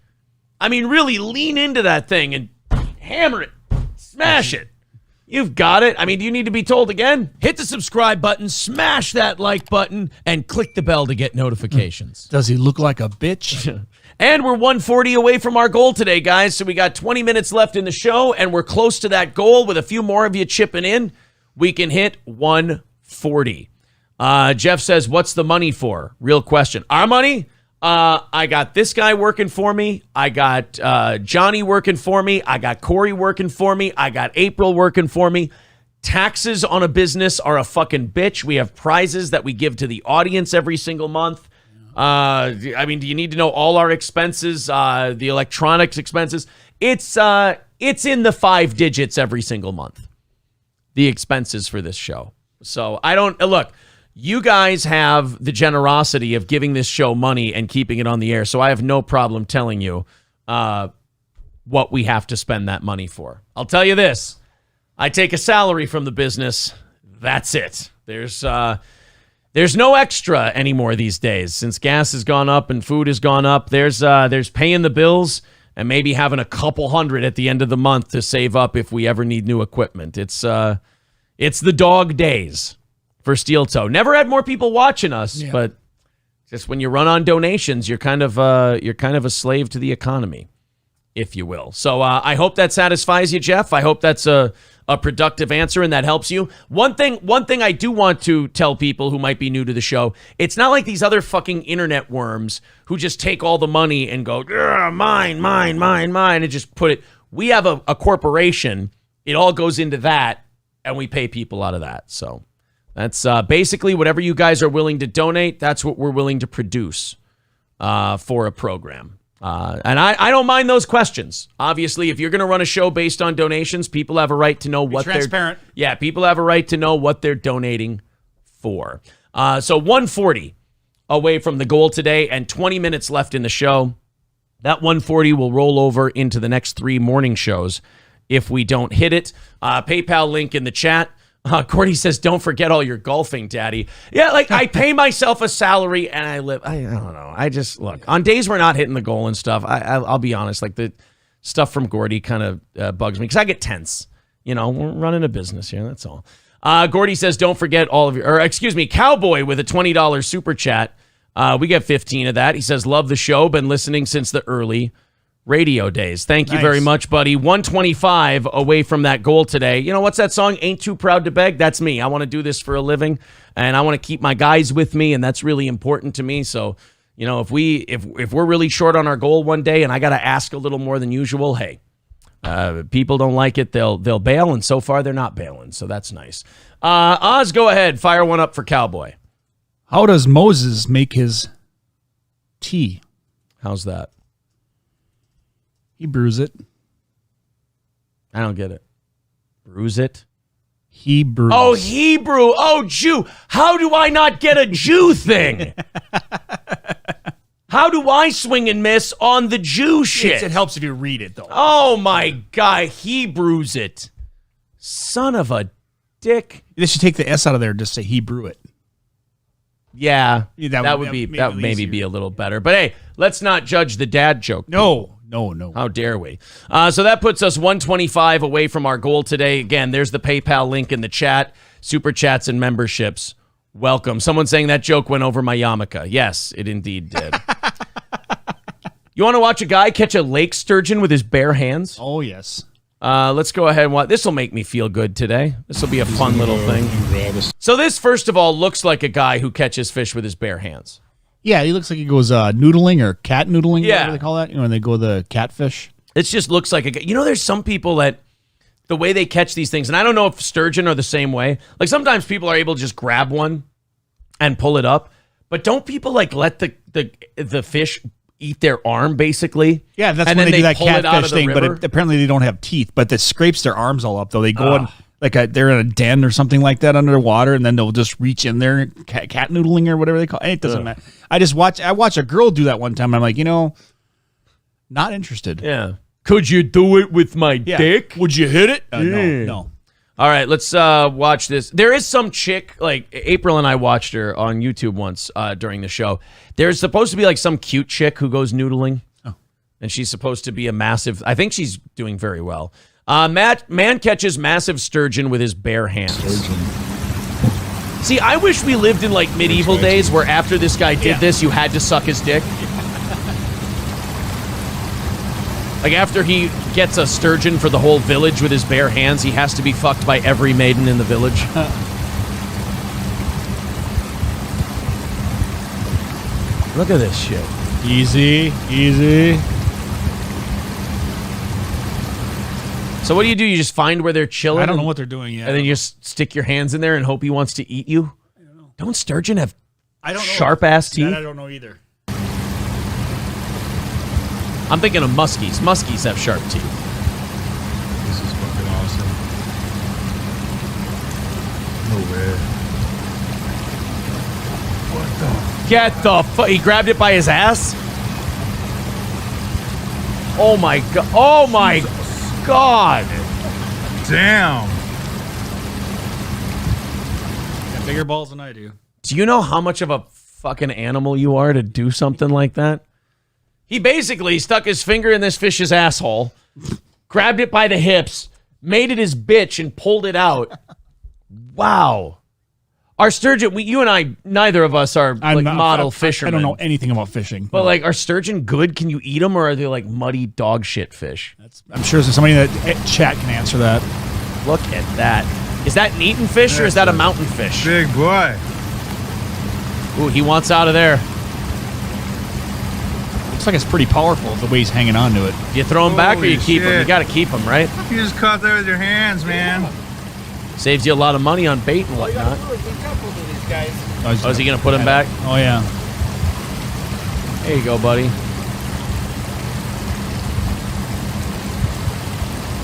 I mean, really lean into that thing and hammer it. Smash it. You've got it. I mean, do you need to be told again? Hit the subscribe button, smash that like button, and click the bell to get notifications. Does he look like a bitch? And we're 140 away from our goal today, guys. So we got 20 minutes left in the show, and we're close to that goal. With a few more of you chipping in, we can hit 140. Jeff says, what's the money for? Real question. Our money? I got this guy working for me. I got Johnny working for me. I got Corey working for me. I got April working for me. Taxes on a business are a fucking bitch. We have prizes that we give to the audience every single month. I mean, do you need to know all our expenses? The electronics expenses? It's in the 5 digits every single month. the expenses for this show. So I don't look. You guys have the generosity of giving this show money and keeping it on the air, so I have no problem telling you what we have to spend that money for. I'll tell you this. I take a salary from the business. That's it. There's no extra anymore these days. Since gas has gone up and food has gone up, there's paying the bills and maybe having a couple hundred at the end of the month to save up if we ever need new equipment. It's the dog days for Steel Toe. Never had more people watching us, but just when you run on donations, you're kind of a slave to the economy, if you will. So I hope that satisfies you, Jeff. I hope that's a productive answer and that helps you. One thing I do want to tell people who might be new to the show, it's not like these other fucking internet worms who just take all the money and go, mine, and just put it. We have a corporation. It all goes into that, and we pay people out of that. So that's basically whatever you guys are willing to donate, that's what we're willing to produce for a program. And I don't mind those questions. Obviously, if you're going to run a show based on donations, people have a right to know what transparent. People have a right to know what they're donating for. So 140 away from the goal today and 20 minutes left in the show. That 140 will roll over into the next 3 morning shows if we don't hit it. PayPal link in the chat. Cordy says, don't forget all your golfing, Daddy. Yeah, like I pay myself a salary and I don't know. I just, look, on days we're not hitting the goal and stuff, I'll be honest, like the stuff from Gordy kind of bugs me because I get tense. You know, we're running a business here, that's all. Gordy says, don't forget all of your, or excuse me, Cowboy with a $20 super chat. We get 15 of that. He says, love the show, been listening since the early radio days. Thank you very much, buddy. 125 away from that goal today. You know, what's that song? Ain't Too Proud to Beg? That's me. I want to do this for a living, and I want to keep my guys with me, and that's really important to me. So, you know, if we're really short on our goal one day and I got to ask a little more than usual, hey, people don't like it, they'll bail, and so far they're not bailing, so that's nice. Oz, go ahead. Fire one up for Cowboy. How does Moses make his tea? How's that? He brews it. I don't get it. Brews it? He brews. Oh, Hebrew. Oh, Jew. How do I not get a Jew thing? How do I swing and miss on the Jew shit? It helps if you read it, though. Oh, my God. He brews it. Son of a dick. They should take the S out of there and just say he brew it. Yeah, that would maybe be a little better. But hey, let's not judge the dad joke. No. How dare we? So that puts us 125 away from our goal today. Again, there's the PayPal link in the chat. Super chats and memberships. Welcome. Someone saying that joke went over my yarmulke. Yes, it indeed did. You want to watch a guy catch a lake sturgeon with his bare hands? Oh, yes. Let's go ahead and watch. This will make me feel good today. This will be a fun little thing. So this, first of all, looks like a guy who catches fish with his bare hands. Yeah, he looks like he goes noodling or cat noodling, yeah. Whatever they call that, when they go the catfish. It just looks like there's some people that the way they catch these things, and I don't know if sturgeon are the same way. Like sometimes people are able to just grab one and pull it up, but don't people like let the fish eat their arm basically? Yeah, that's when they do that catfish thing, but apparently they don't have teeth, but that scrapes their arms all up though. They go in they're in a den or something like that under the water, and then they'll just reach in there, cat noodling or whatever they call it. It doesn't matter. I watched a girl do that one time, and I'm like, not interested. Yeah. Could you do it with my dick? Would you hit it? Yeah. No. All right, let's watch this. There is some chick, like April and I watched her on YouTube once during the show. There's supposed to be like some cute chick who goes noodling. Oh. And she's supposed to be I think she's doing very well. Man catches massive sturgeon with his bare hands. See, I wish we lived in like medieval days where after this guy did this, you had to suck his dick. Like after he gets a sturgeon for the whole village with his bare hands, he has to be fucked by every maiden in the village. Look at this shit. Easy. So what do? You just find where they're chilling? I don't know what they're doing yet. And then you just stick your hands in there and hope he wants to eat you? I don't know. Don't sturgeon have sharp-ass teeth? I don't know either. I'm thinking of muskies. Muskies have sharp teeth. This is fucking awesome. Get the fuck. He grabbed it by his ass? Oh my god. Oh my god. Damn. Got bigger balls than I do. Do you know how much of a fucking animal you are to do something like that? He basically stuck his finger in this fish's asshole, grabbed it by the hips, made it his bitch, and pulled it out. Wow. Our sturgeon, you and I, neither of us are like model fishermen. I don't know anything about fishing. But like, are sturgeon good? Can you eat them, or are they like muddy dog shit fish? I'm sure there's somebody in the chat can answer that. Look at that. Is that an eaten fish or is that a mountain fish? Big boy. Ooh, he wants out of there. Looks like it's pretty powerful the way he's hanging on to it. Do you throw him back or you keep him? shit. You got to keep him, right? You just caught that with your hands, man. Saves you a lot of money on bait and whatnot. Oh, is he going to put him back? Oh, yeah. There you go, buddy.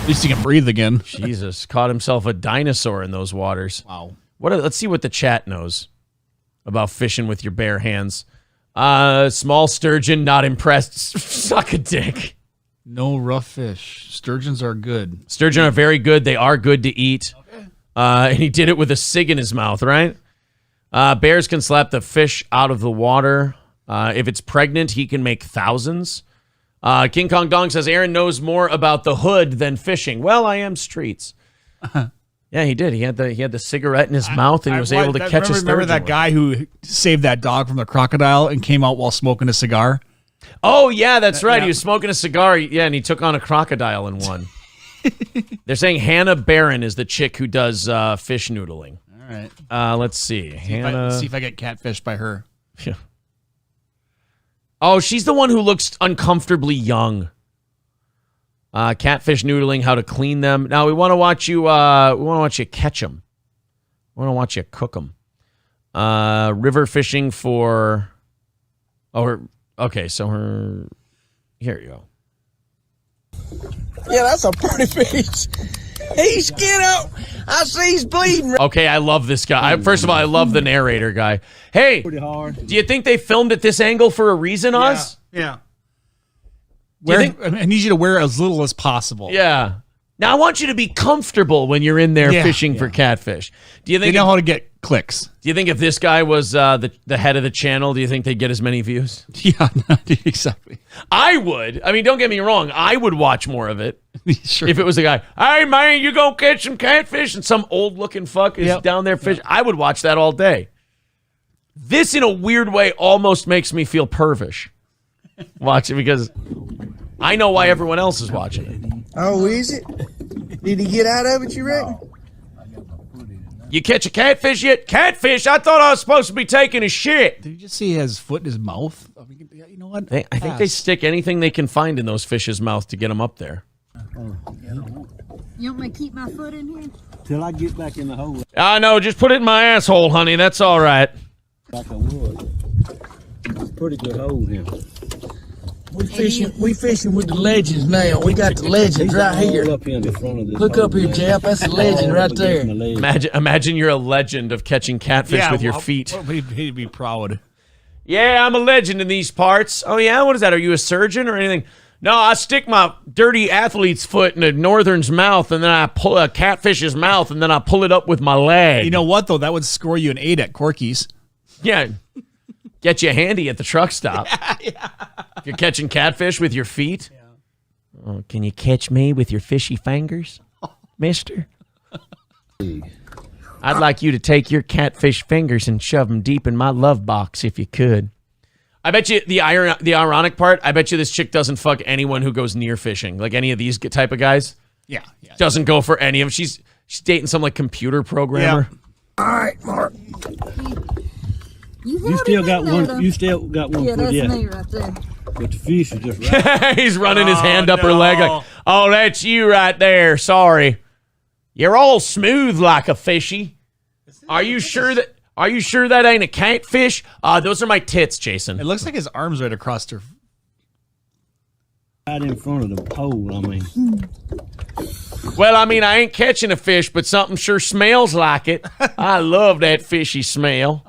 At least he can breathe again. Jesus, caught himself a dinosaur in those waters. Wow. Let's see what the chat knows about fishing with your bare hands. Small sturgeon, not impressed. Suck a dick. No rough fish. Sturgeons are good. Sturgeon are very good. They are good to eat. Okay. And he did it with a cig in his mouth, right? Bears can slap the fish out of the water. If it's pregnant, he can make thousands. King Kong Dong says, Aaron knows more about the hood than fishing. Well, I am streets. Yeah, he did. He had the cigarette in his mouth, and he was able to catch a sturgeon. Remember that guy who saved that dog from the crocodile and came out while smoking a cigar? Oh, yeah, that's right. He was smoking a cigar, yeah, and he took on a crocodile and won. They're saying Hannah Barron is the chick who does fish noodling. All right. Let's see. Let's see if I get catfished by her. Yeah. Oh, she's the one who looks uncomfortably young. Catfish noodling, how to clean them. Now we want to watch you. We want to watch you catch them. We want to watch you cook them. River fishing for. Okay. So her. Here you go. Yeah, that's a pretty fish. He's skin up. I see he's bleeding. Okay, I love this guy. First of all, I love the narrator guy. Hey, do you think they filmed at this angle for a reason, Oz? Yeah. I need you to wear as little as possible. Yeah. Now, I want you to be comfortable when you're in there fishing for catfish. Do you think they know how to get clicks? Do you think if this guy was the head of the channel, do you think they'd get as many views? Yeah, exactly. I would. I mean, don't get me wrong. I would watch more of it. Sure. If it was a guy, hey, man, you gonna catch some catfish? And some old-looking fuck is down there fishing. I would watch that all day. This, in a weird way, almost makes me feel pervish. Watch it because I know why everyone else is watching it. Oh, is it? Did he get out of it, you reckon? You catch a catfish yet? Catfish? I thought I was supposed to be taking a shit. Did you just see his foot in his mouth? I mean, you know what? I think they stick anything they can find in those fish's mouth to get them up there. You want me to keep my foot in here? Till I get back in the hole. No, just put it in my asshole, honey. That's all right. Like I would. It's a pretty good hole here. We fishing with the legends now. We got the legends right here. Look up here, Jeff. That's the legend right there. Imagine you're a legend of catching catfish with your feet. He'd be proud. Yeah, I'm a legend in these parts. Oh, yeah? What is that? Are you a surgeon or anything? No, I stick my dirty athlete's foot in a northern's mouth, and then I pull a catfish's mouth, and then I pull it up with my leg. You know what, though? That would score you an 8 at Corky's. Yeah. Get you handy at the truck stop. Yeah. If you're catching catfish with your feet. Yeah. Oh, can you catch me with your fishy fingers, mister? I'd like you to take your catfish fingers and shove them deep in my love box if you could. I bet you the ironic part, I bet you this chick doesn't fuck anyone who goes near fishing. Like any of these type of guys. Yeah. Doesn't go for any of them. She's dating some like computer programmer. Yeah. All right, Mark. You still got one. You still got one. Yeah, that's me right there. But the fish is just right. He's running his hand up her leg. Like, oh, that's you right there. Sorry. You're all smooth like a fishy. Are you sure that ain't a catfish? Those are my tits, Jason. It looks like his arm's right across her. Right in front of the pole, I mean. Well, I mean, I ain't catching a fish, but something sure smells like it. I love that fishy smell.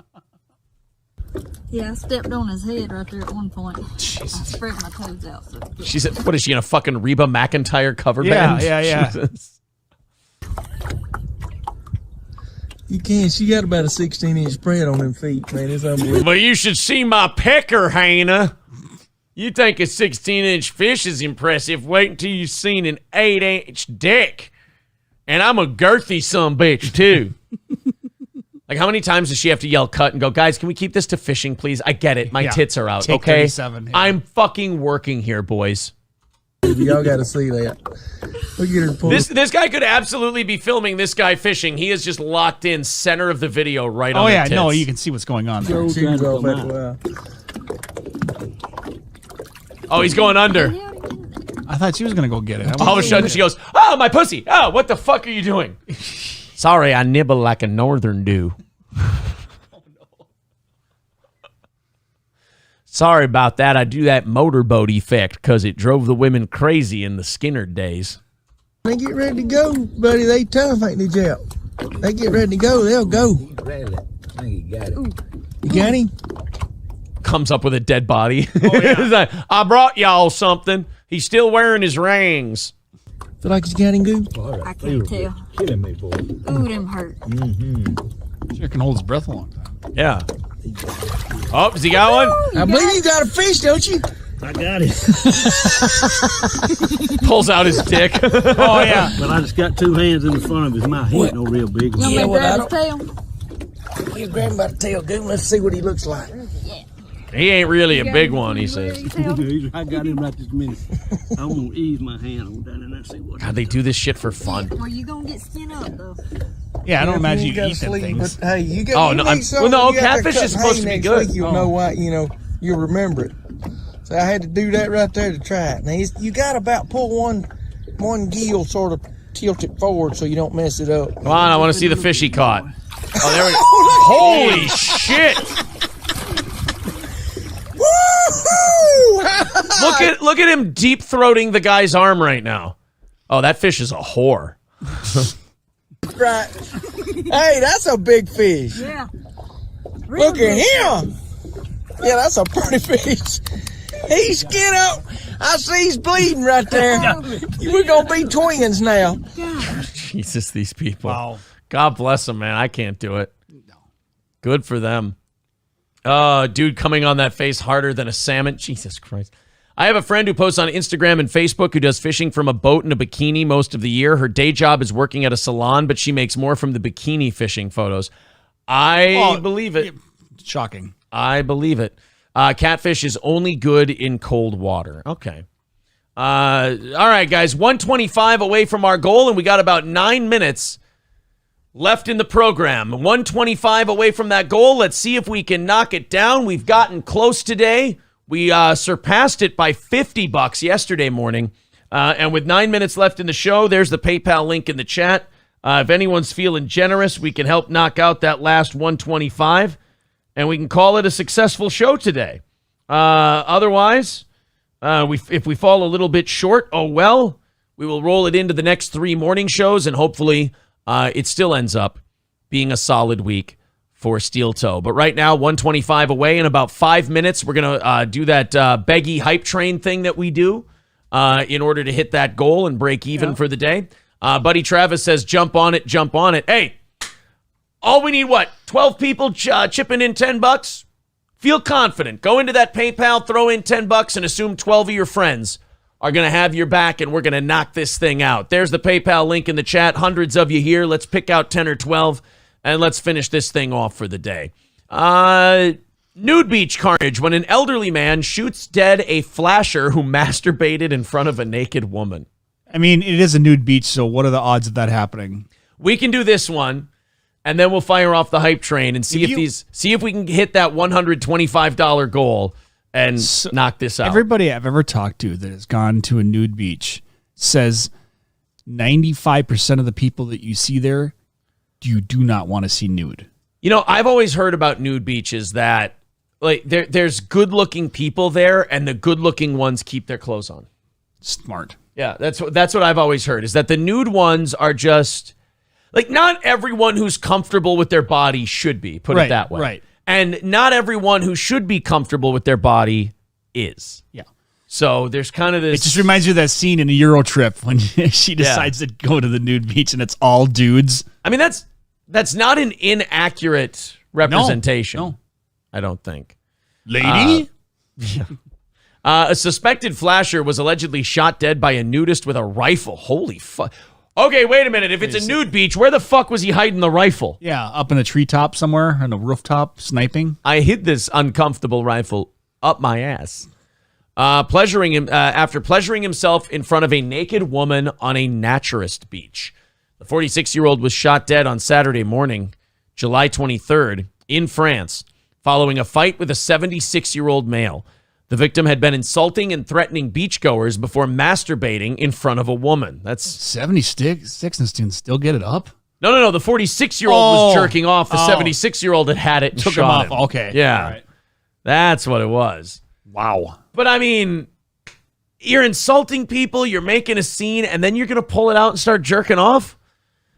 Yeah, I stepped on his head right there at one point. Jesus. I spread my toes out. So She said, what is she in a fucking Reba McEntire cover band? Yeah. Jesus. You can't. She got about a 16-inch spread on them feet, man. It's unbelievable. Well, you should see my pecker, Hannah. You think a 16-inch fish is impressive? Wait until you've seen an 8-inch dick. And I'm a girthy sumbitch, too. Like, how many times does she have to yell cut and go, guys, can we keep this to fishing, please? I get it. My tits are out, Take okay? 37, yeah. I'm fucking working here, boys. Y'all got to see that. Look at her pull. This guy could absolutely be filming this guy fishing. He is just locked in center of the video right on the tits. No, you can see what's going on there. Oh, he's going under. I thought she was going to go get it. All of a sudden, she goes, oh, my pussy. Oh, what the fuck are you doing? Sorry, I nibble like a northern do. Sorry about that. I do that motorboat effect because it drove the women crazy in the Skinner days. They get ready to go, buddy. They tough, ain't they, Jeff? They get ready to go, they'll go. I think you got it. You got him? Comes up with a dead body. Oh, yeah. He's like, I brought y'all something. He's still wearing his rings. Feel like you got him, Goo? I can't tell. Killing me, boy. Ooh, them hurt. Sure can hold his breath a long time. Yeah. Oh, has he got one? I believe you got a fish, don't you? I got it. Pulls out his dick. Oh, yeah. But I just got two hands in the front of his mouth. He ain't no real big one. You want me to grab his tail? You grab him by the tail, Goo. Let's see what he looks like. He ain't really a big one, he says. I got him right this minute. I'm going to ease my hand on down and see what. God, they do this shit for fun. Well, you gonna get skin up though. Yeah, I don't imagine you gotta eat them sleep, things. But, hey, you got. Oh, you no, need I'm- something, well, no, you have catfish cut is supposed hay to be next good. week, you'll know why. You'll remember it. So I had to do that right there to try it. Now you got to about pull one gill, sort of tilt it forward so you don't mess it up. Come on, I want to see the fish he caught. Oh, there we go. Holy shit! Look at him deep throating the guy's arm right now. Oh, that fish is a whore. Right. Hey, that's a big fish. Yeah. Look at him. Yeah, that's a pretty fish. He's skin up. I see he's bleeding right there. We're going to be twins now. Jesus, these people. Wow. God bless them, man. I can't do it. Good for them. Dude coming on that face harder than a salmon. Jesus Christ. I have a friend who posts on Instagram and Facebook who does fishing from a boat in a bikini most of the year. Her day job is working at a salon, but she makes more from the bikini fishing photos. I believe it. Shocking. I believe it. Catfish is only good in cold water. Okay. All right, guys. 125 away from our goal, and we got about 9 minutes left in the program. 125 away from that goal. Let's see if we can knock it down. We've gotten close today. We surpassed it by $50 yesterday morning. And with 9 minutes left in the show, there's the PayPal link in the chat. If anyone's feeling generous, we can help knock out that last 125. And we can call it a successful show today. Otherwise, if we fall a little bit short, oh well. We will roll it into the next 3 morning shows, and hopefully it still ends up being a solid week for Steel Toe. But right now, 125 away. In about 5 minutes, we're going to do that Beggy hype train thing that we do in order to hit that goal and break even for the day. Buddy Travis says, jump on it, jump on it. Hey, all we need, what, 12 people chipping in $10? Feel confident. Go into that PayPal, throw in $10, and assume 12 of your friends are going to have your back, and we're going to knock this thing out. There's the PayPal link in the chat. Hundreds of you here. Let's pick out 10 or 12, and let's finish this thing off for the day. Nude beach carnage when an elderly man shoots dead a flasher who masturbated in front of a naked woman. I mean, it is a nude beach, so what are the odds of that happening? We can do this one, and then we'll fire off the hype train and see if we can hit that $125 goal and knock this out. Everybody I've ever talked to that has gone to a nude beach says 95% of the people that you see there, you do not want to see nude. You know, I've always heard about nude beaches that like there's good-looking people there, and the good-looking ones keep their clothes on. Smart. Yeah, that's what I've always heard, is that the nude ones are just like, not everyone who's comfortable with their body should be, put it that way. Right. And not everyone who should be comfortable with their body is. Yeah. So there's kind of this. It just reminds you of that scene in a Euro Trip when she decides to go to the nude beach and it's all dudes. I mean, that's not an inaccurate representation. No. I don't think. Lady? Yeah. A suspected flasher was allegedly shot dead by a nudist with a rifle. Holy fuck. Okay, wait a minute. If it's a nude beach, where the fuck was he hiding the rifle? Yeah, up in a treetop somewhere, on a rooftop, sniping. I hid this uncomfortable rifle up my ass. After pleasuring himself in front of a naked woman on a naturist beach. The 46-year-old was shot dead on Saturday morning, July 23rd, in France, following a fight with a 76-year-old male. The victim had been insulting and threatening beachgoers before masturbating in front of a woman. That's 76 and students still get it up? No. The 46-year-old was jerking off. The 76-year-old had it and took shot him off. Okay. Yeah. All right. That's what it was. Wow. But I mean, you're insulting people, you're making a scene, and then you're going to pull it out and start jerking off?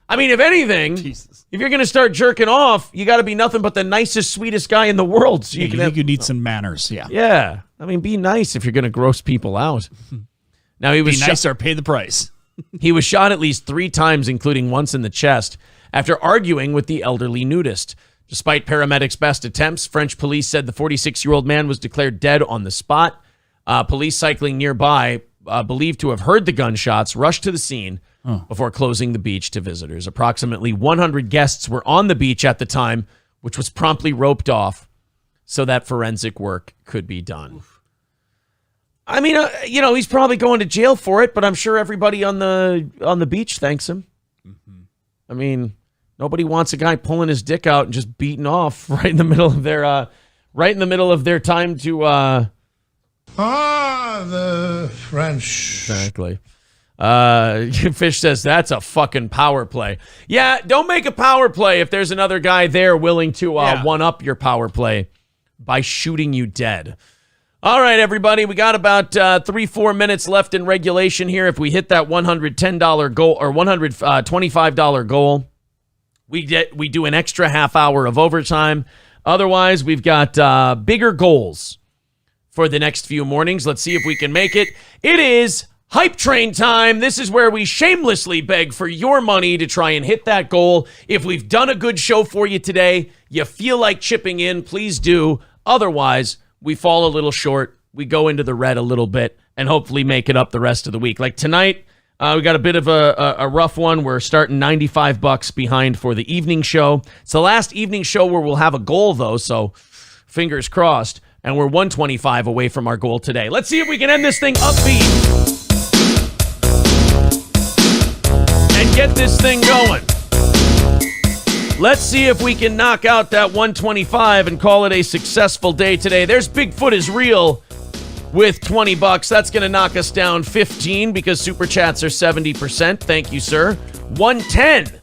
I mean, if anything, if you're going to start jerking off, you got to be nothing but the nicest, sweetest guy in the world. So you need some manners, yeah. Yeah. I mean, be nice if you're going to gross people out. Now, he was be nice or pay the price. He was shot at least 3 times, including once in the chest, after arguing with the elderly nudist. Despite paramedics' best attempts, French police said the 46-year-old man was declared dead on the spot. Police cycling nearby, believed to have heard the gunshots, rushed to the scene before closing the beach to visitors. Approximately 100 guests were on the beach at the time, which was promptly roped off so that forensic work could be done. I mean, he's probably going to jail for it, but I'm sure everybody on the beach thanks him. Mm-hmm. I mean, nobody wants a guy pulling his dick out and just beating off right in the middle of their time to. The French. Exactly. Fish says that's a fucking power play. Yeah, don't make a power play if there's another guy there willing to one up your power play by shooting you dead. All right, everybody, we got about 3-4 minutes left in regulation here. If we hit that $110 goal or $125 goal, we do an extra half hour of overtime. Otherwise, we've got bigger goals for the next few mornings. Let's see if we can make it. It is Hype Train time. This is where we shamelessly beg for your money to try and hit that goal. If we've done a good show for you today, you feel like chipping in, please do. Otherwise, we fall a little short. We go into the red a little bit and hopefully make it up the rest of the week. Like tonight, we got a bit of a rough one. We're starting $95 behind for the evening show. It's the last evening show where we'll have a goal, though, so fingers crossed. And we're 125 away from our goal today. Let's see if we can end this thing upbeat and get this thing going. Let's see if we can knock out that 125 and call it a successful day today. There's Bigfoot is Real with $20. That's going to knock us down 15 because Super Chats are 70%. Thank you, sir. 110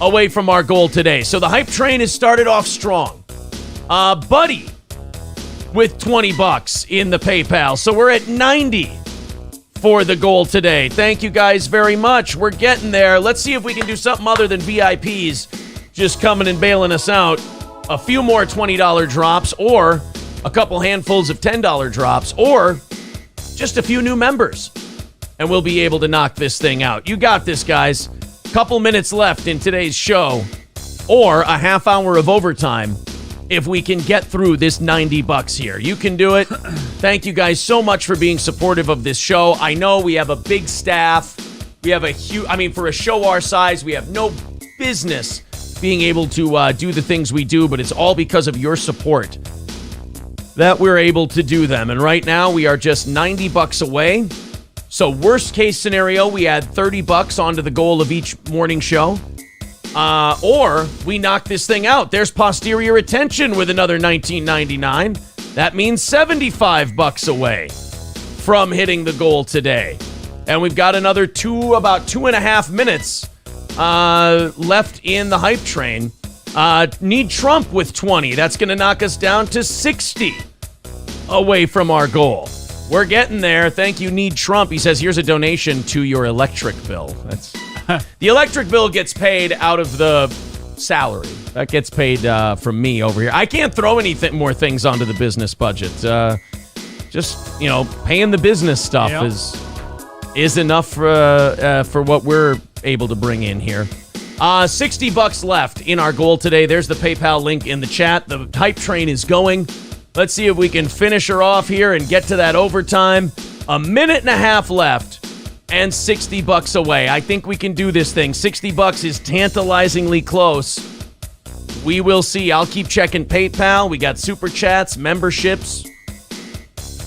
away from our goal today. So the hype train has started off strong. Buddy with $20 in the PayPal. So we're at 90 for the goal today. Thank you guys very much. We're getting there. Let's see if we can do something other than VIPs just coming and bailing us out. A few more $20 drops or a couple handfuls of $10 drops or just a few new members. And we'll be able to knock this thing out. You got this, guys. Couple minutes left in today's show or a half hour of overtime if we can get through this $90 here. You can do it. Thank you guys so much for being supportive of this show. I know we have a big staff. We have for a show our size, we have no business being able to do the things we do, but it's all because of your support that we're able to do them. And right now we are just $90 away. So worst case scenario, we add $30 onto the goal of each morning show. Or we knock this thing out. There's posterior attention with another $19.99. That means $75 away from hitting the goal today. And we've got another about 2.5 minutes left in the hype train. Need Trump with 20. That's going to knock us down to 60 away from our goal. We're getting there. Thank you, Need Trump. He says, here's a donation to your electric bill. That's the electric bill gets paid out of the salary. That gets paid from me over here. I can't throw anything more things onto the business budget. Just, paying the business stuff is enough for what we're able to bring in here. $60 left in our goal today. There's the PayPal link in the chat. The hype train is going. Let's see if we can finish her off here and get to that overtime. A minute and a half left and $60 away. I think we can do this thing. $60 is tantalizingly close. We will see. I'll keep checking PayPal. We got super chats, memberships.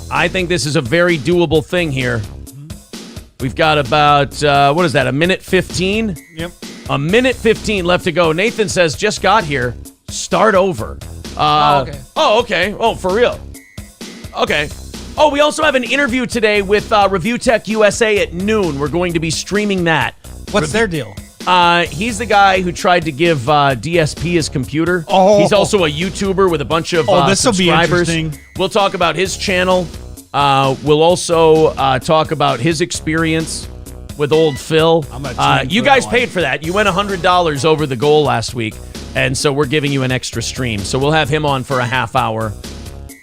I think this is a very doable thing here. We've got about, what is that, a minute 15? Yep. A minute 15 left to go. Nathan says, just got here. Start over. Okay. Oh, okay. Oh, for real. Okay. Oh, we also have an interview today with Review Tech USA at noon. We're going to be streaming that. What's their deal? He's the guy who tried to give DSP his computer. Oh. He's also a YouTuber with a bunch of this will be subscribers. interesting. We'll talk about his channel. We'll also talk about his experience with old Phil. You guys paid for that. You went $100 over the goal last week, and so we're giving you an extra stream. So we'll have him on for a half hour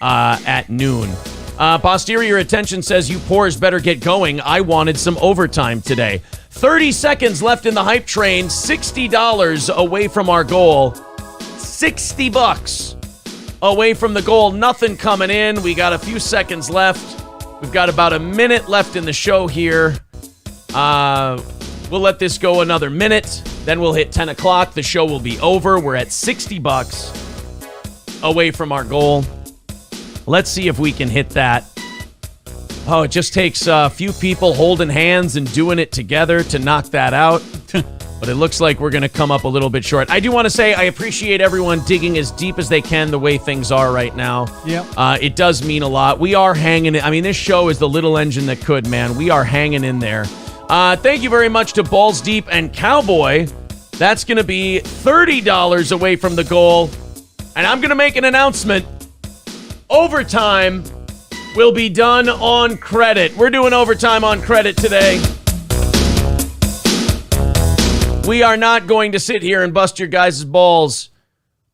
at noon. Posterior Attention says, you poors better get going. I wanted some overtime today. 30 seconds left in the hype train. $60 away from our goal. $60 away from the goal. Nothing coming in. We got a few seconds left. We've got about a minute left in the show here. We'll let this go another minute. Then we'll hit 10 o'clock. The show will be over. We're at $60 away from our goal. Let's see if we can hit that. Oh, it just takes a few people holding hands and doing it together to knock that out. But it looks like we're going to come up a little bit short. I do want to say I appreciate everyone digging as deep as they can the way things are right now. Yeah. It does mean a lot. We are hanging in. I mean, this show is the little engine that could, man. We are hanging in there. Thank you very much to Balls Deep and Cowboy. That's going to be $30 away from the goal. And I'm going to make an announcement. Overtime will be done on credit. We're doing overtime on credit today. We are not going to sit here and bust your guys' balls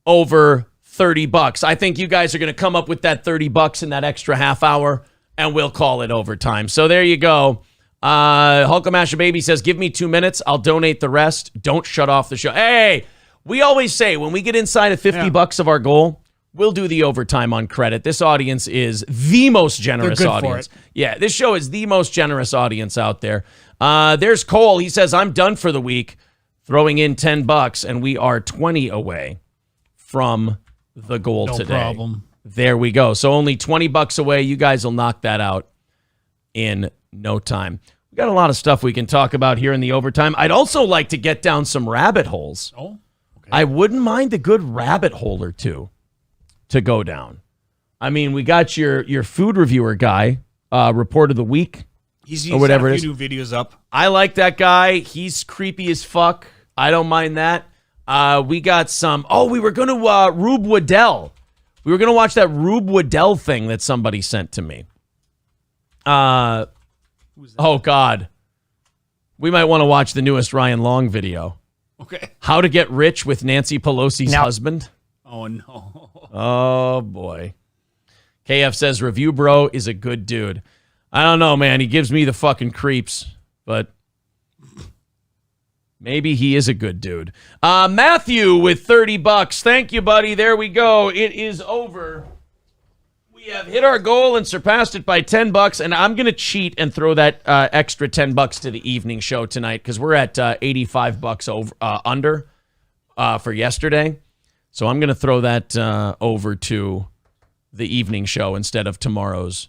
over $30. I think you guys are going to come up with that $30 in that extra half hour, and we'll call it overtime. So there you go. Hulkamasha Baby says, give me 2 minutes. I'll donate the rest. Don't shut off the show. Hey, we always say when we get inside of $50 of our goal, we'll do the overtime on credit. This audience is the most generous audience. Yeah, this show is the most generous audience out there. There's Cole. He says, I'm done for the week, throwing in $10, and we are 20 away from the goal today. No problem. There we go. So only $20 away. You guys will knock that out in no time. We got a lot of stuff we can talk about here in the overtime. I'd also like to get down some rabbit holes. Oh, okay. I wouldn't mind a good rabbit hole or two to go down. I mean, we got your food reviewer guy, report of the week, He's or whatever got it a is. few new videos up. I like that guy. He's creepy as fuck. I don't mind that. We got some. Oh, we were going to Rube Waddell. We were going to watch that Rube Waddell thing that somebody sent to me. Oh God, we might want to watch the newest Ryan Long video. Okay. How to get rich with Nancy Pelosi's husband. Oh no. Oh boy. KF says Review Bro is a good dude. I don't know, man. He gives me the fucking creeps, but maybe he is a good dude. Matthew with $30. Thank you, buddy. There we go. It is over. We have hit our goal and surpassed it by $10, and I'm going to cheat and throw that extra $10 to the evening show tonight because we're at $85 over under for yesterday. So I'm going to throw that over to the evening show instead of tomorrow's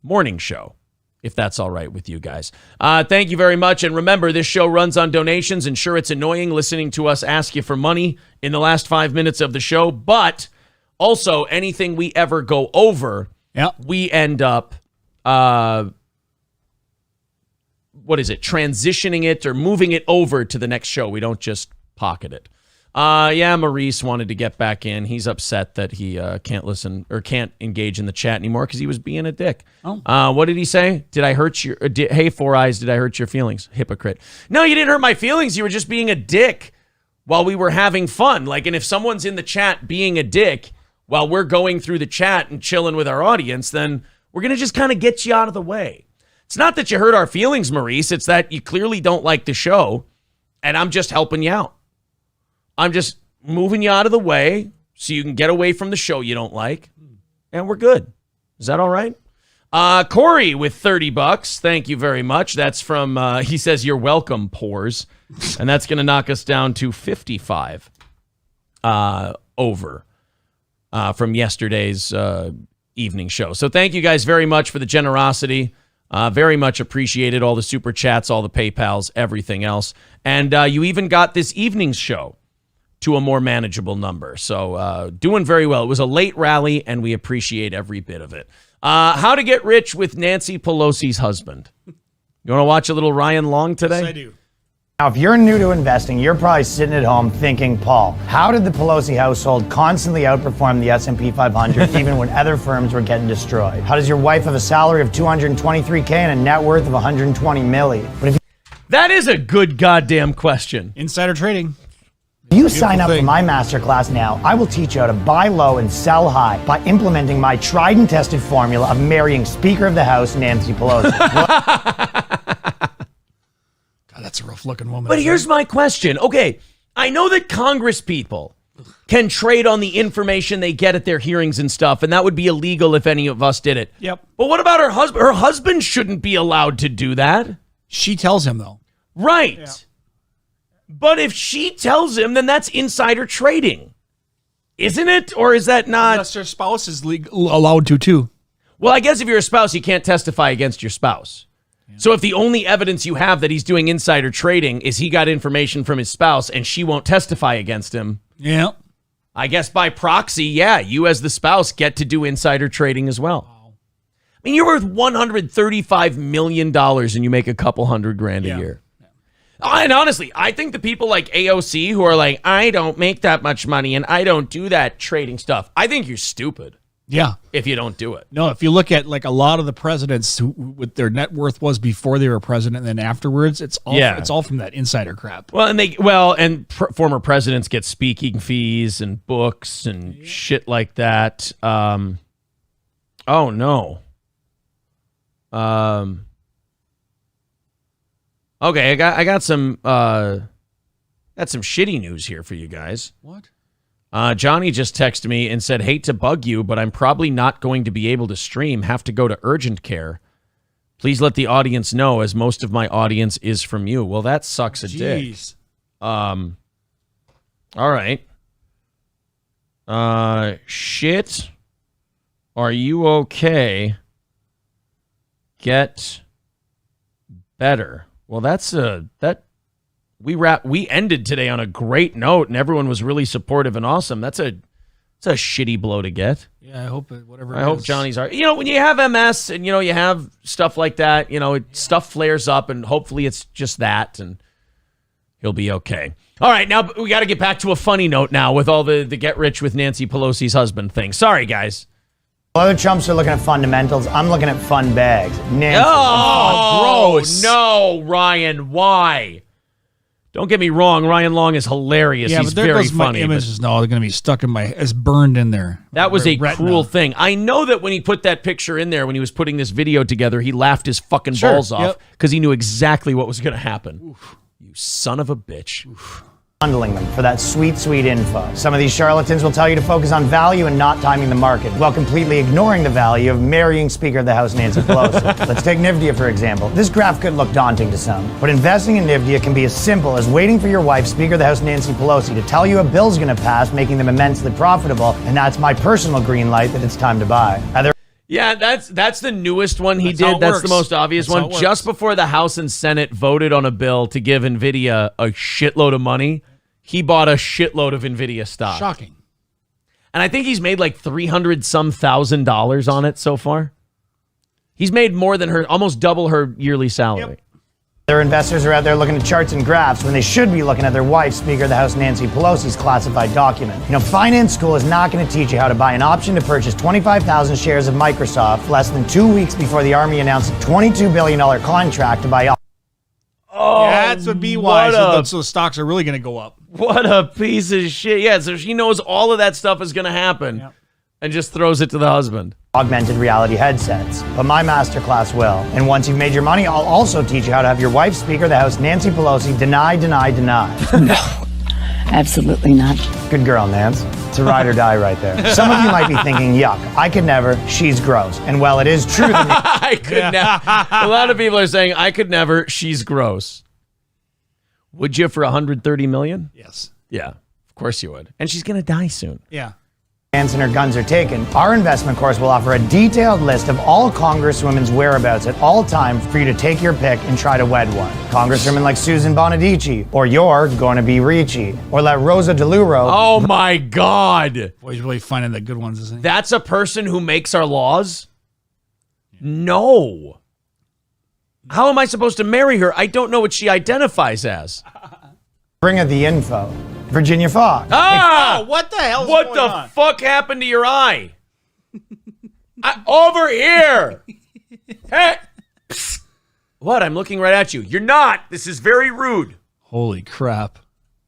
morning show, if that's all right with you guys. Thank you very much. And remember, this show runs on donations. And sure, it's annoying listening to us ask you for money in the last 5 minutes of the show. But also, anything we ever go over, we end up, transitioning it or moving it over to the next show. We don't just pocket it. Yeah, Maurice wanted to get back in. He's upset that he can't listen or can't engage in the chat anymore because he was being a dick. Oh. What did he say? Did I hurt your... hey, Four Eyes, did I hurt your feelings? Hypocrite. No, you didn't hurt my feelings. You were just being a dick while we were having fun. Like, and if someone's in the chat being a dick while we're going through the chat and chilling with our audience, then we're going to just kind of get you out of the way. It's not that you hurt our feelings, Maurice. It's that you clearly don't like the show, and I'm just helping you out. I'm just moving you out of the way so you can get away from the show you don't like, and we're good. Is that all right? Corey with $30. Thank you very much. That's from, he says, you're welcome, Pores. And that's going to knock us down to 55 over from yesterday's evening show. So thank you guys very much for the generosity. Very much appreciated all the super chats, all the PayPals, everything else. And you even got this evening's show to a more manageable number. So doing very well. It was a late rally, and we appreciate every bit of it. How to get rich with Nancy Pelosi's husband. You want to watch a little Ryan Long today? Yes, I do. Now, if you're new to investing, you're probably sitting at home thinking, Paul, how did the Pelosi household constantly outperform the S&P 500 even when other firms were getting destroyed? How does your wife have a salary of $223K and a net worth of $120 million? But if that is a good goddamn question. Insider trading. you sign up for my masterclass now, I will teach you how to buy low and sell high by implementing my tried and tested formula of marrying Speaker of the House Nancy Pelosi. That's a rough looking woman. But here's my question. Okay, I know that Congress people can trade on the information they get at their hearings and stuff, and that would be illegal if any of us did it. Yep. But what about her husband? Her husband shouldn't be allowed to do that. She tells him, though. Right. Yeah. But if she tells him, then that's insider trading. Isn't it? Or is that not? Unless her spouse is allowed to, too. Well, I guess if you're a spouse, you can't testify against your spouse. So if the only evidence you have that he's doing insider trading is he got information from his spouse and she won't testify against him. Yeah. I guess by proxy, yeah, you as the spouse get to do insider trading as well. Wow. I mean, you're worth $135 million and you make a couple $100,000 a year. Yeah. And honestly, I think the people like AOC who are like, I don't make that much money and I don't do that trading stuff. I think you're stupid. Yeah. If you don't do it. No, if you look at like a lot of the presidents who what their net worth was before they were president and then afterwards, it's all from that insider crap. Well, and former presidents get speaking fees and books and shit like that. Oh no. Okay, I got some shitty news here for you guys. What? Johnny just texted me and said, hate to bug you, but I'm probably not going to be able to stream. Have to go to urgent care. Please let the audience know, as most of my audience is from you. Well, that sucks a dick. All right. Shit. Are you okay? Get better. Well, we ended today on a great note, and everyone was really supportive and awesome. It's a shitty blow to get. Yeah, I hope whatever. I hope Johnny's all right. You know, when you have MS and you have stuff like that, stuff flares up, and hopefully it's just that, and he'll be okay. All right, now we got to get back to a funny note now with all the get rich with Nancy Pelosi's husband thing. Sorry, guys. Other chumps are looking at fundamentals. I'm looking at fun bags. Nancy. Oh, gross. No, Ryan, why? Don't get me wrong, Ryan Long is hilarious. Yeah, he's but there very goes funny. My images now. They're going to be stuck in it's burned in there. That was a cruel thing. I know that when he put that picture in there, when he was putting this video together, he laughed his fucking balls off because he knew exactly what was going to happen. Oof. You son of a bitch. Oof. Bundling them for that sweet, sweet info. Some of these charlatans will tell you to focus on value and not timing the market, while completely ignoring the value of marrying Speaker of the House Nancy Pelosi. Let's take NVIDIA, for example. This graph could look daunting to some, but investing in NVIDIA can be as simple as waiting for your wife, Speaker of the House Nancy Pelosi, to tell you a bill's going to pass, making them immensely profitable, and that's my personal green light that it's time to buy. Yeah, that's the newest one he did. That's the most obvious one. Just before the House and Senate voted on a bill to give NVIDIA a shitload of money, he bought a shitload of NVIDIA stock. Shocking. And I think he's made like $300,000 on it so far. He's made more than almost double her yearly salary. Yep. Their investors are out there looking at charts and graphs when they should be looking at their wife, Speaker of the House Nancy Pelosi's classified document. You know, finance school is not going to teach you how to buy an option to purchase 25,000 shares of Microsoft less than 2 weeks before the Army announced a $22 billion contract to buy. Oh, yeah, that's would be why. So the stocks are really going to go up. What a piece of shit. Yeah, so she knows all of that stuff is going to happen and just throws it to the husband. Augmented reality headsets, but my masterclass will. And once you've made your money, I'll also teach you how to have your wife, Speaker of the House Nancy Pelosi, deny. No, absolutely not. Good girl, Nance. It's a ride or die right there. Some of you might be thinking, yuck, I could never, she's gross. And while it is true that I could never. A lot of people are saying, I could never, she's gross. Would you for $130 million? Yes. Yeah, of course you would. And she's going to die soon. Yeah. Nance and her guns are taken, our investment course will offer a detailed list of all Congresswomen's whereabouts at all times for you to take your pick and try to wed one. Congresswomen like Susan Bonadici, or you're going to be Ricci, or let Rosa DeLuro. Oh my God. Boy, he's really finding the good ones, isn't he? That's a person who makes our laws? No. How am I supposed to marry her? I don't know what she identifies as. Bring her the info. Virginia Fox. Ah! What the hell? What the fuck happened to your eye? Over here. Hey. Psst. What? I'm looking right at you. You're not. This is very rude. Holy crap.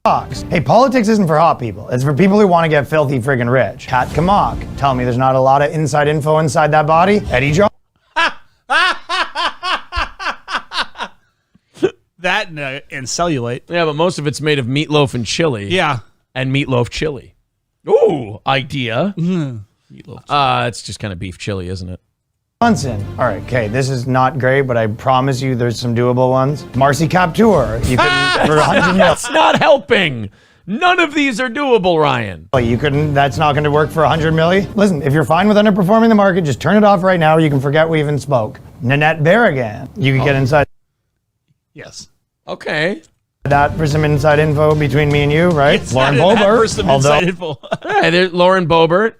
Fox. Hey, politics isn't for hot people. It's for people who want to get filthy friggin' rich. Kat Kamak. Tell me there's not a lot of inside info inside that body. Eddie Jones. That and cellulite. Yeah, but most of it's made of meatloaf and chili. Yeah. And meatloaf chili. Ooh, idea. Meatloaf. It's just kind of beef chili, isn't it? Johnson. All right, okay, this is not great, but I promise you there's some doable ones. Marcy Kaptur. You couldn't for 100 million. That's not helping. None of these are doable, Ryan. You couldn't, that's not going to work for 100 million? Listen, if you're fine with underperforming the market, just turn it off right now or you can forget we even spoke. Nanette Berrigan. You could get inside. Yes. Okay. That for some inside info between me and you, right? It's Lauren Boebert. For some inside info. Hey, there's Lauren Boebert.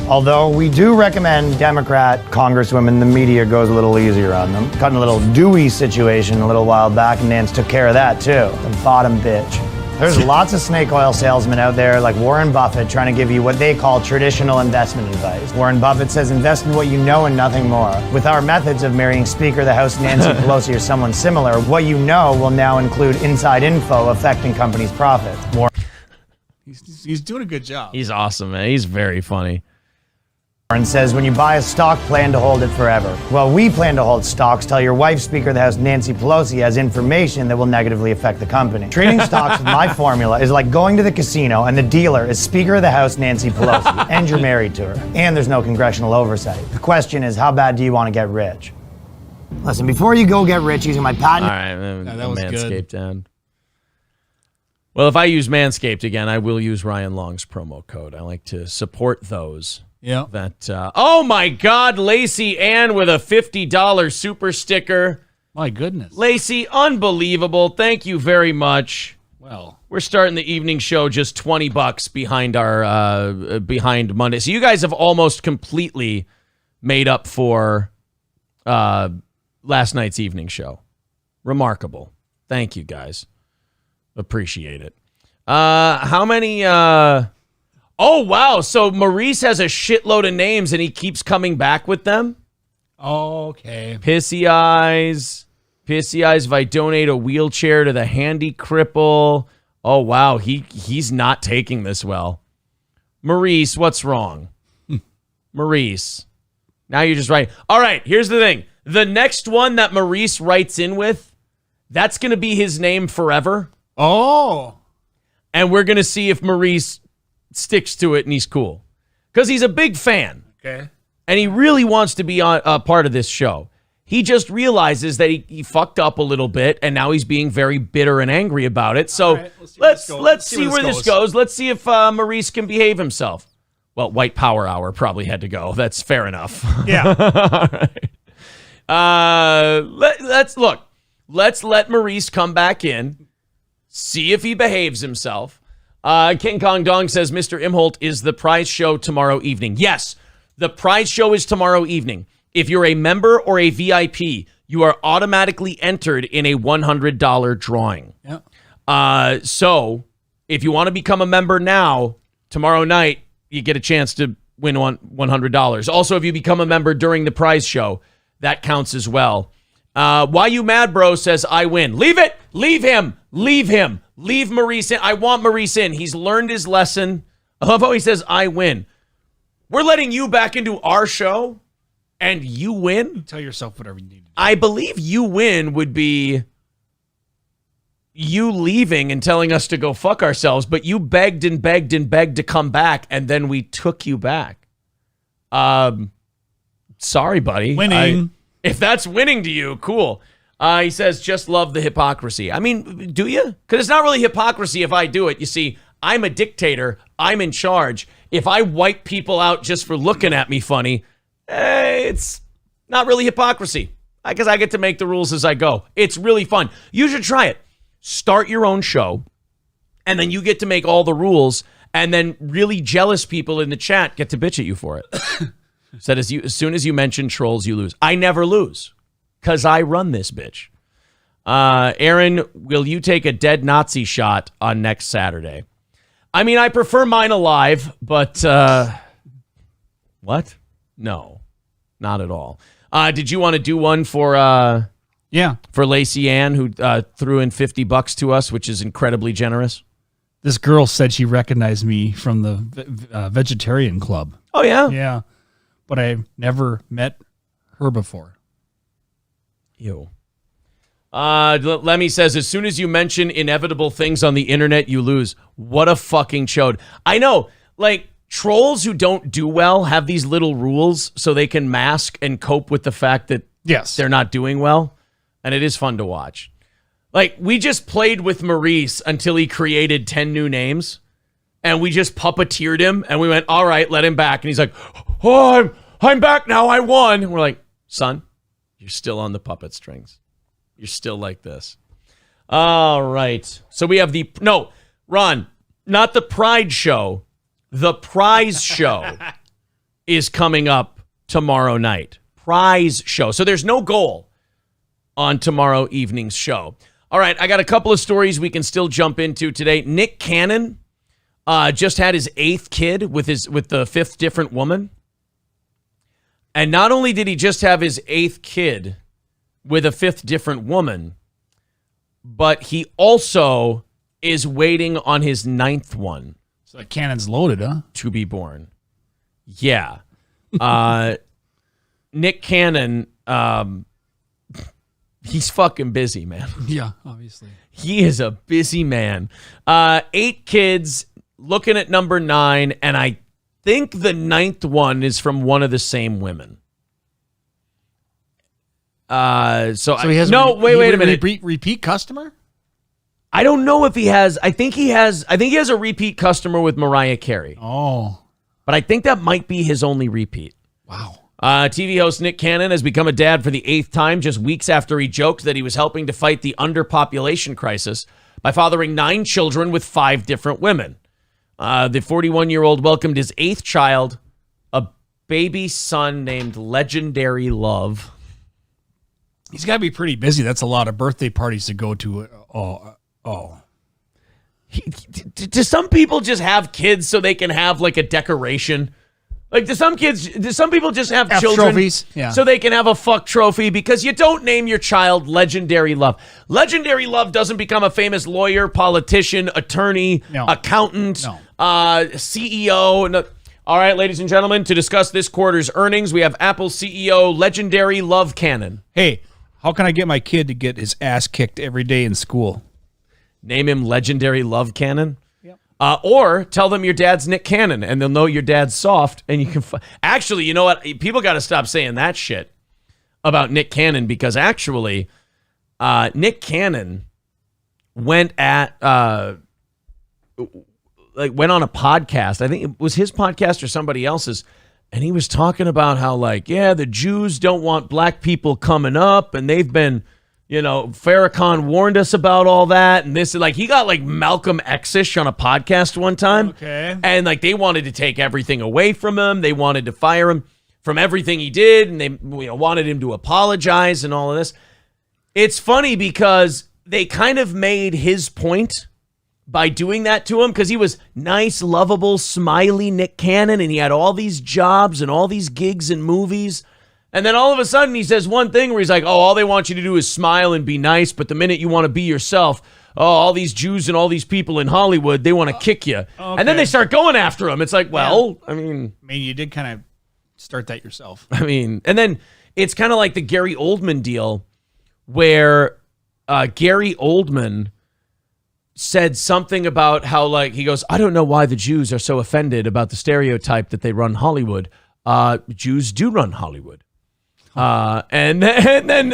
Although we do recommend Democrat congresswomen, the media goes a little easier on them. Got in a little Dewey situation a little while back, and Nance took care of that too. The bottom bitch. There's lots of snake oil salesmen out there like Warren Buffett trying to give you what they call traditional investment advice. Warren Buffett says invest in what you know and nothing more. With our methods of marrying Speaker of the House Nancy Pelosi or someone similar, what you know will now include inside info affecting companies' profits. He's doing a good job. He's awesome, man. He's very funny. Warren says when you buy a stock, plan to hold it forever. Well, we plan to hold stocks till your wife, Speaker of the House Nancy Pelosi, has information that will negatively affect the company. Trading stocks with my formula is like going to the casino and the dealer is Speaker of the House Nancy Pelosi and you're married to her. And there's no congressional oversight. The question is, how bad do you want to get rich? Listen, before you go get rich using my patent... All right, that was Manscaped down. Well, if I use Manscaped again, I will use Ryan Long's promo code. I like to support those. Yeah. That. Oh my God, Lacey Ann with a $50 super sticker. My goodness. Lacey, unbelievable. Thank you very much. Well, we're starting the evening show just $20 behind our behind Monday. So you guys have almost completely made up for last night's evening show. Remarkable. Thank you guys. Appreciate it. How many? Oh, wow. So Maurice has a shitload of names and he keeps coming back with them. Okay. Pissy Eyes. Pissy Eyes, if I donate a wheelchair to the handy cripple. Oh, wow. He's not taking this well. Maurice, what's wrong? Maurice. Now you're just right. All right, here's the thing. The next one that Maurice writes in with, that's going to be his name forever. Oh. And we're going to see if Maurice sticks to it and he's cool. Because he's a big fan. Okay. And he really wants to be on a part of this show. He just realizes that he fucked up a little bit and now he's being very bitter and angry about it. So right, let's see where this goes. Let's see if Maurice can behave himself. Well, White Power Hour probably had to go. That's fair enough. Yeah. All right. Let's let Maurice come back in. See if he behaves himself. King Kong Dong says, Mr. Imholt, is the prize show tomorrow evening? Yes, the prize show is tomorrow evening. If you're a member or a VIP, you are automatically entered in a $100 drawing. Yeah. So if you want to become a member now, tomorrow night, you get a chance to win $100. Also, if you become a member during the prize show, that counts as well. Why You Mad Bro says, I win. Leave it. Leave him. Leave him. Leave Maurice in. I want Maurice in. He's learned his lesson. I love how he says, I win. We're letting you back into our show and you win? Tell yourself whatever you need to do. I believe you win would be you leaving and telling us to go fuck ourselves, but you begged and begged and begged to come back, and then we took you back. Sorry, buddy. Winning. If that's winning to you, cool. He says, just love the hypocrisy. I mean, do you? Because it's not really hypocrisy if I do it. You see, I'm a dictator. I'm in charge. If I wipe people out just for looking at me funny, it's not really hypocrisy because I get to make the rules as I go. It's really fun. You should try it. Start your own show, and then you get to make all the rules, and then really jealous people in the chat get to bitch at you for it. Said as soon as you mention trolls, you lose. I never lose because I run this bitch. Aaron, will you take a dead Nazi shot on next Saturday? I mean, I prefer mine alive, but what? No, not at all. Did you want to do one for for Lacey Ann, who threw in $50 to us, which is incredibly generous? This girl said she recognized me from the vegetarian club. Oh, yeah? Yeah. But I've never met her before. Ew. Lemmy says, as soon as you mention inevitable things on the internet, you lose. What a fucking chode. I know, like, trolls who don't do well have these little rules so they can mask and cope with the fact that they're not doing well. And it is fun to watch. Like, we just played with Maurice until he created 10 new names. And we just puppeteered him. And we went, all right, let him back. And he's like, oh, I'm back now. I won. And we're like, son, you're still on the puppet strings. You're still like this. All right. So we have Ron, not the Pride show. The prize show is coming up tomorrow night. Prize show. So there's no goal on tomorrow evening's show. All right, I got a couple of stories we can still jump into today. Nick Cannon just had his 8th kid with the 5th different woman. And not only did he just have his 8th kid with a 5th different woman, but he also is waiting on his 9th one. So the cannon's loaded, huh? To be born. Yeah. Nick Cannon, he's fucking busy, man. Yeah, obviously. He is a busy man. 8 kids, looking at number 9, and I think the 9th one is from one of the same women. So he has wait a minute. Repeat customer? I don't know if he has. I think he has a repeat customer with Mariah Carey. Oh. But I think that might be his only repeat. Wow. TV host Nick Cannon has become a dad for the 8th time, just weeks after he joked that he was helping to fight the underpopulation crisis by fathering 9 children with 5 different women. The 41-year-old welcomed his 8th child, a baby son named Legendary Love. He's got to be pretty busy. That's a lot of birthday parties to go to. Do some people just have kids so they can have like a decoration? Like, do some people just have children trophies? Yeah. So they can have a fuck trophy? Because you don't name your child Legendary Love. Legendary Love doesn't become a famous lawyer, politician, attorney, accountant, CEO. No. All right, ladies and gentlemen, to discuss this quarter's earnings, we have Apple CEO Legendary Love Cannon. Hey, how can I get my kid to get his ass kicked every day in school? Name him Legendary Love Cannon. Or tell them your dad's Nick Cannon, and they'll know your dad's soft, and you can... Actually, you know what? People got to stop saying that shit about Nick Cannon, because actually, Nick Cannon went on a podcast. I think it was his podcast or somebody else's, and he was talking about how, like, the Jews don't want black people coming up, and they've been... Farrakhan warned us about all that, and this, like, he got like Malcolm X-ish on a podcast one time. Okay. And like they wanted to take everything away from him. They wanted to fire him. from everything he did, and they wanted him to apologize and all of this. It's funny because they kind of made his point by doing that to him, because he was nice, lovable, smiley Nick Cannon, and he had all these jobs and all these gigs and movies. And then all of a sudden he says one thing where he's like, oh, all they want you to do is smile and be nice, but the minute you want to be yourself, oh, all these Jews and all these people in Hollywood, they want to kick you. Okay. And then they start going after him. It's like, well, I mean, you did kind of start that yourself. I mean, and then it's kind of like the Gary Oldman deal, where Gary Oldman said something about how, like, he goes, I don't know why the Jews are so offended about the stereotype that they run Hollywood. Jews do run Hollywood. And then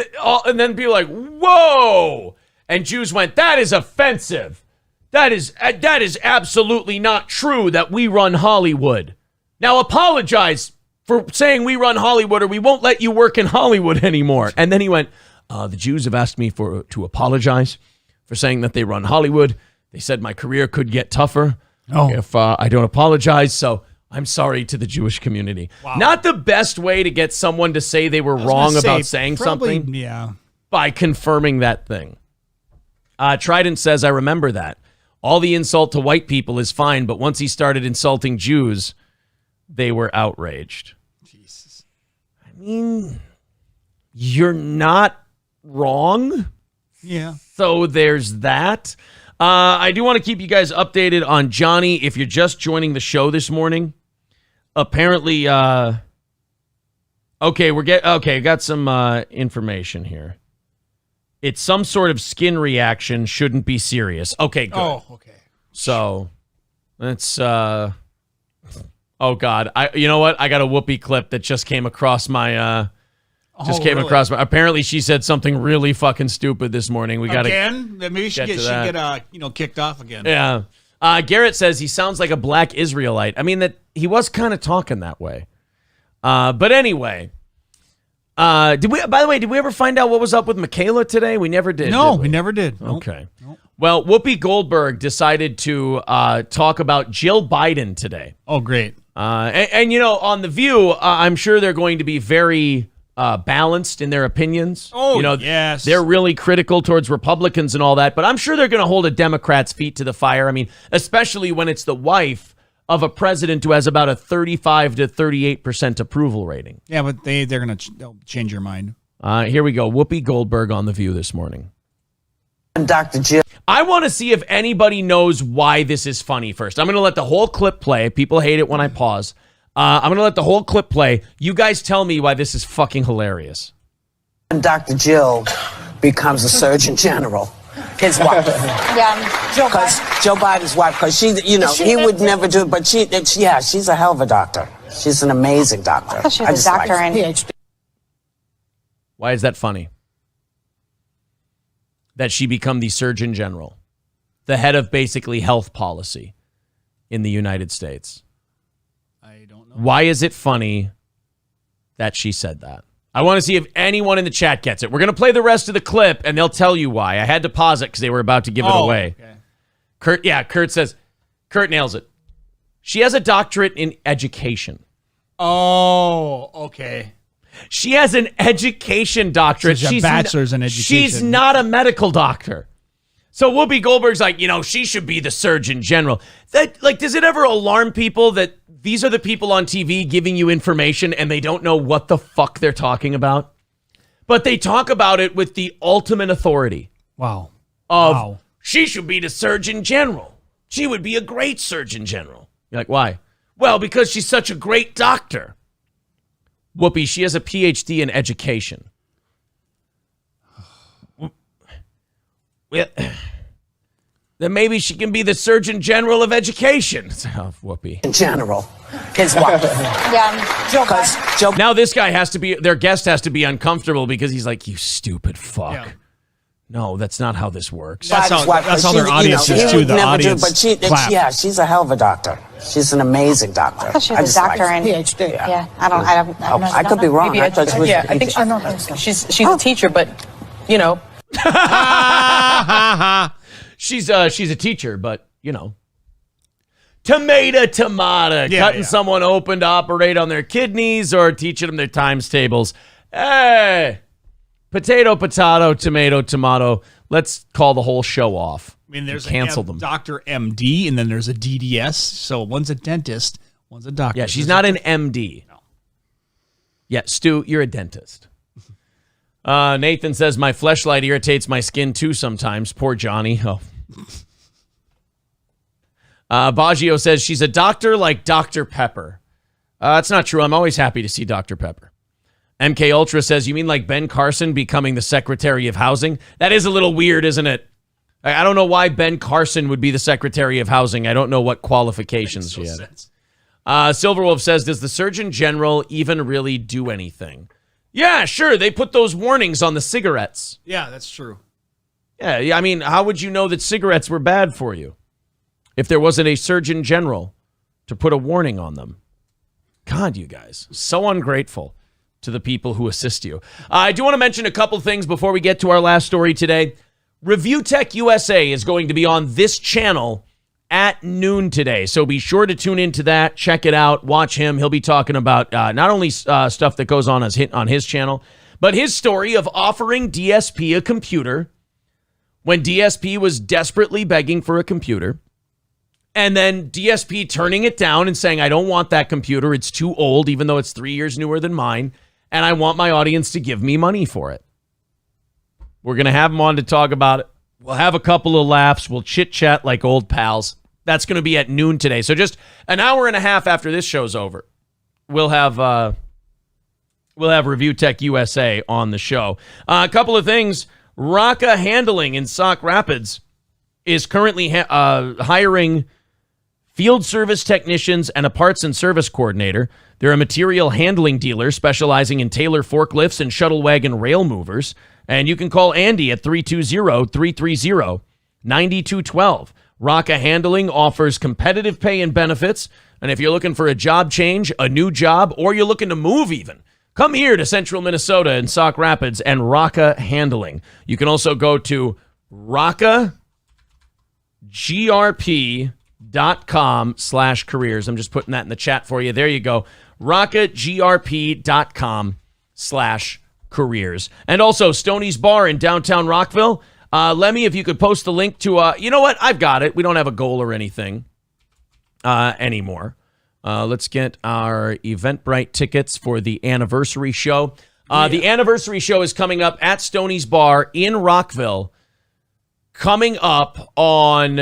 people are like, whoa. And Jews went, that is offensive. That is absolutely not true that we run Hollywood. Now apologize for saying we run Hollywood, or we won't let you work in Hollywood anymore. And then he went, the Jews have asked me to apologize for saying that they run Hollywood. They said my career could get tougher if I don't apologize. So I'm sorry to the Jewish community. Wow. Not the best way to get someone to say they were wrong about saying something. Yeah. By confirming that thing. Trident says, I remember that. All the insult to white people is fine, but once he started insulting Jews, they were outraged. Jesus. I mean, you're not wrong. Yeah. So there's that. I do want to keep you guys updated on Johnny. If you're just joining the show this morning, apparently, got some information here. It's some sort of skin reaction, shouldn't be serious. Okay, good. Oh, okay. So let's oh God. You know what? I got a Whoopi clip that just came across my apparently she said something really fucking stupid this morning. We got again? Maybe she get kicked off again. Yeah. Garrett says he sounds like a black Israelite. I mean, that he was kind of talking that way. But anyway, did we ever find out what was up with Michaela today? We never did. No, did we? we never did. Okay. Nope. Well, Whoopi Goldberg decided to talk about Jill Biden today. Oh, great. And on The View, I'm sure they're going to be very balanced in their opinions. Oh, yes. They're really critical towards Republicans and all that, but I'm sure they're going to hold a Democrat's feet to the fire. I mean, especially when it's the wife of a president who has about a 35 to 38% approval rating. Yeah, but they'll change your mind. Here we go. Whoopi Goldberg on The View this morning. Dr. Jill. I want to see if anybody knows why this is funny first. I'm going to let the whole clip play. People hate it when I pause. I'm going to let the whole clip play. You guys tell me why this is fucking hilarious. Dr. Jill becomes a Surgeon General. His wife. Because Joe Biden's wife, because he would never do it, but she's a hell of a doctor. She's an amazing doctor. I thought she was a doctor and PhD. Why is that funny? That she become the Surgeon General, the head of basically health policy in the United States. I don't know. Why is it funny that she said that? I want to see if anyone in the chat gets it. We're going to play the rest of the clip, and they'll tell you why. I had to pause it because they were about to give it away. Okay. Kurt nails it. She has a doctorate in education. Oh, okay. She has an education doctorate. So she's a bachelor's in education. She's not a medical doctor. So Whoopi Goldberg's like, she should be the Surgeon General. Does it ever alarm people that these are the people on TV giving you information and they don't know what the fuck they're talking about? But they talk about it with the ultimate authority. Wow. She should be the Surgeon General. She would be a great Surgeon General. You're like, why? Well, because she's such a great doctor. Whoopi, she has a PhD in education. Well, then maybe she can be the Surgeon General of Education. Oh, Whoopi. In general. His wife. Now this guy their guest has to be uncomfortable because he's like, you stupid fuck. Yeah. No, that's not how this works. That's how their audience is too. The audience clap. She's a hell of a doctor. She's an amazing doctor. I thought she was a doctor and PhD. Yeah, I could be wrong. I think she's a teacher, but she's a teacher, but tomato. Cutting someone open to operate on their kidneys or teaching them their times tables. Hey, potato, tomato. Let's call the whole show off. I mean, there's cancel a them. Dr. MD, and then there's a DDS. So one's a dentist, one's a doctor. Yeah, she's not an MD. No. Yeah, Stu, you're a dentist. Nathan says, my fleshlight irritates my skin too sometimes. Poor Johnny. Oh. Baggio says, she's a doctor like Dr. Pepper. That's not true. I'm always happy to see Dr. Pepper. MK Ultra says, you mean like Ben Carson becoming the Secretary of Housing? That is a little weird, isn't it? I don't know why Ben Carson would be the Secretary of Housing. I don't know what qualifications she had. Silverwolf says, does the Surgeon General even really do anything? Yeah, sure. They put those warnings on the cigarettes. Yeah, that's true. Yeah, I mean, how would you know that cigarettes were bad for you if there wasn't a Surgeon General to put a warning on them? God, you guys, so ungrateful to the people who assist you. I do want to mention a couple things before we get to our last story today. Review Tech USA is going to be on this channel at noon today, so be sure to tune into that. Check it out. Watch him. He'll be talking about not only stuff that goes on his channel, but his story of offering DSP a computer when DSP was desperately begging for a computer, and then DSP turning it down and saying, I don't want that computer. It's too old, even though it's 3 years newer than mine, and I want my audience to give me money for it. We're going to have him on to talk about it. We'll have a couple of laughs. We'll chit-chat like old pals. That's going to be at noon today. So just an hour and a half after this show's over, we'll have Review Tech USA on the show. A couple of things. Raka Handling in Sauk Rapids is currently hiring field service technicians and a parts and service coordinator. They're a material handling dealer specializing in Taylor forklifts and shuttle wagon rail movers. And you can call Andy at 320-330-9212. Raka Handling offers competitive pay and benefits. And if you're looking for a job change, a new job, or you're looking to move even, come here to Central Minnesota in Sauk Rapids and Raka Handling. You can also go to rakagrp.com/careers. I'm just putting that in the chat for you. There you go. rakagrp.com/careers. And also Stoney's Bar in downtown Rockville. Lemmy, if you could post the link to, you know what? I've got it. We don't have a goal or anything anymore. Let's get our Eventbrite tickets for the anniversary show. The anniversary show is coming up at Stoney's Bar in Rockville. Coming up on...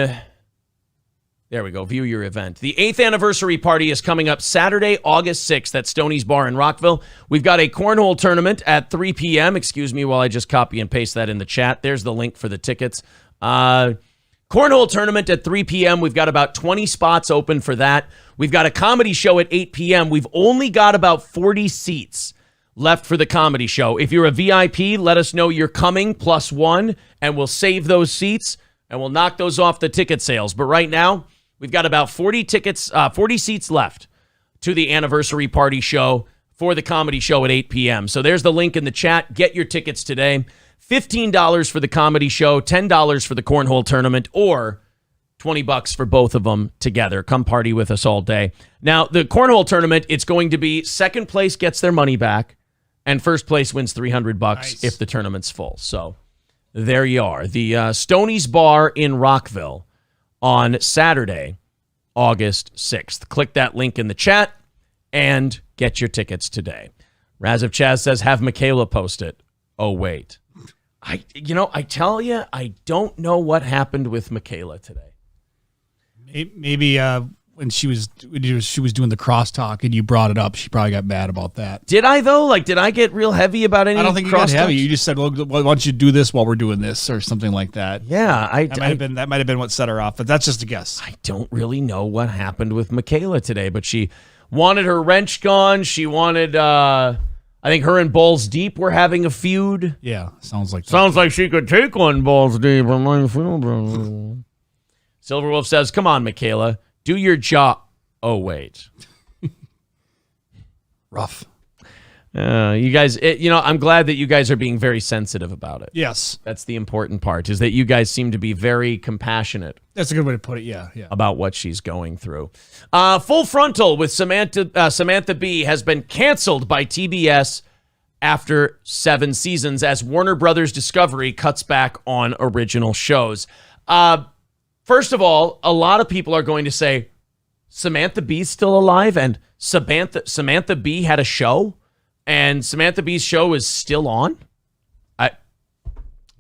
There we go. View your event. The 8th anniversary party is coming up Saturday, August 6th at Stoney's Bar in Rockville. We've got a cornhole tournament at 3 p.m. Excuse me while I just copy and paste that in the chat. There's the link for the tickets. Cornhole tournament at 3 p.m. We've got about 20 spots open for that. We've got a comedy show at 8 p.m. We've only got about 40 seats left for the comedy show. If you're a VIP, let us know you're coming +1, and we'll save those seats, and we'll knock those off the ticket sales. But right now, we've got about 40 seats left to the anniversary party show for the comedy show at 8 p.m. So there's the link in the chat. Get your tickets today. $15 for the comedy show, $10 for the cornhole tournament, or $20 for both of them together. Come party with us all day. Now, the cornhole tournament, it's going to be second place gets their money back, and first place wins $300 if the tournament's full. So there you are. The Stoney's Bar in Rockville on Saturday, August 6th. Click that link in the chat and get your tickets today. Raz of Chaz says, have Michaela post it. Oh, wait. I tell you, I don't know what happened with Michaela today. Maybe when she was doing the crosstalk and you brought it up, she probably got mad about that. Did I, though? Like, did I get real heavy about any crosstalk? I don't think you got heavy. You just said, well, why don't you do this while we're doing this or something like that. Yeah. That might have been what set her off, but that's just a guess. I don't really know what happened with Michaela today, but she wanted her wrench gone. She wanted, I think her and Balls Deep were having a feud. Yeah, sounds like she could take one Balls Deep. Silverwolf says, come on, Michaela. Do your job. Oh, wait. Rough. You guys, I'm glad that you guys are being very sensitive about it. Yes. That's the important part, is that you guys seem to be very compassionate. That's a good way to put it. Yeah. About what she's going through. Full Frontal with Samantha Bee has been canceled by TBS after 7 seasons as Warner Brothers Discovery cuts back on original shows. First of all, a lot of people are going to say, Samantha Bee's still alive and Samantha Bee had a show? And Samantha Bee's show is still on?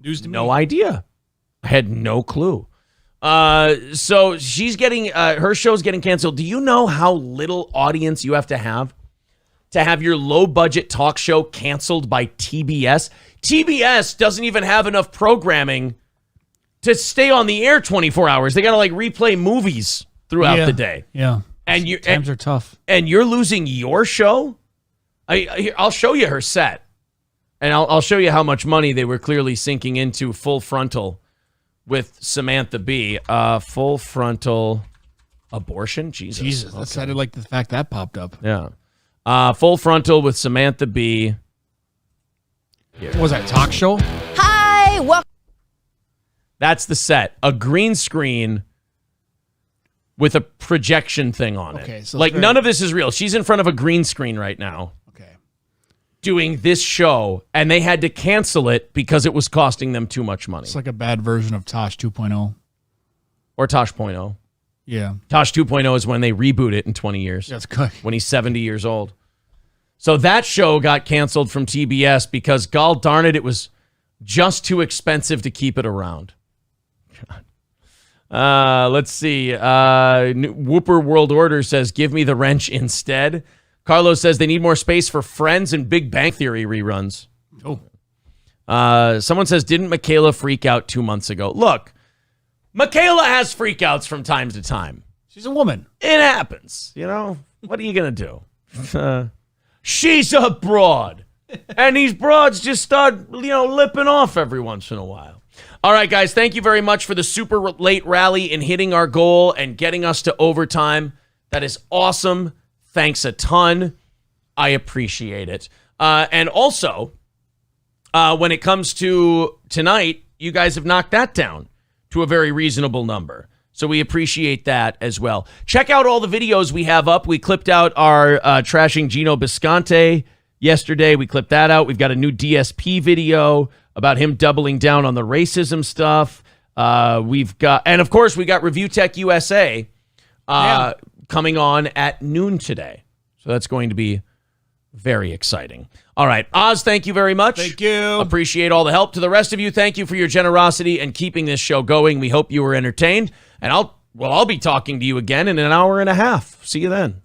News to me. No idea. I had no clue. So she's getting, her show's getting canceled. Do you know how little audience you have to have your low budget talk show canceled by TBS? TBS doesn't even have enough programming to stay on the air 24 hours. They got to replay movies throughout the day. Yeah. And times are tough. And you're losing your show? I'll show you her set, and I'll show you how much money they were clearly sinking into Full Frontal with Samantha Bee. Full Frontal abortion? Jesus. That sounded like the fact that popped up. Yeah. Full Frontal with Samantha Bee. What was that, talk show? Hi, welcome. That's the set. A green screen with a projection thing on it. Okay, so none of this is real. She's in front of a green screen right now. Doing this show, and they had to cancel it because it was costing them too much money. It's like a bad version of Tosh 2.0. Or Tosh.0. Yeah. Tosh 2.0 is when they reboot it in 20 years. That's good. When he's 70 years old. So that show got canceled from TBS because, gall darn it, it was just too expensive to keep it around. Let's see. Whooper World Order says, give me the wrench instead. Carlos says they need more space for Friends and Big Bang Theory reruns. Someone says, didn't Michaela freak out 2 months ago? Look, Michaela has freakouts from time to time. She's a woman. It happens. What are you going to do? She's a broad. And these broads just start, lipping off every once in a while. All right, guys, thank you very much for the super late rally in hitting our goal and getting us to overtime. That is awesome. Thanks a ton. I appreciate it. And also, when it comes to tonight, you guys have knocked that down to a very reasonable number. So we appreciate that as well. Check out all the videos we have up. We clipped out our trashing Gino Bisconte yesterday. We clipped that out. We've got a new DSP video about him doubling down on the racism stuff. And of course, we got Review Tech USA coming on at noon today. So that's going to be very exciting. All right, Oz, thank you very much. Thank you. Appreciate all the help. To the rest of you, thank you for your generosity and keeping this show going. We hope you were entertained. And I'll be talking to you again in an hour and a half. See you then.